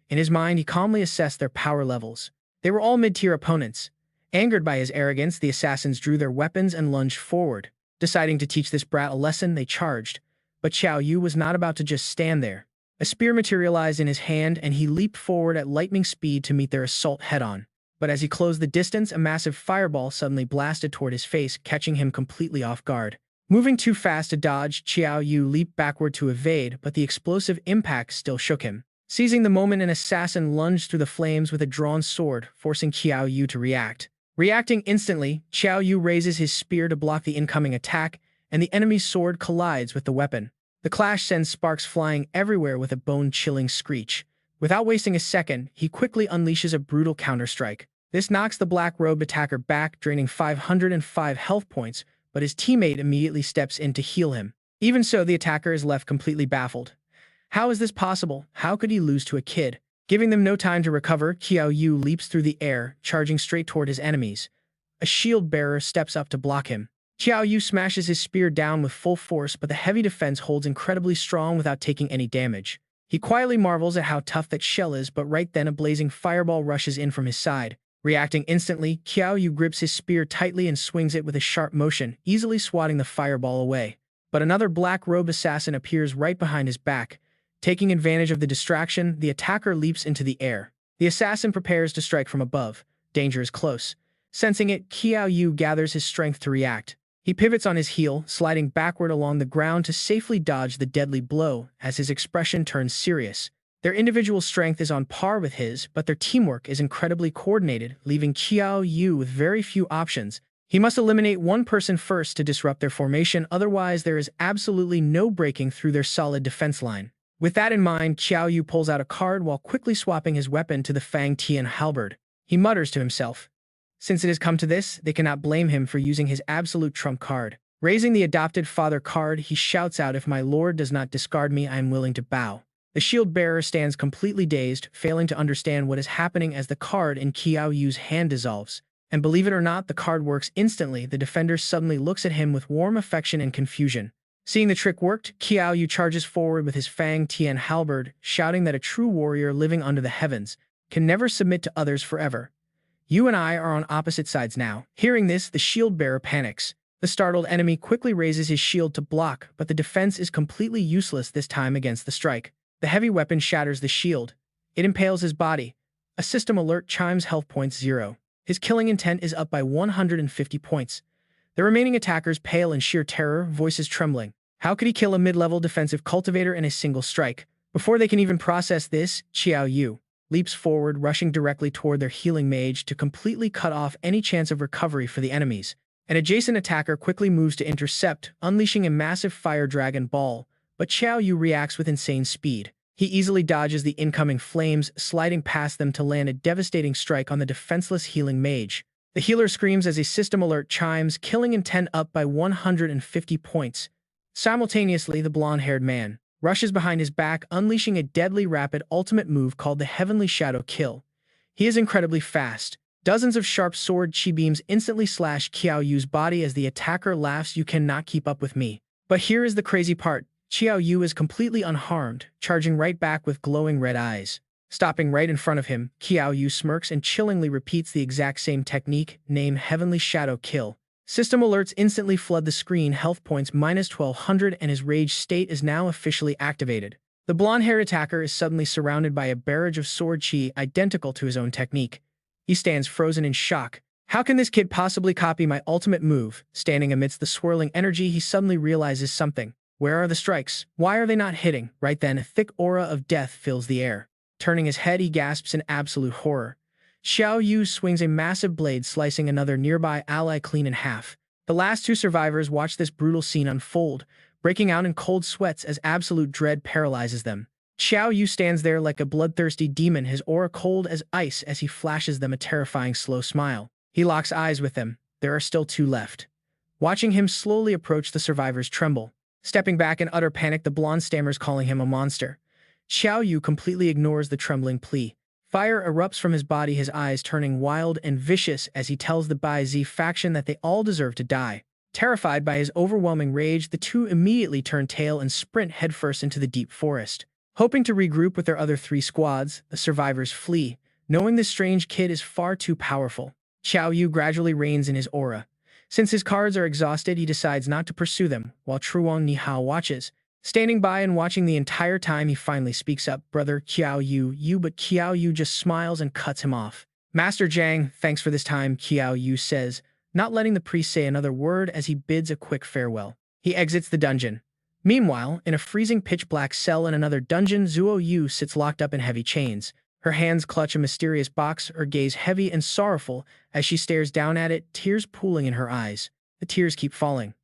In his mind, he calmly assessed their power levels. They were all mid-tier opponents. Angered by his arrogance, the assassins drew their weapons and lunged forward. Deciding to teach this brat a lesson, they charged. But Qiao Yu was not about to just stand there. A spear materialized in his hand, and he leaped forward at lightning speed to meet their assault head-on. But as he closed the distance, a massive fireball suddenly blasted toward his face, catching him completely off guard. Moving too fast to dodge, Qiao Yu leaped backward to evade, but the explosive impact still shook him. Seizing the moment, an assassin lunged through the flames with a drawn sword, forcing Qiao Yu to react. Reacting instantly, Qiao Yu raises his spear to block the incoming attack, and the enemy's sword collides with the weapon. The clash sends sparks flying everywhere with a bone-chilling screech. Without wasting a second, he quickly unleashes a brutal counterstrike. This knocks the black-robed attacker back, draining 505 health points, but his teammate immediately steps in to heal him. Even so, the attacker is left completely baffled. How is this possible? How could he lose to a kid? Giving them no time to recover, Qiao Yu leaps through the air, charging straight toward his enemies. A shield-bearer steps up to block him. Qiao Yu smashes his spear down with full force, but the heavy defense holds incredibly strong without taking any damage. He quietly marvels at how tough that shell is, but right then a blazing fireball rushes in from his side. Reacting instantly, Qiao Yu grips his spear tightly and swings it with a sharp motion, easily swatting the fireball away. But another black-robed assassin appears right behind his back. Taking advantage of the distraction, the attacker leaps into the air. The assassin prepares to strike from above. Danger is close. Sensing it, Qiao Yu gathers his strength to react. He pivots on his heel, sliding backward along the ground to safely dodge the deadly blow, as his expression turns serious. Their individual strength is on par with his, but their teamwork is incredibly coordinated, leaving Qiao Yu with very few options. He must eliminate one person first to disrupt their formation, otherwise there is absolutely no breaking through their solid defense line. With that in mind, Qiao Yu pulls out a card while quickly swapping his weapon to the Fangqian halberd. He mutters to himself, Since it has come to this, they cannot blame him for using his absolute trump card. Raising the adopted father card, he shouts out, "If my lord does not discard me, I am willing to bow." The shield bearer stands completely dazed, failing to understand what is happening as the card in Qiao Yu's hand dissolves. And believe it or not, the card works instantly. The defender suddenly looks at him with warm affection and confusion. Seeing the trick worked, Qiao Yu charges forward with his Fang Tian halberd, shouting that a true warrior living under the heavens can never submit to others forever. "You and I are on opposite sides now." Hearing this, the shield bearer panics. The startled enemy quickly raises his shield to block, but the defense is completely useless this time against the strike. The heavy weapon shatters the shield. It impales his body. A system alert chimes health points 0. His killing intent is up by 150 points. The remaining attackers pale in sheer terror, voices trembling. How could he kill a mid-level defensive cultivator in a single strike? Before they can even process this, Qiao Yu leaps forward, rushing directly toward their healing mage to completely cut off any chance of recovery for the enemies. An adjacent attacker quickly moves to intercept, unleashing a massive fire dragon ball, but Qiao Yu reacts with insane speed. He easily dodges the incoming flames, sliding past them to land a devastating strike on the defenseless healing mage. The healer screams as a system alert chimes, killing intent up by 150 points. Simultaneously, the blonde-haired man rushes behind his back, unleashing a deadly rapid ultimate move called the Heavenly Shadow Kill. He is incredibly fast. Dozens of sharp sword chi beams instantly slash Qiao Yu's body as the attacker laughs, "You cannot keep up with me." But here is the crazy part. Qiao Yu is completely unharmed, charging right back with glowing red eyes. Stopping right in front of him, Qiao Yu smirks and chillingly repeats the exact same technique, name Heavenly Shadow Kill. System alerts instantly flood the screen, health points minus 1200, and his rage state is now officially activated. The blonde-haired attacker is suddenly surrounded by a barrage of sword chi identical to his own technique. He stands frozen in shock. How can this kid possibly copy my ultimate move? Standing amidst the swirling energy, he suddenly realizes something. Where are the strikes? Why are they not hitting? Right then, a thick aura of death fills the air. Turning his head, he gasps in absolute horror. Qiao Yu swings a massive blade, slicing another nearby ally clean in half. The last two survivors watch this brutal scene unfold, breaking out in cold sweats as absolute dread paralyzes them. Qiao Yu stands there like a bloodthirsty demon, his aura cold as ice as he flashes them a terrifying slow smile. He locks eyes with them. There are still two left. Watching him slowly approach, the survivors tremble. Stepping back in utter panic, the blonde stammers, calling him a monster. Qiao Yu completely ignores the trembling plea. Fire erupts from his body, his eyes turning wild and vicious as he tells the Bai Zi faction that they all deserve to die. Terrified by his overwhelming rage, the two immediately turn tail and sprint headfirst into the deep forest. Hoping to regroup with their other three squads, the survivors flee, knowing this strange kid is far too powerful. Qiao Yu gradually reins in his aura. Since his cards are exhausted, he decides not to pursue them, while Truong Nihao watches. Standing by and watching the entire time, he finally speaks up, "Brother Qiao Yu," but Qiao Yu just smiles and cuts him off. "Master Zhang, thanks for this time," Qiao Yu says, not letting the priest say another word as he bids a quick farewell. He exits the dungeon. Meanwhile, in a freezing pitch-black cell in another dungeon, Zuo Yu sits locked up in heavy chains. Her hands clutch a mysterious box, her gaze heavy and sorrowful as she stares down at it, tears pooling in her eyes. The tears keep falling.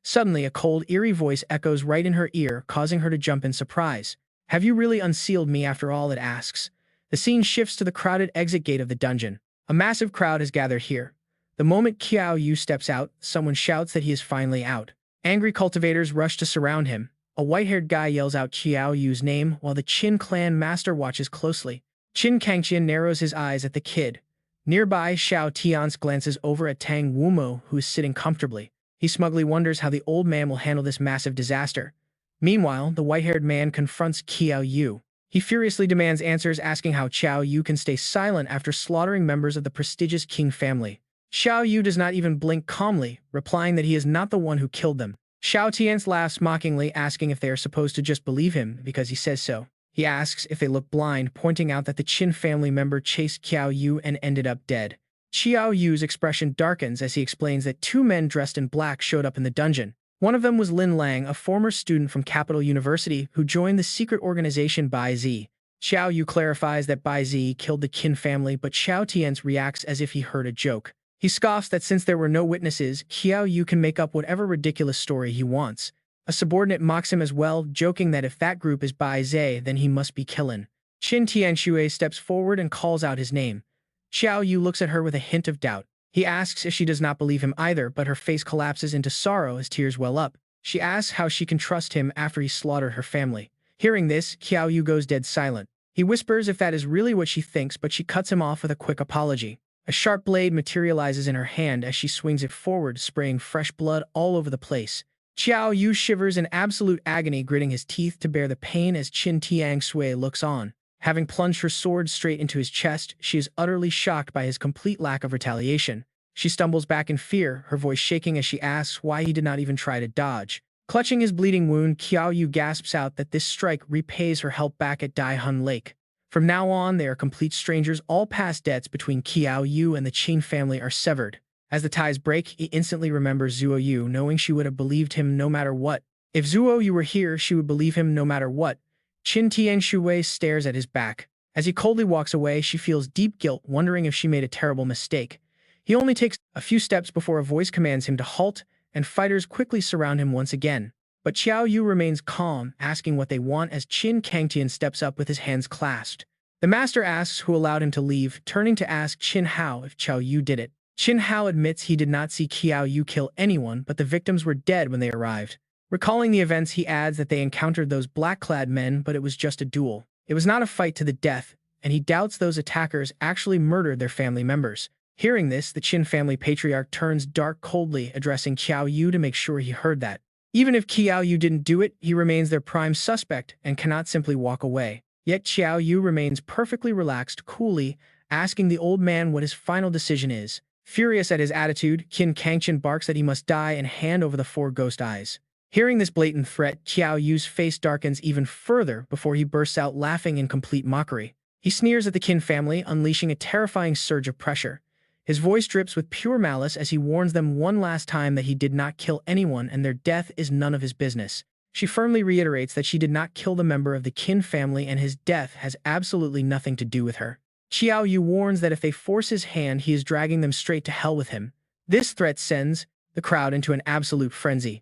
Suddenly, a cold, eerie voice echoes right in her ear, causing her to jump in surprise. "Have you really unsealed me after all?" it asks. The scene shifts to the crowded exit gate of the dungeon. A massive crowd has gathered here. The moment Qiao Yu steps out, someone shouts that he is finally out. Angry cultivators rush to surround him. A white-haired guy yells out Qiao Yu's name while the Qin clan master watches closely. Qin Kangqian narrows his eyes at the kid. Nearby, Xiao Tian's glances over at Tang Wumo, who is sitting comfortably. He smugly wonders how the old man will handle this massive disaster. Meanwhile, the white-haired man confronts Qiao Yu. He furiously demands answers, asking how Qiao Yu can stay silent after slaughtering members of the prestigious Qing family. Xiao Yu does not even blink, calmly replying that he is not the one who killed them. Xiao Tian laughs mockingly, asking if they are supposed to just believe him because he says so. He asks if they look blind, pointing out that the Qin family member chased Qiao Yu and ended up dead. Qiao Yu's expression darkens as he explains that two men dressed in black showed up in the dungeon. One of them was Lin Lang, a former student from Capital University who joined the secret organization Bai Zi. Xiao Yu clarifies that Bai Zi killed the Qin family, but Xiao Tian reacts as if he heard a joke. He scoffs that since there were no witnesses, Qiao Yu can make up whatever ridiculous story he wants. A subordinate mocks him as well, joking that if that group is Bai Zi, then he must be Qin. Qin Tianxue steps forward and calls out his name. Xiao Yu looks at her with a hint of doubt. He asks if she does not believe him either, but her face collapses into sorrow as tears well up. She asks how she can trust him after he slaughtered her family. Hearing this, Qiao Yu goes dead silent. He whispers if that is really what she thinks, but she cuts him off with a quick apology. A sharp blade materializes in her hand as she swings it forward, spraying fresh blood all over the place. Qiao Yu shivers in absolute agony, gritting his teeth to bear the pain as Qin Tiang Sui looks on. Having plunged her sword straight into his chest, she is utterly shocked by his complete lack of retaliation. She stumbles back in fear, her voice shaking as she asks why he did not even try to dodge. Clutching his bleeding wound, Qiao Yu gasps out that this strike repays her help back at Dai Hun Lake. From now on, they are complete strangers. All past debts between Qiao Yu and the Qin family are severed. As the ties break, he instantly remembers Zuo Yu, knowing she would have believed him no matter what. If Zuo Yu were here, she would believe him no matter what. Qin Tiang Shui stares at his back. As he coldly walks away, she feels deep guilt, wondering if she made a terrible mistake. He only takes a few steps before a voice commands him to halt, and fighters quickly surround him once again. But Qiao Yu remains calm, asking what they want as Qin Kangtian steps up with his hands clasped. The master asks who allowed him to leave, turning to ask Qin Hao if Qiao Yu did it. Qin Hao admits he did not see Qiao Yu kill anyone, but the victims were dead when they arrived. Recalling the events, he adds that they encountered those black-clad men, but it was just a duel. It was not a fight to the death, and he doubts those attackers actually murdered their family members. Hearing this, the Qin family patriarch turns dark coldly, addressing Qiao Yu to make sure he heard that. Even if Qiao Yu didn't do it, he remains their prime suspect and cannot simply walk away. Yet Qiao Yu remains perfectly relaxed, coolly, asking the old man what his final decision is. Furious at his attitude, Qin Kangtian barks that he must die and hand over the 4 ghost eyes. Hearing this blatant threat, Qiao Yu's face darkens even further before he bursts out laughing in complete mockery. He sneers at the Qin family, unleashing a terrifying surge of pressure. His voice drips with pure malice as he warns them one last time that he did not kill anyone and their death is none of his business. She firmly reiterates that she did not kill the member of the Qin family and his death has absolutely nothing to do with her. Qiao Yu warns that if they force his hand, he is dragging them straight to hell with him. This threat sends the crowd into an absolute frenzy.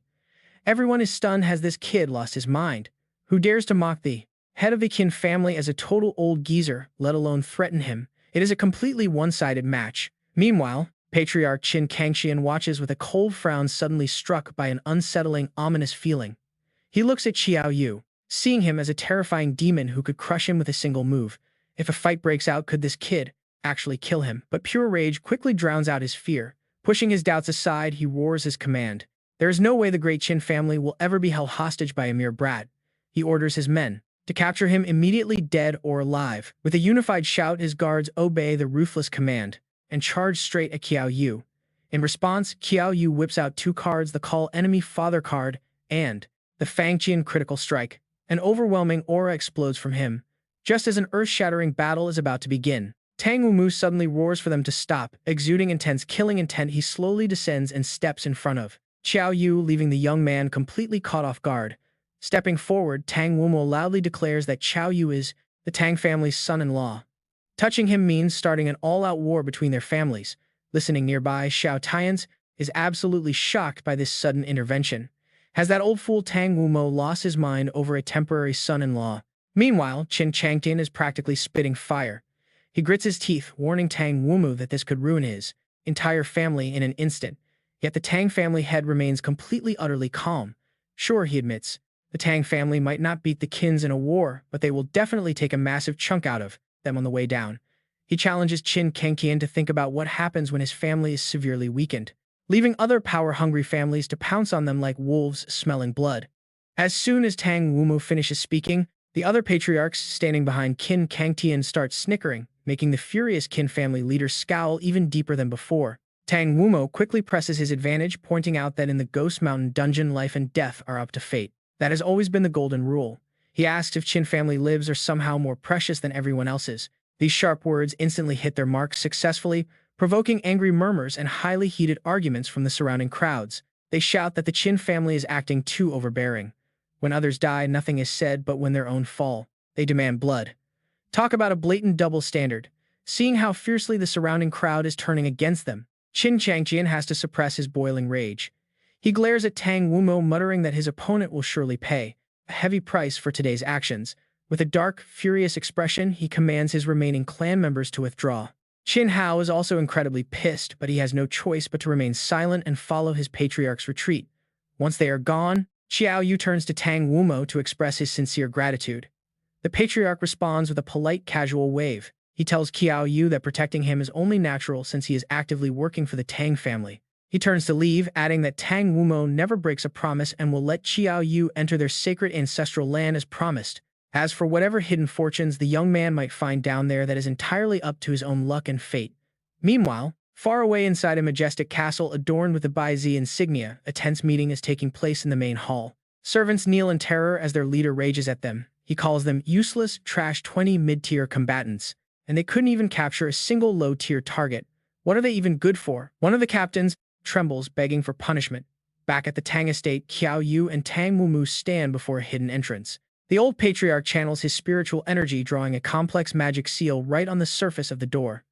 Everyone is stunned. Has this kid lost his mind? Who dares to mock the head of the Qin family as a total old geezer, let alone threaten him? It is a completely one-sided match. Meanwhile, Patriarch Qin Kangtian watches with a cold frown, suddenly struck by an unsettling, ominous feeling. He looks at Qiao Yu, seeing him as a terrifying demon who could crush him with a single move. If a fight breaks out, could this kid actually kill him? But pure rage quickly drowns out his fear. Pushing his doubts aside, he roars his command. There is no way the great Qin family will ever be held hostage by a mere brat. He orders his men to capture him immediately, dead or alive. With a unified shout, his guards obey the ruthless command and charge straight at Qiao Yu. In response, Qiao Yu whips out 2 cards, the Call Enemy Father card and the Fangqian Critical Strike. An overwhelming aura explodes from him. Just as an earth-shattering battle is about to begin, Tang Wumu suddenly roars for them to stop. Exuding intense killing intent, he slowly descends and steps in front of Qiao Yu, leaving the young man completely caught off guard. Stepping forward, Tang Wumu loudly declares that Qiao Yu is the Tang family's son-in-law. Touching him means starting an all-out war between their families. Listening nearby, Xiao Tians is absolutely shocked by this sudden intervention. Has that old fool Tang Wumo lost his mind over a temporary son-in-law? Meanwhile, Qin Kangtian is practically spitting fire. He grits his teeth, warning Tang Wumu that this could ruin his entire family in an instant. Yet the Tang family head remains completely utterly calm. Sure, he admits, the Tang family might not beat the Qins in a war, but they will definitely take a massive chunk out of them on the way down. He challenges Qin Kangtian to think about what happens when his family is severely weakened, leaving other power-hungry families to pounce on them like wolves smelling blood. As soon as Tang Wumu finishes speaking, the other patriarchs standing behind Qin Kangtian start snickering, making the furious Qin family leader scowl even deeper than before. Tang Wumo quickly presses his advantage, pointing out that in the Ghost Mountain dungeon, life and death are up to fate. That has always been the golden rule. He asks if Qin family lives are somehow more precious than everyone else's. These sharp words instantly hit their mark successfully, provoking angry murmurs and highly heated arguments from the surrounding crowds. They shout that the Qin family is acting too overbearing. When others die, nothing is said, but when their own fall, they demand blood. Talk about a blatant double standard. Seeing how fiercely the surrounding crowd is turning against them, Qin Kangtian has to suppress his boiling rage. He glares at Tang Wumo, muttering that his opponent will surely pay a heavy price for today's actions. With a dark, furious expression, he commands his remaining clan members to withdraw. Qin Hao is also incredibly pissed, but he has no choice but to remain silent and follow his patriarch's retreat. Once they are gone, Qiao Yu turns to Tang Wumo to express his sincere gratitude. The patriarch responds with a polite, casual wave. He tells Qiao Yu that protecting him is only natural since he is actively working for the Tang family. He turns to leave, adding that Tang Wumo never breaks a promise and will let Qiao Yu enter their sacred ancestral land as promised. As for whatever hidden fortunes the young man might find down there, that is entirely up to his own luck and fate. Meanwhile, far away inside a majestic castle adorned with the Baizi insignia, a tense meeting is taking place in the main hall. Servants kneel in terror as their leader rages at them. He calls them useless, trash 20 mid-tier combatants, and they couldn't even capture a single low-tier target. What are they even good for? One of the captains trembles, begging for punishment. Back at the Tang estate, Qiao Yu and Tang Mumu stand before a hidden entrance. The old patriarch channels his spiritual energy, drawing a complex magic seal right on the surface of the door.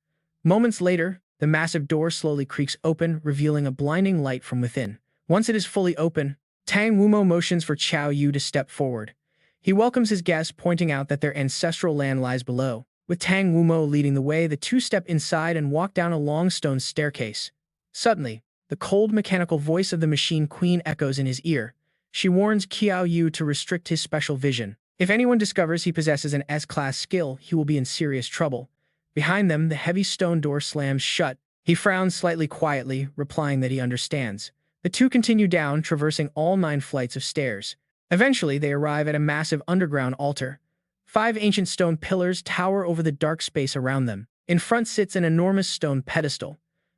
Moments later, the massive door slowly creaks open, revealing a blinding light from within. Once it is fully open, Tang Wumo motions for Qiao Yu to step forward. He welcomes his guests, pointing out that their ancestral land lies below. With Tang Wumo leading the way, the two step inside and walk down a long stone staircase. Suddenly, the cold mechanical voice of the Machine Queen echoes in his ear. She warns Qiao Yu to restrict his special vision. If anyone discovers he possesses an S-class skill, he will be in serious trouble. Behind them, the heavy stone door slams shut. He frowns slightly quietly, replying that he understands. The two continue down, traversing all 9 flights of stairs. Eventually, they arrive at a massive underground altar. 5 ancient stone pillars tower over the dark space around them. In front sits an enormous stone pedestal.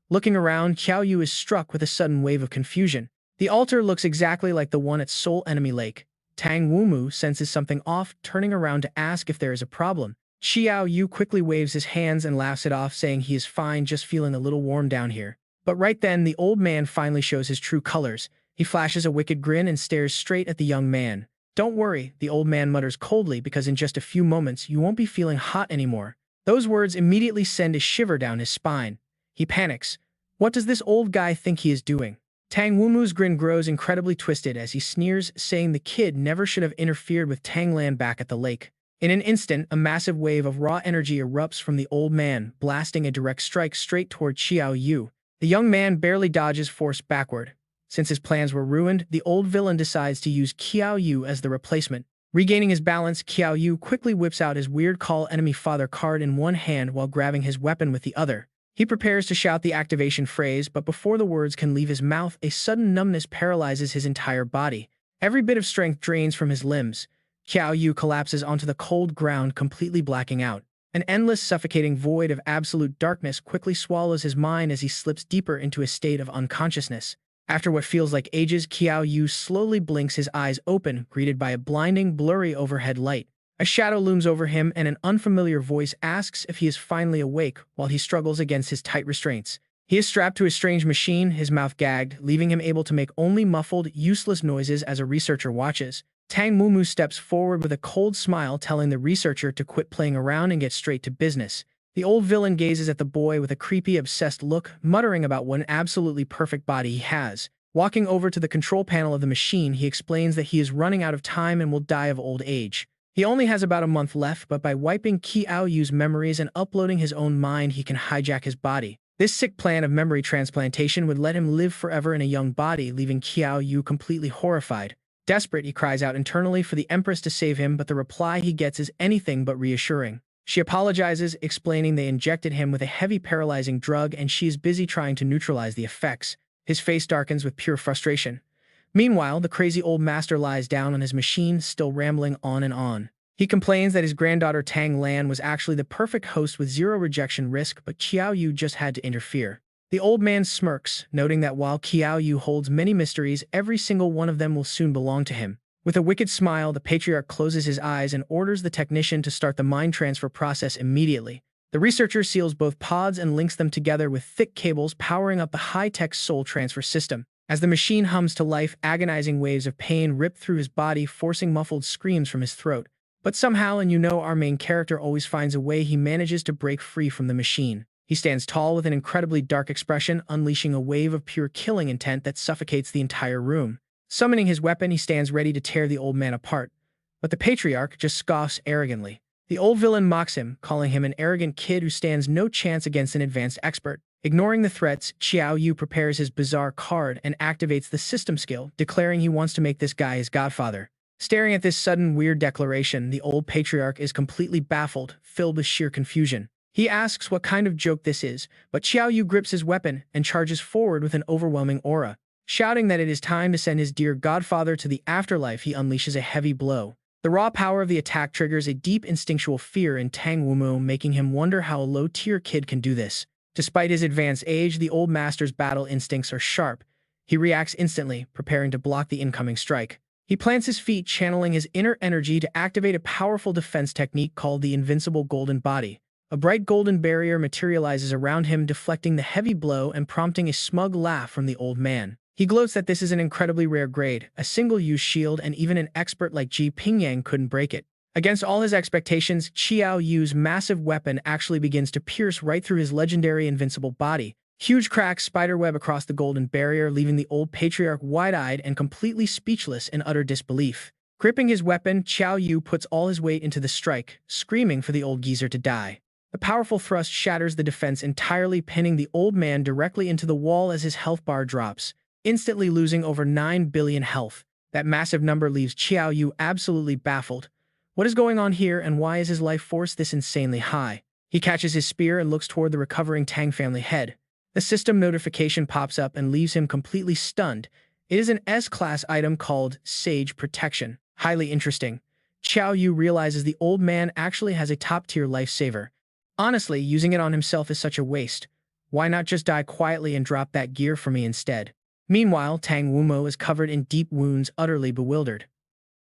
Looking around, Qiao Yu is struck with a sudden wave of confusion. The altar looks exactly like the one at Soul Enemy Lake. Tang Wumu senses something off, turning around to ask if there is a problem. Qiao Yu quickly waves his hands and laughs it off, saying he is fine, just feeling a little warm down here. But right then, the old man finally shows his true colors. He flashes a wicked grin and stares straight at the young man. "Don't worry," the old man mutters coldly, "because in just a few moments you won't be feeling hot anymore." Those words immediately send a shiver down his spine. He panics. What does this old guy think he is doing? Tang Wumu's grin grows incredibly twisted as he sneers, saying the kid never should have interfered with Tangland back at the lake. In an instant, a massive wave of raw energy erupts from the old man, blasting a direct strike straight toward Qiao Yu. The young man barely dodges, forced backward. Since his plans were ruined, the old villain decides to use Qiao Yu as the replacement. Regaining his balance, Qiao Yu quickly whips out his weird call enemy father card in one hand while grabbing his weapon with the other. He prepares to shout the activation phrase, but before the words can leave his mouth, a sudden numbness paralyzes his entire body. Every bit of strength drains from his limbs. Qiao Yu collapses onto the cold ground, completely blacking out. An endless, suffocating void of absolute darkness quickly swallows his mind as he slips deeper into a state of unconsciousness. After what feels like ages, Qiao Yu slowly blinks, his eyes open, greeted by a blinding, blurry overhead light. A shadow looms over him, and an unfamiliar voice asks if he is finally awake while he struggles against his tight restraints. He is strapped to a strange machine, his mouth gagged, leaving him able to make only muffled, useless noises as a researcher watches. Tang Mumu steps forward with a cold smile, telling the researcher to quit playing around and get straight to business. The old villain gazes at the boy with a creepy, obsessed look, muttering about what an absolutely perfect body he has. Walking over to the control panel of the machine, he explains that he is running out of time and will die of old age. He only has about a month left, but by wiping Qiao Yu's memories and uploading his own mind, he can hijack his body. This sick plan of memory transplantation would let him live forever in a young body, leaving Qiao Yu completely horrified. Desperate, he cries out internally for the Empress to save him, but the reply he gets is anything but reassuring. She apologizes, explaining they injected him with a heavy paralyzing drug and she is busy trying to neutralize the effects. His face darkens with pure frustration. Meanwhile, the crazy old master lies down on his machine, still rambling on and on. He complains that his granddaughter Tang Lan was actually the perfect host with zero rejection risk, but Qiao Yu just had to interfere. The old man smirks, noting that while Qiao Yu holds many mysteries, every single one of them will soon belong to him. With a wicked smile, the patriarch closes his eyes and orders the technician to start the mind transfer process immediately. The researcher seals both pods and links them together with thick cables, powering up the high-tech soul transfer system. As the machine hums to life, agonizing waves of pain rip through his body, forcing muffled screams from his throat. But somehow, and our main character always finds a way, he manages to break free from the machine. He stands tall with an incredibly dark expression, unleashing a wave of pure killing intent that suffocates the entire room. Summoning his weapon, he stands ready to tear the old man apart. But the patriarch just scoffs arrogantly. The old villain mocks him, calling him an arrogant kid who stands no chance against an advanced expert. Ignoring the threats, Qiao Yu prepares his bizarre card and activates the system skill, declaring he wants to make this guy his godfather. Staring at this sudden, weird declaration, the old patriarch is completely baffled, filled with sheer confusion. He asks what kind of joke this is, but Qiao Yu grips his weapon and charges forward with an overwhelming aura. Shouting that it is time to send his dear godfather to the afterlife, he unleashes a heavy blow. The raw power of the attack triggers a deep instinctual fear in Tang Wumo, making him wonder how a low-tier kid can do this. Despite his advanced age, the old master's battle instincts are sharp. He reacts instantly, preparing to block the incoming strike. He plants his feet, channeling his inner energy to activate a powerful defense technique called the Invincible Golden Body. A bright golden barrier materializes around him, deflecting the heavy blow and prompting a smug laugh from the old man. He gloats that this is an incredibly rare grade, a single-use shield, and even an expert like Ji Pingyang couldn't break it. Against all his expectations, Qiao Yu's massive weapon actually begins to pierce right through his legendary invincible body. Huge cracks spiderweb across the golden barrier, leaving the old patriarch wide-eyed and completely speechless in utter disbelief. Gripping his weapon, Qiao Yu puts all his weight into the strike, screaming for the old geezer to die. The powerful thrust shatters the defense entirely, pinning the old man directly into the wall as his health bar drops, instantly losing over 9 billion health. That massive number leaves Qiao Yu absolutely baffled. What is going on here, and why is his life force this insanely high? He catches his spear and looks toward the recovering Tang family head. The system notification pops up and leaves him completely stunned. It is an S-class item called Sage Protection. Highly interesting. Qiao Yu realizes the old man actually has a top-tier lifesaver. Honestly, using it on himself is such a waste. Why not just die quietly and drop that gear for me instead? Meanwhile, Tang Wumo is covered in deep wounds, utterly bewildered.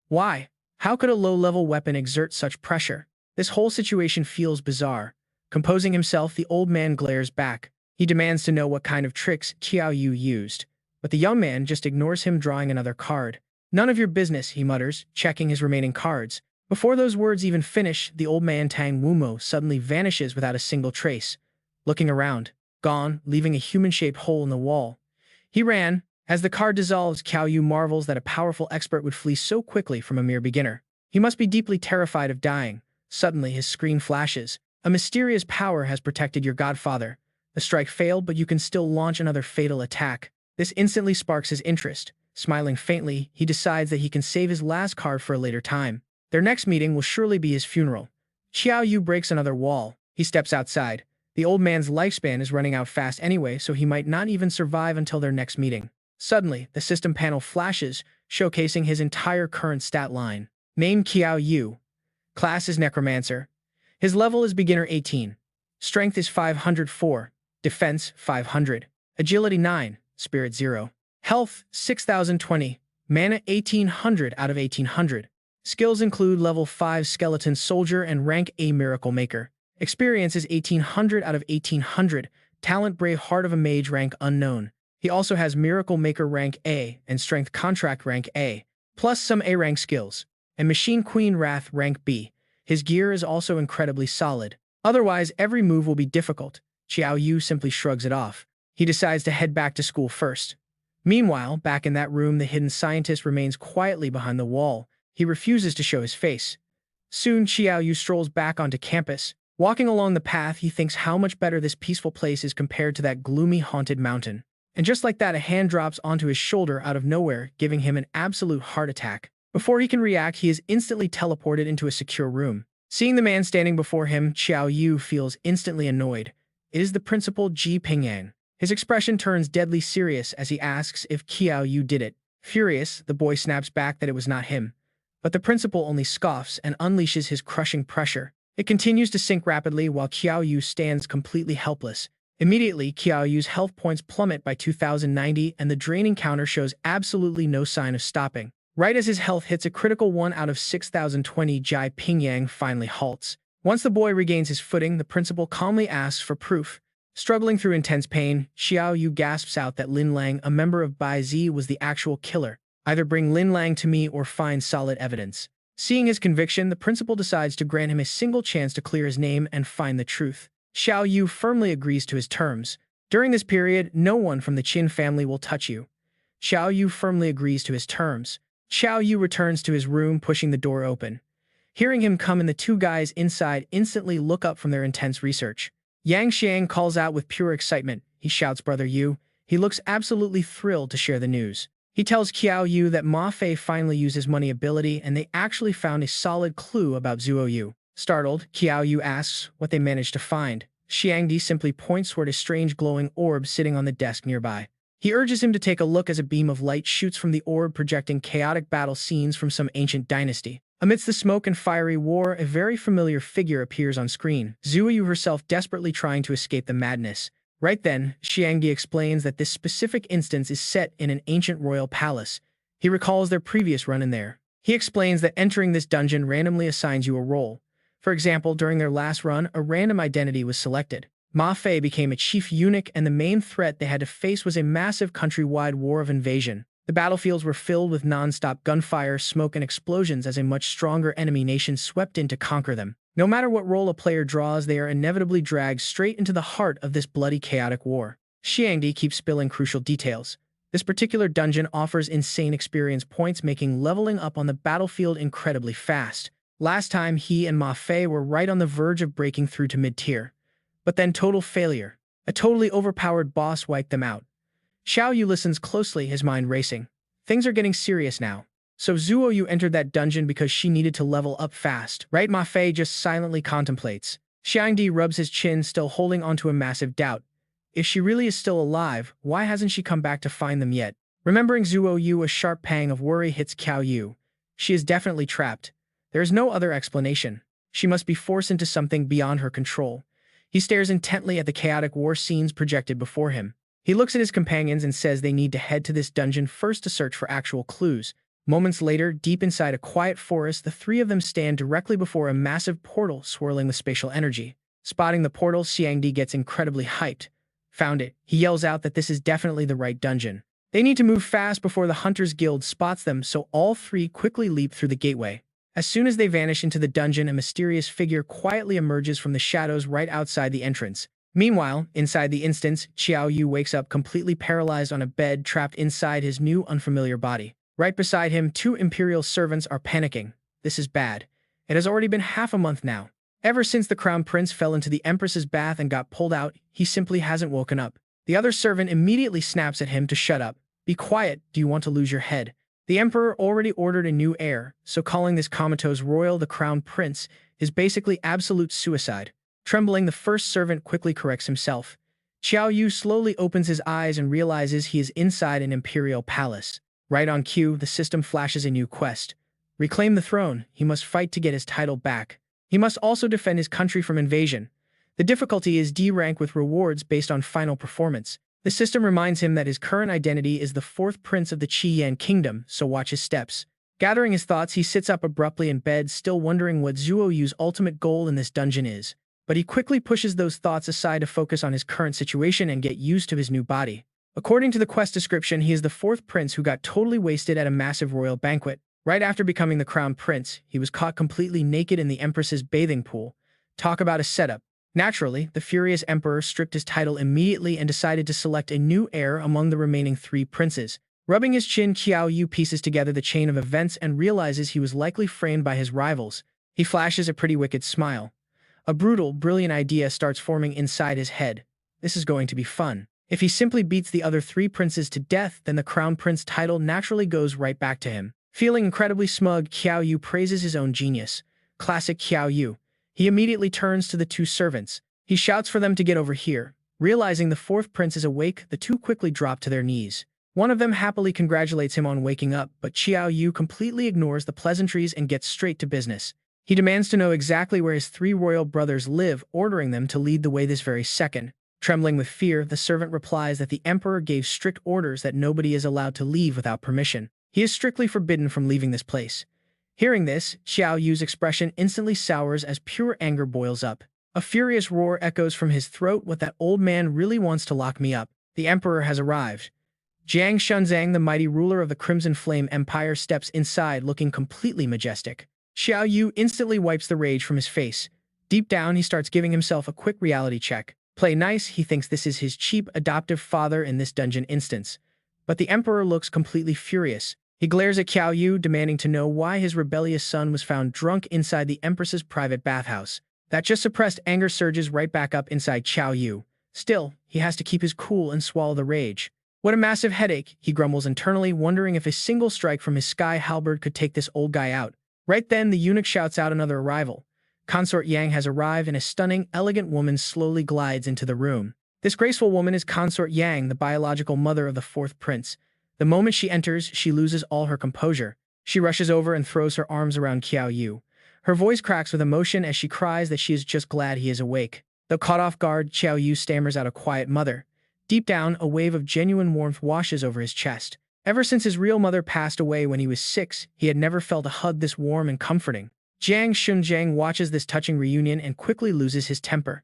Why? How could a low-level weapon exert such pressure? This whole situation feels bizarre. Composing himself, the old man glares back. He demands to know what kind of tricks Qiao Yu used, but the young man just ignores him, drawing another card. None of your business, he mutters, checking his remaining cards. Before those words even finish, the old man Tang Wumo suddenly vanishes without a single trace. Looking around, gone, leaving a human-shaped hole in the wall. He ran. As the card dissolves, Qiao Yu marvels that a powerful expert would flee so quickly from a mere beginner. He must be deeply terrified of dying. Suddenly, his screen flashes. A mysterious power has protected your godfather. The strike failed, but you can still launch another fatal attack. This instantly sparks his interest. Smiling faintly, he decides that he can save his last card for a later time. Their next meeting will surely be his funeral. Qiao Yu breaks another wall. He steps outside. The old man's lifespan is running out fast anyway, so he might not even survive until their next meeting. Suddenly, the system panel flashes, showcasing his entire current stat line. Name Qiao Yu. Class is Necromancer. His level is Beginner 18. Strength is 504. Defense 500. Agility 9. Spirit 0. Health 6020. Mana 1800 out of 1800. Skills include level 5 Skeleton Soldier and rank A Miracle Maker. Experience is 1800 out of 1800. Talent Braveheart of a Mage rank unknown. He also has Miracle Maker rank A and Strength Contract rank A, plus some A rank skills, and Machine Queen Wrath rank B. His gear is also incredibly solid. Otherwise, every move will be difficult. Qiao Yu simply shrugs it off. He decides to head back to school first. Meanwhile, back in that room, the hidden scientist remains quietly behind the wall. He refuses to show his face. Soon, Qiao Yu strolls back onto campus. Walking along the path, he thinks how much better this peaceful place is compared to that gloomy, haunted mountain. And just like that, a hand drops onto his shoulder out of nowhere, giving him an absolute heart attack. Before he can react, he is instantly teleported into a secure room. Seeing the man standing before him, Qiao Yu feels instantly annoyed. It is the principal Ji Pingyang. His expression turns deadly serious as he asks if Qiao Yu did it. Furious, the boy snaps back that it was not him. But the principal only scoffs and unleashes his crushing pressure. It continues to sink rapidly while Qiao Yu stands completely helpless. Immediately, Qiao Yu's health points plummet by 2090 and the draining counter shows absolutely no sign of stopping. Right as his health hits a critical 1 out of 6020, Ji Pingyang finally halts. Once the boy regains his footing, the principal calmly asks for proof. Struggling through intense pain, Qiao Yu gasps out that Lin Lang, a member of Bai Zi, was the actual killer. Either bring Lin Lang to me or find solid evidence. Seeing his conviction, the principal decides to grant him a single chance to clear his name and find the truth. Qiao Yu firmly agrees to his terms. During this period, no one from the Qin family will touch you. Qiao Yu firmly agrees to his terms. Qiao Yu returns to his room, pushing the door open. Hearing him come in, the two guys inside instantly look up from their intense research. Yang Xiang calls out with pure excitement. He shouts, "Brother Yu." He looks absolutely thrilled to share the news. He tells Qiao Yu that Ma Fei finally used his money ability and they actually found a solid clue about Zuo Yu. Startled, Qiao Yu asks what they managed to find. Xiangdi simply points toward a strange glowing orb sitting on the desk nearby. He urges him to take a look as a beam of light shoots from the orb, projecting chaotic battle scenes from some ancient dynasty. Amidst the smoke and fiery war, a very familiar figure appears on screen, Zuo Yu herself desperately trying to escape the madness. Right then, Xiangdi explains that this specific instance is set in an ancient royal palace. He recalls their previous run in there. He explains that entering this dungeon randomly assigns you a role. For example, during their last run, a random identity was selected. Ma Fei became a chief eunuch, and the main threat they had to face was a massive countrywide war of invasion. The battlefields were filled with non-stop gunfire, smoke, and explosions as a much stronger enemy nation swept in to conquer them. No matter what role a player draws, they are inevitably dragged straight into the heart of this bloody, chaotic war. Xiangdi keeps spilling crucial details. This particular dungeon offers insane experience points, making leveling up on the battlefield incredibly fast. Last time, he and Ma Fei were right on the verge of breaking through to mid-tier. But then total failure. A totally overpowered boss wiped them out. Qiao Yu listens closely, his mind racing. Things are getting serious now. So Zuo Yu entered that dungeon because she needed to level up fast, right? Ma Fei just silently contemplates. Xiangdi rubs his chin, still holding onto a massive doubt. If she really is still alive, why hasn't she come back to find them yet? Remembering Zuo Yu, a sharp pang of worry hits Qiao Yu. She is definitely trapped. There is no other explanation. She must be forced into something beyond her control. He stares intently at the chaotic war scenes projected before him. He looks at his companions and says they need to head to this dungeon first to search for actual clues. Moments later, deep inside a quiet forest, the three of them stand directly before a massive portal swirling with spatial energy. Spotting the portal, Xiangdi gets incredibly hyped. Found it. He yells out that this is definitely the right dungeon. They need to move fast before the Hunters Guild spots them, so all three quickly leap through the gateway. As soon as they vanish into the dungeon, a mysterious figure quietly emerges from the shadows right outside the entrance. Meanwhile, inside the instance, Qiao Yu wakes up completely paralyzed on a bed, trapped inside his new unfamiliar body. Right beside him, two Imperial servants are panicking. This is bad. It has already been half a month now. Ever since the Crown Prince fell into the Empress's bath and got pulled out, he simply hasn't woken up. The other servant immediately snaps at him to shut up. Be quiet, do you want to lose your head? The Emperor already ordered a new heir, so calling this comatose royal the Crown Prince is basically absolute suicide. Trembling, the first servant quickly corrects himself. Qiao Yu slowly opens his eyes and realizes he is inside an imperial palace. Right on cue, the system flashes a new quest. Reclaim the throne. He must fight to get his title back. He must also defend his country from invasion. The difficulty is D rank with rewards based on final performance. The system reminds him that his current identity is the fourth prince of the Qi Yan kingdom, so watch his steps. Gathering his thoughts, he sits up abruptly in bed, still wondering what Zuo Yu's ultimate goal in this dungeon is. But he quickly pushes those thoughts aside to focus on his current situation and get used to his new body. According to the quest description, he is the fourth prince who got totally wasted at a massive royal banquet. Right after becoming the crown prince, he was caught completely naked in the Empress's bathing pool. Talk about a setup. Naturally, the furious emperor stripped his title immediately and decided to select a new heir among the remaining three princes. Rubbing his chin, Qiao Yu pieces together the chain of events and realizes he was likely framed by his rivals. He flashes a pretty wicked smile. A brutal, brilliant idea starts forming inside his head. This is going to be fun. If he simply beats the other three princes to death, then the crown prince title naturally goes right back to him. Feeling incredibly smug, Qiao Yu praises his own genius. Classic Qiao Yu. He immediately turns to the two servants. He shouts for them to get over here. Realizing the fourth prince is awake, the two quickly drop to their knees. One of them happily congratulates him on waking up, but Qiao Yu completely ignores the pleasantries and gets straight to business. He demands to know exactly where his three royal brothers live, ordering them to lead the way this very second. Trembling with fear, the servant replies that the emperor gave strict orders that nobody is allowed to leave without permission. He is strictly forbidden from leaving this place. Hearing this, Qiao Yu's expression instantly sours as pure anger boils up. A furious roar echoes from his throat. What that old man really wants to lock me up. The emperor has arrived. Jiang Shunzang, the mighty ruler of the Crimson Flame Empire, steps inside looking completely majestic. Qiao Yu instantly wipes the rage from his face. Deep down, he starts giving himself a quick reality check. Play nice, he thinks this is his cheap adoptive father in this dungeon instance. But the emperor looks completely furious. He glares at Qiao Yu, demanding to know why his rebellious son was found drunk inside the Empress's private bathhouse. That just suppressed anger surges right back up inside Qiao Yu. Still, he has to keep his cool and swallow the rage. What a massive headache, he grumbles internally, wondering if a single strike from his sky halberd could take this old guy out. Right then, the eunuch shouts out another arrival. Consort Yang has arrived, and a stunning, elegant woman slowly glides into the room. This graceful woman is Consort Yang, the biological mother of the fourth prince. The moment she enters, she loses all her composure. She rushes over and throws her arms around Qiao Yu. Her voice cracks with emotion as she cries that she is just glad he is awake. Though caught off guard, Qiao Yu stammers out a quiet mother. Deep down, a wave of genuine warmth washes over his chest. Ever since his real mother passed away when he was 6, he had never felt a hug this warm and comforting. Jiang Shunjiang watches this touching reunion and quickly loses his temper.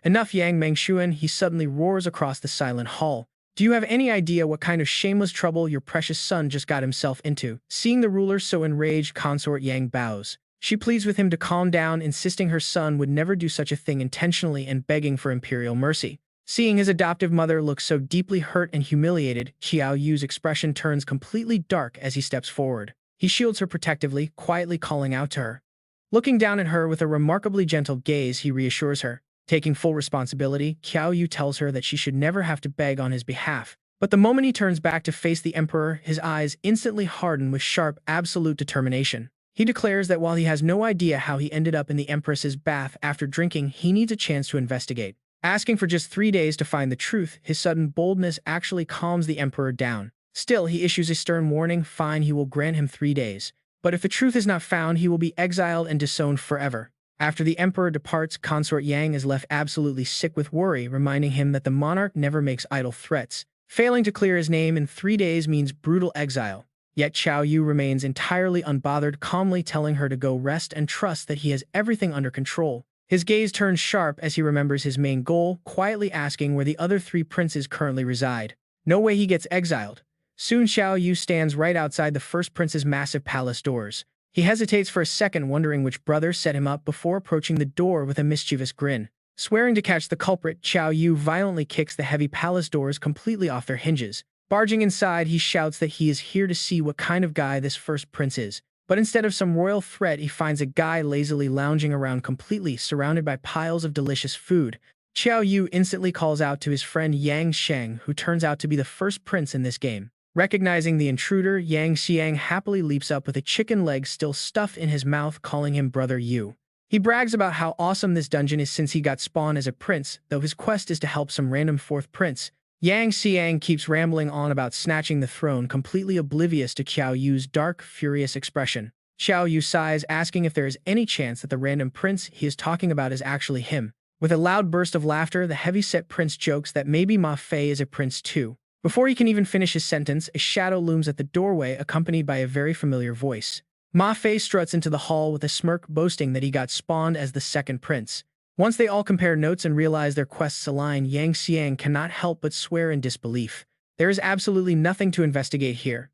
Enough, Yang Mengshuan, he suddenly roars across the silent hall. Do you have any idea what kind of shameless trouble your precious son just got himself into? Seeing the ruler so enraged, Consort Yang bows. She pleads with him to calm down, insisting her son would never do such a thing intentionally and begging for imperial mercy. Seeing his adoptive mother look so deeply hurt and humiliated, Qiao Yu's expression turns completely dark as he steps forward. He shields her protectively, quietly calling out to her. Looking down at her with a remarkably gentle gaze, he reassures her. Taking full responsibility, Qiao Yu tells her that she should never have to beg on his behalf. But the moment he turns back to face the emperor, his eyes instantly harden with sharp, absolute determination. He declares that while he has no idea how he ended up in the empress's bath after drinking, he needs a chance to investigate. Asking for just 3 days to find the truth, his sudden boldness actually calms the emperor down. Still, he issues a stern warning. Fine, he will grant him 3 days. But if the truth is not found, he will be exiled and disowned forever. After the emperor departs, Consort Yang is left absolutely sick with worry, reminding him that the monarch never makes idle threats. Failing to clear his name in 3 days means brutal exile. Yet Qiao Yu remains entirely unbothered, calmly telling her to go rest and trust that he has everything under control. His gaze turns sharp as he remembers his main goal, quietly asking where the other 3 princes currently reside. No way he gets exiled. Soon Qiao Yu stands right outside the first prince's massive palace doors. He hesitates for a second, wondering which brother set him up before approaching the door with a mischievous grin. Swearing to catch the culprit, Qiao Yu violently kicks the heavy palace doors completely off their hinges. Barging inside, he shouts that he is here to see what kind of guy this first prince is. But instead of some royal threat, he finds a guy lazily lounging around completely surrounded by piles of delicious food. Qiao Yu instantly calls out to his friend Yang Sheng, who turns out to be the first prince in this game. Recognizing the intruder, Yang Xiang happily leaps up with a chicken leg still stuffed in his mouth, calling him Brother Yu. He brags about how awesome this dungeon is since he got spawned as a prince, though his quest is to help some random fourth prince. Yang Xiang keeps rambling on about snatching the throne, completely oblivious to Qiao Yu's dark, furious expression. Qiao Yu sighs, asking if there is any chance that the random prince he is talking about is actually him. With a loud burst of laughter, the heavy-set prince jokes that maybe Ma Fei is a prince too. Before he can even finish his sentence, a shadow looms at the doorway, accompanied by a very familiar voice. Ma Fei struts into the hall with a smirk, boasting that he got spawned as the second prince. Once they all compare notes and realize their quests align, Yang Xiang cannot help but swear in disbelief. There is absolutely nothing to investigate here.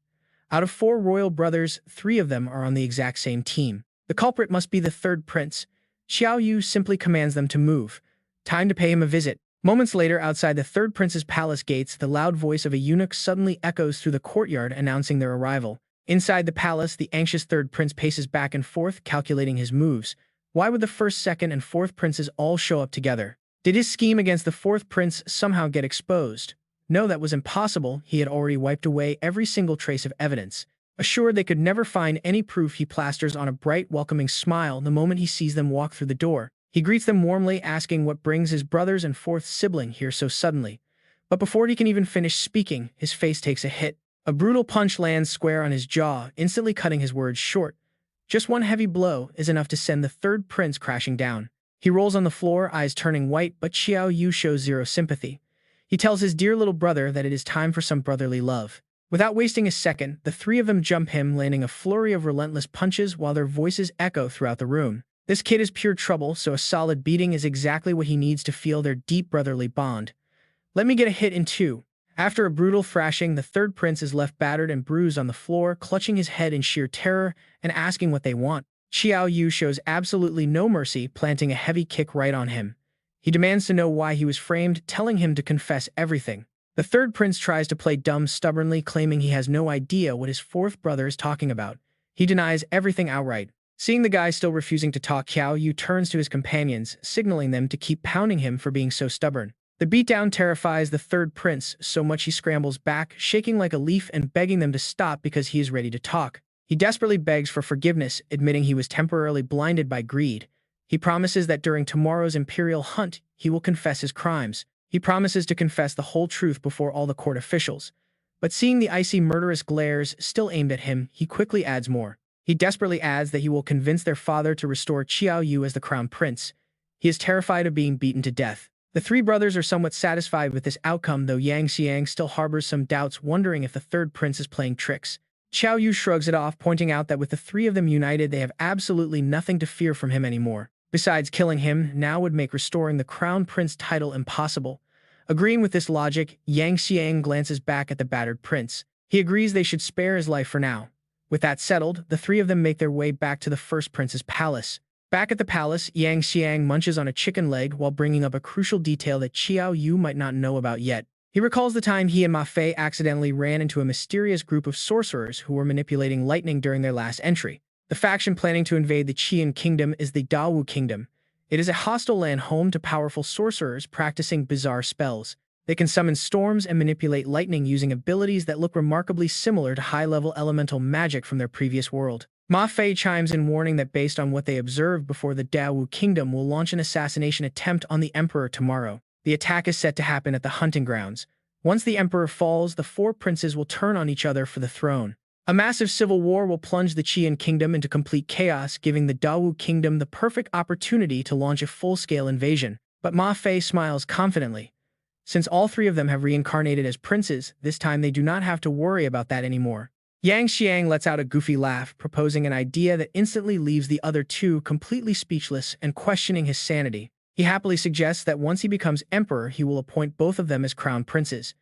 Out of 4 royal brothers, 3 of them are on the exact same team. The culprit must be the third prince. Qiao Yu simply commands them to move. Time to pay him a visit. Moments later, outside the third prince's palace gates, the loud voice of a eunuch suddenly echoes through the courtyard, announcing their arrival. Inside the palace, the anxious third prince paces back and forth, calculating his moves. Why would the first, second, and fourth princes all show up together? Did his scheme against the fourth prince somehow get exposed? No, that was impossible. He had already wiped away every single trace of evidence. Assured they could never find any proof, he plasters on a bright, welcoming smile the moment he sees them walk through the door. He greets them warmly, asking what brings his brothers and fourth sibling here so suddenly. But before he can even finish speaking, his face takes a hit. A brutal punch lands square on his jaw, instantly cutting his words short. Just one heavy blow is enough to send the third prince crashing down. He rolls on the floor, eyes turning white, but Qiao Yu shows zero sympathy. He tells his dear little brother that it is time for some brotherly love. Without wasting a second, the 3 of them jump him, landing a flurry of relentless punches while their voices echo throughout the room. This kid is pure trouble, so a solid beating is exactly what he needs to feel their deep brotherly bond. Let me get a hit in 2. After a brutal thrashing, the third prince is left battered and bruised on the floor, clutching his head in sheer terror and asking what they want. Qiao Yu shows absolutely no mercy, planting a heavy kick right on him. He demands to know why he was framed, telling him to confess everything. The third prince tries to play dumb stubbornly, claiming he has no idea what his fourth brother is talking about. He denies everything outright. Seeing the guy still refusing to talk, Qiao Yu turns to his companions, signaling them to keep pounding him for being so stubborn. The beatdown terrifies the third prince so much he scrambles back, shaking like a leaf and begging them to stop because he is ready to talk. He desperately begs for forgiveness, admitting he was temporarily blinded by greed. He promises that during tomorrow's imperial hunt, he will confess his crimes. He promises to confess the whole truth before all the court officials. But seeing the icy murderous glares still aimed at him, he quickly adds more. He desperately adds that he will convince their father to restore Qiao Yu as the crown prince. He is terrified of being beaten to death. The three brothers are somewhat satisfied with this outcome, though Yang Xiang still harbors some doubts, wondering if the third prince is playing tricks. Qiao Yu shrugs it off, pointing out that with the three of them united, they have absolutely nothing to fear from him anymore. Besides, killing him now would make restoring the crown prince title impossible. Agreeing with this logic, Yang Xiang glances back at the battered prince. He agrees they should spare his life for now. With that settled, the three of them make their way back to the first prince's palace. Back at the palace, Yang Xiang munches on a chicken leg while bringing up a crucial detail that Qiao Yu might not know about yet. He recalls the time he and Ma Fei accidentally ran into a mysterious group of sorcerers who were manipulating lightning during their last entry. The faction planning to invade the Qian kingdom is the Dawu kingdom. It is a hostile land home to powerful sorcerers practicing bizarre spells. They can summon storms and manipulate lightning using abilities that look remarkably similar to high-level elemental magic from their previous world. Ma Fei chimes in, warning that based on what they observed before, the Dawu kingdom will launch an assassination attempt on the emperor tomorrow. The attack is set to happen at the hunting grounds. Once the emperor falls, the four princes will turn on each other for the throne. A massive civil war will plunge the Qian kingdom into complete chaos, giving the Dawu kingdom the perfect opportunity to launch a full-scale invasion. But Ma Fei smiles confidently. Since all three of them have reincarnated as princes, this time they do not have to worry about that anymore. Yang Xiang lets out a goofy laugh, proposing an idea that instantly leaves the other two completely speechless and questioning his sanity. He happily suggests that once he becomes emperor, he will appoint both of them as crown princes.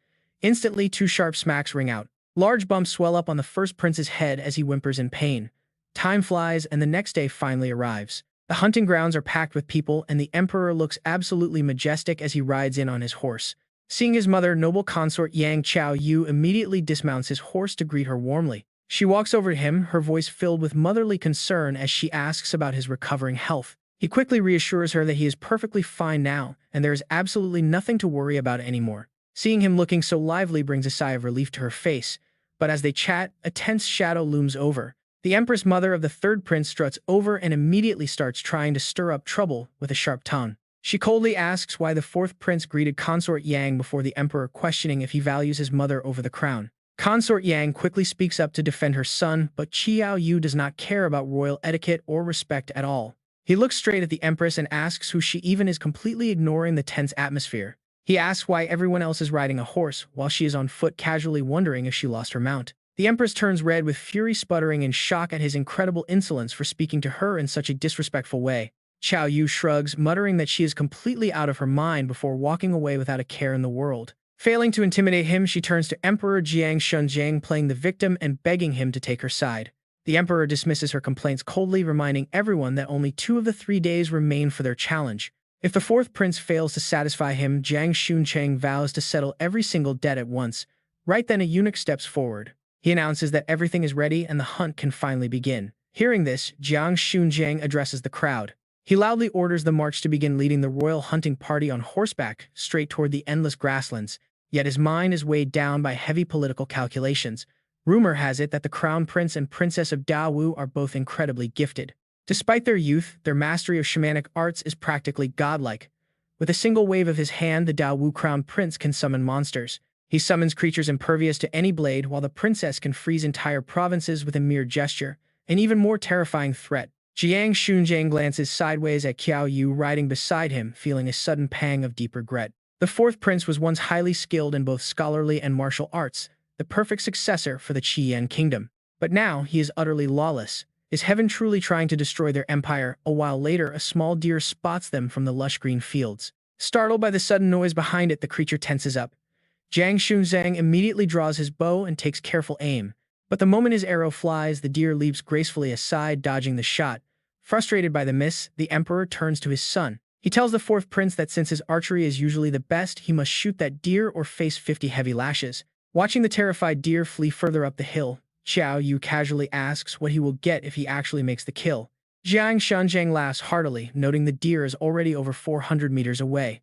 Instantly, two sharp smacks ring out. Large bumps swell up on the first prince's head as he whimpers in pain. Time flies, and the next day finally arrives. The hunting grounds are packed with people, and the emperor looks absolutely majestic as he rides in on his horse. Seeing his mother, noble consort Yang Qiao Yu immediately dismounts his horse to greet her warmly. She walks over to him, her voice filled with motherly concern as she asks about his recovering health. He quickly reassures her that he is perfectly fine now, and there is absolutely nothing to worry about anymore. Seeing him looking so lively brings a sigh of relief to her face, but as they chat, a tense shadow looms over. The empress mother of the third prince struts over and immediately starts trying to stir up trouble with a sharp tongue. She coldly asks why the fourth prince greeted Consort Yang before the emperor, questioning if he values his mother over the crown. Consort Yang quickly speaks up to defend her son, but Qiao Yu does not care about royal etiquette or respect at all. He looks straight at the empress and asks who she even is, completely ignoring the tense atmosphere. He asks why everyone else is riding a horse, while she is on foot, casually wondering if she lost her mount. The empress turns red with fury, sputtering in shock at his incredible insolence for speaking to her in such a disrespectful way. Qiao Yu shrugs, muttering that she is completely out of her mind before walking away without a care in the world. Failing to intimidate him, she turns to Emperor Jiang Shunjiang, playing the victim and begging him to take her side. The emperor dismisses her complaints coldly, reminding everyone that only 2 of the 3 days remain for their challenge. If the fourth prince fails to satisfy him, Jiang Shunjiang vows to settle every single debt at once. Right then, a eunuch steps forward. He announces that everything is ready and the hunt can finally begin. Hearing this, Jiang Shunjiang addresses the crowd. He loudly orders the march to begin, leading the royal hunting party on horseback straight toward the endless grasslands. Yet his mind is weighed down by heavy political calculations. Rumor has it that the crown prince and princess of Dawu are both incredibly gifted. Despite their youth, their mastery of shamanic arts is practically godlike. With a single wave of his hand, the Dawu crown prince can summon monsters. He summons creatures impervious to any blade, while the princess can freeze entire provinces with a mere gesture. An even more terrifying threat. Jiang Shunjiang glances sideways at Qiao Yu riding beside him, feeling a sudden pang of deep regret. The fourth prince was once highly skilled in both scholarly and martial arts, the perfect successor for the Qian kingdom. But now he is utterly lawless. Is heaven truly trying to destroy their empire? A while later, a small deer spots them from the lush green fields. Startled by the sudden noise behind it, the creature tenses up. Jiang Shunjiang immediately draws his bow and takes careful aim. But the moment his arrow flies, the deer leaps gracefully aside, dodging the shot. Frustrated by the miss, the emperor turns to his son. He tells the fourth prince that since his archery is usually the best, he must shoot that deer or face 50 heavy lashes. Watching the terrified deer flee further up the hill, Qiao Yu casually asks what he will get if he actually makes the kill. Jiang Shunzhang laughs heartily, noting the deer is already over 400 meters away.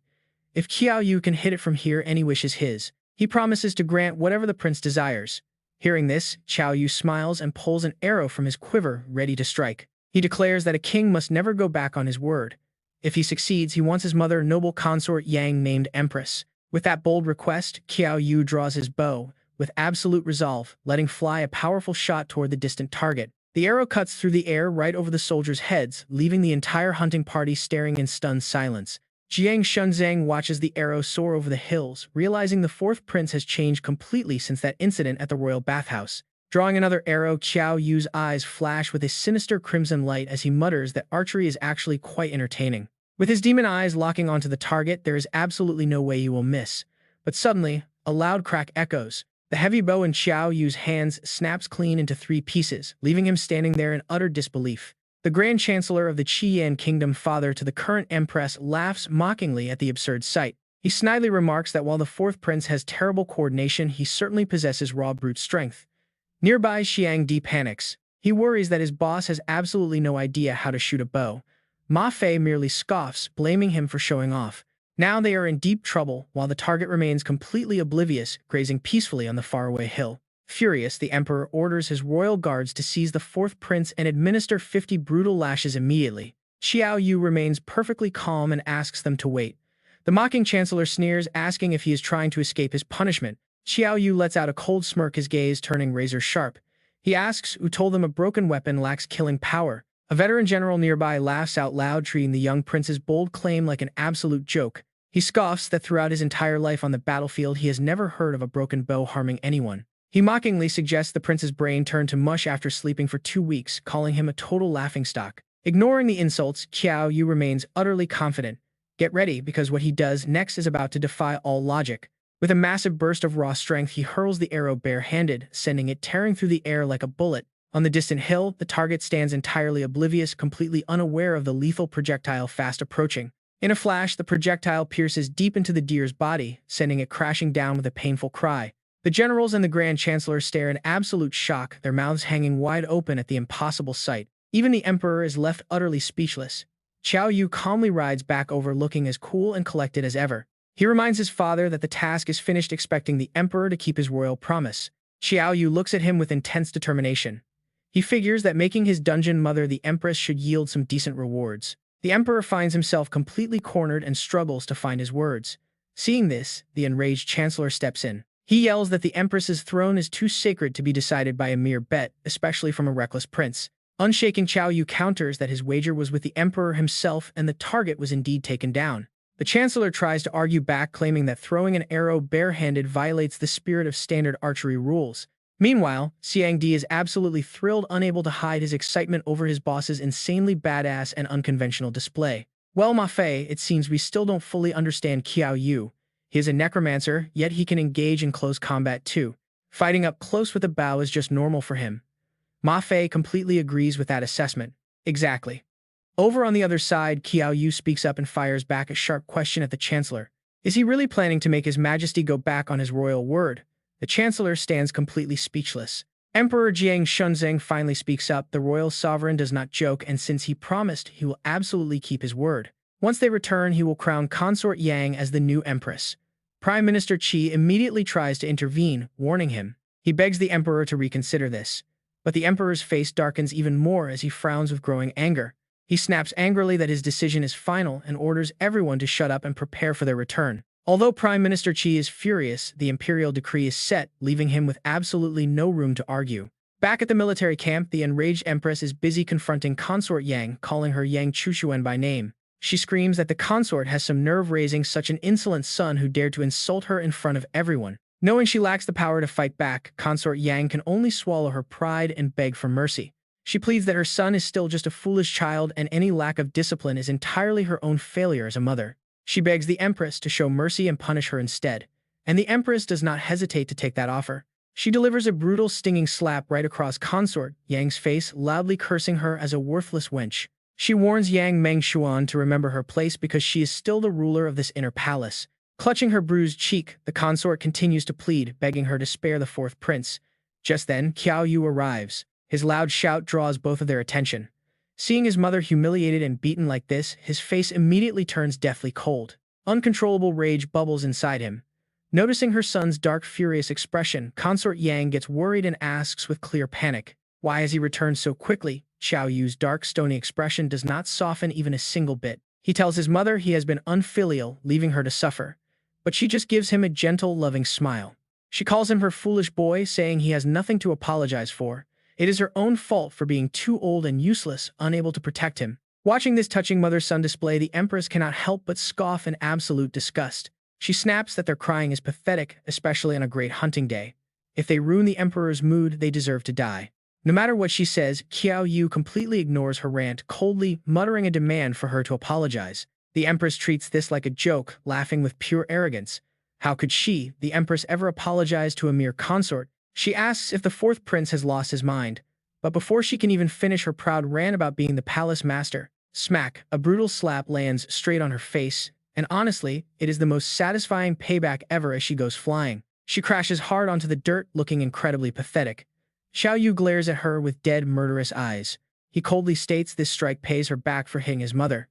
If Qiao Yu can hit it from here, any wish is his. He promises to grant whatever the prince desires. Hearing this, Qiao Yu smiles and pulls an arrow from his quiver, ready to strike. He declares that a king must never go back on his word. If he succeeds, he wants his mother, noble consort Yang, named Empress. With that bold request, Qiao Yu draws his bow, with absolute resolve, letting fly a powerful shot toward the distant target. The arrow cuts through the air right over the soldiers' heads, leaving the entire hunting party staring in stunned silence. Jiang Shunzhang watches the arrow soar over the hills, realizing the fourth prince has changed completely since that incident at the royal bathhouse. Drawing another arrow, Qiao Yu's eyes flash with a sinister crimson light as he mutters that archery is actually quite entertaining. With his demon eyes locking onto the target, there is absolutely no way he will miss. But suddenly, a loud crack echoes. The heavy bow in Qiao Yu's hands snaps clean into 3 pieces, leaving him standing there in utter disbelief. The Grand Chancellor of the Qian Kingdom, father to the current Empress, laughs mockingly at the absurd sight. He snidely remarks that while the fourth prince has terrible coordination, he certainly possesses raw brute strength. Nearby, Xiang Di panics. He worries that his boss has absolutely no idea how to shoot a bow. Ma Fei merely scoffs, blaming him for showing off. Now they are in deep trouble, while the target remains completely oblivious, grazing peacefully on the faraway hill. Furious, the emperor orders his royal guards to seize the fourth prince and administer 50 brutal lashes immediately. Qiao Yu remains perfectly calm and asks them to wait. The mocking chancellor sneers, asking if he is trying to escape his punishment. Qiao Yu lets out a cold smirk, his gaze turning razor sharp. He asks who told them a broken weapon lacks killing power. A veteran general nearby laughs out loud, treating the young prince's bold claim like an absolute joke. He scoffs that throughout his entire life on the battlefield he has never heard of a broken bow harming anyone. He mockingly suggests the prince's brain turned to mush after sleeping for 2 weeks, calling him a total laughingstock. Ignoring the insults, Qiao Yu remains utterly confident. Get ready, because what he does next is about to defy all logic. With a massive burst of raw strength, he hurls the arrow bare-handed, sending it tearing through the air like a bullet. On the distant hill, the target stands entirely oblivious, completely unaware of the lethal projectile fast approaching. In a flash, the projectile pierces deep into the deer's body, sending it crashing down with a painful cry. The generals and the Grand Chancellor stare in absolute shock, their mouths hanging wide open at the impossible sight. Even the Emperor is left utterly speechless. Qiao Yu calmly rides back over, looking as cool and collected as ever. He reminds his father that the task is finished, expecting the Emperor to keep his royal promise. Qiao Yu looks at him with intense determination. He figures that making his dungeon mother the Empress should yield some decent rewards. The Emperor finds himself completely cornered and struggles to find his words. Seeing this, the enraged Chancellor steps in. He yells that the Empress's throne is too sacred to be decided by a mere bet, especially from a reckless prince. Unshaken, Qiao Yu counters that his wager was with the Emperor himself and the target was indeed taken down. The Chancellor tries to argue back, claiming that throwing an arrow barehanded violates the spirit of standard archery rules. Meanwhile, Xiang Di is absolutely thrilled, unable to hide his excitement over his boss's insanely badass and unconventional display. Well, Ma Fei, it seems we still don't fully understand Qiao Yu. He is a necromancer, yet he can engage in close combat too. Fighting up close with a bow is just normal for him. Ma Fei completely agrees with that assessment. Exactly. Over on the other side, Qiao Yu speaks up and fires back a sharp question at the Chancellor. Is he really planning to make His Majesty go back on his royal word? The Chancellor stands completely speechless. Emperor Jiang Shunzhang finally speaks up. The royal sovereign does not joke, and since he promised, he will absolutely keep his word. Once they return, he will crown Consort Yang as the new Empress. Prime Minister Qi immediately tries to intervene, warning him. He begs the Emperor to reconsider this. But the Emperor's face darkens even more as he frowns with growing anger. He snaps angrily that his decision is final and orders everyone to shut up and prepare for their return. Although Prime Minister Qi is furious, the imperial decree is set, leaving him with absolutely no room to argue. Back at the military camp, the enraged Empress is busy confronting Consort Yang, calling her Yang Chushuan by name. She screams that the consort has some nerve raising such an insolent son who dared to insult her in front of everyone. Knowing she lacks the power to fight back, Consort Yang can only swallow her pride and beg for mercy. She pleads that her son is still just a foolish child and any lack of discipline is entirely her own failure as a mother. She begs the Empress to show mercy and punish her instead. And the Empress does not hesitate to take that offer. She delivers a brutal, stinging slap right across Consort Yang's face, loudly cursing her as a worthless wench. She warns Yang Mengshuan to remember her place because she is still the ruler of this inner palace. Clutching her bruised cheek, the consort continues to plead, begging her to spare the fourth prince. Just then, Qiao Yu arrives. His loud shout draws both of their attention. Seeing his mother humiliated and beaten like this, his face immediately turns deathly cold. Uncontrollable rage bubbles inside him. Noticing her son's dark, furious expression, Consort Yang gets worried and asks with clear panic, "Why has he returned so quickly?" Qiao Yu's dark, stony expression does not soften even a single bit. He tells his mother he has been unfilial, leaving her to suffer. But she just gives him a gentle, loving smile. She calls him her foolish boy, saying he has nothing to apologize for. It is her own fault for being too old and useless, unable to protect him. Watching this touching mother-son display, the Empress cannot help but scoff in absolute disgust. She snaps that their crying is pathetic, especially on a great hunting day. If they ruin the Emperor's mood, they deserve to die. No matter what she says, Qiao Yu completely ignores her rant, coldly muttering a demand for her to apologize. The Empress treats this like a joke, laughing with pure arrogance. How could she, the Empress, ever apologize to a mere consort? She asks if the fourth prince has lost his mind. But before she can even finish her proud rant about being the palace master, smack, a brutal slap lands straight on her face, and honestly, it is the most satisfying payback ever as she goes flying. She crashes hard onto the dirt, looking incredibly pathetic. Qiao Yu glares at her with dead, murderous eyes. He coldly states this strike pays her back for hitting his mother.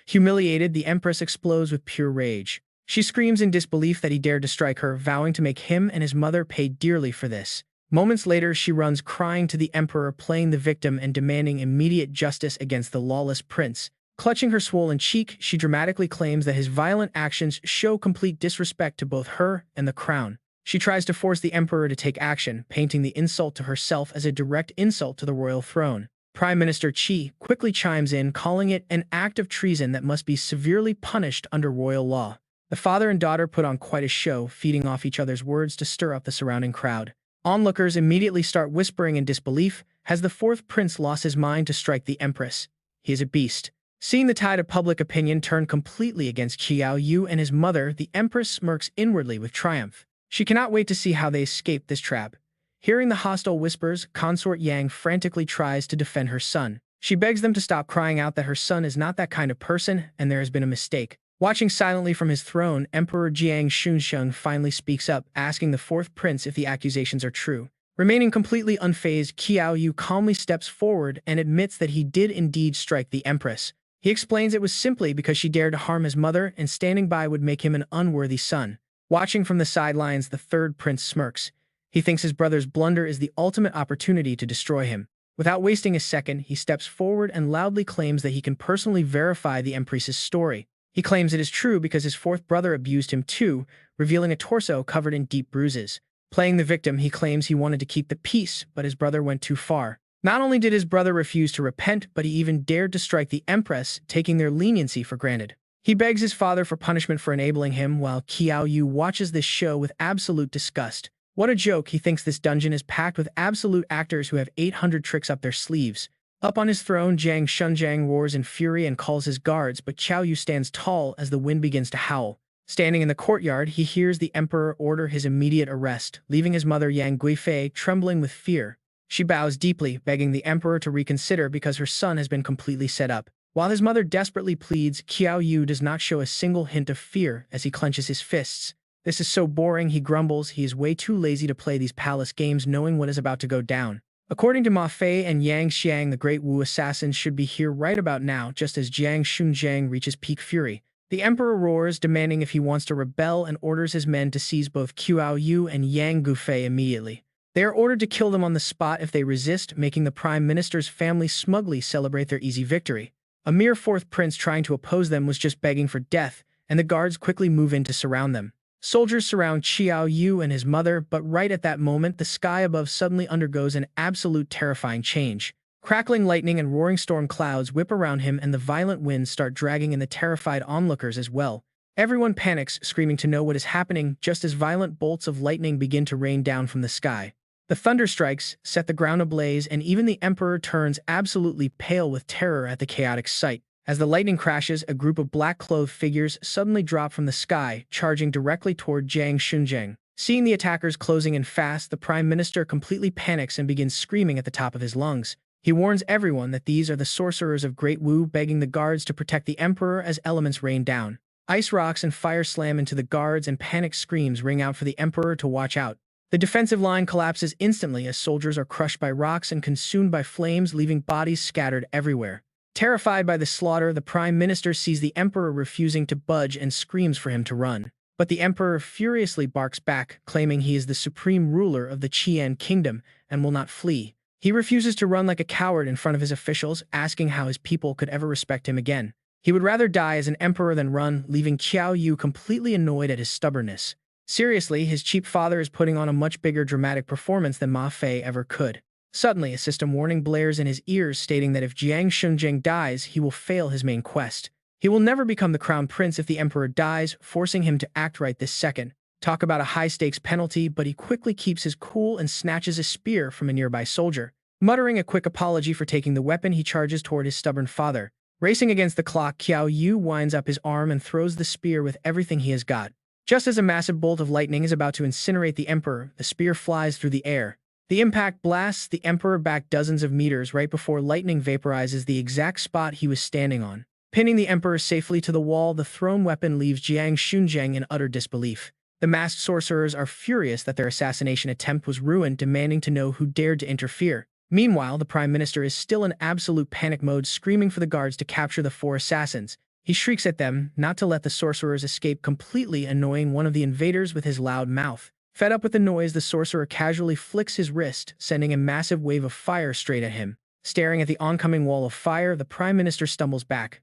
Humiliated, the Empress explodes with pure rage. She screams in disbelief that he dared to strike her, vowing to make him and his mother pay dearly for this. Moments later, she runs crying to the Emperor, playing the victim and demanding immediate justice against the lawless prince. Clutching her swollen cheek, she dramatically claims that his violent actions show complete disrespect to both her and the crown. She tries to force the Emperor to take action, painting the insult to herself as a direct insult to the royal throne. Prime Minister Qi quickly chimes in, calling it an act of treason that must be severely punished under royal law. The father and daughter put on quite a show, feeding off each other's words to stir up the surrounding crowd. Onlookers immediately start whispering in disbelief. Has the fourth prince lost his mind to strike the Empress? He is a beast. Seeing the tide of public opinion turn completely against Qiao Yu and his mother, the Empress smirks inwardly with triumph. She cannot wait to see how they escape this trap. Hearing the hostile whispers, Consort Yang frantically tries to defend her son. She begs them to stop crying out that her son is not that kind of person and there has been a mistake. Watching silently from his throne, Emperor Jiang Shunsheng finally speaks up, asking the fourth prince if the accusations are true. Remaining completely unfazed, Qiao Yu calmly steps forward and admits that he did indeed strike the Empress. He explains it was simply because she dared to harm his mother, and standing by would make him an unworthy son. Watching from the sidelines, the third prince smirks. He thinks his brother's blunder is the ultimate opportunity to destroy him. Without wasting a second, he steps forward and loudly claims that he can personally verify the Empress's story. He claims it is true because his fourth brother abused him too, revealing a torso covered in deep bruises. Playing the victim, he claims he wanted to keep the peace, but his brother went too far. Not only did his brother refuse to repent, but he even dared to strike the Empress, taking their leniency for granted. He begs his father for punishment for enabling him, while Qiao Yu watches this show with absolute disgust. What a joke! He thinks this dungeon is packed with absolute actors who have 800 tricks up their sleeves. Up on his throne, Jiang Shunjiang roars in fury and calls his guards, but Qiao Yu stands tall as the wind begins to howl. Standing in the courtyard, he hears the Emperor order his immediate arrest, leaving his mother Yang Guifei trembling with fear. She bows deeply, begging the Emperor to reconsider because her son has been completely set up. While his mother desperately pleads, Qiao Yu does not show a single hint of fear as he clenches his fists. This is so boring, he grumbles. He is way too lazy to play these palace games knowing what is about to go down. According to Ma Fei and Yang Xiang, the great Wu assassins should be here right about now, just as Jiang Shunjiang reaches peak fury. The Emperor roars, demanding if he wants to rebel, and orders his men to seize both Qiao Yu and Yang Guifei immediately. They are ordered to kill them on the spot if they resist, making the Prime Minister's family smugly celebrate their easy victory. A mere fourth prince trying to oppose them was just begging for death, and the guards quickly move in to surround them. Soldiers surround Qiao Yu and his mother, but right at that moment, the sky above suddenly undergoes an absolute terrifying change. Crackling lightning and roaring storm clouds whip around him, and the violent winds start dragging in the terrified onlookers as well. Everyone panics, screaming to know what is happening, just as violent bolts of lightning begin to rain down from the sky. The thunder strikes, set the ground ablaze, and even the Emperor turns absolutely pale with terror at the chaotic sight. As the lightning crashes, a group of black-clothed figures suddenly drop from the sky, charging directly toward Jiang Shunjiang. Seeing the attackers closing in fast, the Prime Minister completely panics and begins screaming at the top of his lungs. He warns everyone that these are the sorcerers of Great Wu, begging the guards to protect the emperor as elements rain down. Ice rocks and fire slam into the guards, and panicked screams ring out for the emperor to watch out. The defensive line collapses instantly as soldiers are crushed by rocks and consumed by flames, leaving bodies scattered everywhere. Terrified by the slaughter, the prime minister sees the emperor refusing to budge and screams for him to run. But the emperor furiously barks back, claiming he is the supreme ruler of the Qian kingdom and will not flee. He refuses to run like a coward in front of his officials, asking how his people could ever respect him again. He would rather die as an emperor than run, leaving Qiao Yu completely annoyed at his stubbornness. Seriously, his cheap father is putting on a much bigger dramatic performance than Ma Fei ever could. Suddenly, a system warning blares in his ears, stating that if Jiang Shunjing dies, he will fail his main quest. He will never become the crown prince if the emperor dies, forcing him to act right this second. Talk about a high-stakes penalty, but he quickly keeps his cool and snatches a spear from a nearby soldier. Muttering a quick apology for taking the weapon, he charges toward his stubborn father. Racing against the clock, Qiao Yu winds up his arm and throws the spear with everything he has got. Just as a massive bolt of lightning is about to incinerate the emperor, the spear flies through the air. The impact blasts the emperor back dozens of meters right before lightning vaporizes the exact spot he was standing on. Pinning the emperor safely to the wall, the thrown weapon leaves Jiang Shunjing in utter disbelief. The masked sorcerers are furious that their assassination attempt was ruined, demanding to know who dared to interfere. Meanwhile, the prime minister is still in absolute panic mode, screaming for the guards to capture the 4 assassins. He shrieks at them not to let the sorcerers escape, completely annoying one of the invaders with his loud mouth. Fed up with the noise, the sorcerer casually flicks his wrist, sending a massive wave of fire straight at him. Staring at the oncoming wall of fire, the prime minister stumbles back.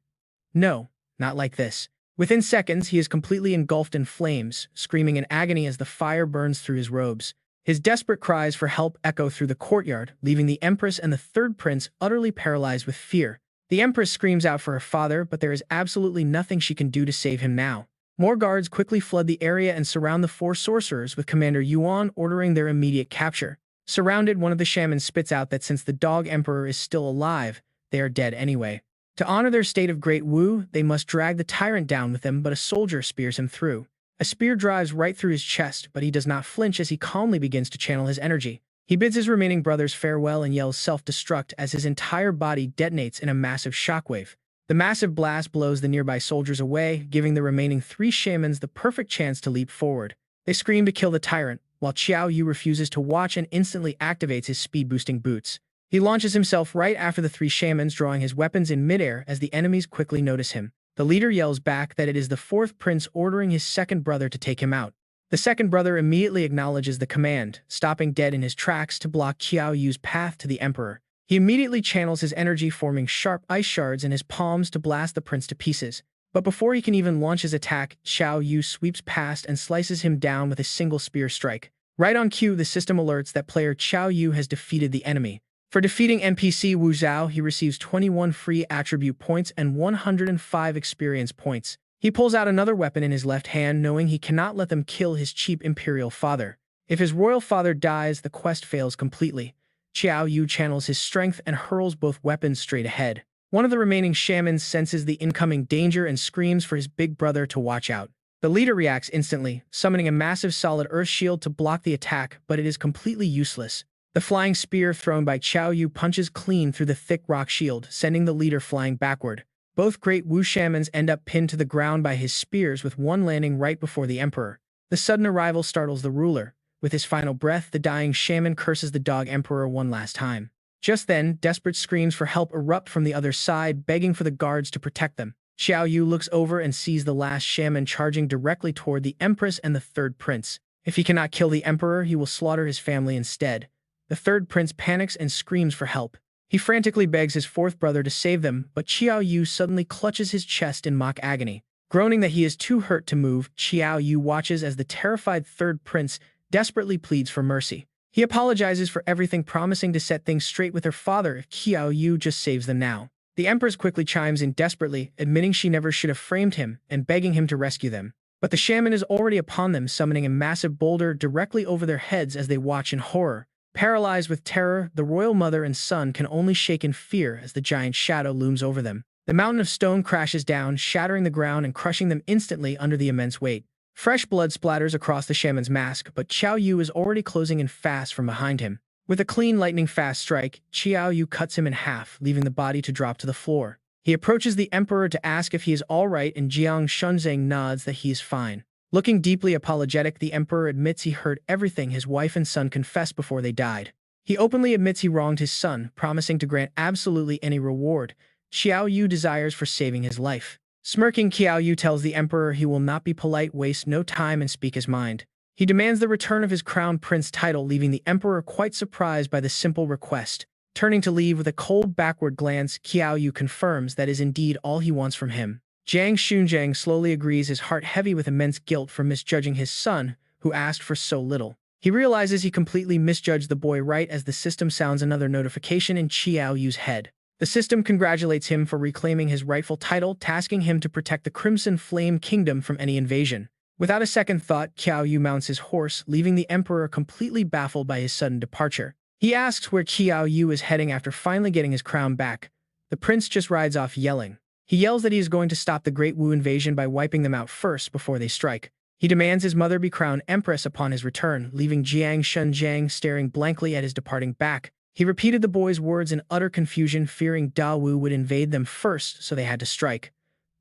No, not like this. Within seconds, he is completely engulfed in flames, screaming in agony as the fire burns through his robes. His desperate cries for help echo through the courtyard, leaving the empress and the third prince utterly paralyzed with fear. The empress screams out for her father, but there is absolutely nothing she can do to save him now. More guards quickly flood the area and surround the 4 sorcerers, with Commander Yuan ordering their immediate capture. Surrounded, one of the shamans spits out that since the dog emperor is still alive, they are dead anyway. To honor their state of Great Wu, they must drag the tyrant down with them, but a soldier spears him through. A spear drives right through his chest, but he does not flinch as he calmly begins to channel his energy. He bids his remaining brothers farewell and yells self-destruct as his entire body detonates in a massive shockwave. The massive blast blows the nearby soldiers away, giving the remaining 3 shamans the perfect chance to leap forward. They scream to kill the tyrant, while Qiao Yu refuses to watch and instantly activates his speed-boosting boots. He launches himself right after the 3 shamans, drawing his weapons in midair as the enemies quickly notice him. The leader yells back that it is the 4th prince ordering his second brother to take him out. The second brother immediately acknowledges the command, stopping dead in his tracks to block Qiao Yu's path to the emperor. He immediately channels his energy, forming sharp ice shards in his palms to blast the prince to pieces. But before he can even launch his attack, Qiao Yu sweeps past and slices him down with a single spear strike. Right on cue, the system alerts that player Qiao Yu has defeated the enemy. For defeating NPC Wu Zhao, he receives 21 free attribute points and 105 experience points. He pulls out another weapon in his left hand, knowing he cannot let them kill his cheap imperial father. If his royal father dies, the quest fails completely. Qiao Yu channels his strength and hurls both weapons straight ahead. One of the remaining shamans senses the incoming danger and screams for his big brother to watch out. The leader reacts instantly, summoning a massive solid earth shield to block the attack, but it is completely useless. The flying spear thrown by Qiao Yu punches clean through the thick rock shield, sending the leader flying backward. Both great Wu shamans end up pinned to the ground by his spears, with one landing right before the emperor. The sudden arrival startles the ruler. With his final breath, the dying shaman curses the dog emperor one last time. Just then, desperate screams for help erupt from the other side, begging for the guards to protect them. Qiao Yu looks over and sees the last shaman charging directly toward the empress and the third prince. If he cannot kill the emperor, he will slaughter his family instead. The third prince panics and screams for help. He frantically begs his 4th brother to save them, but Qiao Yu suddenly clutches his chest in mock agony. Groaning that he is too hurt to move, Qiao Yu watches as the terrified third prince desperately pleads for mercy. He apologizes for everything, promising to set things straight with her father if Qiao Yu just saves them now. The empress quickly chimes in desperately, admitting she never should have framed him and begging him to rescue them. But the shaman is already upon them, summoning a massive boulder directly over their heads as they watch in horror. Paralyzed with terror, the royal mother and son can only shake in fear as the giant shadow looms over them. The mountain of stone crashes down, shattering the ground and crushing them instantly under the immense weight. Fresh blood splatters across the shaman's mask, but Qiao Yu is already closing in fast from behind him. With a clean lightning-fast strike, Qiao Yu cuts him in half, leaving the body to drop to the floor. He approaches the emperor to ask if he is all right, and Jiang Shunzhang nods that he is fine. Looking deeply apologetic, the emperor admits he heard everything his wife and son confessed before they died. He openly admits he wronged his son, promising to grant absolutely any reward Qiao Yu desires for saving his life. Smirking, Qiao Yu tells the emperor he will not be polite, waste no time, and speak his mind. He demands the return of his crown prince title, leaving the emperor quite surprised by the simple request. Turning to leave with a cold backward glance, Qiao Yu confirms that is indeed all he wants from him. Jiang Shunzhang slowly agrees, his heart heavy with immense guilt for misjudging his son, who asked for so little. He realizes he completely misjudged the boy right as the system sounds another notification in Qiao Yu's head. The system congratulates him for reclaiming his rightful title, tasking him to protect the Crimson Flame Kingdom from any invasion. Without a second thought, Qiao Yu mounts his horse, leaving the emperor completely baffled by his sudden departure. He asks where Qiao Yu is heading after finally getting his crown back. The prince just rides off yelling. He yells that he is going to stop the Great Wu invasion by wiping them out first before they strike. He demands his mother be crowned empress upon his return, leaving Jiang Shunzhang staring blankly at his departing back. He repeated the boy's words in utter confusion, fearing Da Wu would invade them first, so they had to strike.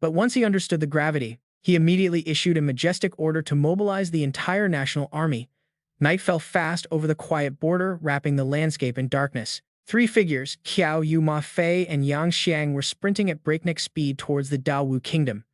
But once he understood the gravity, he immediately issued a majestic order to mobilize the entire national army. Night fell fast over the quiet border, wrapping the landscape in darkness. Three figures, Qiao Yu, Ma Fei, and Yang Xiang, were sprinting at breakneck speed towards the Da Wu kingdom.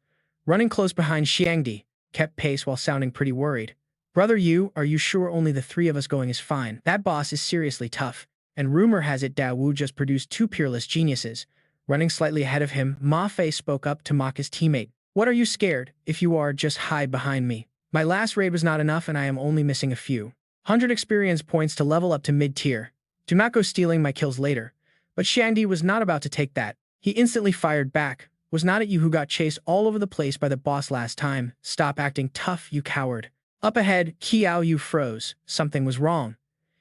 Running close behind, Xiangdi kept pace while sounding pretty worried. "Brother Yu, are you sure only the three of us going is fine? That boss is seriously tough. And rumor has it Da Wu just produced two peerless geniuses." Running slightly ahead of him, Ma Fei spoke up to mock his teammate. "What are you scared? If you are, just hide behind me. My last raid was not enough and I am only missing a few 100 experience points to level up to mid-tier. Do not go stealing my kills later." But Xiangdi was not about to take that. He instantly fired back. "Was not it you who got chased all over the place by the boss last time? Stop acting tough, you coward." Up ahead, Qiao Yu froze. Something was wrong.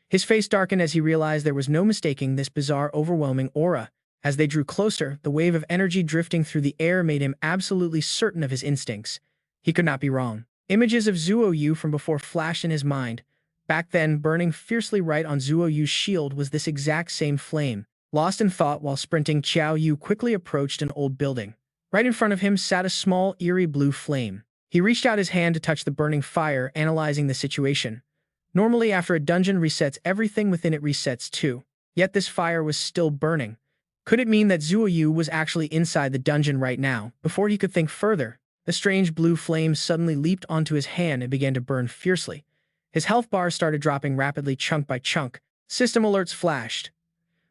His face darkened as he realized there was no mistaking this bizarre, overwhelming aura. As they drew closer, the wave of energy drifting through the air made him absolutely certain of his instincts. He could not be wrong. Images of Zuo Yu from before flashed in his mind. Back then, burning fiercely right on Zuo Yu's shield was this exact same flame. Lost in thought while sprinting, Qiao Yu quickly approached an old building. Right in front of him sat a small, eerie blue flame. He reached out his hand to touch the burning fire, analyzing the situation. Normally, after a dungeon resets, everything within it resets too. Yet this fire was still burning. Could it mean that Zuo Yu was actually inside the dungeon right now? Before he could think further, the strange blue flame suddenly leaped onto his hand and began to burn fiercely. His health bar started dropping rapidly, chunk by chunk. System alerts flashed.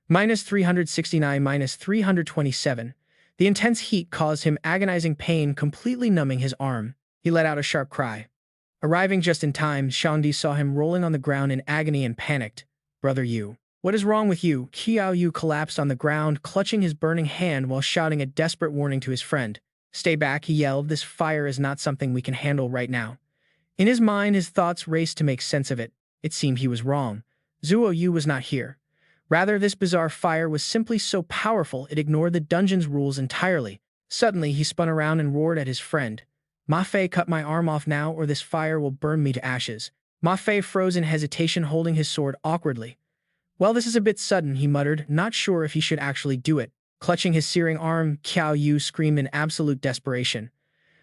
-369, -327. The intense heat caused him agonizing pain, completely numbing his arm. He let out a sharp cry. Arriving just in time, Xiangdi saw him rolling on the ground in agony and panicked. "Brother Yu, what is wrong with you?" Qiao Yu collapsed on the ground, clutching his burning hand while shouting a desperate warning to his friend. "Stay back," he yelled. "This fire is not something we can handle right now." In his mind, his thoughts raced to make sense of it. It seemed he was wrong. Zuo Yu was not here. Rather, this bizarre fire was simply so powerful it ignored the dungeon's rules entirely. Suddenly, he spun around and roared at his friend. "Ma Fei, cut my arm off now, or this fire will burn me to ashes." Ma Fei froze in hesitation, holding his sword awkwardly. "Well, this is a bit sudden," he muttered, not sure if he should actually do it. Clutching his searing arm, Qiao Yu screamed in absolute desperation.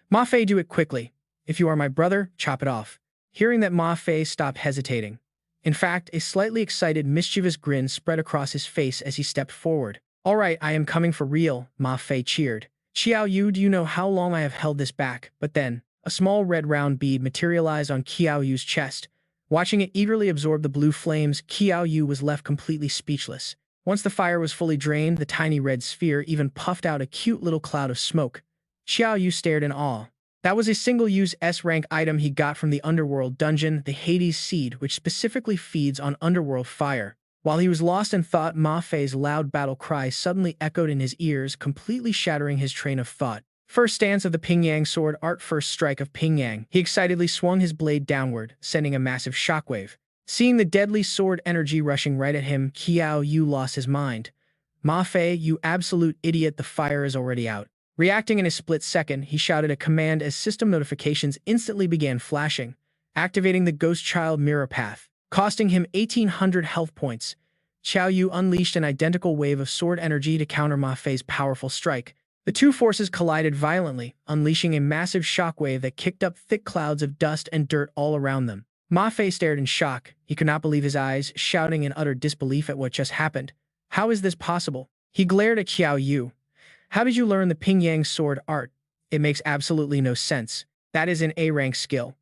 "Ma Fei, do it quickly. If you are my brother, chop it off." Hearing that, Ma Fei stopped hesitating. In fact, a slightly excited, mischievous grin spread across his face as he stepped forward. "All right, I am coming for real," Ma Fei cheered. "Qiao Yu, do you know how long I have held this back?" But then, a small red round bead materialized on Qiao Yu's chest. Watching it eagerly absorb the blue flames, Qiao Yu was left completely speechless. Once the fire was fully drained, the tiny red sphere even puffed out a cute little cloud of smoke. Qiao Yu stared in awe. That was a single-use S-rank item he got from the underworld dungeon, the Hades Seed, which specifically feeds on underworld fire. While he was lost in thought, Ma Fei's loud battle cry suddenly echoed in his ears, completely shattering his train of thought. First stance of the Pingyang sword art, first strike of Pingyang. He excitedly swung his blade downward, sending a massive shockwave. Seeing the deadly sword energy rushing right at him, Qiao Yu lost his mind. "Ma Fei, you absolute idiot, the fire is already out." Reacting in a split second, he shouted a command as system notifications instantly began flashing, activating the Ghost Child Mirror Path, costing him 1,800 health points. Qiao Yu unleashed an identical wave of sword energy to counter Ma Fei's powerful strike. The two forces collided violently, unleashing a massive shockwave that kicked up thick clouds of dust and dirt all around them. Ma Fei stared in shock. He could not believe his eyes, shouting in utter disbelief at what just happened. How is this possible? He glared at Qiao Yu. How did you learn the Pingyang sword art? It makes absolutely no sense. That is an A-rank skill.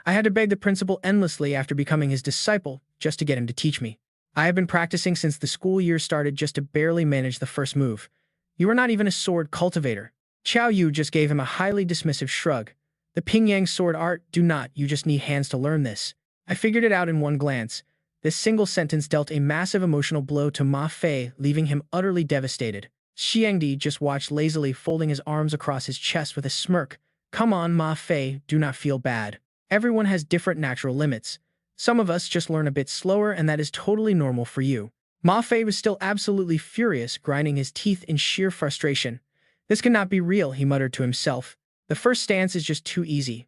I had to beg the principal endlessly after becoming his disciple just to get him to teach me. I have been practicing since the school year started just to barely manage the first move. You are not even a sword cultivator. Qiao Yu just gave him a highly dismissive shrug. The Pingyang sword art, do not, you just need hands to learn this. I figured it out in one glance. This single sentence dealt a massive emotional blow to Ma Fei, leaving him utterly devastated. Xiangdi just watched lazily, folding his arms across his chest with a smirk. Come on, Ma Fei, do not feel bad. Everyone has different natural limits. Some of us just learn a bit slower, and that is totally normal for you. Ma Fei was still absolutely furious, grinding his teeth in sheer frustration. This cannot be real, he muttered to himself. The first stance is just too easy.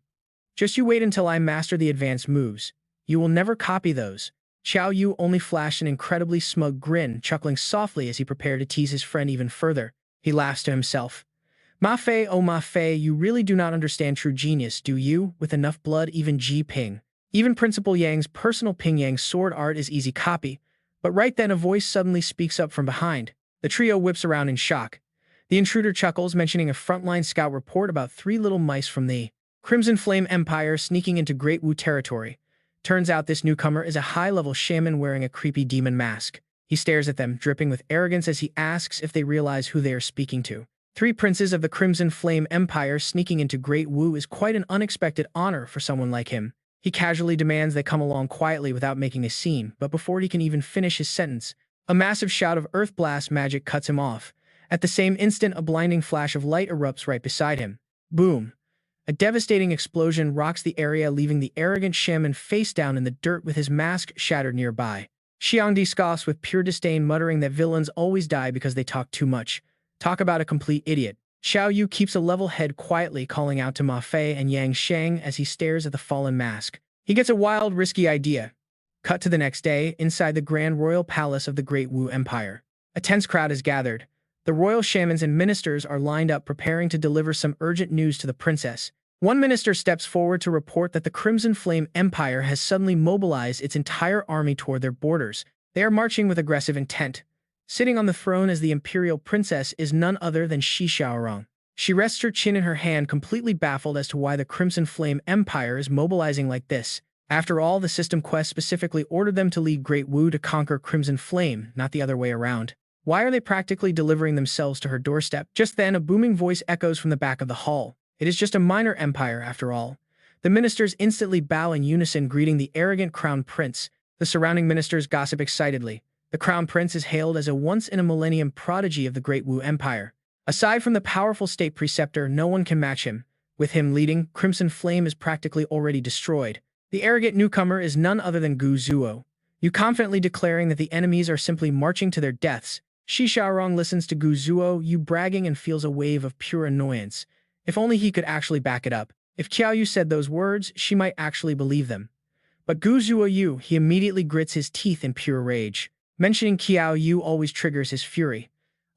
Just you wait until I master the advanced moves. You will never copy those. Qiao Yu only flashed an incredibly smug grin, chuckling softly as he prepared to tease his friend even further. He laughs to himself. Ma Fei, oh Ma Fei, you really do not understand true genius, do you? With enough blood, even Ji Ping. Even Principal Yang's personal Pingyang sword art is easy copy. But right then a voice suddenly speaks up from behind. The trio whips around in shock. The intruder chuckles, mentioning a frontline scout report about 3 little mice from the Crimson Flame Empire sneaking into Great Wu territory. Turns out this newcomer is a high-level shaman wearing a creepy demon mask. He stares at them, dripping with arrogance as he asks if they realize who they are speaking to. 3 princes of the Crimson Flame Empire sneaking into Great Wu is quite an unexpected honor for someone like him. He casually demands they come along quietly without making a scene, but before he can even finish his sentence, a massive shout of earth blast magic cuts him off. At the same instant, a blinding flash of light erupts right beside him. Boom! A devastating explosion rocks the area, leaving the arrogant shaman face down in the dirt with his mask shattered nearby. Xiangdi scoffs with pure disdain, muttering that villains always die because they talk too much. Talk about a complete idiot. Qiao Yu keeps a level head, quietly calling out to Ma Fei and Yang Sheng as he stares at the fallen mask. He gets a wild, risky idea. Cut to the next day, inside the Grand Royal Palace of the Great Wu Empire. A tense crowd is gathered. The royal shamans and ministers are lined up, preparing to deliver some urgent news to the princess. One minister steps forward to report that the Crimson Flame Empire has suddenly mobilized its entire army toward their borders. They are marching with aggressive intent. Sitting on the throne as the imperial princess is none other than Shi Xiaorong. She rests her chin in her hand, completely baffled as to why the Crimson Flame Empire is mobilizing like this. After all, the system quest specifically ordered them to lead Great Wu to conquer Crimson Flame, not the other way around. Why are they practically delivering themselves to her doorstep? Just then, a booming voice echoes from the back of the hall. It is just a minor empire, after all. The ministers instantly bow in unison, greeting the arrogant crown prince. The surrounding ministers gossip excitedly. The crown prince is hailed as a once-in-a-millennium prodigy of the Great Wu Empire. Aside from the powerful state preceptor, no one can match him. With him leading, Crimson Flame is practically already destroyed. The arrogant newcomer is none other than Gu Zuo. You confidently declaring that the enemies are simply marching to their deaths. Shi Xiaorong listens to Gu Zuo, you bragging, and feels a wave of pure annoyance. If only he could actually back it up. If Qiao Yu said those words, she might actually believe them. But Gu Zuo Yu, he immediately grits his teeth in pure rage. Mentioning Qiao Yu always triggers his fury.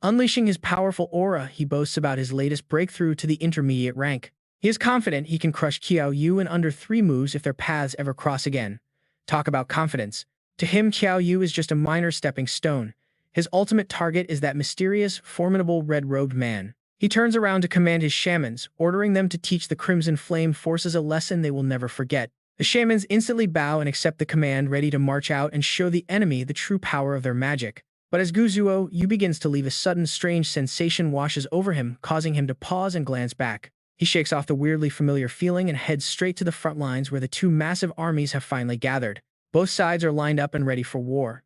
Unleashing his powerful aura, he boasts about his latest breakthrough to the intermediate rank. He is confident he can crush Qiao Yu in under 3 moves if their paths ever cross again. Talk about confidence. To him, Qiao Yu is just a minor stepping stone. His ultimate target is that mysterious, formidable red-robed man. He turns around to command his shamans, ordering them to teach the Crimson Flame forces a lesson they will never forget. The shamans instantly bow and accept the command, ready to march out and show the enemy the true power of their magic. But as Gu Zuo Yu begins to leave, a sudden strange sensation washes over him, causing him to pause and glance back. He shakes off the weirdly familiar feeling and heads straight to the front lines where the 2 massive armies have finally gathered. Both sides are lined up and ready for war.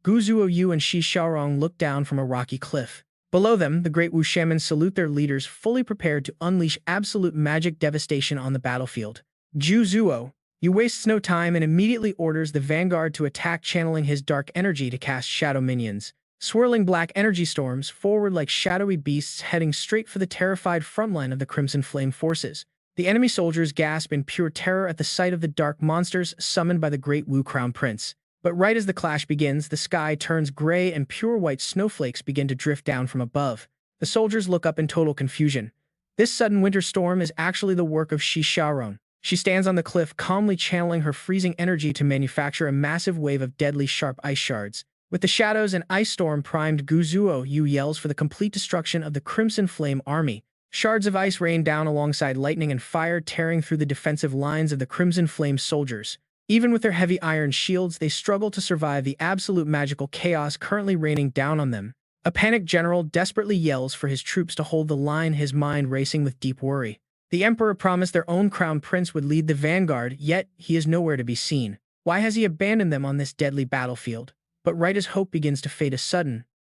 Gu Zuo Yu and Shi Xiaorong look down from a rocky cliff. Below them, the Great Wu shamans salute their leaders, fully prepared to unleash absolute magic devastation on the battlefield. Gu Zuo Yu wastes no time and immediately orders the vanguard to attack, channeling his dark energy to cast shadow minions. Swirling black energy storms forward like shadowy beasts, heading straight for the terrified frontline of the Crimson Flame forces. The enemy soldiers gasp in pure terror at the sight of the dark monsters summoned by the Great Wu Crown Prince. But right as the clash begins, the sky turns gray and pure white snowflakes begin to drift down from above. The soldiers look up in total confusion. This sudden winter storm is actually the work of Shi Xiaorong. She stands on the cliff, calmly channeling her freezing energy to manufacture a massive wave of deadly sharp ice shards. With the shadows and ice storm primed, Qiao Yu yells for the complete destruction of the Crimson Flame army. Shards of ice rain down alongside lightning and fire, tearing through the defensive lines of the Crimson Flame soldiers. Even with their heavy iron shields, they struggle to survive the absolute magical chaos currently raining down on them. A panicked general desperately yells for his troops to hold the line, his mind racing with deep worry. The emperor promised their own crown prince would lead the vanguard, yet he is nowhere to be seen. Why has he abandoned them on this deadly battlefield? But right as hope begins to fade,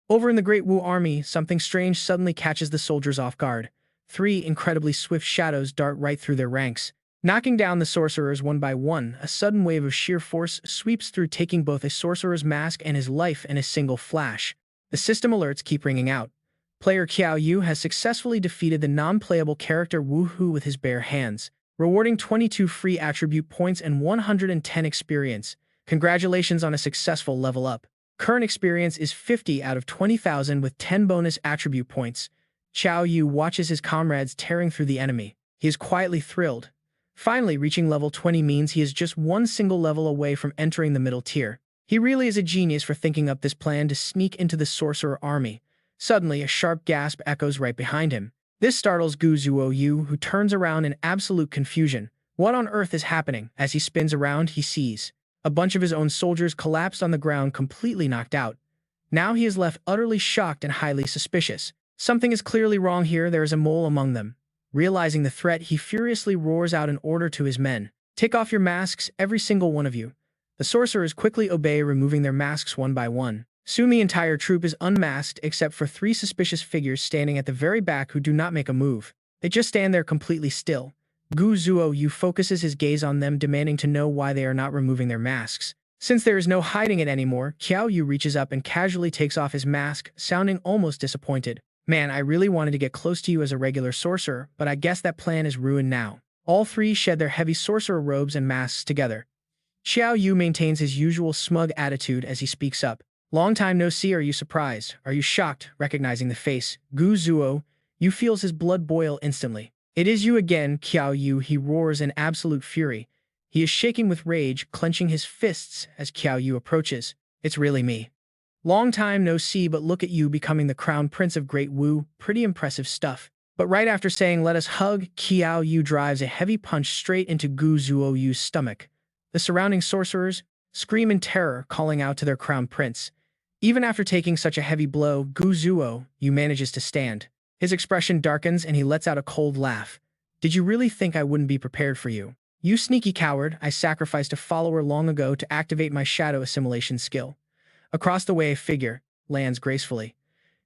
over in the Great Wu army, something strange suddenly catches the soldiers off guard. 3 incredibly swift shadows dart right through their ranks, knocking down the sorcerers one by one. A sudden wave of sheer force sweeps through, taking both a sorcerer's mask and his life in a single flash. The system alerts keep ringing out. Player Qiao Yu has successfully defeated the non-playable character Wu Hu with his bare hands, rewarding 22 free attribute points and 110 experience. Congratulations on a successful level up. Current experience is 50 out of 20,000 with 10 bonus attribute points. Qiao Yu watches his comrades tearing through the enemy. He is quietly thrilled. Finally, reaching level 20 means he is just one single level away from entering the middle tier. He really is a genius for thinking up this plan to sneak into the sorcerer army. Suddenly, a sharp gasp echoes right behind him. This startles Qiao Yu, who turns around in absolute confusion. What on earth is happening? As he spins around, he sees a bunch of his own soldiers collapsed on the ground, completely knocked out. Now he is left utterly shocked and highly suspicious. Something is clearly wrong here. There is a mole among them. Realizing the threat, he furiously roars out an order to his men. Take off your masks, every single one of you. The sorcerers quickly obey, removing their masks one by one. Soon the entire troop is unmasked except for 3 suspicious figures standing at the very back who do not make a move. They just stand there completely still. Qiao Yu focuses his gaze on them, demanding to know why they are not removing their masks. Since there is no hiding it anymore, Qiao Yu reaches up and casually takes off his mask, sounding almost disappointed. Man, I really wanted to get close to you as a regular sorcerer, but I guess that plan is ruined now. All 3 shed their heavy sorcerer robes and masks together. Qiao Yu maintains his usual smug attitude as he speaks up. Long time no see, are you surprised? Are you shocked? Recognizing the face, Qiao Yu feels his blood boil instantly. It is you again, Qiao Yu, he roars in absolute fury. He is shaking with rage, clenching his fists as Qiao Yu approaches. It's really me. Long time no see, but look at you becoming the crown prince of Great Wu. Pretty impressive stuff. But right after saying let us hug, Qiao Yu drives a heavy punch straight into Qiao Yu's stomach. The surrounding sorcerers scream in terror, calling out to their crown prince. Even after taking such a heavy blow, Qiao Yu manages to stand. His expression darkens and he lets out a cold laugh. Did you really think I wouldn't be prepared for you? You sneaky coward, I sacrificed a follower long ago to activate my shadow assimilation skill. Across the way, a figure lands gracefully.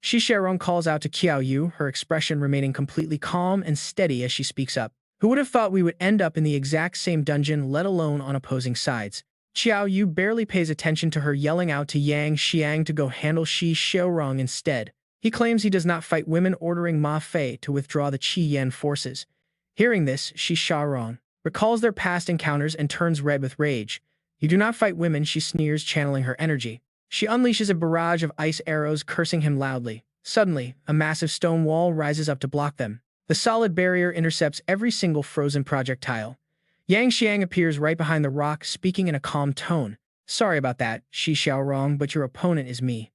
Shi Xiaorong calls out to Qiao Yu, her expression remaining completely calm and steady as she speaks up. Who would have thought we would end up in the exact same dungeon, let alone on opposing sides? Qiao Yu barely pays attention to her, yelling out to Yang Xiang to go handle Shi Xiaorong instead. He claims he does not fight women, ordering Ma Fei to withdraw the Qi Yan forces. Hearing this, Shi Xiaorong recalls their past encounters and turns red with rage. You do not fight women, she sneers, channeling her energy. She unleashes a barrage of ice arrows, cursing him loudly. Suddenly, a massive stone wall rises up to block them. The solid barrier intercepts every single frozen projectile. Yang Xiang appears right behind the rock, speaking in a calm tone. Sorry about that, Shi Xiaorong, but your opponent is me.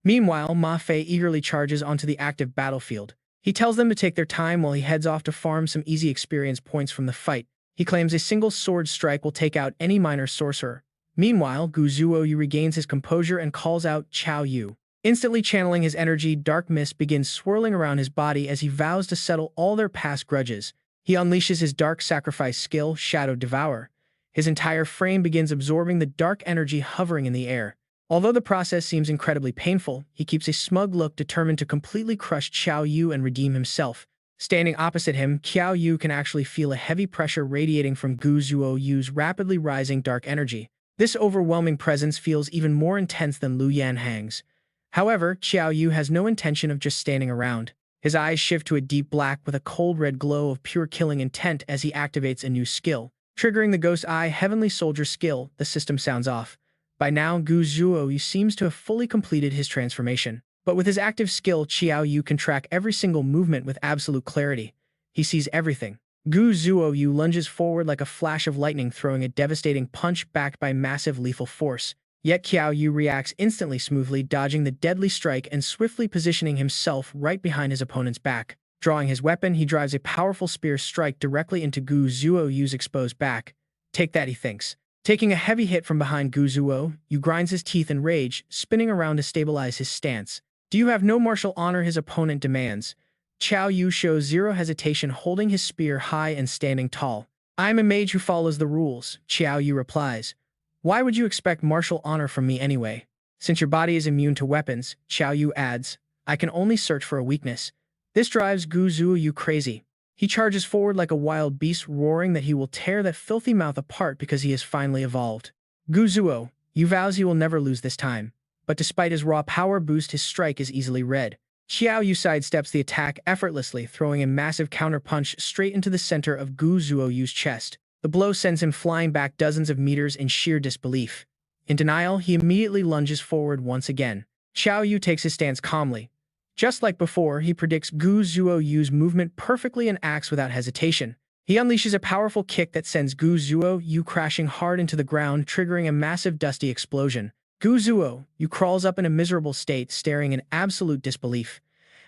Meanwhile, Ma Fei eagerly charges onto the active battlefield. He tells them to take their time while he heads off to farm some easy experience points from the fight. He claims a single sword strike will take out any minor sorcerer. Meanwhile, Qiao Yu regains his composure and calls out Qiao Yu. Instantly channeling his energy, dark mist begins swirling around his body as he vows to settle all their past grudges. He unleashes his dark sacrifice skill, Shadow Devour. His entire frame begins absorbing the dark energy hovering in the air. Although the process seems incredibly painful, he keeps a smug look, determined to completely crush Qiao Yu and redeem himself. Standing opposite him, Qiao Yu can actually feel a heavy pressure radiating from Qiao Yu's rapidly rising dark energy. This overwhelming presence feels even more intense than Lu Yanhang's. However, Qiao Yu has no intention of just standing around. His eyes shift to a deep black with a cold red glow of pure killing intent as he activates a new skill. Triggering the Ghost Eye Heavenly Soldier skill, the system sounds off. By now, Qiao Yu seems to have fully completed his transformation. But with his active skill, Qiao Yu can track every single movement with absolute clarity. He sees everything. Qiao Yu lunges forward like a flash of lightning, throwing a devastating punch backed by massive lethal force. Yet Qiao Yu reacts instantly, smoothly dodging the deadly strike and swiftly positioning himself right behind his opponent's back. Drawing his weapon, he drives a powerful spear strike directly into Qiao Yu's exposed back. Take that, he thinks. Taking a heavy hit from behind, Qiao Yu grinds his teeth in rage, spinning around to stabilize his stance. Do you have no martial honor? His opponent demands. Qiao Yu shows zero hesitation, holding his spear high and standing tall. I am a mage who follows the rules, Qiao Yu replies. Why would you expect martial honor from me anyway? Since your body is immune to weapons, Qiao Yu adds, I can only search for a weakness. This drives Qiao Yu crazy. He charges forward like a wild beast, roaring that he will tear that filthy mouth apart because he has finally evolved. Qiao Yu vows he will never lose this time. But despite his raw power boost, his strike is easily read. Qiao Yu sidesteps the attack effortlessly, throwing a massive counterpunch straight into the center of Qiao Yu's chest. The blow sends him flying back dozens of meters in sheer disbelief. In denial, he immediately lunges forward once again. Qiao Yu takes his stance calmly. Just like before, he predicts Qiao Yu's movement perfectly and acts without hesitation. He unleashes a powerful kick that sends Qiao Yu crashing hard into the ground, triggering a massive dusty explosion. Qiao Yu crawls up in a miserable state, staring in absolute disbelief.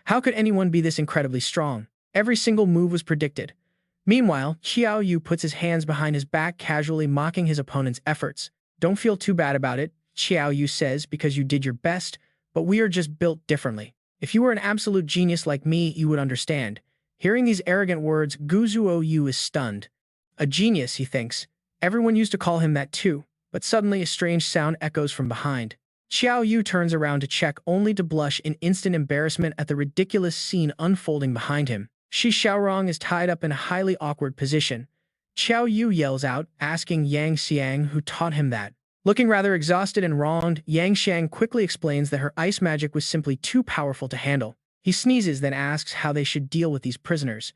How could anyone be this incredibly strong? Every single move was predicted. Meanwhile, Qiao Yu puts his hands behind his back, casually mocking his opponent's efforts. Don't feel too bad about it, Qiao Yu says, because you did your best, but we are just built differently. If you were an absolute genius like me, you would understand. Hearing these arrogant words, Qiao Yu is stunned. A genius, he thinks. Everyone used to call him that too. But suddenly a strange sound echoes from behind. Qiao Yu turns around to check, only to blush in instant embarrassment at the ridiculous scene unfolding behind him. Shi Xiaorong is tied up in a highly awkward position. Qiao Yu yells out, asking Yang Xiang who taught him that. Looking rather exhausted and wronged, Yang Xiang quickly explains that her ice magic was simply too powerful to handle. He sneezes, then asks how they should deal with these prisoners.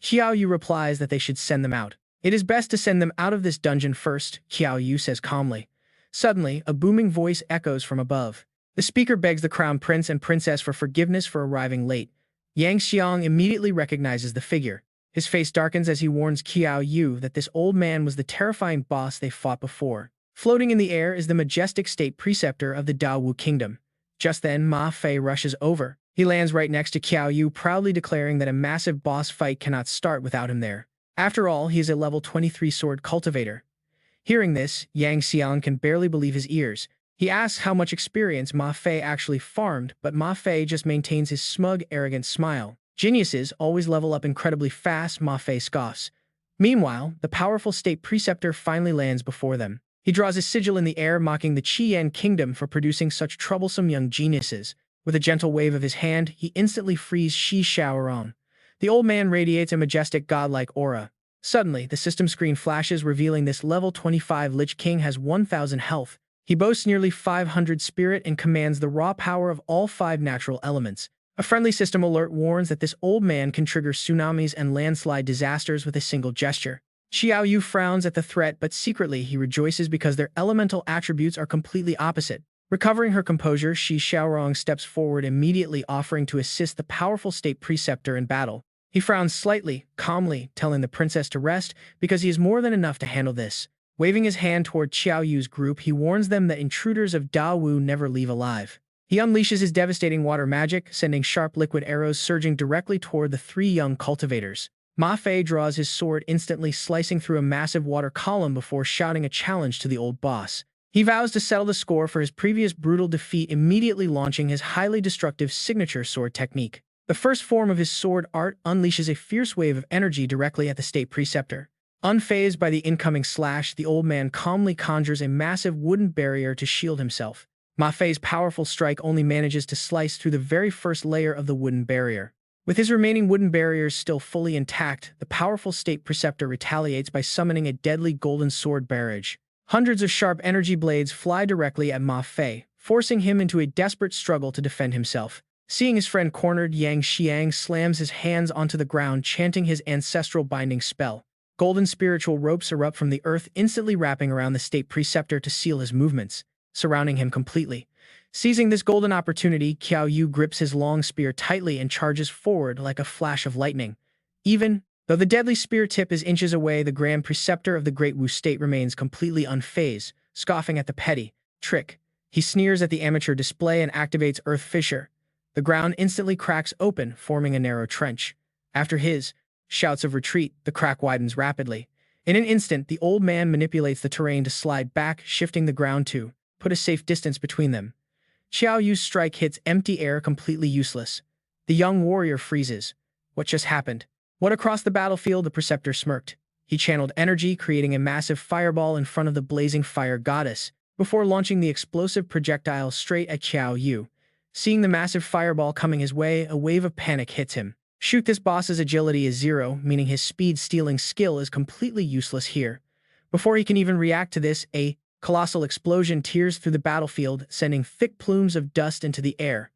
Qiao Yu replies that they should send them out. It is best to send them out of this dungeon first, Qiao Yu says calmly. Suddenly, a booming voice echoes from above. The speaker begs the crown prince and princess for forgiveness for arriving late. Yang Xiang immediately recognizes the figure. His face darkens as he warns Qiao Yu that this old man was the terrifying boss they fought before. Floating in the air is the majestic state preceptor of the Daowu kingdom. Just then, Ma Fei rushes over. He lands right next to Qiao Yu, proudly declaring that a massive boss fight cannot start without him there. After all, he is a level 23 sword cultivator. Hearing this, Yang Xiang can barely believe his ears. He asks how much experience Ma Fei actually farmed, but Ma Fei just maintains his smug, arrogant smile. Geniuses always level up incredibly fast, Ma Fei scoffs. Meanwhile, the powerful state preceptor finally lands before them. He draws his sigil in the air, mocking the Qian kingdom for producing such troublesome young geniuses. With a gentle wave of his hand, he instantly frees Shi Xiaorong. The old man radiates a majestic godlike aura. Suddenly, the system screen flashes, revealing this level 25 Lich King has 1,000 health. He boasts nearly 500 spirit and commands the raw power of all 5 natural elements. A friendly system alert warns that this old man can trigger tsunamis and landslide disasters with a single gesture. Qiao Yu frowns at the threat, but secretly he rejoices because their elemental attributes are completely opposite. Recovering her composure, Shi Xiaorong steps forward, immediately offering to assist the powerful state preceptor in battle. He frowns slightly, calmly, telling the princess to rest because he is more than enough to handle this. Waving his hand toward Qiao Yu's group, he warns them that intruders of Daowu never leave alive. He unleashes his devastating water magic, sending sharp liquid arrows surging directly toward the 3 young cultivators. Ma Fei draws his sword, instantly slicing through a massive water column before shouting a challenge to the old boss. He vows to settle the score for his previous brutal defeat, immediately launching his highly destructive signature sword technique. The first form of his sword art unleashes a fierce wave of energy directly at the state preceptor. Unfazed by the incoming slash, the old man calmly conjures a massive wooden barrier to shield himself. Ma Fei's powerful strike only manages to slice through the very first layer of the wooden barrier. With his remaining wooden barriers still fully intact, the powerful state preceptor retaliates by summoning a deadly golden sword barrage. Hundreds of sharp energy blades fly directly at Ma Fei, forcing him into a desperate struggle to defend himself. Seeing his friend cornered, Yang Xiang slams his hands onto the ground, chanting his ancestral binding spell. Golden spiritual ropes erupt from the earth, instantly wrapping around the state preceptor to seal his movements. surrounding him completely. Seizing this golden opportunity, Qiao Yu grips his long spear tightly and charges forward like a flash of lightning. Even though the deadly spear tip is inches away, the Grand Preceptor of the Great Wu State remains completely unfazed, scoffing at the petty trick. He sneers at the amateur display and activates Earth Fissure. The ground instantly cracks open, forming a narrow trench. After his shouts of retreat, the crack widens rapidly. In an instant, the old man manipulates the terrain to slide back, shifting the ground to put a safe distance between them. Qiao Yu's strike hits empty air, completely useless. The young warrior freezes. What just happened? What across the battlefield? The preceptor smirked. He channeled energy, creating a massive fireball in front of the blazing fire goddess, before launching the explosive projectile straight at Qiao Yu. Seeing the massive fireball coming his way, a wave of panic hits him. Shoot, this boss's agility is 0, meaning his speed-stealing skill is completely useless here. Before he can even react to this, a colossal explosion tears through the battlefield, sending thick plumes of dust into the air.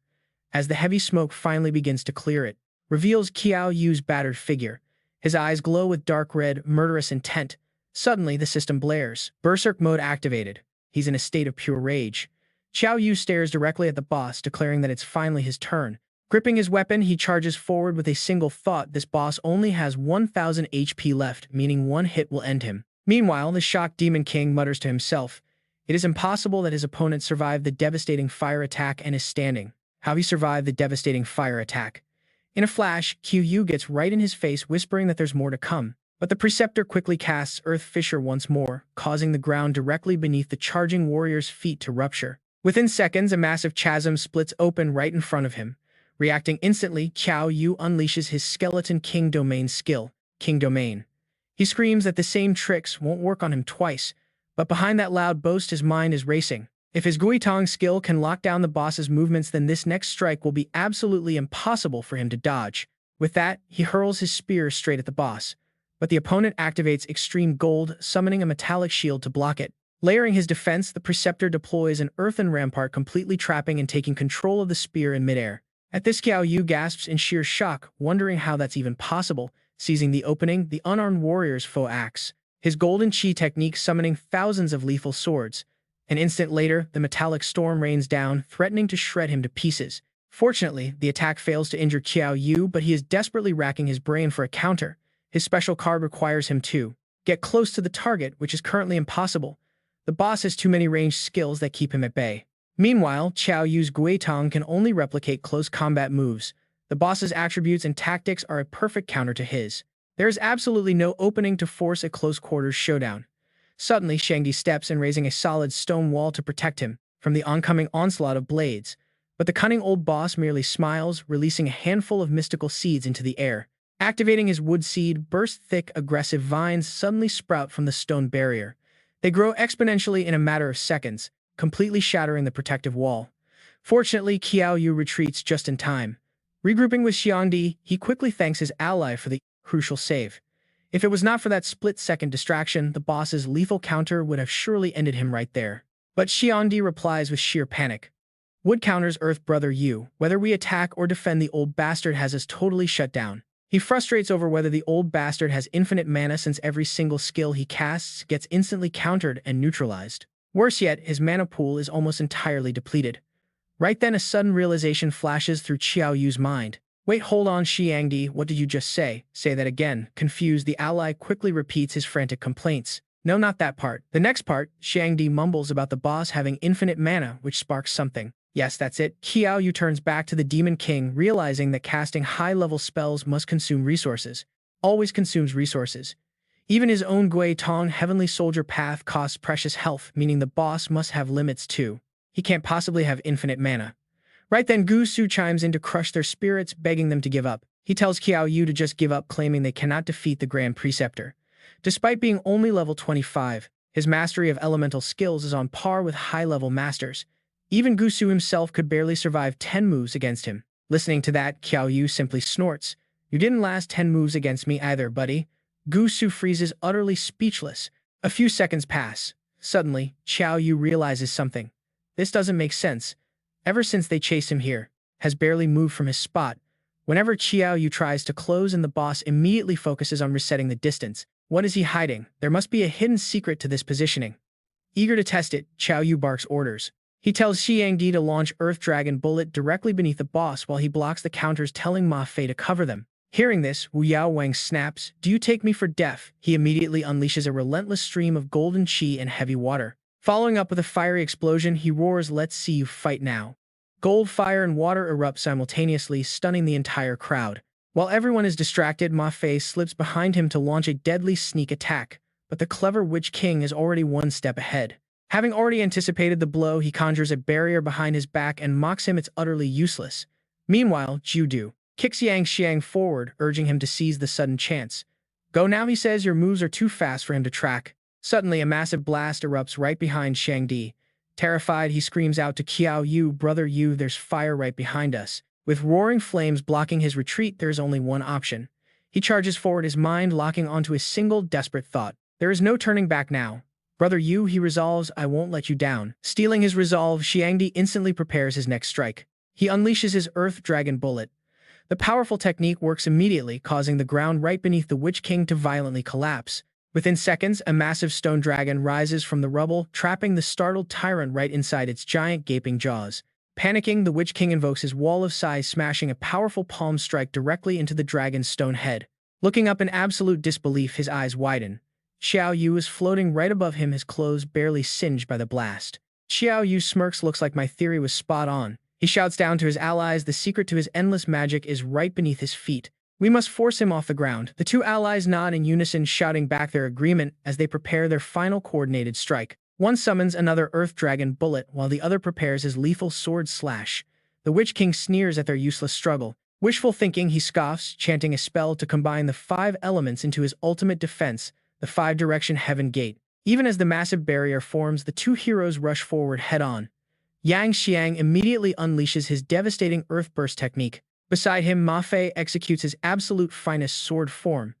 As the heavy smoke finally begins to clear it, reveals Qiao Yu's battered figure. His eyes glow with dark red, murderous intent. Suddenly, the system blares. Berserk mode activated. He's in a state of pure rage. Qiao Yu stares directly at the boss, declaring that it's finally his turn. Gripping his weapon, he charges forward with a single thought. This boss only has 1,000 HP left, meaning one hit will end him. Meanwhile, the shocked Demon King mutters to himself. It is impossible that his opponent survived the devastating fire attack and is standing. How he survived the devastating fire attack? In a flash, Qiao Yu gets right in his face, whispering that there's more to come. But the preceptor quickly casts Earth Fissure once more, causing the ground directly beneath the charging warrior's feet to rupture. Within seconds, a massive chasm splits open right in front of him. Reacting instantly, Qiao Yu unleashes his Skeleton King Domain skill, King Domain. He screams that the same tricks won't work on him twice, but behind that loud boast his mind is racing. If his Guitong skill can lock down the boss's movements, then this next strike will be absolutely impossible for him to dodge. With that, he hurls his spear straight at the boss. But the opponent activates Extreme Gold, summoning a metallic shield to block it. Layering his defense, the preceptor deploys an earthen rampart, completely trapping and taking control of the spear in midair. At this, Qiao Yu gasps in sheer shock, wondering how that's even possible. Seizing the opening, the unarmed warrior's foe acts his golden chi technique, summoning thousands of lethal swords. An instant later, the metallic storm rains down, threatening to shred him to pieces. Fortunately, the attack fails to injure Qiao Yu, but he is desperately racking his brain for a counter. His special card requires him to get close to the target, which is currently impossible. The boss has too many ranged skills that keep him at bay. Meanwhile, Qiao Yu's Guitong can only replicate close combat moves. The boss's attributes and tactics are a perfect counter to his. There is absolutely no opening to force a close-quarters showdown. Suddenly, Shangdi steps in, raising a solid stone wall to protect him from the oncoming onslaught of blades. But the cunning old boss merely smiles, releasing a handful of mystical seeds into the air. Activating his wood seed, burst thick, aggressive vines suddenly sprout from the stone barrier. They grow exponentially in a matter of seconds, completely shattering the protective wall. Fortunately, Qiao Yu retreats just in time. Regrouping with Xiangdi, he quickly thanks his ally for the crucial save. If it was not for that split-second distraction, the boss's lethal counter would have surely ended him right there. But Xiangdi replies with sheer panic. Wood counters Earth Brother Yu. Whether we attack or defend, the old bastard has us totally shut down. He frustrates over whether the old bastard has infinite mana, since every single skill he casts gets instantly countered and neutralized. Worse yet, his mana pool is almost entirely depleted. Right then, a sudden realization flashes through Qiao Yu's mind. Wait, hold on, Xiangdi, what did you just say? Say that again. Confused, the ally quickly repeats his frantic complaints. No, not that part. The next part, Xiangdi mumbles about the boss having infinite mana, which sparks something. Yes, that's it. Qiao Yu turns back to the Demon King, realizing that casting high-level spells must consume resources. Always consumes resources. Even his own Guitong Heavenly Soldier path costs precious health, meaning the boss must have limits too. He can't possibly have infinite mana. Right then, Gu Su chimes in to crush their spirits, begging them to give up. He tells Qiao Yu to just give up, claiming they cannot defeat the Grand Preceptor. Despite being only level 25, his mastery of elemental skills is on par with high-level masters. Even Gu Su himself could barely survive 10 moves against him. Listening to that, Qiao Yu simply snorts. You didn't last 10 moves against me either, buddy. Gu Su freezes, utterly speechless. A few seconds pass. Suddenly, Qiao Yu realizes something. This doesn't make sense. Ever since they chased him here, has barely moved from his spot. Whenever Qiao Yu tries to close in, the boss immediately focuses on resetting the distance. What is he hiding? There must be a hidden secret to this positioning. Eager to test it, Qiao Yu barks orders. He tells Xiangdi to launch Earth Dragon Bullet directly beneath the boss while he blocks the counters, telling Ma Fei to cover them. Hearing this, Wu Yao Wang snaps, "Do you take me for deaf?" He immediately unleashes a relentless stream of golden chi and heavy water. Following up with a fiery explosion, he roars, "Let's see you fight now." Gold, fire, and water erupt simultaneously, stunning the entire crowd. While everyone is distracted, Ma Fei slips behind him to launch a deadly sneak attack, but the clever Witch King is already one step ahead. Having already anticipated the blow, he conjures a barrier behind his back and mocks him it's utterly useless. Meanwhile, Judu kicks Yang Xiang forward, urging him to seize the sudden chance. "Go now," he says, "your moves are too fast for him to track." Suddenly, a massive blast erupts right behind Xiangdi. Terrified, he screams out to Qiao Yu, "Brother Yu, there's fire right behind us." With roaring flames blocking his retreat, there is only one option. He charges forward, his mind locking onto a single desperate thought. There is no turning back now. "Brother Yu," he resolves, "I won't let you down." Stealing his resolve, Xiangdi instantly prepares his next strike. He unleashes his Earth Dragon Bullet. The powerful technique works immediately, causing the ground right beneath the Witch King to violently collapse. Within seconds, a massive stone dragon rises from the rubble, trapping the startled tyrant right inside its giant gaping jaws. Panicking, the Witch King invokes his Wall of Size, smashing a powerful palm strike directly into the dragon's stone head. Looking up in absolute disbelief, his eyes widen. Qiao Yu is floating right above him, his clothes barely singed by the blast. Qiao Yu smirks, "Looks like my theory was spot on." He shouts down to his allies, the secret to his endless magic is right beneath his feet. "We must force him off the ground." The two allies nod in unison, shouting back their agreement as they prepare their final coordinated strike. One summons another Earth Dragon Bullet, while the other prepares his lethal sword slash. The Witch King sneers at their useless struggle. Wishful thinking, he scoffs, chanting a spell to combine the 5 elements into his ultimate defense, the 5-direction Heaven Gate. Even as the massive barrier forms, the two heroes rush forward head-on. Yang Xiang immediately unleashes his devastating Earth Burst technique. Beside him, Ma Fei executes his absolute finest sword form.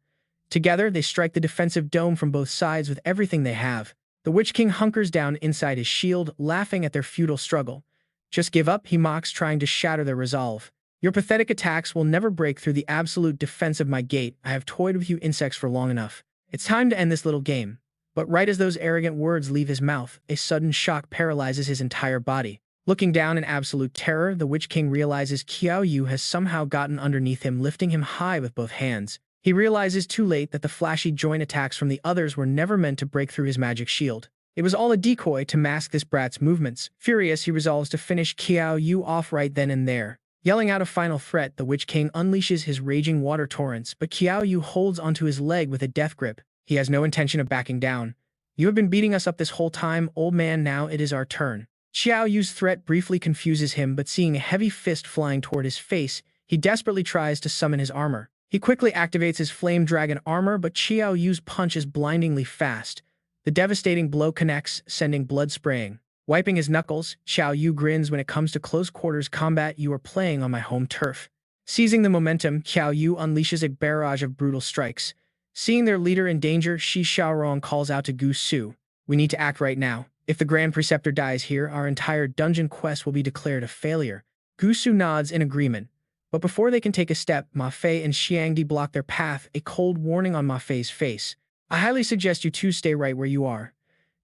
Together, they strike the defensive dome from both sides with everything they have. The Witch King hunkers down inside his shield, laughing at their futile struggle. "Just give up," he mocks, trying to shatter their resolve. "Your pathetic attacks will never break through the absolute defense of my gate. I have toyed with you insects for long enough. It's time to end this little game." But right as those arrogant words leave his mouth, a sudden shock paralyzes his entire body. Looking down in absolute terror, the Witch King realizes Qiao Yu has somehow gotten underneath him, lifting him high with both hands. He realizes too late that the flashy joint attacks from the others were never meant to break through his magic shield. It was all a decoy to mask this brat's movements. Furious, he resolves to finish Qiao Yu off right then and there. Yelling out a final threat, the Witch King unleashes his raging water torrents, but Qiao Yu holds onto his leg with a death grip. He has no intention of backing down. "You have been beating us up this whole time, old man. Now it is our turn." Qiao Yu's threat briefly confuses him, but seeing a heavy fist flying toward his face, he desperately tries to summon his armor. He quickly activates his Flame Dragon armor, but Qiao Yu's punch is blindingly fast. The devastating blow connects, sending blood spraying. Wiping his knuckles, Qiao Yu grins, "When it comes to close quarters combat, you are playing on my home turf." Seizing the momentum, Qiao Yu unleashes a barrage of brutal strikes. Seeing their leader in danger, Shi Xiaorong calls out to Gu Su, "We need to act right now. If the Grand Preceptor dies here, our entire dungeon quest will be declared a failure." Gu Su nods in agreement. But before they can take a step, Ma Fei and Xiangdi block their path, a cold warning on Ma Fei's face. "I highly suggest you two stay right where you are."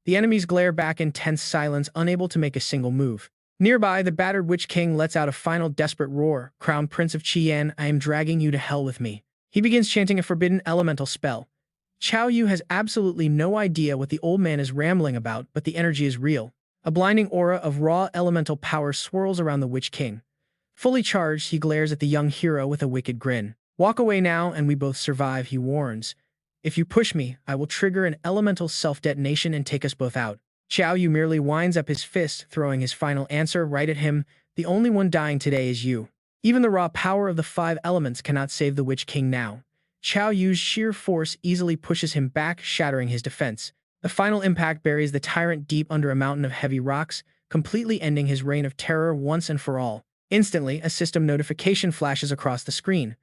The enemies glare back in tense silence, unable to make a single move. Nearby, the battered Witch King lets out a final desperate roar. "Crown Prince of Qian, I am dragging you to hell with me." He begins chanting a forbidden elemental spell. Qiao Yu has absolutely no idea what the old man is rambling about, but the energy is real. A blinding aura of raw elemental power swirls around the Witch King. Fully charged, he glares at the young hero with a wicked grin. "Walk away now and we both survive," he warns. "If you push me, I will trigger an elemental self-detonation and take us both out." Qiao Yu merely winds up his fist, throwing his final answer right at him. "The only one dying today is you." Even the raw power of the 5 elements cannot save the Witch King now. Qiao Yu's sheer force easily pushes him back, shattering his defense. The final impact buries the tyrant deep under a mountain of heavy rocks, completely ending his reign of terror once and for all. Instantly, a system notification flashes across the screen.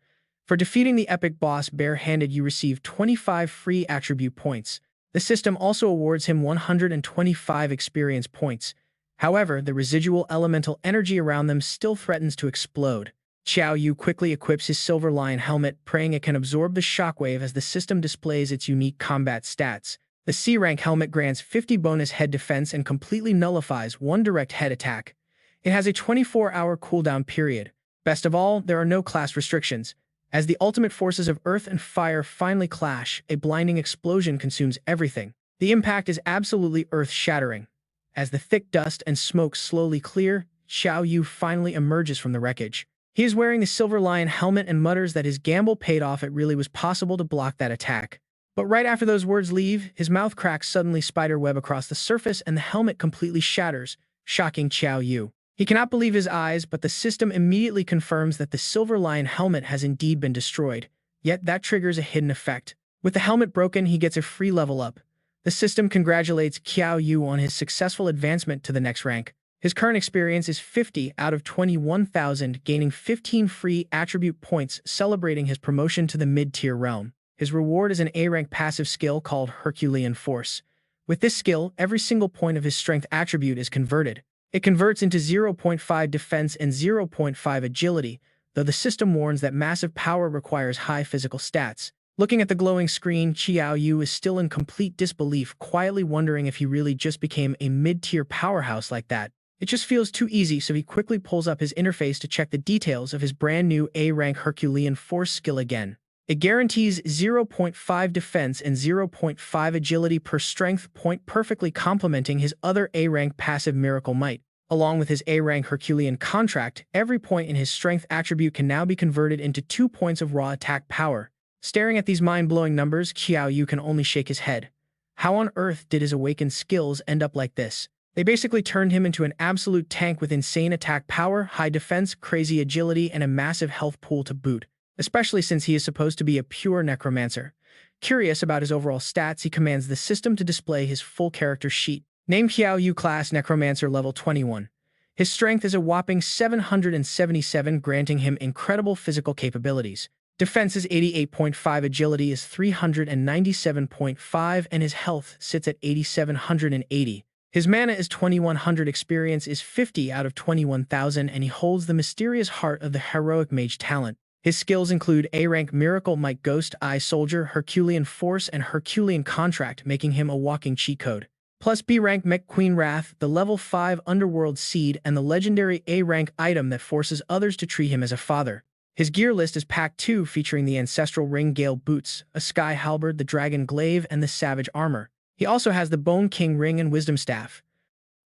For defeating the epic boss bare-handed, you receive 25 free attribute points. The system also awards him 125 experience points. However, the residual elemental energy around them still threatens to explode. Qiao Yu quickly equips his Silver Lion helmet, praying it can absorb the shockwave as the system displays its unique combat stats. The C-rank helmet grants 50 bonus head defense and completely nullifies one direct head attack. It has a 24-hour cooldown period. Best of all, there are no class restrictions. As the ultimate forces of earth and fire finally clash, a blinding explosion consumes everything. The impact is absolutely earth-shattering. As the thick dust and smoke slowly clear, Qiao Yu finally emerges from the wreckage. He is wearing the Silver Lion helmet and mutters that his gamble paid off. It really was possible to block that attack. But right after those words leave, his mouth cracks suddenly spiderweb across the surface and the helmet completely shatters, shocking Qiao Yu. He cannot believe his eyes, but the system immediately confirms that the Silver Lion helmet has indeed been destroyed. Yet that triggers a hidden effect. With the helmet broken, he gets a free level up. The system congratulates Qiao Yu on his successful advancement to the next rank. His current experience is 50 out of 21,000, gaining 15 free attribute points, celebrating his promotion to the mid-tier realm. His reward is an A-rank passive skill called Herculean Force. With this skill, every single point of his strength attribute is converted. It converts into 0.5 defense and 0.5 agility, though the system warns that massive power requires high physical stats. Looking at the glowing screen, Qiao Yu is still in complete disbelief, quietly wondering if he really just became a mid-tier powerhouse like that. It just feels too easy, so he quickly pulls up his interface to check the details of his brand new A-rank Herculean Force skill again. It guarantees 0.5 defense and 0.5 agility per strength point, perfectly complementing his other A-rank passive Miracle Might. Along with his A-rank Herculean contract, every point in his strength attribute can now be converted into 2 points of raw attack power. Staring at these mind-blowing numbers, Qiao Yu can only shake his head. How on earth did his awakened skills end up like this? They basically turned him into an absolute tank with insane attack power, high defense, crazy agility, and a massive health pool to boot, especially since he is supposed to be a pure necromancer. Curious about his overall stats, he commands the system to display his full character sheet. Name Qiao Yu, class Necromancer, level 21. His strength is a whopping 777, granting him incredible physical capabilities. Defense is 88.5, agility is 397.5, and his health sits at 8,780. His mana is 2100, experience is 50 out of 21,000, and he holds the mysterious heart of the heroic mage talent. His skills include A-rank Miracle Might, Ghost Eye Soldier, Herculean Force, and Herculean Contract, making him a walking cheat code. Plus B-rank Mech Queen Wrath, the level 5 Underworld Seed, and the legendary A-rank item that forces others to treat him as a father. His gear list is packed too, featuring the Ancestral Ring Gale Boots, a Sky Halberd, the Dragon Glaive, and the Savage Armor. He also has the Bone King Ring and Wisdom Staff.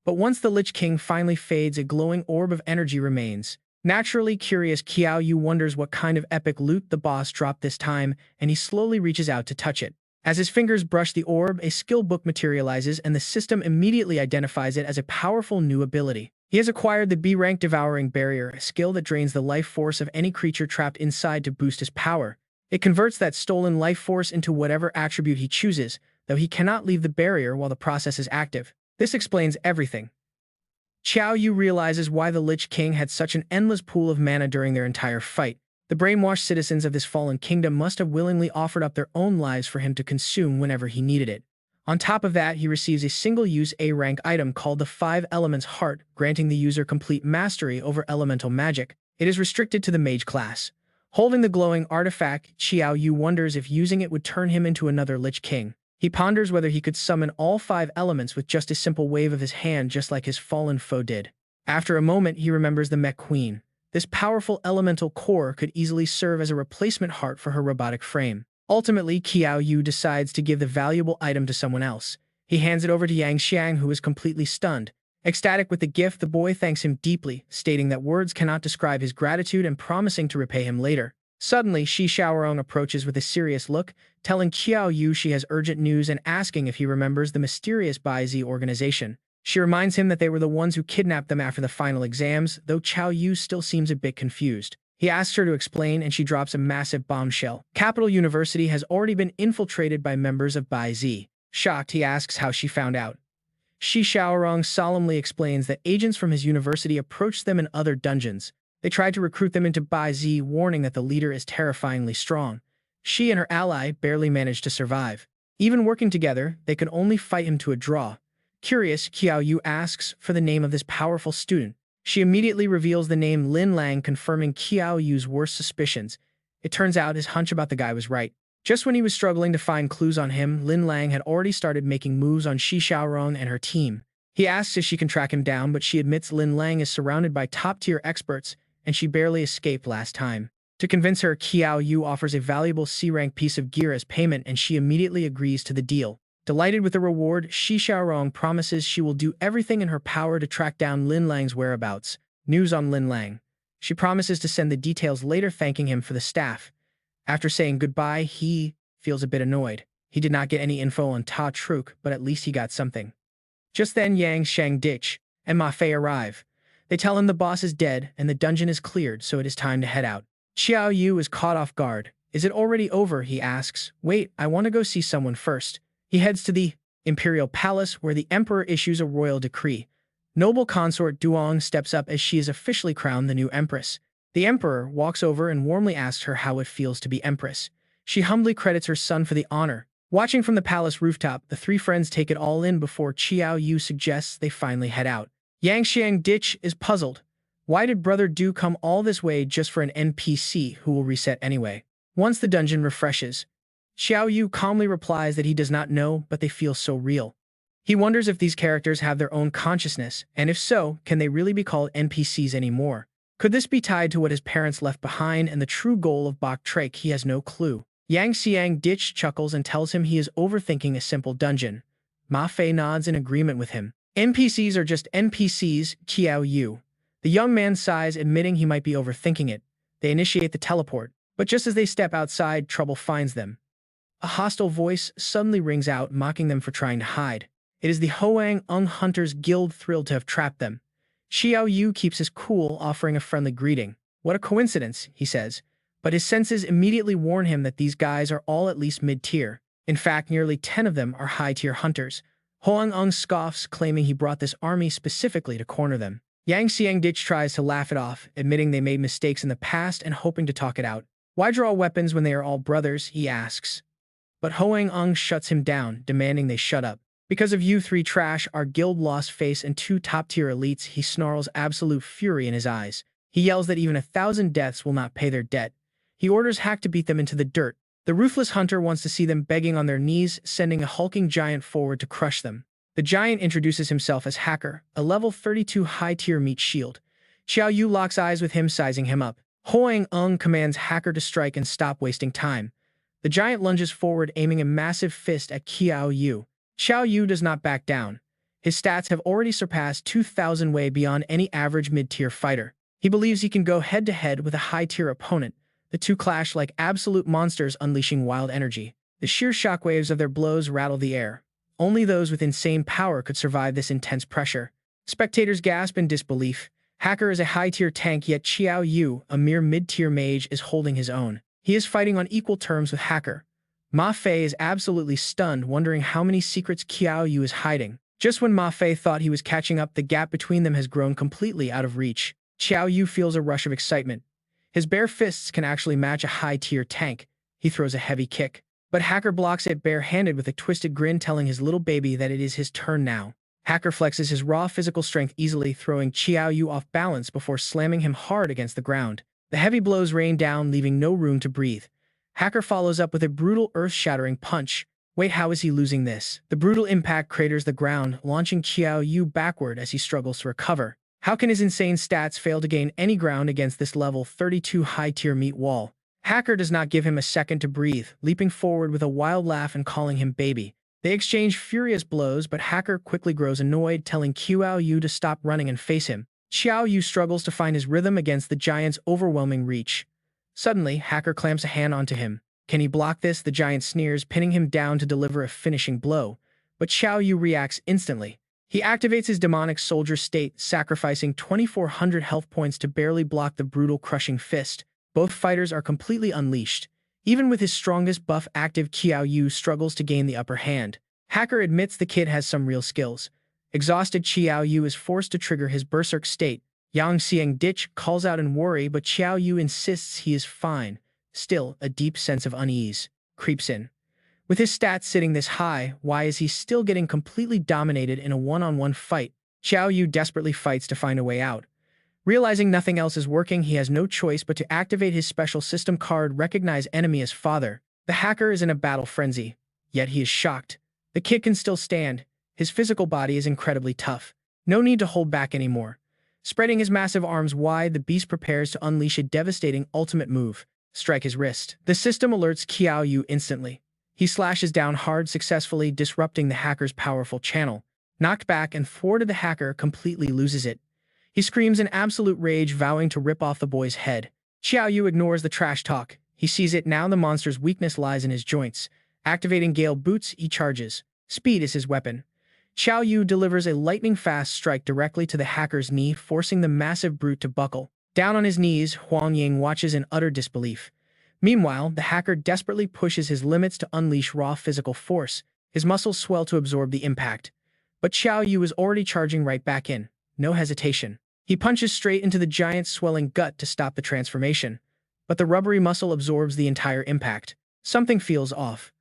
But once the Lich King finally fades, a glowing orb of energy remains. Naturally curious, Qiao Yu wonders what kind of epic loot the boss dropped this time, and he slowly reaches out to touch it. As his fingers brush the orb, a skill book materializes, and the system immediately identifies it as a powerful new ability. He has acquired the B-rank Devouring Barrier, a skill that drains the life force of any creature trapped inside to boost his power. It converts that stolen life force into whatever attribute he chooses, though he cannot leave the barrier while the process is active. This explains everything. Qiao Yu realizes why the Lich King had such an endless pool of mana during their entire fight. The brainwashed citizens of this fallen kingdom must have willingly offered up their own lives for him to consume whenever he needed it. On top of that, he receives a single-use A-rank item called the 5 Elements Heart, granting the user complete mastery over elemental magic. It is restricted to the mage class. Holding the glowing artifact, Qiao Yu wonders if using it would turn him into another Lich King. He ponders whether he could summon all 5 elements with just a simple wave of his hand, just like his fallen foe did. After a moment, he remembers the Mech Queen. This powerful elemental core could easily serve as a replacement heart for her robotic frame. Ultimately, Qiao Yu decides to give the valuable item to someone else. He hands it over to Yang Xiang, who is completely stunned. Ecstatic with the gift, the boy thanks him deeply, stating that words cannot describe his gratitude and promising to repay him later. Suddenly, Shi Xiaorong approaches with a serious look, telling Qiao Yu she has urgent news and asking if he remembers the mysterious Bai Zi organization. She reminds him that they were the ones who kidnapped them after the final exams, though Qiao Yu still seems a bit confused. He asks her to explain, and she drops a massive bombshell. Capital University has already been infiltrated by members of Bai Zi. Shocked, he asks how she found out. Shi Xiaorong solemnly explains that agents from his university approached them in other dungeons. They tried to recruit them into Bai Zi, warning that the leader is terrifyingly strong. She and her ally barely managed to survive. Even working together, they could only fight him to a draw. Curious, Qiao Yu asks for the name of this powerful student. She immediately reveals the name Lin Lang, confirming Qiao Yu's worst suspicions. It turns out his hunch about the guy was right. Just when he was struggling to find clues on him, Lin Lang had already started making moves on Shi Xiaorong and her team. He asks if she can track him down, but she admits Lin Lang is surrounded by top-tier experts, and she barely escaped last time. To convince her, Qiao Yu offers a valuable C-rank piece of gear as payment, and she immediately agrees to the deal. Delighted with the reward, Shi Xiaorong promises she will do everything in her power to track down Lin Lang's whereabouts. News on Lin Lang. She promises to send the details later, thanking him for the staff. After saying goodbye, he feels a bit annoyed. He did not get any info on Ta Truk, but at least he got something. Just then, Yang Shangdich and Ma Fei arrive. They tell him the boss is dead and the dungeon is cleared, so it is time to head out. Qiao Yu is caught off guard. Is it already over? He asks. Wait, I want to go see someone first. He heads to the Imperial Palace, where the Emperor issues a royal decree. Noble consort Duong steps up as she is officially crowned the new Empress. The Emperor walks over and warmly asks her how it feels to be Empress. She humbly credits her son for the honor. Watching from the palace rooftop, the three friends take it all in before Qiao Yu suggests they finally head out. Yang Xiangdich is puzzled. Why did Brother Du come all this way just for an NPC who will reset anyway? Once the dungeon refreshes, Qiao Yu calmly replies that he does not know, but they feel so real. He wonders if these characters have their own consciousness, and if so, can they really be called NPCs anymore? Could this be tied to what his parents left behind and the true goal of Bok Trake? He has no clue. Yang Xiangdich chuckles and tells him he is overthinking a simple dungeon. Ma Fei nods in agreement with him. NPCs are just NPCs, Qiao Yu. The young man sighs, admitting he might be overthinking it. They initiate the teleport, but just as they step outside, trouble finds them. A hostile voice suddenly rings out, mocking them for trying to hide. It is the Hoang Ung Hunters Guild, thrilled to have trapped them. Qiao Yu keeps his cool, offering a friendly greeting. What a coincidence, he says. But his senses immediately warn him that these guys are all at least mid-tier. In fact, nearly 10 of them are high-tier hunters. Hoang Ung scoffs, claiming he brought this army specifically to corner them. Yang Xiangdich tries to laugh it off, admitting they made mistakes in the past and hoping to talk it out. Why draw weapons when they are all brothers, he asks. But Hoang Ung shuts him down, demanding they shut up. Because of you three trash, our guild lost face and 2 top-tier elites, he snarls, absolute fury in his eyes. He yells that even 1,000 deaths will not pay their debt. He orders Hack to beat them into the dirt. The ruthless hunter wants to see them begging on their knees, sending a hulking giant forward to crush them. The giant introduces himself as Hacker, a level 32 high-tier meat shield. Qiao Yu locks eyes with him, sizing him up. Hoang Ung commands Hacker to strike and stop wasting time. The giant lunges forward, aiming a massive fist at Qiao Yu. Qiao Yu does not back down. His stats have already surpassed 2,000, way beyond any average mid-tier fighter. He believes he can go head-to-head with a high-tier opponent. The two clash like absolute monsters, unleashing wild energy. The sheer shockwaves of their blows rattle the air. Only those with insane power could survive this intense pressure. Spectators gasp in disbelief. Hacker is a high-tier tank, yet Qiao Yu, a mere mid-tier mage, is holding his own. He is fighting on equal terms with Hacker. Ma Fei is absolutely stunned, wondering how many secrets Qiao Yu is hiding. Just when Ma Fei thought he was catching up, the gap between them has grown completely out of reach. Qiao Yu feels a rush of excitement. His bare fists can actually match a high-tier tank. He throws a heavy kick. But Hacker blocks it bare-handed with a twisted grin, telling his little baby that it is his turn now. Hacker flexes his raw physical strength easily, throwing Qiao Yu off balance before slamming him hard against the ground. The heavy blows rain down, leaving no room to breathe. Hacker follows up with a brutal earth-shattering punch. Wait, how is he losing this? The brutal impact craters the ground, launching Qiao Yu backward as he struggles to recover. How can his insane stats fail to gain any ground against this level 32 high-tier meat wall? Hacker does not give him a second to breathe, leaping forward with a wild laugh and calling him baby. They exchange furious blows, but Hacker quickly grows annoyed, telling Qiao Yu to stop running and face him. Qiao Yu struggles to find his rhythm against the giant's overwhelming reach. Suddenly, Hacker clamps a hand onto him. Can he block this? The giant sneers, pinning him down to deliver a finishing blow. But Qiao Yu reacts instantly. He activates his demonic soldier state, sacrificing 2,400 health points to barely block the brutal crushing fist. Both fighters are completely unleashed. Even with his strongest buff active, Qiao Yu struggles to gain the upper hand. Hacker admits the kid has some real skills. Exhausted, Qiao Yu is forced to trigger his berserk state. Yang Xiangdich calls out in worry, but Qiao Yu insists he is fine. Still, a deep sense of unease creeps in. With his stats sitting this high, why is he still getting completely dominated in a one-on-one fight? Qiao Yu desperately fights to find a way out. Realizing nothing else is working, he has no choice but to activate his special system card, recognize enemy as father. The hacker is in a battle frenzy, yet he is shocked. The kid can still stand. His physical body is incredibly tough. No need to hold back anymore. Spreading his massive arms wide, the beast prepares to unleash a devastating ultimate move. Strike his wrist. The system alerts Qiao Yu instantly. He slashes down hard, successfully disrupting the hacker's powerful channel. Knocked back and thwarted, the hacker completely loses it. He screams in absolute rage, vowing to rip off the boy's head. Qiao Yu ignores the trash talk. He sees it now. The monster's weakness lies in his joints. Activating Gale Boots, he charges. Speed is his weapon. Qiao Yu delivers a lightning-fast strike directly to the hacker's knee, forcing the massive brute to buckle. Down on his knees, Huang Ying watches in utter disbelief. Meanwhile, the hacker desperately pushes his limits to unleash raw physical force. His muscles swell to absorb the impact. But Qiao Yu is already charging right back in. No hesitation. He punches straight into the giant's swelling gut to stop the transformation. But the rubbery muscle absorbs the entire impact. Something feels off.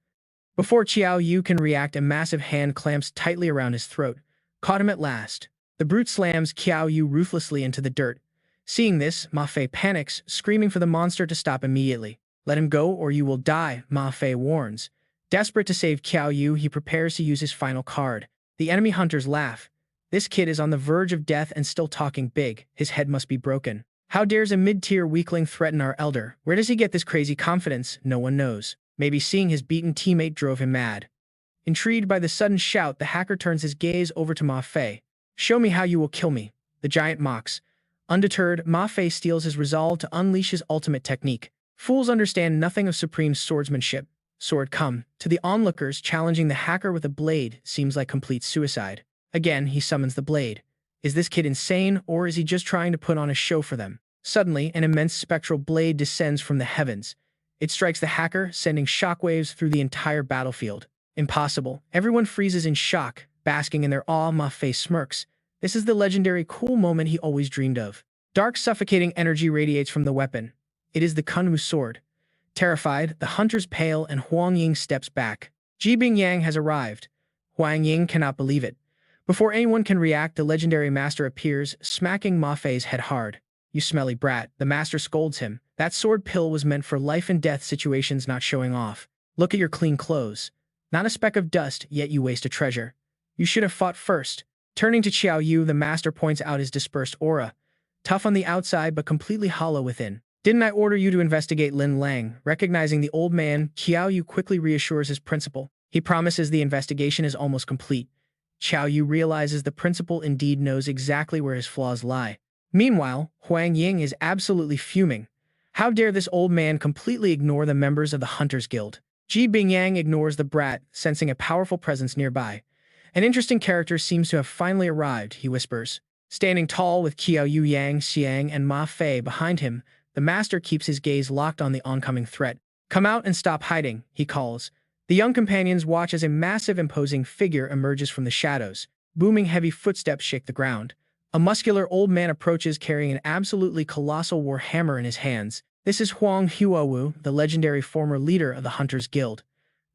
Before Qiao Yu can react, a massive hand clamps tightly around his throat. Caught him at last. The brute slams Qiao Yu ruthlessly into the dirt. Seeing this, Ma Fei panics, screaming for the monster to stop immediately. Let him go or you will die, Ma Fei warns. Desperate to save Qiao Yu, he prepares to use his final card. The enemy hunters laugh. This kid is on the verge of death and still talking big. His head must be broken. How dares a mid-tier weakling threaten our elder? Where does he get this crazy confidence? No one knows. Maybe seeing his beaten teammate drove him mad. Intrigued by the sudden shout, the hacker turns his gaze over to Ma Fei. Show me how you will kill me. The giant mocks. Undeterred, Ma Fei steals his resolve to unleash his ultimate technique. Fools understand nothing of supreme swordsmanship. Sword come. To the onlookers, challenging the hacker with a blade seems like complete suicide. Again, he summons the blade. Is this kid insane, or is he just trying to put on a show for them? Suddenly, an immense spectral blade descends from the heavens. It strikes the hacker, sending shockwaves through the entire battlefield. Impossible. Everyone freezes in shock, basking in their awe. Ma Fei smirks. This is the legendary cool moment he always dreamed of. Dark, suffocating energy radiates from the weapon. It is the Kunwu sword. Terrified, the hunters pale and Huang Ying steps back. Ji Bingyang has arrived. Huang Ying cannot believe it. Before anyone can react, the legendary master appears, smacking Ma Fei's head hard. You smelly brat, the master scolds him. That sword pill was meant for life and death situations, not showing off. Look at your clean clothes. Not a speck of dust, yet you waste a treasure. You should have fought first. Turning to Qiao Yu, the master points out his dispersed aura. Tough on the outside, but completely hollow within. Didn't I order you to investigate Lin Lang? Recognizing the old man, Qiao Yu quickly reassures his principal. He promises the investigation is almost complete. Qiao Yu realizes the principal indeed knows exactly where his flaws lie. Meanwhile, Huang Ying is absolutely fuming. How dare this old man completely ignore the members of the Hunters Guild? Ji Bingyang ignores the brat, sensing a powerful presence nearby. An interesting character seems to have finally arrived, he whispers. Standing tall with Qiao Yu, Yang Xiang, and Ma Fei behind him, the master keeps his gaze locked on the oncoming threat. Come out and stop hiding, he calls. The young companions watch as a massive, imposing figure emerges from the shadows. Booming heavy footsteps shake the ground. A muscular old man approaches, carrying an absolutely colossal war hammer in his hands. This is Huang Huawu, the legendary former leader of the Hunters Guild.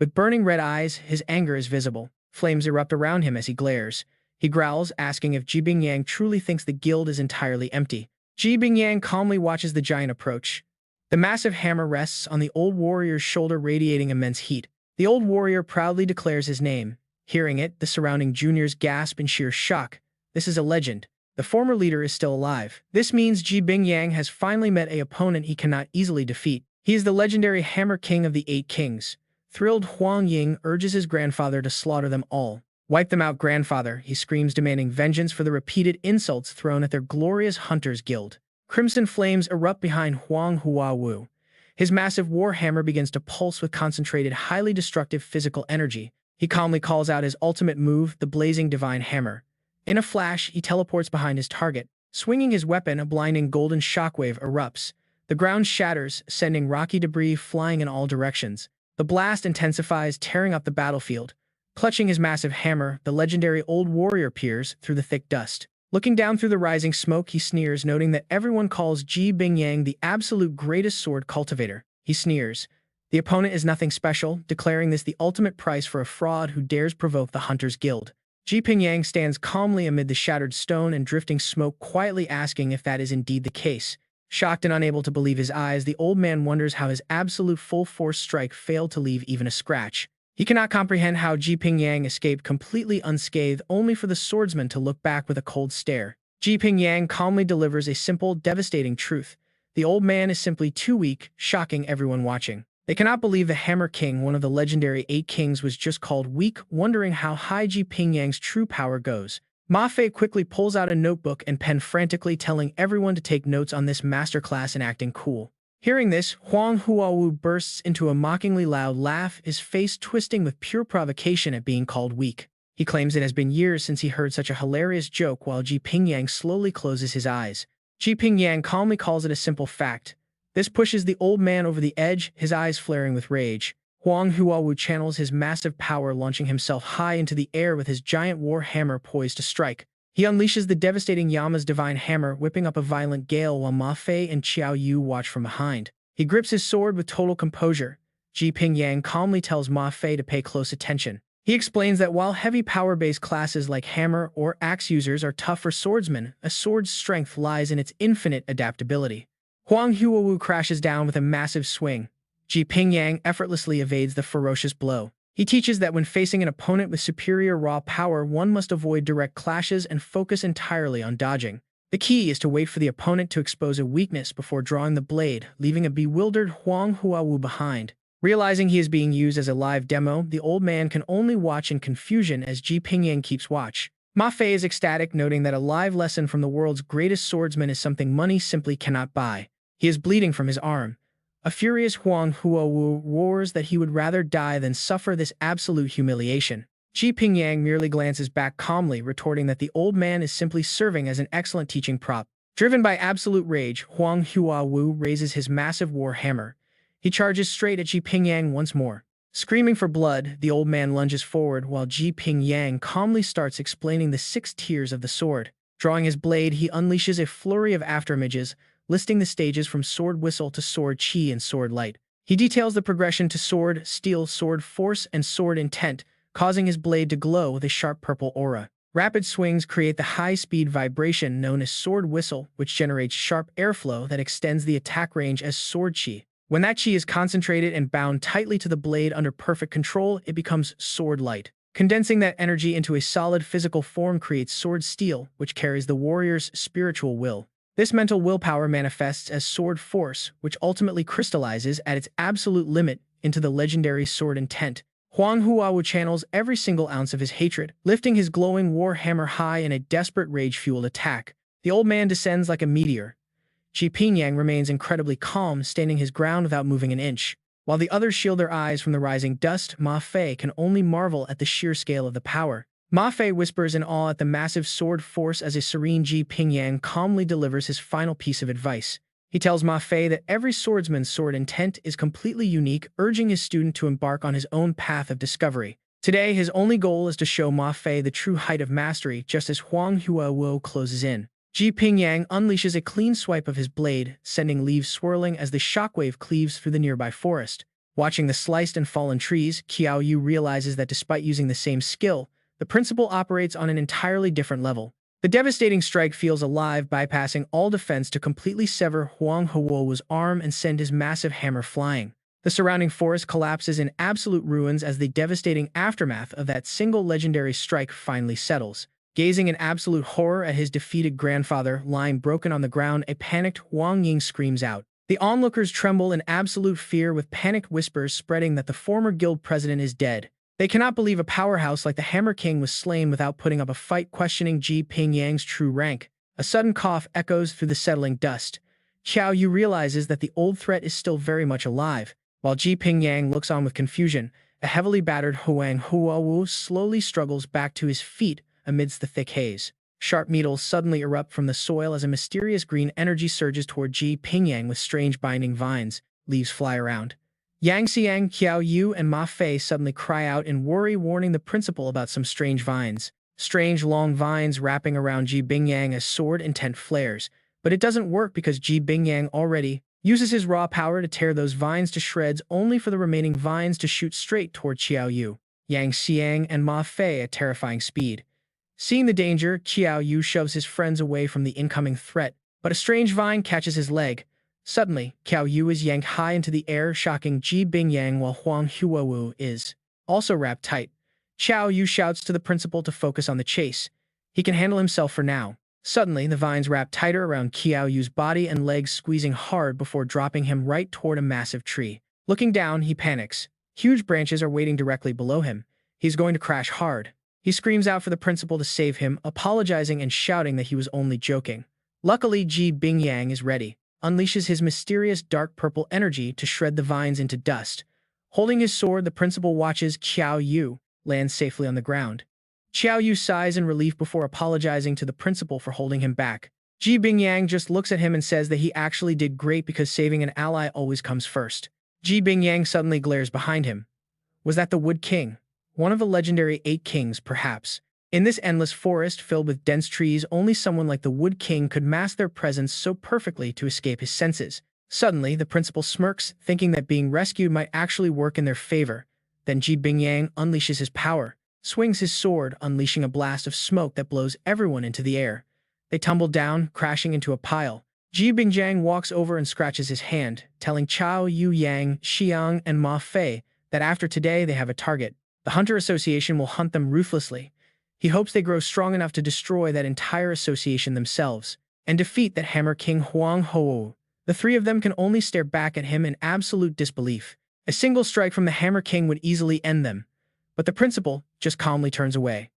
With burning red eyes, his anger is visible. Flames erupt around him as he glares. He growls, asking if Ji Bingyang truly thinks the guild is entirely empty. Ji Bingyang calmly watches the giant approach. The massive hammer rests on the old warrior's shoulder, radiating immense heat. The old warrior proudly declares his name. Hearing it, the surrounding juniors gasp in sheer shock. This is a legend. The former leader is still alive. This means Ji Bingyang has finally met an opponent he cannot easily defeat. He is the legendary Hammer King of the Eight Kings. Thrilled, Huang Ying urges his grandfather to slaughter them all. Wipe them out, grandfather, he screams, demanding vengeance for the repeated insults thrown at their glorious Hunters Guild. Crimson flames erupt behind Huang Huawu. His massive war hammer begins to pulse with concentrated, highly destructive physical energy. He calmly calls out his ultimate move, the blazing divine hammer. In a flash, he teleports behind his target. Swinging his weapon, a blinding golden shockwave erupts. The ground shatters, sending rocky debris flying in all directions. The blast intensifies, tearing up the battlefield. Clutching his massive hammer, the legendary old warrior peers through the thick dust. Looking down through the rising smoke, he sneers, noting that everyone calls Ji Bingyang the absolute greatest sword cultivator. He sneers. The opponent is nothing special, declaring this the ultimate price for a fraud who dares provoke the Hunters Guild. Ji Bingyang stands calmly amid the shattered stone and drifting smoke, quietly asking if that is indeed the case. Shocked and unable to believe his eyes, the old man wonders how his absolute full-force strike failed to leave even a scratch. He cannot comprehend how Ji Pingyang escaped completely unscathed, only for the swordsman to look back with a cold stare. Ji Pingyang calmly delivers a simple, devastating truth. The old man is simply too weak, shocking everyone watching. They cannot believe the Hammer King, one of the legendary 8 kings, was just called weak, wondering how high Ji Pingyang's true power goes. Ma Fei quickly pulls out a notebook and pen, frantically telling everyone to take notes on this masterclass in acting cool. Hearing this, Huang Huawu bursts into a mockingly loud laugh, his face twisting with pure provocation at being called weak. He claims it has been years since he heard such a hilarious joke, while Ji Pingyang slowly closes his eyes. Ji Pingyang calmly calls it a simple fact. This pushes the old man over the edge, his eyes flaring with rage. Huang Huawu channels his massive power, launching himself high into the air with his giant war hammer poised to strike. He unleashes the devastating Yama's divine hammer, whipping up a violent gale while Ma Fei and Qiao Yu watch from behind. He grips his sword with total composure. Ji Pingyang calmly tells Ma Fei to pay close attention. He explains that while heavy power-based classes like hammer or axe users are tough for swordsmen, a sword's strength lies in its infinite adaptability. Huang Huawu crashes down with a massive swing. Ji Pingyang effortlessly evades the ferocious blow. He teaches that when facing an opponent with superior raw power, one must avoid direct clashes and focus entirely on dodging. The key is to wait for the opponent to expose a weakness before drawing the blade, leaving a bewildered Huang Huawu behind. Realizing he is being used as a live demo, the old man can only watch in confusion as Ji Pingyang keeps watch. Ma Fei is ecstatic, noting that a live lesson from the world's greatest swordsman is something money simply cannot buy. He is bleeding from his arm. A furious Huang Huawu roars that he would rather die than suffer this absolute humiliation. Ji Pingyang merely glances back calmly, retorting that the old man is simply serving as an excellent teaching prop. Driven by absolute rage, Huang Huawu raises his massive war hammer. He charges straight at Ji Pingyang once more. Screaming for blood, the old man lunges forward while Ji Pingyang calmly starts explaining the 6 tiers of the sword. Drawing his blade, he unleashes a flurry of afterimages, listing the stages from Sword Whistle to Sword Chi and Sword Light. He details the progression to Sword Steel, Sword Force, and Sword Intent, causing his blade to glow with a sharp purple aura. Rapid swings create the high-speed vibration known as Sword Whistle, which generates sharp airflow that extends the attack range as Sword Chi. When that chi is concentrated and bound tightly to the blade under perfect control, it becomes Sword Light. Condensing that energy into a solid physical form creates Sword Steel, which carries the warrior's spiritual will. This mental willpower manifests as Sword Force, which ultimately crystallizes at its absolute limit into the legendary Sword Intent. Huang Huawu channels every single ounce of his hatred, lifting his glowing war hammer high in a desperate rage-fueled attack. The old man descends like a meteor. Ji Pingyang remains incredibly calm, standing his ground without moving an inch. While the others shield their eyes from the rising dust, Ma Fei can only marvel at the sheer scale of the power. Ma Fei whispers in awe at the massive sword force as a serene Ji Pingyang calmly delivers his final piece of advice. He tells Ma Fei that every swordsman's sword intent is completely unique, urging his student to embark on his own path of discovery. Today, his only goal is to show Ma Fei the true height of mastery, just as Huang Huawu closes in. Ji Pingyang unleashes a clean swipe of his blade, sending leaves swirling as the shockwave cleaves through the nearby forest. Watching the sliced and fallen trees, Qiao Yu realizes that despite using the same skill, the principle operates on an entirely different level. The devastating strike feels alive, bypassing all defense to completely sever Huang Huawu's arm and send his massive hammer flying. The surrounding forest collapses in absolute ruins as the devastating aftermath of that single legendary strike finally settles. Gazing in absolute horror at his defeated grandfather lying broken on the ground, a panicked Huang Ying screams out. The onlookers tremble in absolute fear, with panicked whispers spreading that the former guild president is dead. They cannot believe a powerhouse like the Hammer King was slain without putting up a fight, questioning Ji Pingyang's true rank. A sudden cough echoes through the settling dust. Qiao Yu realizes that the old threat is still very much alive. While Ji Pingyang looks on with confusion, a heavily battered Huang Huawu slowly struggles back to his feet amidst the thick haze. Sharp needles suddenly erupt from the soil as a mysterious green energy surges toward Ji Pingyang with strange binding vines. Leaves fly around. Yang Xiang, Qiao Yu, and Ma Fei suddenly cry out in worry, warning the principal about some strange vines. Strange long vines wrapping around Ji Pingyang as sword intent flares. But it doesn't work because Ji Pingyang already uses his raw power to tear those vines to shreds, only for the remaining vines to shoot straight toward Qiao Yu, Yang Xiang, and Ma Fei at terrifying speed. Seeing the danger, Qiao Yu shoves his friends away from the incoming threat, but a strange vine catches his leg. Suddenly, Qiao Yu is yanked high into the air, shocking Ji Bingyang while Huang Huowu is also wrapped tight. Qiao Yu shouts to the principal to focus on the chase. He can handle himself for now. Suddenly, the vines wrap tighter around Qiao Yu's body and legs, squeezing hard before dropping him right toward a massive tree. Looking down, he panics. Huge branches are waiting directly below him. He's going to crash hard. He screams out for the principal to save him, apologizing and shouting that he was only joking. Luckily, Ji Bingyang is ready, unleashes his mysterious dark purple energy to shred the vines into dust. Holding his sword, the principal watches Qiao Yu land safely on the ground. Qiao Yu sighs in relief before apologizing to the principal for holding him back. Ji Bingyang just looks at him and says that he actually did great because saving an ally always comes first. Ji Bingyang suddenly glares behind him. Was that the Wood King? One of the legendary 8 kings, perhaps. In this endless forest filled with dense trees, only someone like the Wood King could mask their presence so perfectly to escape his senses. Suddenly, the principal smirks, thinking that being rescued might actually work in their favor. Then Ji Bingyang unleashes his power, swings his sword, unleashing a blast of smoke that blows everyone into the air. They tumble down, crashing into a pile. Ji Bingyang walks over and scratches his hand, telling Qiao Yu, Yang, Xiang, and Ma Fei that after today they have a target. The Hunter Association will hunt them ruthlessly. He hopes they grow strong enough to destroy that entire association themselves and defeat that Hammer King Huang Hou. The 3 of them can only stare back at him in absolute disbelief. A single strike from the Hammer King would easily end them. But the principal just calmly turns away,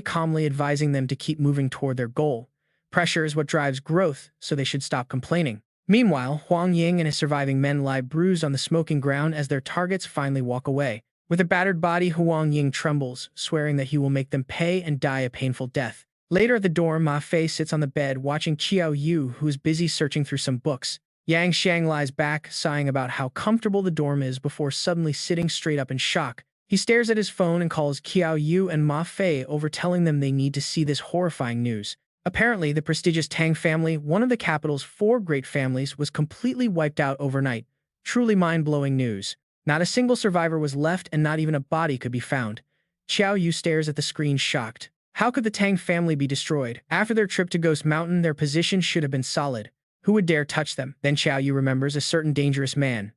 calmly advising them to keep moving toward their goal. Pressure is what drives growth, so they should stop complaining. Meanwhile, Huang Ying and his surviving men lie bruised on the smoking ground as their targets finally walk away. With a battered body, Huang Ying trembles, swearing that he will make them pay and die a painful death. Later at the dorm, Ma Fei sits on the bed watching Qiao Yu, who is busy searching through some books. Yang Xiang lies back, sighing about how comfortable the dorm is before suddenly sitting straight up in shock. He stares at his phone and calls Qiao Yu and Ma Fei over, telling them they need to see this horrifying news. Apparently, the prestigious Tang family, one of the capital's 4 great families, was completely wiped out overnight. Truly mind-blowing news. Not a single survivor was left and not even a body could be found. Qiao Yu stares at the screen, shocked. How could the Tang family be destroyed? After their trip to Ghost Mountain, their position should have been solid. Who would dare touch them? Then Qiao Yu remembers a certain dangerous man.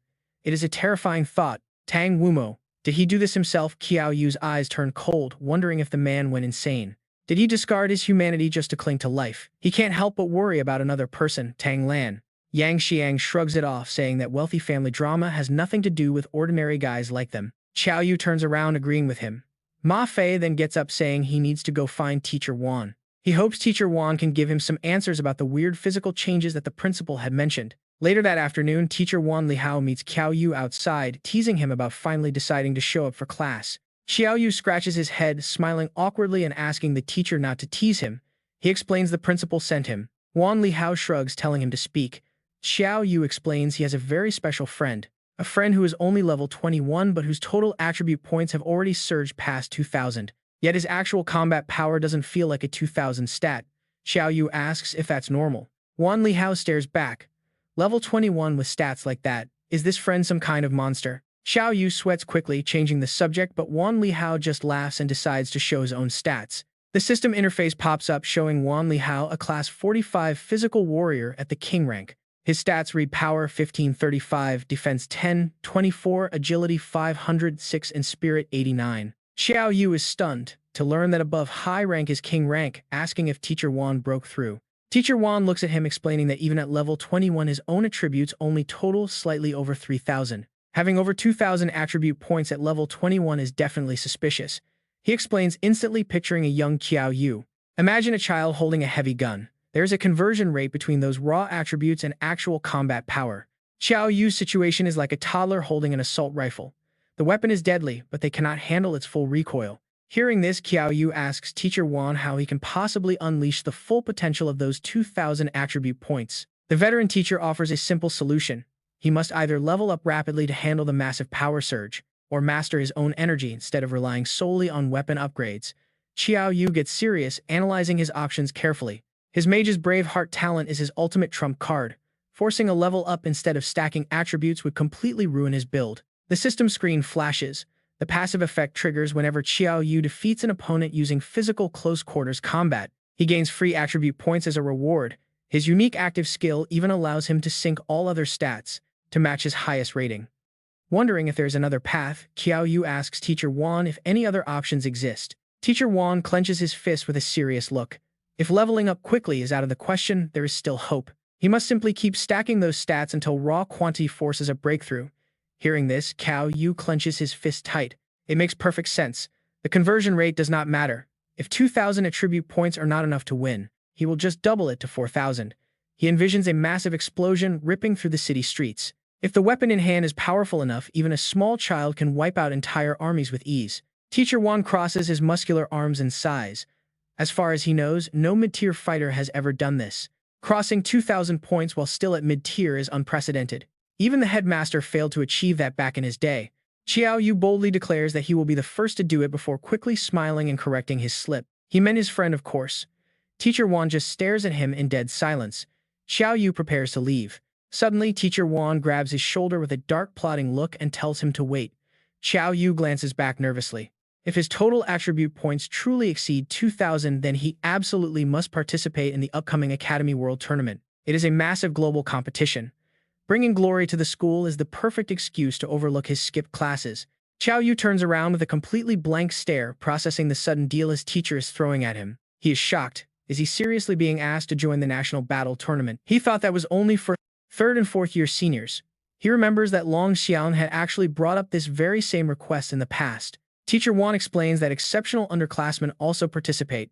It is a terrifying thought. Tang Wumo. Did he do this himself? Qiao Yu's eyes turn cold, wondering if the man went insane. Did he discard his humanity just to cling to life? He can't help but worry about another person, Tang Lan. Yang Xiang shrugs it off, saying that wealthy family drama has nothing to do with ordinary guys like them. Qiao Yu turns around, agreeing with him. Ma Fei then gets up, saying he needs to go find Teacher Wan. He hopes Teacher Wan can give him some answers about the weird physical changes that the principal had mentioned. Later that afternoon, Teacher Wan Lihao meets Qiao Yu outside, teasing him about finally deciding to show up for class. Qiao Yu scratches his head, smiling awkwardly and asking the teacher not to tease him. He explains the principal sent him. Wan Lihao shrugs, telling him to speak. Qiao Yu explains he has a very special friend. A friend who is only level 21 but whose total attribute points have already surged past 2,000. Yet his actual combat power doesn't feel like a 2,000 stat. Qiao Yu asks if that's normal. Wan Lihao stares back. Level 21 with stats like that. Is this friend some kind of monster? Qiao Yu sweats quickly, changing the subject, but Wan Lihao just laughs and decides to show his own stats. The system interface pops up showing Wan Lihao a class 45 physical warrior at the king rank. His stats read power 1535, defense 10, 24, agility 506, and spirit 89. Qiao Yu is stunned to learn that above high rank is king rank, asking if Teacher Wan broke through. Teacher Wan looks at him, explaining that even at level 21 his own attributes only total slightly over 3,000. Having over 2,000 attribute points at level 21 is definitely suspicious. He explains, instantly picturing a young Qiao Yu. Imagine a child holding a heavy gun. There is a conversion rate between those raw attributes and actual combat power. Qiao Yu's situation is like a toddler holding an assault rifle. The weapon is deadly, but they cannot handle its full recoil. Hearing this, Qiao Yu asks Teacher Wan how he can possibly unleash the full potential of those 2,000 attribute points. The veteran teacher offers a simple solution. He must either level up rapidly to handle the massive power surge, or master his own energy instead of relying solely on weapon upgrades. Qiao Yu gets serious, analyzing his options carefully. His Mage's Braveheart talent is his ultimate trump card. Forcing a level up instead of stacking attributes would completely ruin his build. The system screen flashes. The passive effect triggers whenever Qiao Yu defeats an opponent using physical close-quarters combat. He gains free attribute points as a reward. His unique active skill even allows him to sync all other stats to match his highest rating. Wondering if there's another path, Qiao Yu asks Teacher Wan if any other options exist. Teacher Wan clenches his fist with a serious look. If leveling up quickly is out of the question, there is still hope. He must simply keep stacking those stats until raw quantity forces a breakthrough. Hearing this, Qiao Yu clenches his fist tight. It makes perfect sense. The conversion rate does not matter. If 2,000 attribute points are not enough to win, he will just double it to 4,000. He envisions a massive explosion ripping through the city streets. If the weapon in hand is powerful enough, even a small child can wipe out entire armies with ease. Teacher Wan crosses his muscular arms in size. As far as he knows, no mid-tier fighter has ever done this. Crossing 2,000 points while still at mid-tier is unprecedented. Even the headmaster failed to achieve that back in his day. Qiao Yu boldly declares that he will be the first to do it before quickly smiling and correcting his slip. He meant his friend, of course. Teacher Wan just stares at him in dead silence. Qiao Yu prepares to leave. Suddenly, Teacher Wan grabs his shoulder with a dark, plotting look and tells him to wait. Qiao Yu glances back nervously. If his total attribute points truly exceed 2,000, then he absolutely must participate in the upcoming Academy World Tournament. It is a massive global competition. Bringing glory to the school is the perfect excuse to overlook his skipped classes. Qiao Yu turns around with a completely blank stare, processing the sudden deal his teacher is throwing at him. He is shocked. Is he seriously being asked to join the National Battle Tournament? He thought that was only for third and fourth year seniors. He remembers that Long Xian had actually brought up this very same request in the past. Teacher Wan explains that exceptional underclassmen also participate.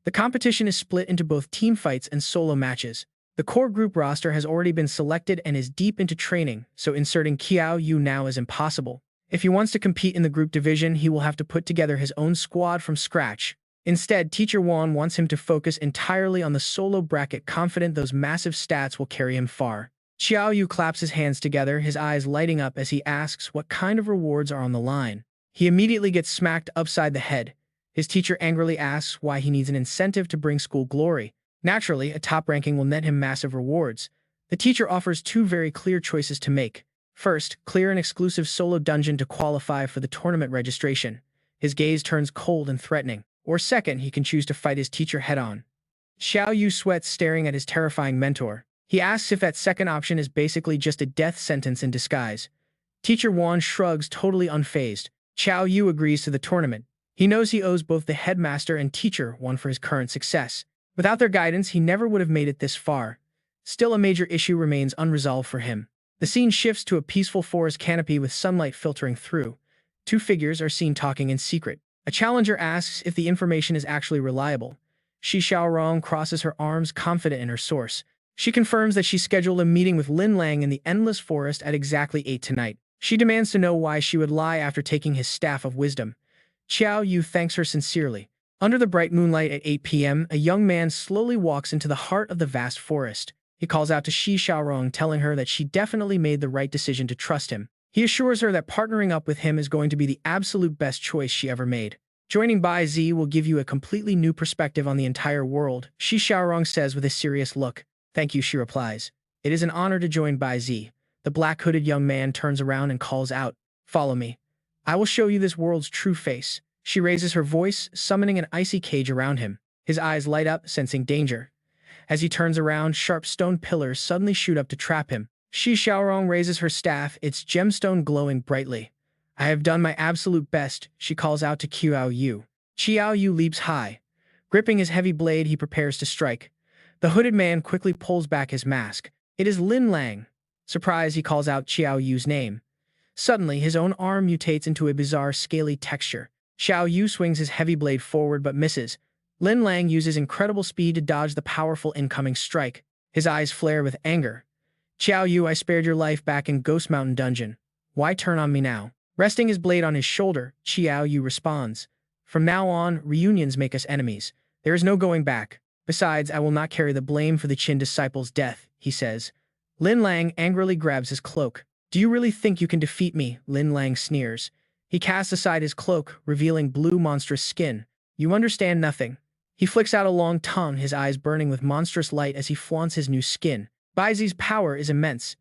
The competition is split into both team fights and solo matches. The core group roster has already been selected and is deep into training, so inserting Qiao Yu now is impossible. If he wants to compete in the group division, he will have to put together his own squad from scratch. Instead, Teacher Wan wants him to focus entirely on the solo bracket, confident those massive stats will carry him far. Qiao Yu claps his hands together, his eyes lighting up as he asks what kind of rewards are on the line. He immediately gets smacked upside the head. His teacher angrily asks why he needs an incentive to bring school glory. Naturally, a top ranking will net him massive rewards. The teacher offers two very clear choices to make. First, clear an exclusive solo dungeon to qualify for the tournament registration. His gaze turns cold and threatening. Or second, he can choose to fight his teacher head-on. Qiao Yu sweats, staring at his terrifying mentor. He asks if that second option is basically just a death sentence in disguise. Teacher Wan shrugs, totally unfazed. Qiao Yu agrees to the tournament. He knows he owes both the headmaster and Teacher Wan for his current success. Without their guidance, he never would have made it this far. Still, a major issue remains unresolved for him. The scene shifts to a peaceful forest canopy with sunlight filtering through. Two figures are seen talking in secret. A challenger asks if the information is actually reliable. Shi Xiaorong crosses her arms, confident in her source. She confirms that she scheduled a meeting with Lin Lang in the Endless Forest at exactly 8 tonight. She demands to know why she would lie after taking his staff of wisdom. Qiao Yu thanks her sincerely. Under the bright moonlight at 8 p.m., a young man slowly walks into the heart of the vast forest. He calls out to Shi Xiaorong, telling her that she definitely made the right decision to trust him. He assures her that partnering up with him is going to be the absolute best choice she ever made. Joining Bai Zi will give you a completely new perspective on the entire world, Shi Xiaorong says with a serious look. Thank you, she replies. It is an honor to join Bai Zi. The black-hooded young man turns around and calls out, "Follow me. I will show you this world's true face." She raises her voice, summoning an icy cage around him. His eyes light up, sensing danger. As he turns around, sharp stone pillars suddenly shoot up to trap him. Shi Xiaorong raises her staff, its gemstone glowing brightly. "I have done my absolute best," she calls out to Qiao Yu. Qiao Yu leaps high. Gripping his heavy blade, he prepares to strike. The hooded man quickly pulls back his mask. It is Lin Lang. Surprised, he calls out Qiao Yu's name. Suddenly, his own arm mutates into a bizarre, scaly texture. Qiao Yu swings his heavy blade forward but misses. Lin Lang uses incredible speed to dodge the powerful incoming strike. His eyes flare with anger. "Qiao Yu, I spared your life back in Ghost Mountain Dungeon. Why turn on me now?" Resting his blade on his shoulder, Qiao Yu responds. "From now on, reunions make us enemies. There is no going back. Besides, I will not carry the blame for the Qin disciple's death," he says. Lin Lang angrily grabs his cloak. "Do you really think you can defeat me?" Lin Lang sneers. He casts aside his cloak, revealing blue monstrous skin. "You understand nothing." He flicks out a long tongue, his eyes burning with monstrous light as he flaunts his new skin. Bai Zi's power is immense.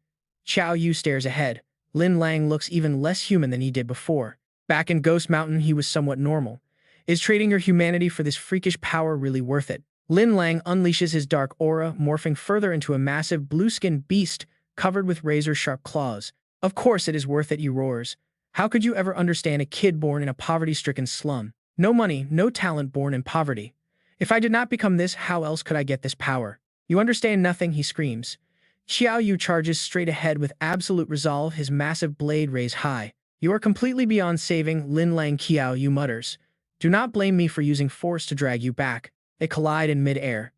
Qiao Yu stares ahead. Lin Lang looks even less human than he did before. Back in Ghost Mountain, he was somewhat normal. Is trading your humanity for this freakish power really worth it? Lin Lang unleashes his dark aura, morphing further into a massive blue-skinned beast covered with razor-sharp claws. "Of course it is worth it," he roars. "How could you ever understand a kid born in a poverty-stricken slum? No money, no talent, born in poverty. If I did not become this, how else could I get this power? You understand nothing," he screams. Qiao Yu charges straight ahead with absolute resolve, his massive blade raised high. "You are completely beyond saving, Lin Lang," Qiao Yu mutters. "Do not blame me for using force to drag you back." They collide in mid-air.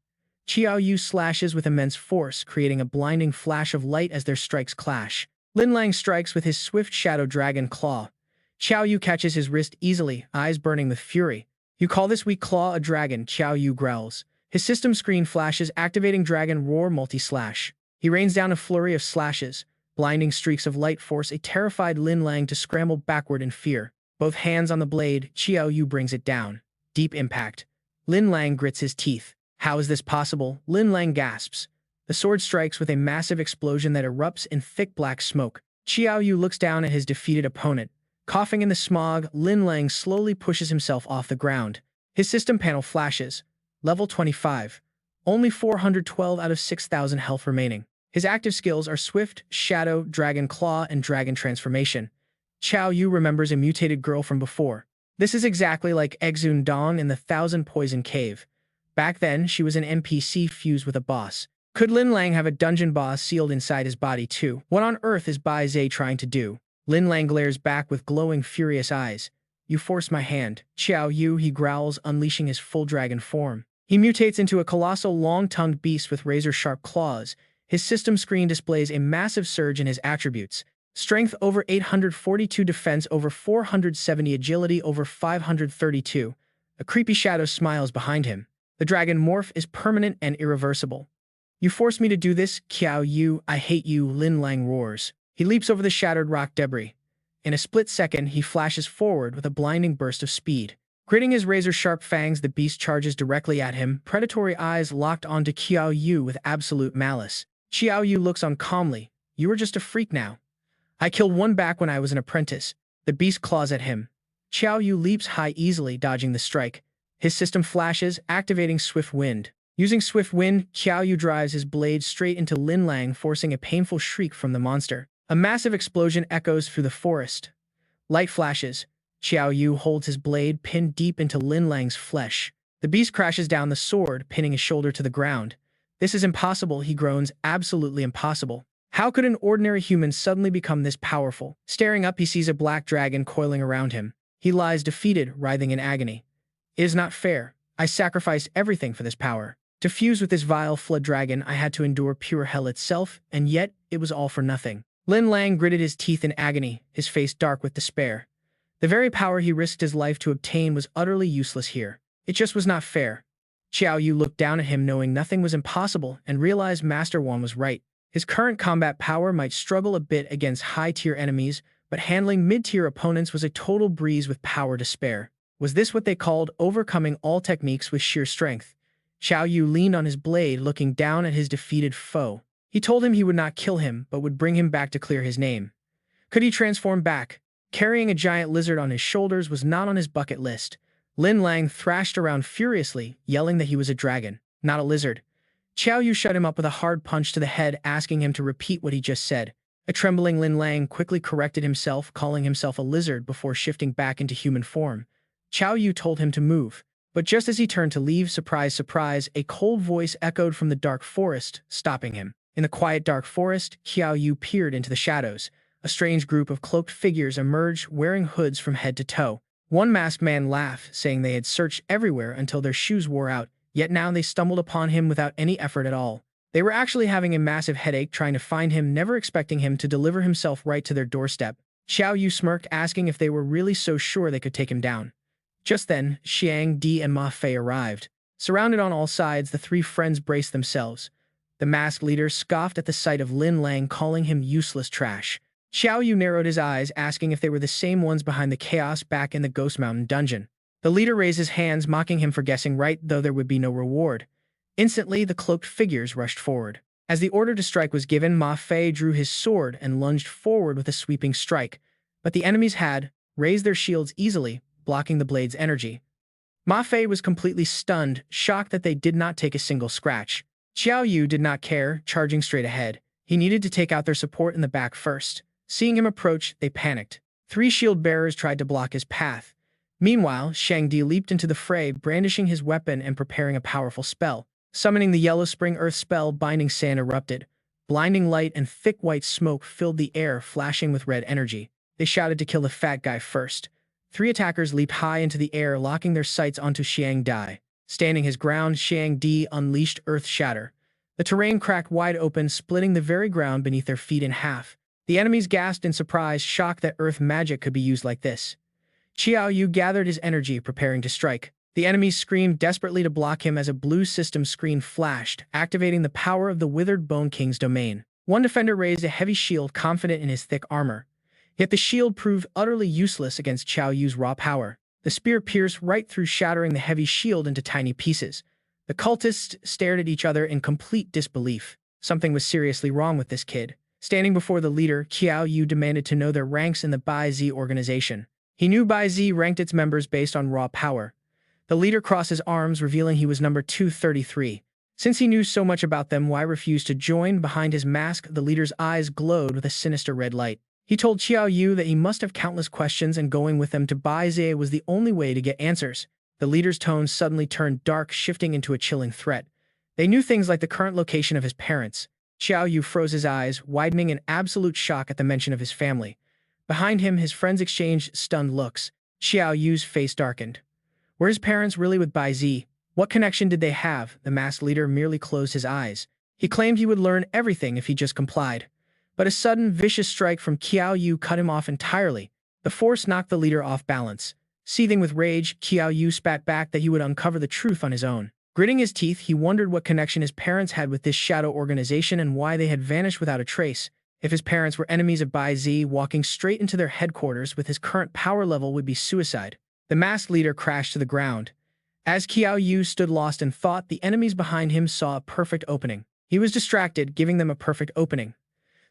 Qiao Yu slashes with immense force, creating a blinding flash of light as their strikes clash. Lin Lang strikes with his swift shadow dragon claw. Qiao Yu catches his wrist easily, eyes burning with fury. "You call this weak claw a dragon?" Qiao Yu growls. His system screen flashes, activating Dragon Roar multi-slash. He rains down a flurry of slashes. Blinding streaks of light force a terrified Lin Lang to scramble backward in fear. Both hands on the blade, Qiao Yu brings it down. Deep impact. Lin Lang grits his teeth. "How is this possible?" Lin Lang gasps. The sword strikes with a massive explosion that erupts in thick black smoke. Qiao Yu looks down at his defeated opponent. Coughing in the smog, Lin Lang slowly pushes himself off the ground. His system panel flashes. Level 25. Only 412 out of 6,000 health remaining. His active skills are Swift, Shadow, Dragon Claw, and Dragon Transformation. Qiao Yu remembers a mutated girl from before. This is exactly like Exun Dong in the Thousand Poison Cave. Back then, she was an NPC fused with a boss. Could Lin Lang have a dungeon boss sealed inside his body too? What on earth is Bai Zhe trying to do? Lin Lang glares back with glowing, furious eyes. "You forced my hand." "Qiao Yu," he growls, unleashing his full dragon form. He mutates into a colossal, long-tongued beast with razor-sharp claws. His system screen displays a massive surge in his attributes. Strength over 842, defense over 470, agility over 532. A creepy shadow smiles behind him. The dragon morph is permanent and irreversible. "You forced me to do this, Qiao Yu. I hate you," Lin Lang roars. He leaps over the shattered rock debris. In a split second, he flashes forward with a blinding burst of speed. Gritting his razor-sharp fangs, the beast charges directly at him, predatory eyes locked onto Qiao Yu with absolute malice. Qiao Yu looks on calmly. "You are just a freak now. I killed one back when I was an apprentice." The beast claws at him. Qiao Yu leaps high easily, dodging the strike. His system flashes, activating Swift Wind. Using Swift Wind, Qiao Yu drives his blade straight into Lin Lang, forcing a painful shriek from the monster. A massive explosion echoes through the forest. Light flashes. Qiao Yu holds his blade pinned deep into Lin Lang's flesh. The beast crashes down the sword, pinning his shoulder to the ground. "This is impossible," he groans. "Absolutely impossible. How could an ordinary human suddenly become this powerful?" Staring up, he sees a black dragon coiling around him. He lies defeated, writhing in agony. "It is not fair. I sacrificed everything for this power. To fuse with this vile flood dragon, I had to endure pure hell itself, and yet it was all for nothing." Lin Lang gritted his teeth in agony, his face dark with despair. The very power he risked his life to obtain was utterly useless here. It just was not fair. Qiao Yu looked down at him, knowing nothing was impossible, and realized Master Wan was right. His current combat power might struggle a bit against high-tier enemies, but handling mid-tier opponents was a total breeze with power to spare. Was this what they called overcoming all techniques with sheer strength? Qiao Yu leaned on his blade, looking down at his defeated foe. He told him he would not kill him, but would bring him back to clear his name. Could he transform back? Carrying a giant lizard on his shoulders was not on his bucket list. Lin Lang thrashed around furiously, yelling that he was a dragon, not a lizard. Qiao Yu shut him up with a hard punch to the head, asking him to repeat what he just said. A trembling Lin Lang quickly corrected himself, calling himself a lizard before shifting back into human form. Qiao Yu told him to move. But just as he turned to leave, surprise, surprise, a cold voice echoed from the dark forest, stopping him. In the quiet dark forest, Qiao Yu peered into the shadows. A strange group of cloaked figures emerged, wearing hoods from head to toe. One masked man laughed, saying they had searched everywhere until their shoes wore out, yet now they stumbled upon him without any effort at all. They were actually having a massive headache trying to find him, never expecting him to deliver himself right to their doorstep. Qiao Yu smirked, asking if they were really so sure they could take him down. Just then, Xiang Di and Ma Fei arrived. Surrounded on all sides, the three friends braced themselves. The masked leader scoffed at the sight of Lin Lang, calling him useless trash. Qiao Yu narrowed his eyes, asking if they were the same ones behind the chaos back in the Ghost Mountain dungeon. The leader raised his hands, mocking him for guessing right, though there would be no reward. Instantly, the cloaked figures rushed forward. As the order to strike was given, Ma Fei drew his sword and lunged forward with a sweeping strike. But the enemies had raised their shields easily, blocking the blade's energy. Ma Fei was completely stunned, shocked that they did not take a single scratch. Qiao Yu did not care, charging straight ahead. He needed to take out their support in the back first. Seeing him approach, they panicked. 3 shield bearers tried to block his path. Meanwhile, Shang Di leaped into the fray, brandishing his weapon and preparing a powerful spell. Summoning the Yellow Spring Earth spell, Binding Sand erupted. Blinding light and thick white smoke filled the air, flashing with red energy. They shouted to kill the fat guy first. 3 attackers leaped high into the air, locking their sights onto Xiang Di. Standing his ground, Xiang Di unleashed Earth Shatter. The terrain cracked wide open, splitting the very ground beneath their feet in half. The enemies gasped in surprise, shocked that earth magic could be used like this. Qiao Yu gathered his energy, preparing to strike. The enemies screamed desperately to block him as a blue system screen flashed, activating the power of the Withered Bone King's domain. One defender raised a heavy shield, confident in his thick armor. Yet the shield proved utterly useless against Qiao Yu's raw power. The spear pierced right through, shattering the heavy shield into tiny pieces. The cultists stared at each other in complete disbelief. Something was seriously wrong with this kid. Standing before the leader, Qiao Yu demanded to know their ranks in the Bai Zi organization. He knew Bai Zi ranked its members based on raw power. The leader crossed his arms, revealing he was number 233. Since he knew so much about them, why refuse to join? Behind his mask, the leader's eyes glowed with a sinister red light. He told Qiao Yu that he must have countless questions, and going with them to Bai Zi was the only way to get answers. The leader's tone suddenly turned dark, shifting into a chilling threat. They knew things like the current location of his parents. Qiao Yu froze his eyes, widening in absolute shock at the mention of his family. Behind him, his friends exchanged stunned looks. Qiao Yu's face darkened. Were his parents really with Bai Zi? What connection did they have? The masked leader merely closed his eyes. He claimed he would learn everything if he just complied. But a sudden, vicious strike from Qiao Yu cut him off entirely. The force knocked the leader off balance. Seething with rage, Qiao Yu spat back that he would uncover the truth on his own. Gritting his teeth, he wondered what connection his parents had with this shadow organization and why they had vanished without a trace. If his parents were enemies of Bai Zi, walking straight into their headquarters with his current power level would be suicide. The masked leader crashed to the ground. As Qiao Yu stood lost in thought, the enemies behind him saw a perfect opening. He was distracted, giving them a perfect opening.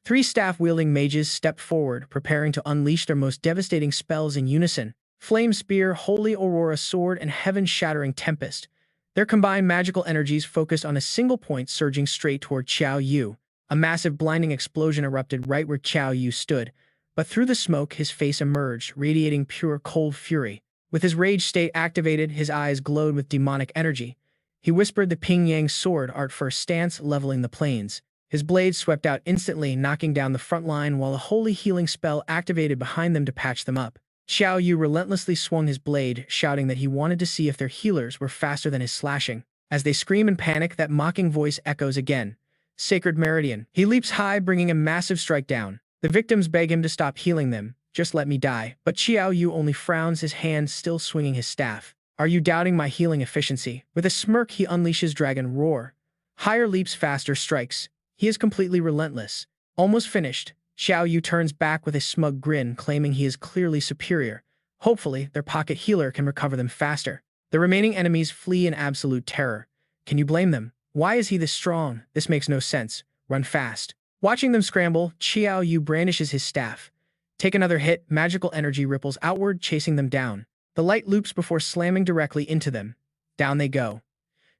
3 staff-wielding mages stepped forward, preparing to unleash their most devastating spells in unison. Flame Spear, Holy Aurora Sword, and Heaven-Shattering Tempest. Their combined magical energies focused on a single point, surging straight toward Qiao Yu. A massive blinding explosion erupted right where Qiao Yu stood, but through the smoke his face emerged, radiating pure cold fury. With his rage state activated, his eyes glowed with demonic energy. He whispered the Ping Yang sword art for a stance, leveling the plains. His blade swept out instantly, knocking down the front line, while a holy healing spell activated behind them to patch them up. Qiao Yu relentlessly swung his blade, shouting that he wanted to see if their healers were faster than his slashing. As they scream in panic, that mocking voice echoes again. Sacred Meridian. He leaps high, bringing a massive strike down. The victims beg him to stop healing them. Just let me die. But Qiao Yu only frowns, his hand still swinging his staff. Are you doubting my healing efficiency? With a smirk, he unleashes Dragon Roar. Higher leaps, faster strikes. He is completely relentless. Almost finished, Qiao Yu turns back with a smug grin, claiming he is clearly superior. Hopefully, their pocket healer can recover them faster. The remaining enemies flee in absolute terror. Can you blame them? Why is he this strong? This makes no sense. Run fast. Watching them scramble, Qiao Yu brandishes his staff. Take another hit, magical energy ripples outward, chasing them down. The light loops before slamming directly into them. Down they go.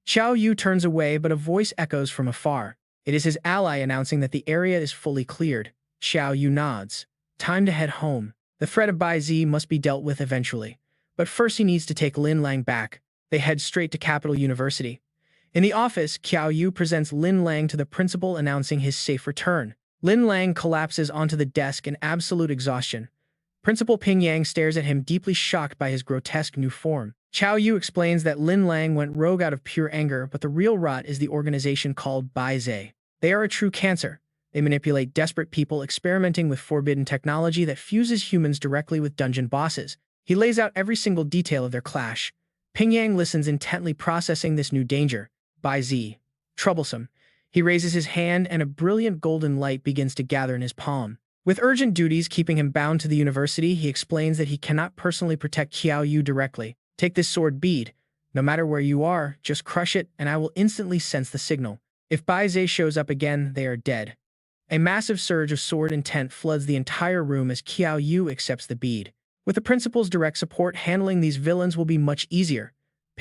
Qiao Yu turns away, but a voice echoes from afar. It is his ally announcing that the area is fully cleared. Qiao Yu nods. Time to head home. The threat of Bai Zi must be dealt with eventually. But first he needs to take Lin Lang back. They head straight to Capital University. In the office, Qiao Yu presents Lin Lang to the principal, announcing his safe return. Lin Lang collapses onto the desk in absolute exhaustion. Principal Ping Yang stares at him, deeply shocked by his grotesque new form. Qiao Yu explains that Lin Lang went rogue out of pure anger, but the real rot is the organization called Bai Zi. They are a true cancer. They manipulate desperate people, experimenting with forbidden technology that fuses humans directly with dungeon bosses. He lays out every single detail of their clash. Ping Yang listens intently, processing this new danger. Bai Zi. Troublesome. He raises his hand and a brilliant golden light begins to gather in his palm. With urgent duties keeping him bound to the university, he explains that he cannot personally protect Qiao Yu directly. Take this sword bead. No matter where you are, just crush it, and I will instantly sense the signal. If Bai Zi shows up again, they are dead. A massive surge of sword intent floods the entire room as Qiao Yu accepts the bead. With the principal's direct support, handling these villains will be much easier.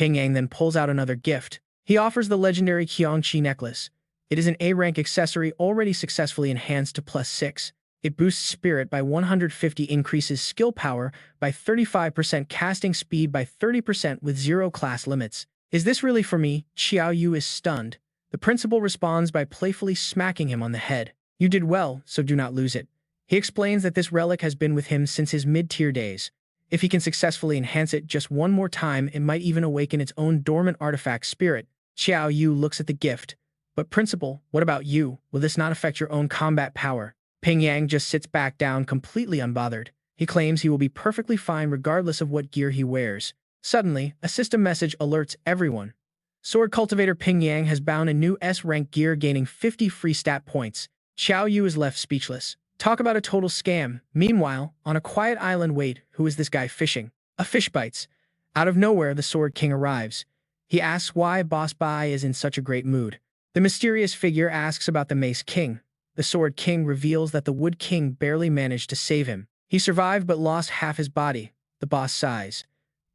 Ping Yang then pulls out another gift. He offers the legendary Qiao necklace. It is an A-rank accessory already successfully enhanced to +6. It boosts spirit by 150, increases skill power by 35%, casting speed by 30% with 0 class limits. Is this really for me? Qiao Yu is stunned. The principal responds by playfully smacking him on the head. You did well, so do not lose it. He explains that this relic has been with him since his mid-tier days. If he can successfully enhance it just one more time, it might even awaken its own dormant artifact spirit. Qiao Yu looks at the gift. But principal, what about you? Will this not affect your own combat power? Ping Yang just sits back down completely unbothered. He claims he will be perfectly fine regardless of what gear he wears. Suddenly, a system message alerts everyone. Sword cultivator Ping Yang has bound a new S-rank gear, gaining 50 free stat points. Qiao Yu is left speechless. Talk about a total scam. Meanwhile, on a quiet island, wait, who is this guy fishing? A fish bites. Out of nowhere, the Sword King arrives. He asks why Boss Bai is in such a great mood. The mysterious figure asks about the Mace King. The Sword King reveals that the Wood King barely managed to save him. He survived but lost half his body. The boss sighs.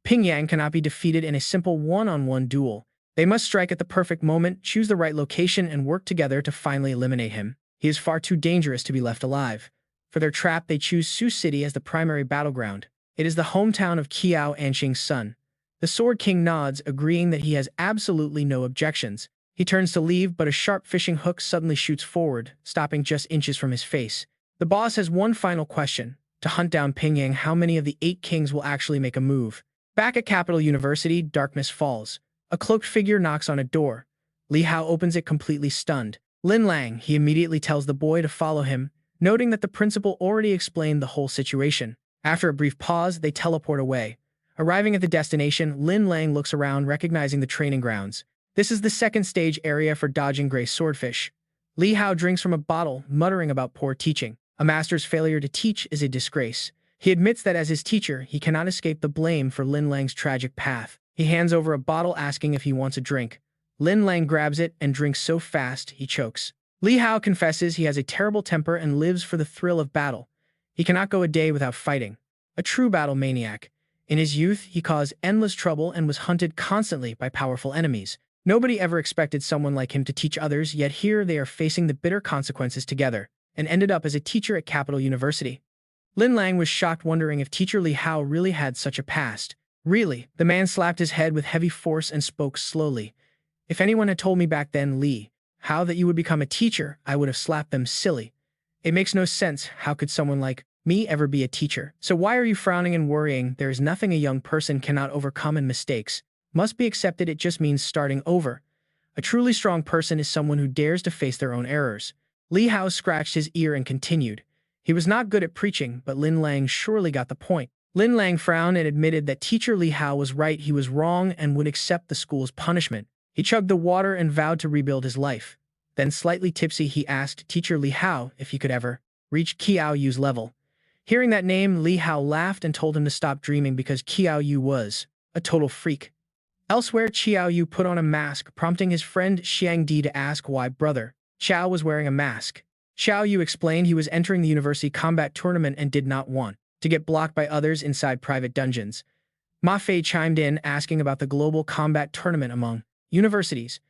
Ping Yang cannot be defeated in a simple one-on-one duel. They must strike at the perfect moment, choose the right location, and work together to finally eliminate him. He is far too dangerous to be left alive. For their trap, they choose Sioux City as the primary battleground. It is the hometown of Qiao Anqing's son. The Sword King nods, agreeing that he has absolutely no objections. He turns to leave, but a sharp fishing hook suddenly shoots forward, stopping just inches from his face. The boss has one final question. To hunt down Ping Yang, how many of the 8 kings will actually make a move? Back at Capital University, darkness falls. A cloaked figure knocks on a door. Li Hao opens it completely stunned. Lin Lang, he immediately tells the boy to follow him, noting that the principal already explained the whole situation. After a brief pause, they teleport away. Arriving at the destination, Lin Lang looks around, recognizing the training grounds. This is the second stage area for dodging gray swordfish. Li Hao drinks from a bottle, muttering about poor teaching. A master's failure to teach is a disgrace. He admits that as his teacher, he cannot escape the blame for Lin Lang's tragic path. He hands over a bottle, asking if he wants a drink. Lin Lang grabs it and drinks so fast he chokes. Li Hao confesses he has a terrible temper and lives for the thrill of battle. He cannot go a day without fighting. A true battle maniac. In his youth, he caused endless trouble and was hunted constantly by powerful enemies. Nobody ever expected someone like him to teach others, yet here they are facing the bitter consequences together, and ended up as a teacher at Capital University. Lin Lang was shocked, wondering if teacher Li Hao really had such a past. Really? The man slapped his head with heavy force and spoke slowly. If anyone had told me back then, Li Hao, that you would become a teacher, I would have slapped them silly. It makes no sense. How could someone like me ever be a teacher? So why are you frowning and worrying? There is nothing a young person cannot overcome, and mistakes must be accepted. It just means starting over. A truly strong person is someone who dares to face their own errors. Li Hao scratched his ear and continued. He was not good at preaching, but Lin Lang surely got the point. Lin Lang frowned and admitted that teacher Li Hao was right. He was wrong and would accept the school's punishment. He chugged the water and vowed to rebuild his life. Then, slightly tipsy, he asked teacher Li Hao if he could ever reach Qiao Yu's level. Hearing that name, Li Hao laughed and told him to stop dreaming because Qiao Yu was a total freak. Elsewhere, Qiao Yu put on a mask, prompting his friend Xiang Di to ask why brother Qiao was wearing a mask. Qiao Yu explained he was entering the university combat tournament and did not want to get blocked by others inside private dungeons. Ma Fei chimed in, asking about the global combat tournament among universities.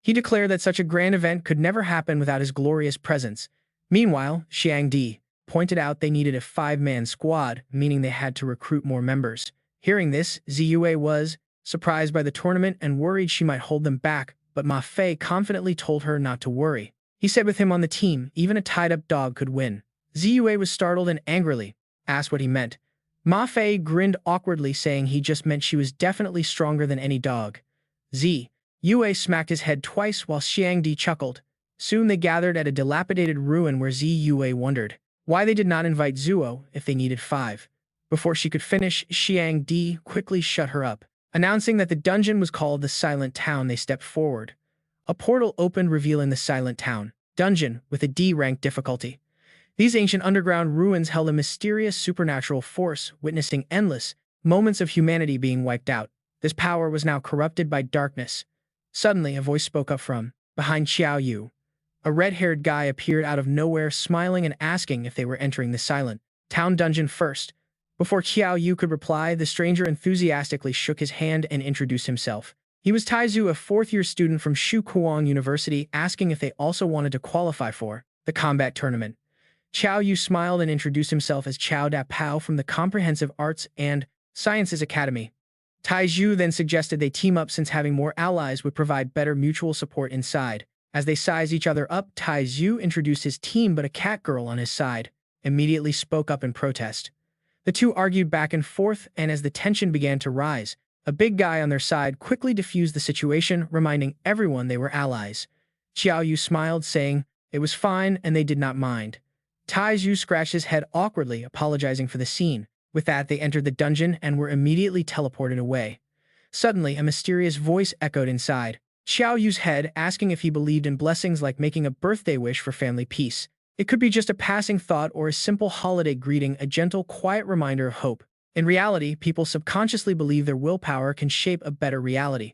He declared that such a grand event could never happen without his glorious presence. Meanwhile, Xiang Di pointed out they needed a 5-man squad, meaning they had to recruit more members. Hearing this, Ziyue was surprised by the tournament and worried she might hold them back, but Ma Fei confidently told her not to worry. He said with him on the team, even a tied-up dog could win. Ziyue was startled and angrily asked what he meant. Ma Fei grinned awkwardly, saying he just meant she was definitely stronger than any dog. Ziyue smacked his head twice while Xiang Di chuckled. Soon they gathered at a dilapidated ruin where Ziyue wondered why they did not invite Zuo if they needed 5. Before she could finish, Xiang Di quickly shut her up. Announcing that the dungeon was called the Silent Town, they stepped forward. A portal opened, revealing the Silent Town dungeon with a D-rank difficulty. These ancient underground ruins held a mysterious supernatural force, witnessing endless moments of humanity being wiped out. This power was now corrupted by darkness. Suddenly, a voice spoke up from behind Qiao Yu. A red-haired guy appeared out of nowhere, smiling and asking if they were entering the Silent Town dungeon first. Before Qiao Yu could reply, the stranger enthusiastically shook his hand and introduced himself. He was Taizu, a fourth-year student from Shukuang University, asking if they also wanted to qualify for the combat tournament. Qiao Yu smiled and introduced himself as Qiao Da Pao from the Comprehensive Arts and Sciences Academy. Taizu then suggested they team up since having more allies would provide better mutual support inside. As they sized each other up, Taizu introduced his team, but a cat girl on his side immediately spoke up in protest. The two argued back and forth, and as the tension began to rise, a big guy on their side quickly diffused the situation, reminding everyone they were allies. Qiao Yu smiled, saying it was fine and they did not mind. Taizu scratched his head awkwardly, apologizing for the scene. With that, they entered the dungeon and were immediately teleported away. Suddenly, a mysterious voice echoed inside Qiao Yu's head, asking if he believed in blessings like making a birthday wish for family peace. It could be just a passing thought or a simple holiday greeting, a gentle, quiet reminder of hope. In reality, people subconsciously believe their willpower can shape a better reality.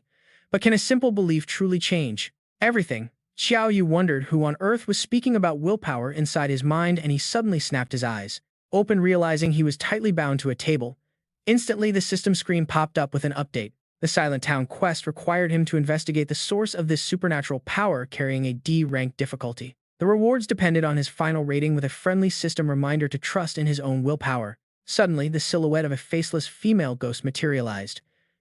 But can a simple belief truly change everything? Qiao Yu wondered who on earth was speaking about willpower inside his mind, and he suddenly snapped his eyes open, realizing he was tightly bound to a table. Instantly, the system screen popped up with an update. The Silent Town quest required him to investigate the source of this supernatural power, carrying a D-rank difficulty. The rewards depended on his final rating, with a friendly system reminder to trust in his own willpower. Suddenly, the silhouette of a faceless female ghost materialized.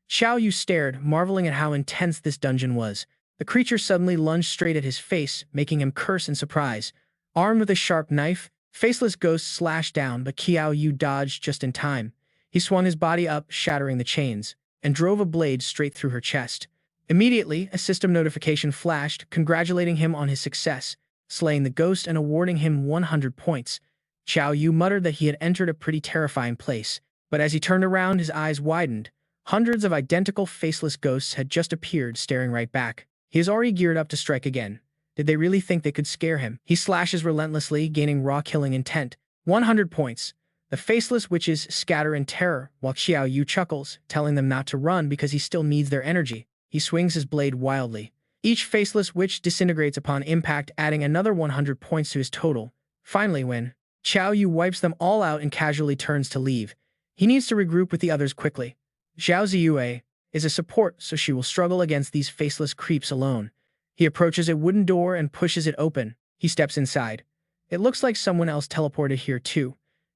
Qiao Yu stared, marveling at how intense this dungeon was. The creature suddenly lunged straight at his face, making him curse in surprise. Armed with a sharp knife, Faceless Ghost slashed down, but Qiao Yu dodged just in time. He swung his body up, shattering the chains, and drove a blade straight through her chest. Immediately, a system notification flashed, congratulating him on his success, slaying the ghost and awarding him 100 points. Qiao Yu muttered that he had entered a pretty terrifying place, but as he turned around, his eyes widened. Hundreds of identical faceless ghosts had just appeared, staring right back. He is already geared up to strike again. Did they really think they could scare him? He slashes relentlessly, gaining raw killing intent. 100 points. The faceless witches scatter in terror, while Qiao Yu chuckles, telling them not to run because he still needs their energy. He swings his blade wildly. Each faceless witch disintegrates upon impact, adding another 100 points to his total. Finally, when Qiao Yu wipes them all out and casually turns to leave, he needs to regroup with the others quickly. Zhao Ziyue is a support, so she will struggle against these faceless creeps alone. He approaches a wooden door and pushes it open. He steps inside. It looks like someone else teleported here too.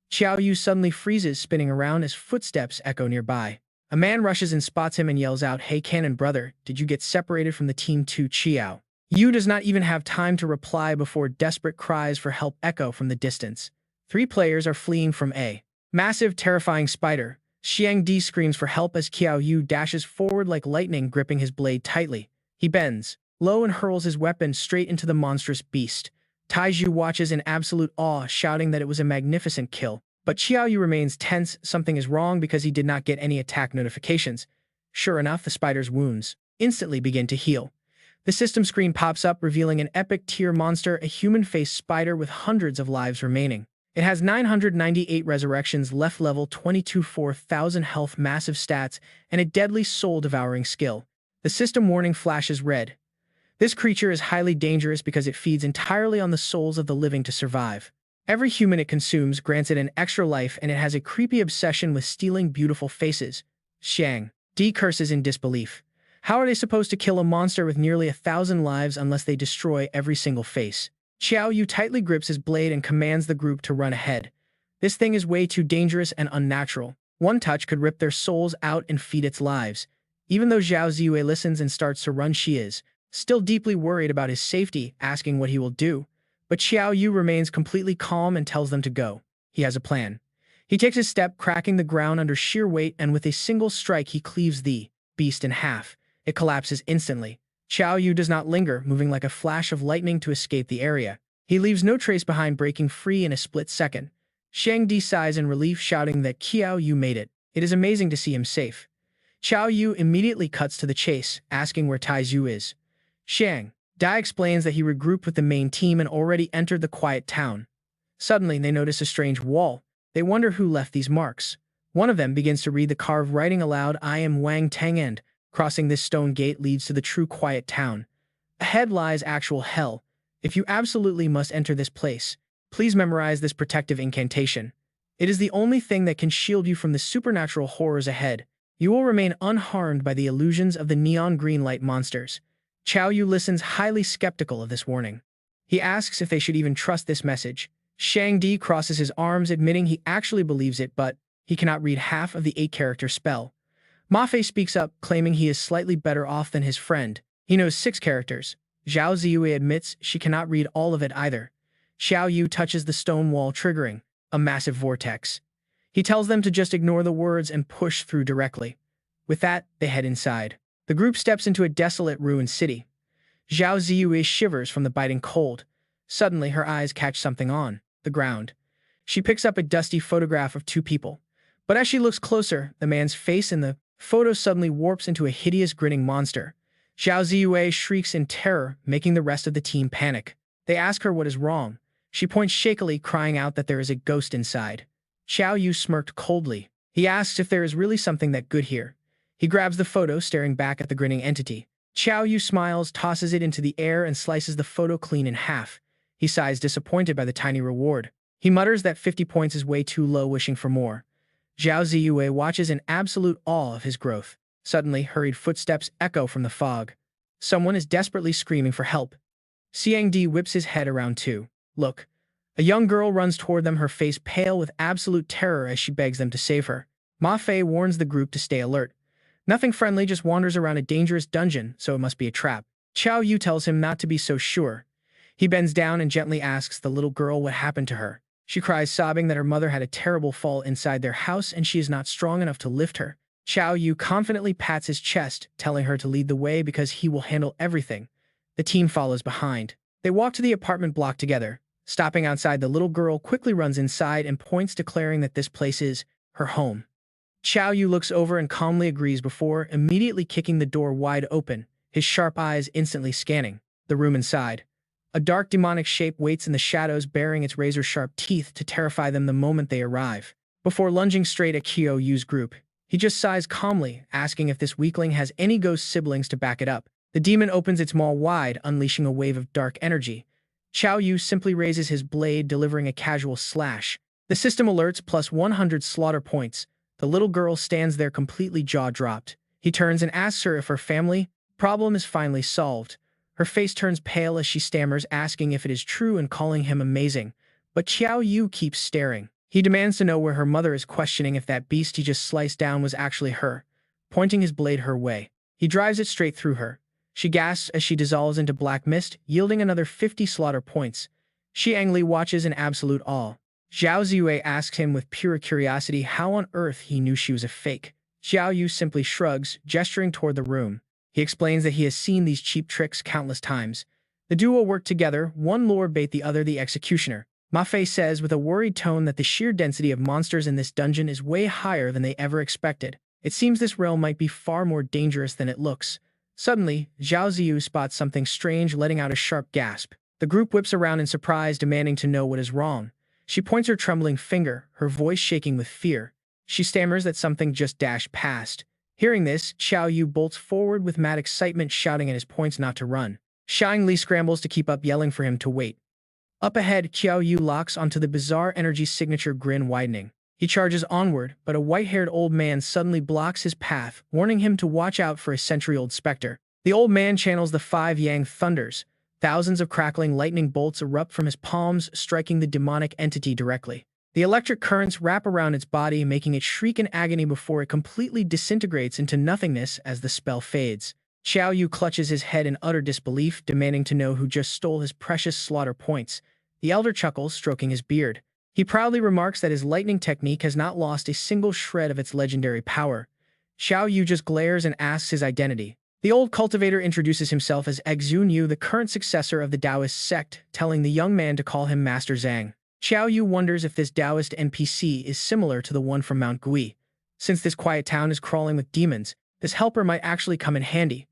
Qiao Yu suddenly freezes, spinning around as footsteps echo nearby. A man rushes and spots him and yells out, "Hey Cannon brother, did you get separated from the team too?" Qiao Yu does not even have time to reply before desperate cries for help echo from the distance. 3 players are fleeing from a massive, terrifying spider. Xiang Di screams for help as Qiao Yu dashes forward like lightning, gripping his blade tightly. He bends low and hurls his weapon straight into the monstrous beast. Taizu watches in absolute awe, shouting that it was a magnificent kill. But Qiao Yu remains tense. Something is wrong because he did not get any attack notifications. Sure enough, the spider's wounds instantly begin to heal. The system screen pops up, revealing an epic tier monster, a human-faced spider with hundreds of lives remaining. It has 998 resurrections left, level 22, 4,000 health, massive stats, and a deadly soul-devouring skill. The system warning flashes red. This creature is highly dangerous because it feeds entirely on the souls of the living to survive. Every human it consumes grants it an extra life, and it has a creepy obsession with stealing beautiful faces. Xiang Di curses in disbelief. How are they supposed to kill a monster with nearly 1,000 lives unless they destroy every single face? Qiao Yu tightly grips his blade and commands the group to run ahead. This thing is way too dangerous and unnatural. One touch could rip their souls out and feed its lives. Even though Zhao Ziyue listens and starts to run, she is still deeply worried about his safety, asking what he will do. But Qiao Yu remains completely calm and tells them to go. He has a plan. He takes a step, cracking the ground under sheer weight, and with a single strike he cleaves the beast in half. It collapses instantly. Qiao Yu does not linger, moving like a flash of lightning to escape the area. He leaves no trace behind, breaking free in a split second. Xiang Di sighs in relief, shouting that Qiao Yu made it. It is amazing to see him safe. Qiao Yu immediately cuts to the chase, asking where Taizu is. Xiang Di explains that he regrouped with the main team and already entered the quiet town. Suddenly, they notice a strange wall. They wonder who left these marks. One of them begins to read the carved writing aloud, "I am Wang Tang, and crossing this stone gate leads to the true quiet town. Ahead lies actual hell. If you absolutely must enter this place, please memorize this protective incantation." It is the only thing that can shield you from the supernatural horrors ahead. You will remain unharmed by the illusions of the neon green light monsters. Qiao Yu listens, highly skeptical of this warning. He asks if they should even trust this message. Shang Di crosses his arms, admitting he actually believes it, but he cannot read half of the 8-character spell. Ma Fei speaks up, claiming he is slightly better off than his friend. He knows 6 characters. Zhao Ziyue admits she cannot read all of it either. Xiao Yu touches the stone wall, triggering a massive vortex. He tells them to just ignore the words and push through directly. With that, they head inside. The group steps into a desolate, ruined city. Zhao Ziyue shivers from the biting cold. Suddenly, her eyes catch something on the ground. She picks up a dusty photograph of 2 people. But as she looks closer, the man's face in the photo suddenly warps into a hideous, grinning monster. Zhao Ziyue shrieks in terror, making the rest of the team panic. They ask her what is wrong. She points shakily, crying out that there is a ghost inside. Qiao Yu smirked coldly. He asks if there is really something that good here. He grabs the photo, staring back at the grinning entity. Qiao Yu smiles, tosses it into the air, and slices the photo clean in half. He sighs, disappointed by the tiny reward. He mutters that 50 points is way too low, wishing for more. Zhao Ziyue watches in absolute awe of his growth. Suddenly, hurried footsteps echo from the fog. Someone is desperately screaming for help. Xiang Di whips his head around too. Look. A young girl runs toward them, her face pale with absolute terror as she begs them to save her. Ma Fei warns the group to stay alert. Nothing friendly just wanders around a dangerous dungeon, so it must be a trap. Qiao Yu tells him not to be so sure. He bends down and gently asks the little girl what happened to her. She cries, sobbing that her mother had a terrible fall inside their house and she is not strong enough to lift her. Qiao Yu confidently pats his chest, telling her to lead the way because he will handle everything. The team follows behind. They walk to the apartment block together. Stopping outside, the little girl quickly runs inside and points, declaring that this place is her home. Qiao Yu looks over and calmly agrees before immediately kicking the door wide open, his sharp eyes instantly scanning the room inside. A dark demonic shape waits in the shadows, baring its razor-sharp teeth to terrify them the moment they arrive. Before lunging straight at Qiao Yu's group, he just sighs calmly, asking if this weakling has any ghost siblings to back it up. The demon opens its maw wide, unleashing a wave of dark energy. Qiao Yu simply raises his blade, delivering a casual slash. The system alerts plus 100 slaughter points. The little girl stands there completely jaw-dropped. He turns and asks her if her family problem is finally solved. Her face turns pale as she stammers, asking if it is true and calling him amazing. But Qiao Yu keeps staring. He demands to know where her mother is, questioning if that beast he just sliced down was actually her, pointing his blade her way. He drives it straight through her. She gasps as she dissolves into black mist, yielding another 50 slaughter points. Xiang Li watches in absolute awe. Zhao Ziyue asks him with pure curiosity how on earth he knew she was a fake. Qiao Yu simply shrugs, gesturing toward the room. He explains that he has seen these cheap tricks countless times. The duo work together, one lure bait the other the executioner. Ma Fei says with a worried tone that the sheer density of monsters in this dungeon is way higher than they ever expected. It seems this realm might be far more dangerous than it looks. Suddenly, Zhao Ziyu spots something strange, letting out a sharp gasp. The group whips around in surprise, demanding to know what is wrong. She points her trembling finger, her voice shaking with fear. She stammers that something just dashed past. Hearing this, Qiao Yu bolts forward with mad excitement, shouting at his points not to run. Xiang Li scrambles to keep up, yelling for him to wait. Up ahead, Qiao Yu locks onto the bizarre energy signature, grin widening. He charges onward, but a white-haired old man suddenly blocks his path, warning him to watch out for a century-old specter. The old man channels the 5 Yang thunders. Thousands of crackling lightning bolts erupt from his palms, striking the demonic entity directly. The electric currents wrap around its body, making it shriek in agony before it completely disintegrates into nothingness as the spell fades. Qiao Yu clutches his head in utter disbelief, demanding to know who just stole his precious slaughter points. The elder chuckles, stroking his beard. He proudly remarks that his lightning technique has not lost a single shred of its legendary power. Xiao Yu just glares and asks his identity. The old cultivator introduces himself as Exun Yu, the current successor of the Taoist sect, telling the young man to call him Master Zhang. Qiao Yu wonders if this Taoist NPC is similar to the one from Mount Gui. Since this quiet town is crawling with demons, this helper might actually come in handy.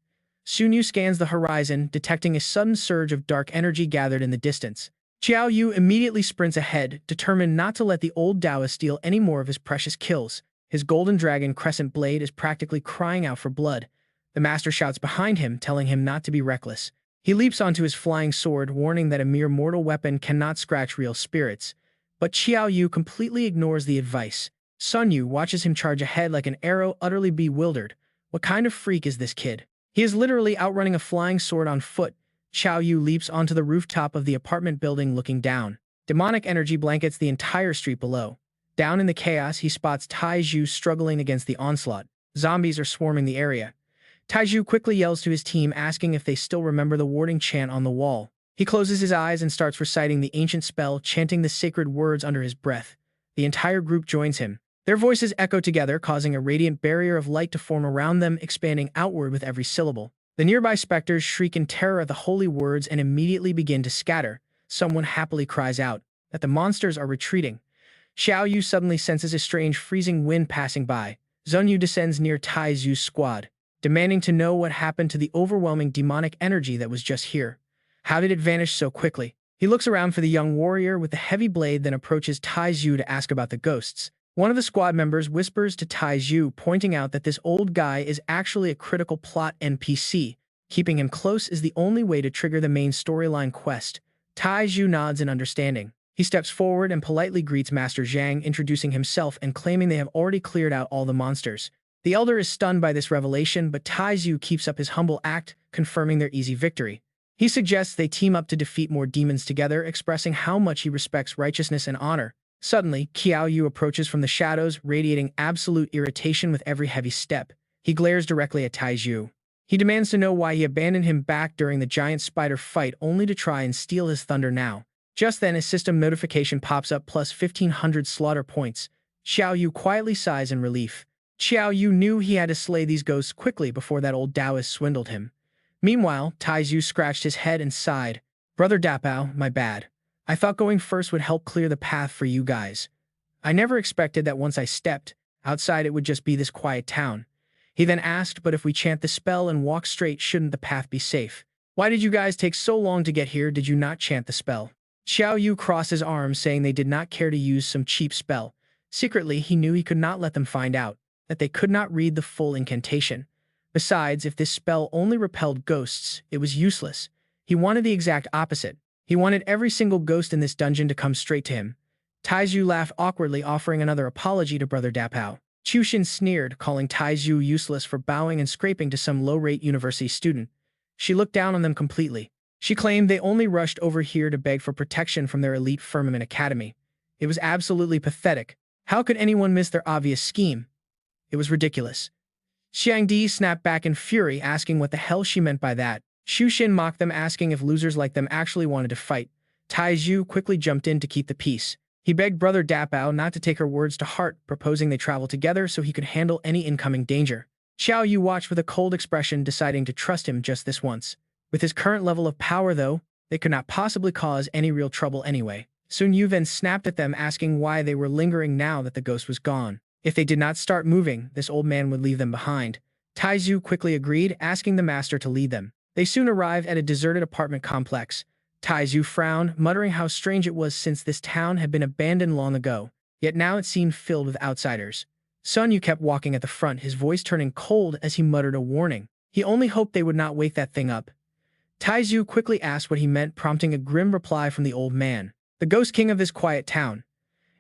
Sun Yu scans the horizon, detecting a sudden surge of dark energy gathered in the distance. Qiao Yu immediately sprints ahead, determined not to let the old Taoist steal any more of his precious kills. His golden dragon crescent blade is practically crying out for blood. The master shouts behind him, telling him not to be reckless. He leaps onto his flying sword, warning that a mere mortal weapon cannot scratch real spirits. But Qiao Yu completely ignores the advice. Sun Yu watches him charge ahead like an arrow, utterly bewildered. What kind of freak is this kid? He is literally outrunning a flying sword on foot. Qiao Yu leaps onto the rooftop of the apartment building looking down. Demonic energy blankets the entire street below. Down in the chaos, he spots Taizhu struggling against the onslaught. Zombies are swarming the area. Taizhu quickly yells to his team, asking if they still remember the warding chant on the wall. He closes his eyes and starts reciting the ancient spell, chanting the sacred words under his breath. The entire group joins him. Their voices echo together, causing a radiant barrier of light to form around them, expanding outward with every syllable. The nearby specters shriek in terror at the holy words and immediately begin to scatter. Someone happily cries out that the monsters are retreating. Qiao Yu suddenly senses a strange freezing wind passing by. Sun Yu descends near Taizhu's squad, demanding to know what happened to the overwhelming demonic energy that was just here. How did it vanish so quickly? He looks around for the young warrior with the heavy blade, then approaches Taizhu to ask about the ghosts. One of the squad members whispers to Taizhu, pointing out that this old guy is actually a critical plot NPC. Keeping him close is the only way to trigger the main storyline quest. Taizhu nods in understanding. He steps forward and politely greets Master Zhang, introducing himself and claiming they have already cleared out all the monsters. The elder is stunned by this revelation, but Taizhu keeps up his humble act, confirming their easy victory. He suggests they team up to defeat more demons together, expressing how much he respects righteousness and honor. Suddenly, Qiao Yu approaches from the shadows, radiating absolute irritation with every heavy step. He glares directly at Taizhu. He demands to know why he abandoned him back during the giant spider fight, only to try and steal his thunder now. Just then, a system notification pops up, plus 1,500 slaughter points. Qiao Yu quietly sighs in relief. Qiao Yu knew he had to slay these ghosts quickly before that old Taoist swindled him. Meanwhile, Taizhu scratched his head and sighed. "Brother Dapao, my bad. I thought going first would help clear the path for you guys. I never expected that once I stepped outside it would just be this quiet town." He then asked, "But if we chant the spell and walk straight, shouldn't the path be safe? Why did you guys take so long to get here? Did you not chant the spell?" Qiao Yu crossed his arms, saying they did not care to use some cheap spell. Secretly, he knew he could not let them find out that they could not read the full incantation. Besides, if this spell only repelled ghosts, it was useless. He wanted the exact opposite. He wanted every single ghost in this dungeon to come straight to him. Taizhu laughed awkwardly, offering another apology to Brother Dapao. Chushin sneered, calling Taizhu useless for bowing and scraping to some low-rate university student. She looked down on them completely. She claimed they only rushed over here to beg for protection from their elite Firmament Academy. It was absolutely pathetic. How could anyone miss their obvious scheme? It was ridiculous. Xiangdi snapped back in fury, asking what the hell she meant by that. Chushin mocked them, asking if losers like them actually wanted to fight. Taizhu quickly jumped in to keep the peace. He begged Brother Dapao not to take her words to heart, proposing they travel together so he could handle any incoming danger. Qiao Yu watched with a cold expression, deciding to trust him just this once. With his current level of power, though, they could not possibly cause any real trouble anyway. Sun Yu then snapped at them, asking why they were lingering now that the ghost was gone. If they did not start moving, this old man would leave them behind. Taizhu quickly agreed, asking the master to lead them. They soon arrived at a deserted apartment complex. Taizhu frowned, muttering how strange it was since this town had been abandoned long ago, yet now it seemed filled with outsiders. Sun Yu kept walking at the front, his voice turning cold as he muttered a warning. He only hoped they would not wake that thing up. Taizhu quickly asked what he meant, prompting a grim reply from the old man. "The ghost king of this quiet town.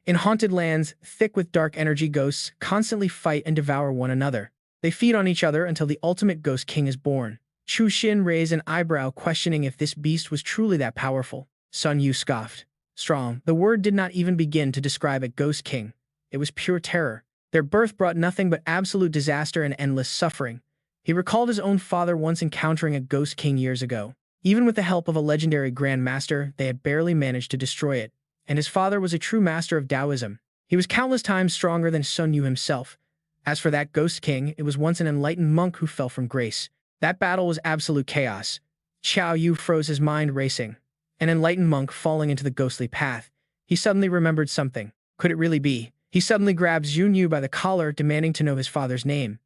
In haunted lands, thick with dark energy, ghosts constantly fight and devour one another. They feed on each other until the ultimate ghost king is born." Chushin raised an eyebrow, questioning if this beast was truly that powerful. Sun Yu scoffed. Strong. The word did not even begin to describe a ghost king. It was pure terror. Their birth brought nothing but absolute disaster and endless suffering. He recalled his own father once encountering a ghost king years ago. Even with the help of a legendary Grand Master, they had barely managed to destroy it. And his father was a true master of Taoism. He was countless times stronger than Sun Yu himself. As for that ghost king, it was once an enlightened monk who fell from grace. That battle was absolute chaos. Qiao Yu froze, his mind racing. An enlightened monk falling into the ghostly path. He suddenly remembered something. Could it really be? He suddenly grabbed Sun Yu by the collar, demanding to know his father's name.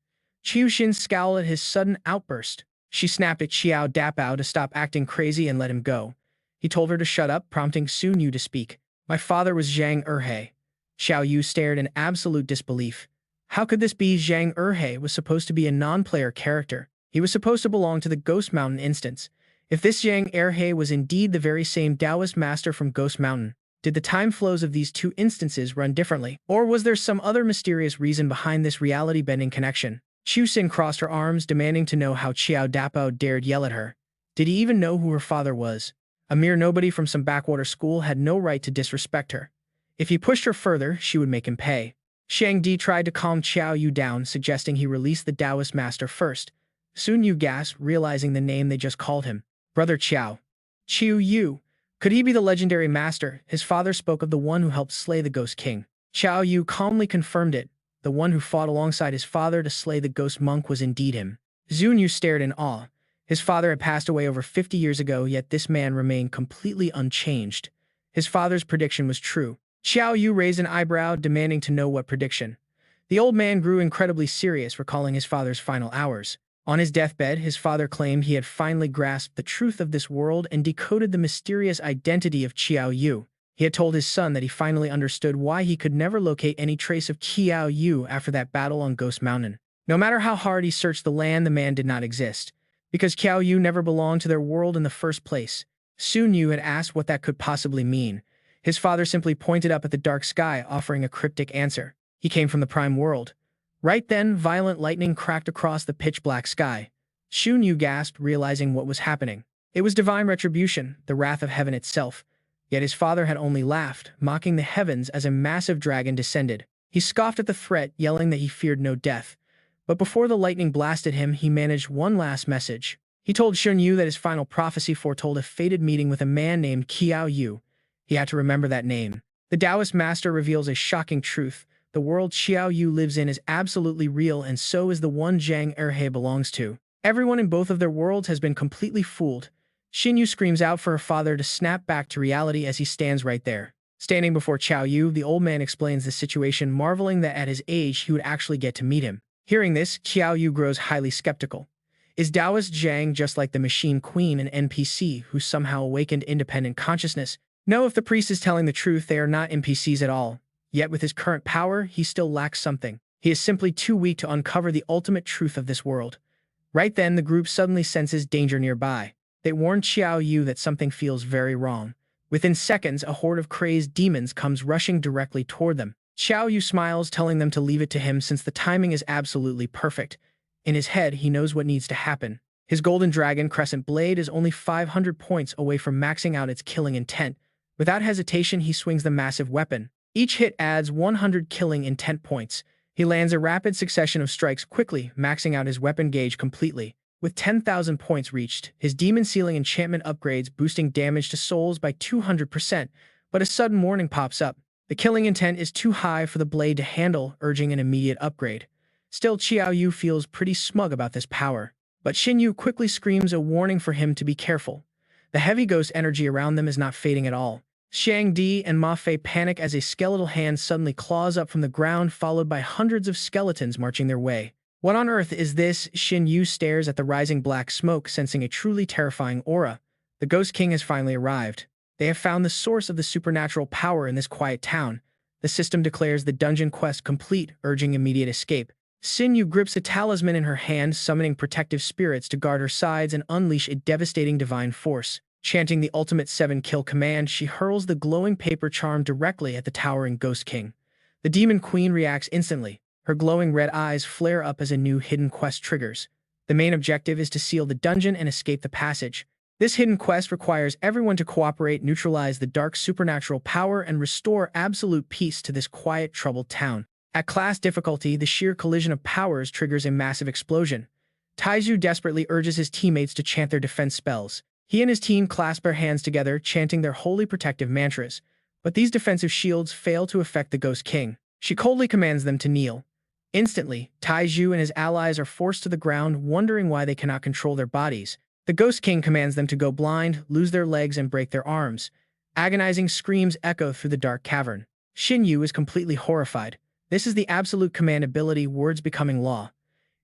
Chushin scowled at his sudden outburst. She snapped at Qiao Dapao to stop acting crazy and let him go. He told her to shut up, prompting Sun Yu to speak. "My father was Zhang Erhe." Qiao Yu stared in absolute disbelief. How could this be? Zhang Erhe was supposed to be a non-player character. He was supposed to belong to the Ghost Mountain instance. If this Zhang Erhe was indeed the very same Taoist master from Ghost Mountain, Did the time flows of these two instances run differently? Or was there some other mysterious reason behind this reality-bending connection? Qiu Xin crossed her arms, demanding to know how Qiao Dapao dared yell at her. Did he even know who her father was? A mere nobody from some backwater school had no right to disrespect her. If he pushed her further, she would make him pay. Xiang Di tried to calm Qiao Yu down, suggesting he release the Taoist master first. Sun Yu gasped, realizing the name they just called him. Brother Qiao. Qiao Yu. Could he be the legendary master? His father spoke of the one who helped slay the Ghost King. Qiao Yu calmly confirmed it. The one who fought alongside his father to slay the Ghost Monk was indeed him. Sun Yu stared in awe. His father had passed away over 50 years ago, yet this man remained completely unchanged. His father's prediction was true. Qiao Yu raised an eyebrow, demanding to know what prediction. The old man grew incredibly serious, recalling his father's final hours. On his deathbed, his father claimed he had finally grasped the truth of this world and decoded the mysterious identity of Qiao Yu. He had told his son that he finally understood why he could never locate any trace of Qiao Yu after that battle on Ghost Mountain. No matter how hard he searched the land, the man did not exist, because Qiao Yu never belonged to their world in the first place. Sun Yu had asked what that could possibly mean. His father simply pointed up at the dark sky, offering a cryptic answer. He came from the Prime World. Right then, violent lightning cracked across the pitch-black sky. Sun Yu gasped, realizing what was happening. It was divine retribution, the wrath of heaven itself. Yet his father had only laughed, mocking the heavens as a massive dragon descended. He scoffed at the threat, yelling that he feared no death. But before the lightning blasted him, he managed one last message. He told Sun Yu that his final prophecy foretold a fated meeting with a man named Qiao Yu. He had to remember that name. The Taoist master reveals a shocking truth. The world Qiao Yu lives in is absolutely real, and so is the one Zhang Erhe belongs to. Everyone in both of their worlds has been completely fooled. Xin Yu screams out for her father to snap back to reality as he stands right there. Standing before Qiao Yu, the old man explains the situation, marveling that at his age he would actually get to meet him. Hearing this, Qiao Yu grows highly skeptical. Is Taoist Zhang just like the Machine Queen, an NPC who somehow awakened independent consciousness? No, if the priest is telling the truth, they are not NPCs at all. Yet with his current power, he still lacks something. He is simply too weak to uncover the ultimate truth of this world. Right then, the group suddenly senses danger nearby. They warn Qiao Yu that something feels very wrong. Within seconds, a horde of crazed demons comes rushing directly toward them. Qiao Yu smiles, telling them to leave it to him since the timing is absolutely perfect. In his head, he knows what needs to happen. His Golden Dragon Crescent Blade is only 500 points away from maxing out its killing intent. Without hesitation, he swings the massive weapon. Each hit adds 100 killing intent points. He lands a rapid succession of strikes quickly, maxing out his weapon gauge completely. With 10,000 points reached, his demon sealing enchantment upgrades, boosting damage to souls by 200%, but a sudden warning pops up. The killing intent is too high for the blade to handle, urging an immediate upgrade. Still, Qiao Yu feels pretty smug about this power. But Xin Yu quickly screams a warning for him to be careful. The heavy ghost energy around them is not fading at all. Xiang Di and Ma Fei panic as a skeletal hand suddenly claws up from the ground, followed by hundreds of skeletons marching their way. What on earth is this? Xin Yu stares at the rising black smoke, sensing a truly terrifying aura. The Ghost King has finally arrived. They have found the source of the supernatural power in this quiet town. The system declares the dungeon quest complete, urging immediate escape. Xin Yu grips a talisman in her hand, summoning protective spirits to guard her sides and unleash a devastating divine force. Chanting the ultimate 7-kill command, she hurls the glowing paper charm directly at the towering Ghost King. The Demon Queen reacts instantly. Her glowing red eyes flare up as a new hidden quest triggers. The main objective is to seal the dungeon and escape the passage. This hidden quest requires everyone to cooperate, neutralize the dark supernatural power, and restore absolute peace to this quiet, troubled town. At class difficulty, the sheer collision of powers triggers a massive explosion. Taizu desperately urges his teammates to chant their defense spells. He and his team clasp their hands together, chanting their holy protective mantras. But these defensive shields fail to affect the Ghost King. She coldly commands them to kneel. Instantly, Taizu and his allies are forced to the ground, wondering why they cannot control their bodies. The Ghost King commands them to go blind, lose their legs, and break their arms. Agonizing screams echo through the dark cavern. Xin Yu is completely horrified. This is the absolute command ability, words becoming law.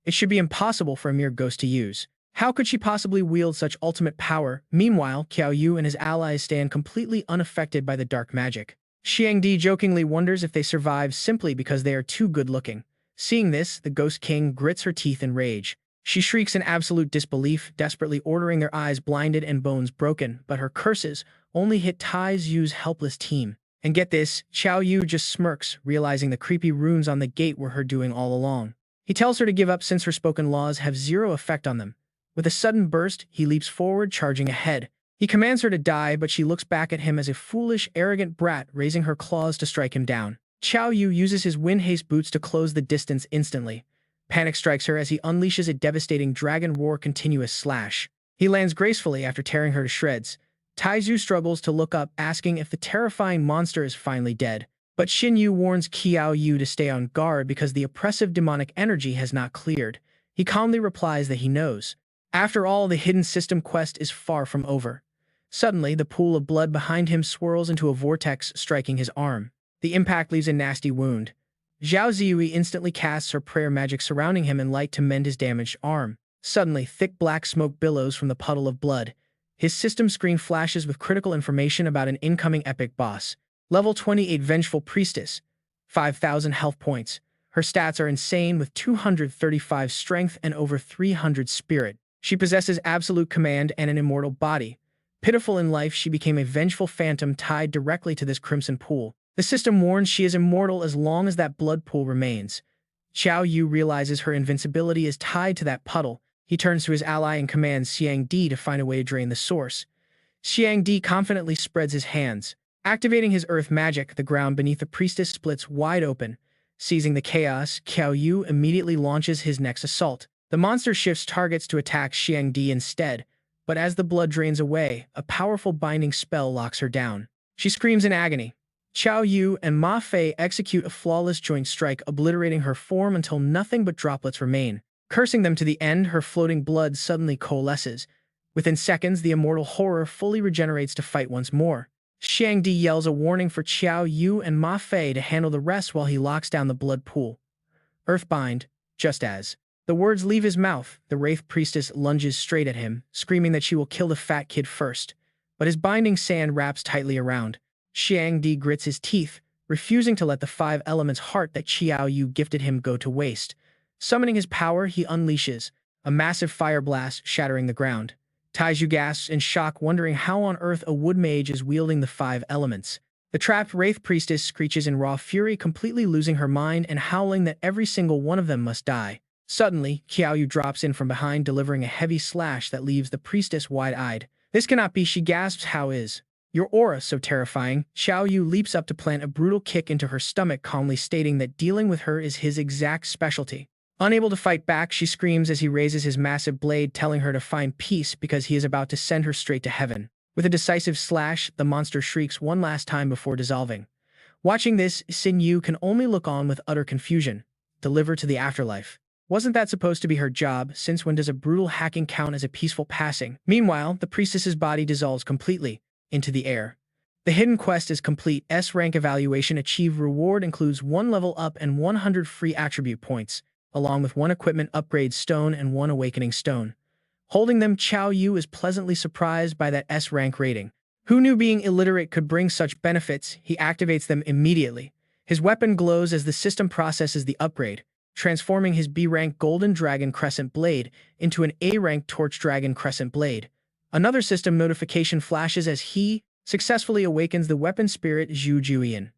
It should be impossible for a mere ghost to use. How could she possibly wield such ultimate power? Meanwhile, Qiao Yu and his allies stand completely unaffected by the dark magic. Xiang Di jokingly wonders if they survive simply because they are too good-looking. Seeing this, the Ghost King grits her teeth in rage. She shrieks in absolute disbelief, desperately ordering their eyes blinded and bones broken, but her curses only hit Taizu's helpless team. And get this, Qiao Yu just smirks, realizing the creepy runes on the gate were her doing all along. He tells her to give up since her spoken laws have zero effect on them. With a sudden burst, he leaps forward, charging ahead. He commands her to die, but she looks back at him as a foolish, arrogant brat, raising her claws to strike him down. Qiao Yu uses his wind haste boots to close the distance instantly. Panic strikes her as he unleashes a devastating dragon roar continuous slash. He lands gracefully after tearing her to shreds. Taizu struggles to look up, asking if the terrifying monster is finally dead. But Xin Yu warns Qiao Yu to stay on guard because the oppressive demonic energy has not cleared. He calmly replies that he knows. After all, the hidden system quest is far from over. Suddenly, the pool of blood behind him swirls into a vortex, striking his arm. The impact leaves a nasty wound. Zhao Ziyui instantly casts her prayer magic surrounding him in light to mend his damaged arm. Suddenly, thick black smoke billows from the puddle of blood. His system screen flashes with critical information about an incoming epic boss. Level 28 Vengeful Priestess. 5,000 health points. Her stats are insane with 235 strength and over 300 spirit. She possesses absolute command and an immortal body. Pitiful in life, she became a vengeful phantom tied directly to this crimson pool. The system warns she is immortal as long as that blood pool remains. Qiao Yu realizes her invincibility is tied to that puddle. He turns to his ally and commands Xiang Di to find a way to drain the source. Xiang Di confidently spreads his hands. Activating his earth magic, the ground beneath the priestess splits wide open. Seizing the chaos, Qiao Yu immediately launches his next assault. The monster shifts targets to attack Xiang Di instead, but as the blood drains away, a powerful binding spell locks her down. She screams in agony. Qiao Yu and Ma Fei execute a flawless joint strike, obliterating her form until nothing but droplets remain. Cursing them to the end, her floating blood suddenly coalesces. Within seconds, the immortal horror fully regenerates to fight once more. Xiang Di yells a warning for Qiao Yu and Ma Fei to handle the rest while he locks down the blood pool. Earthbind, just as the words leave his mouth, the Wraith Priestess lunges straight at him, screaming that she will kill the fat kid first. But his binding sand wraps tightly around. Xiang Di grits his teeth, refusing to let the 5 elements heart that Qiao Yu gifted him go to waste. Summoning his power, he unleashes a massive fire blast, shattering the ground. Taizu gasps in shock, wondering how on earth a wood mage is wielding the 5 elements. The trapped Wraith Priestess screeches in raw fury, completely losing her mind and howling that every single one of them must die. Suddenly, Qiao Yu drops in from behind, delivering a heavy slash that leaves the priestess wide-eyed. This cannot be, she gasps. How is your aura so terrifying? Qiao Yu leaps up to plant a brutal kick into her stomach, calmly stating that dealing with her is his exact specialty. Unable to fight back, she screams as he raises his massive blade, telling her to find peace because he is about to send her straight to heaven. With a decisive slash, the monster shrieks one last time before dissolving. Watching this, Xin Yu can only look on with utter confusion. Deliver to the afterlife. Wasn't that supposed to be her job, since when does a brutal hacking count as a peaceful passing? Meanwhile, the priestess's body dissolves completely into the air. The hidden quest is complete. S-Rank evaluation achieved. Reward includes 1 level up and 100 free attribute points, along with 1 equipment upgrade stone and 1 awakening stone. Holding them, Qiao Yu is pleasantly surprised by that S-Rank rating. Who knew being illiterate could bring such benefits? He activates them immediately. His weapon glows as the system processes the upgrade, transforming his B-Rank Golden Dragon Crescent Blade into an A-Rank Torch Dragon Crescent Blade. Another system notification flashes as he successfully awakens the weapon spirit Zhu Juiyan.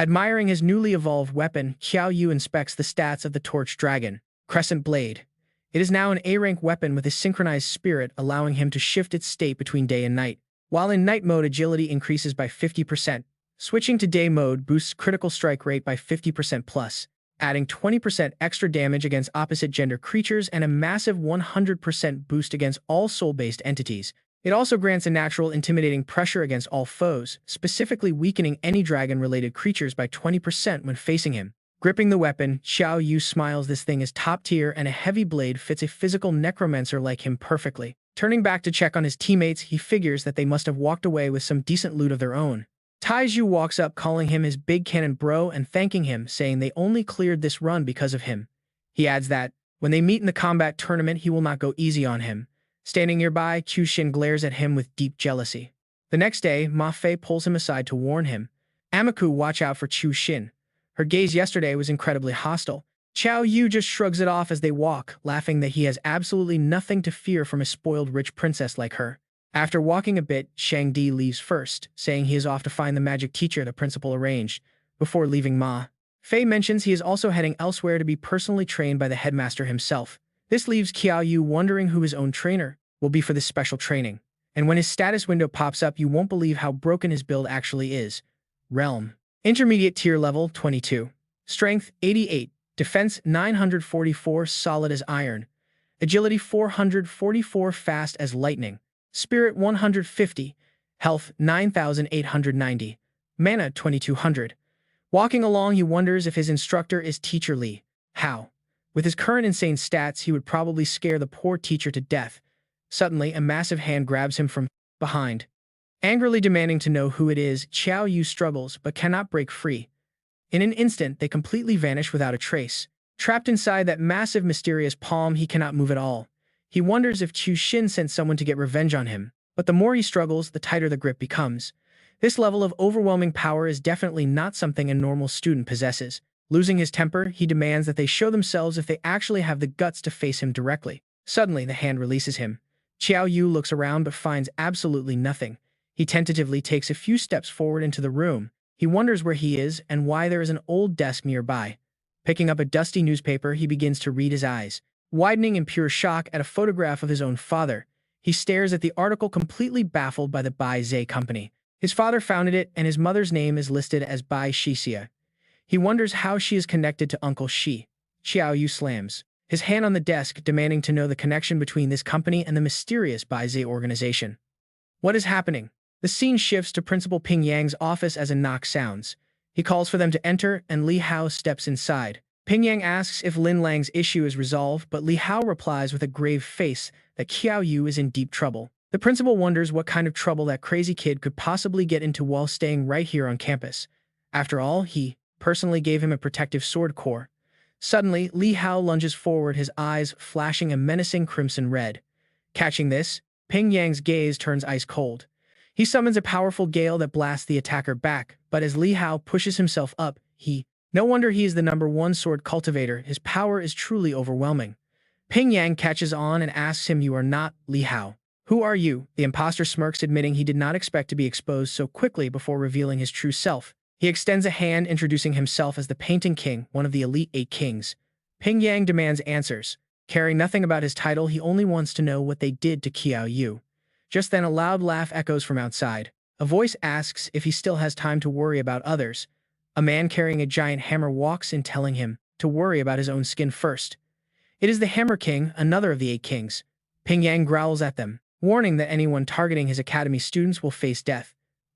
Admiring his newly evolved weapon, Qiao Yu inspects the stats of the Torch Dragon Crescent Blade. It is now an A-Rank weapon with a synchronized spirit, allowing him to shift its state between day and night. While in night mode, agility increases by 50%. Switching to day mode boosts critical strike rate by 50% plus, adding 20% extra damage against opposite gender creatures and a massive 100% boost against all soul-based entities. It also grants a natural intimidating pressure against all foes, specifically weakening any dragon-related creatures by 20% when facing him. Gripping the weapon, Qiao Yu smiles. This thing is top tier, and a heavy blade fits a physical necromancer like him perfectly. Turning back to check on his teammates, he figures that they must have walked away with some decent loot of their own. Taizu walks up, calling him his big cannon bro and thanking him, saying they only cleared this run because of him. He adds that, when they meet in the combat tournament, he will not go easy on him. Standing nearby, Qiu Xin glares at him with deep jealousy. The next day, Ma Fei pulls him aside to warn him. Amiku, watch out for Qiu Xin. Her gaze yesterday was incredibly hostile. Qiao Yu just shrugs it off as they walk, laughing that he has absolutely nothing to fear from a spoiled rich princess like her. After walking a bit, Shang-Di leaves first, saying he is off to find the magic teacher the principal arranged. Before leaving Ma, Fei mentions he is also heading elsewhere to be personally trained by the headmaster himself. This leaves Qiao Yu wondering who his own trainer will be for this special training. And when his status window pops up, you won't believe how broken his build actually is. Realm. Intermediate tier level 22. Strength 88. Defense 944 solid as iron. Agility 444 fast as lightning. Spirit 150. Health 9,890. Mana 2,200. Walking along, he wonders if his instructor is Teacher Li. How? With his current insane stats, he would probably scare the poor teacher to death. Suddenly, a massive hand grabs him from behind. Angrily demanding to know who it is, Qiao Yu struggles but cannot break free. In an instant, they completely vanish without a trace. Trapped inside that massive, mysterious palm, he cannot move at all. He wonders if Chu Xin sent someone to get revenge on him. But the more he struggles, the tighter the grip becomes. This level of overwhelming power is definitely not something a normal student possesses. Losing his temper, he demands that they show themselves if they actually have the guts to face him directly. Suddenly, the hand releases him. Qiao Yu looks around but finds absolutely nothing. He tentatively takes a few steps forward into the room. He wonders where he is and why there is an old desk nearby. Picking up a dusty newspaper, he begins to read, his eyes widening in pure shock at a photograph of his own father. He stares at the article, completely baffled by the Bai Zhe company. His father founded it, and his mother's name is listed as Bai Shixia. He wonders how she is connected to Uncle Shi. Qiao Yu slams his hand on the desk, demanding to know the connection between this company and the mysterious Bai Zhe organization. What is happening? The scene shifts to Principal Ping Yang's office as a knock sounds. He calls for them to enter, and Li Hao steps inside. Ping Yang asks if Lin Lang's issue is resolved, but Li Hao replies with a grave face that Qiao Yu is in deep trouble. The principal wonders what kind of trouble that crazy kid could possibly get into while staying right here on campus. After all, he personally gave him a protective sword core. Suddenly, Li Hao lunges forward, his eyes flashing a menacing crimson red. Catching this, Ping Yang's gaze turns ice cold. He summons a powerful gale that blasts the attacker back, but as Li Hao pushes himself up, no wonder he is the #1 sword cultivator, his power is truly overwhelming. Ping Yang catches on and asks him, "You are not Li Hao. Who are you?" The imposter smirks, admitting he did not expect to be exposed so quickly before revealing his true self. He extends a hand, introducing himself as the Painting King, one of the elite 8 kings. Ping Yang demands answers. Caring nothing about his title, he only wants to know what they did to Qiao Yu. Just then, a loud laugh echoes from outside. A voice asks if he still has time to worry about others. A man carrying a giant hammer walks in, telling him to worry about his own skin first. It is the Hammer King, another of the 8 kings. Ping Yang growls at them, warning that anyone targeting his academy students will face death.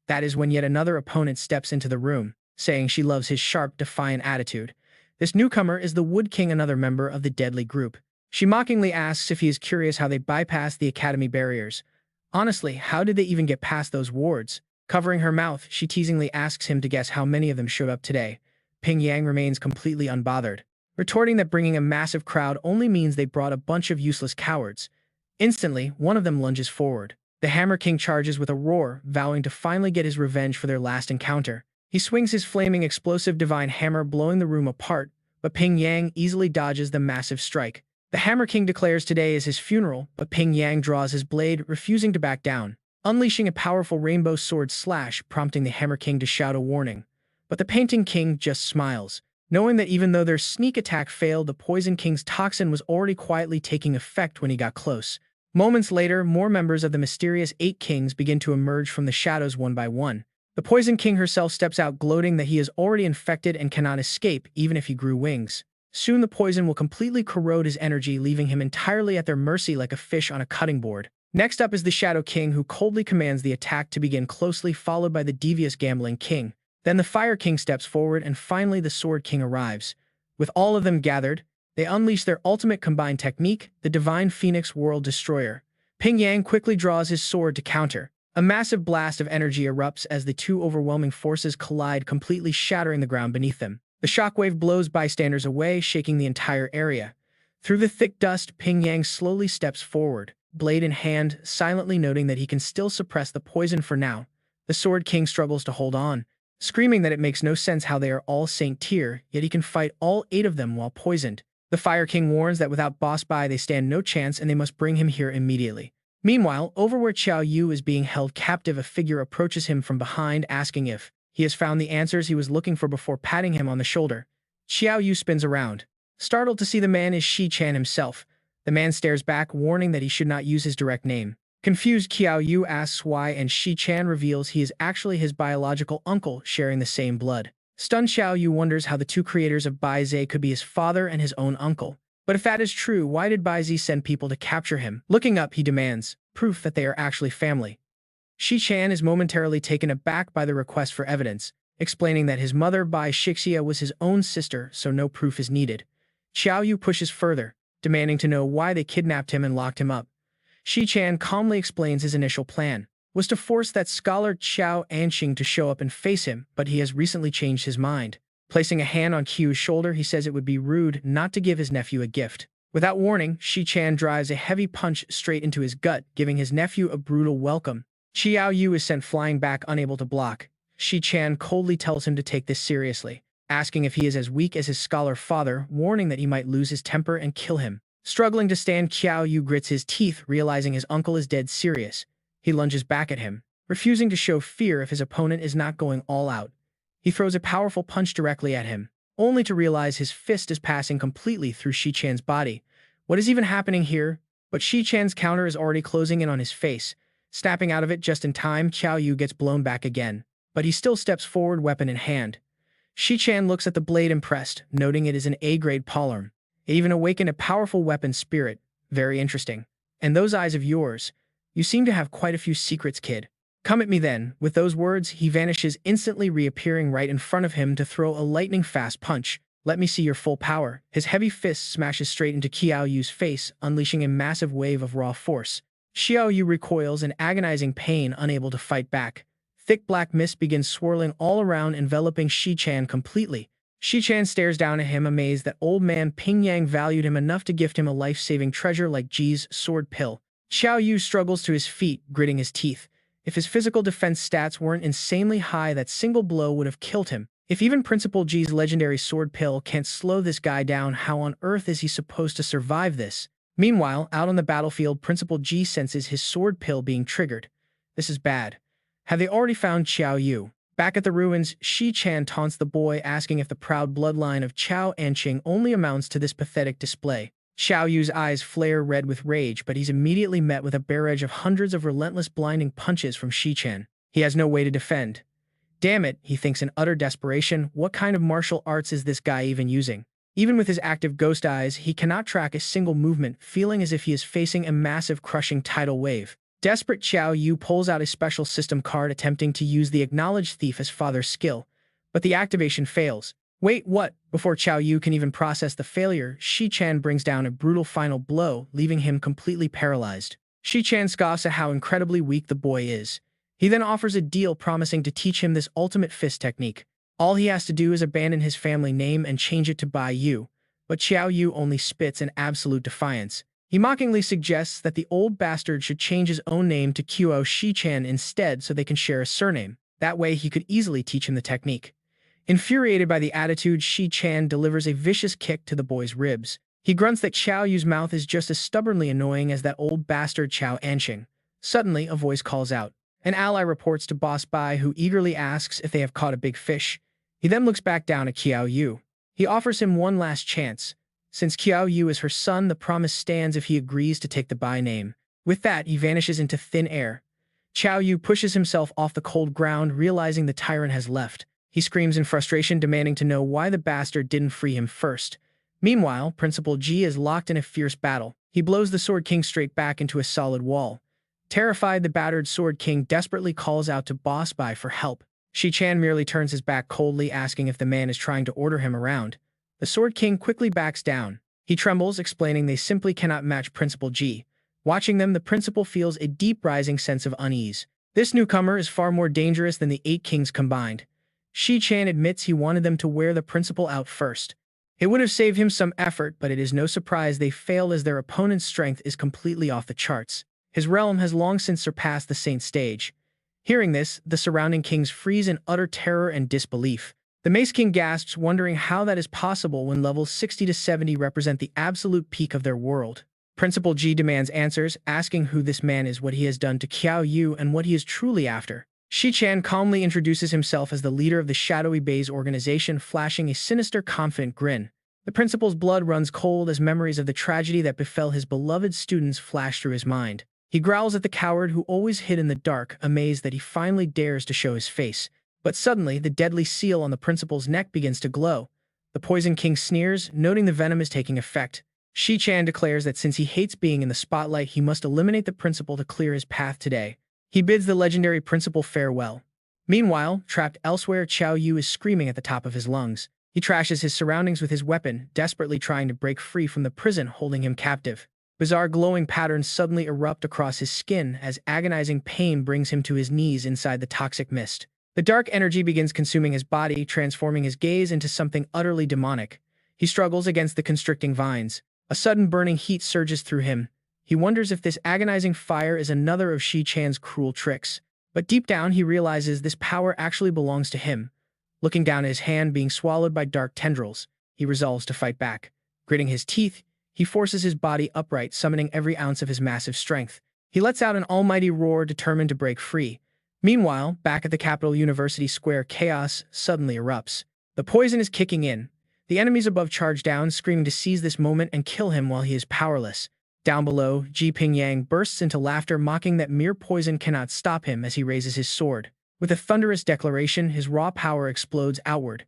That is when yet another opponent steps into the room, saying she loves his sharp, defiant attitude. This newcomer is the Wood King, another member of the deadly group. She mockingly asks if he is curious how they bypassed the academy barriers. Honestly, how did they even get past those wards? Covering her mouth, she teasingly asks him to guess how many of them showed up today. Ping Yang remains completely unbothered, retorting that bringing a massive crowd only means they brought a bunch of useless cowards. Instantly, one of them lunges forward. The Hammer King charges with a roar, vowing to finally get his revenge for their last encounter. He swings his flaming explosive divine hammer, blowing the room apart, but Ping Yang easily dodges the massive strike. The Hammer King declares today is his funeral, but Ping Yang draws his blade, refusing to back down, unleashing a powerful rainbow sword slash, prompting the Hammer King to shout a warning. But the Painting King just smiles, knowing that even though their sneak attack failed, the Poison King's toxin was already quietly taking effect when he got close. Moments later, more members of the mysterious 8 kings begin to emerge from the shadows one by one. The Poison King herself steps out, gloating that he is already infected and cannot escape even if he grew wings. Soon the poison will completely corrode his energy, leaving him entirely at their mercy like a fish on a cutting board. Next up is the Shadow King, who coldly commands the attack to begin, closely followed by the devious Gambling King. Then the Fire King steps forward, and finally the Sword King arrives. With all of them gathered, they unleash their ultimate combined technique, the Divine Phoenix World Destroyer. Ping Yang quickly draws his sword to counter. A massive blast of energy erupts as the two overwhelming forces collide, completely shattering the ground beneath them. The shockwave blows bystanders away, shaking the entire area. Through the thick dust, Ping Yang slowly steps forward, blade in hand, silently noting that he can still suppress the poison for now. The Sword King struggles to hold on, screaming that it makes no sense how they are all Saint tier, yet he can fight all 8 of them while poisoned. The Fire King warns that without Boss Bai they stand no chance and they must bring him here immediately. Meanwhile, over where Qiao Yu is being held captive, a figure approaches him from behind, asking if he has found the answers he was looking for before patting him on the shoulder. Qiao Yu spins around. Startled to see the man is Shi Chan himself. The man stares back, warning that he should not use his direct name. Confused, Qiao Yu asks why, and Shi Chan reveals he is actually his biological uncle, sharing the same blood. Stunned, Qiao Yu wonders how the two creators of Bai Zhe could be his father and his own uncle. But if that is true, why did Bai Zhe send people to capture him? Looking up, he demands proof that they are actually family. Shi Chan is momentarily taken aback by the request for evidence, explaining that his mother Bai Shixia was his own sister, so no proof is needed. Qiao Yu pushes further, demanding to know why they kidnapped him and locked him up. Shi Chan calmly explains his initial plan was to force that scholar Qiao Anqing to show up and face him, but he has recently changed his mind. Placing a hand on Qiu's shoulder, he says it would be rude not to give his nephew a gift. Without warning, Shi Chan drives a heavy punch straight into his gut, giving his nephew a brutal welcome. Qiao Yu is sent flying back, unable to block. Shi Chan coldly tells him to take this seriously, asking if he is as weak as his scholar father, warning that he might lose his temper and kill him. Struggling to stand, Qiao Yu grits his teeth, realizing his uncle is dead serious. He lunges back at him, refusing to show fear if his opponent is not going all out. He throws a powerful punch directly at him, only to realize his fist is passing completely through Shi Chan's body. What is even happening here? But Shi Chan's counter is already closing in on his face. Snapping out of it just in time, Qiao Yu gets blown back again, but he still steps forward, weapon in hand. Shi Chan looks at the blade, impressed, noting it is an A-grade polearm. It even awakened a powerful weapon spirit. Very interesting. And those eyes of yours. You seem to have quite a few secrets, kid. Come at me then. With those words, he vanishes, instantly reappearing right in front of him to throw a lightning-fast punch. Let me see your full power. His heavy fist smashes straight into Qiao Yu's face, unleashing a massive wave of raw force. Qiao Yu recoils in agonizing pain, unable to fight back. Thick black mist begins swirling all around, enveloping Shi Chan completely. Shi Chan stares down at him, amazed that old man Ping Yang valued him enough to gift him a life-saving treasure like Ji's sword pill. Qiao Yu struggles to his feet, gritting his teeth. If his physical defense stats weren't insanely high, that single blow would have killed him. If even Principal Ji's legendary sword pill can't slow this guy down, how on earth is he supposed to survive this? Meanwhile, out on the battlefield, Principal Ji senses his sword pill being triggered. This is bad. Have they already found Qiao Yu? Back at the ruins, Shi Chan taunts the boy, asking if the proud bloodline of Qiao Anqing only amounts to this pathetic display. Qiao Yu's eyes flare red with rage, but he's immediately met with a barrage of hundreds of relentless blinding punches from Shi Chan. He has no way to defend. Damn it, he thinks in utter desperation, what kind of martial arts is this guy even using? Even with his active ghost eyes, he cannot track a single movement, feeling as if he is facing a massive crushing tidal wave. Desperate, Qiao Yu pulls out a special system card, attempting to use the Acknowledged Thief as father's skill, but the activation fails. Wait, what? Before Qiao Yu can even process the failure, Shi Chan brings down a brutal final blow, leaving him completely paralyzed. Shi Chan scoffs at how incredibly weak the boy is. He then offers a deal, promising to teach him this ultimate fist technique. All he has to do is abandon his family name and change it to Bai Yu, but Qiao Yu only spits in absolute defiance. He mockingly suggests that the old bastard should change his own name to Qiao Shi Chan instead, so they can share a surname. That way he could easily teach him the technique. Infuriated by the attitude, Shi Chan delivers a vicious kick to the boy's ribs. He grunts that Qiao Yu's mouth is just as stubbornly annoying as that old bastard Qiao Anqing. Suddenly, a voice calls out. An ally reports to Boss Bai, who eagerly asks if they have caught a big fish. He then looks back down at Qiao Yu. He offers him one last chance. Since Qiao Yu is her son, the promise stands if he agrees to take the Bai name. With that, he vanishes into thin air. Qiao Yu pushes himself off the cold ground, realizing the tyrant has left. He screams in frustration, demanding to know why the bastard didn't free him first. Meanwhile, Principal Ji is locked in a fierce battle. He blows the Sword King straight back into a solid wall. Terrified, the battered Sword King desperately calls out to Boss Bai for help. Shi Chan merely turns his back coldly, asking if the man is trying to order him around. The Sword King quickly backs down. He trembles, explaining they simply cannot match Principal Ji. Watching them, the principal feels a deep rising sense of unease. This newcomer is far more dangerous than the 8 kings combined. Shi Chan admits he wanted them to wear the principal out first. It would have saved him some effort, but it is no surprise they failed, as their opponent's strength is completely off the charts. His realm has long since surpassed the Saint stage. Hearing this, the surrounding kings freeze in utter terror and disbelief. The Mace King gasps, wondering how that is possible when levels 60 to 70 represent the absolute peak of their world. Principal G demands answers, asking who this man is, what he has done to Qiao Yu, and what he is truly after. Shi-chan calmly introduces himself as the leader of the Shadowy Bays organization, flashing a sinister, confident grin. The principal's blood runs cold as memories of the tragedy that befell his beloved students flash through his mind. He growls at the coward who always hid in the dark, amazed that he finally dares to show his face. But suddenly, the deadly seal on the principal's neck begins to glow. The Poison King sneers, noting the venom is taking effect. Shi-chan declares that since he hates being in the spotlight, he must eliminate the principal to clear his path today. He bids the legendary principal farewell. Meanwhile, trapped elsewhere, Qiao Yu is screaming at the top of his lungs. He trashes his surroundings with his weapon, desperately trying to break free from the prison holding him captive. Bizarre glowing patterns suddenly erupt across his skin as agonizing pain brings him to his knees inside the toxic mist. The dark energy begins consuming his body, transforming his gaze into something utterly demonic. He struggles against the constricting vines. A sudden burning heat surges through him. He wonders if this agonizing fire is another of Shi-chan's cruel tricks. But deep down, he realizes this power actually belongs to him. Looking down at his hand being swallowed by dark tendrils, he resolves to fight back. Gritting his teeth, he forces his body upright, summoning every ounce of his massive strength. He lets out an almighty roar, determined to break free. Meanwhile, back at the Capital University Square, chaos suddenly erupts. The poison is kicking in. The enemies above charge down, screaming to seize this moment and kill him while he is powerless. Down below, Ji Pingyang bursts into laughter, mocking that mere poison cannot stop him as he raises his sword. With a thunderous declaration, his raw power explodes outward.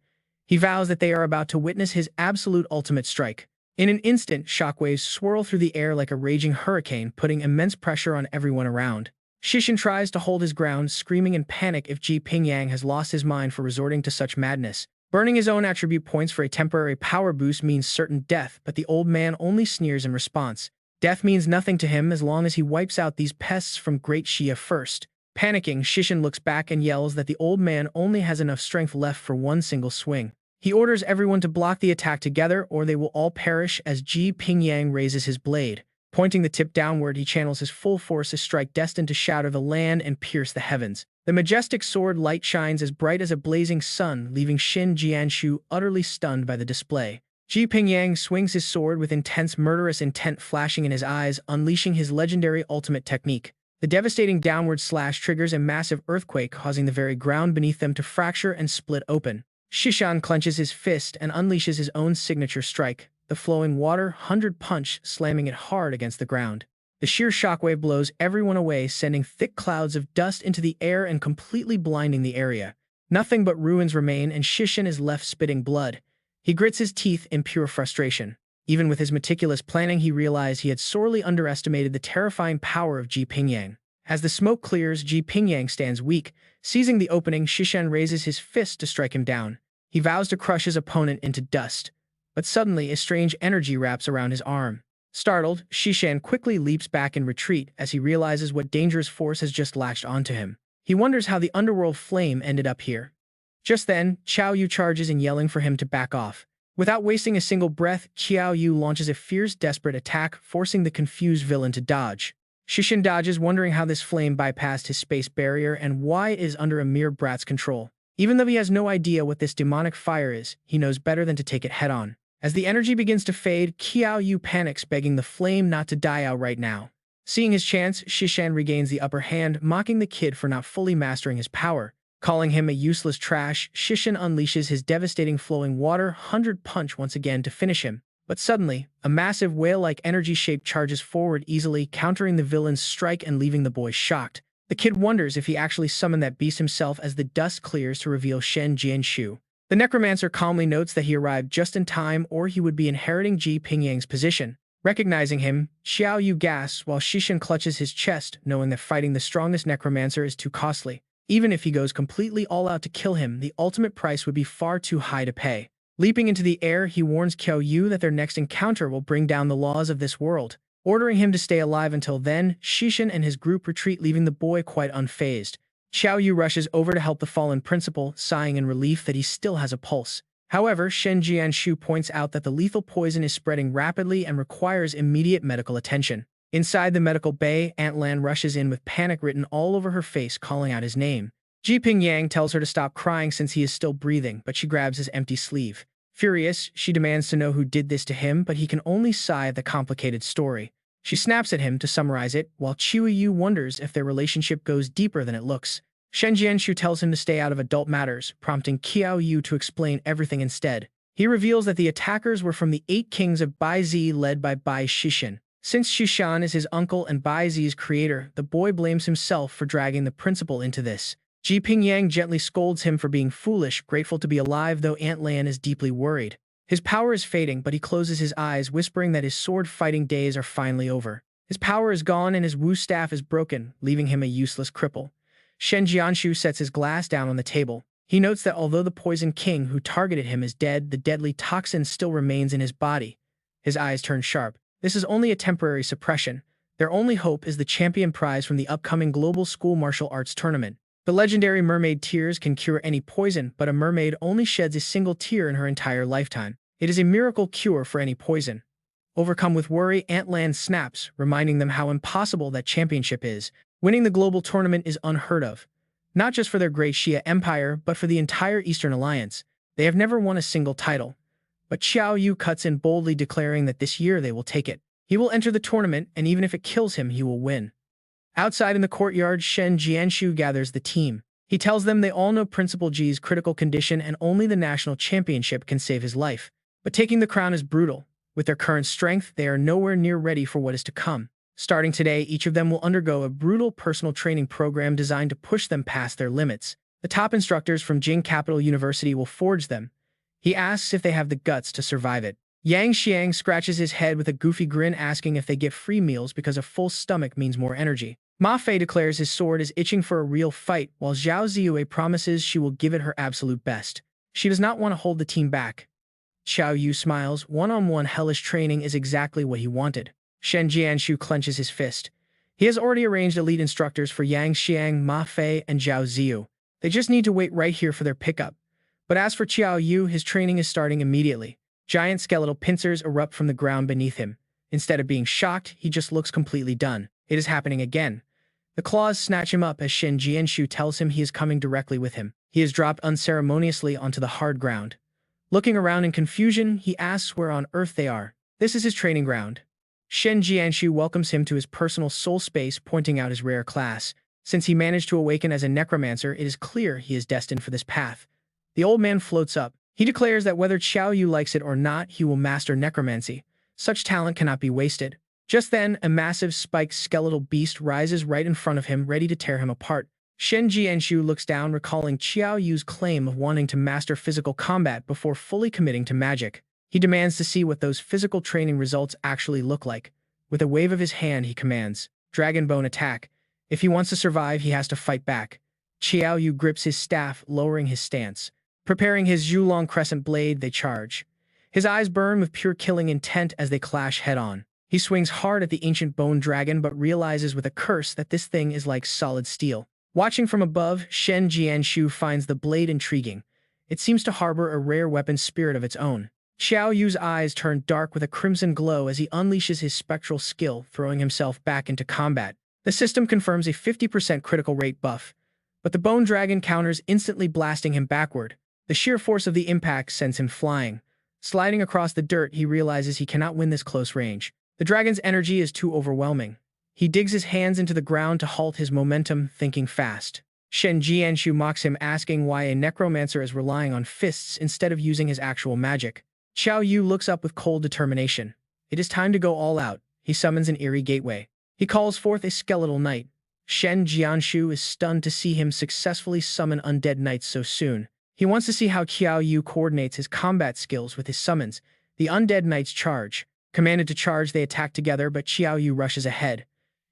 He vows that they are about to witness his absolute ultimate strike. In an instant, shockwaves swirl through the air like a raging hurricane, putting immense pressure on everyone around. Shishin tries to hold his ground, screaming in panic if Ji Pingyang has lost his mind for resorting to such madness. Burning his own attribute points for a temporary power boost means certain death, but the old man only sneers in response. Death means nothing to him as long as he wipes out these pests from Great Xia first. Panicking, Shishin looks back and yells that the old man only has enough strength left for one single swing. He orders everyone to block the attack together or they will all perish as Ji Pingyang raises his blade. Pointing the tip downward, he channels his full force, a strike destined to shatter the land and pierce the heavens. The majestic sword light shines as bright as a blazing sun, leaving Shin Jianshu utterly stunned by the display. Ji Pingyang swings his sword with intense murderous intent flashing in his eyes, unleashing his legendary ultimate technique. The devastating downward slash triggers a massive earthquake, causing the very ground beneath them to fracture and split open. Shishan clenches his fist and unleashes his own signature strike, the flowing water 100 punch, slamming it hard against the ground. The sheer shockwave blows everyone away, sending thick clouds of dust into the air and completely blinding the area. Nothing but ruins remain, and Shishin is left spitting blood. He grits his teeth in pure frustration. Even with his meticulous planning, he realized he had sorely underestimated the terrifying power of Ji Pingyang. As the smoke clears, Ji Pingyang stands weak. Seizing the opening, Shishan raises his fist to strike him down. He vows to crush his opponent into dust. But suddenly, a strange energy wraps around his arm. Startled, Shishan quickly leaps back in retreat as he realizes what dangerous force has just latched onto him. He wonders how the underworld flame ended up here. Just then, Qiao Yu charges in, yelling for him to back off. Without wasting a single breath, Qiao Yu launches a fierce, desperate attack, forcing the confused villain to dodge. Shishin dodges, wondering how this flame bypassed his space barrier and why it is under a mere brat's control. Even though he has no idea what this demonic fire is, he knows better than to take it head-on. As the energy begins to fade, Qiao Yu panics, begging the flame not to die out right now. Seeing his chance, Shishan regains the upper hand, mocking the kid for not fully mastering his power. Calling him a useless trash, Shishin unleashes his devastating flowing water 100 punch once again to finish him. But suddenly, a massive whale-like energy shape charges forward easily, countering the villain's strike and leaving the boy shocked. The kid wonders if he actually summoned that beast himself as the dust clears to reveal Shen Jianshu. The necromancer calmly notes that he arrived just in time or he would be inheriting Ji Pingyang's position. Recognizing him, Qiao Yu gasps while Shishin clutches his chest, knowing that fighting the strongest necromancer is too costly. Even if he goes completely all out to kill him, the ultimate price would be far too high to pay. Leaping into the air, he warns Qiao Yu that their next encounter will bring down the laws of this world. Ordering him to stay alive until then, Shishin and his group retreat, leaving the boy quite unfazed. Qiao Yu rushes over to help the fallen principal, sighing in relief that he still has a pulse. However, Shen Jianshu points out that the lethal poison is spreading rapidly and requires immediate medical attention. Inside the medical bay, Aunt Lan rushes in with panic written all over her face, calling out his name. Ji Pingyang tells her to stop crying since he is still breathing, but she grabs his empty sleeve. Furious, she demands to know who did this to him, but he can only sigh at the complicated story. She snaps at him to summarize it, while Qiao Yu wonders if their relationship goes deeper than it looks. Shen Jianshu tells him to stay out of adult matters, prompting Qiao Yu to explain everything instead. He reveals that the attackers were from the 8 kings of Baizi led by Bai Shishan. Since Shishan is his uncle and Baizi's creator, the boy blames himself for dragging the principal into this. Ji Pingyang gently scolds him for being foolish, grateful to be alive though Aunt Lan is deeply worried. His power is fading, but he closes his eyes, whispering that his sword-fighting days are finally over. His power is gone and his Wu staff is broken, leaving him a useless cripple. Shen Jianshu sets his glass down on the table. He notes that although the Poison King who targeted him is dead, the deadly toxin still remains in his body. His eyes turn sharp. This is only a temporary suppression. Their only hope is the champion prize from the upcoming Global School Martial Arts Tournament. The legendary mermaid tears can cure any poison, but a mermaid only sheds a single tear in her entire lifetime. It is a miracle cure for any poison. Overcome with worry, Aunt Lan snaps, reminding them how impossible that championship is. Winning the global tournament is unheard of. Not just for their great Xia Empire, but for the entire Eastern Alliance. They have never won a single title. But Qiao Yu cuts in boldly, declaring that this year they will take it. He will enter the tournament, and even if it kills him, he will win. Outside in the courtyard, Shen Jianshu gathers the team. He tells them they all know Principal Ji's critical condition and only the national championship can save his life. But taking the crown is brutal. With their current strength, they are nowhere near ready for what is to come. Starting today, each of them will undergo a brutal personal training program designed to push them past their limits. The top instructors from Jing Capital University will forge them. He asks if they have the guts to survive it. Yang Xiang scratches his head with a goofy grin, asking if they get free meals because a full stomach means more energy. Ma Fei declares his sword is itching for a real fight, while Zhao Ziyue promises she will give it her absolute best. She does not want to hold the team back. Qiao Yu smiles. One-on-one hellish training is exactly what he wanted. Shen Jianshu clenches his fist. He has already arranged elite instructors for Yang Xiang, Ma Fei, and Zhao Ziyu. They just need to wait right here for their pickup. But as for Qiao Yu, his training is starting immediately. Giant skeletal pincers erupt from the ground beneath him. Instead of being shocked, he just looks completely done. It is happening again. The claws snatch him up as Shen Jianshu tells him he is coming directly with him. He is dropped unceremoniously onto the hard ground. Looking around in confusion, he asks where on earth they are. This is his training ground. Shen Jianshu welcomes him to his personal soul space, pointing out his rare class. Since he managed to awaken as a necromancer, it is clear he is destined for this path. The old man floats up. He declares that whether Qiao Yu likes it or not, he will master necromancy. Such talent cannot be wasted. Just then, a massive spiked skeletal beast rises right in front of him, ready to tear him apart. Shen Jianshu looks down, recalling Qiao Yu's claim of wanting to master physical combat before fully committing to magic. He demands to see what those physical training results actually look like. With a wave of his hand, he commands, "Dragon Bone attack." If he wants to survive, he has to fight back. Qiao Yu grips his staff, lowering his stance. Preparing his Zhulong crescent blade, they charge. His eyes burn with pure killing intent as they clash head-on. He swings hard at the ancient bone dragon, but realizes with a curse that this thing is like solid steel. Watching from above, Shen Jianshu finds the blade intriguing. It seems to harbor a rare weapon spirit of its own. Qiao Yu's eyes turn dark with a crimson glow as he unleashes his spectral skill, throwing himself back into combat. The system confirms a 50% critical rate buff, but the bone dragon counters, instantly blasting him backward. The sheer force of the impact sends him flying. Sliding across the dirt, he realizes he cannot win this close range. The dragon's energy is too overwhelming. He digs his hands into the ground to halt his momentum, thinking fast. Shen Jianshu mocks him, asking why a necromancer is relying on fists instead of using his actual magic. Qiao Yu looks up with cold determination. It is time to go all out. He summons an eerie gateway. He calls forth a skeletal knight. Shen Jianshu is stunned to see him successfully summon undead knights so soon. He wants to see how Qiao Yu coordinates his combat skills with his summons. The undead knights charge. Commanded to charge, they attack together, but Qiao Yu rushes ahead.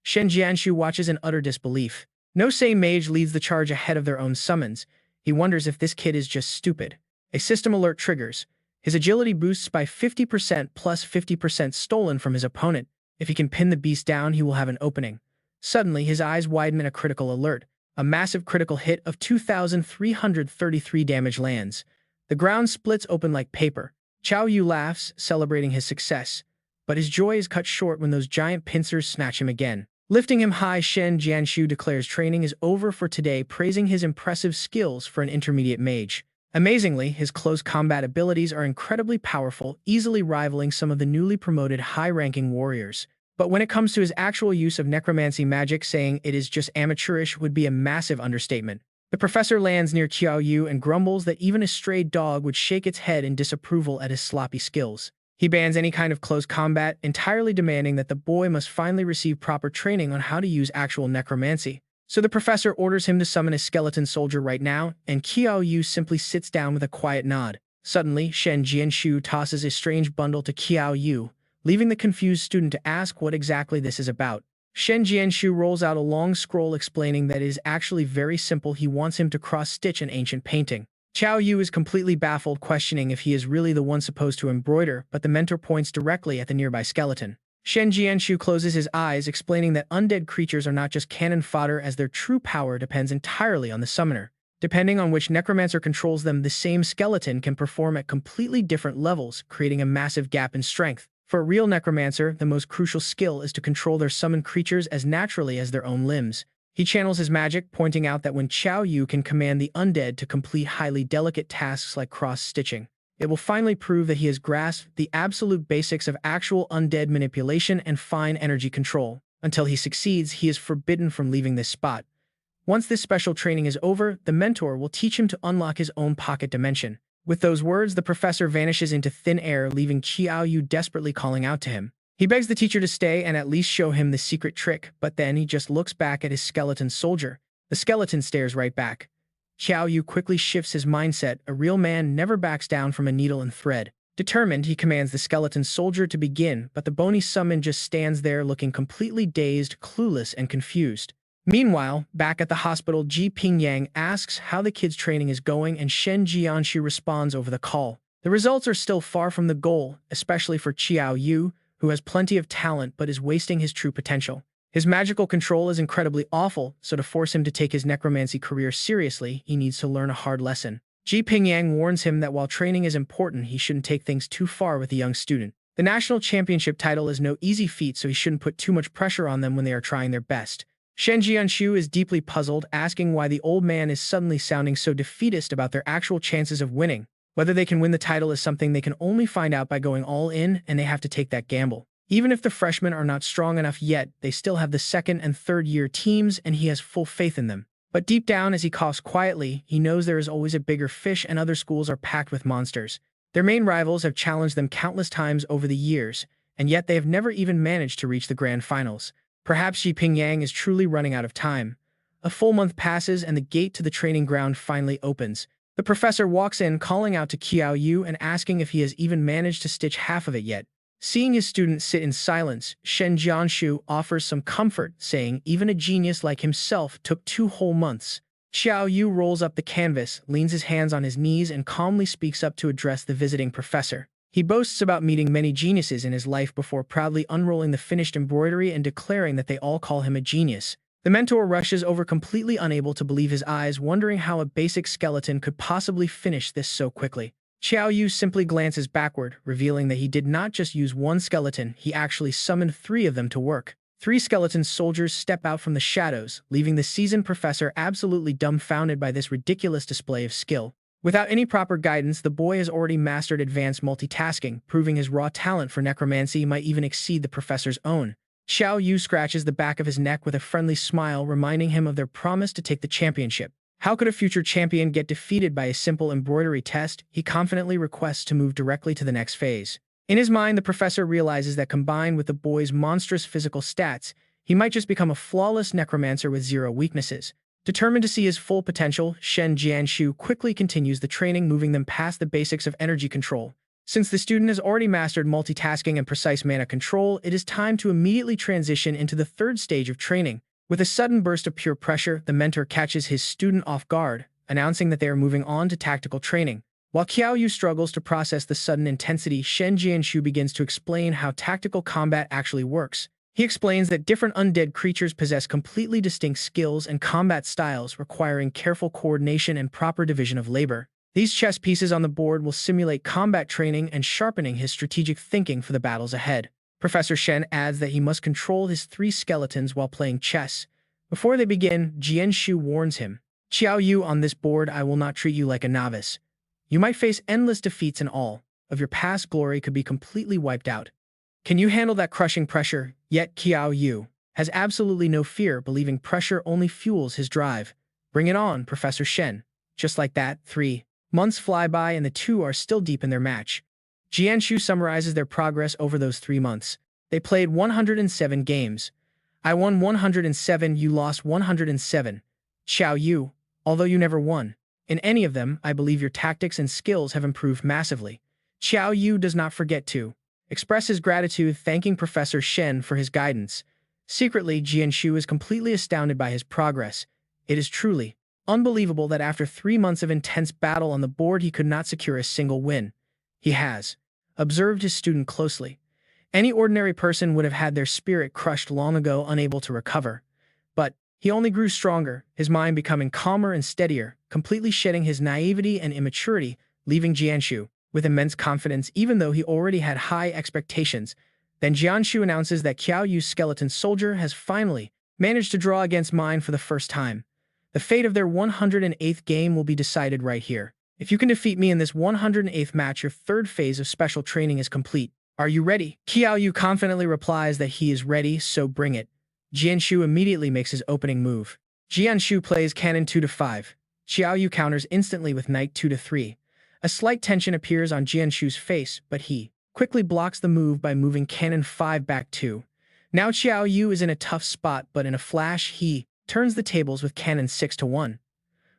Shen Jianshu watches in utter disbelief. No Sei mage leads the charge ahead of their own summons. He wonders if this kid is just stupid. A system alert triggers. His agility boosts by 50% plus 50% stolen from his opponent. If he can pin the beast down, he will have an opening. Suddenly, his eyes widen in a critical alert. A massive critical hit of 2,333 damage lands. The ground splits open like paper. Qiao Yu laughs, celebrating his success. But his joy is cut short when those giant pincers snatch him again. Lifting him high, Shen Jianshu declares training is over for today, praising his impressive skills for an intermediate mage. Amazingly, his close combat abilities are incredibly powerful, easily rivaling some of the newly promoted high-ranking warriors. But when it comes to his actual use of necromancy magic, saying it is just amateurish would be a massive understatement. The professor lands near Qiao Yu and grumbles that even a stray dog would shake its head in disapproval at his sloppy skills. He bans any kind of close combat, entirely demanding that the boy must finally receive proper training on how to use actual necromancy. So the professor orders him to summon a skeleton soldier right now, and Qiao Yu simply sits down with a quiet nod. Suddenly, Shen Jianshu tosses a strange bundle to Qiao Yu, leaving the confused student to ask what exactly this is about. Shen Jianshu rolls out a long scroll explaining that it is actually very simple. He wants him to cross-stitch an ancient painting. Qiao Yu is completely baffled, questioning if he is really the one supposed to embroider, but the mentor points directly at the nearby skeleton. Shen Jianshu closes his eyes, explaining that undead creatures are not just cannon fodder, as their true power depends entirely on the summoner. Depending on which necromancer controls them, the same skeleton can perform at completely different levels, creating a massive gap in strength. For a real necromancer, the most crucial skill is to control their summoned creatures as naturally as their own limbs. He channels his magic, pointing out that when Qiao Yu can command the undead to complete highly delicate tasks like cross-stitching, it will finally prove that he has grasped the absolute basics of actual undead manipulation and fine energy control. Until he succeeds, he is forbidden from leaving this spot. Once this special training is over, the mentor will teach him to unlock his own pocket dimension. With those words, the professor vanishes into thin air, leaving Qiao Yu desperately calling out to him. He begs the teacher to stay and at least show him the secret trick, but then he just looks back at his skeleton soldier. The skeleton stares right back. Qiao Yu quickly shifts his mindset. A real man never backs down from a needle and thread. Determined, he commands the skeleton soldier to begin, but the bony summon just stands there looking completely dazed, clueless, and confused. Meanwhile, back at the hospital, Ji Pingyang asks how the kid's training is going, and Shen Jianshu responds over the call. The results are still far from the goal, especially for Qiao Yu, who has plenty of talent but is wasting his true potential. His magical control is incredibly awful, so to force him to take his necromancy career seriously, he needs to learn a hard lesson. Ji Pingyang warns him that while training is important, he shouldn't take things too far with a young student. The national championship title is no easy feat, so he shouldn't put too much pressure on them when they are trying their best. Shen Jianshu is deeply puzzled, asking why the old man is suddenly sounding so defeatist about their actual chances of winning. Whether they can win the title is something they can only find out by going all in, and they have to take that gamble. Even if the freshmen are not strong enough yet, they still have the second and third year teams, and he has full faith in them. But deep down, as he coughs quietly, he knows there is always a bigger fish, and other schools are packed with monsters. Their main rivals have challenged them countless times over the years, and yet they have never even managed to reach the grand finals. Perhaps Ji Pingyang is truly running out of time. A full month passes, and the gate to the training ground finally opens. The professor walks in, calling out to Qiao Yu and asking if he has even managed to stitch half of it yet. Seeing his student sit in silence, Shen Jianshu offers some comfort, saying even a genius like himself took 2 whole months. Qiao Yu rolls up the canvas, leans his hands on his knees, and calmly speaks up to address the visiting professor. He boasts about meeting many geniuses in his life before proudly unrolling the finished embroidery and declaring that they all call him a genius. The mentor rushes over, completely unable to believe his eyes, wondering how a basic skeleton could possibly finish this so quickly. Qiao Yu simply glances backward, revealing that he did not just use one skeleton, he actually summoned 3 of them to work. 3 skeleton soldiers step out from the shadows, leaving the seasoned professor absolutely dumbfounded by this ridiculous display of skill. Without any proper guidance, the boy has already mastered advanced multitasking, proving his raw talent for necromancy might even exceed the professor's own. Qiao Yu scratches the back of his neck with a friendly smile, reminding him of their promise to take the championship. How could a future champion get defeated by a simple embroidery test? He confidently requests to move directly to the next phase. In his mind, the professor realizes that combined with the boy's monstrous physical stats, he might just become a flawless necromancer with 0 weaknesses. Determined to see his full potential, Shen Jianshu quickly continues the training, moving them past the basics of energy control. Since the student has already mastered multitasking and precise mana control, it is time to immediately transition into the 3rd stage of training. With a sudden burst of pure pressure, the mentor catches his student off guard, announcing that they are moving on to tactical training. While Qiao Yu struggles to process the sudden intensity, Shen Jianshu begins to explain how tactical combat actually works. He explains that different undead creatures possess completely distinct skills and combat styles, requiring careful coordination and proper division of labor. These chess pieces on the board will simulate combat training and sharpening his strategic thinking for the battles ahead. Professor Shen adds that he must control his 3 skeletons while playing chess. Before they begin, Jianshu warns him, "Qiao Yu, on this board I will not treat you like a novice. You might face endless defeats, and all of your past glory could be completely wiped out. Can you handle that crushing pressure? Yet Qiao Yu has absolutely no fear, believing pressure only fuels his drive. Bring it on, Professor Shen. Just like that, 3 months fly by and the two are still deep in their match. Jianshu summarizes their progress over those 3 months. They played 107 games. I won 107, you lost 107. Qiao Yu, although you never won in any of them, I believe your tactics and skills have improved massively. Qiao Yu does not forget to express his gratitude, thanking Professor Shen for his guidance. Secretly, Jianshu is completely astounded by his progress. It is truly unbelievable that after 3 months of intense battle on the board he could not secure a single win. He has observed his student closely. Any ordinary person would have had their spirit crushed long ago, unable to recover. But he only grew stronger, his mind becoming calmer and steadier, completely shedding his naivety and immaturity, leaving Jianshu with immense confidence even though he already had high expectations. Then Jianshu announces that Qiao Yu's skeleton soldier has finally managed to draw against mine for the first time. The fate of their 108th game will be decided right here. If you can defeat me in this 108th match, your third phase of special training is complete. Are you ready? Qiao Yu confidently replies that he is ready, so bring it. Jianshu immediately makes his opening move. Jianshu plays cannon 2-5. Qiao Yu counters instantly with knight 2-3. A slight tension appears on Jianshu's face, but he quickly blocks the move by moving cannon 5 back 2. Now Qiao Yu is in a tough spot, but in a flash he turns the tables with cannon 6-1.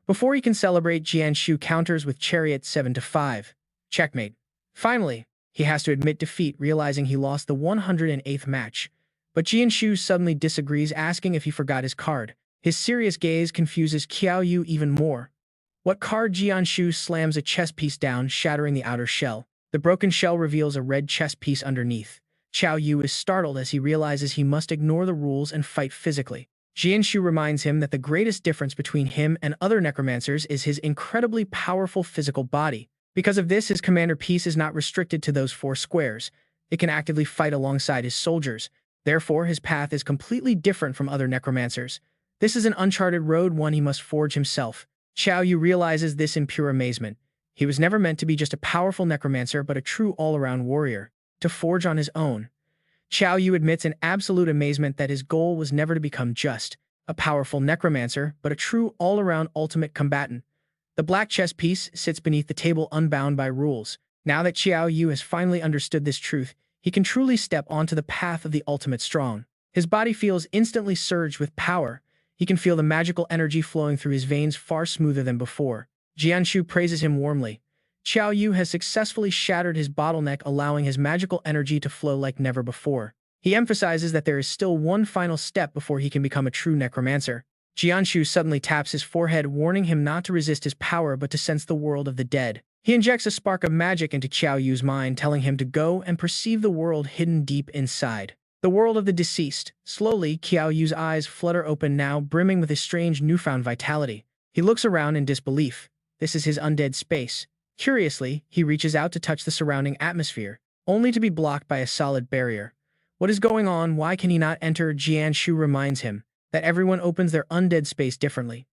Before he can celebrate, Jianshu counters with chariot 7-5. Checkmate. Finally, he has to admit defeat, realizing he lost the 108th match. But Jianshu suddenly disagrees, asking if he forgot his card. His serious gaze confuses Qiao Yu even more. What card? Jianshu slams a chess piece down, shattering the outer shell. The broken shell reveals a red chess piece underneath. Qiao Yu is startled as he realizes he must ignore the rules and fight physically. Jianshu reminds him that the greatest difference between him and other necromancers is his incredibly powerful physical body. Because of this, his commander piece is not restricted to those 4 squares. It can actively fight alongside his soldiers. Therefore, his path is completely different from other necromancers. This is an uncharted road, one he must forge himself. Qiao Yu realizes this in pure amazement. He was never meant to be just a powerful necromancer, but a true all-around warrior, to forge on his own. Qiao Yu admits in absolute amazement that his goal was never to become just a powerful necromancer, but a true all-around ultimate combatant. The black chess piece sits beneath the table, unbound by rules. Now that Qiao Yu has finally understood this truth, he can truly step onto the path of the ultimate strong. His body feels instantly surged with power. He can feel the magical energy flowing through his veins far smoother than before. Jianshu praises him warmly. Qiao Yu has successfully shattered his bottleneck, allowing his magical energy to flow like never before. He emphasizes that there is still one final step before he can become a true necromancer. Jianshu suddenly taps his forehead, warning him not to resist his power but to sense the world of the dead. He injects a spark of magic into Qiao Yu's mind, telling him to go and perceive the world hidden deep inside. The world of the deceased. Slowly, Qiao Yu's eyes flutter open, now brimming with a strange newfound vitality. He looks around in disbelief. This is his undead space. Curiously, he reaches out to touch the surrounding atmosphere, only to be blocked by a solid barrier. What is going on? Why can he not enter? Jianshu reminds him that everyone opens their undead space differently.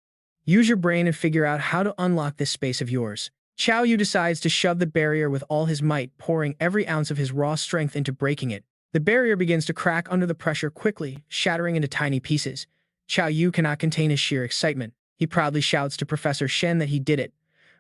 Use your brain and figure out how to unlock this space of yours. Qiao Yu decides to shove the barrier with all his might, pouring every ounce of his raw strength into breaking it. The barrier begins to crack under the pressure, quickly shattering into tiny pieces. Qiao Yu cannot contain his sheer excitement. He proudly shouts to Professor Shen that he did it.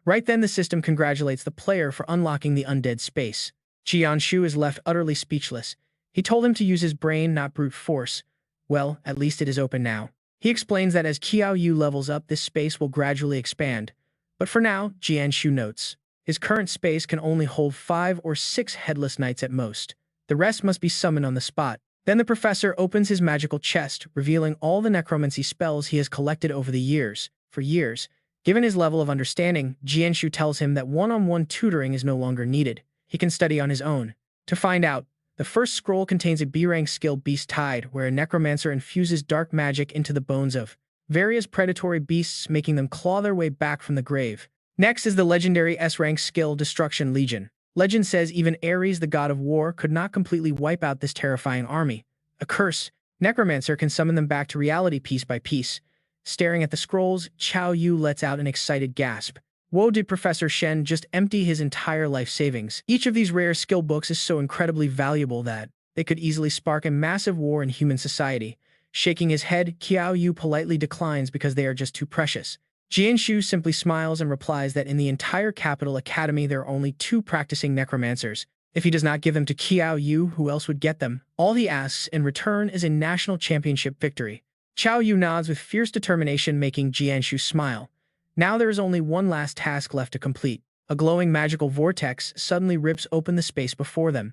Right then, the system congratulates the player for unlocking the undead space. Jianshu is left utterly speechless. He told him to use his brain, not brute force. Well, at least it is open now. He explains that as Qiao Yu levels up, this space will gradually expand. But for now, Jianshu notes, his current space can only hold 5 or 6 headless knights at most. The rest must be summoned on the spot. Then the professor opens his magical chest, revealing all the necromancy spells he has collected over the years. For years, given his level of understanding, Jianshu tells him that one-on-one tutoring is no longer needed. He can study on his own. To find out, the first scroll contains a B-rank skill, Beast Tide, where a necromancer infuses dark magic into the bones of various predatory beasts, making them claw their way back from the grave. Next is the legendary S-rank skill, Destruction Legion. Legend says even Ares, the god of war, could not completely wipe out this terrifying army. A curse, necromancer can summon them back to reality piece by piece. Staring at the scrolls, Qiao Yu lets out an excited gasp. Whoa, did Professor Shen just empty his entire life savings? Each of these rare skill books is so incredibly valuable that They could easily spark a massive war in human society. Shaking his head, Qiao Yu politely declines because they are just too precious. Jianshu simply smiles and replies that in the entire capital academy there are only 2 practicing necromancers. If he does not give them to Qiao Yu, who else would get them? All he asks in return is a national championship victory. Qiao Yu nods with fierce determination, making Jianshu smile. Now there is only one last task left to complete. A glowing magical vortex suddenly rips open the space before them.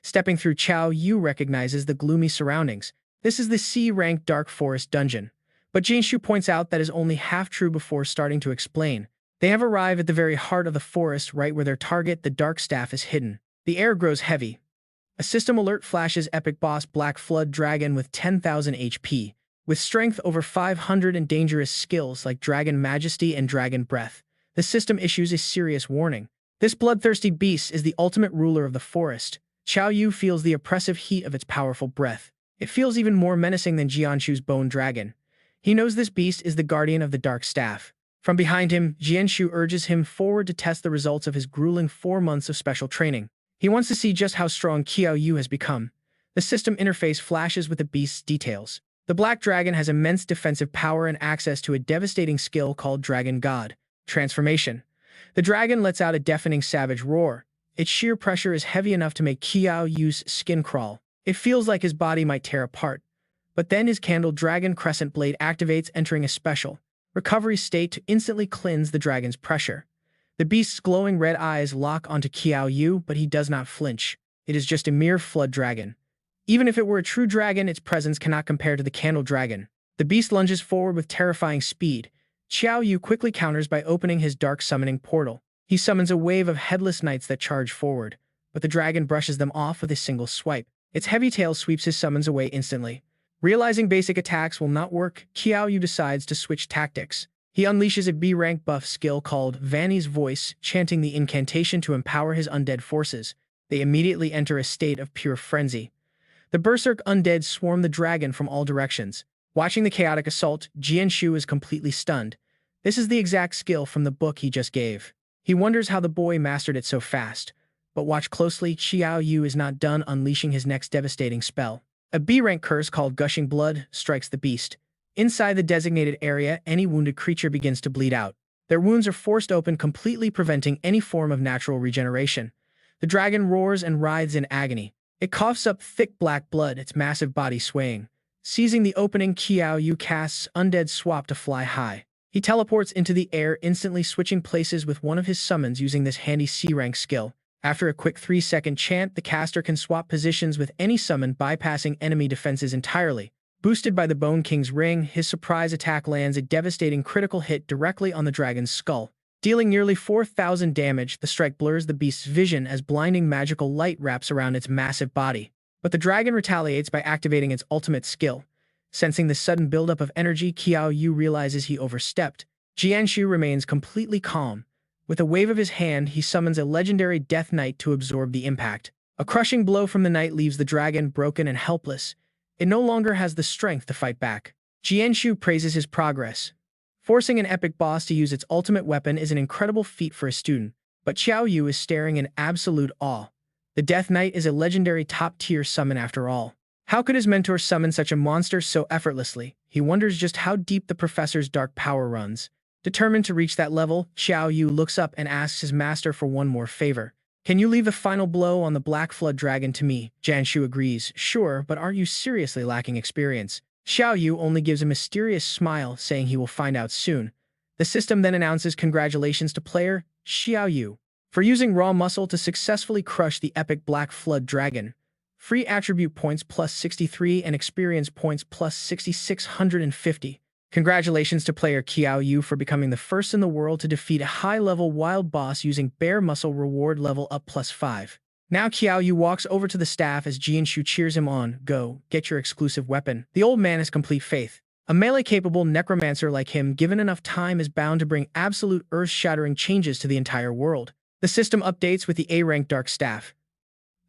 Stepping through, Qiao Yu recognizes the gloomy surroundings. This is the C-rank Dark Forest dungeon. But Jianshu points out that is only half true before starting to explain. They have arrived at the very heart of the forest, right where their target, the Dark Staff, is hidden. The air grows heavy. A system alert flashes: epic boss Black Flood Dragon with 10,000 HP, with strength over 500 and dangerous skills like Dragon Majesty and Dragon Breath. The system issues a serious warning. This bloodthirsty beast is the ultimate ruler of the forest. Qiao Yu feels the oppressive heat of its powerful breath. It feels even more menacing than Jianshu's Bone Dragon. He knows this beast is the guardian of the Dark Staff. From behind him, Jianshu urges him forward to test the results of his grueling 4 months of special training. He wants to see just how strong Qiao Yu has become. The system interface flashes with the beast's details. The Black Dragon has immense defensive power and access to a devastating skill called Dragon God Transformation. The dragon lets out a deafening savage roar. Its sheer pressure is heavy enough to make Qiao Yu's skin crawl. It feels like his body might tear apart. But then his Candle Dragon Crescent Blade activates, entering a special recovery state to instantly cleanse the dragon's pressure. The beast's glowing red eyes lock onto Qiao Yu, but he does not flinch. It is just a mere flood dragon. Even if it were a true dragon, its presence cannot compare to the Candle Dragon. The beast lunges forward with terrifying speed. Qiao Yu quickly counters by opening his dark summoning portal. He summons a wave of headless knights that charge forward, but the dragon brushes them off with a single swipe. Its heavy tail sweeps his summons away instantly. Realizing basic attacks will not work, Qiao Yu decides to switch tactics. He unleashes a B-rank buff skill called Vanny's Voice, chanting the incantation to empower his undead forces. They immediately enter a state of pure frenzy. The berserk undead swarm the dragon from all directions. Watching the chaotic assault, Jianshu is completely stunned. This is the exact skill from the book he just gave. He wonders how the boy mastered it so fast. But watch closely, Qiao Yu is not done unleashing his next devastating spell. A B-rank curse called Gushing Blood strikes the beast. Inside the designated area, any wounded creature begins to bleed out. Their wounds are forced open, completely preventing any form of natural regeneration. The dragon roars and writhes in agony. It coughs up thick black blood, its massive body swaying. Seizing the opening, Qiao Yu casts Undead Swap to fly high. He teleports into the air, instantly switching places with one of his summons using this handy C-rank skill. After a quick 3-second chant, the caster can swap positions with any summon, bypassing enemy defenses entirely. Boosted by the Bone King's Ring, his surprise attack lands a devastating critical hit directly on the dragon's skull. Dealing nearly 4,000 damage, the strike blurs the beast's vision as blinding magical light wraps around its massive body. But the dragon retaliates by activating its ultimate skill. Sensing the sudden buildup of energy, Qiao Yu realizes he overstepped. Jianshu remains completely calm. With a wave of his hand, he summons a legendary Death Knight to absorb the impact. A crushing blow from the knight leaves the dragon broken and helpless. It no longer has the strength to fight back. Jianshu praises his progress. Forcing an epic boss to use its ultimate weapon is an incredible feat for a student, but Qiao Yu is staring in absolute awe. The Death Knight is a legendary top-tier summon after all. How could his mentor summon such a monster so effortlessly? He wonders just how deep the professor's dark power runs. Determined to reach that level, Qiao Yu looks up and asks his master for one more favor. Can you leave the final blow on the Black Flood Dragon to me? Jianshu agrees. Sure, but aren't you seriously lacking experience? Qiao Yu only gives a mysterious smile, saying he will find out soon. The system then announces congratulations to player Qiao Yu for using raw muscle to successfully crush the epic Black Flood Dragon. Free attribute points plus 63 and experience points plus 6,650. Congratulations to player Qiao Yu for becoming the first in the world to defeat a high-level wild boss using bare muscle, reward level up plus 5. Now Qiao Yu walks over to the staff as Jianshu cheers him on. Go, get your exclusive weapon. The old man has complete faith. A melee-capable necromancer like him, given enough time, is bound to bring absolute earth-shattering changes to the entire world. The system updates with the A-rank Dark Staff.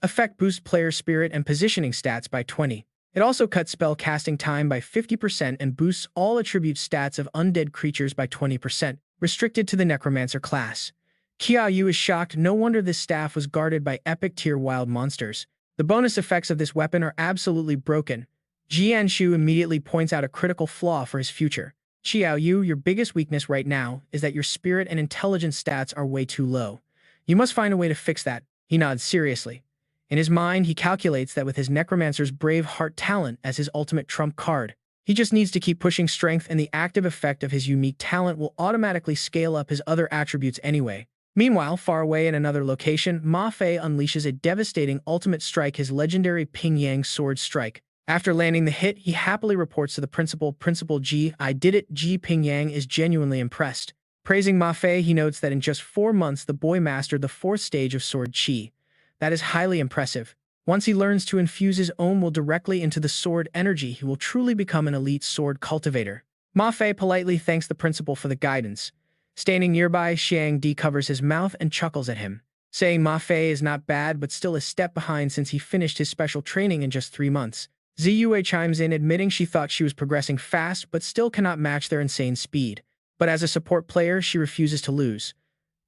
Effect boosts player spirit and positioning stats by 20. It also cuts spell casting time by 50% and boosts all attribute stats of undead creatures by 20%, restricted to the Necromancer class. Qiao Yu is shocked. No wonder this staff was guarded by epic tier wild monsters. The bonus effects of this weapon are absolutely broken. Jianshu immediately points out a critical flaw for his future. Qiao Yu, your biggest weakness right now is that your spirit and intelligence stats are way too low. You must find a way to fix that. He nods seriously. In his mind, he calculates that with his Necromancer's Braveheart talent as his ultimate trump card, he just needs to keep pushing strength, and the active effect of his unique talent will automatically scale up his other attributes anyway. Meanwhile, far away in another location, Ma Fei unleashes a devastating ultimate strike, his legendary Ping Yang Sword Strike. After landing the hit, he happily reports to the principal, "Principal Ji, I did it." Ji Ping Yang is genuinely impressed. Praising Ma Fei, he notes that in just 4 months the boy mastered the 4th stage of Sword Qi. That is highly impressive. Once he learns to infuse his own will directly into the sword energy, he will truly become an elite sword cultivator. Ma Fei politely thanks the principal for the guidance. Standing nearby, Xiang Di covers his mouth and chuckles at him, saying Ma Fei is not bad but still a step behind since he finished his special training in just 3 months. Ziyue chimes in, admitting she thought she was progressing fast but still cannot match their insane speed. But as a support player, she refuses to lose.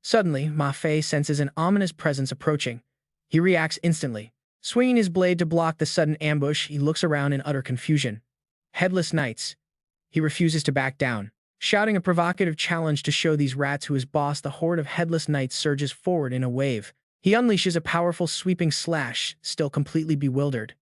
Suddenly, Ma Fei senses an ominous presence approaching. He reacts instantly. Swinging his blade to block the sudden ambush, he looks around in utter confusion. Headless Knights. He refuses to back down. Shouting a provocative challenge to show these rats who is boss, the horde of Headless Knights surges forward in a wave. He unleashes a powerful sweeping slash, still completely bewildered.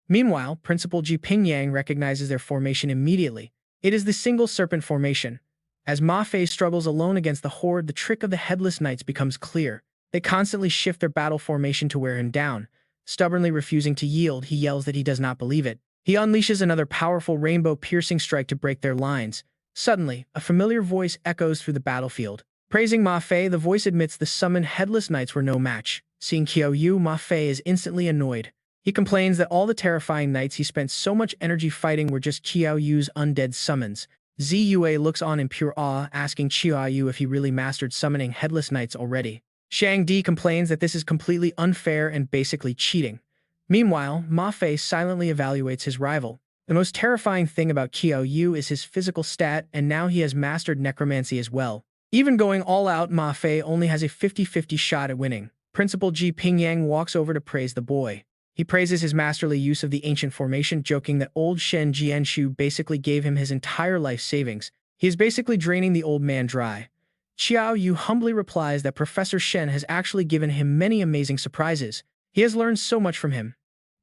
Meanwhile, Principal Ji Pingyang recognizes their formation immediately. It is the single serpent formation. As Ma Fei struggles alone against the horde, the trick of the Headless Knights becomes clear. They constantly shift their battle formation to wear him down. Stubbornly refusing to yield, he yells that he does not believe it. He unleashes another powerful rainbow-piercing strike to break their lines. Suddenly, a familiar voice echoes through the battlefield. Praising Ma Fei, the voice admits the summoned Headless Knights were no match. Seeing Qiao Yu, Ma Fei is instantly annoyed. He complains that all the terrifying knights he spent so much energy fighting were just Qiao Yu's undead summons. Ziyue looks on in pure awe, asking Qiao Yu if he really mastered summoning Headless Knights already. Xiang Di complains that this is completely unfair and basically cheating. Meanwhile, Ma Fei silently evaluates his rival. The most terrifying thing about Qiao Yu is his physical stat, and now he has mastered necromancy as well. Even going all out, Ma Fei only has a 50-50 shot at winning. Principal Ji Pingyang walks over to praise the boy. He praises his masterly use of the ancient formation, joking that old Shen Jianshu basically gave him his entire life savings. He is basically draining the old man dry. Qiao Yu humbly replies that Professor Shen has actually given him many amazing surprises. He has learned so much from him.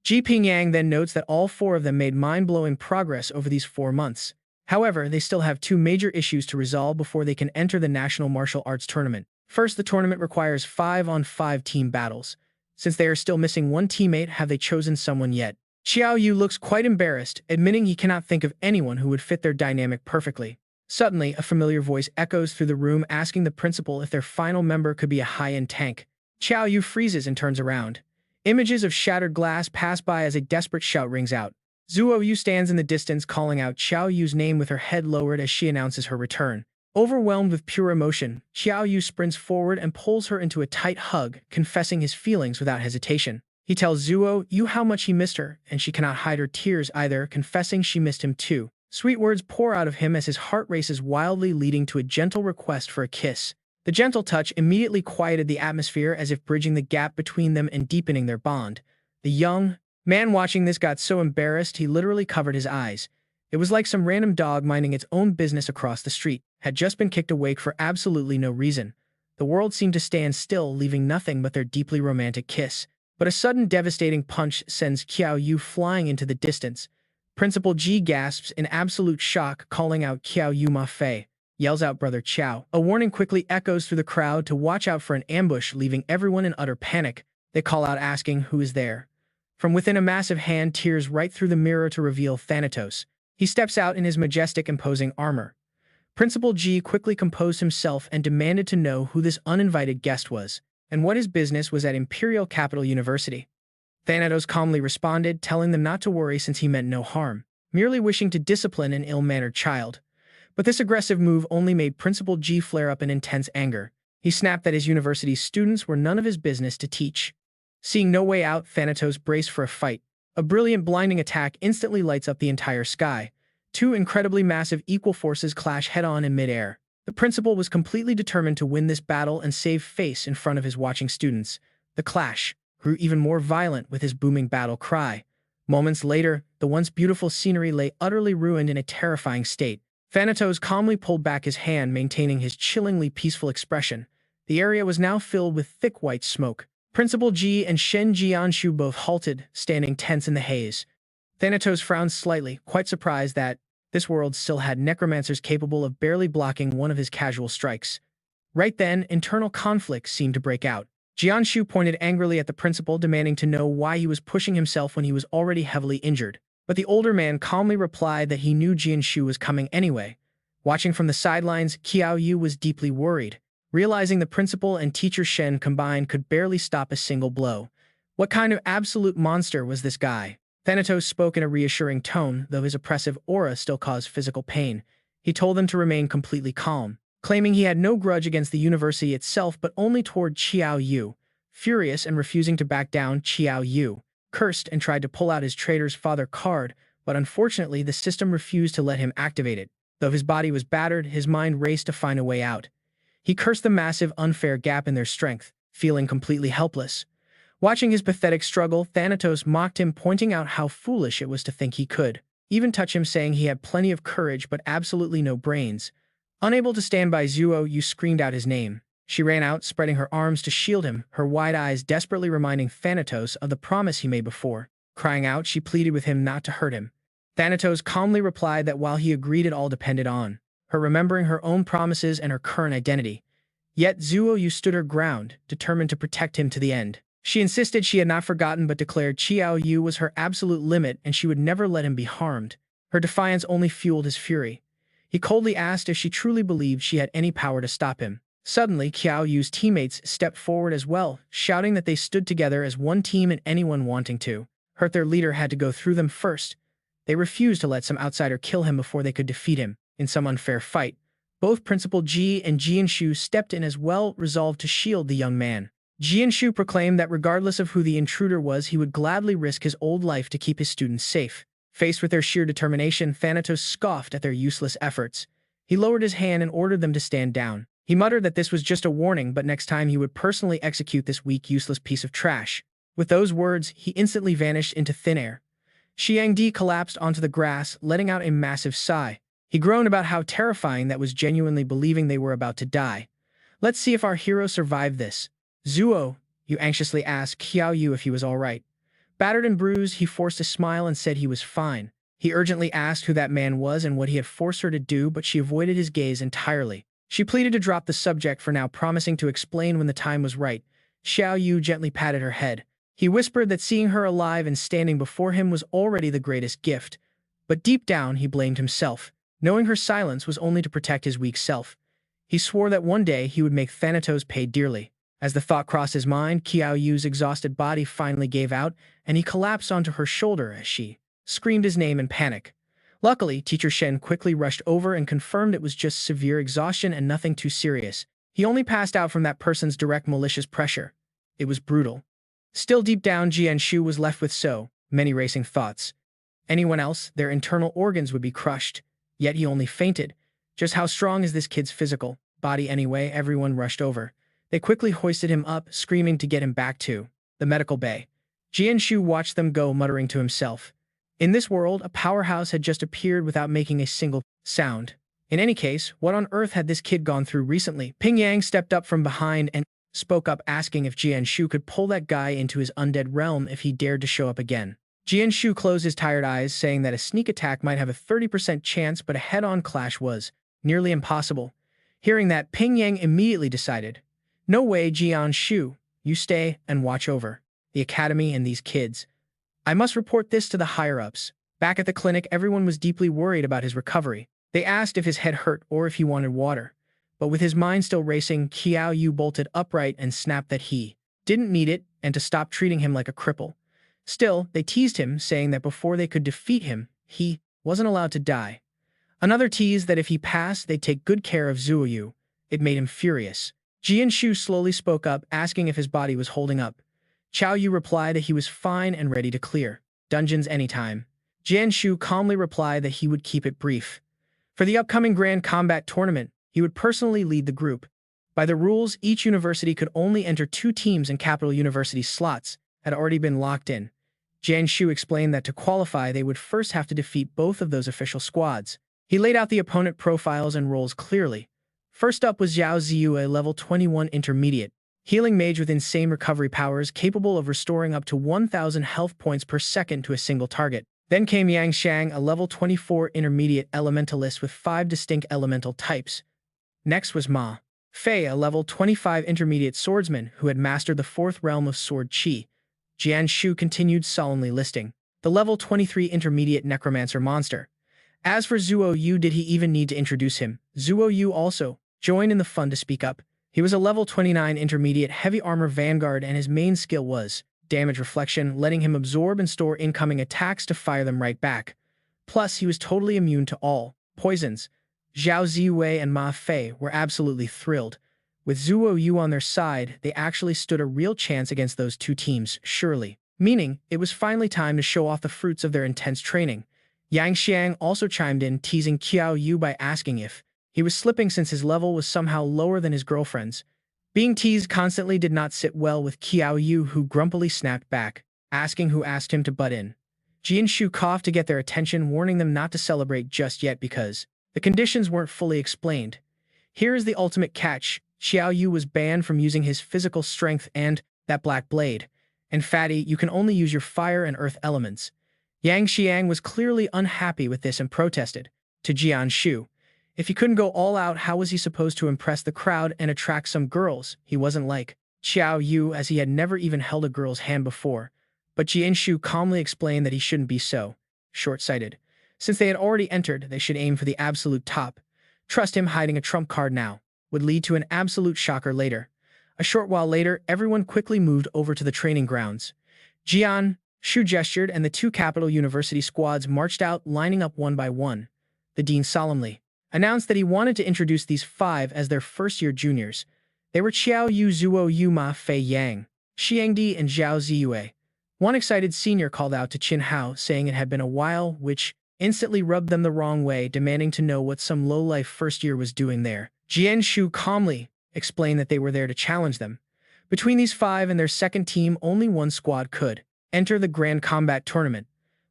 Ji Pingyang then notes that all 4 of them made mind-blowing progress over these 4 months. However, they still have 2 major issues to resolve before they can enter the National Martial Arts Tournament. First, the tournament requires 5-on-5 team battles. Since they are still missing 1 teammate, have they chosen someone yet? Qiao Yu looks quite embarrassed, admitting he cannot think of anyone who would fit their dynamic perfectly. Suddenly, a familiar voice echoes through the room, asking the principal if their final member could be a high-end tank. Qiao Yu freezes and turns around. Images of shattered glass pass by as a desperate shout rings out. Zuo Yu stands in the distance, calling out Qiao Yu's name with her head lowered as she announces her return. Overwhelmed with pure emotion, Qiao Yu sprints forward and pulls her into a tight hug, confessing his feelings without hesitation. He tells Zuo Yu how much he missed her, and she cannot hide her tears either, confessing she missed him too. Sweet words pour out of him as his heart races wildly, leading to a gentle request for a kiss. The gentle touch immediately quieted the atmosphere, as if bridging the gap between them and deepening their bond. The young man watching this got so embarrassed he literally covered his eyes. It was like some random dog minding its own business across the street had just been kicked awake for absolutely no reason. The world seemed to stand still, leaving nothing but their deeply romantic kiss. But a sudden devastating punch sends Qiao Yu flying into the distance. Principal Ji gasps in absolute shock, calling out Qiao Yu. Ma Fei yells out, "Brother Qiao." A warning quickly echoes through the crowd to watch out for an ambush, leaving everyone in utter panic. They call out, asking who is there. From within, a massive hand tears right through the mirror to reveal Thanatos. He steps out in his majestic, imposing armor. Principal Ji quickly composed himself and demanded to know who this uninvited guest was, and what his business was at Imperial Capital University. Thanatos calmly responded, telling them not to worry since he meant no harm, merely wishing to discipline an ill-mannered child. But this aggressive move only made Principal Ji flare up in intense anger. He snapped that his university's students were none of his business to teach. Seeing no way out, Thanatos braced for a fight. A brilliant blinding attack instantly lights up the entire sky. 2 incredibly massive equal forces clash head-on in midair. The principal was completely determined to win this battle and save face in front of his watching students. The clash grew even more violent with his booming battle cry. Moments later, the once beautiful scenery lay utterly ruined in a terrifying state. Thanatos calmly pulled back his hand, maintaining his chillingly peaceful expression. The area was now filled with thick white smoke. Principal Ji and Shen Jianshu both halted, standing tense in the haze. Thanatos frowned slightly, quite surprised that this world still had necromancers capable of barely blocking one of his casual strikes. Right then, internal conflict seemed to break out. Jianshu pointed angrily at the principal, demanding to know why he was pushing himself when he was already heavily injured. But the older man calmly replied that he knew Jianshu was coming anyway. Watching from the sidelines, Qiao Yu was deeply worried, realizing the principal and teacher Shen combined could barely stop a single blow. What kind of absolute monster was this guy? Thanatos spoke in a reassuring tone, though his oppressive aura still caused physical pain. He told them to remain completely calm, claiming he had no grudge against the university itself but only toward Qiao Yu. Furious and refusing to back down, Qiao Yu cursed and tried to pull out his traitor's father card, but unfortunately the system refused to let him activate it. Though his body was battered, his mind raced to find a way out. He cursed the massive, unfair gap in their strength, feeling completely helpless. Watching his pathetic struggle, Thanatos mocked him, pointing out how foolish it was to think he could even touch him, saying he had plenty of courage but absolutely no brains. Unable to stand by, Qiao Yu screamed out his name. She ran out, spreading her arms to shield him, her wide eyes desperately reminding Thanatos of the promise he made before. Crying out, she pleaded with him not to hurt him. Thanatos calmly replied that while he agreed, it all depended on her remembering her own promises and her current identity. Yet Qiao Yu stood her ground, determined to protect him to the end. She insisted she had not forgotten but declared Qiao Yu was her absolute limit and she would never let him be harmed. Her defiance only fueled his fury. He coldly asked if she truly believed she had any power to stop him. Suddenly, Qiao Yu's teammates stepped forward as well, shouting that they stood together as one team and anyone wanting to hurt their leader had to go through them first. They refused to let some outsider kill him before they could defeat him in some unfair fight. Both Principal Ji and Jianshu stepped in as well, resolved to shield the young man. Jianshu proclaimed that regardless of who the intruder was, he would gladly risk his old life to keep his students safe. Faced with their sheer determination, Thanatos scoffed at their useless efforts. He lowered his hand and ordered them to stand down. He muttered that this was just a warning, but next time he would personally execute this weak, useless piece of trash. With those words, he instantly vanished into thin air. Xiangdi collapsed onto the grass, letting out a massive sigh. He groaned about how terrifying that was, genuinely believing they were about to die. Let's see if our hero survived this. Qiao Yu anxiously asked Qiao Yu if he was all right. Battered and bruised, he forced a smile and said he was fine. He urgently asked who that man was and what he had forced her to do, but she avoided his gaze entirely. She pleaded to drop the subject for now, promising to explain when the time was right. Qiao Yu gently patted her head. He whispered that seeing her alive and standing before him was already the greatest gift. But deep down, he blamed himself, knowing her silence was only to protect his weak self. He swore that one day he would make Thanatos pay dearly. As the thought crossed his mind, Qiao Yu's exhausted body finally gave out, and he collapsed onto her shoulder as she screamed his name in panic. Luckily, Teacher Shen quickly rushed over and confirmed it was just severe exhaustion and nothing too serious. He only passed out from that person's direct malicious pressure. It was brutal. Still deep down, Jianshu was left with so many racing thoughts. Anyone else, their internal organs would be crushed. Yet he only fainted. Just how strong is this kid's physical body anyway? Everyone rushed over. They quickly hoisted him up, screaming to get him back to the medical bay. Jianshu watched them go, muttering to himself. In this world, a powerhouse had just appeared without making a single sound. In any case, what on earth had this kid gone through recently? Ping Yang stepped up from behind and spoke up, asking if Jianshu could pull that guy into his undead realm if he dared to show up again. Jianshu closed his tired eyes, saying that a sneak attack might have a 30% chance, but a head-on clash was nearly impossible. Hearing that, Ping Yang immediately decided, "No way, Jianshu. You stay and watch over the academy and these kids. I must report this to the higher-ups." Back at the clinic, everyone was deeply worried about his recovery. They asked if his head hurt or if he wanted water. But with his mind still racing, Qiao Yu bolted upright and snapped that he didn't need it and to stop treating him like a cripple. Still, they teased him, saying that before they could defeat him, he wasn't allowed to die. Another tease that if he passed, they'd take good care of Qiao Yu. It made him furious. Jianshu slowly spoke up, asking if his body was holding up. Qiao Yu replied that he was fine and ready to clear dungeons anytime. Jianshu calmly replied that he would keep it brief. For the upcoming Grand Combat Tournament, he would personally lead the group. By the rules, each university could only enter 2 teams in Capital University slots, had already been locked in. Jian Shu explained that to qualify, they would first have to defeat both of those official squads. He laid out the opponent profiles and roles clearly. First up was Zhao Ziyu, a level 21 intermediate, healing mage with insane recovery powers capable of restoring up to 1,000 health points per second to a single target. Then came Yang Xiang, a level 24 intermediate elementalist with 5 distinct elemental types. Next was Ma Fei, a level 25 intermediate swordsman who had mastered the 4th realm of sword qi. Jian Shu continued solemnly listing the level 23 intermediate necromancer monster. As for Qiao Yu, did he even need to introduce him? Qiao Yu also joined in the fun to speak up. He was a level 29 intermediate heavy armor vanguard, and his main skill was damage reflection, letting him absorb and store incoming attacks to fire them right back. Plus, he was totally immune to all poisons. Zhao Ziwei and Ma Fei were absolutely thrilled. With Qiao Yu on their side, they actually stood a real chance against those two teams, surely. Meaning, it was finally time to show off the fruits of their intense training. Yang Xiang also chimed in, teasing Qiao Yu by asking if he was slipping since his level was somehow lower than his girlfriend's. Being teased constantly did not sit well with Qiao Yu, who grumpily snapped back, asking who asked him to butt in. Jian Shu coughed to get their attention, warning them not to celebrate just yet because the conditions weren't fully explained. Here is the ultimate catch. Qiao Yu was banned from using his physical strength and that black blade. And fatty, you can only use your fire and earth elements. Yang Xiang was clearly unhappy with this and protested to Jian Shu. If he couldn't go all out, how was he supposed to impress the crowd and attract some girls? He wasn't like Qiao Yu, as he had never even held a girl's hand before. But Jian Shu calmly explained that he shouldn't be so short-sighted. Since they had already entered, they should aim for the absolute top. Trust him, hiding a trump card now would lead to an absolute shocker later. A short while later, everyone quickly moved over to the training grounds. Jian Shu gestured, and the two Capital University squads marched out, lining up one by one. The dean solemnly announced that he wanted to introduce these 5 as their first-year juniors. They were Qiao Yu, Qiao Yu, Ma Fei, Yang Xiangdi, and Zhao Ziyue. One excited senior called out to Qin Hao, saying it had been a while, which instantly rubbed them the wrong way, demanding to know what some low-life first-year was doing there. Jian Shu calmly explained that they were there to challenge them. Between these 5 and their second team, only one squad could enter the Grand Combat Tournament.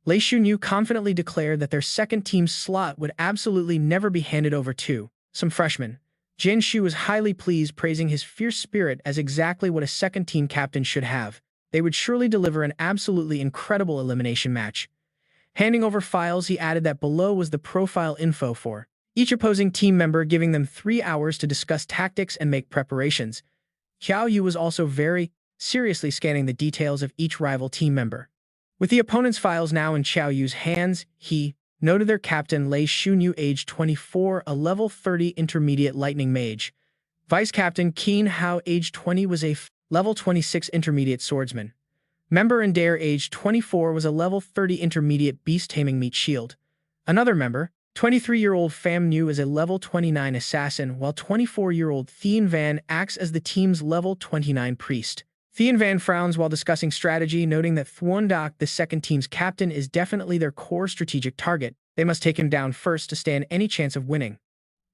Lei Shunyu confidently declared that their second team's slot would absolutely never be handed over to some freshmen. Jian Shu was highly pleased, praising his fierce spirit as exactly what a second team captain should have. They would surely deliver an absolutely incredible elimination match. Handing over files, he added that below was the profile info for each opposing team member, giving them 3 hours to discuss tactics and make preparations. Qiao Yu was also very seriously scanning the details of each rival team member. With the opponent's files now in Qiao Yu's hands, he noted their captain Lei Shunyu, age 24, a level 30 intermediate lightning mage. Vice captain Qin Hao, age 20, was a level 26 intermediate swordsman. Member and Dare, age 24, was a level 30 intermediate beast-taming meat shield. Another member, 23-year-old Pham Nhu, is a level 29 assassin, while 24-year-old Thien Van acts as the team's level 29 priest. Thien Van frowns while discussing strategy, noting that Thuan Doc, the second team's captain, is definitely their core strategic target. They must take him down first to stand any chance of winning.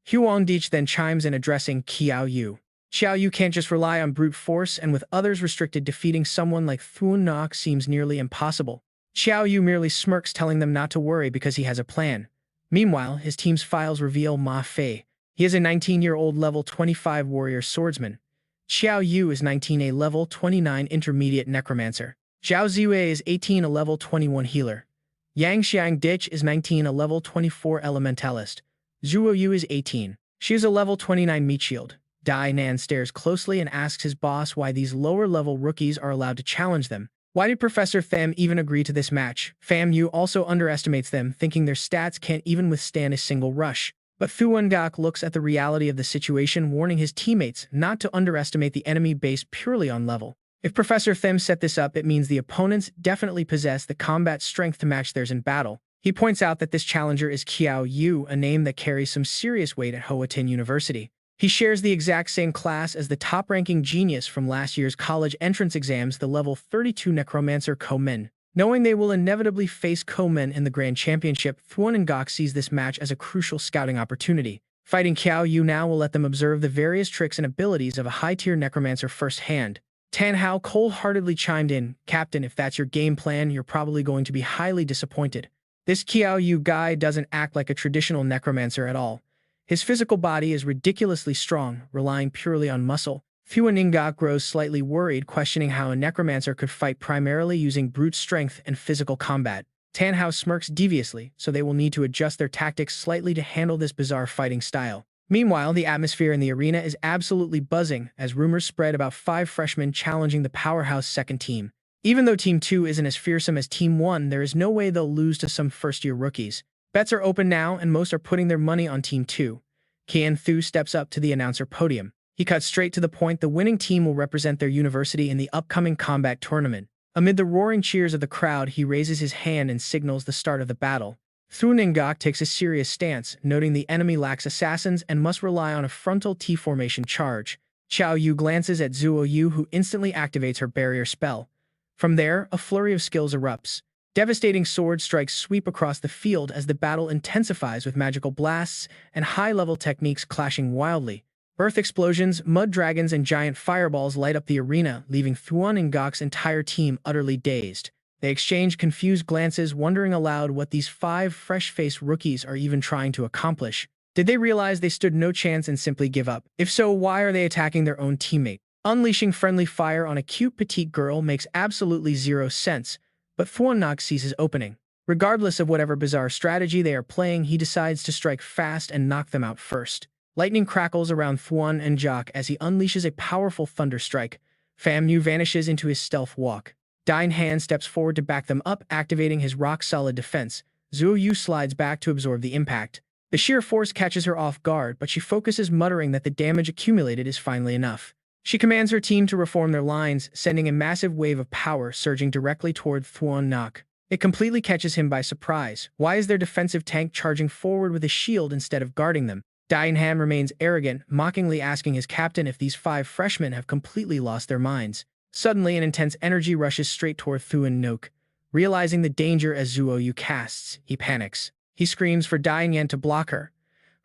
Huang Dich then chimes in, addressing Qiao Yu. Qiao Yu can't just rely on brute force, and with others restricted, defeating someone like Thuan Doc seems nearly impossible. Qiao Yu merely smirks, telling them not to worry because he has a plan. Meanwhile, his team's files reveal Ma Fei. He is a 19-year-old level 25 warrior swordsman. Qiao Yu is 19, a level 29 intermediate necromancer. Zhao Ziwei is 18, a level 21 healer. Yang Xiang is 19, a level 24 elementalist. Qiao Yu is 18. She is a level 29 meat shield. Dai Nan stares closely and asks his boss why these lower-level rookies are allowed to challenge them. Why did Professor Pham even agree to this match? Pham Yu also underestimates them, thinking their stats can't even withstand a single rush. But Thuan Doc looks at the reality of the situation, warning his teammates not to underestimate the enemy based purely on level. If Professor Pham set this up, it means the opponents definitely possess the combat strength to match theirs in battle. He points out that this challenger is Qiao Yu, a name that carries some serious weight at Hoa Tin University. He shares the exact same class as the top-ranking genius from last year's college entrance exams, the level 32 Necromancer Ko Men. Knowing they will inevitably face Ko Men in the Grand Championship, Thuan Doc sees this match as a crucial scouting opportunity. Fighting Qiao Yu now will let them observe the various tricks and abilities of a high-tier necromancer firsthand. Tan Hao cold-heartedly chimed in, "Captain, if that's your game plan, you're probably going to be highly disappointed. This Qiao Yu guy doesn't act like a traditional necromancer at all. His physical body is ridiculously strong, relying purely on muscle." Thua Ningok grows slightly worried, questioning how a necromancer could fight primarily using brute strength and physical combat. Tan Hao smirks deviously, so they will need to adjust their tactics slightly to handle this bizarre fighting style. Meanwhile, the atmosphere in the arena is absolutely buzzing as rumors spread about 5 freshmen challenging the powerhouse second team. Even though Team 2 isn't as fearsome as Team 1, there is no way they'll lose to some first-year rookies. Bets are open now, and most are putting their money on Team 2. Qian Thu steps up to the announcer podium. He cuts straight to the point: the winning team will represent their university in the upcoming combat tournament. Amid the roaring cheers of the crowd, he raises his hand and signals the start of the battle. Thua Ningok takes a serious stance, noting the enemy lacks assassins and must rely on a frontal T-formation charge. Qiao Yu glances at Qiao Yu, who instantly activates her barrier spell. From there, a flurry of skills erupts. Devastating sword strikes sweep across the field as the battle intensifies, with magical blasts and high-level techniques clashing wildly. Earth explosions, mud dragons, and giant fireballs light up the arena, leaving Thua Ningok's entire team utterly dazed. They exchange confused glances, wondering aloud what these 5 fresh-faced rookies are even trying to accomplish. Did they realize they stood no chance and simply give up? If so, why are they attacking their own teammate? Unleashing friendly fire on a cute petite girl makes absolutely zero sense, but Thua Ningok sees his opening. Regardless of whatever bizarre strategy they are playing, he decides to strike fast and knock them out first. Lightning crackles around Thua Ningok as he unleashes a powerful thunder strike. Pham Yu vanishes into his stealth walk. Dine Han steps forward to back them up, activating his rock-solid defense. Qiao Yu slides back to absorb the impact. The sheer force catches her off guard, but she focuses, muttering that the damage accumulated is finally enough. She commands her team to reform their lines, sending a massive wave of power surging directly toward Thua Ningok. It completely catches him by surprise. Why is their defensive tank charging forward with a shield instead of guarding them? Dine Han remains arrogant, mockingly asking his captain if these 5 freshmen have completely lost their minds. Suddenly, an intense energy rushes straight toward Thua Ningok. Realizing the danger as Qiao Yu casts, he panics. He screams for Dine Han to block her.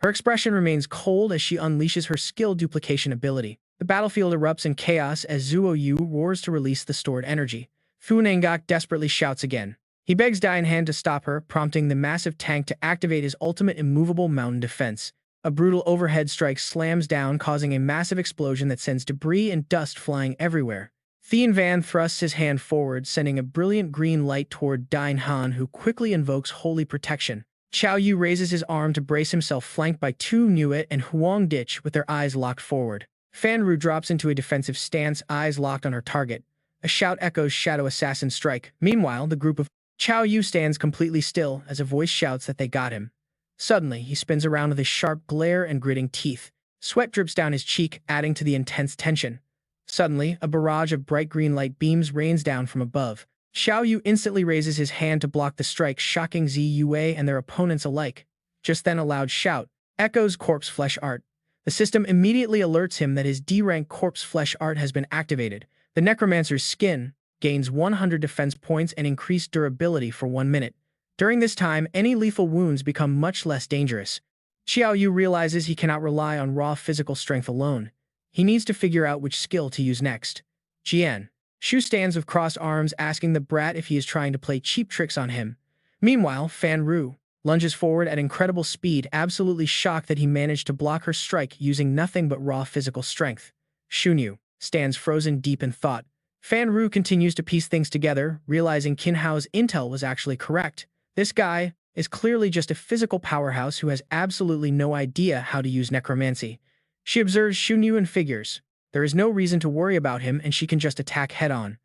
Her expression remains cold as she unleashes her skill duplication ability. The battlefield erupts in chaos as Qiao Yu roars to release the stored energy. Thua Ningok desperately shouts again. He begs Dine Han to stop her, prompting the massive tank to activate his ultimate immovable mountain defense. A brutal overhead strike slams down, causing a massive explosion that sends debris and dust flying everywhere. Thien Van thrusts his hand forward, sending a brilliant green light toward Dine Han, who quickly invokes holy protection. Qiao Yu raises his arm to brace himself, flanked by Tu Nuet and Huang Dich with their eyes locked forward. Fan Ru drops into a defensive stance, eyes locked on her target. A shout echoes Shadow Assassin Strike. Meanwhile, the group of Qiao Yu stands completely still as a voice shouts that they got him. Suddenly, he spins around with a sharp glare and gritting teeth. Sweat drips down his cheek, adding to the intense tension. Suddenly, a barrage of bright green light beams rains down from above. Qiao Yu instantly raises his hand to block the strike, shocking Zi Yue and their opponents alike. Just then, a loud shout echoes corpse flesh art. The system immediately alerts him that his D-rank corpse flesh art has been activated. The necromancer's skin gains 100 defense points and increased durability for 1 minute. During this time, any lethal wounds become much less dangerous. Qiao Yu realizes he cannot rely on raw physical strength alone. He needs to figure out which skill to use next. Jian Shu stands with crossed arms, asking the brat if he is trying to play cheap tricks on him. Meanwhile, Fan Ru lunges forward at incredible speed, absolutely shocked that he managed to block her strike using nothing but raw physical strength. Shunyu stands frozen deep in thought. Fan Ru continues to piece things together, realizing Qin Hao's intel was actually correct. This guy is clearly just a physical powerhouse who has absolutely no idea how to use necromancy. She observes Shunyu and figures there is no reason to worry about him, and she can just attack head-on.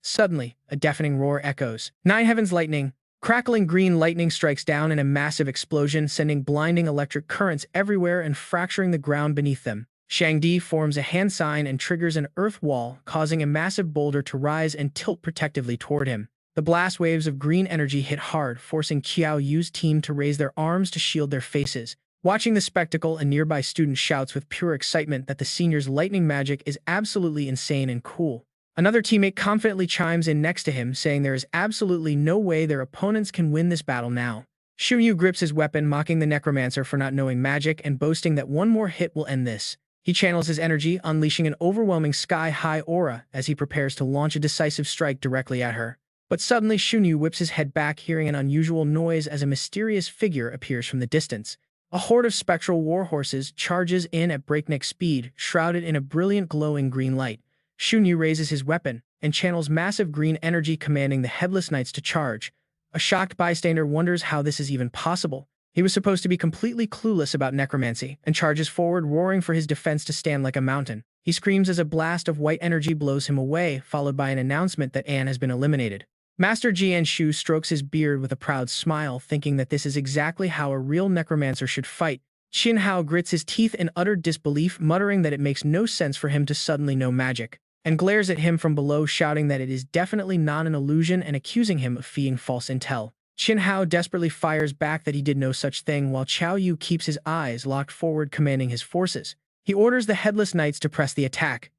Suddenly, a deafening roar echoes. 9 heavens lightning. Crackling green lightning strikes down in a massive explosion, sending blinding electric currents everywhere and fracturing the ground beneath them. Shangdi forms a hand sign and triggers an earth wall, causing a massive boulder to rise and tilt protectively toward him. The blast waves of green energy hit hard, forcing Qiao Yu's team to raise their arms to shield their faces. Watching the spectacle, a nearby student shouts with pure excitement that the senior's lightning magic is absolutely insane and cool. Another teammate confidently chimes in next to him, saying there is absolutely no way their opponents can win this battle now. Shunyu grips his weapon, mocking the necromancer for not knowing magic and boasting that one more hit will end this. He channels his energy, unleashing an overwhelming sky-high aura as he prepares to launch a decisive strike directly at her. But suddenly Shunyu whips his head back, hearing an unusual noise as a mysterious figure appears from the distance. A horde of spectral warhorses charges in at breakneck speed, shrouded in a brilliant glowing green light. Shunyu raises his weapon and channels massive green energy, commanding the Headless Knights to charge. A shocked bystander wonders how this is even possible. He was supposed to be completely clueless about necromancy, and charges forward, roaring for his defense to stand like a mountain. He screams as a blast of white energy blows him away, followed by an announcement that Anne has been eliminated. Master Jianshu strokes his beard with a proud smile, thinking that this is exactly how a real necromancer should fight. Qin Hao grits his teeth in utter disbelief, muttering that it makes no sense for him to suddenly know magic, and glares at him from below, shouting that it is definitely not an illusion and accusing him of feeding false intel. Qin Hao desperately fires back that he did no such thing, while Qiao Yu keeps his eyes locked forward, commanding his forces. He orders the Headless Knights to press the attack.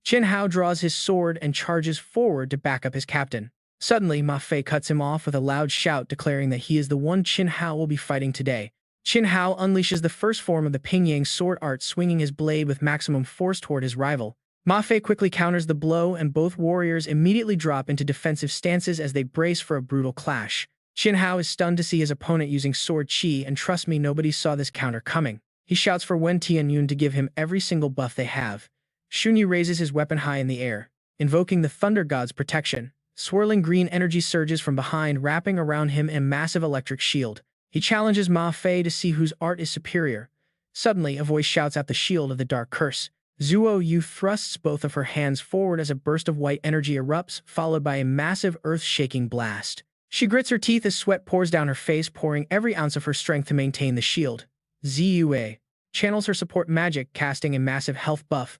Qin Hao draws his sword and charges forward to back up his captain. Suddenly, Ma Fei cuts him off with a loud shout, declaring that he is the one Qin Hao will be fighting today. Qin Hao unleashes the first form of the Pingyang sword art, swinging his blade with maximum force toward his rival. Ma Fei quickly counters the blow, and both warriors immediately drop into defensive stances as they brace for a brutal clash. Qin Hao is stunned to see his opponent using sword chi, and trust me, nobody saw this counter coming. He shouts for Wen Tianyun to give him every single buff they have. Shunyu raises his weapon high in the air, invoking the Thunder God's protection. Swirling green energy surges from behind, wrapping around him in a massive electric shield. He challenges Ma Fei to see whose art is superior. Suddenly, a voice shouts out the shield of the dark curse. Qiao Yu thrusts both of her hands forward as a burst of white energy erupts, followed by a massive earth-shaking blast. She grits her teeth as sweat pours down her face, pouring every ounce of her strength to maintain the shield. Ziyue channels her support magic, casting a massive health buff.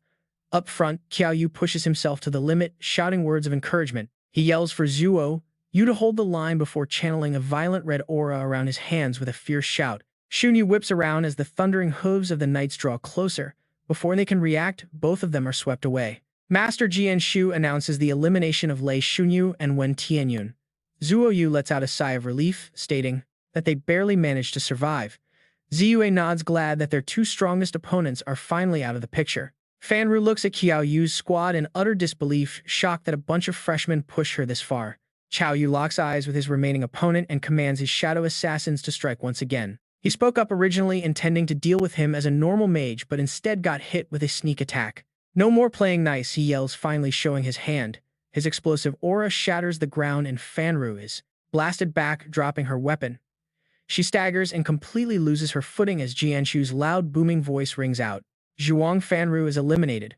Up front, Qiao Yu pushes himself to the limit, shouting words of encouragement. He yells for Qiao Yu to hold the line before channeling a violent red aura around his hands with a fierce shout. Shunyu whips around as the thundering hooves of the knights draw closer. Before they can react, both of them are swept away. Master Jianshu announces the elimination of Lei Shunyu and Wen Tianyun. Qiao Yu lets out a sigh of relief, stating that they barely managed to survive. Ziyue nods, glad that their two strongest opponents are finally out of the picture. Fanru looks at Qiao Yu's squad in utter disbelief, shocked that a bunch of freshmen pushed her this far. Qiao Yu locks eyes with his remaining opponent and commands his shadow assassins to strike once again. He spoke up originally intending to deal with him as a normal mage, but instead got hit with a sneak attack. No more playing nice, he yells, finally showing his hand. His explosive aura shatters the ground and Fanru is blasted back, dropping her weapon. She staggers and completely loses her footing as Jianshu's loud booming voice rings out. Zhuang Fanru is eliminated.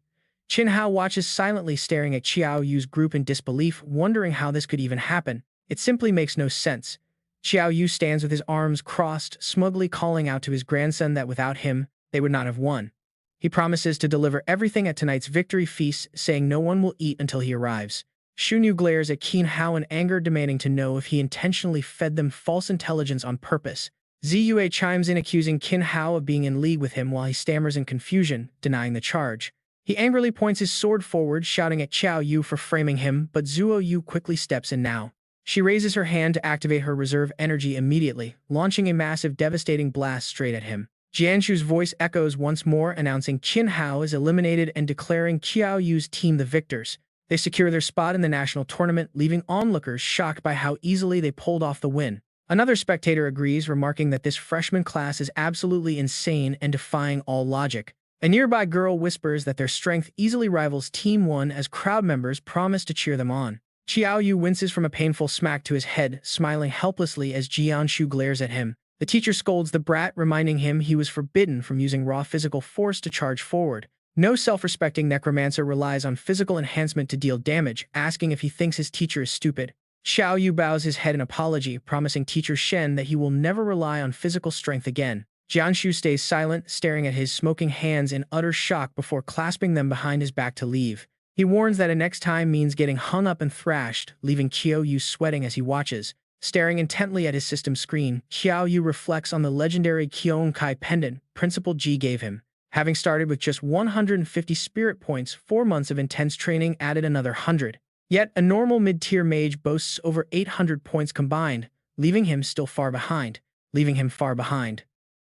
Qin Hao watches silently, staring at Qiao Yu's group in disbelief, wondering how this could even happen. It simply makes no sense. Qiao Yu stands with his arms crossed, smugly calling out to his grandson that without him, they would not have won. He promises to deliver everything at tonight's victory feast, saying no one will eat until he arrives. Shunyu glares at Qin Hao in anger, demanding to know if he intentionally fed them false intelligence on purpose. Ziyue chimes in, accusing Qin Hao of being in league with him, while he stammers in confusion, denying the charge. He angrily points his sword forward, shouting at Qiao Yu for framing him, but Qiao Yu quickly steps in now. She raises her hand to activate her reserve energy immediately, launching a massive devastating blast straight at him. Jianshu's voice echoes once more, announcing Qin Hao is eliminated and declaring Qiao Yu's team the victors. They secure their spot in the national tournament, leaving onlookers shocked by how easily they pulled off the win. Another spectator agrees, remarking that this freshman class is absolutely insane and defying all logic. A nearby girl whispers that their strength easily rivals Team 1 as crowd members promise to cheer them on. Qiao Yu winces from a painful smack to his head, smiling helplessly as Jianshu glares at him. The teacher scolds the brat, reminding him he was forbidden from using raw physical force to charge forward. No self-respecting necromancer relies on physical enhancement to deal damage, asking if he thinks his teacher is stupid. Qiao Yu bows his head in apology, promising Teacher Shen that he will never rely on physical strength again. Jianshu stays silent, staring at his smoking hands in utter shock before clasping them behind his back to leave. He warns that a next time means getting hung up and thrashed, leaving Qiao Yu sweating as he watches. Staring intently at his system screen, Qiao Yu reflects on the legendary Qion Kai pendant Principal Ji gave him. Having started with just 150 spirit points, 4 months of intense training added another 100. Yet, a normal mid-tier mage boasts over 800 points combined, leaving him far behind.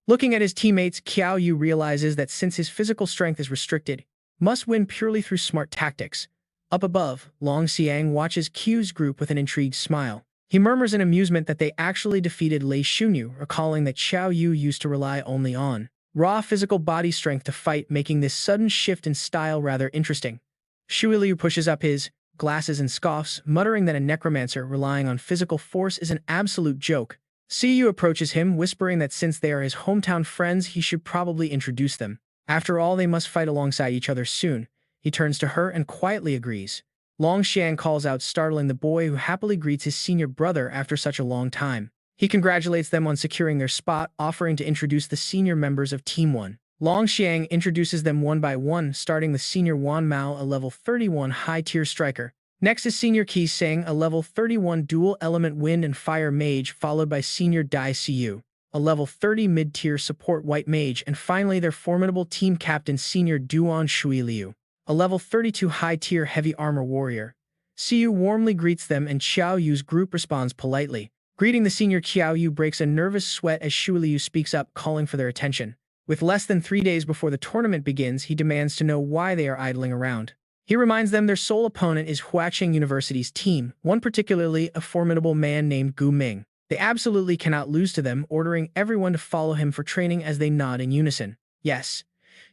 Looking at his teammates, Qiao Yu realizes that since his physical strength is restricted, must win purely through smart tactics. Up above, Long Xiang watches Q's group with an intrigued smile. He murmurs in amusement that they actually defeated Lei Shunyu, recalling that Qiao Yu used to rely only on raw physical body strength to fight, making this sudden shift in style rather interesting. Shu Liu pushes up his glasses and scoffs, muttering that a necromancer relying on physical force is an absolute joke. Qiao approaches him, whispering that since they are his hometown friends, he should probably introduce them. After all, they must fight alongside each other soon. He turns to her and quietly agrees. Long Xiang calls out, startling the boy, who happily greets his senior brother after such a long time. He congratulates them on securing their spot, offering to introduce the senior members of Team 1. Long Xiang introduces them one by one, starting with Senior Wan Mao, a level 31 high-tier striker. Next is Senior Qi Seng, a level 31 dual-element wind and fire mage, followed by Senior Dai Siyu, a level 30 mid-tier support white mage, and finally their formidable team captain Senior Duan Shui Liu, a level 32 high-tier heavy armor warrior. Siyu warmly greets them and Qiao Yu's group responds politely. Greeting the senior, Qiao Yu breaks a nervous sweat as Shui Liu speaks up, calling for their attention. With less than 3 days before the tournament begins, he demands to know why they are idling around. He reminds them their sole opponent is Huaqing University's team, one particularly a formidable man named Gu Ming. They absolutely cannot lose to them, ordering everyone to follow him for training as they nod in unison. Yes.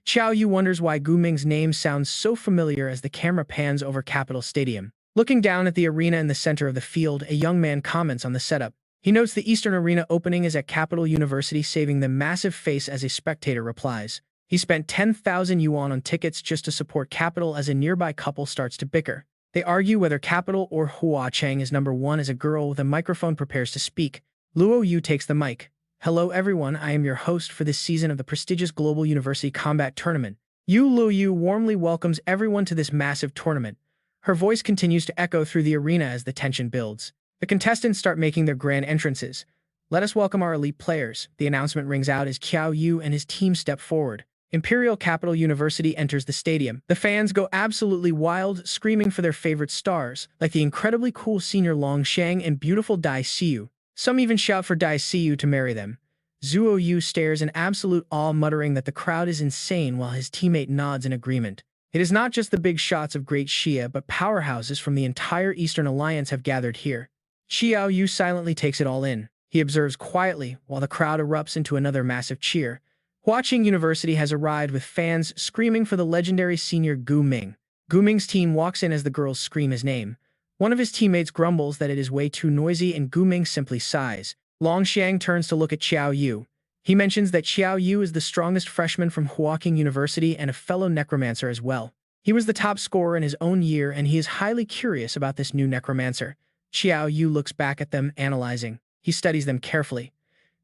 Qiao Yu wonders why Gu Ming's name sounds so familiar as the camera pans over Capital Stadium. Looking down at the arena in the center of the field, a young man comments on the setup. He notes the Eastern Arena opening is at Capital University, saving them massive face as a spectator replies. He spent 10,000 yuan on tickets just to support Capital as a nearby couple starts to bicker. They argue whether Capital or Huaqing is number one as a girl with a microphone prepares to speak. Luo Yu takes the mic. Hello everyone, I am your host for this season of the prestigious Global University Combat Tournament. Luo Yu warmly welcomes everyone to this massive tournament. Her voice continues to echo through the arena as the tension builds. The contestants start making their grand entrances. Let us welcome our elite players. The announcement rings out as Qiao Yu and his team step forward. Imperial Capital University enters the stadium. The fans go absolutely wild, screaming for their favorite stars, like the incredibly cool senior Long Xiang and beautiful Dai Siyu. Some even shout for Dai Siyu to marry them. Zuo Yu stares in absolute awe, muttering that the crowd is insane while his teammate nods in agreement. It is not just the big shots of Great Xia, but powerhouses from the entire Eastern Alliance have gathered here. Qiao Yu silently takes it all in. He observes quietly while the crowd erupts into another massive cheer. Huaqing University has arrived with fans screaming for the legendary senior Gu Ming. Gu Ming's team walks in as the girls scream his name. One of his teammates grumbles that it is way too noisy and Gu Ming simply sighs. Long Xiang turns to look at Qiao Yu. He mentions that Qiao Yu is the strongest freshman from Huaqing University and a fellow necromancer as well. He was the top scorer in his own year and he is highly curious about this new necromancer. Qiao Yu looks back at them, analyzing. He studies them carefully.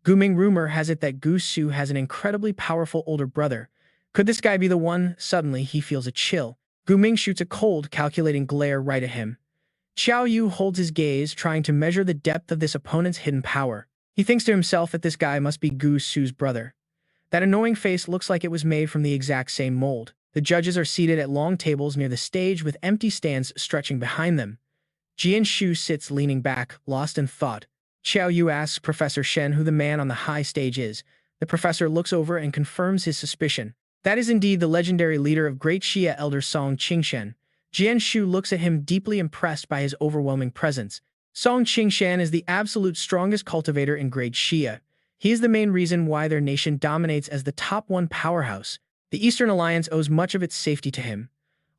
Gu Ming rumor has it that Gu Su has an incredibly powerful older brother. Could this guy be the one? Suddenly, he feels a chill. Gu Ming shoots a cold, calculating glare right at him. Qiao Yu holds his gaze, trying to measure the depth of this opponent's hidden power. He thinks to himself that this guy must be Gu Su's brother. That annoying face looks like it was made from the exact same mold. The judges are seated at long tables near the stage with empty stands stretching behind them. Jian Shu sits leaning back, lost in thought. Qiao Yu asks Professor Shen who the man on the high stage is. The professor looks over and confirms his suspicion. That is indeed the legendary leader of Great Xia, Elder Song Qingshan. Jian Shu looks at him, deeply impressed by his overwhelming presence. Song Qingshan is the absolute strongest cultivator in Great Xia. He is the main reason why their nation dominates as the top one powerhouse. The Eastern Alliance owes much of its safety to him.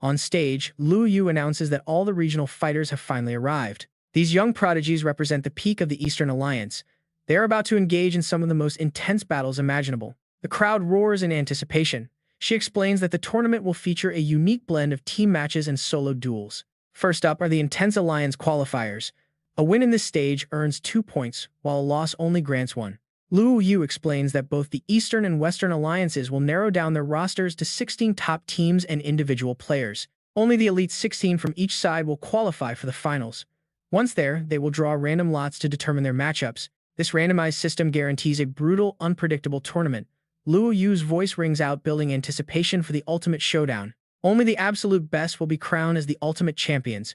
On stage, Lu Yu announces that all the regional fighters have finally arrived. These young prodigies represent the peak of the Eastern Alliance. They are about to engage in some of the most intense battles imaginable. The crowd roars in anticipation. She explains that the tournament will feature a unique blend of team matches and solo duels. First up are the Intense Alliance qualifiers. A win in this stage earns 2 points, while a loss only grants 1. Lu Yu explains that both the Eastern and Western Alliances will narrow down their rosters to 16 top teams and individual players. Only the Elite 16 from each side will qualify for the finals. Once there, they will draw random lots to determine their matchups. This randomized system guarantees a brutal, unpredictable tournament. Luo Yu's voice rings out, building anticipation for the ultimate showdown. Only the absolute best will be crowned as the ultimate champions.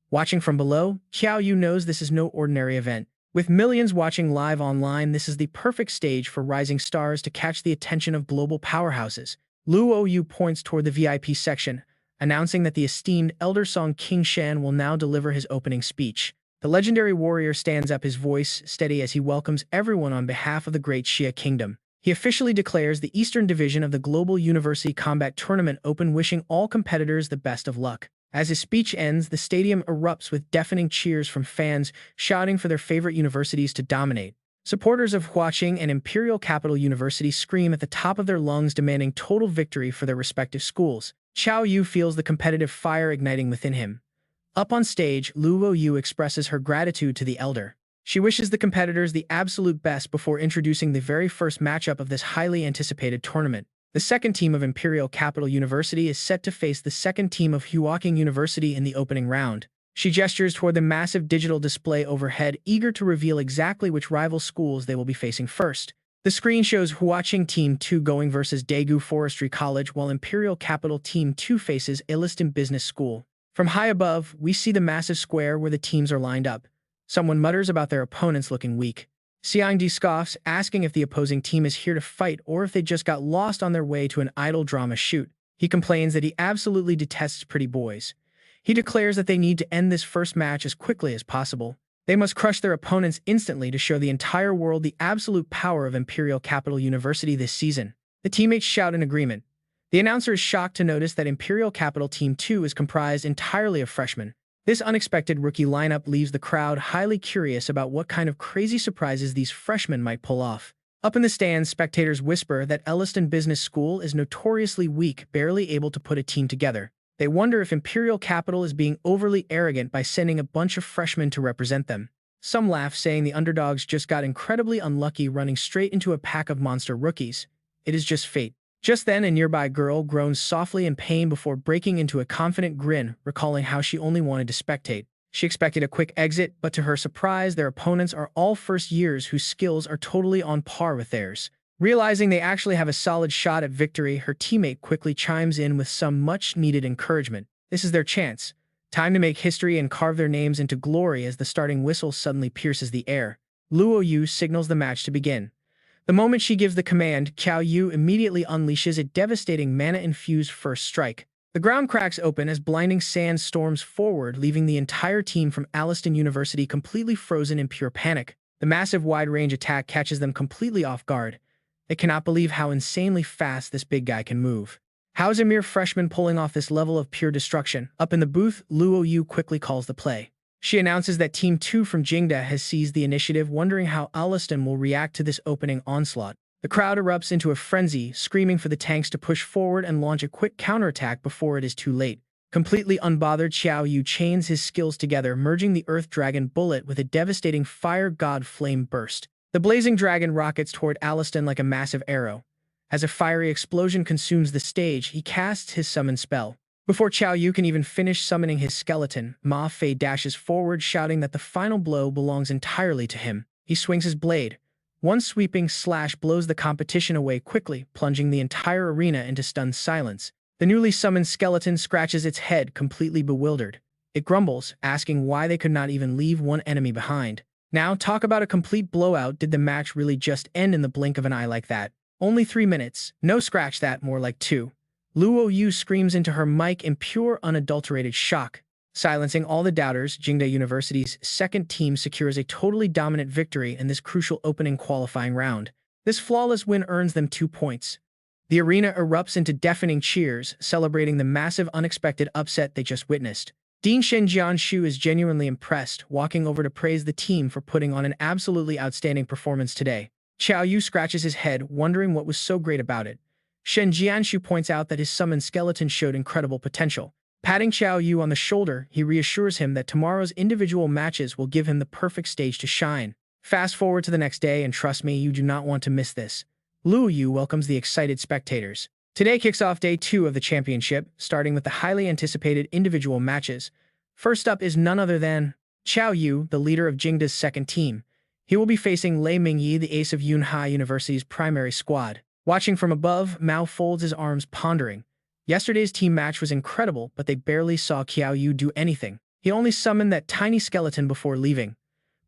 Watching from below, Qiao Yu knows this is no ordinary event. With millions watching live online, this is the perfect stage for rising stars to catch the attention of global powerhouses. Luo Yu points toward the VIP section, announcing that the esteemed Elder Song King Shan will now deliver his opening speech. The legendary warrior stands up, his voice steady as he welcomes everyone on behalf of the great Xia Kingdom. He officially declares the Eastern Division of the Global University Combat Tournament open, wishing all competitors the best of luck. As his speech ends, the stadium erupts with deafening cheers from fans shouting for their favorite universities to dominate. Supporters of Huaqing and Imperial Capital University scream at the top of their lungs, demanding total victory for their respective schools. Qiao Yu feels the competitive fire igniting within him. Up on stage, Luo Yu expresses her gratitude to the elder. She wishes the competitors the absolute best before introducing the very first matchup of this highly anticipated tournament. The second team of Imperial Capital University is set to face the second team of Huaqing University in the opening round. She gestures toward the massive digital display overhead, eager to reveal exactly which rival schools they will be facing first. The screen shows Huaqing Team 2 going versus Daegu Forestry College, while Imperial Capital Team 2 faces Illiston Business School. From high above, we see the massive square where the teams are lined up. Someone mutters about their opponents looking weak. Xiangdi scoffs, asking if the opposing team is here to fight or if they just got lost on their way to an idol drama shoot. He complains that he absolutely detests pretty boys. He declares that they need to end this first match as quickly as possible. They must crush their opponents instantly to show the entire world the absolute power of Imperial Capital University this season. The teammates shout in agreement. The announcer is shocked to notice that Imperial Capital Team 2 is comprised entirely of freshmen. This unexpected rookie lineup leaves the crowd highly curious about what kind of crazy surprises these freshmen might pull off. Up in the stands, spectators whisper that Illiston Business School is notoriously weak, barely able to put a team together. They wonder if Imperial Capital is being overly arrogant by sending a bunch of freshmen to represent them. Some laugh, saying the underdogs just got incredibly unlucky running straight into a pack of monster rookies. It is just fate. Just then, a nearby girl groans softly in pain before breaking into a confident grin, recalling how she only wanted to spectate. She expected a quick exit, but to her surprise, their opponents are all first years whose skills are totally on par with theirs. Realizing they actually have a solid shot at victory, her teammate quickly chimes in with some much-needed encouragement. This is their chance. Time to make history and carve their names into glory as the starting whistle suddenly pierces the air. Luo Yu signals the match to begin. The moment she gives the command, Qiao Yu immediately unleashes a devastating mana-infused first strike. The ground cracks open as blinding sand storms forward, leaving the entire team from Illiston University completely frozen in pure panic. The massive wide-range attack catches them completely off guard. They cannot believe how insanely fast this big guy can move. How is a mere freshman pulling off this level of pure destruction? Up in the booth, Luo Yu quickly calls the play. She announces that Team 2 from Jingda has seized the initiative, wondering how Illiston will react to this opening onslaught. The crowd erupts into a frenzy, screaming for the tanks to push forward and launch a quick counterattack before it is too late. Completely unbothered, Qiao Yu chains his skills together, merging the Earth Dragon Bullet with a devastating Fire God Flame Burst. The blazing dragon rockets toward Illiston like a massive arrow. As a fiery explosion consumes the stage, he casts his summon spell. Before Qiao Yu can even finish summoning his skeleton, Ma Fei dashes forward, shouting that the final blow belongs entirely to him. He swings his blade. One sweeping slash blows the competition away quickly, plunging the entire arena into stunned silence. The newly summoned skeleton scratches its head, completely bewildered. It grumbles, asking why they could not even leave one enemy behind. Now, talk about a complete blowout. Did the match really just end in the blink of an eye like that? Only 3 minutes. No, scratch that, more like 2. Luo Yu screams into her mic in pure, unadulterated shock. Silencing all the doubters, Jingda University's second team secures a totally dominant victory in this crucial opening qualifying round. This flawless win earns them 2 points. The arena erupts into deafening cheers, celebrating the massive unexpected upset they just witnessed. Dean Shen Jianshu is genuinely impressed, walking over to praise the team for putting on an absolutely outstanding performance today. Qiao Yu scratches his head, wondering what was so great about it. Shen Jianshu points out that his summoned skeleton showed incredible potential. Patting Qiao Yu on the shoulder, he reassures him that tomorrow's individual matches will give him the perfect stage to shine. Fast forward to the next day, and trust me, you do not want to miss this. Luo Yu welcomes the excited spectators. Today kicks off day 2 of the championship, starting with the highly anticipated individual matches. First up is none other than Qiao Yu, the leader of Jingda's second team. He will be facing Lei Mingyi, the ace of Yunhai University's primary squad. Watching from above, Mao folds his arms, pondering. Yesterday's team match was incredible, but they barely saw Qiao Yu do anything. He only summoned that tiny skeleton before leaving.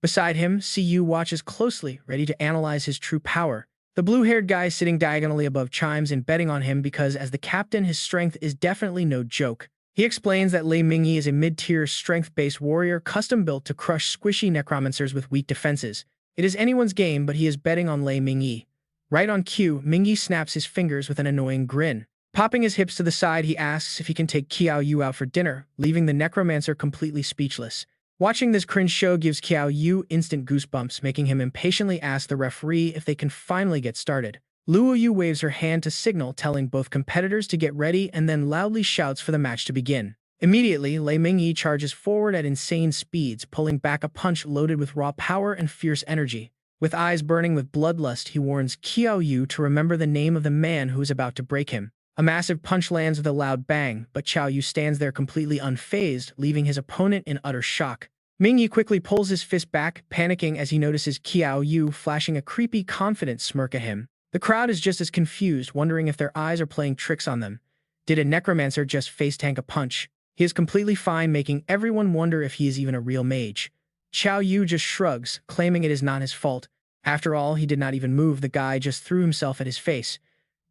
Beside him, Qiao watches closely, ready to analyze his true power. The blue-haired guy sitting diagonally above chimes in betting on him because as the captain his strength is definitely no joke. He explains that Lei Mingyi is a mid-tier strength-based warrior custom-built to crush squishy necromancers with weak defenses. It is anyone's game, but he is betting on Lei Mingyi. Right on cue, Mingyi snaps his fingers with an annoying grin. Popping his hips to the side, he asks if he can take Qiao Yu out for dinner, leaving the necromancer completely speechless. Watching this cringe show gives Qiao Yu instant goosebumps, making him impatiently ask the referee if they can finally get started. Luo Yu waves her hand to signal, telling both competitors to get ready and then loudly shouts for the match to begin. Immediately, Lei Mingyi charges forward at insane speeds, pulling back a punch loaded with raw power and fierce energy. With eyes burning with bloodlust, he warns Qiao Yu to remember the name of the man who is about to break him. A massive punch lands with a loud bang, but Qiao Yu stands there completely unfazed, leaving his opponent in utter shock. Mingyi quickly pulls his fist back, panicking as he notices Qiao Yu flashing a creepy, confident smirk at him. The crowd is just as confused, wondering if their eyes are playing tricks on them. Did a necromancer just face-tank a punch? He is completely fine, making everyone wonder if he is even a real mage. Qiao Yu just shrugs, claiming it is not his fault. After all, he did not even move, the guy just threw himself at his face.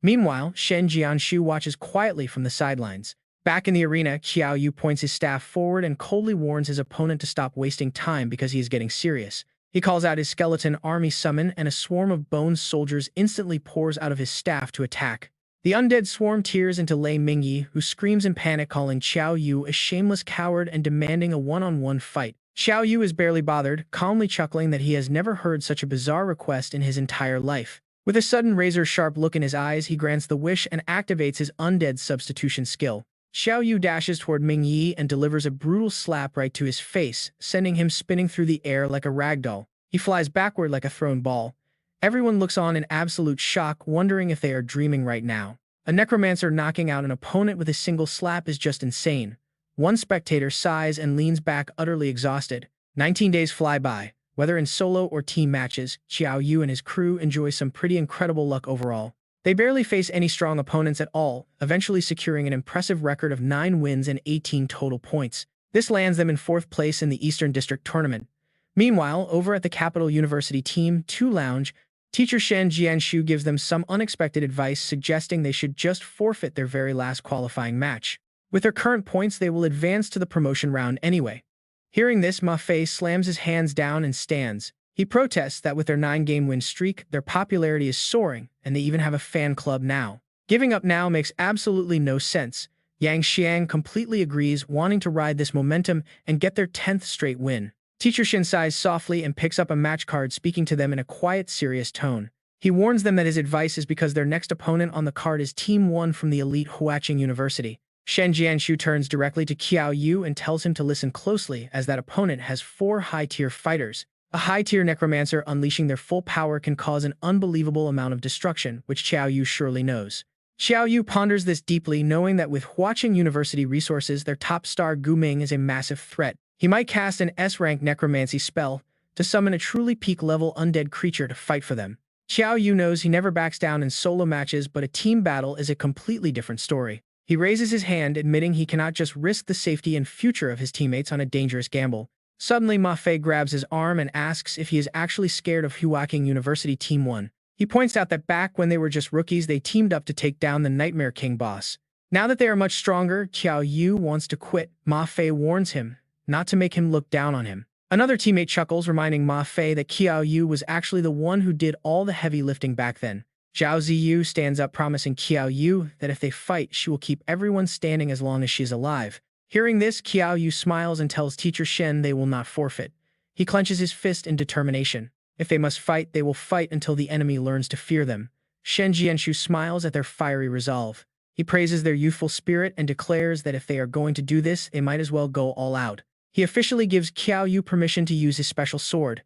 Meanwhile, Shen Jianshu watches quietly from the sidelines. Back in the arena, Qiao Yu points his staff forward and coldly warns his opponent to stop wasting time because he is getting serious. He calls out his skeleton army summon, and a swarm of bone soldiers instantly pours out of his staff to attack. The undead swarm tears into Lei Mingyi, who screams in panic, calling Qiao Yu a shameless coward and demanding a one-on-one fight. Qiao Yu is barely bothered, calmly chuckling that he has never heard such a bizarre request in his entire life. With a sudden razor-sharp look in his eyes, he grants the wish and activates his undead substitution skill. Qiao Yu dashes toward Mingyi and delivers a brutal slap right to his face, sending him spinning through the air like a ragdoll. He flies backward like a thrown ball. Everyone looks on in absolute shock, wondering if they are dreaming right now. A necromancer knocking out an opponent with a single slap is just insane. One spectator sighs and leans back, utterly exhausted. 19 days fly by. Whether in solo or team matches, Qiao Yu and his crew enjoy some pretty incredible luck overall. They barely face any strong opponents at all, eventually securing an impressive record of 9 wins and 18 total points. This lands them in 4th place in the Eastern District Tournament. Meanwhile, over at the Capital University Team 2 Lounge, teacher Shen Jianshu gives them some unexpected advice, suggesting they should just forfeit their very last qualifying match. With their current points, they will advance to the promotion round anyway. Hearing this, Ma Fei slams his hands down and stands. He protests that with their 9-game win streak, their popularity is soaring, and they even have a fan club now. Giving up now makes absolutely no sense. Yang Xiang completely agrees, wanting to ride this momentum and get their 10th straight win. Teacher Shin sighs softly and picks up a match card, speaking to them in a quiet, serious tone. He warns them that his advice is because their next opponent on the card is Team 1 from the elite Huaqing University. Shen Jianshu turns directly to Qiao Yu and tells him to listen closely, as that opponent has 4 high-tier fighters. A high-tier necromancer unleashing their full power can cause an unbelievable amount of destruction, which Qiao Yu surely knows. Qiao Yu ponders this deeply, knowing that with Huaqing University resources, their top star Gu Ming is a massive threat. He might cast an S-rank necromancy spell to summon a truly peak-level undead creature to fight for them. Qiao Yu knows he never backs down in solo matches, but a team battle is a completely different story. He raises his hand, admitting he cannot just risk the safety and future of his teammates on a dangerous gamble. Suddenly, Ma Fei grabs his arm and asks if he is actually scared of Huaqing University Team 1. He points out that back when they were just rookies, they teamed up to take down the Nightmare King boss. Now that they are much stronger, Qiao Yu wants to quit. Ma Fei warns him not to make him look down on him. Another teammate chuckles, reminding Ma Fei that Qiao Yu was actually the one who did all the heavy lifting back then. Zhao Ziyu stands up, promising Qiao Yu that if they fight, she will keep everyone standing as long as she is alive. Hearing this, Qiao Yu smiles and tells teacher Shen they will not forfeit. He clenches his fist in determination. If they must fight, they will fight until the enemy learns to fear them. Shen Jianshu smiles at their fiery resolve. He praises their youthful spirit and declares that if they are going to do this, they might as well go all out. He officially gives Qiao Yu permission to use his special sword.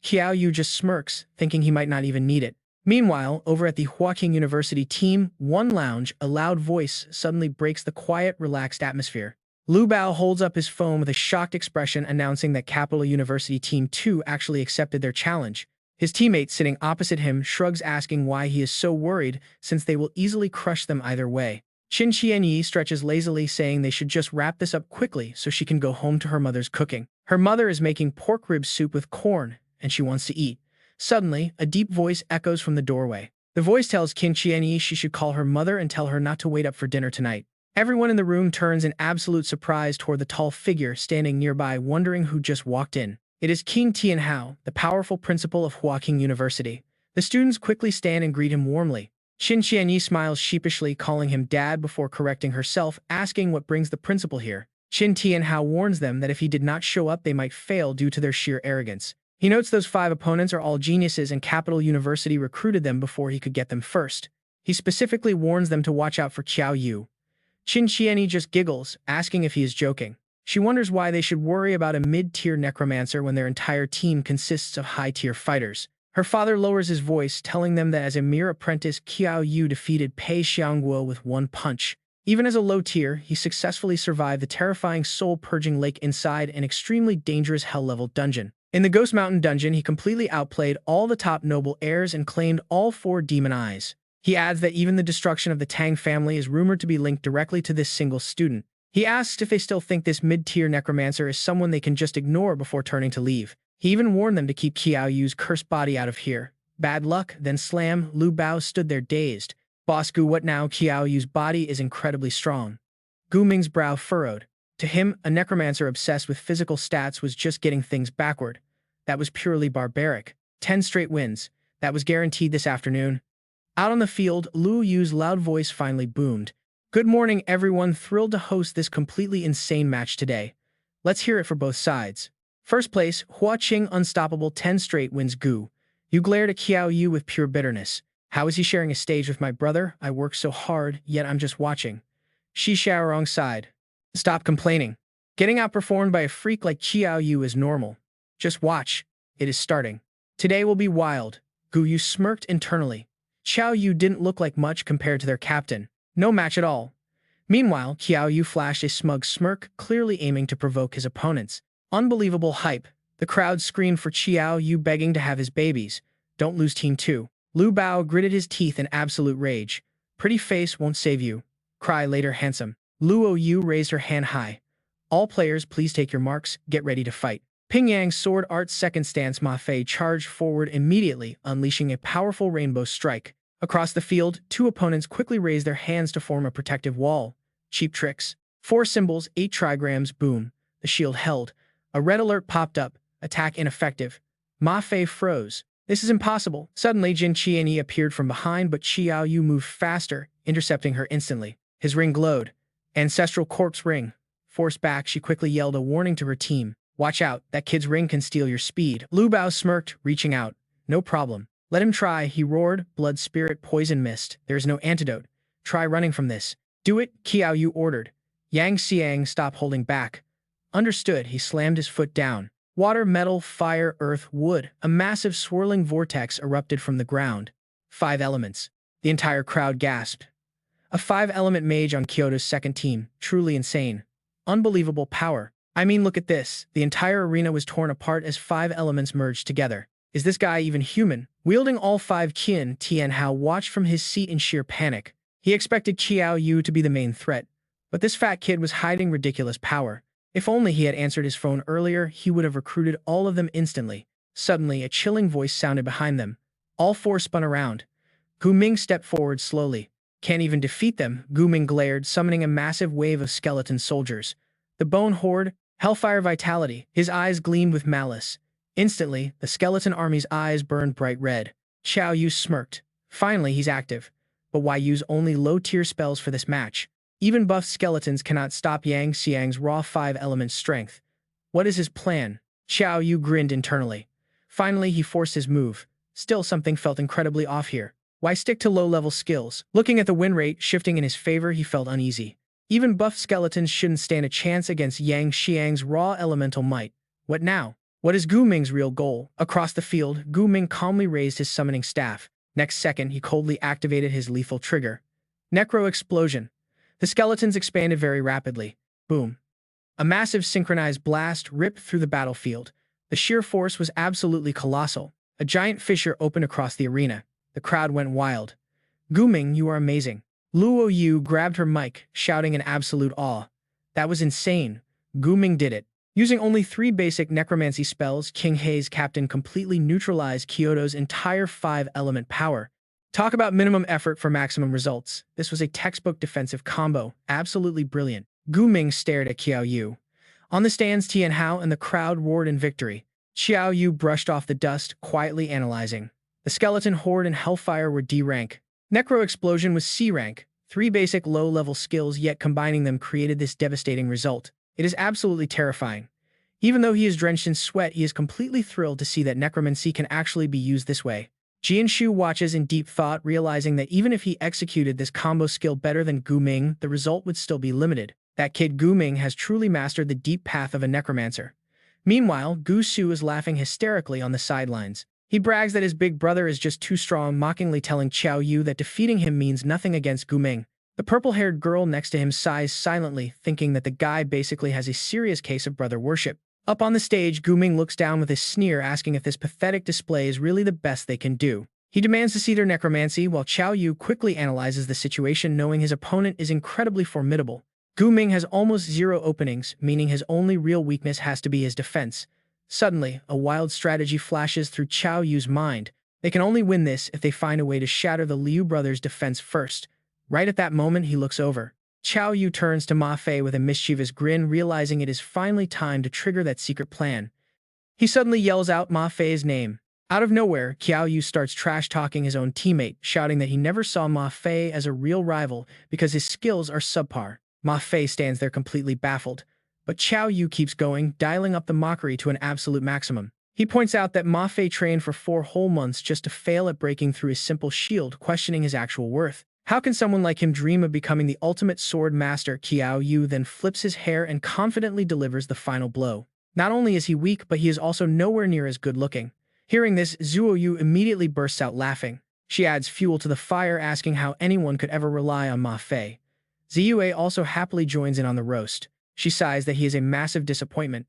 Qiao Yu just smirks, thinking he might not even need it. Meanwhile, over at the Huaqing University Team 1 Lounge, a loud voice suddenly breaks the quiet, relaxed atmosphere. Lu Bao holds up his phone with a shocked expression, announcing that Capital University Team 2 actually accepted their challenge. His teammate sitting opposite him shrugs, asking why he is so worried, since they will easily crush them either way. Qin Qianyi stretches lazily, saying they should just wrap this up quickly so she can go home to her mother's cooking. Her mother is making pork rib soup with corn, and she wants to eat. Suddenly, a deep voice echoes from the doorway. The voice tells Qin Qianyi she should call her mother and tell her not to wait up for dinner tonight. Everyone in the room turns in absolute surprise toward the tall figure standing nearby, wondering who just walked in. It is King Tianhao, the powerful principal of Huaqing University. The students quickly stand and greet him warmly. Qin Qianyi smiles sheepishly, calling him dad before correcting herself, asking what brings the principal here. Qin Tianhao warns them that if he did not show up, they might fail due to their sheer arrogance. He notes those 5 opponents are all geniuses and Capital University recruited them before he could get them first. He specifically warns them to watch out for Qiao Yu. Qin Qianyi just giggles, asking if he is joking. She wonders why they should worry about a mid-tier necromancer when their entire team consists of high-tier fighters. Her father lowers his voice, telling them that as a mere apprentice, Qiao Yu defeated Pei Xiangguo with 1 punch. Even as a low tier, he successfully survived the terrifying soul-purging lake inside an extremely dangerous hell-level dungeon. In the Ghost Mountain dungeon, he completely outplayed all the top noble heirs and claimed all 4 demon eyes. He adds that even the destruction of the Tang family is rumored to be linked directly to this single student. He asks if they still think this mid-tier necromancer is someone they can just ignore before turning to leave. He even warned them to keep Qiao Yu's cursed body out of here. Bad luck, then slam. Lu Bao stood there dazed. Boss Gu, what now? Qiao Yu's body is incredibly strong. Gu Ming's brow furrowed. To him, a necromancer obsessed with physical stats was just getting things backward. That was purely barbaric. 10 straight wins. That was guaranteed this afternoon. Out on the field, Lu Yu's loud voice finally boomed. Good morning, everyone. Thrilled to host this completely insane match today. Let's hear it for both sides. First place, Huaqing Unstoppable, 10 straight wins. Gu. You glared at Qiao Yu with pure bitterness. How is he sharing a stage with my brother? I work so hard, yet I'm just watching. Shi Xiaorong sighed. Stop complaining. Getting outperformed by a freak like Qiao Yu is normal. Just watch. It is starting. Today will be wild. Gu Yu smirked internally. Qiao Yu didn't look like much compared to their captain. No match at all. Meanwhile, Qiao Yu flashed a smug smirk, clearly aiming to provoke his opponents. Unbelievable hype. The crowd screamed for Qiao Yu, begging to have his babies. Don't lose team 2. Lu Bao gritted his teeth in absolute rage. Pretty face won't save you. Cry later, handsome. Luo Yu raised her hand high. All players, please take your marks. Get ready to fight. Pingyang's sword art's second stance, Ma Fei charged forward immediately, unleashing a powerful rainbow strike. Across the field, 2 opponents quickly raised their hands to form a protective wall. Cheap tricks. 4 symbols, 8 trigrams, boom. The shield held. A red alert popped up. Attack ineffective. Ma Fei froze. This is impossible. Suddenly, Qin Qianyi appeared from behind, but Qiao Yu moved faster, intercepting her instantly. His ring glowed. Ancestral corpse ring. Forced back, she quickly yelled a warning to her team. Watch out, that kid's ring can steal your speed. Lu Bao smirked, reaching out. No problem. Let him try, he roared. Blood, spirit, poison mist. There is no antidote. Try running from this. Do it, Qiao Yu ordered. Yang Xiang, stop holding back. Understood, he slammed his foot down. Water, metal, fire, earth, wood. A massive swirling vortex erupted from the ground. 5 elements. The entire crowd gasped. A 5-element mage on Kyoto's second team. Truly insane. Unbelievable power. I mean, look at this. The entire arena was torn apart as 5 elements merged together. Is this guy even human? Wielding all 5, Qin Tianhao watched from his seat in sheer panic. He expected Qiao Yu to be the main threat, but this fat kid was hiding ridiculous power. If only he had answered his phone earlier, he would have recruited all of them instantly. Suddenly, a chilling voice sounded behind them. All 4 spun around. Gu Ming stepped forward slowly. Can't even defeat them, Gu Ming glared, summoning a massive wave of skeleton soldiers. The Bone Horde, Hellfire Vitality. His eyes gleamed with malice. Instantly, the skeleton army's eyes burned bright red. Qiao Yu smirked. Finally, he's active. But why use only low-tier spells for this match? Even buffed skeletons cannot stop Yang Xiang's raw 5-element strength. What is his plan? Qiao Yu grinned internally. Finally, he forced his move. Still, something felt incredibly off here. Why stick to low-level skills? Looking at the win rate shifting in his favor, he felt uneasy. Even buffed skeletons shouldn't stand a chance against Yang Xiang's raw elemental might. What now? What is Gu Ming's real goal? Across the field, Gu Ming calmly raised his summoning staff. Next second, he coldly activated his lethal trigger. Necro Explosion. The skeletons expanded very rapidly. Boom. A massive synchronized blast ripped through the battlefield. The sheer force was absolutely colossal. A giant fissure opened across the arena. The crowd went wild. Gu Ming, you are amazing. Luo Yu grabbed her mic, shouting in absolute awe. That was insane. Gu Ming did it. Using only 3 basic necromancy spells, King Hei's captain completely neutralized Kyoto's entire 5-element power. Talk about minimum effort for maximum results. This was a textbook defensive combo, absolutely brilliant. Gu Ming stared at Qiao Yu. On the stands, Tian Hao and the crowd roared in victory. Qiao Yu brushed off the dust, quietly analyzing. The Skeleton Horde and Hellfire were D-rank. Necro Explosion was C-rank. 3 basic low-level skills, yet combining them created this devastating result. It is absolutely terrifying. Even though he is drenched in sweat, he is completely thrilled to see that necromancy can actually be used this way. Jianshu watches in deep thought, realizing that even if he executed this combo skill better than Gu Ming, the result would still be limited. That kid Gu Ming has truly mastered the deep path of a necromancer. Meanwhile, Gu Su is laughing hysterically on the sidelines. He brags that his big brother is just too strong, mockingly telling Qiao Yu that defeating him means nothing against Gu Ming. The purple-haired girl next to him sighs silently, thinking that the guy basically has a serious case of brother worship. Up on the stage, Gu Ming looks down with a sneer, asking if this pathetic display is really the best they can do. He demands to see their necromancy, while Qiao Yu quickly analyzes the situation, knowing his opponent is incredibly formidable. Gu Ming has almost 0 openings, meaning his only real weakness has to be his defense. Suddenly, a wild strategy flashes through Qiao Yu's mind. They can only win this if they find a way to shatter the Liu brothers' defense first. Right at that moment, he looks over. Qiao Yu turns to Ma Fei with a mischievous grin, realizing it is finally time to trigger that secret plan. He suddenly yells out Ma Fei's name. Out of nowhere, Qiao Yu starts trash-talking his own teammate, shouting that he never saw Ma Fei as a real rival because his skills are subpar. Ma Fei stands there completely baffled. But Qiao Yu keeps going, dialing up the mockery to an absolute maximum. He points out that Ma Fei trained for 4 whole months just to fail at breaking through his simple shield, questioning his actual worth. How can someone like him dream of becoming the ultimate sword master? Qiao Yu then flips his hair and confidently delivers the final blow. Not only is he weak, but he is also nowhere near as good-looking. Hearing this, Zuo Yu immediately bursts out laughing. She adds fuel to the fire, asking how anyone could ever rely on Ma Fei. Ziyue also happily joins in on the roast. She sighs that he is a massive disappointment.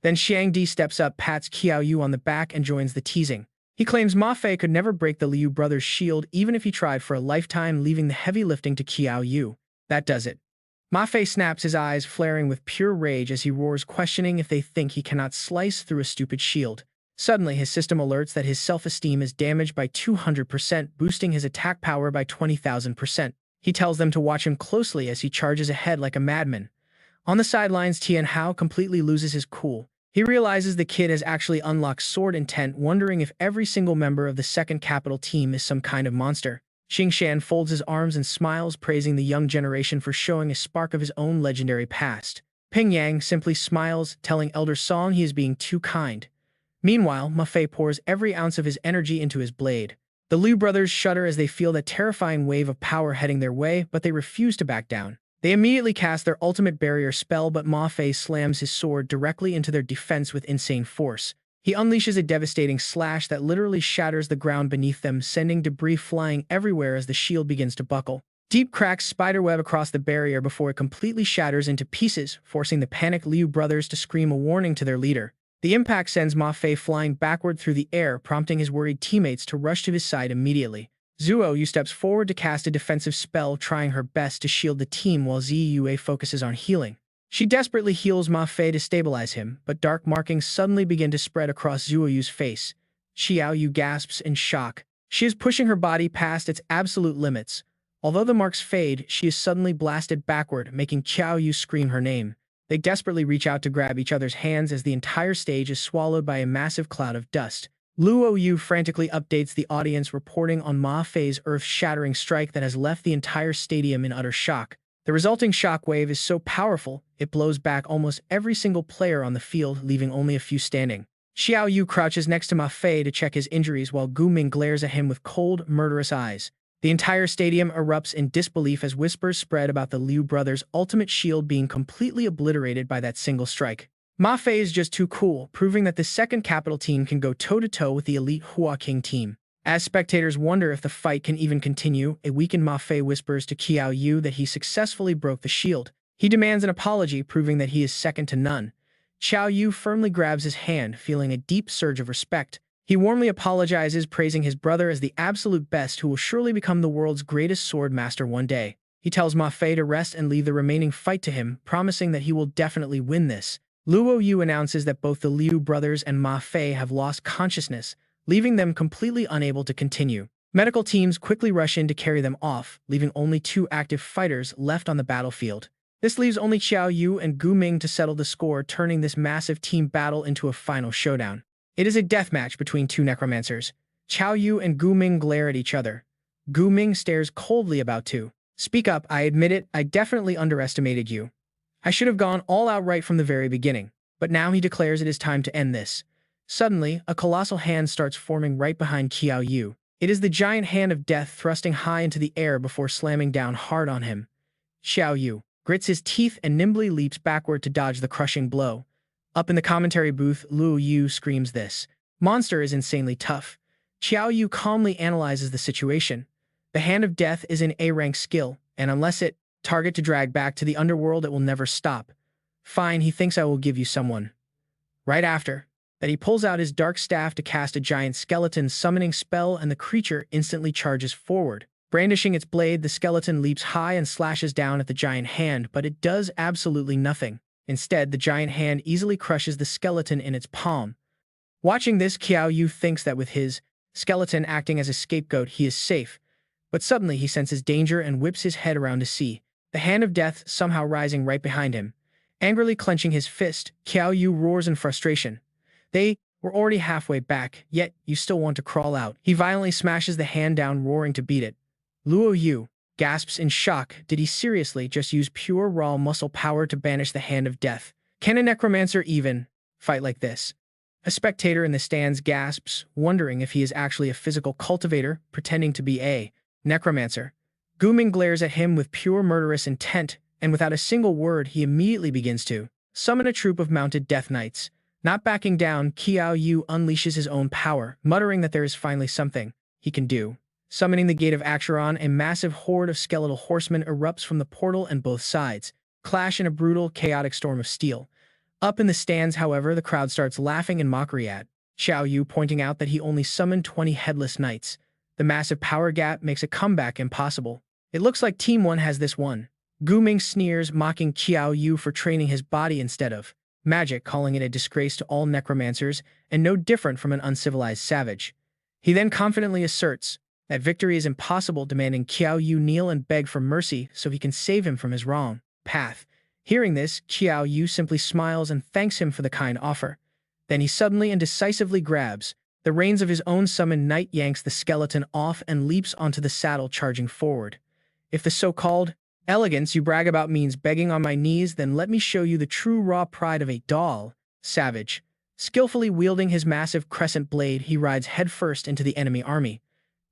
Then Xiang Di steps up, pats Qiao Yu on the back, and joins the teasing. He claims Ma Fei could never break the Liu brothers' shield even if he tried for a lifetime, leaving the heavy lifting to Qiao Yu. That does it. Ma Fei snaps, his eyes flaring with pure rage as he roars, questioning if they think he cannot slice through a stupid shield. Suddenly, his system alerts that his self-esteem is damaged by 200%, boosting his attack power by 20,000%. He tells them to watch him closely as he charges ahead like a madman. On the sidelines, Tian Hao completely loses his cool. He realizes the kid has actually unlocked sword intent, wondering if every single member of the second capital team is some kind of monster. Xingshan folds his arms and smiles, praising the young generation for showing a spark of his own legendary past. Ping Yang simply smiles, telling Elder Song he is being too kind. Meanwhile, Ma Fei pours every ounce of his energy into his blade. The Liu brothers shudder as they feel that terrifying wave of power heading their way, but they refuse to back down. They immediately cast their ultimate barrier spell, but Ma Fei slams his sword directly into their defense with insane force. He unleashes a devastating slash that literally shatters the ground beneath them, sending debris flying everywhere as the shield begins to buckle. Deep cracks spiderweb across the barrier before it completely shatters into pieces, forcing the panicked Liu brothers to scream a warning to their leader. The impact sends Ma Fei flying backward through the air, prompting his worried teammates to rush to his side immediately. Zuo Yu steps forward to cast a defensive spell, trying her best to shield the team while Ziyue focuses on healing. She desperately heals Ma Fei to stabilize him, but dark markings suddenly begin to spread across Zuo Yu's face. Qiao Yu gasps in shock. She is pushing her body past its absolute limits. Although the marks fade, she is suddenly blasted backward, making Qiao Yu scream her name. They desperately reach out to grab each other's hands as the entire stage is swallowed by a massive cloud of dust. Luo Yu frantically updates the audience, reporting on Ma Fei's earth-shattering strike that has left the entire stadium in utter shock. The resulting shockwave is so powerful, it blows back almost every single player on the field, leaving only a few standing. Qiao Yu crouches next to Ma Fei to check his injuries while Gu Ming glares at him with cold, murderous eyes. The entire stadium erupts in disbelief as whispers spread about the Liu brothers' ultimate shield being completely obliterated by that single strike. Ma Fei is just too cool, proving that the second capital team can go toe-to-toe with the elite Hua King team. As spectators wonder if the fight can even continue, a weakened Ma Fei whispers to Qiao Yu that he successfully broke the shield. He demands an apology, proving that he is second to none. Qiao Yu firmly grabs his hand, feeling a deep surge of respect. He warmly apologizes, praising his brother as the absolute best who will surely become the world's greatest sword master one day. He tells Ma Fei to rest and leave the remaining fight to him, promising that he will definitely win this. Luo Yu announces that both the Liu brothers and Ma Fei have lost consciousness, leaving them completely unable to continue. Medical teams quickly rush in to carry them off, leaving only 2 active fighters left on the battlefield. This leaves only Qiao Yu and Gu Ming to settle the score, turning this massive team battle into a final showdown. It is a deathmatch between 2 necromancers. Qiao Yu and Gu Ming glare at each other. Gu Ming stares coldly about to. Speak up, I admit it, I definitely underestimated you. I should have gone all out right from the very beginning. But now he declares it is time to end this. Suddenly, a colossal hand starts forming right behind Qiao Yu. It is the giant hand of death thrusting high into the air before slamming down hard on him. Qiao Yu grits his teeth and nimbly leaps backward to dodge the crushing blow. Up in the commentary booth, Luo Yu screams this monster is insanely tough. Qiao Yu calmly analyzes the situation. The hand of death is an A-rank skill, and unless it target to drag back to the underworld, it will never stop. Fine, he thinks I will give you someone. Right after that, he pulls out his dark staff to cast a giant skeleton summoning spell, and the creature instantly charges forward. Brandishing its blade, the skeleton leaps high and slashes down at the giant hand, but it does absolutely nothing. Instead, the giant hand easily crushes the skeleton in its palm. Watching this, Qiao Yu thinks that with his skeleton acting as a scapegoat, he is safe. But suddenly he senses danger and whips his head around to see the hand of death somehow rising right behind him. Angrily clenching his fist, Qiao Yu roars in frustration. They were already halfway back, yet you still want to crawl out. He violently smashes the hand down, roaring to beat it. Luo Yu gasps in shock. Did he seriously just use pure raw muscle power to banish the hand of death? Can a necromancer even fight like this? A spectator in the stands gasps, wondering if he is actually a physical cultivator pretending to be a necromancer. Gu Ming glares at him with pure murderous intent, and without a single word, he immediately begins to summon a troop of mounted death knights. Not backing down, Qiao Yu unleashes his own power, muttering that there is finally something he can do. Summoning the Gate of Acheron, a massive horde of skeletal horsemen erupts from the portal, and both sides clash in a brutal, chaotic storm of steel. Up in the stands, however, the crowd starts laughing in mockery at Qiao Yu, pointing out that he only summoned 20 headless knights. The massive power gap makes a comeback impossible. It looks like Team 1 has this one. Gu Ming sneers, mocking Qiao Yu for training his body instead of magic, calling it a disgrace to all necromancers and no different from an uncivilized savage. He then confidently asserts that victory is impossible, demanding Qiao Yu kneel and beg for mercy so he can save him from his wrong path. Hearing this, Qiao Yu simply smiles and thanks him for the kind offer. Then he suddenly and decisively grabs the reins of his own summoned knight, yanks the skeleton off, and leaps onto the saddle, charging forward. If the so-called elegance you brag about means begging on my knees, then let me show you the true raw pride of a doll, savage. Skillfully wielding his massive crescent blade, he rides headfirst into the enemy army.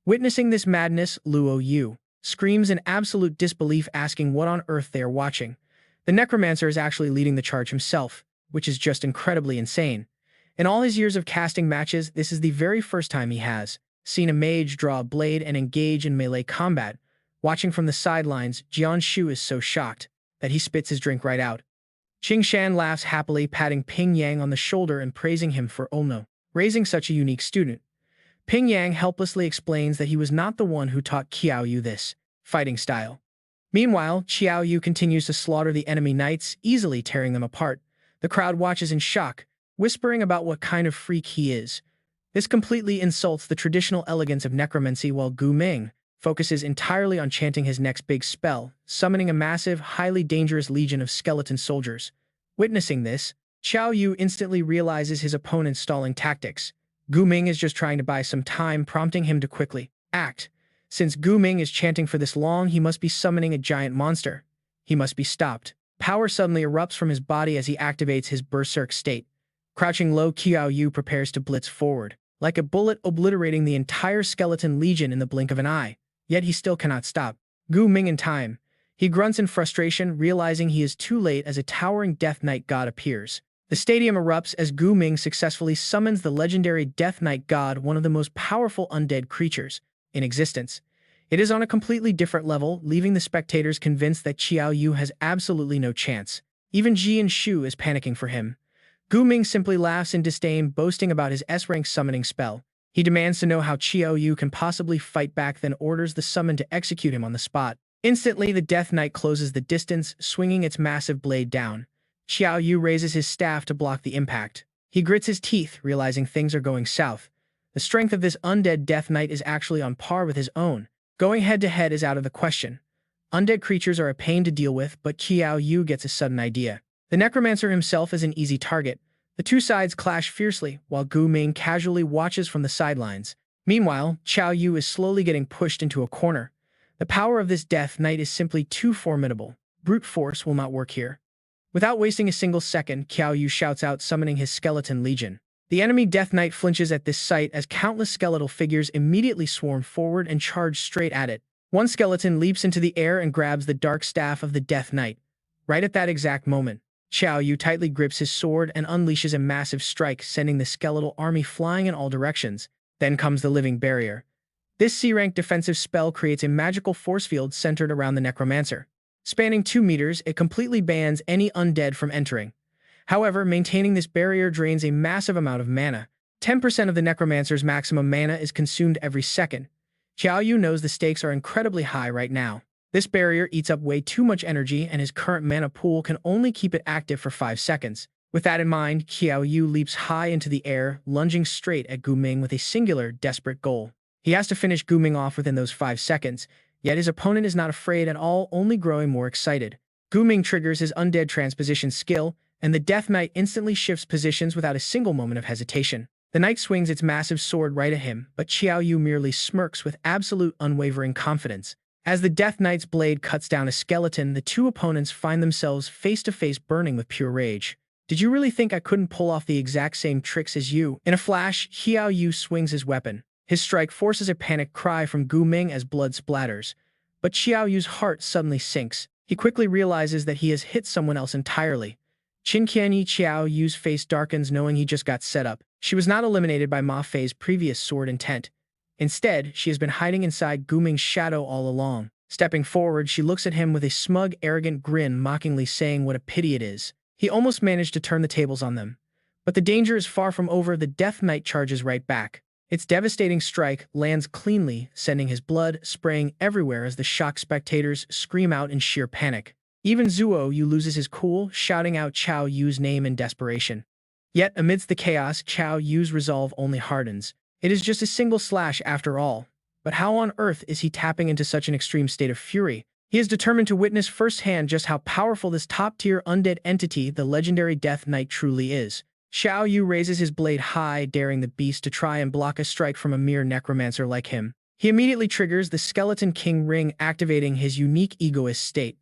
Witnessing this madness, Luo Yu screams in absolute disbelief, asking what on earth they are watching. The necromancer is actually leading the charge himself, which is just incredibly insane. In all his years of casting matches, this is the very first time he has seen a mage draw a blade and engage in melee combat. Watching from the sidelines, Jian Shu is so shocked that he spits his drink right out. Qing Shan laughs happily, patting Ping Yang on the shoulder and praising him for raising such a unique student. Ping Yang helplessly explains that he was not the one who taught Qiao Yu this fighting style. Meanwhile, Qiao Yu continues to slaughter the enemy knights, easily tearing them apart. The crowd watches in shock, whispering about what kind of freak he is. This completely insults the traditional elegance of necromancy, while Gu Ming focuses entirely on chanting his next big spell, summoning a massive, highly dangerous legion of skeleton soldiers. Witnessing this, Qiao Yu instantly realizes his opponent's stalling tactics. Gu Ming is just trying to buy some time, prompting him to quickly act. Since Gu Ming is chanting for this long, he must be summoning a giant monster. He must be stopped. Power suddenly erupts from his body as he activates his berserk state. Crouching low, Qiao Yu prepares to blitz forward, like a bullet, obliterating the entire skeleton legion in the blink of an eye. Yet he still cannot stop Gu Ming in time. He grunts in frustration, realizing he is too late as a towering Death Knight god appears. The stadium erupts as Gu Ming successfully summons the legendary Death Knight god, one of the most powerful undead creatures in existence. It is on a completely different level, leaving the spectators convinced that Qiao Yu has absolutely no chance. Even Jian Shu is panicking for him. Gu Ming simply laughs in disdain, boasting about his S-rank summoning spell. He demands to know how Qiao Yu can possibly fight back, then orders the summon to execute him on the spot. Instantly, the Death Knight closes the distance, swinging its massive blade down. Qiao Yu raises his staff to block the impact. He grits his teeth, realizing things are going south. The strength of this undead Death Knight is actually on par with his own. Going head-to-head is out of the question. Undead creatures are a pain to deal with, but Qiao Yu gets a sudden idea. The Necromancer himself is an easy target. The two sides clash fiercely, while Gu Ming casually watches from the sidelines. Meanwhile, Qiao Yu is slowly getting pushed into a corner. The power of this Death Knight is simply too formidable. Brute force will not work here. Without wasting a single second, Qiao Yu shouts out, summoning his Skeleton Legion. The enemy Death Knight flinches at this sight as countless skeletal figures immediately swarm forward and charge straight at it. One skeleton leaps into the air and grabs the dark staff of the Death Knight. Right at that exact moment, Qiao Yu tightly grips his sword and unleashes a massive strike, sending the skeletal army flying in all directions. Then comes the Living Barrier. This C-rank defensive spell creates a magical force field centered around the Necromancer. Spanning 2 meters, it completely bans any undead from entering. However, maintaining this barrier drains a massive amount of mana. 10% of the Necromancer's maximum mana is consumed every second. Qiao Yu knows the stakes are incredibly high right now. This barrier eats up way too much energy, and his current mana pool can only keep it active for 5 seconds. With that in mind, Qiao Yu leaps high into the air, lunging straight at Gu Ming with a singular, desperate goal. He has to finish Gu Ming off within those 5 seconds, yet his opponent is not afraid at all, only growing more excited. Gu Ming triggers his undead transposition skill, and the Death Knight instantly shifts positions without a single moment of hesitation. The knight swings its massive sword right at him, but Qiao Yu merely smirks with absolute unwavering confidence. As the Death Knight's blade cuts down a skeleton, the two opponents find themselves face-to-face, burning with pure rage. Did you really think I couldn't pull off the exact same tricks as you? In a flash, Qiao Yu swings his weapon. His strike forces a panicked cry from Gu Ming as blood splatters. But Qiao Yu's heart suddenly sinks. He quickly realizes that he has hit someone else entirely. Qiao Yu's face darkens, knowing he just got set up. She was not eliminated by Ma Fei's previous sword intent. Instead, she has been hiding inside Gu Ming's shadow all along. Stepping forward, she looks at him with a smug, arrogant grin, mockingly saying what a pity it is. He almost managed to turn the tables on them. But the danger is far from over. The Death Knight charges right back. Its devastating strike lands cleanly, sending his blood spraying everywhere as the shocked spectators scream out in sheer panic. Even Zuo Yu loses his cool, shouting out Qiao Yu's name in desperation. Yet, amidst the chaos, Qiao Yu's resolve only hardens. It is just a single slash after all. But how on earth is he tapping into such an extreme state of fury? He is determined to witness firsthand just how powerful this top-tier undead entity, the legendary Death Knight, truly is. Qiao Yu raises his blade high, daring the beast to try and block a strike from a mere necromancer like him. He immediately triggers the Skeleton King ring, activating his unique egoist state.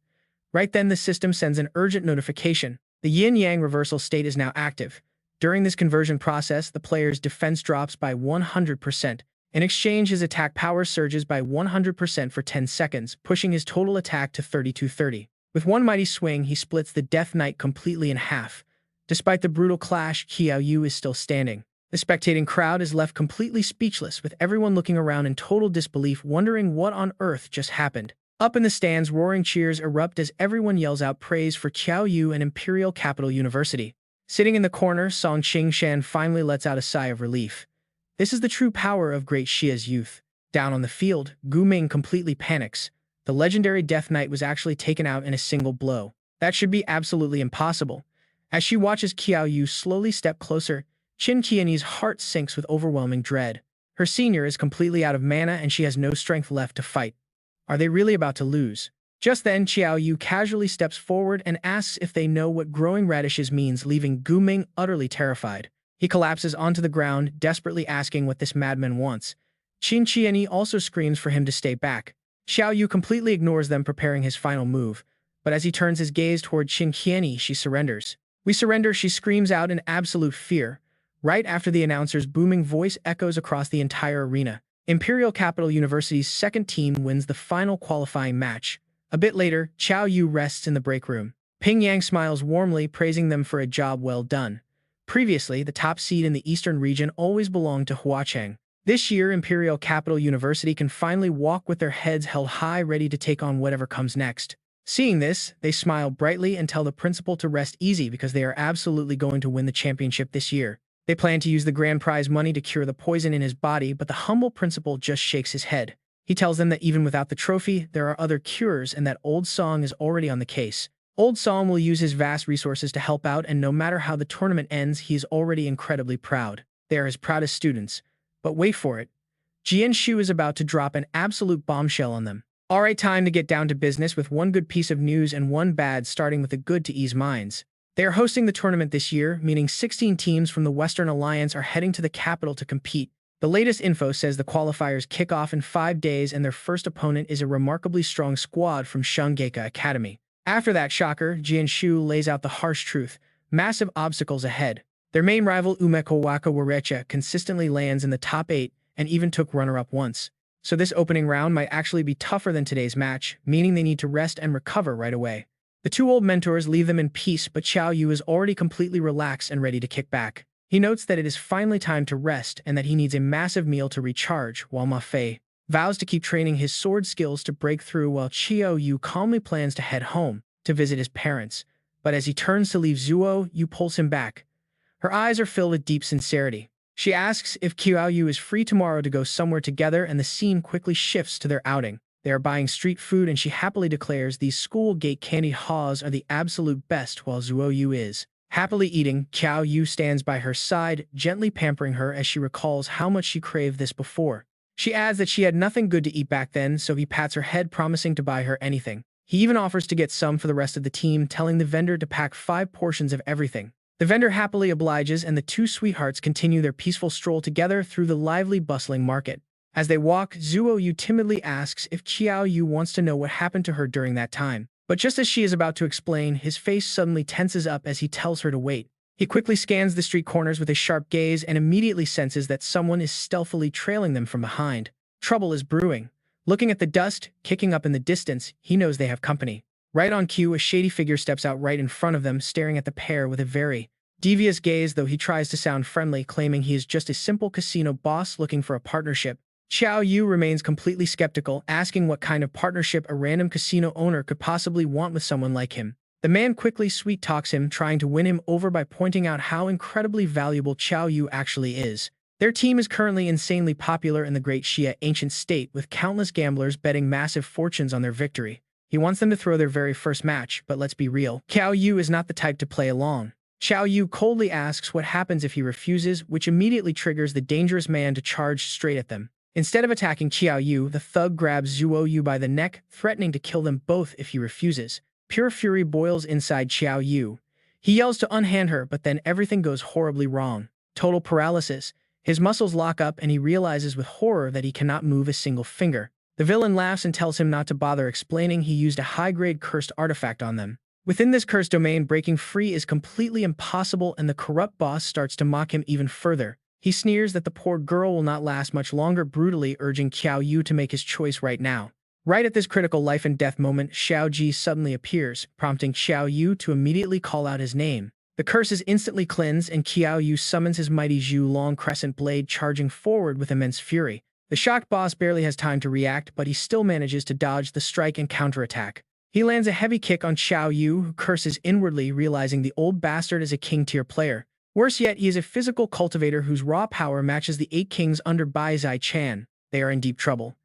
Right then, the system sends an urgent notification. The yin-yang reversal state is now active. During this conversion process, the player's defense drops by 100%. In exchange, his attack power surges by 100% for 10 seconds, pushing his total attack to 3230. With one mighty swing, he splits the Death Knight completely in half. Despite the brutal clash, Qiao Yu is still standing. The spectating crowd is left completely speechless, with everyone looking around in total disbelief, wondering what on earth just happened. Up in the stands, roaring cheers erupt as everyone yells out praise for Qiao Yu and Imperial Capital University. Sitting in the corner, Song Qingshan finally lets out a sigh of relief. This is the true power of Great Xia's youth. Down on the field, Gu Ming completely panics. The legendary Death Knight was actually taken out in a single blow. That should be absolutely impossible. As she watches Qiao Yu slowly step closer, Qin Qianyi's heart sinks with overwhelming dread. Her senior is completely out of mana and she has no strength left to fight. Are they really about to lose? Just then, Qiao Yu casually steps forward and asks if they know what growing radishes means, leaving Gu Ming utterly terrified. He collapses onto the ground, desperately asking what this madman wants. Qin Qianyi also screams for him to stay back. Qiao Yu completely ignores them, preparing his final move. But as he turns his gaze toward Qin Qianyi, she surrenders. "We surrender," she screams out in absolute fear. Right after the announcer's booming voice echoes across the entire arena, Imperial Capital University's second team wins the final qualifying match. A bit later, Qiao Yu rests in the break room. Ping Yang smiles warmly, praising them for a job well done. Previously, the top seed in the eastern region always belonged to Huacheng. This year, Imperial Capital University can finally walk with their heads held high, ready to take on whatever comes next. Seeing this, they smile brightly and tell the principal to rest easy because they are absolutely going to win the championship this year. They plan to use the grand prize money to cure the poison in his body, but the humble principal just shakes his head. He tells them that even without the trophy, there are other cures and that Old Song is already on the case. Old Song will use his vast resources to help out, and no matter how the tournament ends, he is already incredibly proud. They are his proudest students. But wait for it. Jianshu is about to drop an absolute bombshell on them. Alright, time to get down to business with one good piece of news and one bad, starting with the good to ease minds. They are hosting the tournament this year, meaning 16 teams from the Western Alliance are heading to the capital to compete. The latest info says the qualifiers kick off in 5 days and their first opponent is a remarkably strong squad from Shungeka Academy. After that shocker, Jianshu lays out the harsh truth. Massive obstacles ahead. Their main rival Umekowaka Warecha consistently lands in the top 8 and even took runner-up once. So this opening round might actually be tougher than today's match, meaning they need to rest and recover right away. The two old mentors leave them in peace, but Qiao Yu is already completely relaxed and ready to kick back. He notes that it is finally time to rest and that he needs a massive meal to recharge, while Ma Fei vows to keep training his sword skills to break through, while Qiao Yu calmly plans to head home to visit his parents. But as he turns to leave, Zuo Yu pulls him back. Her eyes are filled with deep sincerity. She asks if Qiao Yu is free tomorrow to go somewhere together, and the scene quickly shifts to their outing. They are buying street food and she happily declares these school gate candied haws are the absolute best, while Zuo Yu is happily eating. Qiao Yu stands by her side, gently pampering her as she recalls how much she craved this before. She adds that she had nothing good to eat back then, so he pats her head, promising to buy her anything. He even offers to get some for the rest of the team, telling the vendor to pack 5 portions of everything. The vendor happily obliges and the two sweethearts continue their peaceful stroll together through the lively, bustling market. As they walk, Zuo Yu timidly asks if Qiao Yu wants to know what happened to her during that time. But just as she is about to explain, his face suddenly tenses up as he tells her to wait. He quickly scans the street corners with a sharp gaze and immediately senses that someone is stealthily trailing them from behind. Trouble is brewing. Looking at the dust kicking up in the distance, he knows they have company. Right on cue, a shady figure steps out right in front of them, staring at the pair with a very devious gaze, though he tries to sound friendly, claiming he is just a simple casino boss looking for a partnership. Qiao Yu remains completely skeptical, asking what kind of partnership a random casino owner could possibly want with someone like him. The man quickly sweet-talks him, trying to win him over by pointing out how incredibly valuable Qiao Yu actually is. Their team is currently insanely popular in the Great Xia ancient state, with countless gamblers betting massive fortunes on their victory. He wants them to throw their very first match, but let's be real, Qiao Yu is not the type to play along. Qiao Yu coldly asks what happens if he refuses, which immediately triggers the dangerous man to charge straight at them. Instead of attacking Qiao Yu, the thug grabs Zuo Yu by the neck, threatening to kill them both if he refuses. Pure fury boils inside Qiao Yu. He yells to unhand her, but then everything goes horribly wrong. Total paralysis. His muscles lock up and he realizes with horror that he cannot move a single finger. The villain laughs and tells him not to bother explaining he used a high-grade cursed artifact on them. Within this cursed domain, breaking free is completely impossible, and the corrupt boss starts to mock him even further. He sneers that the poor girl will not last much longer, brutally urging Qiao Yu to make his choice right now. Right at this critical life and death moment, Xiao Ji suddenly appears, prompting Qiao Yu to immediately call out his name. The curse is instantly cleansed, and Qiao Yu summons his mighty Zhu Long crescent blade, charging forward with immense fury. The shocked boss barely has time to react, but he still manages to dodge the strike and counterattack. He lands a heavy kick on Xiao Yu, who curses inwardly, realizing the old bastard is a king-tier player. Worse yet, he is a physical cultivator whose raw power matches the 8 kings under Bai Zai Chan. They are in deep trouble.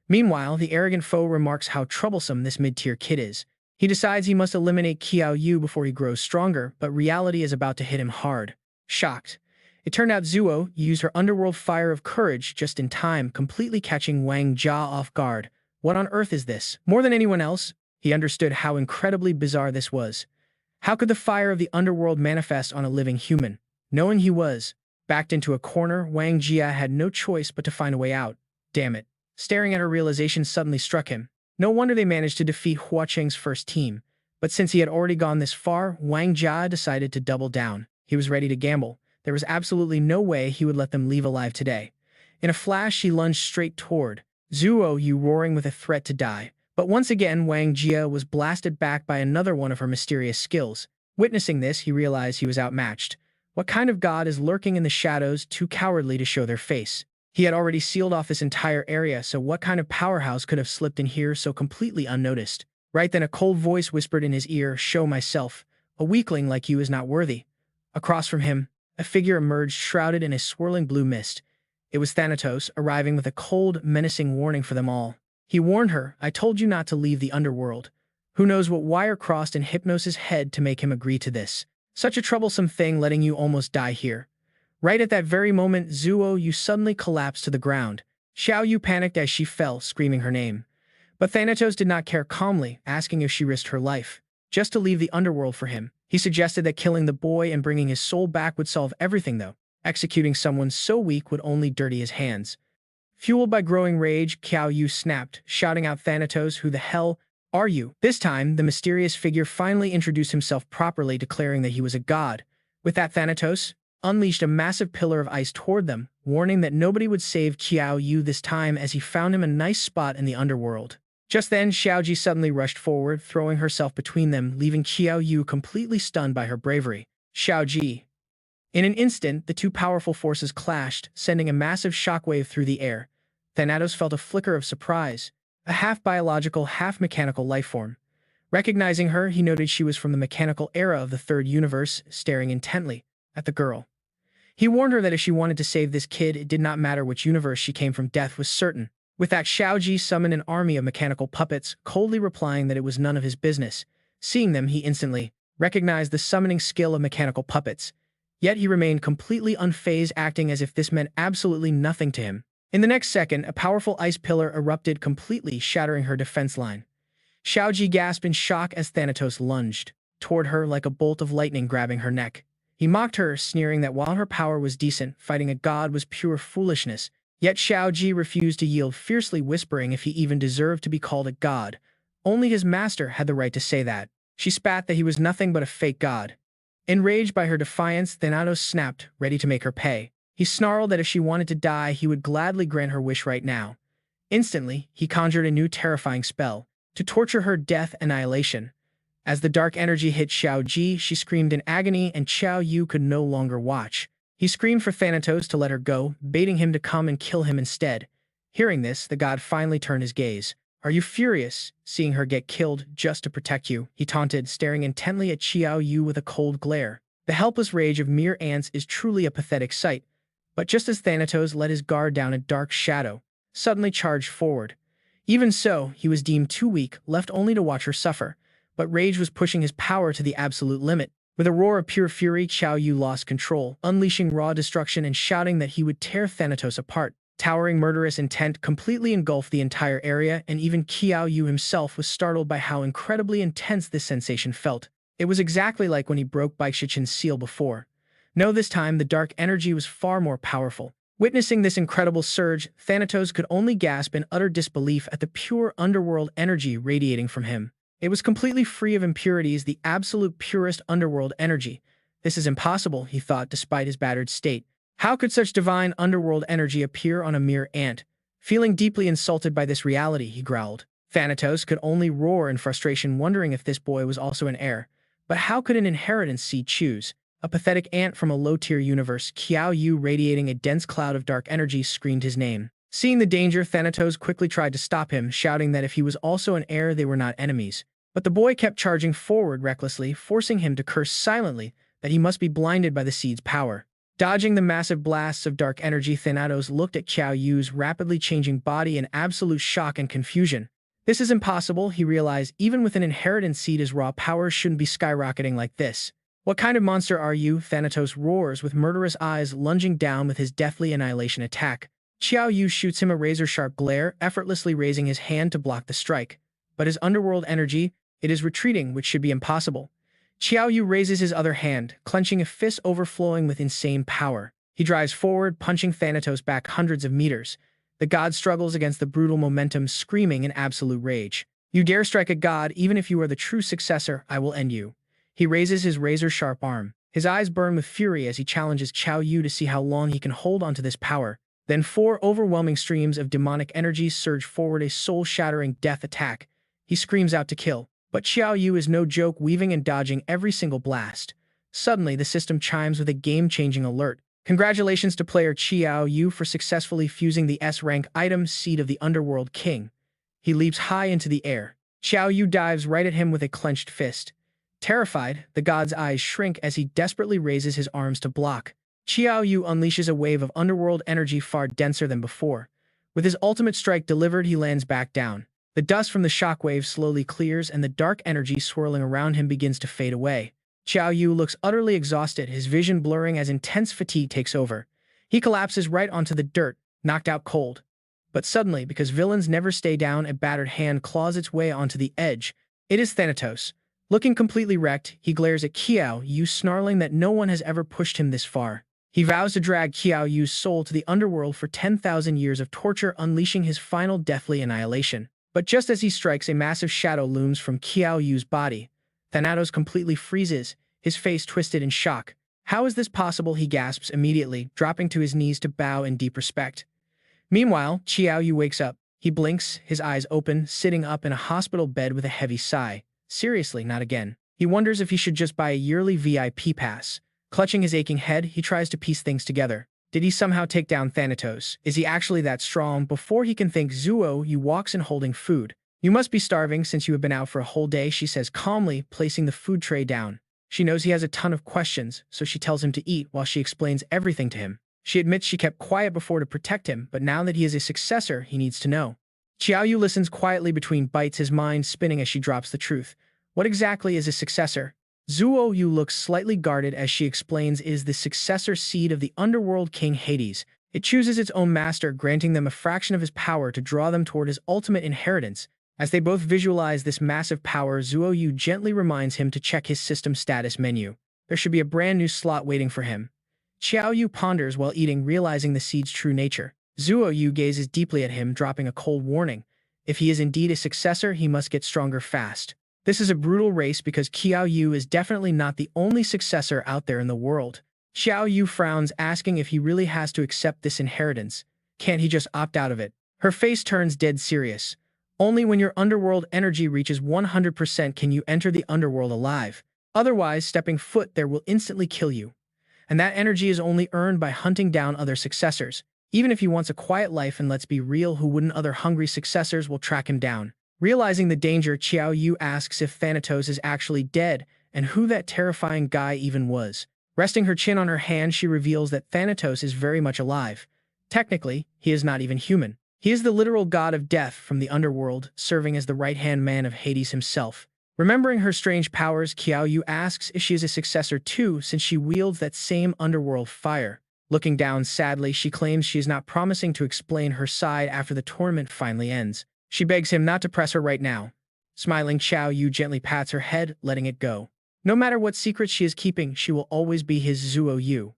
Meanwhile, the arrogant foe remarks how troublesome this mid-tier kid is. He decides he must eliminate Qiao Yu before he grows stronger, but reality is about to hit him hard. Shocked. It turned out Zuo used her underworld fire of courage just in time, completely catching Wang Jia off guard. What on earth is this? More than anyone else, he understood how incredibly bizarre this was. How could the fire of the underworld manifest on a living human? Knowing he was backed into a corner, Wang Jia had no choice but to find a way out. Damn it. Staring at her, realization suddenly struck him. No wonder they managed to defeat Hua Cheng's first team. But since he had already gone this far, Wang Jia decided to double down. He was ready to gamble. There was absolutely no way he would let them leave alive today. In a flash, she lunged straight toward Zuo Yu, roaring with a threat to die. But once again, Wang Jia was blasted back by another one of her mysterious skills. Witnessing this, he realized he was outmatched. What kind of god is lurking in the shadows, too cowardly to show their face? He had already sealed off this entire area, so what kind of powerhouse could have slipped in here so completely unnoticed? Right then, a cold voice whispered in his ear, "Show myself. A weakling like you is not worthy." Across from him, a figure emerged, shrouded in a swirling blue mist. It was Thanatos, arriving with a cold, menacing warning for them all. He warned her, "I told you not to leave the underworld." Who knows what wire crossed in Hypnos' head to make him agree to this? Such a troublesome thing, letting you almost die here. Right at that very moment, Qiao Yu suddenly collapsed to the ground. Qiao Yu panicked as she fell, screaming her name. But Thanatos did not care, calmly asking if she risked her life just to leave the underworld for him. He suggested that killing the boy and bringing his soul back would solve everything, though. Executing someone so weak would only dirty his hands. Fueled by growing rage, Qiao Yu snapped, shouting out, "Thanatos, who the hell are you?" This time, the mysterious figure finally introduced himself properly, declaring that he was a god. With that, Thanatos unleashed a massive pillar of ice toward them, warning that nobody would save Qiao Yu this time, as he found him a nice spot in the underworld. Just then, Xiaoji suddenly rushed forward, throwing herself between them, leaving Qiao Yu completely stunned by her bravery. Xiaoji. In an instant, the two powerful forces clashed, sending a massive shockwave through the air. Thanatos felt a flicker of surprise. A half-biological, half-mechanical lifeform. Recognizing her, he noted she was from the mechanical era of the third universe, staring intently at the girl. He warned her that if she wanted to save this kid, it did not matter which universe she came from, death was certain. With that, Xiaoji summoned an army of mechanical puppets, coldly replying that it was none of his business. Seeing them, he instantly recognized the summoning skill of mechanical puppets. Yet he remained completely unfazed, acting as if this meant absolutely nothing to him. In the next second, a powerful ice pillar erupted, completely shattering her defense line. Xiaoji gasped in shock as Thanatos lunged toward her like a bolt of lightning, grabbing her neck. He mocked her, sneering that while her power was decent, fighting a god was pure foolishness. Yet Xiaoji refused to yield, fiercely whispering if he even deserved to be called a god. Only his master had the right to say that. She spat that he was nothing but a fake god. Enraged by her defiance, Thanatos snapped, ready to make her pay. He snarled that if she wanted to die, he would gladly grant her wish right now. Instantly, he conjured a new terrifying spell to torture her, death annihilation. As the dark energy hit Xiaoji, she screamed in agony, and Qiao Yu could no longer watch. He screamed for Thanatos to let her go, baiting him to come and kill him instead. Hearing this, the god finally turned his gaze. "Are you furious, seeing her get killed just to protect you?" he taunted, staring intently at Qiao Yu with a cold glare. The helpless rage of mere ants is truly a pathetic sight. But just as Thanatos let his guard down, a dark shadow suddenly charged forward. Even so, he was deemed too weak, left only to watch her suffer. But rage was pushing his power to the absolute limit. With a roar of pure fury, Qiao Yu lost control, unleashing raw destruction and shouting that he would tear Thanatos apart. Towering murderous intent completely engulfed the entire area, and even Qiao Yu himself was startled by how incredibly intense this sensation felt. It was exactly like when he broke Baixichin's seal before. No, this time the dark energy was far more powerful. Witnessing this incredible surge, Thanatos could only gasp in utter disbelief at the pure underworld energy radiating from him. It was completely free of impurities, the absolute purest underworld energy. This is impossible, he thought, despite his battered state. How could such divine underworld energy appear on a mere ant? Feeling deeply insulted by this reality, he growled. Thanatos could only roar in frustration, wondering if this boy was also an heir. But how could an inheritance seed choose? A pathetic ant from a low-tier universe. Qiao Yu, radiating a dense cloud of dark energy, screamed his name. Seeing the danger, Thanatos quickly tried to stop him, shouting that if he was also an heir, they were not enemies. But the boy kept charging forward recklessly, forcing him to curse silently that he must be blinded by the seed's power. Dodging the massive blasts of dark energy, Thanatos looked at Qiao Yu's rapidly changing body in absolute shock and confusion. This is impossible, he realized. Even with an inheritance seed, his raw powers shouldn't be skyrocketing like this. "What kind of monster are you?" Thanatos roars, with murderous eyes, lunging down with his deathly annihilation attack. Qiao Yu shoots him a razor-sharp glare, effortlessly raising his hand to block the strike. But his underworld energy, it is retreating, which should be impossible. Qiao Yu raises his other hand, clenching a fist overflowing with insane power. He drives forward, punching Thanatos back hundreds of meters. The god struggles against the brutal momentum, screaming in absolute rage. "You dare strike a god, even if you are the true successor, I will end you." He raises his razor-sharp arm. His eyes burn with fury as he challenges Qiao Yu to see how long he can hold onto this power. Then 4 overwhelming streams of demonic energy surge forward, a soul-shattering death attack. He screams out to kill. But Qiao Yu is no joke, weaving and dodging every single blast. Suddenly, the system chimes with a game-changing alert. Congratulations to player Qiao Yu for successfully fusing the S-Rank item Seed of the Underworld King. He leaps high into the air. Qiao Yu dives right at him with a clenched fist. Terrified, the god's eyes shrink as he desperately raises his arms to block. Qiao Yu unleashes a wave of underworld energy far denser than before. With his ultimate strike delivered, he lands back down. The dust from the shockwave slowly clears and the dark energy swirling around him begins to fade away. Qiao Yu looks utterly exhausted, his vision blurring as intense fatigue takes over. He collapses right onto the dirt, knocked out cold. But suddenly, because villains never stay down, a battered hand claws its way onto the edge. It is Thanatos. Looking completely wrecked, he glares at Qiao Yu, snarling that no one has ever pushed him this far. He vows to drag Qiao Yu's soul to the underworld for 10,000 years of torture, unleashing his final deathly annihilation. But just as he strikes, a massive shadow looms from Qiao Yu's body. Thanatos completely freezes, his face twisted in shock. How is this possible? He gasps immediately, dropping to his knees to bow in deep respect. Meanwhile, Qiao Yu wakes up. He blinks, his eyes open, sitting up in a hospital bed with a heavy sigh. Seriously, not again. He wonders if he should just buy a yearly VIP pass. Clutching his aching head, he tries to piece things together. Did he somehow take down Thanatos? Is he actually that strong? Before he can think, Qiao Yu walks in holding food. You must be starving since you have been out for a whole day, she says calmly, placing the food tray down. She knows he has a ton of questions, so she tells him to eat while she explains everything to him. She admits she kept quiet before to protect him, but now that he is a successor, he needs to know. Qiao Yu listens quietly between bites, his mind spinning as she drops the truth. What exactly is a successor? Qiao Yu looks slightly guarded as she explains it is the successor seed of the underworld king Hades. It chooses its own master, granting them a fraction of his power to draw them toward his ultimate inheritance. As they both visualize this massive power, Qiao Yu gently reminds him to check his system status menu. There should be a brand new slot waiting for him. Qiao Yu ponders while eating, realizing the seed's true nature. Qiao Yu gazes deeply at him, dropping a cold warning. If he is indeed a successor, he must get stronger fast. This is a brutal race because Qiao Yu is definitely not the only successor out there in the world. Qiao Yu frowns, asking if he really has to accept this inheritance. Can't he just opt out of it? Her face turns dead serious. Only when your underworld energy reaches 100% can you enter the underworld alive. Otherwise, stepping foot there will instantly kill you. And that energy is only earned by hunting down other successors. Even if he wants a quiet life, and let's be real, who wouldn't? Other hungry successors will track him down. Realizing the danger, Qiao Yu asks if Thanatos is actually dead and who that terrifying guy even was. Resting her chin on her hand, she reveals that Thanatos is very much alive. Technically, he is not even human. He is the literal god of death from the underworld, serving as the right-hand man of Hades himself. Remembering her strange powers, Qiao Yu asks if she is a successor too, since she wields that same underworld fire. Looking down sadly, she claims she is not promising to explain her side after the tournament finally ends. She begs him not to press her right now. Smiling, Qiao Yu gently pats her head, letting it go. No matter what secrets she is keeping, she will always be his Qiao Yu.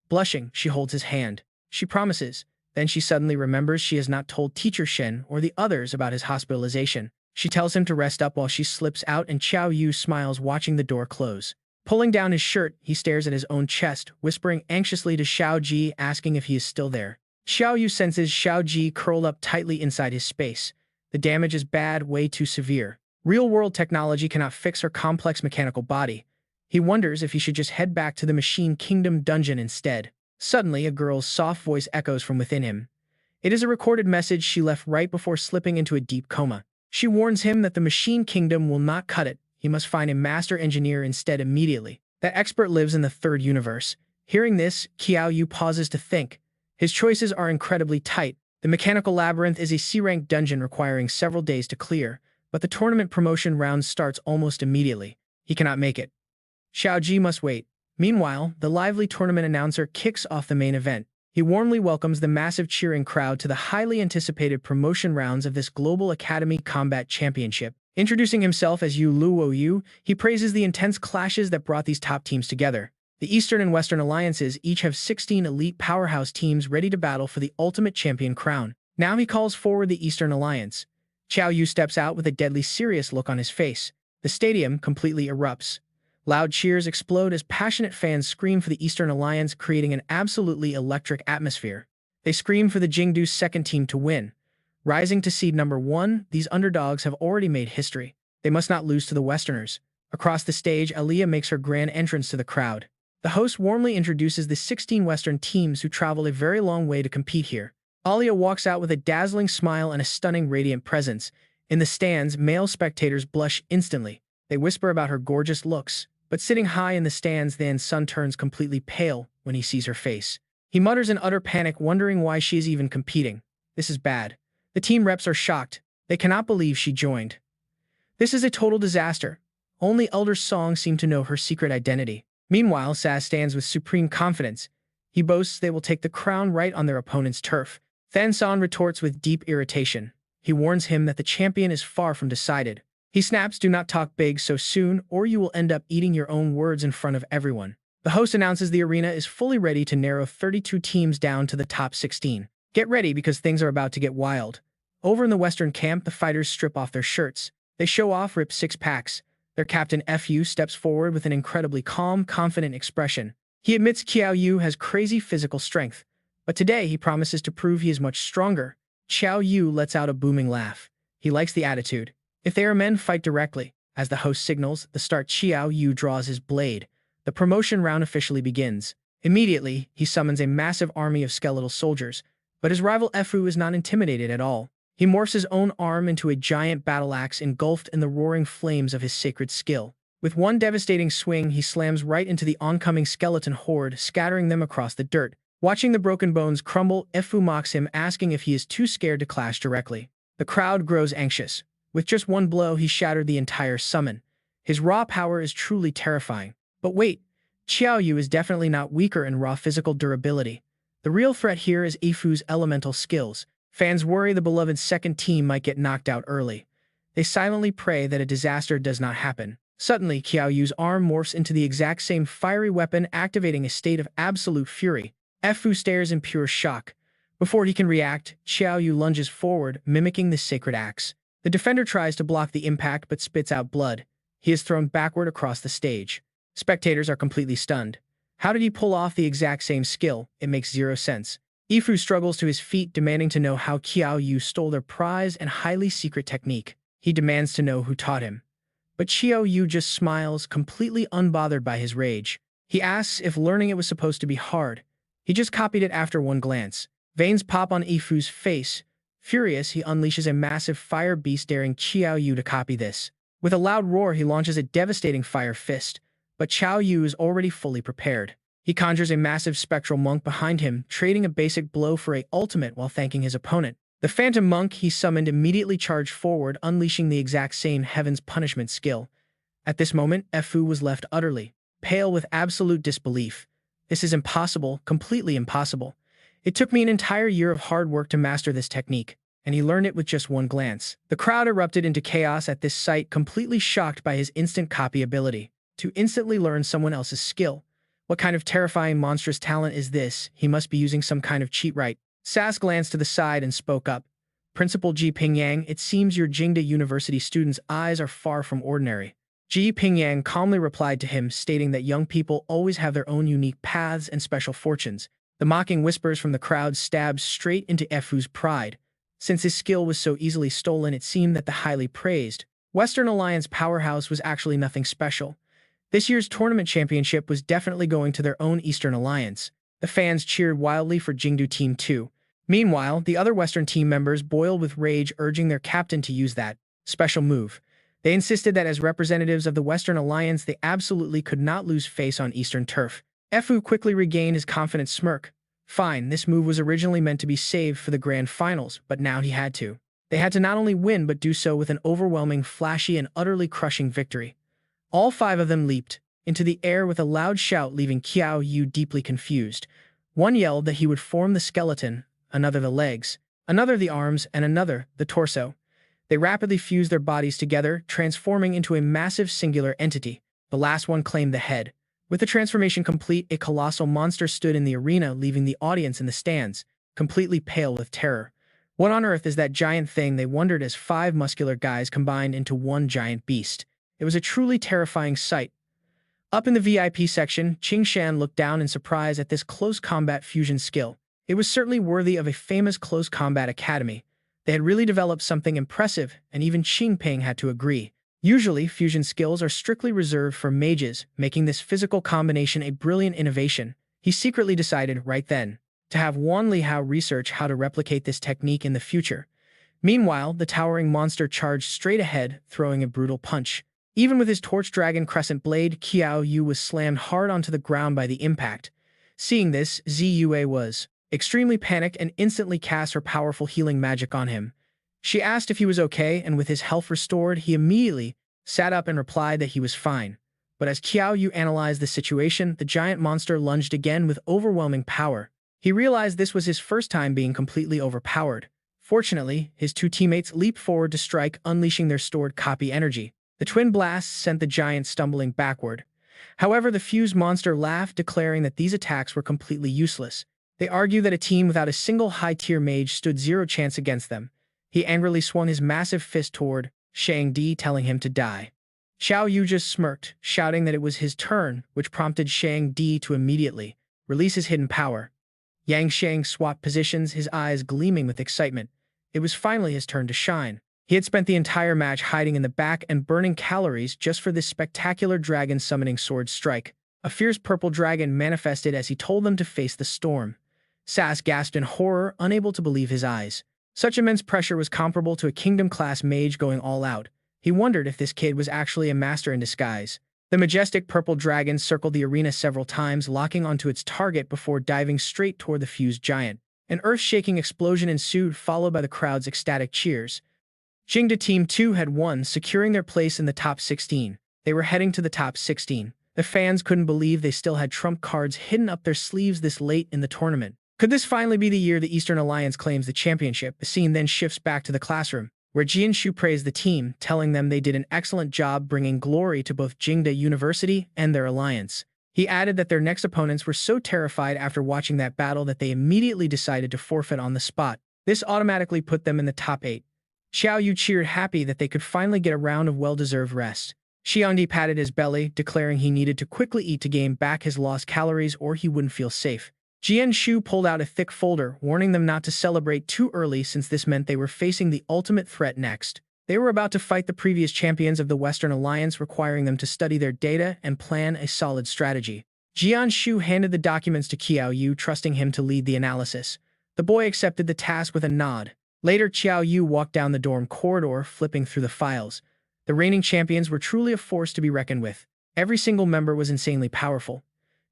Blushing, she holds his hand. She promises. Then she suddenly remembers she has not told Teacher Shen or the others about his hospitalization. She tells him to rest up while she slips out, and Qiao Yu smiles, watching the door close. Pulling down his shirt, he stares at his own chest, whispering anxiously to Xiao Ji, asking if he is still there. Xiao Yu senses Xiao Ji curled up tightly inside his space. The damage is bad, way too severe. Real-world technology cannot fix her complex mechanical body. He wonders if he should just head back to the Machine Kingdom dungeon instead. Suddenly, a girl's soft voice echoes from within him. It is a recorded message she left right before slipping into a deep coma. She warns him that the Machine Kingdom will not cut it. He must find a master engineer instead immediately. That expert lives in the third universe. Hearing this, Qiao Yu pauses to think. His choices are incredibly tight. The Mechanical Labyrinth is a C-rank dungeon requiring several days to clear, but the tournament promotion round starts almost immediately. He cannot make it. Xiao Ji must wait. Meanwhile, the lively tournament announcer kicks off the main event. He warmly welcomes the massive cheering crowd to the highly anticipated promotion rounds of this Global Academy Combat Championship. Introducing himself as Qiao Yu, he praises the intense clashes that brought these top teams together. The Eastern and Western alliances each have 16 elite powerhouse teams ready to battle for the ultimate champion crown. Now he calls forward the Eastern Alliance. Qiao Yu steps out with a deadly serious look on his face. The stadium completely erupts. Loud cheers explode as passionate fans scream for the Eastern Alliance, creating an absolutely electric atmosphere. They scream for the Jingdu's second team to win. Rising to seed number 1, these underdogs have already made history. They must not lose to the Westerners. Across the stage, Aliyah makes her grand entrance to the crowd. The host warmly introduces the 16 Western teams who travel a very long way to compete here. Aliyah walks out with a dazzling smile and a stunning radiant presence. In the stands, male spectators blush instantly. They whisper about her gorgeous looks. But sitting high in the stands, Sun turns completely pale when he sees her face. He mutters in utter panic, wondering why she is even competing. This is bad. The team reps are shocked. They cannot believe she joined. This is a total disaster. Only Elder Song seem to know her secret identity. Meanwhile, Saz stands with supreme confidence. He boasts they will take the crown right on their opponent's turf. Thanson retorts with deep irritation. He warns him that the champion is far from decided. He snaps, "Do not talk big so soon, or you will end up eating your own words in front of everyone." The host announces the arena is fully ready to narrow 32 teams down to the top 16. Get ready because things are about to get wild. Over in the Western camp, the fighters strip off their shirts. They show off ripped six-packs. Their captain FU steps forward with an incredibly calm, confident expression. He admits Qiao Yu has crazy physical strength, but today he promises to prove he is much stronger. Qiao Yu lets out a booming laugh. He likes the attitude. If they are men, fight directly. As the host signals the start, Qiao Yu draws his blade. The promotion round officially begins. Immediately, he summons a massive army of skeletal soldiers, but his rival Fu is not intimidated at all. He morphs his own arm into a giant battle axe engulfed in the roaring flames of his sacred skill. With one devastating swing, he slams right into the oncoming skeleton horde, scattering them across the dirt. Watching the broken bones crumble, Fu mocks him, asking if he is too scared to clash directly. The crowd grows anxious. With just one blow, he shattered the entire summon. His raw power is truly terrifying. But wait, Qiao Yu is definitely not weaker in raw physical durability. The real threat here is Fu's elemental skills. Fans worry the beloved second team might get knocked out early. They silently pray that a disaster does not happen. Suddenly, Qiao Yu's arm morphs into the exact same fiery weapon, activating a state of absolute fury. Fu stares in pure shock. Before he can react, Qiao Yu lunges forward, mimicking the sacred axe. The defender tries to block the impact but spits out blood. He is thrown backward across the stage. Spectators are completely stunned. How did he pull off the exact same skill? It makes zero sense. Fu struggles to his feet, demanding to know how Qiao Yu stole their prize and highly secret technique. He demands to know who taught him. But Qiao Yu just smiles, completely unbothered by his rage. He asks if learning it was supposed to be hard. He just copied it after one glance. Veins pop on Fu's face. Furious, he unleashes a massive fire beast, daring Qiao Yu to copy this. With a loud roar, he launches a devastating fire fist. But Qiao Yu is already fully prepared. He conjures a massive spectral monk behind him, trading a basic blow for an ultimate while thanking his opponent. The phantom monk he summoned immediately charged forward, unleashing the exact same Heaven's Punishment skill. At this moment, Fu was left utterly pale with absolute disbelief. This is impossible, completely impossible. It took me an entire year of hard work to master this technique, and he learned it with just one glance. The crowd erupted into chaos at this sight, completely shocked by his instant copy ability. To instantly learn someone else's skill. What kind of terrifying, monstrous talent is this? He must be using some kind of cheat, right? Sass glanced to the side and spoke up. Principal Ji Pingyang, it seems your Jingda University students' eyes are far from ordinary. Ji Pingyang calmly replied to him, stating that young people always have their own unique paths and special fortunes. The mocking whispers from the crowd stabbed straight into Fu's pride. Since his skill was so easily stolen, it seemed that the highly praised Western Alliance powerhouse was actually nothing special. This year's tournament championship was definitely going to their own Eastern Alliance. The fans cheered wildly for Jingdu Team 2. Meanwhile, the other Western team members boiled with rage, urging their captain to use that special move. They insisted that as representatives of the Western Alliance, they absolutely could not lose face on Eastern turf. Fu quickly regained his confident smirk. Fine, this move was originally meant to be saved for the grand finals, but now he had to. They had to not only win, but do so with an overwhelming, flashy, and utterly crushing victory. All five of them leaped into the air with a loud shout, leaving Qiao Yu deeply confused. One yelled that he would form the skeleton, another the legs, another the arms, and another the torso. They rapidly fused their bodies together, transforming into a massive singular entity. The last one claimed the head. With the transformation complete, a colossal monster stood in the arena, leaving the audience in the stands, completely pale with terror. What on earth is that giant thing? They wondered as five muscular guys combined into one giant beast. It was a truly terrifying sight. Up in the VIP section, Qing Shan looked down in surprise at this close combat fusion skill. It was certainly worthy of a famous close combat academy. They had really developed something impressive, and even Qing Ping had to agree. Usually, fusion skills are strictly reserved for mages, making this physical combination a brilliant innovation. He secretly decided, right then, to have Wan Lihao research how to replicate this technique in the future. Meanwhile, the towering monster charged straight ahead, throwing a brutal punch. Even with his torch dragon crescent blade, Qiao Yu was slammed hard onto the ground by the impact. Seeing this, Zua was extremely panicked and instantly cast her powerful healing magic on him. She asked if he was okay, and with his health restored, he immediately sat up and replied that he was fine. But as Qiao Yu analyzed the situation, the giant monster lunged again with overwhelming power. He realized this was his first time being completely overpowered. Fortunately, his two teammates leaped forward to strike, unleashing their stored copy energy. The twin blasts sent the giant stumbling backward. However, the fused monster laughed, declaring that these attacks were completely useless. They argued that a team without a single high-tier mage stood zero chance against them. He angrily swung his massive fist toward Shang Di, telling him to die. Qiao Yu just smirked, shouting that it was his turn, which prompted Shang Di to immediately release his hidden power. Yang Shang swapped positions, his eyes gleaming with excitement. It was finally his turn to shine. He had spent the entire match hiding in the back and burning calories just for this spectacular dragon summoning sword strike. A fierce purple dragon manifested as he told them to face the storm. Sass gasped in horror, unable to believe his eyes. Such immense pressure was comparable to a kingdom-class mage going all out. He wondered if this kid was actually a master in disguise. The majestic purple dragon circled the arena several times, locking onto its target before diving straight toward the fused giant. An earth-shaking explosion ensued, followed by the crowd's ecstatic cheers. Jingda Team 2 had won, securing their place in the top 16. They were heading to the top 16. The fans couldn't believe they still had trump cards hidden up their sleeves this late in the tournament. Could this finally be the year the Eastern Alliance claims the championship? The scene then shifts back to the classroom, where Jianshu praised the team, telling them they did an excellent job bringing glory to both Jingda University and their alliance. He added that their next opponents were so terrified after watching that battle that they immediately decided to forfeit on the spot. This automatically put them in the top 8. Qiao Yu cheered, happy that they could finally get a round of well-deserved rest. Xiangdi patted his belly, declaring he needed to quickly eat to gain back his lost calories or he wouldn't feel safe. Jian Shu pulled out a thick folder, warning them not to celebrate too early since this meant they were facing the ultimate threat next. They were about to fight the previous champions of the Western Alliance, requiring them to study their data and plan a solid strategy. Jian Shu handed the documents to Qiao Yu, trusting him to lead the analysis. The boy accepted the task with a nod. Later, Qiao Yu walked down the dorm corridor, flipping through the files. The reigning champions were truly a force to be reckoned with. Every single member was insanely powerful.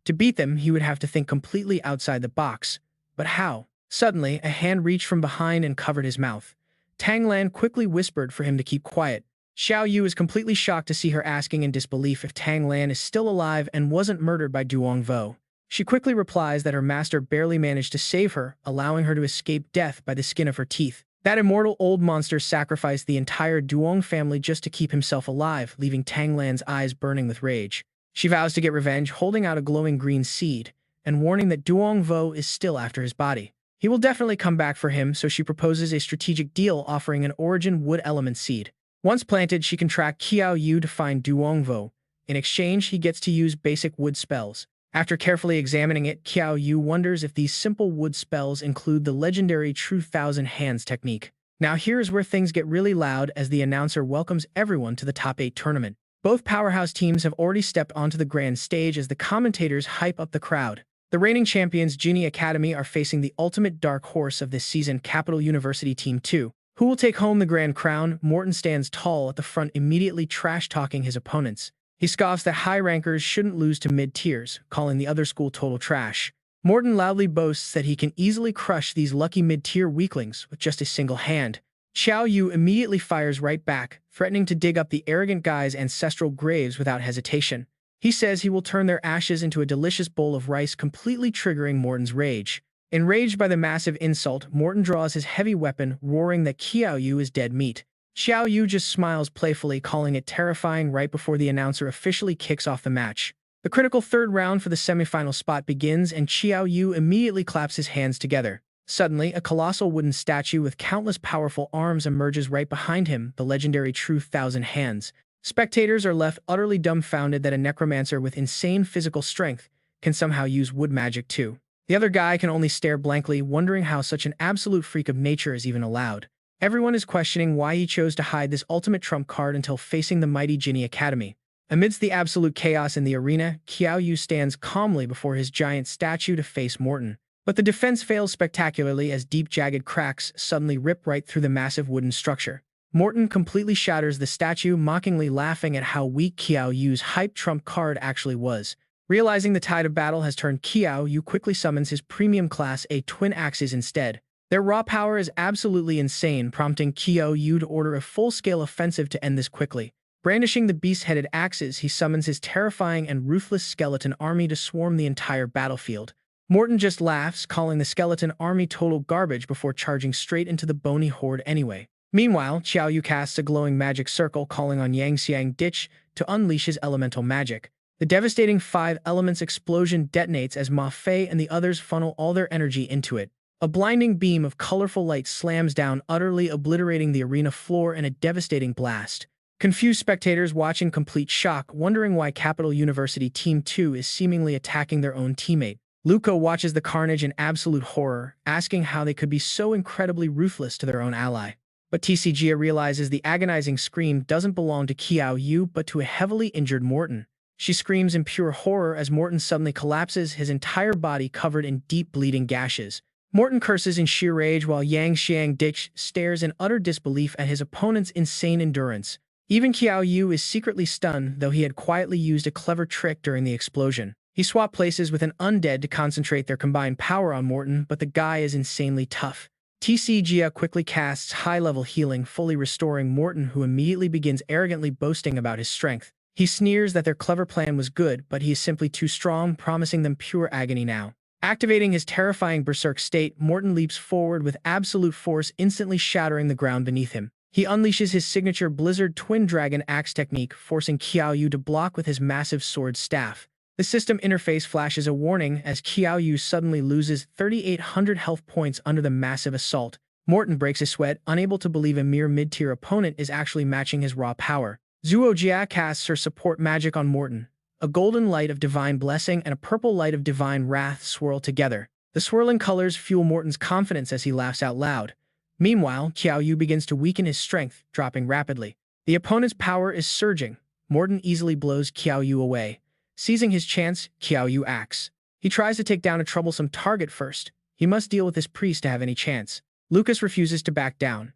To beat them, he would have to think completely outside the box. But how? Suddenly, a hand reached from behind and covered his mouth. Tang Lan quickly whispered for him to keep quiet. Xiao Yu is completely shocked to see her, asking in disbelief if Tang Lan is still alive and wasn't murdered by Duong Vo. She quickly replies that her master barely managed to save her, allowing her to escape death by the skin of her teeth. That immortal old monster sacrificed the entire Duong family just to keep himself alive, leaving Tang Lan's eyes burning with rage. She vows to get revenge, holding out a glowing green seed, and warning that Duong Vo is still after his body. He will definitely come back for him, so she proposes a strategic deal, offering an origin wood element seed. Once planted, she can track Qiao Yu to find Duong Vo. In exchange, he gets to use basic wood spells. After carefully examining it, Qiao Yu wonders if these simple wood spells include the legendary True Thousand Hands technique. Now here's where things get really loud as the announcer welcomes everyone to the top 8 tournament. Both powerhouse teams have already stepped onto the grand stage as the commentators hype up the crowd. The reigning champions, Genie Academy, are facing the ultimate dark horse of this season, Capital University Team 2. Who will take home the grand crown? Morton stands tall at the front, immediately trash-talking his opponents. He scoffs that high rankers shouldn't lose to mid-tiers, calling the other school total trash. Morton loudly boasts that he can easily crush these lucky mid-tier weaklings with just a single hand. Qiao Yu immediately fires right back, threatening to dig up the arrogant guy's ancestral graves without hesitation. He says he will turn their ashes into a delicious bowl of rice, completely triggering Morton's rage. Enraged by the massive insult, Morton draws his heavy weapon, roaring that Qiao Yu is dead meat. Qiao Yu just smiles playfully, calling it terrifying right before the announcer officially kicks off the match. The critical third round for the semifinal spot begins, and Qiao Yu immediately claps his hands together. Suddenly, a colossal wooden statue with countless powerful arms emerges right behind him, the legendary True Thousand Hands. Spectators are left utterly dumbfounded that a necromancer with insane physical strength can somehow use wood magic too. The other guy can only stare blankly, wondering how such an absolute freak of nature is even allowed. Everyone is questioning why he chose to hide this ultimate trump card until facing the mighty Genie Academy. Amidst the absolute chaos in the arena, Qiao Yu stands calmly before his giant statue to face Morton. But the defense fails spectacularly as deep jagged cracks suddenly rip right through the massive wooden structure. Morton completely shatters the statue, mockingly laughing at how weak Qiao Yu's hype trump card actually was. Realizing the tide of battle has turned, Qiao Yu quickly summons his premium class A twin axes instead. Their raw power is absolutely insane, prompting Qiao Yu to order a full-scale offensive to end this quickly. Brandishing the beast-headed axes, he summons his terrifying and ruthless skeleton army to swarm the entire battlefield. Morton just laughs, calling the skeleton army total garbage before charging straight into the bony horde anyway. Meanwhile, Qiao Yu casts a glowing magic circle, calling on Yang Xiang Ditch to unleash his elemental magic. The devastating 5 elements explosion detonates as Ma Fei and the others funnel all their energy into it. A blinding beam of colorful light slams down, utterly obliterating the arena floor in a devastating blast. Confused spectators watch in complete shock, wondering why Capital University Team 2 is seemingly attacking their own teammate. Luca watches the carnage in absolute horror, asking how they could be so incredibly ruthless to their own ally. But TCGA realizes the agonizing scream doesn't belong to Qiao Yu but to a heavily injured Morton. She screams in pure horror as Morton suddenly collapses, his entire body covered in deep bleeding gashes. Morton curses in sheer rage while Yang Xiang Ditch stares in utter disbelief at his opponent's insane endurance. Even Qiao Yu is secretly stunned, though he had quietly used a clever trick during the explosion. He swapped places with an undead to concentrate their combined power on Morton, but the guy is insanely tough. TCGA quickly casts high-level healing, fully restoring Morton, who immediately begins arrogantly boasting about his strength. He sneers that their clever plan was good, but he is simply too strong, promising them pure agony now. Activating his terrifying berserk state, Morton leaps forward with absolute force, instantly shattering the ground beneath him. He unleashes his signature Blizzard Twin Dragon Axe technique, forcing Qiao Yu to block with his massive sword staff. The system interface flashes a warning as Qiao Yu suddenly loses 3,800 health points under the massive assault. Morton breaks a sweat, unable to believe a mere mid-tier opponent is actually matching his raw power. Zhuo Jia casts her support magic on Morton. A golden light of divine blessing and a purple light of divine wrath swirl together. The swirling colors fuel Morton's confidence as he laughs out loud. Meanwhile, Qiao Yu begins to weaken his strength, dropping rapidly. The opponent's power is surging. Morton easily blows Qiao Yu away. Seizing his chance, Qiao Yu acts. He tries to take down a troublesome target first. He must deal with this priest to have any chance. Lucas refuses to back down.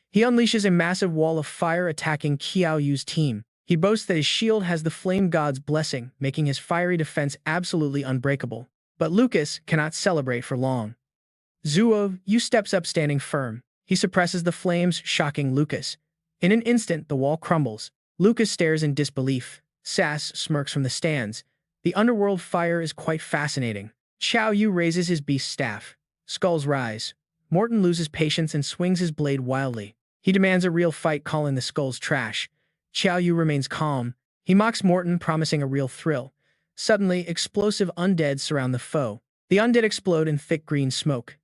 He unleashes a massive wall of fire attacking Qiao Yu's team. He boasts that his shield has the flame god's blessing, making his fiery defense absolutely unbreakable. But Lucas cannot celebrate for long. Zhuo Yu steps up, standing firm. He suppresses the flames, shocking Lucas. In an instant, the wall crumbles. Lucas stares in disbelief. Sass smirks from the stands. The underworld fire is quite fascinating. Qiao Yu raises his beast staff. Skulls rise. Morton loses patience and swings his blade wildly. He demands a real fight, calling the skulls trash. Qiao Yu remains calm. He mocks Morton, promising a real thrill. Suddenly, explosive undeads surround the foe. The undead explode in thick green smoke.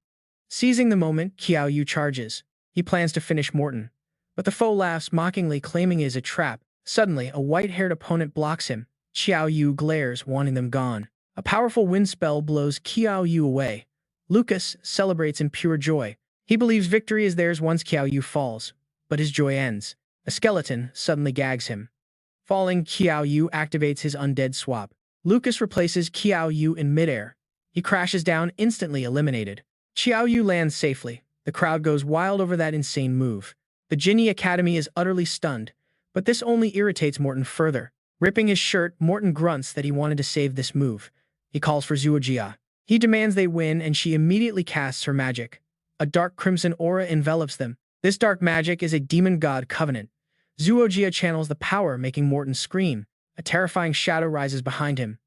Seizing the moment, Qiao Yu charges. He plans to finish Morton. But the foe laughs mockingly, claiming it is a trap. Suddenly, a white-haired opponent blocks him. Qiao Yu glares, wanting them gone. A powerful wind spell blows Qiao Yu away. Lucas celebrates in pure joy. He believes victory is theirs once Qiao Yu falls. But his joy ends. A skeleton suddenly gags him. Falling, Qiao Yu activates his undead swap. Lucas replaces Qiao Yu in midair. He crashes down, instantly eliminated. Qiao Yu lands safely. The crowd goes wild over that insane move. The Jinni Academy is utterly stunned. But this only irritates Morton further. Ripping his shirt, Morton grunts that he wanted to save this move. He calls for Zhuo Jia. He demands they win, and she immediately casts her magic. A dark crimson aura envelops them. This dark magic is a demon god covenant. Zhuo Jia channels the power, making Morton scream. A terrifying shadow rises behind him.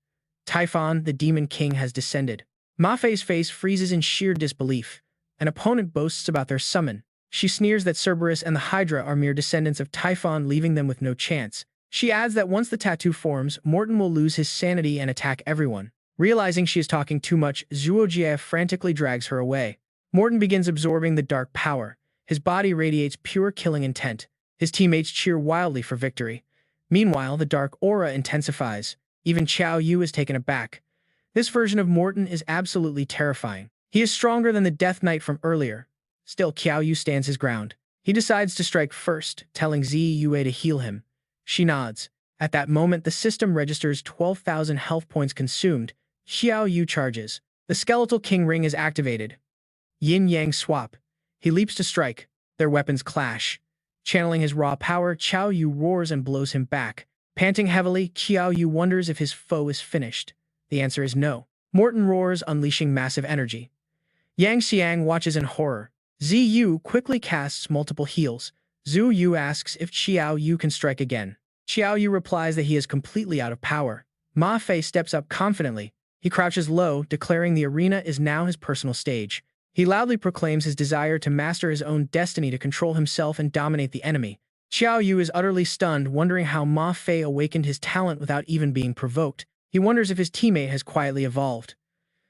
Typhon, the demon king, has descended. Ma Fei's face freezes in sheer disbelief. An opponent boasts about their summon. She sneers that Cerberus and the Hydra are mere descendants of Typhon, leaving them with no chance. She adds that once the tattoo forms, Morton will lose his sanity and attack everyone. Realizing she is talking too much, Zhuo Jia frantically drags her away. Morton begins absorbing the dark power. His body radiates pure killing intent. His teammates cheer wildly for victory. Meanwhile, the dark aura intensifies. Even Qiao Yu is taken aback. This version of Morton is absolutely terrifying. He is stronger than the Death Knight from earlier. Still, Qiao Yu stands his ground. He decides to strike first, telling Zi Yue to heal him. She nods. At that moment, the system registers 12,000 health points consumed. Qiao Yu charges. The Skeletal King Ring is activated. Yin-Yang swap. He leaps to strike. Their weapons clash. Channeling his raw power, Qiao Yu roars and blows him back. Panting heavily, Qiao Yu wonders if his foe is finished. The answer is no. Morton roars, unleashing massive energy. Yang Xiang watches in horror. Ziyu quickly casts multiple heals. Zhu Yu asks if Qiao Yu can strike again. Qiao Yu replies that he is completely out of power. Ma Fei steps up confidently. He crouches low, declaring the arena is now his personal stage. He loudly proclaims his desire to master his own destiny to control himself and dominate the enemy. Qiao Yu is utterly stunned, wondering how Ma Fei awakened his talent without even being provoked. He wonders if his teammate has quietly evolved.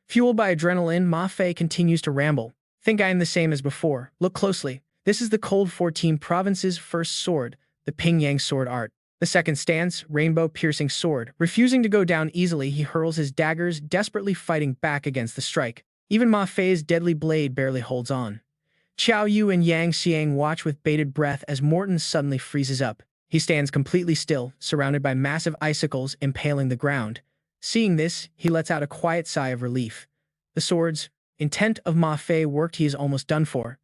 Fueled by adrenaline, Ma Fei continues to ramble. Think I am the same as before. Look closely. This is the Cold 14 Province's first sword, the Pingyang sword art. The second stance, rainbow-piercing sword. Refusing to go down easily, he hurls his daggers, desperately fighting back against the strike. Even Ma Fei's deadly blade barely holds on. Qiao Yu and Yang Xiang watch with bated breath as Morton suddenly freezes up. He stands completely still, surrounded by massive icicles impaling the ground. Seeing this, he lets out a quiet sigh of relief. The sword's intent of Ma Fei worked. He is almost done for.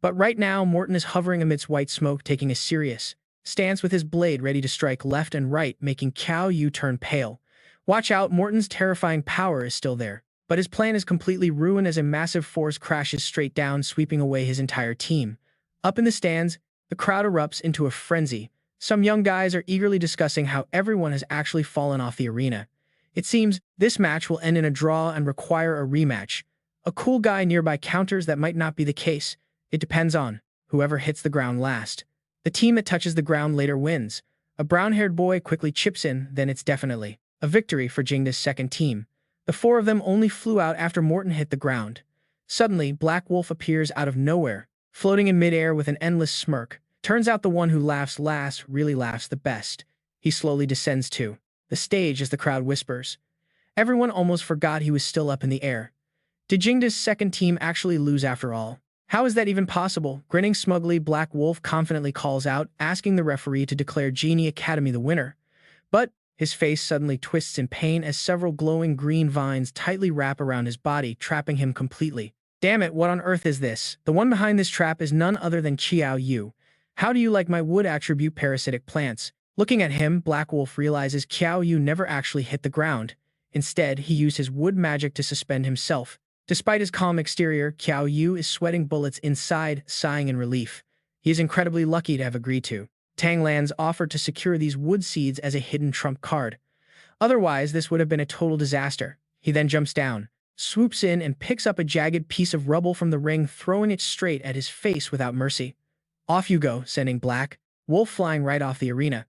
But right now, Morton is hovering amidst white smoke, taking a serious stance with his blade ready to strike left and right, making Qiao Yu turn pale. Watch out, Morton's terrifying power is still there. But his plan is completely ruined as a massive force crashes straight down, sweeping away his entire team. Up in the stands, the crowd erupts into a frenzy. Some young guys are eagerly discussing how everyone has actually fallen off the arena. It seems this match will end in a draw and require a rematch. A cool guy nearby counters that might not be the case. It depends on whoever hits the ground last. The team that touches the ground later wins. A brown-haired boy quickly chips in, then it's definitely a victory for Jingda's second team. The four of them only flew out after Morton hit the ground. Suddenly, Black Wolf appears out of nowhere, floating in midair with an endless smirk. Turns out the one who laughs last really laughs the best. He slowly descends to the stage as the crowd whispers. Everyone almost forgot he was still up in the air. Did Jingda's second team actually lose after all? How is that even possible? Grinning smugly, Black Wolf confidently calls out, asking the referee to declare Genie Academy the winner. But his face suddenly twists in pain as several glowing green vines tightly wrap around his body, trapping him completely. Damn it, what on earth is this? The one behind this trap is none other than Qiao Yu. How do you like my wood attribute parasitic plants? Looking at him, Black Wolf realizes Qiao Yu never actually hit the ground. Instead, he used his wood magic to suspend himself. Despite his calm exterior, Qiao Yu is sweating bullets inside, sighing in relief. He is incredibly lucky to have agreed to Tanglan's offer to secure these wood seeds as a hidden trump card. Otherwise, this would have been a total disaster. He then jumps down, swoops in, and picks up a jagged piece of rubble from the ring, throwing it straight at his face without mercy. Off you go, sending Black Wolf flying right off the arena.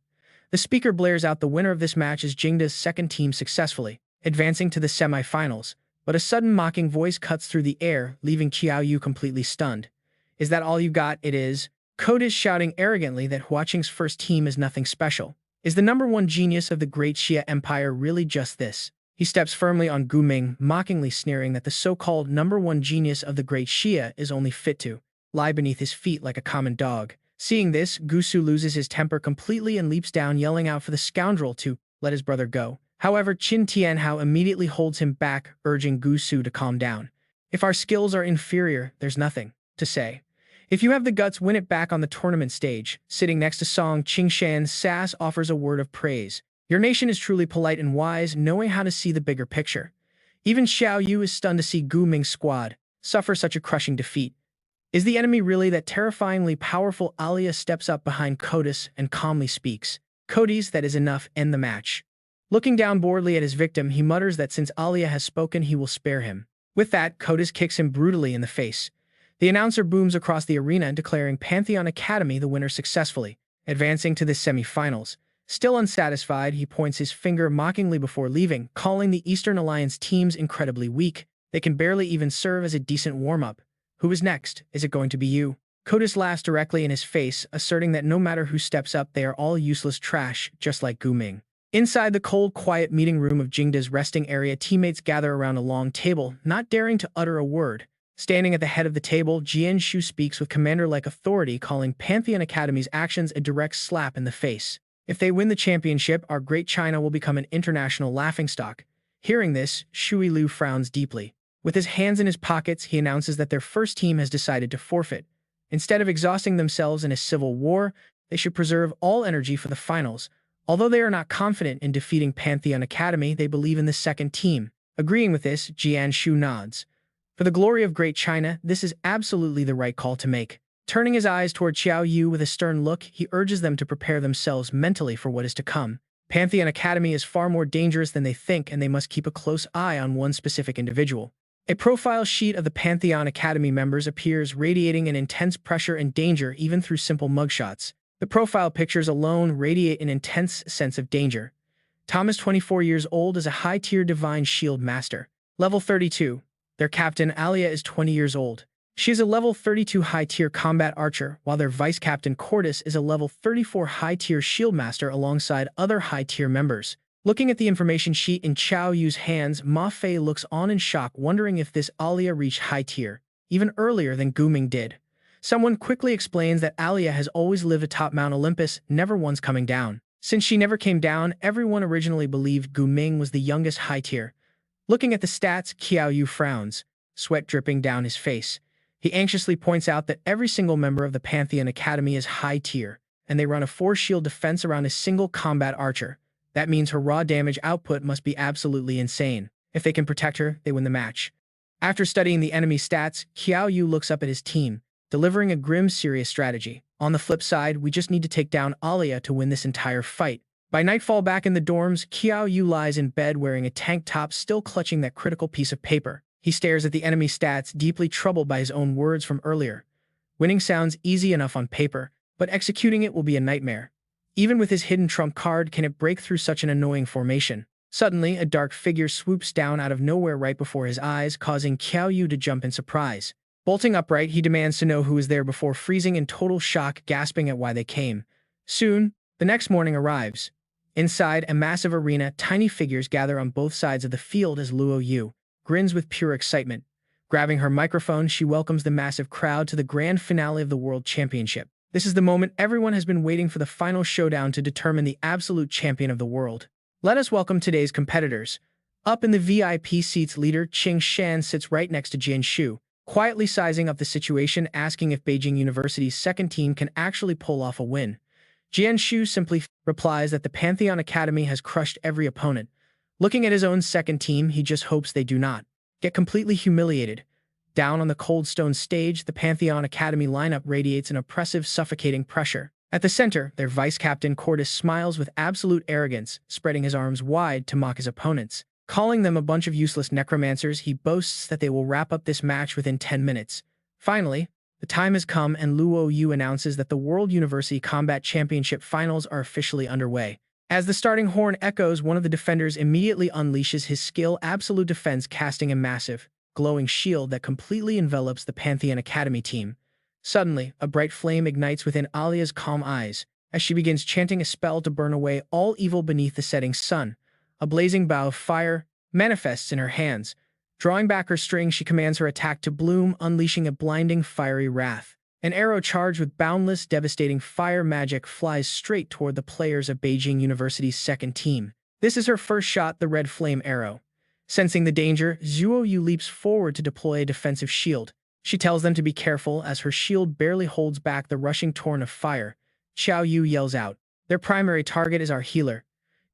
The speaker blares out the winner of this match is Jingda's second team successfully advancing to the semi-finals, but a sudden mocking voice cuts through the air, leaving Qiao Yu completely stunned. Is that all you got? It is. Code is shouting arrogantly that Huaqing's first team is nothing special. Is the #1 genius of the Great Xia Empire really just this? He steps firmly on Gu Ming, mockingly sneering that the so-called #1 genius of the Great Xia is only fit to lie beneath his feet like a common dog. Seeing this, Gusu loses his temper completely and leaps down, yelling out for the scoundrel to let his brother go. However, Qin Tianhao immediately holds him back, urging Gusu to calm down. If our skills are inferior, there's nothing to say. If you have the guts, win it back on the tournament stage. Sitting next to Song Qingshan, Sass offers a word of praise. Your nation is truly polite and wise, knowing how to see the bigger picture. Even Xiao Yu is stunned to see Gu Ming's squad suffer such a crushing defeat. Is the enemy really that terrifyingly powerful? Alia steps up behind Codis and calmly speaks. Codis, that is enough, end the match. Looking down boredly at his victim, he mutters that since Alia has spoken, he will spare him. With that, Codis kicks him brutally in the face. The announcer booms across the arena, declaring Pantheon Academy the winner successfully, advancing to the semi-finals. Still unsatisfied, he points his finger mockingly before leaving, calling the Eastern Alliance teams incredibly weak. They can barely even serve as a decent warm-up. Who is next? Is it going to be you? Codis laughs directly in his face, asserting that no matter who steps up, they are all useless trash, just like Gu Ming. Inside the cold, quiet meeting room of Jingda's resting area, teammates gather around a long table, not daring to utter a word. Standing at the head of the table, Jian Shu speaks with commander-like authority, calling Pantheon Academy's actions a direct slap in the face. If they win the championship, our great China will become an international laughingstock. Hearing this, Shui Lu frowns deeply. With his hands in his pockets, he announces that their first team has decided to forfeit. Instead of exhausting themselves in a civil war, they should preserve all energy for the finals. Although they are not confident in defeating Pantheon Academy, they believe in the second team. Agreeing with this, Jianshu nods. For the glory of Great China, this is absolutely the right call to make. Turning his eyes toward Qiao Yu with a stern look, he urges them to prepare themselves mentally for what is to come. Pantheon Academy is far more dangerous than they think, and they must keep a close eye on one specific individual. A profile sheet of the Pantheon Academy members appears, radiating an intense pressure and danger even through simple mugshots. The profile pictures alone radiate an intense sense of danger. Tom is 24 years old, is a high-tier Divine Shield Master. Level 32. Their captain, Alia, is 20 years old. She is a level 32 high-tier combat archer, while their vice-captain, Cordis, is a level 34 high-tier shield master alongside other high-tier members. Looking at the information sheet in Qiao Yu's hands, Ma Fei looks on in shock, wondering if this Alia reached high-tier, even earlier than Gu Ming did. Someone quickly explains that Alia has always lived atop Mount Olympus, never once coming down. Since she never came down, everyone originally believed Gu Ming was the youngest high-tier. Looking at the stats, Qiao Yu frowns, sweat dripping down his face. He anxiously points out that every single member of the Pantheon Academy is high-tier, and they run a 4-shield defense around a single combat archer. That means her raw damage output must be absolutely insane. If they can protect her, they win the match. After studying the enemy stats, Qiao Yu looks up at his team, delivering a grim, serious strategy. On the flip side, we just need to take down Alia to win this entire fight. By nightfall back in the dorms, Qiao Yu lies in bed wearing a tank top, still clutching that critical piece of paper. He stares at the enemy stats, deeply troubled by his own words from earlier. Winning sounds easy enough on paper, but executing it will be a nightmare. Even with his hidden trump card, can it break through such an annoying formation? Suddenly, a dark figure swoops down out of nowhere right before his eyes, causing Qiao Yu to jump in surprise. Bolting upright, he demands to know who is there before freezing in total shock, gasping at why they came. Soon, the next morning arrives. Inside a massive arena, tiny figures gather on both sides of the field as Luo Yu grins with pure excitement. Grabbing her microphone, she welcomes the massive crowd to the grand finale of the World Championship. This is the moment everyone has been waiting for, the final showdown to determine the absolute champion of the world. Let us welcome today's competitors. Up in the VIP seats, leader Qing Shan sits right next to Jianshu, quietly sizing up the situation, asking if Beijing University's second team can actually pull off a win. Jianshu simply replies that the Pantheon Academy has crushed every opponent. Looking at his own second team, he just hopes they do not get completely humiliated. Down on the cold stone stage, the Pantheon Academy lineup radiates an oppressive, suffocating pressure. At the center, their vice-captain Cordis smiles with absolute arrogance, spreading his arms wide to mock his opponents. Calling them a bunch of useless necromancers, he boasts that they will wrap up this match within 10 minutes. Finally, the time has come, and Luo Yu announces that the World University Combat Championship Finals are officially underway. As the starting horn echoes, one of the defenders immediately unleashes his skill Absolute Defense, casting a massive, glowing shield that completely envelops the Pantheon Academy team. Suddenly, a bright flame ignites within Alia's calm eyes, as she begins chanting a spell to burn away all evil beneath the setting sun. A blazing bow of fire manifests in her hands. Drawing back her string, she commands her attack to bloom, unleashing a blinding, fiery wrath. An arrow charged with boundless, devastating fire magic flies straight toward the players of Beijing University's second team. This is her first shot, the red flame arrow. Sensing the danger, Luo Yu leaps forward to deploy a defensive shield. She tells them to be careful, as her shield barely holds back the rushing torrent of fire. Qiao Yu yells out, "Their primary target is our healer."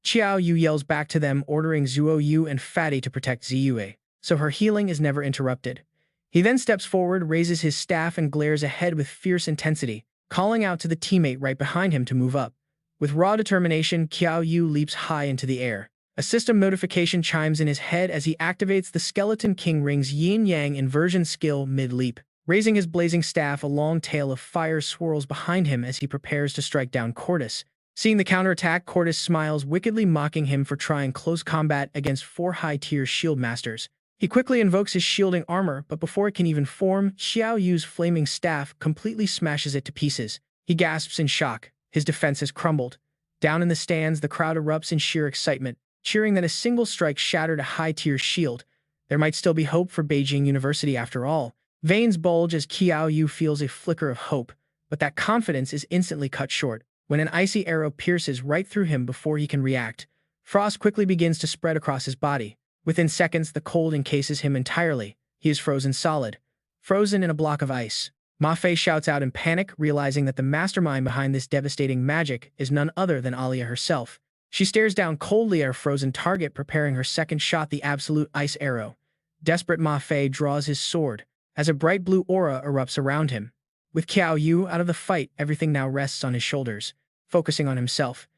Qiao Yu yells back to them, ordering Luo Yu and Fatty to protect Ziyue, so her healing is never interrupted. He then steps forward, raises his staff, and glares ahead with fierce intensity, calling out to the teammate right behind him to move up. With raw determination, Qiao Yu leaps high into the air. A system notification chimes in his head as he activates the Skeleton King Ring's yin-yang inversion skill mid-leap. Raising his blazing staff, a long tail of fire swirls behind him as he prepares to strike down Cordis. Seeing the counterattack, Cordis smiles, wickedly mocking him for trying close combat against 4 high-tier shield masters. He quickly invokes his shielding armor, but before it can even form, Qiao Yu's flaming staff completely smashes it to pieces. He gasps in shock. His defense has crumbled. Down in the stands, the crowd erupts in sheer excitement, cheering that a single strike shattered a high-tier shield. There might still be hope for Beijing University after all. Veins bulge as Qiao Yu feels a flicker of hope, but that confidence is instantly cut short when an icy arrow pierces right through him before he can react. Frost quickly begins to spread across his body. Within seconds, the cold encases him entirely. He is frozen solid, frozen in a block of ice. Ma Fei shouts out in panic, realizing that the mastermind behind this devastating magic is none other than Alia herself. She stares down coldly at her frozen target, preparing her second shot, the absolute ice arrow. Desperate Ma Fei draws his sword, as a bright blue aura erupts around him. With Qiao Yu out of the fight, everything now rests on his shoulders, focusing on himself.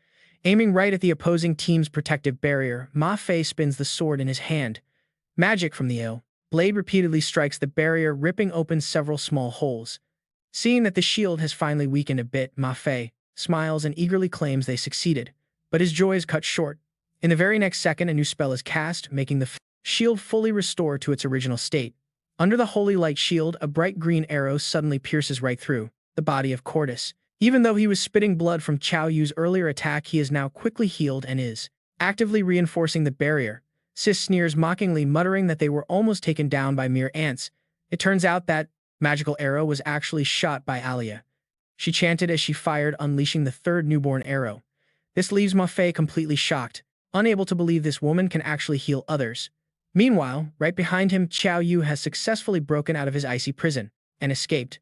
Aiming right at the opposing team's protective barrier, Ma Fei spins the sword in his hand. Magic from the ill blade repeatedly strikes the barrier, ripping open several small holes. Seeing that the shield has finally weakened a bit, Ma Fei smiles and eagerly claims they succeeded. But his joy is cut short. In the very next second, a new spell is cast, making the shield fully restore to its original state. Under the holy light shield, a bright green arrow suddenly pierces right through the body of Cordis. Even though he was spitting blood from Qiao Yu's earlier attack, he is now quickly healed and is actively reinforcing the barrier. Sis sneers mockingly, muttering that they were almost taken down by mere ants. It turns out that magical arrow was actually shot by Alia. She chanted as she fired, unleashing the third newborn arrow. This leaves Ma Fei completely shocked, unable to believe this woman can actually heal others. Meanwhile, right behind him, Qiao Yu has successfully broken out of his icy prison and escaped.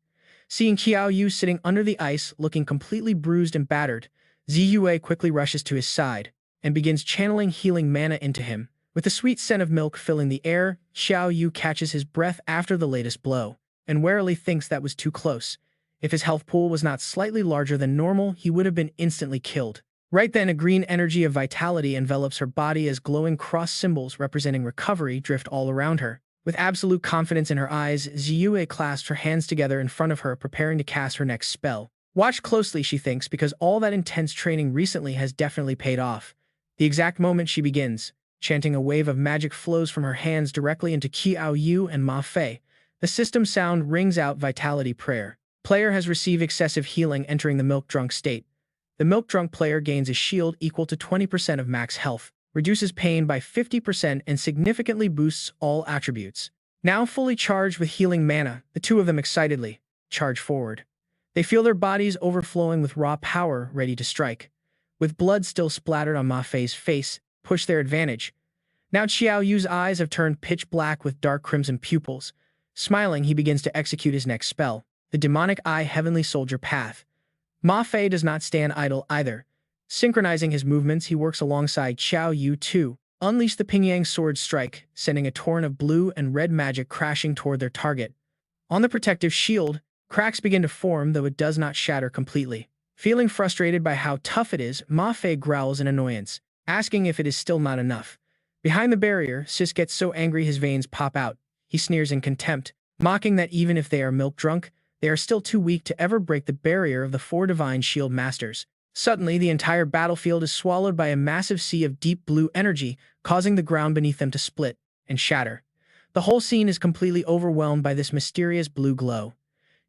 Seeing Qiao Yu sitting under the ice, looking completely bruised and battered, Ziyue quickly rushes to his side and begins channeling healing mana into him. With the sweet scent of milk filling the air, Qiao Yu catches his breath after the latest blow, and warily thinks that was too close. If his health pool was not slightly larger than normal, he would have been instantly killed. Right then, a green energy of vitality envelops her body as glowing cross symbols representing recovery drift all around her. With absolute confidence in her eyes, Ziyue clasps her hands together in front of her, preparing to cast her next spell. Watch closely, she thinks, because all that intense training recently has definitely paid off. The exact moment she begins, chanting, a wave of magic flows from her hands directly into Qiao Yu and Ma Fei. The system sound rings out vitality prayer. Player has received excessive healing, entering the milk-drunk state. The milk-drunk player gains a shield equal to 20% of max health, reduces pain by 50%, and significantly boosts all attributes. Now fully charged with healing mana, the two of them excitedly charge forward. They feel their bodies overflowing with raw power, ready to strike. With blood still splattered on Ma Fei's face, push their advantage. Now Qiao Yu's eyes have turned pitch black with dark crimson pupils. Smiling, he begins to execute his next spell, the demonic eye heavenly soldier path. Ma Fei does not stand idle either. Synchronizing his movements, he works alongside Qiao Yu to unleash the Pingyang sword strike, sending a torrent of blue and red magic crashing toward their target. On the protective shield, cracks begin to form, though it does not shatter completely. Feeling frustrated by how tough it is, Ma Fei growls in annoyance, asking if it is still not enough. Behind the barrier, Sis gets so angry his veins pop out. He sneers in contempt, mocking that even if they are milk-drunk, they are still too weak to ever break the barrier of the four divine shield masters. Suddenly, the entire battlefield is swallowed by a massive sea of deep blue energy, causing the ground beneath them to split and shatter. The whole scene is completely overwhelmed by this mysterious blue glow.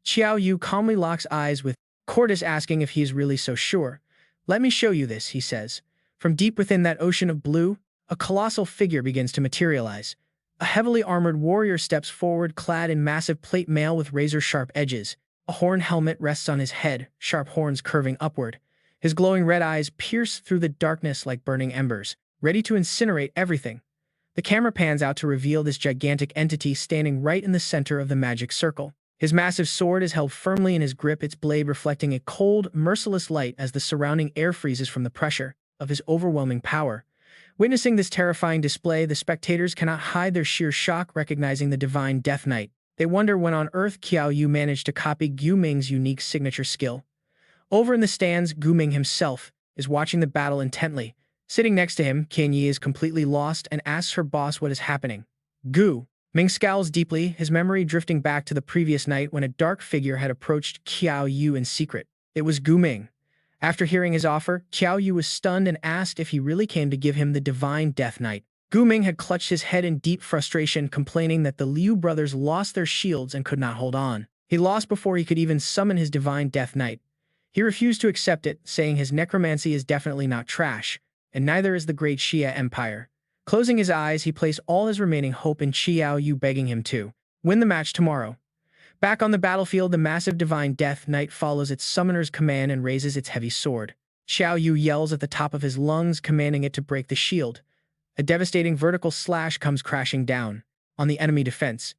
Qiao Yu calmly locks eyes with Cordis, asking if he is really so sure. "Let me show you this," he says. From deep within that ocean of blue, a colossal figure begins to materialize. A heavily armored warrior steps forward, clad in massive plate mail with razor-sharp edges. A horn helmet rests on his head, sharp horns curving upward. His glowing red eyes pierce through the darkness like burning embers, ready to incinerate everything. The camera pans out to reveal this gigantic entity standing right in the center of the magic circle. His massive sword is held firmly in his grip, its blade reflecting a cold, merciless light as the surrounding air freezes from the pressure of his overwhelming power. Witnessing this terrifying display, the spectators cannot hide their sheer shock, recognizing the divine Death Knight. They wonder when on earth Qiao Yu managed to copy Gu Ming's unique signature skill. Over in the stands, Gu Ming himself is watching the battle intently. Sitting next to him, Qian Yi is completely lost and asks her boss what is happening. Gu Ming scowls deeply, his memory drifting back to the previous night when a dark figure had approached Qiao Yu in secret. It was Gu Ming. After hearing his offer, Qiao Yu was stunned and asked if he really came to give him the divine Death Knight. Gu Ming had clutched his head in deep frustration, complaining that the Liu brothers lost their shields and could not hold on. He lost before he could even summon his divine Death Knight. He refused to accept it, saying his necromancy is definitely not trash, and neither is the great Xia Empire. Closing his eyes, he placed all his remaining hope in Qiao Yu, begging him to win the match tomorrow. Back on the battlefield, the massive divine Death Knight follows its summoner's command and raises its heavy sword. Qiao Yu yells at the top of his lungs, commanding it to break the shield. A devastating vertical slash comes crashing down on the enemy defense.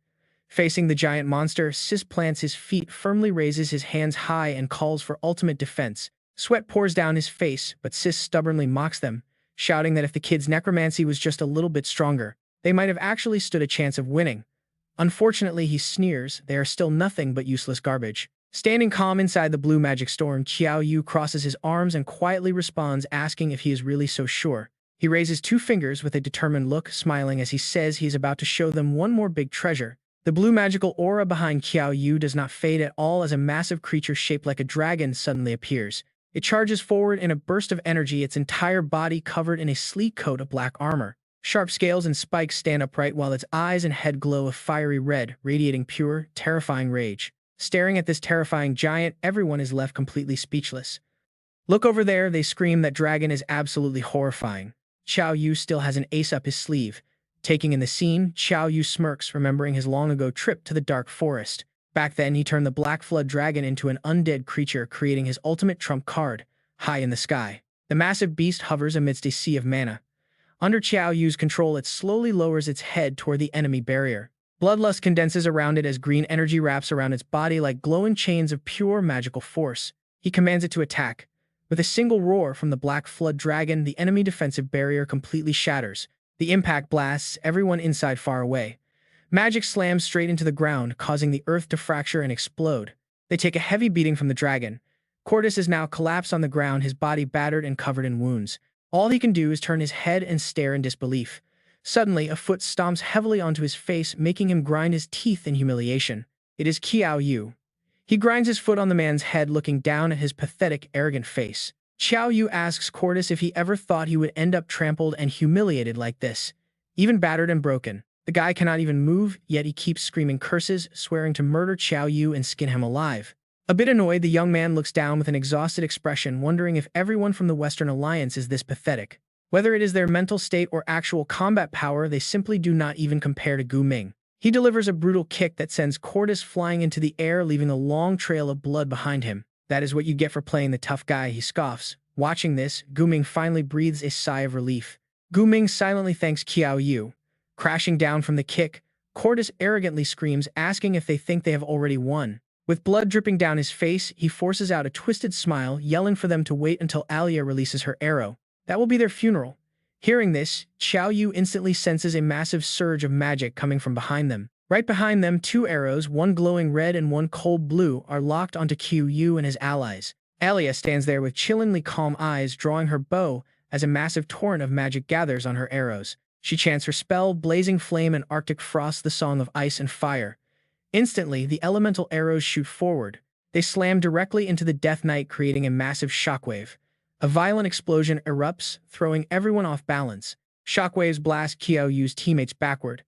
Facing the giant monster, Sis plants his feet firmly, raises his hands high, and calls for ultimate defense. Sweat pours down his face, but Sis stubbornly mocks them. shouting that if the kid's necromancy was just a little bit stronger, they might have actually stood a chance of winning. Unfortunately, he sneers, they are still nothing but useless garbage. Standing calm inside the blue magic storm, Qiao Yu crosses his arms and quietly responds, asking if he is really so sure. He raises 2 fingers with a determined look, smiling as he says he is about to show them one more big treasure. The blue magical aura behind Qiao Yu does not fade at all as a massive creature shaped like a dragon suddenly appears. It charges forward in a burst of energy, its entire body covered in a sleek coat of black armor. Sharp scales and spikes stand upright while its eyes and head glow a fiery red, radiating pure, terrifying rage. Staring at this terrifying giant, everyone is left completely speechless. Look over there, they scream. That dragon is absolutely horrifying. Qiao Yu still has an ace up his sleeve. Taking in the scene, Qiao Yu smirks, remembering his long-ago trip to the dark forest. Back then, he turned the Black Flood Dragon into an undead creature, creating his ultimate trump card, high in the sky. The massive beast hovers amidst a sea of mana. Under Qiao Yu's control, it slowly lowers its head toward the enemy barrier. Bloodlust condenses around it as green energy wraps around its body like glowing chains of pure magical force. He commands it to attack. With a single roar from the Black Flood Dragon, the enemy defensive barrier completely shatters. The impact blasts everyone inside far away. Magic slams straight into the ground, causing the earth to fracture and explode. They take a heavy beating from the dragon. Cordis is now collapsed on the ground, his body battered and covered in wounds. All he can do is turn his head and stare in disbelief. Suddenly, a foot stomps heavily onto his face, making him grind his teeth in humiliation. It is Qiao Yu. He grinds his foot on the man's head, looking down at his pathetic, arrogant face. Qiao Yu asks Cordis if he ever thought he would end up trampled and humiliated like this. Even battered and broken. The guy cannot even move, yet he keeps screaming curses, swearing to murder Qiao Yu and skin him alive. A bit annoyed, the young man looks down with an exhausted expression, wondering if everyone from the Western Alliance is this pathetic. Whether it is their mental state or actual combat power, they simply do not even compare to Gu Ming. He delivers a brutal kick that sends Cordis flying into the air, leaving a long trail of blood behind him. That is what you get for playing the tough guy, he scoffs. Watching this, Gu Ming finally breathes a sigh of relief. Gu Ming silently thanks Qiao Yu. Crashing down from the kick, Cordis arrogantly screams, asking if they think they have already won. With blood dripping down his face, he forces out a twisted smile, yelling for them to wait until Alia releases her arrow. That will be their funeral. Hearing this, Qiao Yu instantly senses a massive surge of magic coming from behind them. Right behind them, 2 arrows, one glowing red and one cold blue, are locked onto Qiao Yu and his allies. Alia stands there with chillingly calm eyes, drawing her bow as a massive torrent of magic gathers on her arrows. She chants her spell, Blazing Flame and Arctic Frost, the song of ice and fire. Instantly, the elemental arrows shoot forward. They slam directly into the Death Knight, creating a massive shockwave. A violent explosion erupts, throwing everyone off balance. Shockwaves blast Qiao Yu's teammates backward.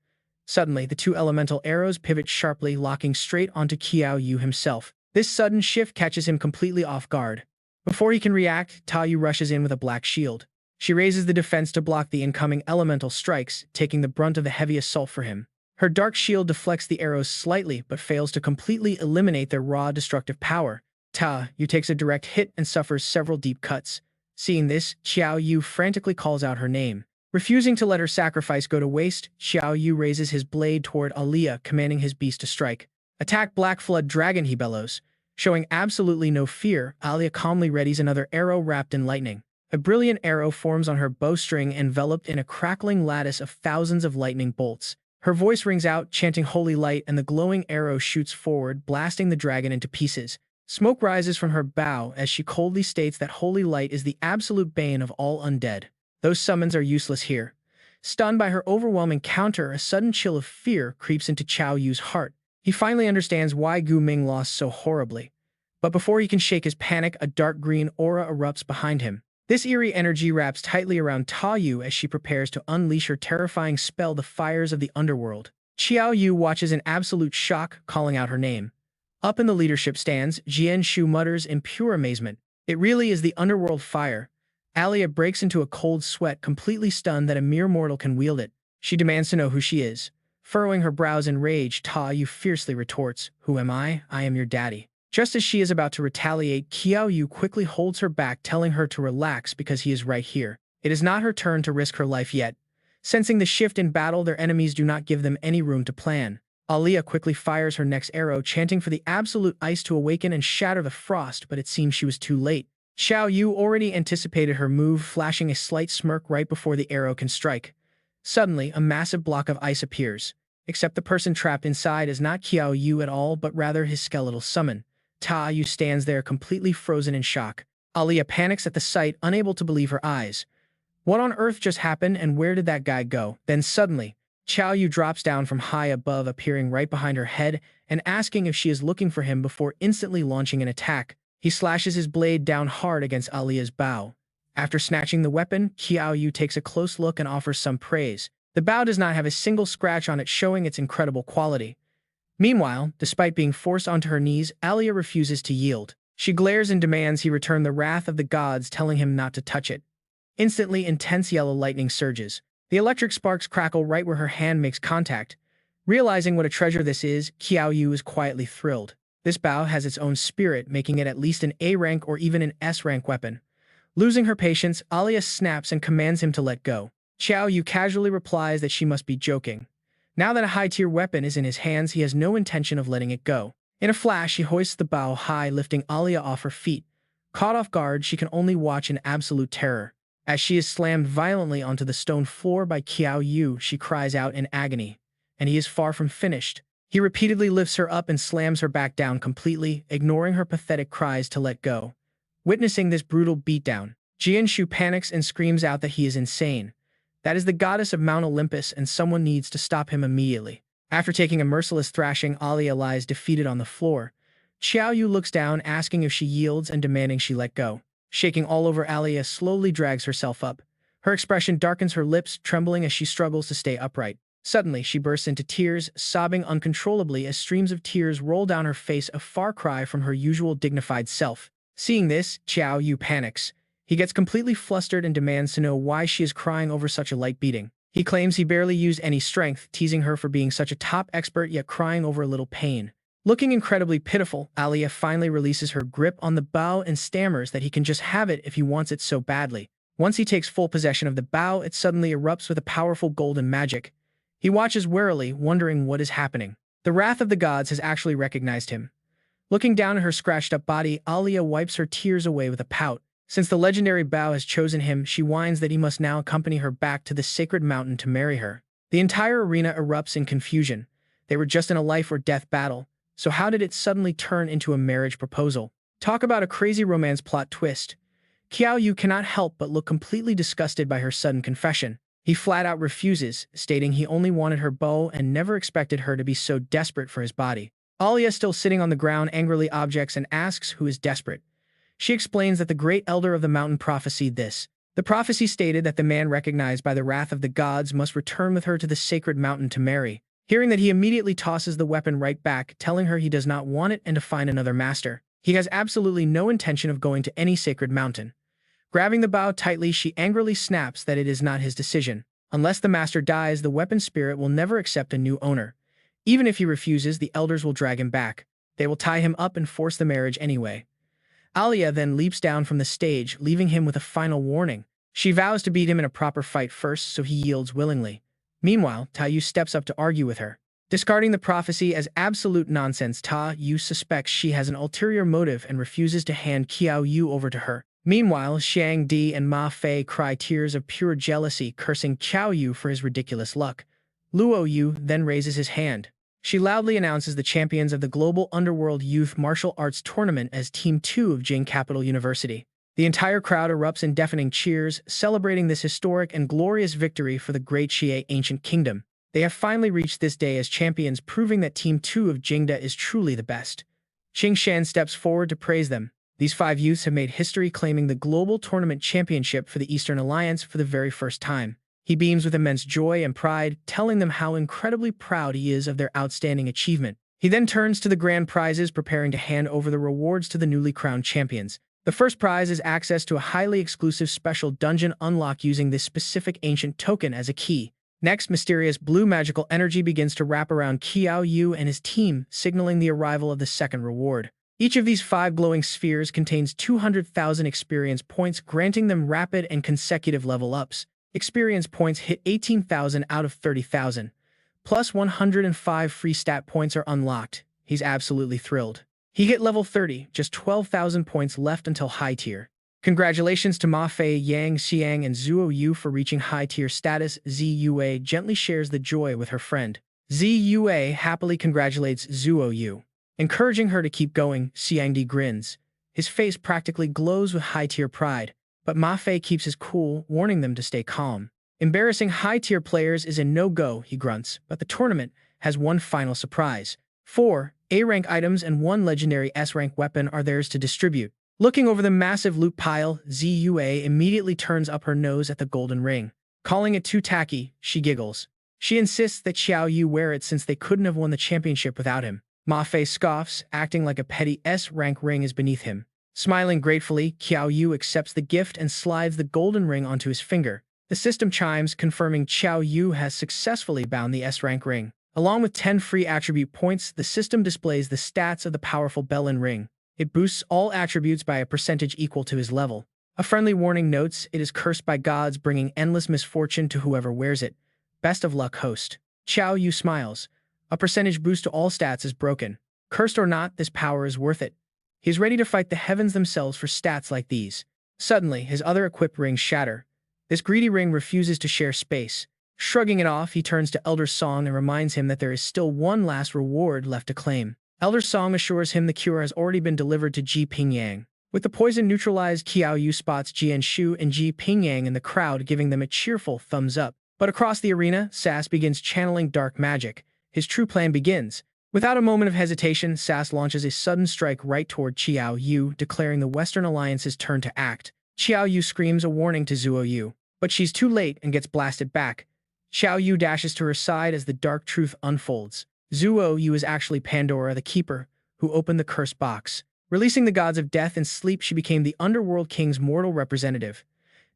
Suddenly, the 2 elemental arrows pivot sharply, locking straight onto Qiao Yu himself. This sudden shift catches him completely off guard. Before he can react, Taoyu rushes in with a black shield. She raises the defense to block the incoming elemental strikes, taking the brunt of the heavy assault for him. Her dark shield deflects the arrows slightly, but fails to completely eliminate their raw destructive power. Taoyu takes a direct hit and suffers several deep cuts. Seeing this, Qiao Yu frantically calls out her name. Refusing to let her sacrifice go to waste, Qiao Yu raises his blade toward Alia, commanding his beast to strike. Attack Black Flood Dragon, he bellows. Showing absolutely no fear, Alia calmly readies another arrow wrapped in lightning. A brilliant arrow forms on her bowstring, enveloped in a crackling lattice of thousands of lightning bolts. Her voice rings out, chanting holy light, and the glowing arrow shoots forward, blasting the dragon into pieces. Smoke rises from her bow as she coldly states that holy light is the absolute bane of all undead. Those summons are useless here. Stunned by her overwhelming counter, a sudden chill of fear creeps into Qiao Yu's heart. He finally understands why Gu Ming lost so horribly. But before he can shake his panic, a dark green aura erupts behind him. This eerie energy wraps tightly around Taoyu as she prepares to unleash her terrifying spell, the fires of the underworld. Qiao Yu watches in absolute shock, calling out her name. Up in the leadership stands, Jian Shu mutters in pure amazement. It really is the underworld fire. Alia breaks into a cold sweat, completely stunned that a mere mortal can wield it. She demands to know who she is. Furrowing her brows in rage, Taoyu fiercely retorts, "Who am I? I am your daddy." Just as she is about to retaliate, Qiao Yu quickly holds her back, telling her to relax because he is right here. It is not her turn to risk her life yet. Sensing the shift in battle, their enemies do not give them any room to plan. Alia quickly fires her next arrow, chanting for the absolute ice to awaken and shatter the frost, but it seems she was too late. Qiao Yu already anticipated her move, flashing a slight smirk right before the arrow can strike. Suddenly, a massive block of ice appears, except the person trapped inside is not Qiao Yu at all, but rather his skeletal summon. Ta Yu stands there completely frozen in shock. Alia panics at the sight, unable to believe her eyes. What on earth just happened, and where did that guy go? Then suddenly, Qiao Yu drops down from high above, appearing right behind her head and asking if she is looking for him before instantly launching an attack. He slashes his blade down hard against Alia's bow. After snatching the weapon, Qiao Yu takes a close look and offers some praise. The bow does not have a single scratch on it, showing its incredible quality. Meanwhile, despite being forced onto her knees, Alia refuses to yield. She glares and demands he return the wrath of the gods, telling him not to touch it. Instantly, intense yellow lightning surges. The electric sparks crackle right where her hand makes contact. Realizing what a treasure this is, Qiao Yu is quietly thrilled. This bow has its own spirit, making it at least an A rank or even an S rank weapon. Losing her patience, Alia snaps and commands him to let go. Qiao Yu casually replies that she must be joking. Now that a high-tier weapon is in his hands, he has no intention of letting it go. In a flash, he hoists the bow high, lifting Alia off her feet. Caught off guard, she can only watch in absolute terror. As she is slammed violently onto the stone floor by Qiao Yu, she cries out in agony. And he is far from finished. He repeatedly lifts her up and slams her back down completely, ignoring her pathetic cries to let go. Witnessing this brutal beatdown, Jianshu panics and screams out that he is insane. That is the goddess of Mount Olympus, and someone needs to stop him immediately. After taking a merciless thrashing, Alia lies defeated on the floor. Qiao Yu looks down, asking if she yields and demanding she let go. Shaking all over, Alia slowly drags herself up. Her expression darkens, her lips trembling as she struggles to stay upright. Suddenly, she bursts into tears, sobbing uncontrollably as streams of tears roll down her face, a far cry from her usual dignified self. Seeing this, Qiao Yu panics. He gets completely flustered and demands to know why she is crying over such a light beating. He claims he barely used any strength, teasing her for being such a top expert yet crying over a little pain. Looking incredibly pitiful, Alia finally releases her grip on the bow and stammers that he can just have it if he wants it so badly. Once he takes full possession of the bow, it suddenly erupts with a powerful golden magic. He watches warily, wondering what is happening. The wrath of the gods has actually recognized him. Looking down at her scratched-up body, Alia wipes her tears away with a pout. Since the legendary bow has chosen him, she whines that he must now accompany her back to the sacred mountain to marry her. The entire arena erupts in confusion. They were just in a life-or-death battle. So how did it suddenly turn into a marriage proposal? Talk about a crazy romance plot twist. Qiao Yu cannot help but look completely disgusted by her sudden confession. He flat-out refuses, stating he only wanted her bow and never expected her to be so desperate for his body. Alia, still sitting on the ground, angrily objects and asks who is desperate. She explains that the great elder of the mountain prophesied this. The prophecy stated that the man recognized by the wrath of the gods must return with her to the sacred mountain to marry. Hearing that, he immediately tosses the weapon right back, telling her he does not want it and to find another master. He has absolutely no intention of going to any sacred mountain. Grabbing the bow tightly, she angrily snaps that it is not his decision. Unless the master dies, the weapon spirit will never accept a new owner. Even if he refuses, the elders will drag him back. They will tie him up and force the marriage anyway. Alia then leaps down from the stage, leaving him with a final warning. She vows to beat him in a proper fight first, so he yields willingly. Meanwhile, Ta Yu steps up to argue with her. Discarding the prophecy as absolute nonsense, Ta Yu suspects she has an ulterior motive and refuses to hand Qiao Yu over to her. Meanwhile, Xiang Di and Ma Fei cry tears of pure jealousy, cursing Qiao Yu for his ridiculous luck. Luo Yu then raises his hand. She loudly announces the champions of the Global Underworld Youth Martial Arts Tournament as Team 2 of Jing Capital University. The entire crowd erupts in deafening cheers, celebrating this historic and glorious victory for the great Xie ancient kingdom. They have finally reached this day as champions, proving that Team 2 of Jingda is truly the best. Qing Shan steps forward to praise them. These 5 youths have made history, claiming the Global Tournament Championship for the Eastern Alliance for the very first time. He beams with immense joy and pride, telling them how incredibly proud he is of their outstanding achievement. He then turns to the grand prizes, preparing to hand over the rewards to the newly crowned champions. The first prize is access to a highly exclusive special dungeon unlock using this specific ancient token as a key. Next, mysterious blue magical energy begins to wrap around Qiao Yu and his team, signaling the arrival of the second reward. Each of these 5 glowing spheres contains 200,000 experience points, granting them rapid and consecutive level ups. Experience points hit 18,000 out of 30,000. Plus 105 free stat points are unlocked. He's absolutely thrilled. He hit level 30, just 12,000 points left until high tier. Congratulations to Ma Fei, Yang Xiang, and Zuo Yu for reaching high-tier status. Zi Yue gently shares the joy with her friend. Zi Yue happily congratulates Zuo Yu, encouraging her to keep going. Xiangdi grins. His face practically glows with high-tier pride, but Ma Fei keeps his cool, warning them to stay calm. Embarrassing high-tier players is a no-go, he grunts, but the tournament has one final surprise. 4 A-rank items and 1 legendary S-rank weapon are theirs to distribute. Looking over the massive loot pile, Zue immediately turns up her nose at the golden ring. Calling it too tacky, she giggles. She insists that Qiao Yu wear it since they couldn't have won the championship without him. Ma Fei scoffs, acting like a petty S-rank ring is beneath him. Smiling gratefully, Qiao Yu accepts the gift and slides the golden ring onto his finger. The system chimes, confirming Qiao Yu has successfully bound the S-rank ring. Along with 10 free attribute points, the system displays the stats of the powerful Bellin ring. It boosts all attributes by a percentage equal to his level. A friendly warning notes it is cursed by gods, bringing endless misfortune to whoever wears it. Best of luck, host. Qiao Yu smiles. A percentage boost to all stats is broken. Cursed or not, this power is worth it. He is ready to fight the heavens themselves for stats like these. Suddenly, his other equipped rings shatter. This greedy ring refuses to share space. Shrugging it off, he turns to Elder Song and reminds him that there is still one last reward left to claim. Elder Song assures him the cure has already been delivered to Ji Pingyang. With the poison neutralized, Qiao Yu spots Jian Shu and Ji Pingyang in the crowd, giving them a cheerful thumbs up. But across the arena, Sass begins channeling dark magic. His true plan begins. Without a moment of hesitation, Sass launches a sudden strike right toward Qiao Yu, declaring the Western Alliance's turn to act. Qiao Yu screams a warning to Zuo Yu, but she's too late and gets blasted back. Qiao Yu dashes to her side as the dark truth unfolds. Zuo Yu is actually Pandora, the Keeper, who opened the cursed box. Releasing the gods of death and sleep, she became the Underworld King's mortal representative.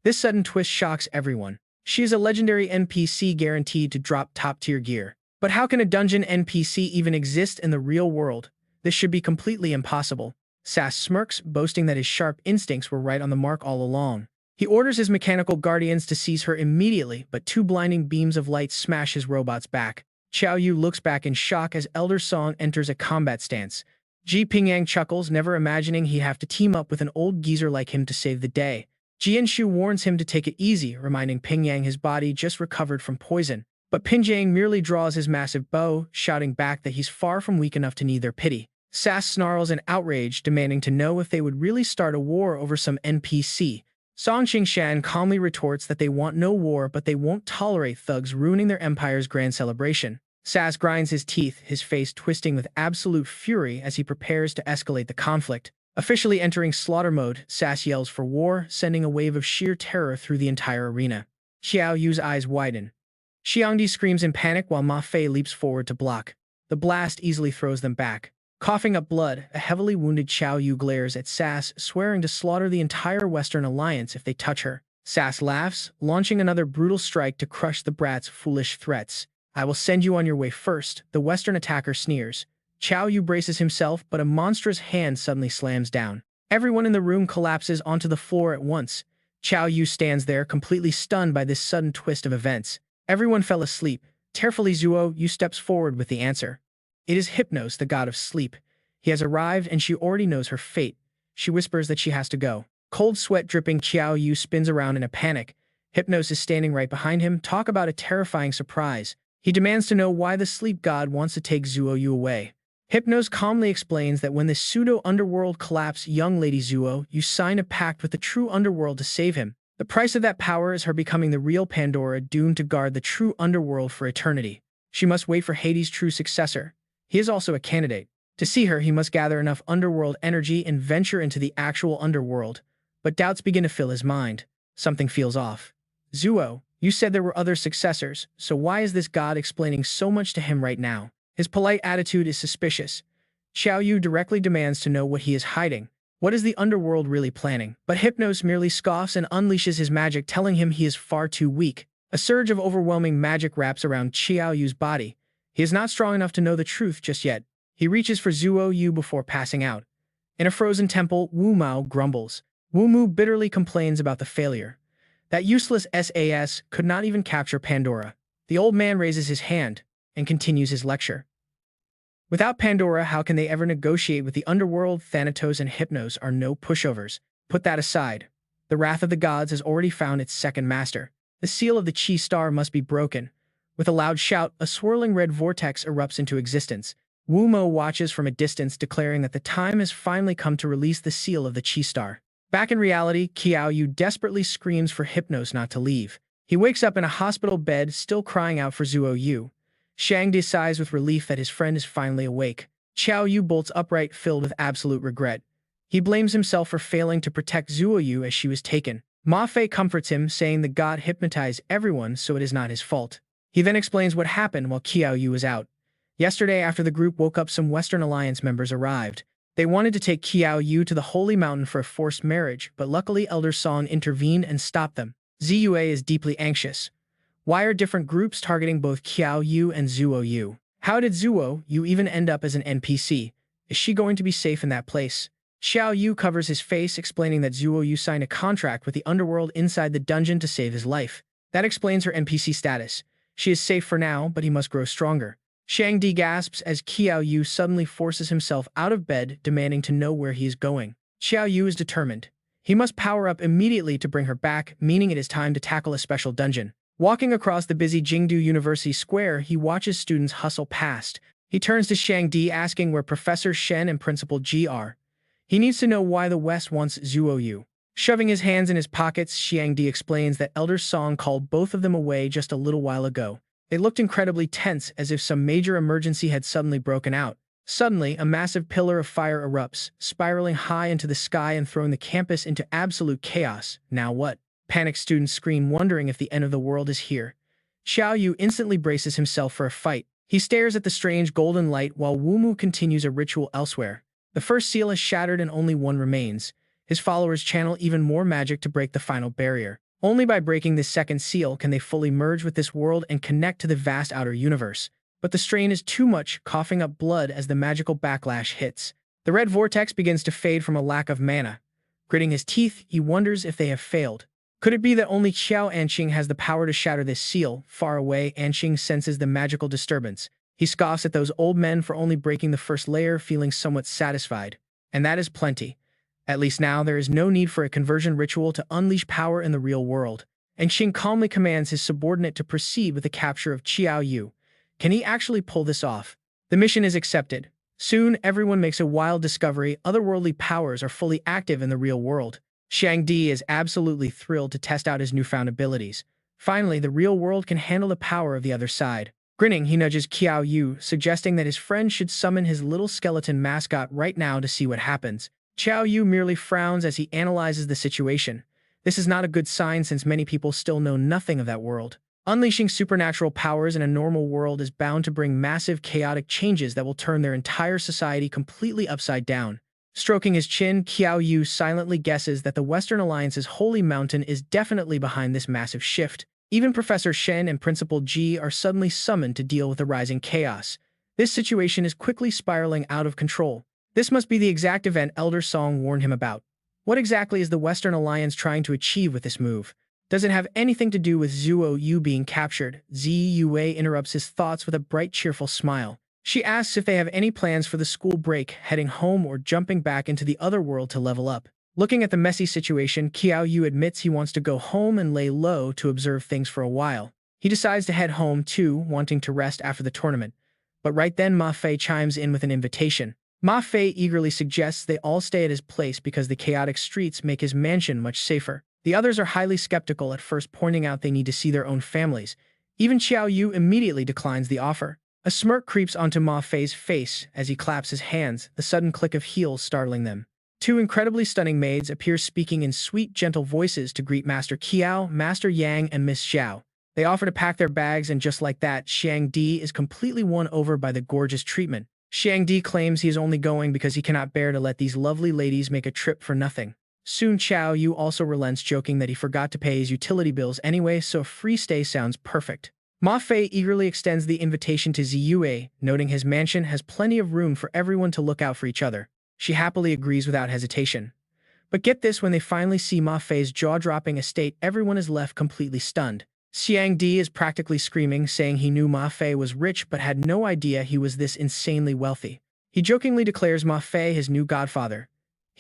This sudden twist shocks everyone. She is a legendary NPC guaranteed to drop top-tier gear. But how can a dungeon NPC even exist in the real world? This should be completely impossible. Sass smirks, boasting that his sharp instincts were right on the mark all along. He orders his mechanical guardians to seize her immediately, but 2 blinding beams of light smash his robots back. Qiao Yu looks back in shock as Elder Song enters a combat stance. Ji Pingyang chuckles, never imagining he'd have to team up with an old geezer like him to save the day. Jian Shu warns him to take it easy, reminding Pingyang his body just recovered from poison. But Pingyang merely draws his massive bow, shouting back that he's far from weak enough to need their pity. Sass snarls in outrage, demanding to know if they would really start a war over some NPC. Song Qingshan calmly retorts that they want no war, but they won't tolerate thugs ruining their empire's grand celebration. Sass grinds his teeth, his face twisting with absolute fury as he prepares to escalate the conflict. Officially entering slaughter mode, Sass yells for war, sending a wave of sheer terror through the entire arena. Qiao Yu's eyes widen. Xiangdi screams in panic while Ma Fei leaps forward to block. The blast easily throws them back. Coughing up blood, a heavily wounded Qiao Yu glares at Sass, swearing to slaughter the entire Western Alliance if they touch her. Sass laughs, launching another brutal strike to crush the brat's foolish threats. I will send you on your way first, the Western attacker sneers. Qiao Yu braces himself, but a monstrous hand suddenly slams down. Everyone in the room collapses onto the floor at once. Qiao Yu stands there, completely stunned by this sudden twist of events. Everyone fell asleep. Tearfully, Zuo Yu steps forward with the answer. It is Hypnos, the god of sleep. He has arrived and she already knows her fate. She whispers that she has to go. Cold sweat dripping, Qiao Yu spins around in a panic. Hypnos is standing right behind him. Talk about a terrifying surprise. He demands to know why the sleep god wants to take Zuo Yu away. Hypnos calmly explains that when this pseudo-underworld collapsed, young lady Zuo Yu signed a pact with the true underworld to save him. The price of that power is her becoming the real Pandora, doomed to guard the true underworld for eternity. She must wait for Hades' true successor. He is also a candidate. To see her, he must gather enough underworld energy and venture into the actual underworld. But doubts begin to fill his mind. Something feels off. Zuo, you said there were other successors, so why is this god explaining so much to him right now? His polite attitude is suspicious. Qiao Yu directly demands to know what he is hiding. What is the underworld really planning? But Hypnos merely scoffs and unleashes his magic, telling him he is far too weak. A surge of overwhelming magic wraps around Qiao Yu's body. He is not strong enough to know the truth just yet. He reaches for Zuo Yu before passing out. In a frozen temple, Wu Mao grumbles. Wu Mu bitterly complains about the failure. That useless SAS could not even capture Pandora. The old man raises his hand and continues his lecture. Without Pandora, how can they ever negotiate with the underworld? Thanatos and Hypnos are no pushovers. Put that aside. The wrath of the gods has already found its second master. The seal of the Qi star must be broken. With a loud shout, a swirling red vortex erupts into existence. Wu Mo watches from a distance, declaring that the time has finally come to release the seal of the Qi star. Back in reality, Qiao Yu desperately screams for Hypnos not to leave. He wakes up in a hospital bed, still crying out for Zuo Yu. Shang Di sighs with relief that his friend is finally awake. Qiao Yu bolts upright, filled with absolute regret. He blames himself for failing to protect Zuo Yu as she was taken. Ma Fei comforts him, saying the god hypnotized everyone, so it is not his fault. He then explains what happened while Qiao Yu was out. Yesterday, after the group woke up, some Western Alliance members arrived. They wanted to take Qiao Yu to the Holy Mountain for a forced marriage, but luckily Elder Song intervened and stopped them. Ziyue is deeply anxious. Why are different groups targeting both Qiao Yu and Zuo Yu? How did Zuo Yu even end up as an NPC? Is she going to be safe in that place? Qiao Yu covers his face, explaining that Zuo Yu signed a contract with the underworld inside the dungeon to save his life. That explains her NPC status. She is safe for now, but he must grow stronger. Shang Di gasps as Qiao Yu suddenly forces himself out of bed, demanding to know where he is going. Qiao Yu is determined. He must power up immediately to bring her back, meaning it is time to tackle a special dungeon. Walking across the busy Jingdu University Square, he watches students hustle past. He turns to Shang Di, asking where Professor Shen and Principal Ji are. He needs to know why the West wants Zuo Yu. Shoving his hands in his pockets, Shang Di explains that Elder Song called both of them away just a little while ago. They looked incredibly tense, as if some major emergency had suddenly broken out. Suddenly, a massive pillar of fire erupts, spiraling high into the sky and throwing the campus into absolute chaos. Now what? Panicked students scream, wondering if the end of the world is here. Qiao Yu instantly braces himself for a fight. He stares at the strange golden light while Wu Mu continues a ritual elsewhere. The first seal is shattered and only one remains. His followers channel even more magic to break the final barrier. Only by breaking this second seal can they fully merge with this world and connect to the vast outer universe. But the strain is too much, coughing up blood as the magical backlash hits. The red vortex begins to fade from a lack of mana. Gritting his teeth, he wonders if they have failed. Could it be that only Qiao Anqing has the power to shatter this seal? Far away, Anqing senses the magical disturbance. He scoffs at those old men for only breaking the first layer, feeling somewhat satisfied. And that is plenty. At least now there is no need for a conversion ritual to unleash power in the real world. Anqing calmly commands his subordinate to proceed with the capture of Qiao Yu. Can he actually pull this off? The mission is accepted. Soon, everyone makes a wild discovery: otherworldly powers are fully active in the real world. Shang Di is absolutely thrilled to test out his newfound abilities. Finally, the real world can handle the power of the other side. Grinning, he nudges Qiao Yu, suggesting that his friend should summon his little skeleton mascot right now to see what happens. Qiao Yu merely frowns as he analyzes the situation. This is not a good sign, since many people still know nothing of that world. Unleashing supernatural powers in a normal world is bound to bring massive chaotic changes that will turn their entire society completely upside down. Stroking his chin, Qiao Yu silently guesses that the Western Alliance's Holy Mountain is definitely behind this massive shift. Even Professor Shen and Principal Ji are suddenly summoned to deal with the rising chaos. This situation is quickly spiraling out of control. This must be the exact event Elder Song warned him about. What exactly is the Western Alliance trying to achieve with this move? Does it have anything to do with Zuo Yu being captured? Ziyue interrupts his thoughts with a bright, cheerful smile. She asks if they have any plans for the school break, heading home or jumping back into the other world to level up. Looking at the messy situation, Qiao Yu admits he wants to go home and lay low to observe things for a while. He decides to head home too, wanting to rest after the tournament. But right then, Ma Fei chimes in with an invitation. Ma Fei eagerly suggests they all stay at his place because the chaotic streets make his mansion much safer. The others are highly skeptical at first, pointing out they need to see their own families. Even Qiao Yu immediately declines the offer. A smirk creeps onto Ma Fei's face as he claps his hands, the sudden click of heels startling them. Two incredibly stunning maids appear, speaking in sweet, gentle voices to greet Master Qiao, Master Yang, and Miss Xiao. They offer to pack their bags, and just like that, Shang Di is completely won over by the gorgeous treatment. Shang Di claims he is only going because he cannot bear to let these lovely ladies make a trip for nothing. Soon Qiao Yu also relents, joking that he forgot to pay his utility bills anyway, so a free stay sounds perfect. Ma Fei eagerly extends the invitation to Ziyue, noting his mansion has plenty of room for everyone to look out for each other. She happily agrees without hesitation. But get this, when they finally see Ma Fei's jaw-dropping estate, everyone is left completely stunned. Xiang Di is practically screaming, saying he knew Ma Fei was rich but had no idea he was this insanely wealthy. He jokingly declares Ma Fei his new godfather.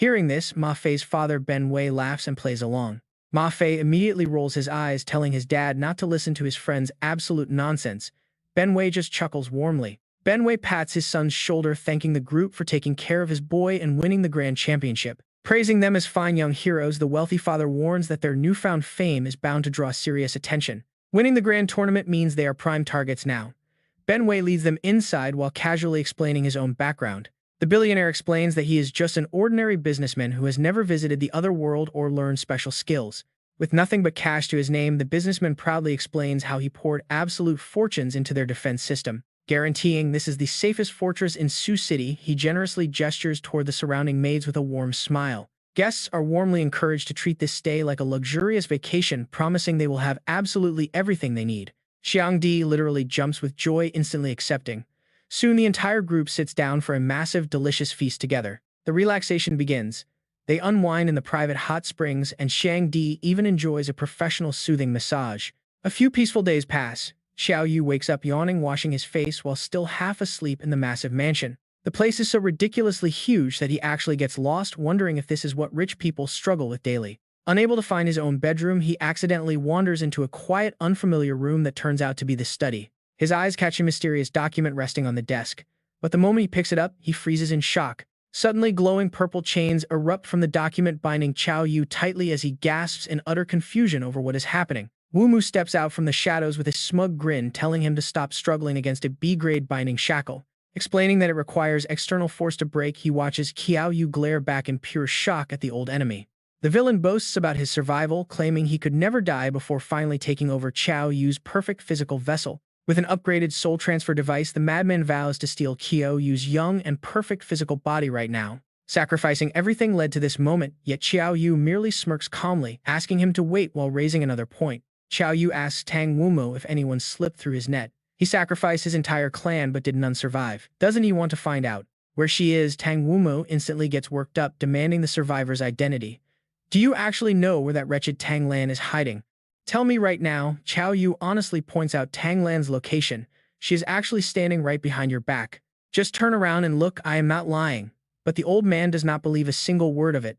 Hearing this, Ma Fei's father Ben Wei laughs and plays along. Ma Fei immediately rolls his eyes, telling his dad not to listen to his friend's absolute nonsense. Ben Wei just chuckles warmly. Ben Wei pats his son's shoulder, thanking the group for taking care of his boy and winning the grand championship. Praising them as fine young heroes, the wealthy father warns that their newfound fame is bound to draw serious attention. Winning the grand tournament means they are prime targets now. Ben Wei leads them inside while casually explaining his own background. The billionaire explains that he is just an ordinary businessman who has never visited the other world or learned special skills. With nothing but cash to his name, the businessman proudly explains how he poured absolute fortunes into their defense system. Guaranteeing this is the safest fortress in Sioux City, he generously gestures toward the surrounding maids with a warm smile. Guests are warmly encouraged to treat this stay like a luxurious vacation, promising they will have absolutely everything they need. Xiang Di literally jumps with joy, instantly accepting. Soon the entire group sits down for a massive, delicious feast together. The relaxation begins. They unwind in the private hot springs, and Xiang Di even enjoys a professional soothing massage. A few peaceful days pass. Qiao Yu wakes up yawning, washing his face while still half asleep in the massive mansion. The place is so ridiculously huge that he actually gets lost, wondering if this is what rich people struggle with daily. Unable to find his own bedroom, he accidentally wanders into a quiet, unfamiliar room that turns out to be the study. His eyes catch a mysterious document resting on the desk, but the moment he picks it up, he freezes in shock. Suddenly, glowing purple chains erupt from the document, binding Qiao Yu tightly as he gasps in utter confusion over what is happening. Wu Mu steps out from the shadows with a smug grin, telling him to stop struggling against a B-grade binding shackle. Explaining that it requires external force to break, he watches Qiao Yu glare back in pure shock at the old enemy. The villain boasts about his survival, claiming he could never die before finally taking over Qiao Yu's perfect physical vessel. With an upgraded soul transfer device, the madman vows to steal Qiao Yu's young and perfect physical body right now. Sacrificing everything led to this moment, yet Qiao Yu merely smirks calmly, asking him to wait while raising another point. Qiao Yu asks Tang Wumo if anyone slipped through his net. He sacrificed his entire clan, but did none survive. Doesn't he want to find out where she is? Tang Wumo instantly gets worked up, demanding the survivor's identity. Do you actually know where that wretched Tang Lan is hiding? Tell me right now. Qiao Yu honestly points out Tang Lan's location. She is actually standing right behind your back. Just turn around and look, I am not lying. But the old man does not believe a single word of it.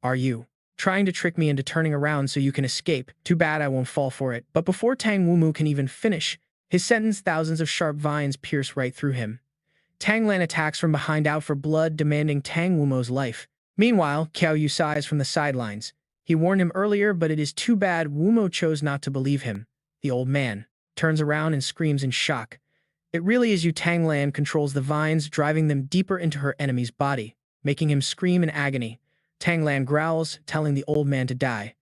Are you trying to trick me into turning around so you can escape? Too bad, I won't fall for it. But before Tang Wumu can even finish his sentence, thousands of sharp vines pierce right through him. Tang Lan attacks from behind, out for blood, demanding Tang Wumo's life. Meanwhile, Qiao Yu sighs from the sidelines. He warned him earlier, but it is too bad Wumo chose not to believe him. The old man turns around and screams in shock. It really is you. Tang Lan controls the vines, driving them deeper into her enemy's body, making him scream in agony. Tang Lan growls, telling the old man to die.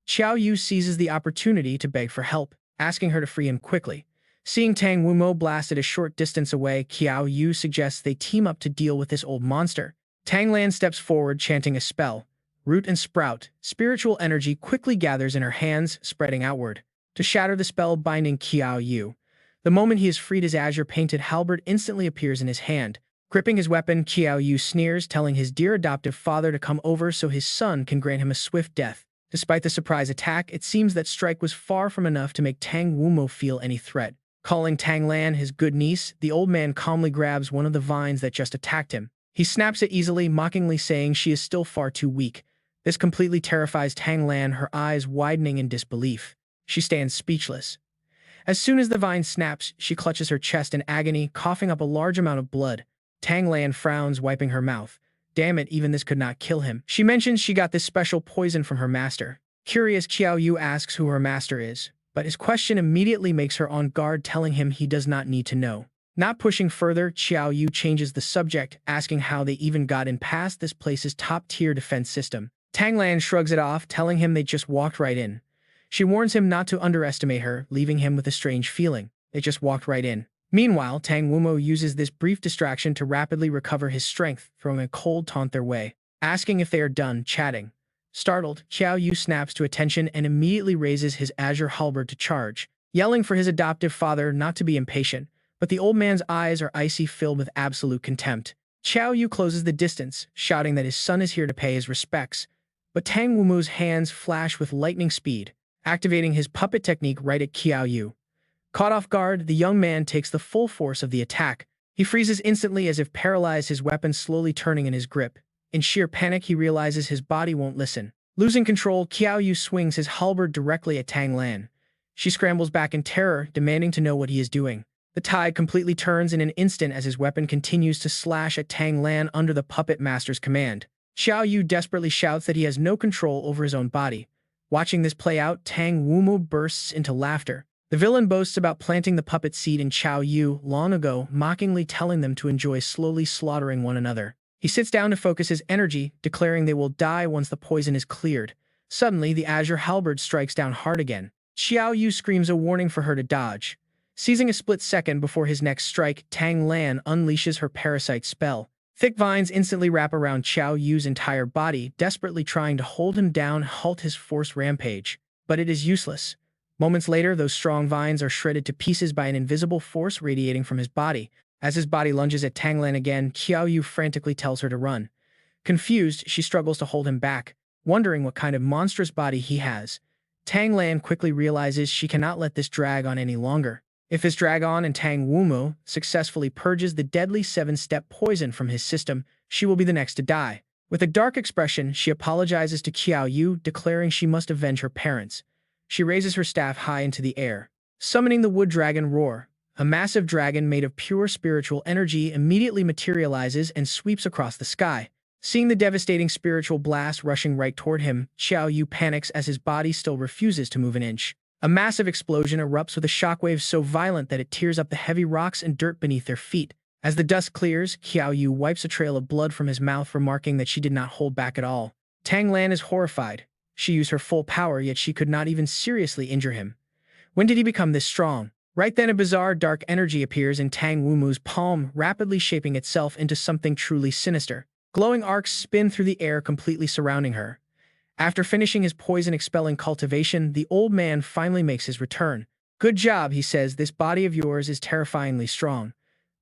Qiao Yu seizes the opportunity to beg for help, asking her to free him quickly. Seeing Tang Wumo blasted a short distance away, Qiao Yu suggests they team up to deal with this old monster. Tang Lan steps forward, chanting a spell. Root and sprout, spiritual energy quickly gathers in her hands, spreading outward to shatter the spell binding Qiao Yu. The moment he has freed, his azure-painted halberd instantly appears in his hand. Gripping his weapon, Qiao Yu sneers, telling his dear adoptive father to come over so his son can grant him a swift death. Despite the surprise attack, it seems that strike was far from enough to make Tang Wumo feel any threat. Calling Tang Lan his good niece, the old man calmly grabs one of the vines that just attacked him. He snaps it easily, mockingly saying she is still far too weak. This completely terrifies Tang Lan, her eyes widening in disbelief. She stands speechless. As soon as the vine snaps, she clutches her chest in agony, coughing up a large amount of blood. Tang Lan frowns, wiping her mouth. Damn it, even this could not kill him. She mentions she got this special poison from her master. Curious, Qiao Yu asks who her master is, but his question immediately makes her on guard, telling him he does not need to know. Not pushing further, Qiao Yu changes the subject, asking how they even got in past this place's top-tier defense system. Tang Lan shrugs it off, telling him they just walked right in. She warns him not to underestimate her, leaving him with a strange feeling. They just walked right in. Meanwhile, Tang Wumo uses this brief distraction to rapidly recover his strength, throwing a cold taunt their way, asking if they are done chatting. Startled, Qiao Yu snaps to attention and immediately raises his azure halberd to charge, yelling for his adoptive father not to be impatient, but the old man's eyes are icy, filled with absolute contempt. Qiao Yu closes the distance, shouting that his son is here to pay his respects, but Tang Wumu's hands flash with lightning speed, activating his puppet technique right at Qiao Yu. Caught off guard, the young man takes the full force of the attack. He freezes instantly, as if paralyzed, his weapon slowly turning in his grip. In sheer panic, he realizes his body won't listen. Losing control, Qiao Yu swings his halberd directly at Tang Lan. She scrambles back in terror, demanding to know what he is doing. The tide completely turns in an instant as his weapon continues to slash at Tang Lan under the puppet master's command. Qiao Yu desperately shouts that he has no control over his own body. Watching this play out, Tang Wumu bursts into laughter. The villain boasts about planting the puppet seed in Qiao Yu long ago, mockingly telling them to enjoy slowly slaughtering one another. He sits down to focus his energy, declaring they will die once the poison is cleared. Suddenly, the azure halberd strikes down hard again. Qiao Yu screams a warning for her to dodge. Seizing a split second before his next strike, Tang Lan unleashes her parasite spell. Thick vines instantly wrap around Qiao Yu's entire body, desperately trying to hold him down and halt his forced rampage. But it is useless. Moments later, those strong vines are shredded to pieces by an invisible force radiating from his body. As his body lunges at Tang Lan again, Qiao Yu frantically tells her to run. Confused, she struggles to hold him back, wondering what kind of monstrous body he has. Tang Lan quickly realizes she cannot let this drag on any longer. If this drag on and Tang Wumo successfully purges the deadly 7-step poison from his system, she will be the next to die. With a dark expression, she apologizes to Qiao Yu, declaring she must avenge her parents. She raises her staff high into the air. Summoning the wood dragon Roar, a massive dragon made of pure spiritual energy immediately materializes and sweeps across the sky. Seeing the devastating spiritual blast rushing right toward him, Qiao Yu panics as his body still refuses to move an inch. A massive explosion erupts with a shockwave so violent that it tears up the heavy rocks and dirt beneath their feet. As the dust clears, Qiao Yu wipes a trail of blood from his mouth, remarking that she did not hold back at all. Tang Lan is horrified. She used her full power, yet she could not even seriously injure him. When did he become this strong? Right then, a bizarre dark energy appears in Tang Wumu's palm, rapidly shaping itself into something truly sinister. Glowing arcs spin through the air, completely surrounding her. After finishing his poison-expelling cultivation, the old man finally makes his return. "Good job," he says. "This body of yours is terrifyingly strong."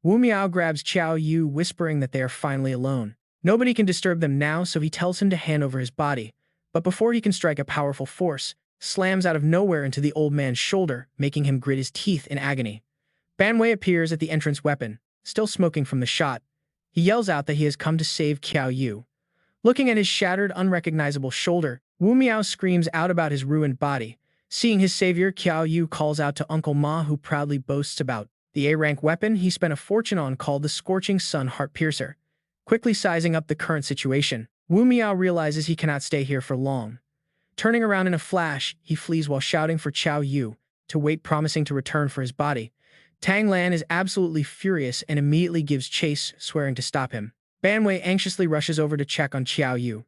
Wu Miao grabs Qiao Yu, whispering that they are finally alone. Nobody can disturb them now, so he tells him to hand over his body. But before he can strike, a powerful force slams out of nowhere into the old man's shoulder, making him grit his teeth in agony. Banwei appears at the entrance weapon, still smoking from the shot. He yells out that he has come to save Qiao Yu. Looking at his shattered, unrecognizable shoulder, Wu Miao screams out about his ruined body. Seeing his savior, Qiao Yu calls out to Uncle Ma, who proudly boasts about the A-rank weapon he spent a fortune on called the Scorching Sun Heart Piercer. Quickly sizing up the current situation, Wu Miao realizes he cannot stay here for long. Turning around in a flash, he flees while shouting for Qiao Yu to wait, promising to return for his body. Tang Lan is absolutely furious and immediately gives chase, swearing to stop him. Banwei anxiously rushes over to check on Qiao Yu.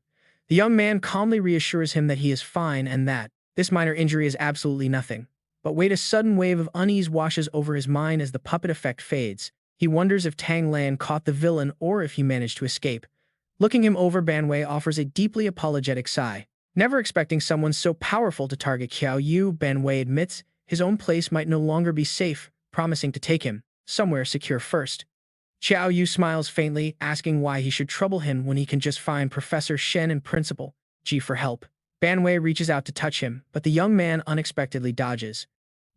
The young man calmly reassures him that he is fine and that this minor injury is absolutely nothing. But wait, a sudden wave of unease washes over his mind as the puppet effect fades. He wonders if Tang Lan caught the villain or if he managed to escape. Looking him over, Banwei offers a deeply apologetic sigh. Never expecting someone so powerful to target Qiao Yu, Banwei admits his own place might no longer be safe, promising to take him somewhere secure first. Qiao Yu smiles faintly, asking why he should trouble him when he can just find Professor Shen and Principal Ji for help. Banwei reaches out to touch him, but the young man unexpectedly dodges.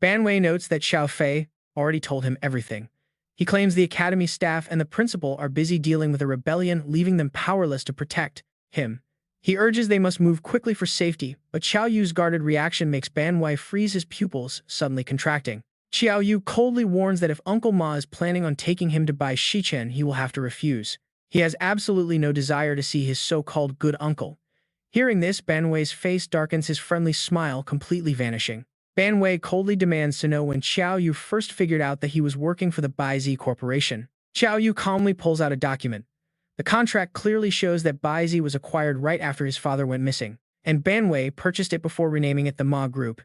Banwei notes that Xiao Fei already told him everything. He claims the academy staff and the principal are busy dealing with a rebellion, leaving them powerless to protect him. He urges they must move quickly for safety, but Qiao Yu's guarded reaction makes Banwei freeze, his pupils suddenly contracting. Qiao Yu coldly warns that if Uncle Ma is planning on taking him to Bai Shichen, he will have to refuse. He has absolutely no desire to see his so-called good uncle. Hearing this, Banwei's face darkens, his friendly smile completely vanishing. Banwei coldly demands to know when Qiao Yu first figured out that he was working for the Baizi Corporation. Qiao Yu calmly pulls out a document. The contract clearly shows that Baizi was acquired right after his father went missing, and Banwei purchased it before renaming it the Ma Group.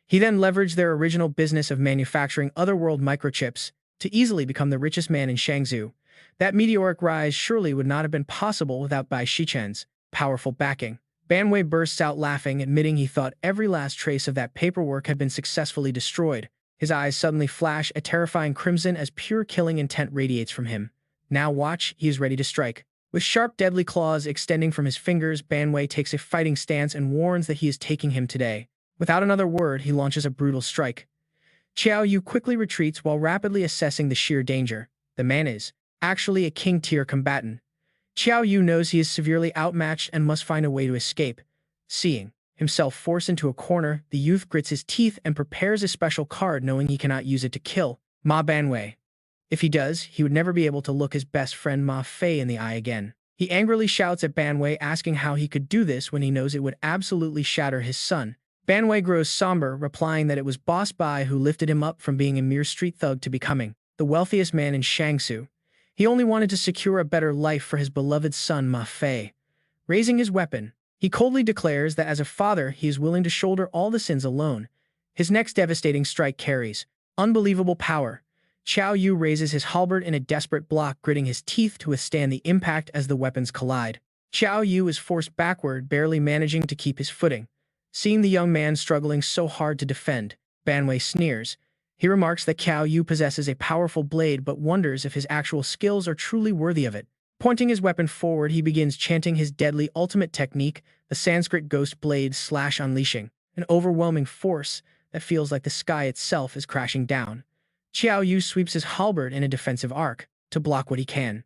He then leveraged their original business of manufacturing otherworld microchips to easily become the richest man in Shangzhou. That meteoric rise surely would not have been possible without Bai Shichen's powerful backing. Banwei bursts out laughing, admitting he thought every last trace of that paperwork had been successfully destroyed. His eyes suddenly flash a terrifying crimson as pure killing intent radiates from him. Now watch, he is ready to strike. With sharp, deadly claws extending from his fingers, Banwei takes a fighting stance and warns that he is taking him today. Without another word, he launches a brutal strike. Qiao Yu quickly retreats while rapidly assessing the sheer danger. The man is actually a king-tier combatant. Qiao Yu knows he is severely outmatched and must find a way to escape. Seeing himself forced into a corner, the youth grits his teeth and prepares a special card knowing he cannot use it to kill Ma Banwei. If he does, he would never be able to look his best friend Ma Fei in the eye again. He angrily shouts at Banwei, asking how he could do this when he knows it would absolutely shatter his son. Banwei grows somber, replying that it was Boss Bai who lifted him up from being a mere street thug to becoming the wealthiest man in Shangsu. He only wanted to secure a better life for his beloved son Ma Fei. Raising his weapon, he coldly declares that as a father he is willing to shoulder all the sins alone. His next devastating strike carries unbelievable power. Qiao Yu raises his halberd in a desperate block, gritting his teeth to withstand the impact as the weapons collide. Qiao Yu is forced backward, barely managing to keep his footing. Seeing the young man struggling so hard to defend, Banwei sneers. He remarks that Qiao Yu possesses a powerful blade but wonders if his actual skills are truly worthy of it. Pointing his weapon forward, he begins chanting his deadly ultimate technique, the Sanskrit ghost blade / unleashing, an overwhelming force that feels like the sky itself is crashing down. Qiao Yu sweeps his halberd in a defensive arc to block what he can.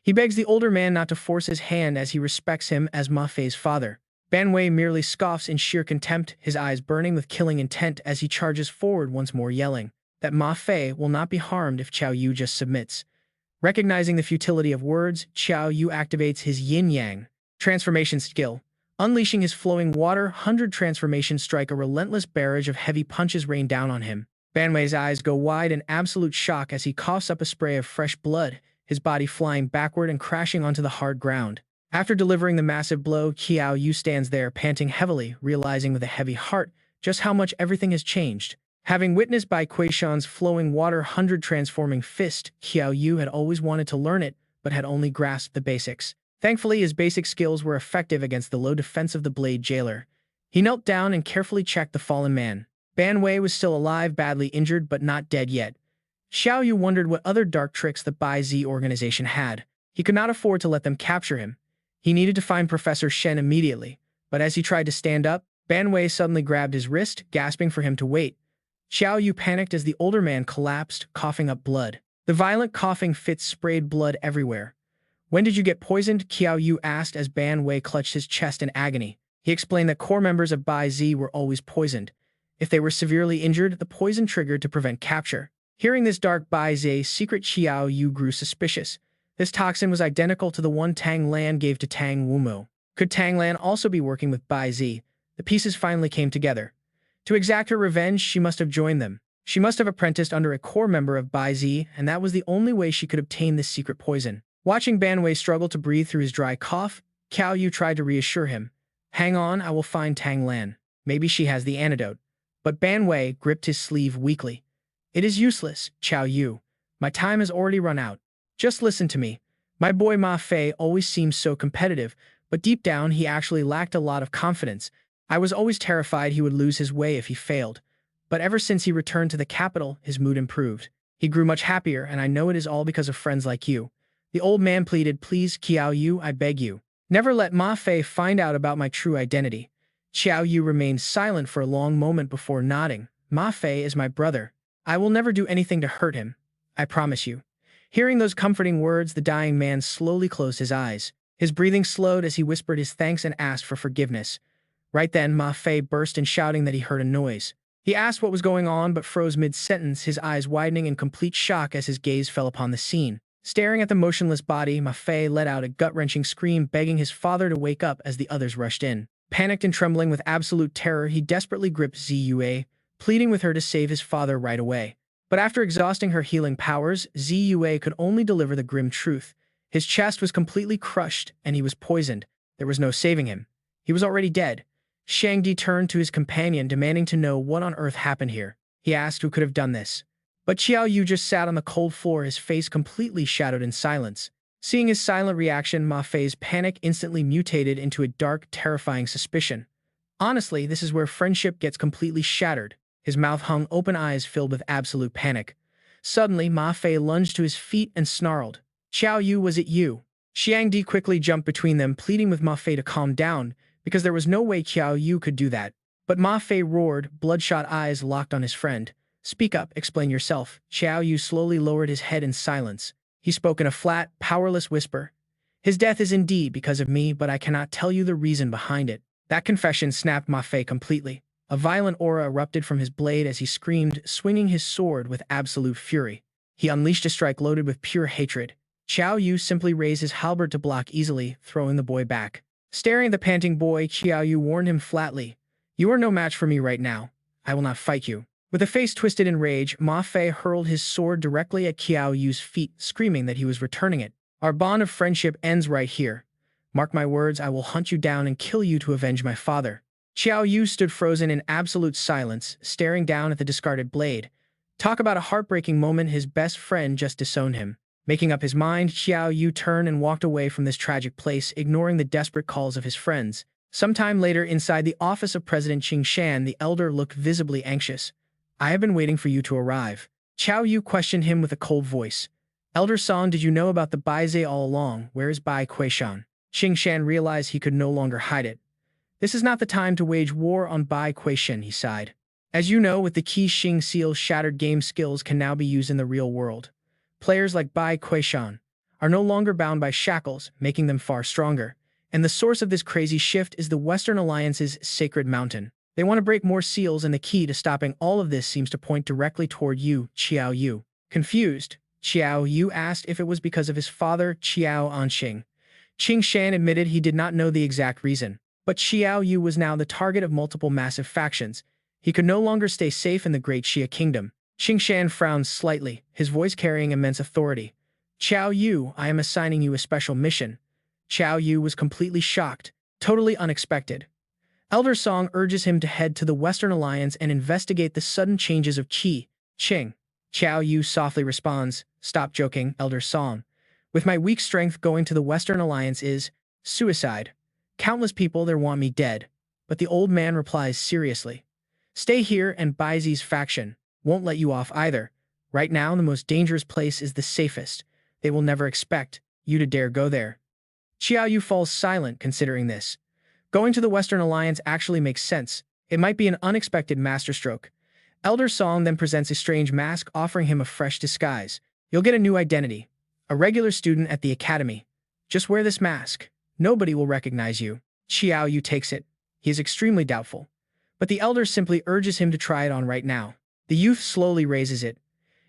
He begs the older man not to force his hand as he respects him as Ma Fei's father. Banwei merely scoffs in sheer contempt, his eyes burning with killing intent as he charges forward once more, yelling that Ma Fei will not be harmed if Qiao Yu just submits. Recognizing the futility of words, Qiao Yu activates his yin-yang transformation skill. Unleashing his flowing water 100 transformation strike, a relentless barrage of heavy punches rain down on him. Banwei's eyes go wide in absolute shock as he coughs up a spray of fresh blood, his body flying backward and crashing onto the hard ground. After delivering the massive blow, Qiao Yu stands there panting heavily, realizing with a heavy heart just how much everything has changed. Having witnessed Bai Kuishan's flowing water 100 transforming fist, Qiao Yu had always wanted to learn it, but had only grasped the basics. Thankfully, his basic skills were effective against the low defense of the Blade Jailer. He knelt down and carefully checked the fallen man. Banwei was still alive, badly injured, but not dead yet. Qiao Yu wondered what other dark tricks the Bai Z organization had. He could not afford to let them capture him. He needed to find Professor Shen immediately, but as he tried to stand up, Banwei suddenly grabbed his wrist, gasping for him to wait. Qiao Yu panicked as the older man collapsed, coughing up blood. The violent coughing fits sprayed blood everywhere. "When did you get poisoned?" Qiao Yu asked as Banwei clutched his chest in agony. He explained that core members of Bai Z were always poisoned. If they were severely injured, the poison triggered to prevent capture. Hearing this dark Bai Z secret, Qiao Yu grew suspicious. This toxin was identical to the one Tang Lan gave to Tang Wumo. Could Tang Lan also be working with Bai Z? The pieces finally came together. To exact her revenge, she must have joined them. She must have apprenticed under a core member of Bai Z, and that was the only way she could obtain this secret poison. Watching Banwei struggle to breathe through his dry cough, Qiao Yu tried to reassure him. "Hang on, I will find Tang Lan. Maybe she has the antidote." But Banwei gripped his sleeve weakly. "It is useless, Qiao Yu. My time has already run out. Just listen to me. My boy Ma Fei always seems so competitive, but deep down he actually lacked a lot of confidence. I was always terrified he would lose his way if he failed. But ever since he returned to the capital, his mood improved. He grew much happier, and I know it is all because of friends like you." The old man pleaded, "Please, Qiao Yu, I beg you. Never let Ma Fei find out about my true identity." Qiao Yu remained silent for a long moment before nodding. "Ma Fei is my brother. I will never do anything to hurt him. I promise you." Hearing those comforting words, the dying man slowly closed his eyes. His breathing slowed as he whispered his thanks and asked for forgiveness. Right then, Ma Fei burst in, shouting that he heard a noise. He asked what was going on but froze mid-sentence, his eyes widening in complete shock as his gaze fell upon the scene. Staring at the motionless body, Ma Fei let out a gut-wrenching scream, begging his father to wake up as the others rushed in. Panicked and trembling with absolute terror, he desperately gripped Ziyue, pleading with her to save his father right away. But after exhausting her healing powers, Ziyue could only deliver the grim truth. His chest was completely crushed, and he was poisoned. There was no saving him. He was already dead. Shangdi turned to his companion, demanding to know what on earth happened here. He asked who could have done this. But Qiao Yu just sat on the cold floor, his face completely shadowed in silence. Seeing his silent reaction, Ma Fei's panic instantly mutated into a dark, terrifying suspicion. Honestly, this is where friendship gets completely shattered. His mouth hung open, eyes filled with absolute panic. Suddenly, Ma Fei lunged to his feet and snarled, "Qiao Yu, was it you?" Xiangdi quickly jumped between them, pleading with Ma Fei to calm down, because there was no way Qiao Yu could do that. But Ma Fei roared, bloodshot eyes locked on his friend. "Speak up, explain yourself." Qiao Yu slowly lowered his head in silence. He spoke in a flat, powerless whisper. His death is indeed because of me, but I cannot tell you the reason behind it. That confession snapped Ma Fei completely. A violent aura erupted from his blade as he screamed, swinging his sword with absolute fury. He unleashed a strike loaded with pure hatred. Qiao Yu simply raised his halberd to block easily, throwing the boy back. Staring at the panting boy, Qiao Yu warned him flatly, "You are no match for me right now. I will not fight you." With a face twisted in rage, Ma Fei hurled his sword directly at Qiao Yu's feet, screaming that he was returning it. "Our bond of friendship ends right here. Mark my words, I will hunt you down and kill you to avenge my father." Qiao Yu stood frozen in absolute silence, staring down at the discarded blade. Talk about a heartbreaking moment, his best friend just disowned him. Making up his mind, Qiao Yu turned and walked away from this tragic place, ignoring the desperate calls of his friends. Sometime later, inside the office of President Qing Shan, the elder looked visibly anxious. "I have been waiting for you to arrive." Qiao Yu questioned him with a cold voice. "Elder Song, did you know about the Baize all along? Where is Bai Kuishan?" Qing Shan realized he could no longer hide it. "This is not the time to wage war on Bai Kuishan," he sighed. "As you know, with the Qi Xing Seal's shattered game skills can now be used in the real world. Players like Bai Kuishan are no longer bound by shackles, making them far stronger. And the source of this crazy shift is the Western Alliance's Sacred Mountain. They want to break more seals, and the key to stopping all of this seems to point directly toward you, Qiao Yu." Confused, Qiao Yu asked if it was because of his father, Qiao Anqing. Qing Shan admitted he did not know the exact reason, but Qiao Yu was now the target of multiple massive factions. He could no longer stay safe in the Great Xia Kingdom. Qing Shan frowned slightly, his voice carrying immense authority. "Qiao Yu, I am assigning you a special mission." Qiao Yu was completely shocked, totally unexpected. Elder Song urges him to head to the Western Alliance and investigate the sudden changes of Qi. Qing. Qiao Yu softly responds, "Stop joking, Elder Song. With my weak strength, going to the Western Alliance is suicide. Countless people there want me dead." But the old man replies seriously, "Stay here and Baizi's faction won't let you off either. Right now, the most dangerous place is the safest. They will never expect you to dare go there." Qiao Yu falls silent considering this. Going to the Western Alliance actually makes sense. It might be an unexpected masterstroke. Elder Song then presents a strange mask, offering him a fresh disguise. "You'll get a new identity. A regular student at the academy. Just wear this mask. Nobody will recognize you." Qiao Yu takes it. He is extremely doubtful. But the elder simply urges him to try it on right now. The youth slowly raises it.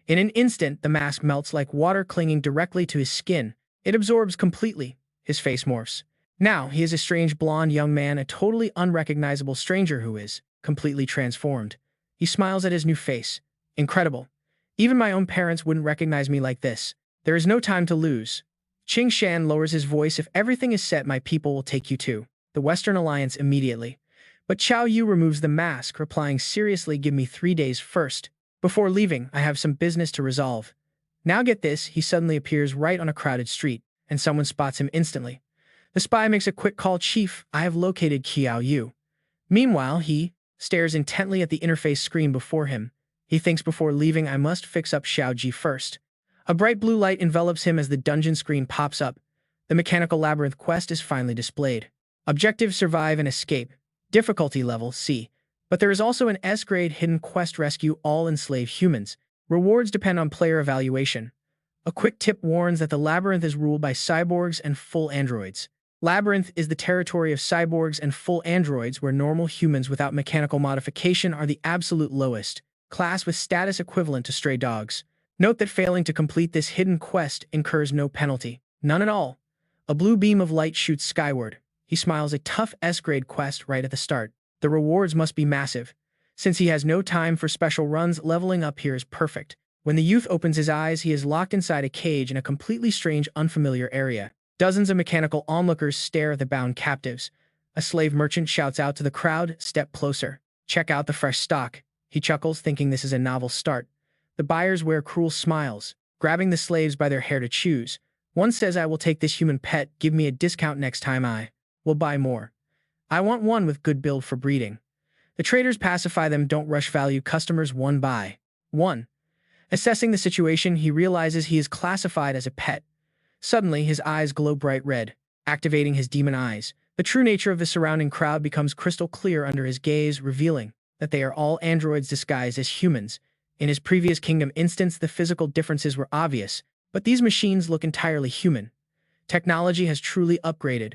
In an instant, the mask melts like water, clinging directly to his skin. It absorbs completely. His face morphs. Now, he is a strange blonde young man, a totally unrecognizable stranger who is completely transformed. He smiles at his new face. "Incredible. Even my own parents wouldn't recognize me like this. There is no time to lose." Qing Shan lowers his voice. "If everything is set, my people will take you to the Western Alliance immediately." But Qiao Yu removes the mask, replying seriously, "Give me 3 days first. Before leaving, I have some business to resolve." Now get this, he suddenly appears right on a crowded street, and someone spots him instantly. The spy makes a quick call. "Chief, I have located Qiao Yu." Meanwhile, he stares intently at the interface screen before him. He thinks, before leaving, "I must fix up Xiaoji first." A bright blue light envelops him as the dungeon screen pops up. The mechanical labyrinth quest is finally displayed. Objective: survive and escape. Difficulty level C. But there is also an S-grade hidden quest: rescue all enslaved humans. Rewards depend on player evaluation. A quick tip warns that the labyrinth is ruled by cyborgs and full androids. Labyrinth is the territory of cyborgs and full androids, where normal humans without mechanical modification are the absolute lowest class, with status equivalent to stray dogs. Note that failing to complete this hidden quest incurs no penalty. None at all. A blue beam of light shoots skyward. He smiles. A tough S-grade quest right at the start. The rewards must be massive. Since he has no time for special runs, leveling up here is perfect. When the youth opens his eyes, he is locked inside a cage in a completely strange, unfamiliar area. Dozens of mechanical onlookers stare at the bound captives. A slave merchant shouts out to the crowd, "Step closer. Check out the fresh stock." He chuckles, thinking this is a novel start. The buyers wear cruel smiles, grabbing the slaves by their hair to choose. One says, "I will take this human pet. Give me a discount next time I will buy more. I want one with good build for breeding." The traders pacify them. "Don't rush, value customers one by one." Assessing the situation, he realizes he is classified as a pet. Suddenly, his eyes glow bright red, activating his demon eyes. The true nature of the surrounding crowd becomes crystal clear under his gaze, revealing that they are all androids disguised as humans. In his previous kingdom instance, the physical differences were obvious, but these machines look entirely human. Technology has truly upgraded.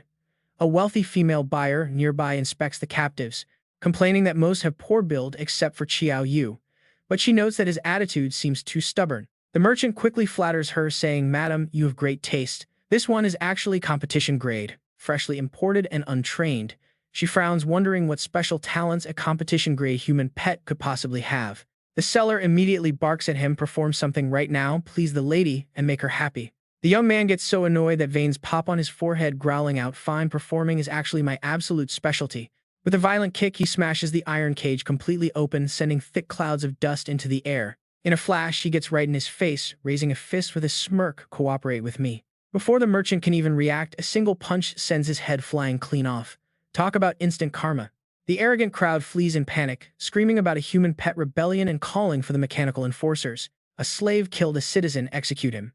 A wealthy female buyer nearby inspects the captives, complaining that most have poor build except for Qiao Yu, but she notes that his attitude seems too stubborn. The merchant quickly flatters her, saying, "Madam, you have great taste. This one is actually competition grade, freshly imported and untrained." She frowns, wondering what special talents a competition-grade human pet could possibly have. The seller immediately barks at him, "Perform something right now, please the lady, and make her happy." The young man gets so annoyed that veins pop on his forehead, growling out, "Fine, performing is actually my absolute specialty." With a violent kick, he smashes the iron cage completely open, sending thick clouds of dust into the air. In a flash, he gets right in his face, raising a fist with a smirk, "Cooperate with me." Before the merchant can even react, a single punch sends his head flying clean off. Talk about instant karma. The arrogant crowd flees in panic, screaming about a human pet rebellion and calling for the mechanical enforcers. A slave killed a citizen, execute him.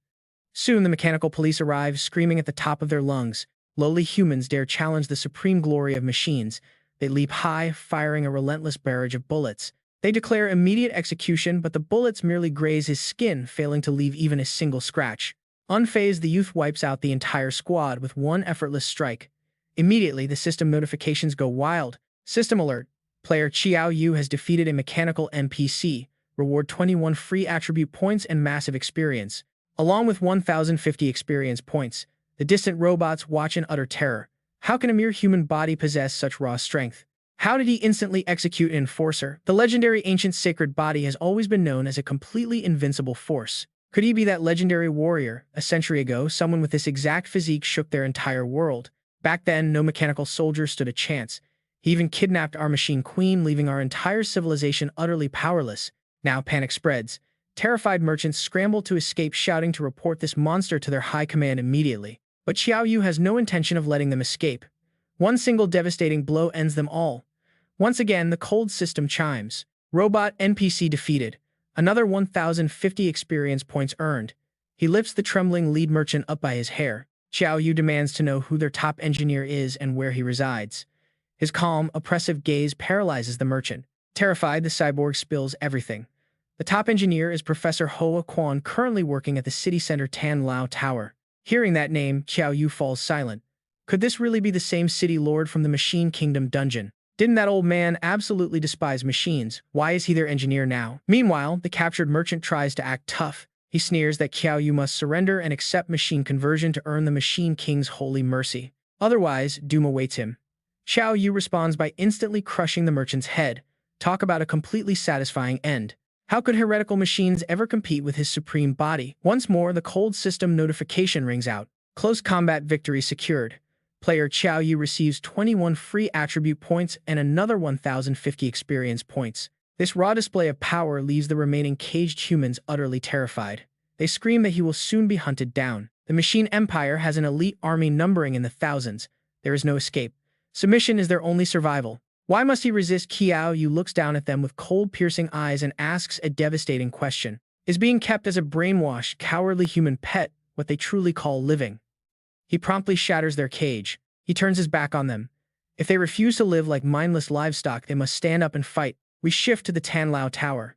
Soon the mechanical police arrive, screaming at the top of their lungs. Lowly humans dare challenge the supreme glory of machines. They leap high, firing a relentless barrage of bullets. They declare immediate execution, but the bullets merely graze his skin, failing to leave even a single scratch. Unfazed, the youth wipes out the entire squad with one effortless strike. Immediately, the system notifications go wild. System alert. Player Qiao Yu has defeated a mechanical NPC. Reward 21 free attribute points and massive experience. Along with 1,050 experience points, the distant robots watch in utter terror. How can a mere human body possess such raw strength? How did he instantly execute an enforcer? The legendary ancient sacred body has always been known as a completely invincible force. Could he be that legendary warrior? A century ago, someone with this exact physique shook their entire world. Back then, no mechanical soldier stood a chance. He even kidnapped our machine queen, leaving our entire civilization utterly powerless. Now panic spreads. Terrified merchants scramble to escape, shouting to report this monster to their high command immediately. But Qiao Yu has no intention of letting them escape. One single devastating blow ends them all. Once again, the cold system chimes. Robot NPC defeated. Another 1,050 experience points earned. He lifts the trembling lead merchant up by his hair. Qiao Yu demands to know who their top engineer is and where he resides. His calm, oppressive gaze paralyzes the merchant. Terrified, the cyborg spills everything. The top engineer is Professor Hoa Quan, currently working at the city center Tan Lao Tower. Hearing that name, Qiao Yu falls silent. Could this really be the same city lord from the Machine Kingdom dungeon? Didn't that old man absolutely despise machines? Why is he their engineer now? Meanwhile, the captured merchant tries to act tough. He sneers that Qiao Yu must surrender and accept machine conversion to earn the Machine King's holy mercy. Otherwise, doom awaits him. Qiao Yu responds by instantly crushing the merchant's head. Talk about a completely satisfying end. How could heretical machines ever compete with his supreme body? Once more, the cold system notification rings out. Close combat victory secured. Player Qiao Yu receives 21 free attribute points and another 1,050 experience points. This raw display of power leaves the remaining caged humans utterly terrified. They scream that he will soon be hunted down. The Machine Empire has an elite army numbering in the thousands. There is no escape. Submission is their only survival. Why must he resist? Qiao Yu looks down at them with cold, piercing eyes and asks a devastating question. Is being kept as a brainwashed, cowardly human pet what they truly call living? He promptly shatters their cage. He turns his back on them. If they refuse to live like mindless livestock, they must stand up and fight. We shift to the Tan Lao Tower.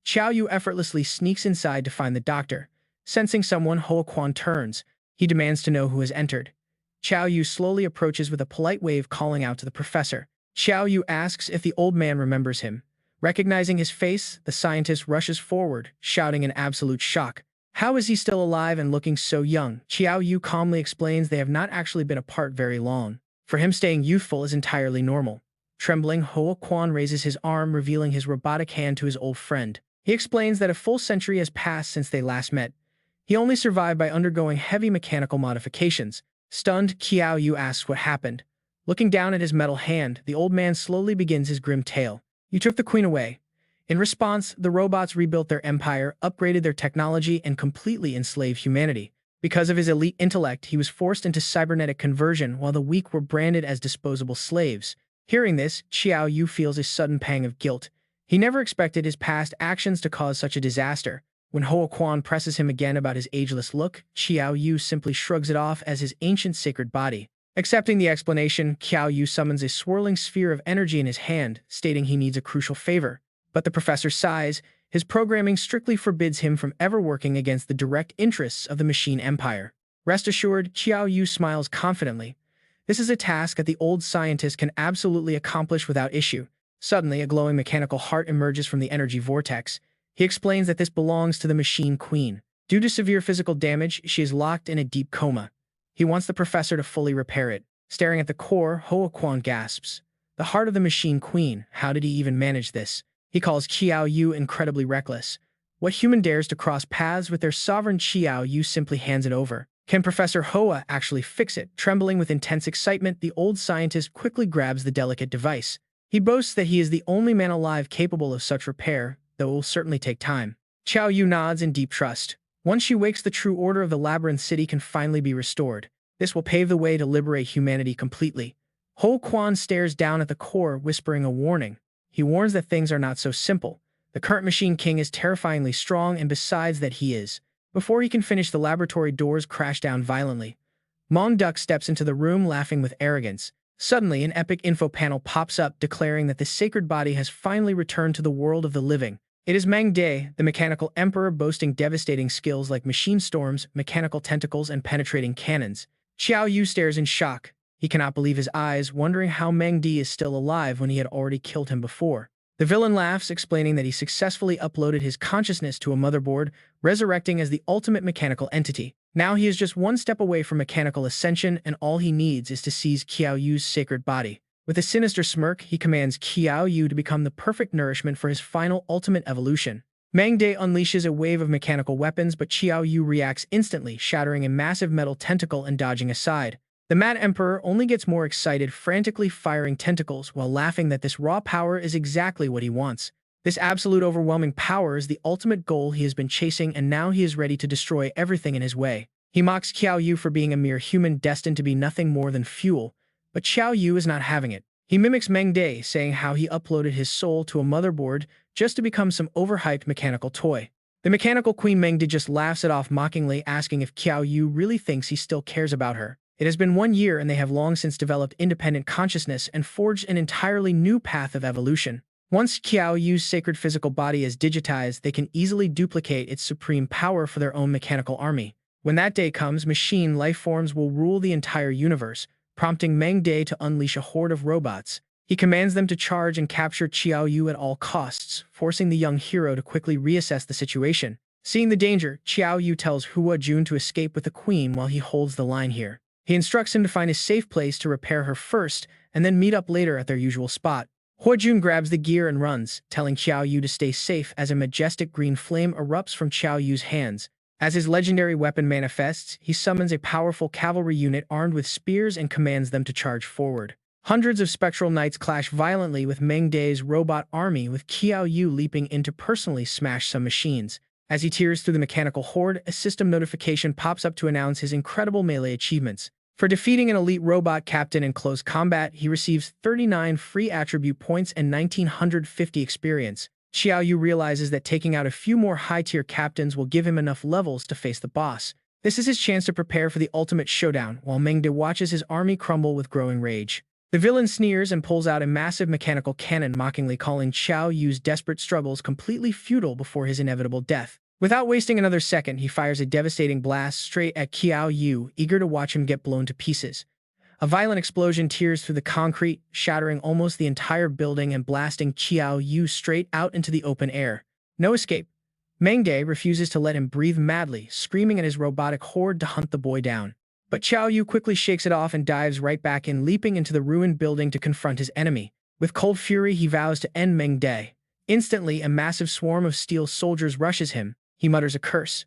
Qiao Yu effortlessly sneaks inside to find the doctor. Sensing someone, Hoa Quan turns. He demands to know who has entered. Qiao Yu slowly approaches with a polite wave, calling out to the professor. Qiao Yu asks if the old man remembers him. Recognizing his face, the scientist rushes forward, shouting in absolute shock. How is he still alive and looking so young? Qiao Yu calmly explains they have not actually been apart very long. For him, staying youthful is entirely normal. Trembling, Hoa Quan raises his arm, revealing his robotic hand to his old friend. He explains that a full century has passed since they last met. He only survived by undergoing heavy mechanical modifications. Stunned, Qiao Yu asks what happened. Looking down at his metal hand, the old man slowly begins his grim tale. You took the queen away. In response, the robots rebuilt their empire, upgraded their technology, and completely enslaved humanity. Because of his elite intellect, he was forced into cybernetic conversion, while the weak were branded as disposable slaves. Hearing this, Qiao Yu feels a sudden pang of guilt. He never expected his past actions to cause such a disaster. When Hoa Quan presses him again about his ageless look, Qiao Yu simply shrugs it off as his ancient sacred body. Accepting the explanation, Qiao Yu summons a swirling sphere of energy in his hand, stating he needs a crucial favor. But the professor sighs. His programming strictly forbids him from ever working against the direct interests of the Machine Empire. Rest assured, Qiao Yu smiles confidently. This is a task that the old scientist can absolutely accomplish without issue. Suddenly, a glowing mechanical heart emerges from the energy vortex. He explains that this belongs to the Machine Queen. Due to severe physical damage, she is locked in a deep coma. He wants the professor to fully repair it. Staring at the core, Hoa Quan gasps. The heart of the Machine Queen, how did he even manage this? He calls Qiao Yu incredibly reckless. What human dares to cross paths with their sovereign? Qiao Yu simply hands it over. Can Professor Hoa actually fix it? Trembling with intense excitement, the old scientist quickly grabs the delicate device. He boasts that he is the only man alive capable of such repair, though it will certainly take time. Qiao Yu nods in deep trust. Once she wakes, the true order of the Labyrinth City can finally be restored. This will pave the way to liberate humanity completely. Ho Quan stares down at the core, whispering a warning. He warns that things are not so simple. The current Machine King is terrifyingly strong, and besides that he is. Before he can finish, the laboratory doors crash down violently. Mong Duck steps into the room, laughing with arrogance. Suddenly, an epic info panel pops up, declaring that the sacred body has finally returned to the world of the living. It is Mang De, the mechanical emperor, boasting devastating skills like machine storms, mechanical tentacles, and penetrating cannons. Qiao Yu stares in shock. He cannot believe his eyes, wondering how Mang De is still alive when he had already killed him before. The villain laughs, explaining that he successfully uploaded his consciousness to a motherboard, resurrecting as the ultimate mechanical entity. Now he is just one step away from mechanical ascension, and all he needs is to seize Qiao Yu's sacred body. With a sinister smirk, he commands Qiao Yu to become the perfect nourishment for his final ultimate evolution. Mang De unleashes a wave of mechanical weapons, but Qiao Yu reacts instantly, shattering a massive metal tentacle and dodging aside. The Mad Emperor only gets more excited, frantically firing tentacles while laughing that this raw power is exactly what he wants. This absolute overwhelming power is the ultimate goal he has been chasing, and now he is ready to destroy everything in his way. He mocks Qiao Yu for being a mere human destined to be nothing more than fuel, but Qiao Yu is not having it. He mimics Mang De, saying how he uploaded his soul to a motherboard just to become some overhyped mechanical toy. The mechanical queen Mang De just laughs it off mockingly, asking if Qiao Yu really thinks he still cares about her. It has been 1 year, and they have long since developed independent consciousness and forged an entirely new path of evolution. Once Qiao Yu's sacred physical body is digitized, they can easily duplicate its supreme power for their own mechanical army. When that day comes, machine life forms will rule the entire universe, prompting Mang De to unleash a horde of robots. He commands them to charge and capture Qiao Yu at all costs, forcing the young hero to quickly reassess the situation. Seeing the danger, Qiao Yu tells Hua Jun to escape with the queen while he holds the line here. He instructs him to find a safe place to repair her first, and then meet up later at their usual spot. Hua Jun grabs the gear and runs, telling Qiao Yu to stay safe as a majestic green flame erupts from Qiao Yu's hands. As his legendary weapon manifests, he summons a powerful cavalry unit armed with spears and commands them to charge forward. Hundreds of spectral knights clash violently with Mang De's robot army, with Qiao Yu leaping in to personally smash some machines. As he tears through the mechanical horde, a system notification pops up to announce his incredible melee achievements. For defeating an elite robot captain in close combat, he receives 39 free attribute points and 1950 experience. Qiao Yu realizes that taking out a few more high-tier captains will give him enough levels to face the boss. This is his chance to prepare for the ultimate showdown, while Mang De watches his army crumble with growing rage. The villain sneers and pulls out a massive mechanical cannon, mockingly calling Qiao Yu's desperate struggles completely futile before his inevitable death. Without wasting another second, he fires a devastating blast straight at Qiao Yu, eager to watch him get blown to pieces. A violent explosion tears through the concrete, shattering almost the entire building and blasting Qiao Yu straight out into the open air. No escape. Mang De refuses to let him breathe madly, screaming at his robotic horde to hunt the boy down. But Qiao Yu quickly shakes it off and dives right back in, leaping into the ruined building to confront his enemy. With cold fury, he vows to end Mang De. Instantly, a massive swarm of steel soldiers rushes him. He mutters a curse.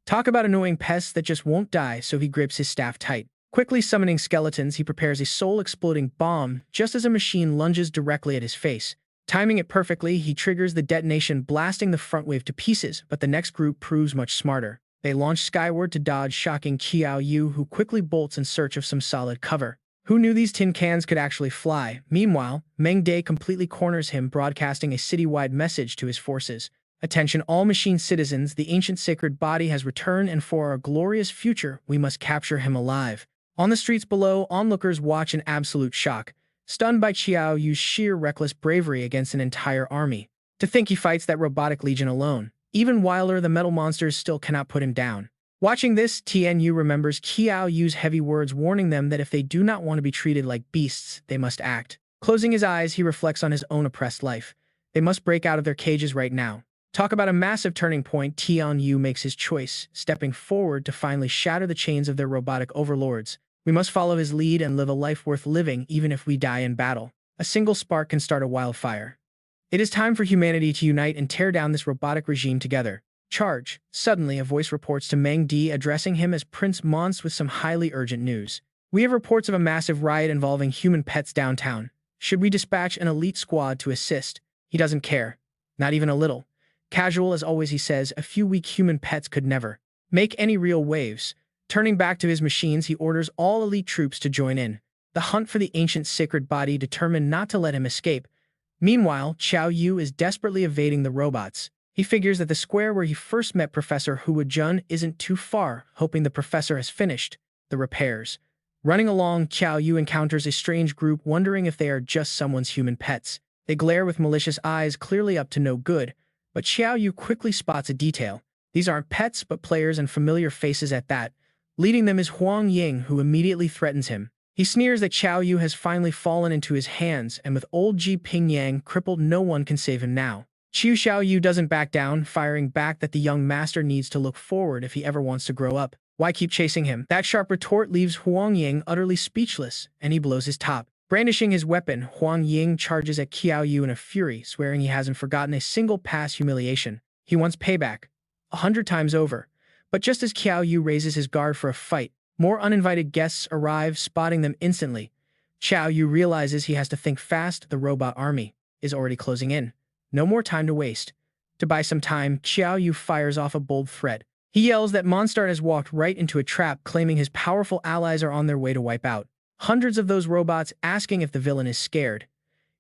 Talk about annoying pests that just won't die, so he grips his staff tight. Quickly summoning skeletons, he prepares a soul-exploding bomb just as a machine lunges directly at his face. Timing it perfectly, he triggers the detonation, blasting the front wave to pieces, but the next group proves much smarter. They launch skyward to dodge, shocking Qiao Yu, who quickly bolts in search of some solid cover. Who knew these tin cans could actually fly? Meanwhile, Mang De completely corners him, broadcasting a citywide message to his forces. Attention all machine citizens, the ancient sacred body has returned, and for our glorious future, we must capture him alive. On the streets below, onlookers watch in absolute shock, stunned by Qiao Yu's sheer reckless bravery against an entire army. To think he fights that robotic legion alone. Even wilder, the metal monsters still cannot put him down. Watching this, Qiao remembers Qiao Yu's heavy words warning them that if they do not want to be treated like beasts, they must act. Closing his eyes, he reflects on his own oppressed life. They must break out of their cages right now. Talk about a massive turning point, Qiao makes his choice, stepping forward to finally shatter the chains of their robotic overlords. We must follow his lead and live a life worth living even if we die in battle. A single spark can start a wildfire. It is time for humanity to unite and tear down this robotic regime together. Charge. Suddenly, a voice reports to Meng Di, addressing him as Prince Mons with some highly urgent news. We have reports of a massive riot involving human pets downtown. Should we dispatch an elite squad to assist? He doesn't care. Not even a little. Casual as always, he says, a few weak human pets could never make any real waves. Turning back to his machines, he orders all elite troops to join in. The hunt for the ancient sacred body, determined not to let him escape. Meanwhile, Qiao Yu is desperately evading the robots. He figures that the square where he first met Professor Hua Jun isn't too far, hoping the professor has finished the repairs. Running along, Qiao Yu encounters a strange group, wondering if they are just someone's human pets. They glare with malicious eyes, clearly up to no good, but Qiao Yu quickly spots a detail. These aren't pets, but players and familiar faces at that. Leading them is Huang Ying, who immediately threatens him. He sneers that Qiao Yu has finally fallen into his hands, and with old Ji Pingyang crippled, no one can save him now. Qiao Yu doesn't back down, firing back that the young master needs to look forward if he ever wants to grow up. Why keep chasing him? That sharp retort leaves Huang Ying utterly speechless, and he blows his top. Brandishing his weapon, Huang Ying charges at Qiao Yu in a fury, swearing he hasn't forgotten a single past humiliation. He wants payback 100 times over. But just as Qiao Yu raises his guard for a fight, more uninvited guests arrive, spotting them instantly. Qiao Yu realizes he has to think fast. The robot army is already closing in. No more time to waste. To buy some time, Qiao Yu fires off a bold threat. He yells that Monstart has walked right into a trap, claiming his powerful allies are on their way to wipe out hundreds of those robots, asking if the villain is scared.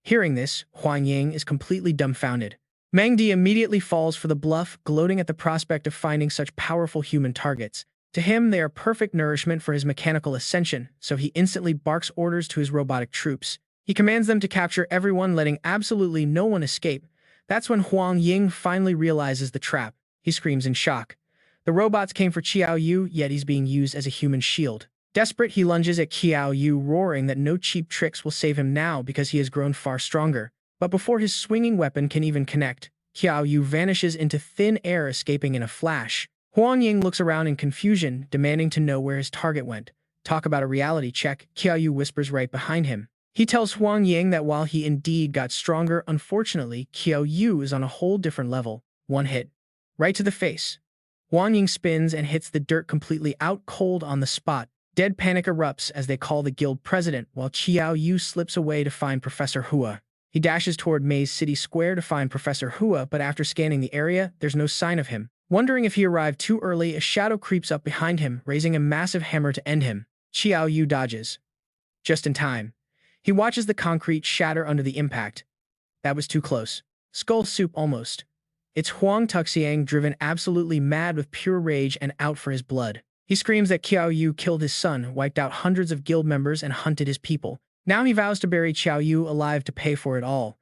Hearing this, Huang Ying is completely dumbfounded. Meng Di immediately falls for the bluff, gloating at the prospect of finding such powerful human targets. To him, they are perfect nourishment for his mechanical ascension, so he instantly barks orders to his robotic troops. He commands them to capture everyone, letting absolutely no one escape. That's when Huang Ying finally realizes the trap. He screams in shock. The robots came for Qiao Yu, yet he's being used as a human shield. Desperate, he lunges at Qiao Yu, roaring that no cheap tricks will save him now because he has grown far stronger. But before his swinging weapon can even connect, Qiao Yu vanishes into thin air, escaping in a flash. Huang Ying looks around in confusion, demanding to know where his target went. Talk about a reality check, Qiao Yu whispers right behind him. He tells Huang Ying that while he indeed got stronger, unfortunately, Qiao Yu is on a whole different level. One hit. Right to the face. Huang Ying spins and hits the dirt completely out cold on the spot. Dead panic erupts as they call the guild president, while Qiao Yu slips away to find Professor Hua. He dashes toward Maze City Square to find Professor Hua, but after scanning the area, there's no sign of him. Wondering if he arrived too early, a shadow creeps up behind him, raising a massive hammer to end him. Qiao Yu dodges. Just in time. He watches the concrete shatter under the impact. That was too close. Skull soup almost. It's Huang Tuxiang, driven absolutely mad with pure rage and out for his blood. He screams that Qiao Yu killed his son, wiped out hundreds of guild members, and hunted his people. Now he vows to bury Qiao Yu alive to pay for it all.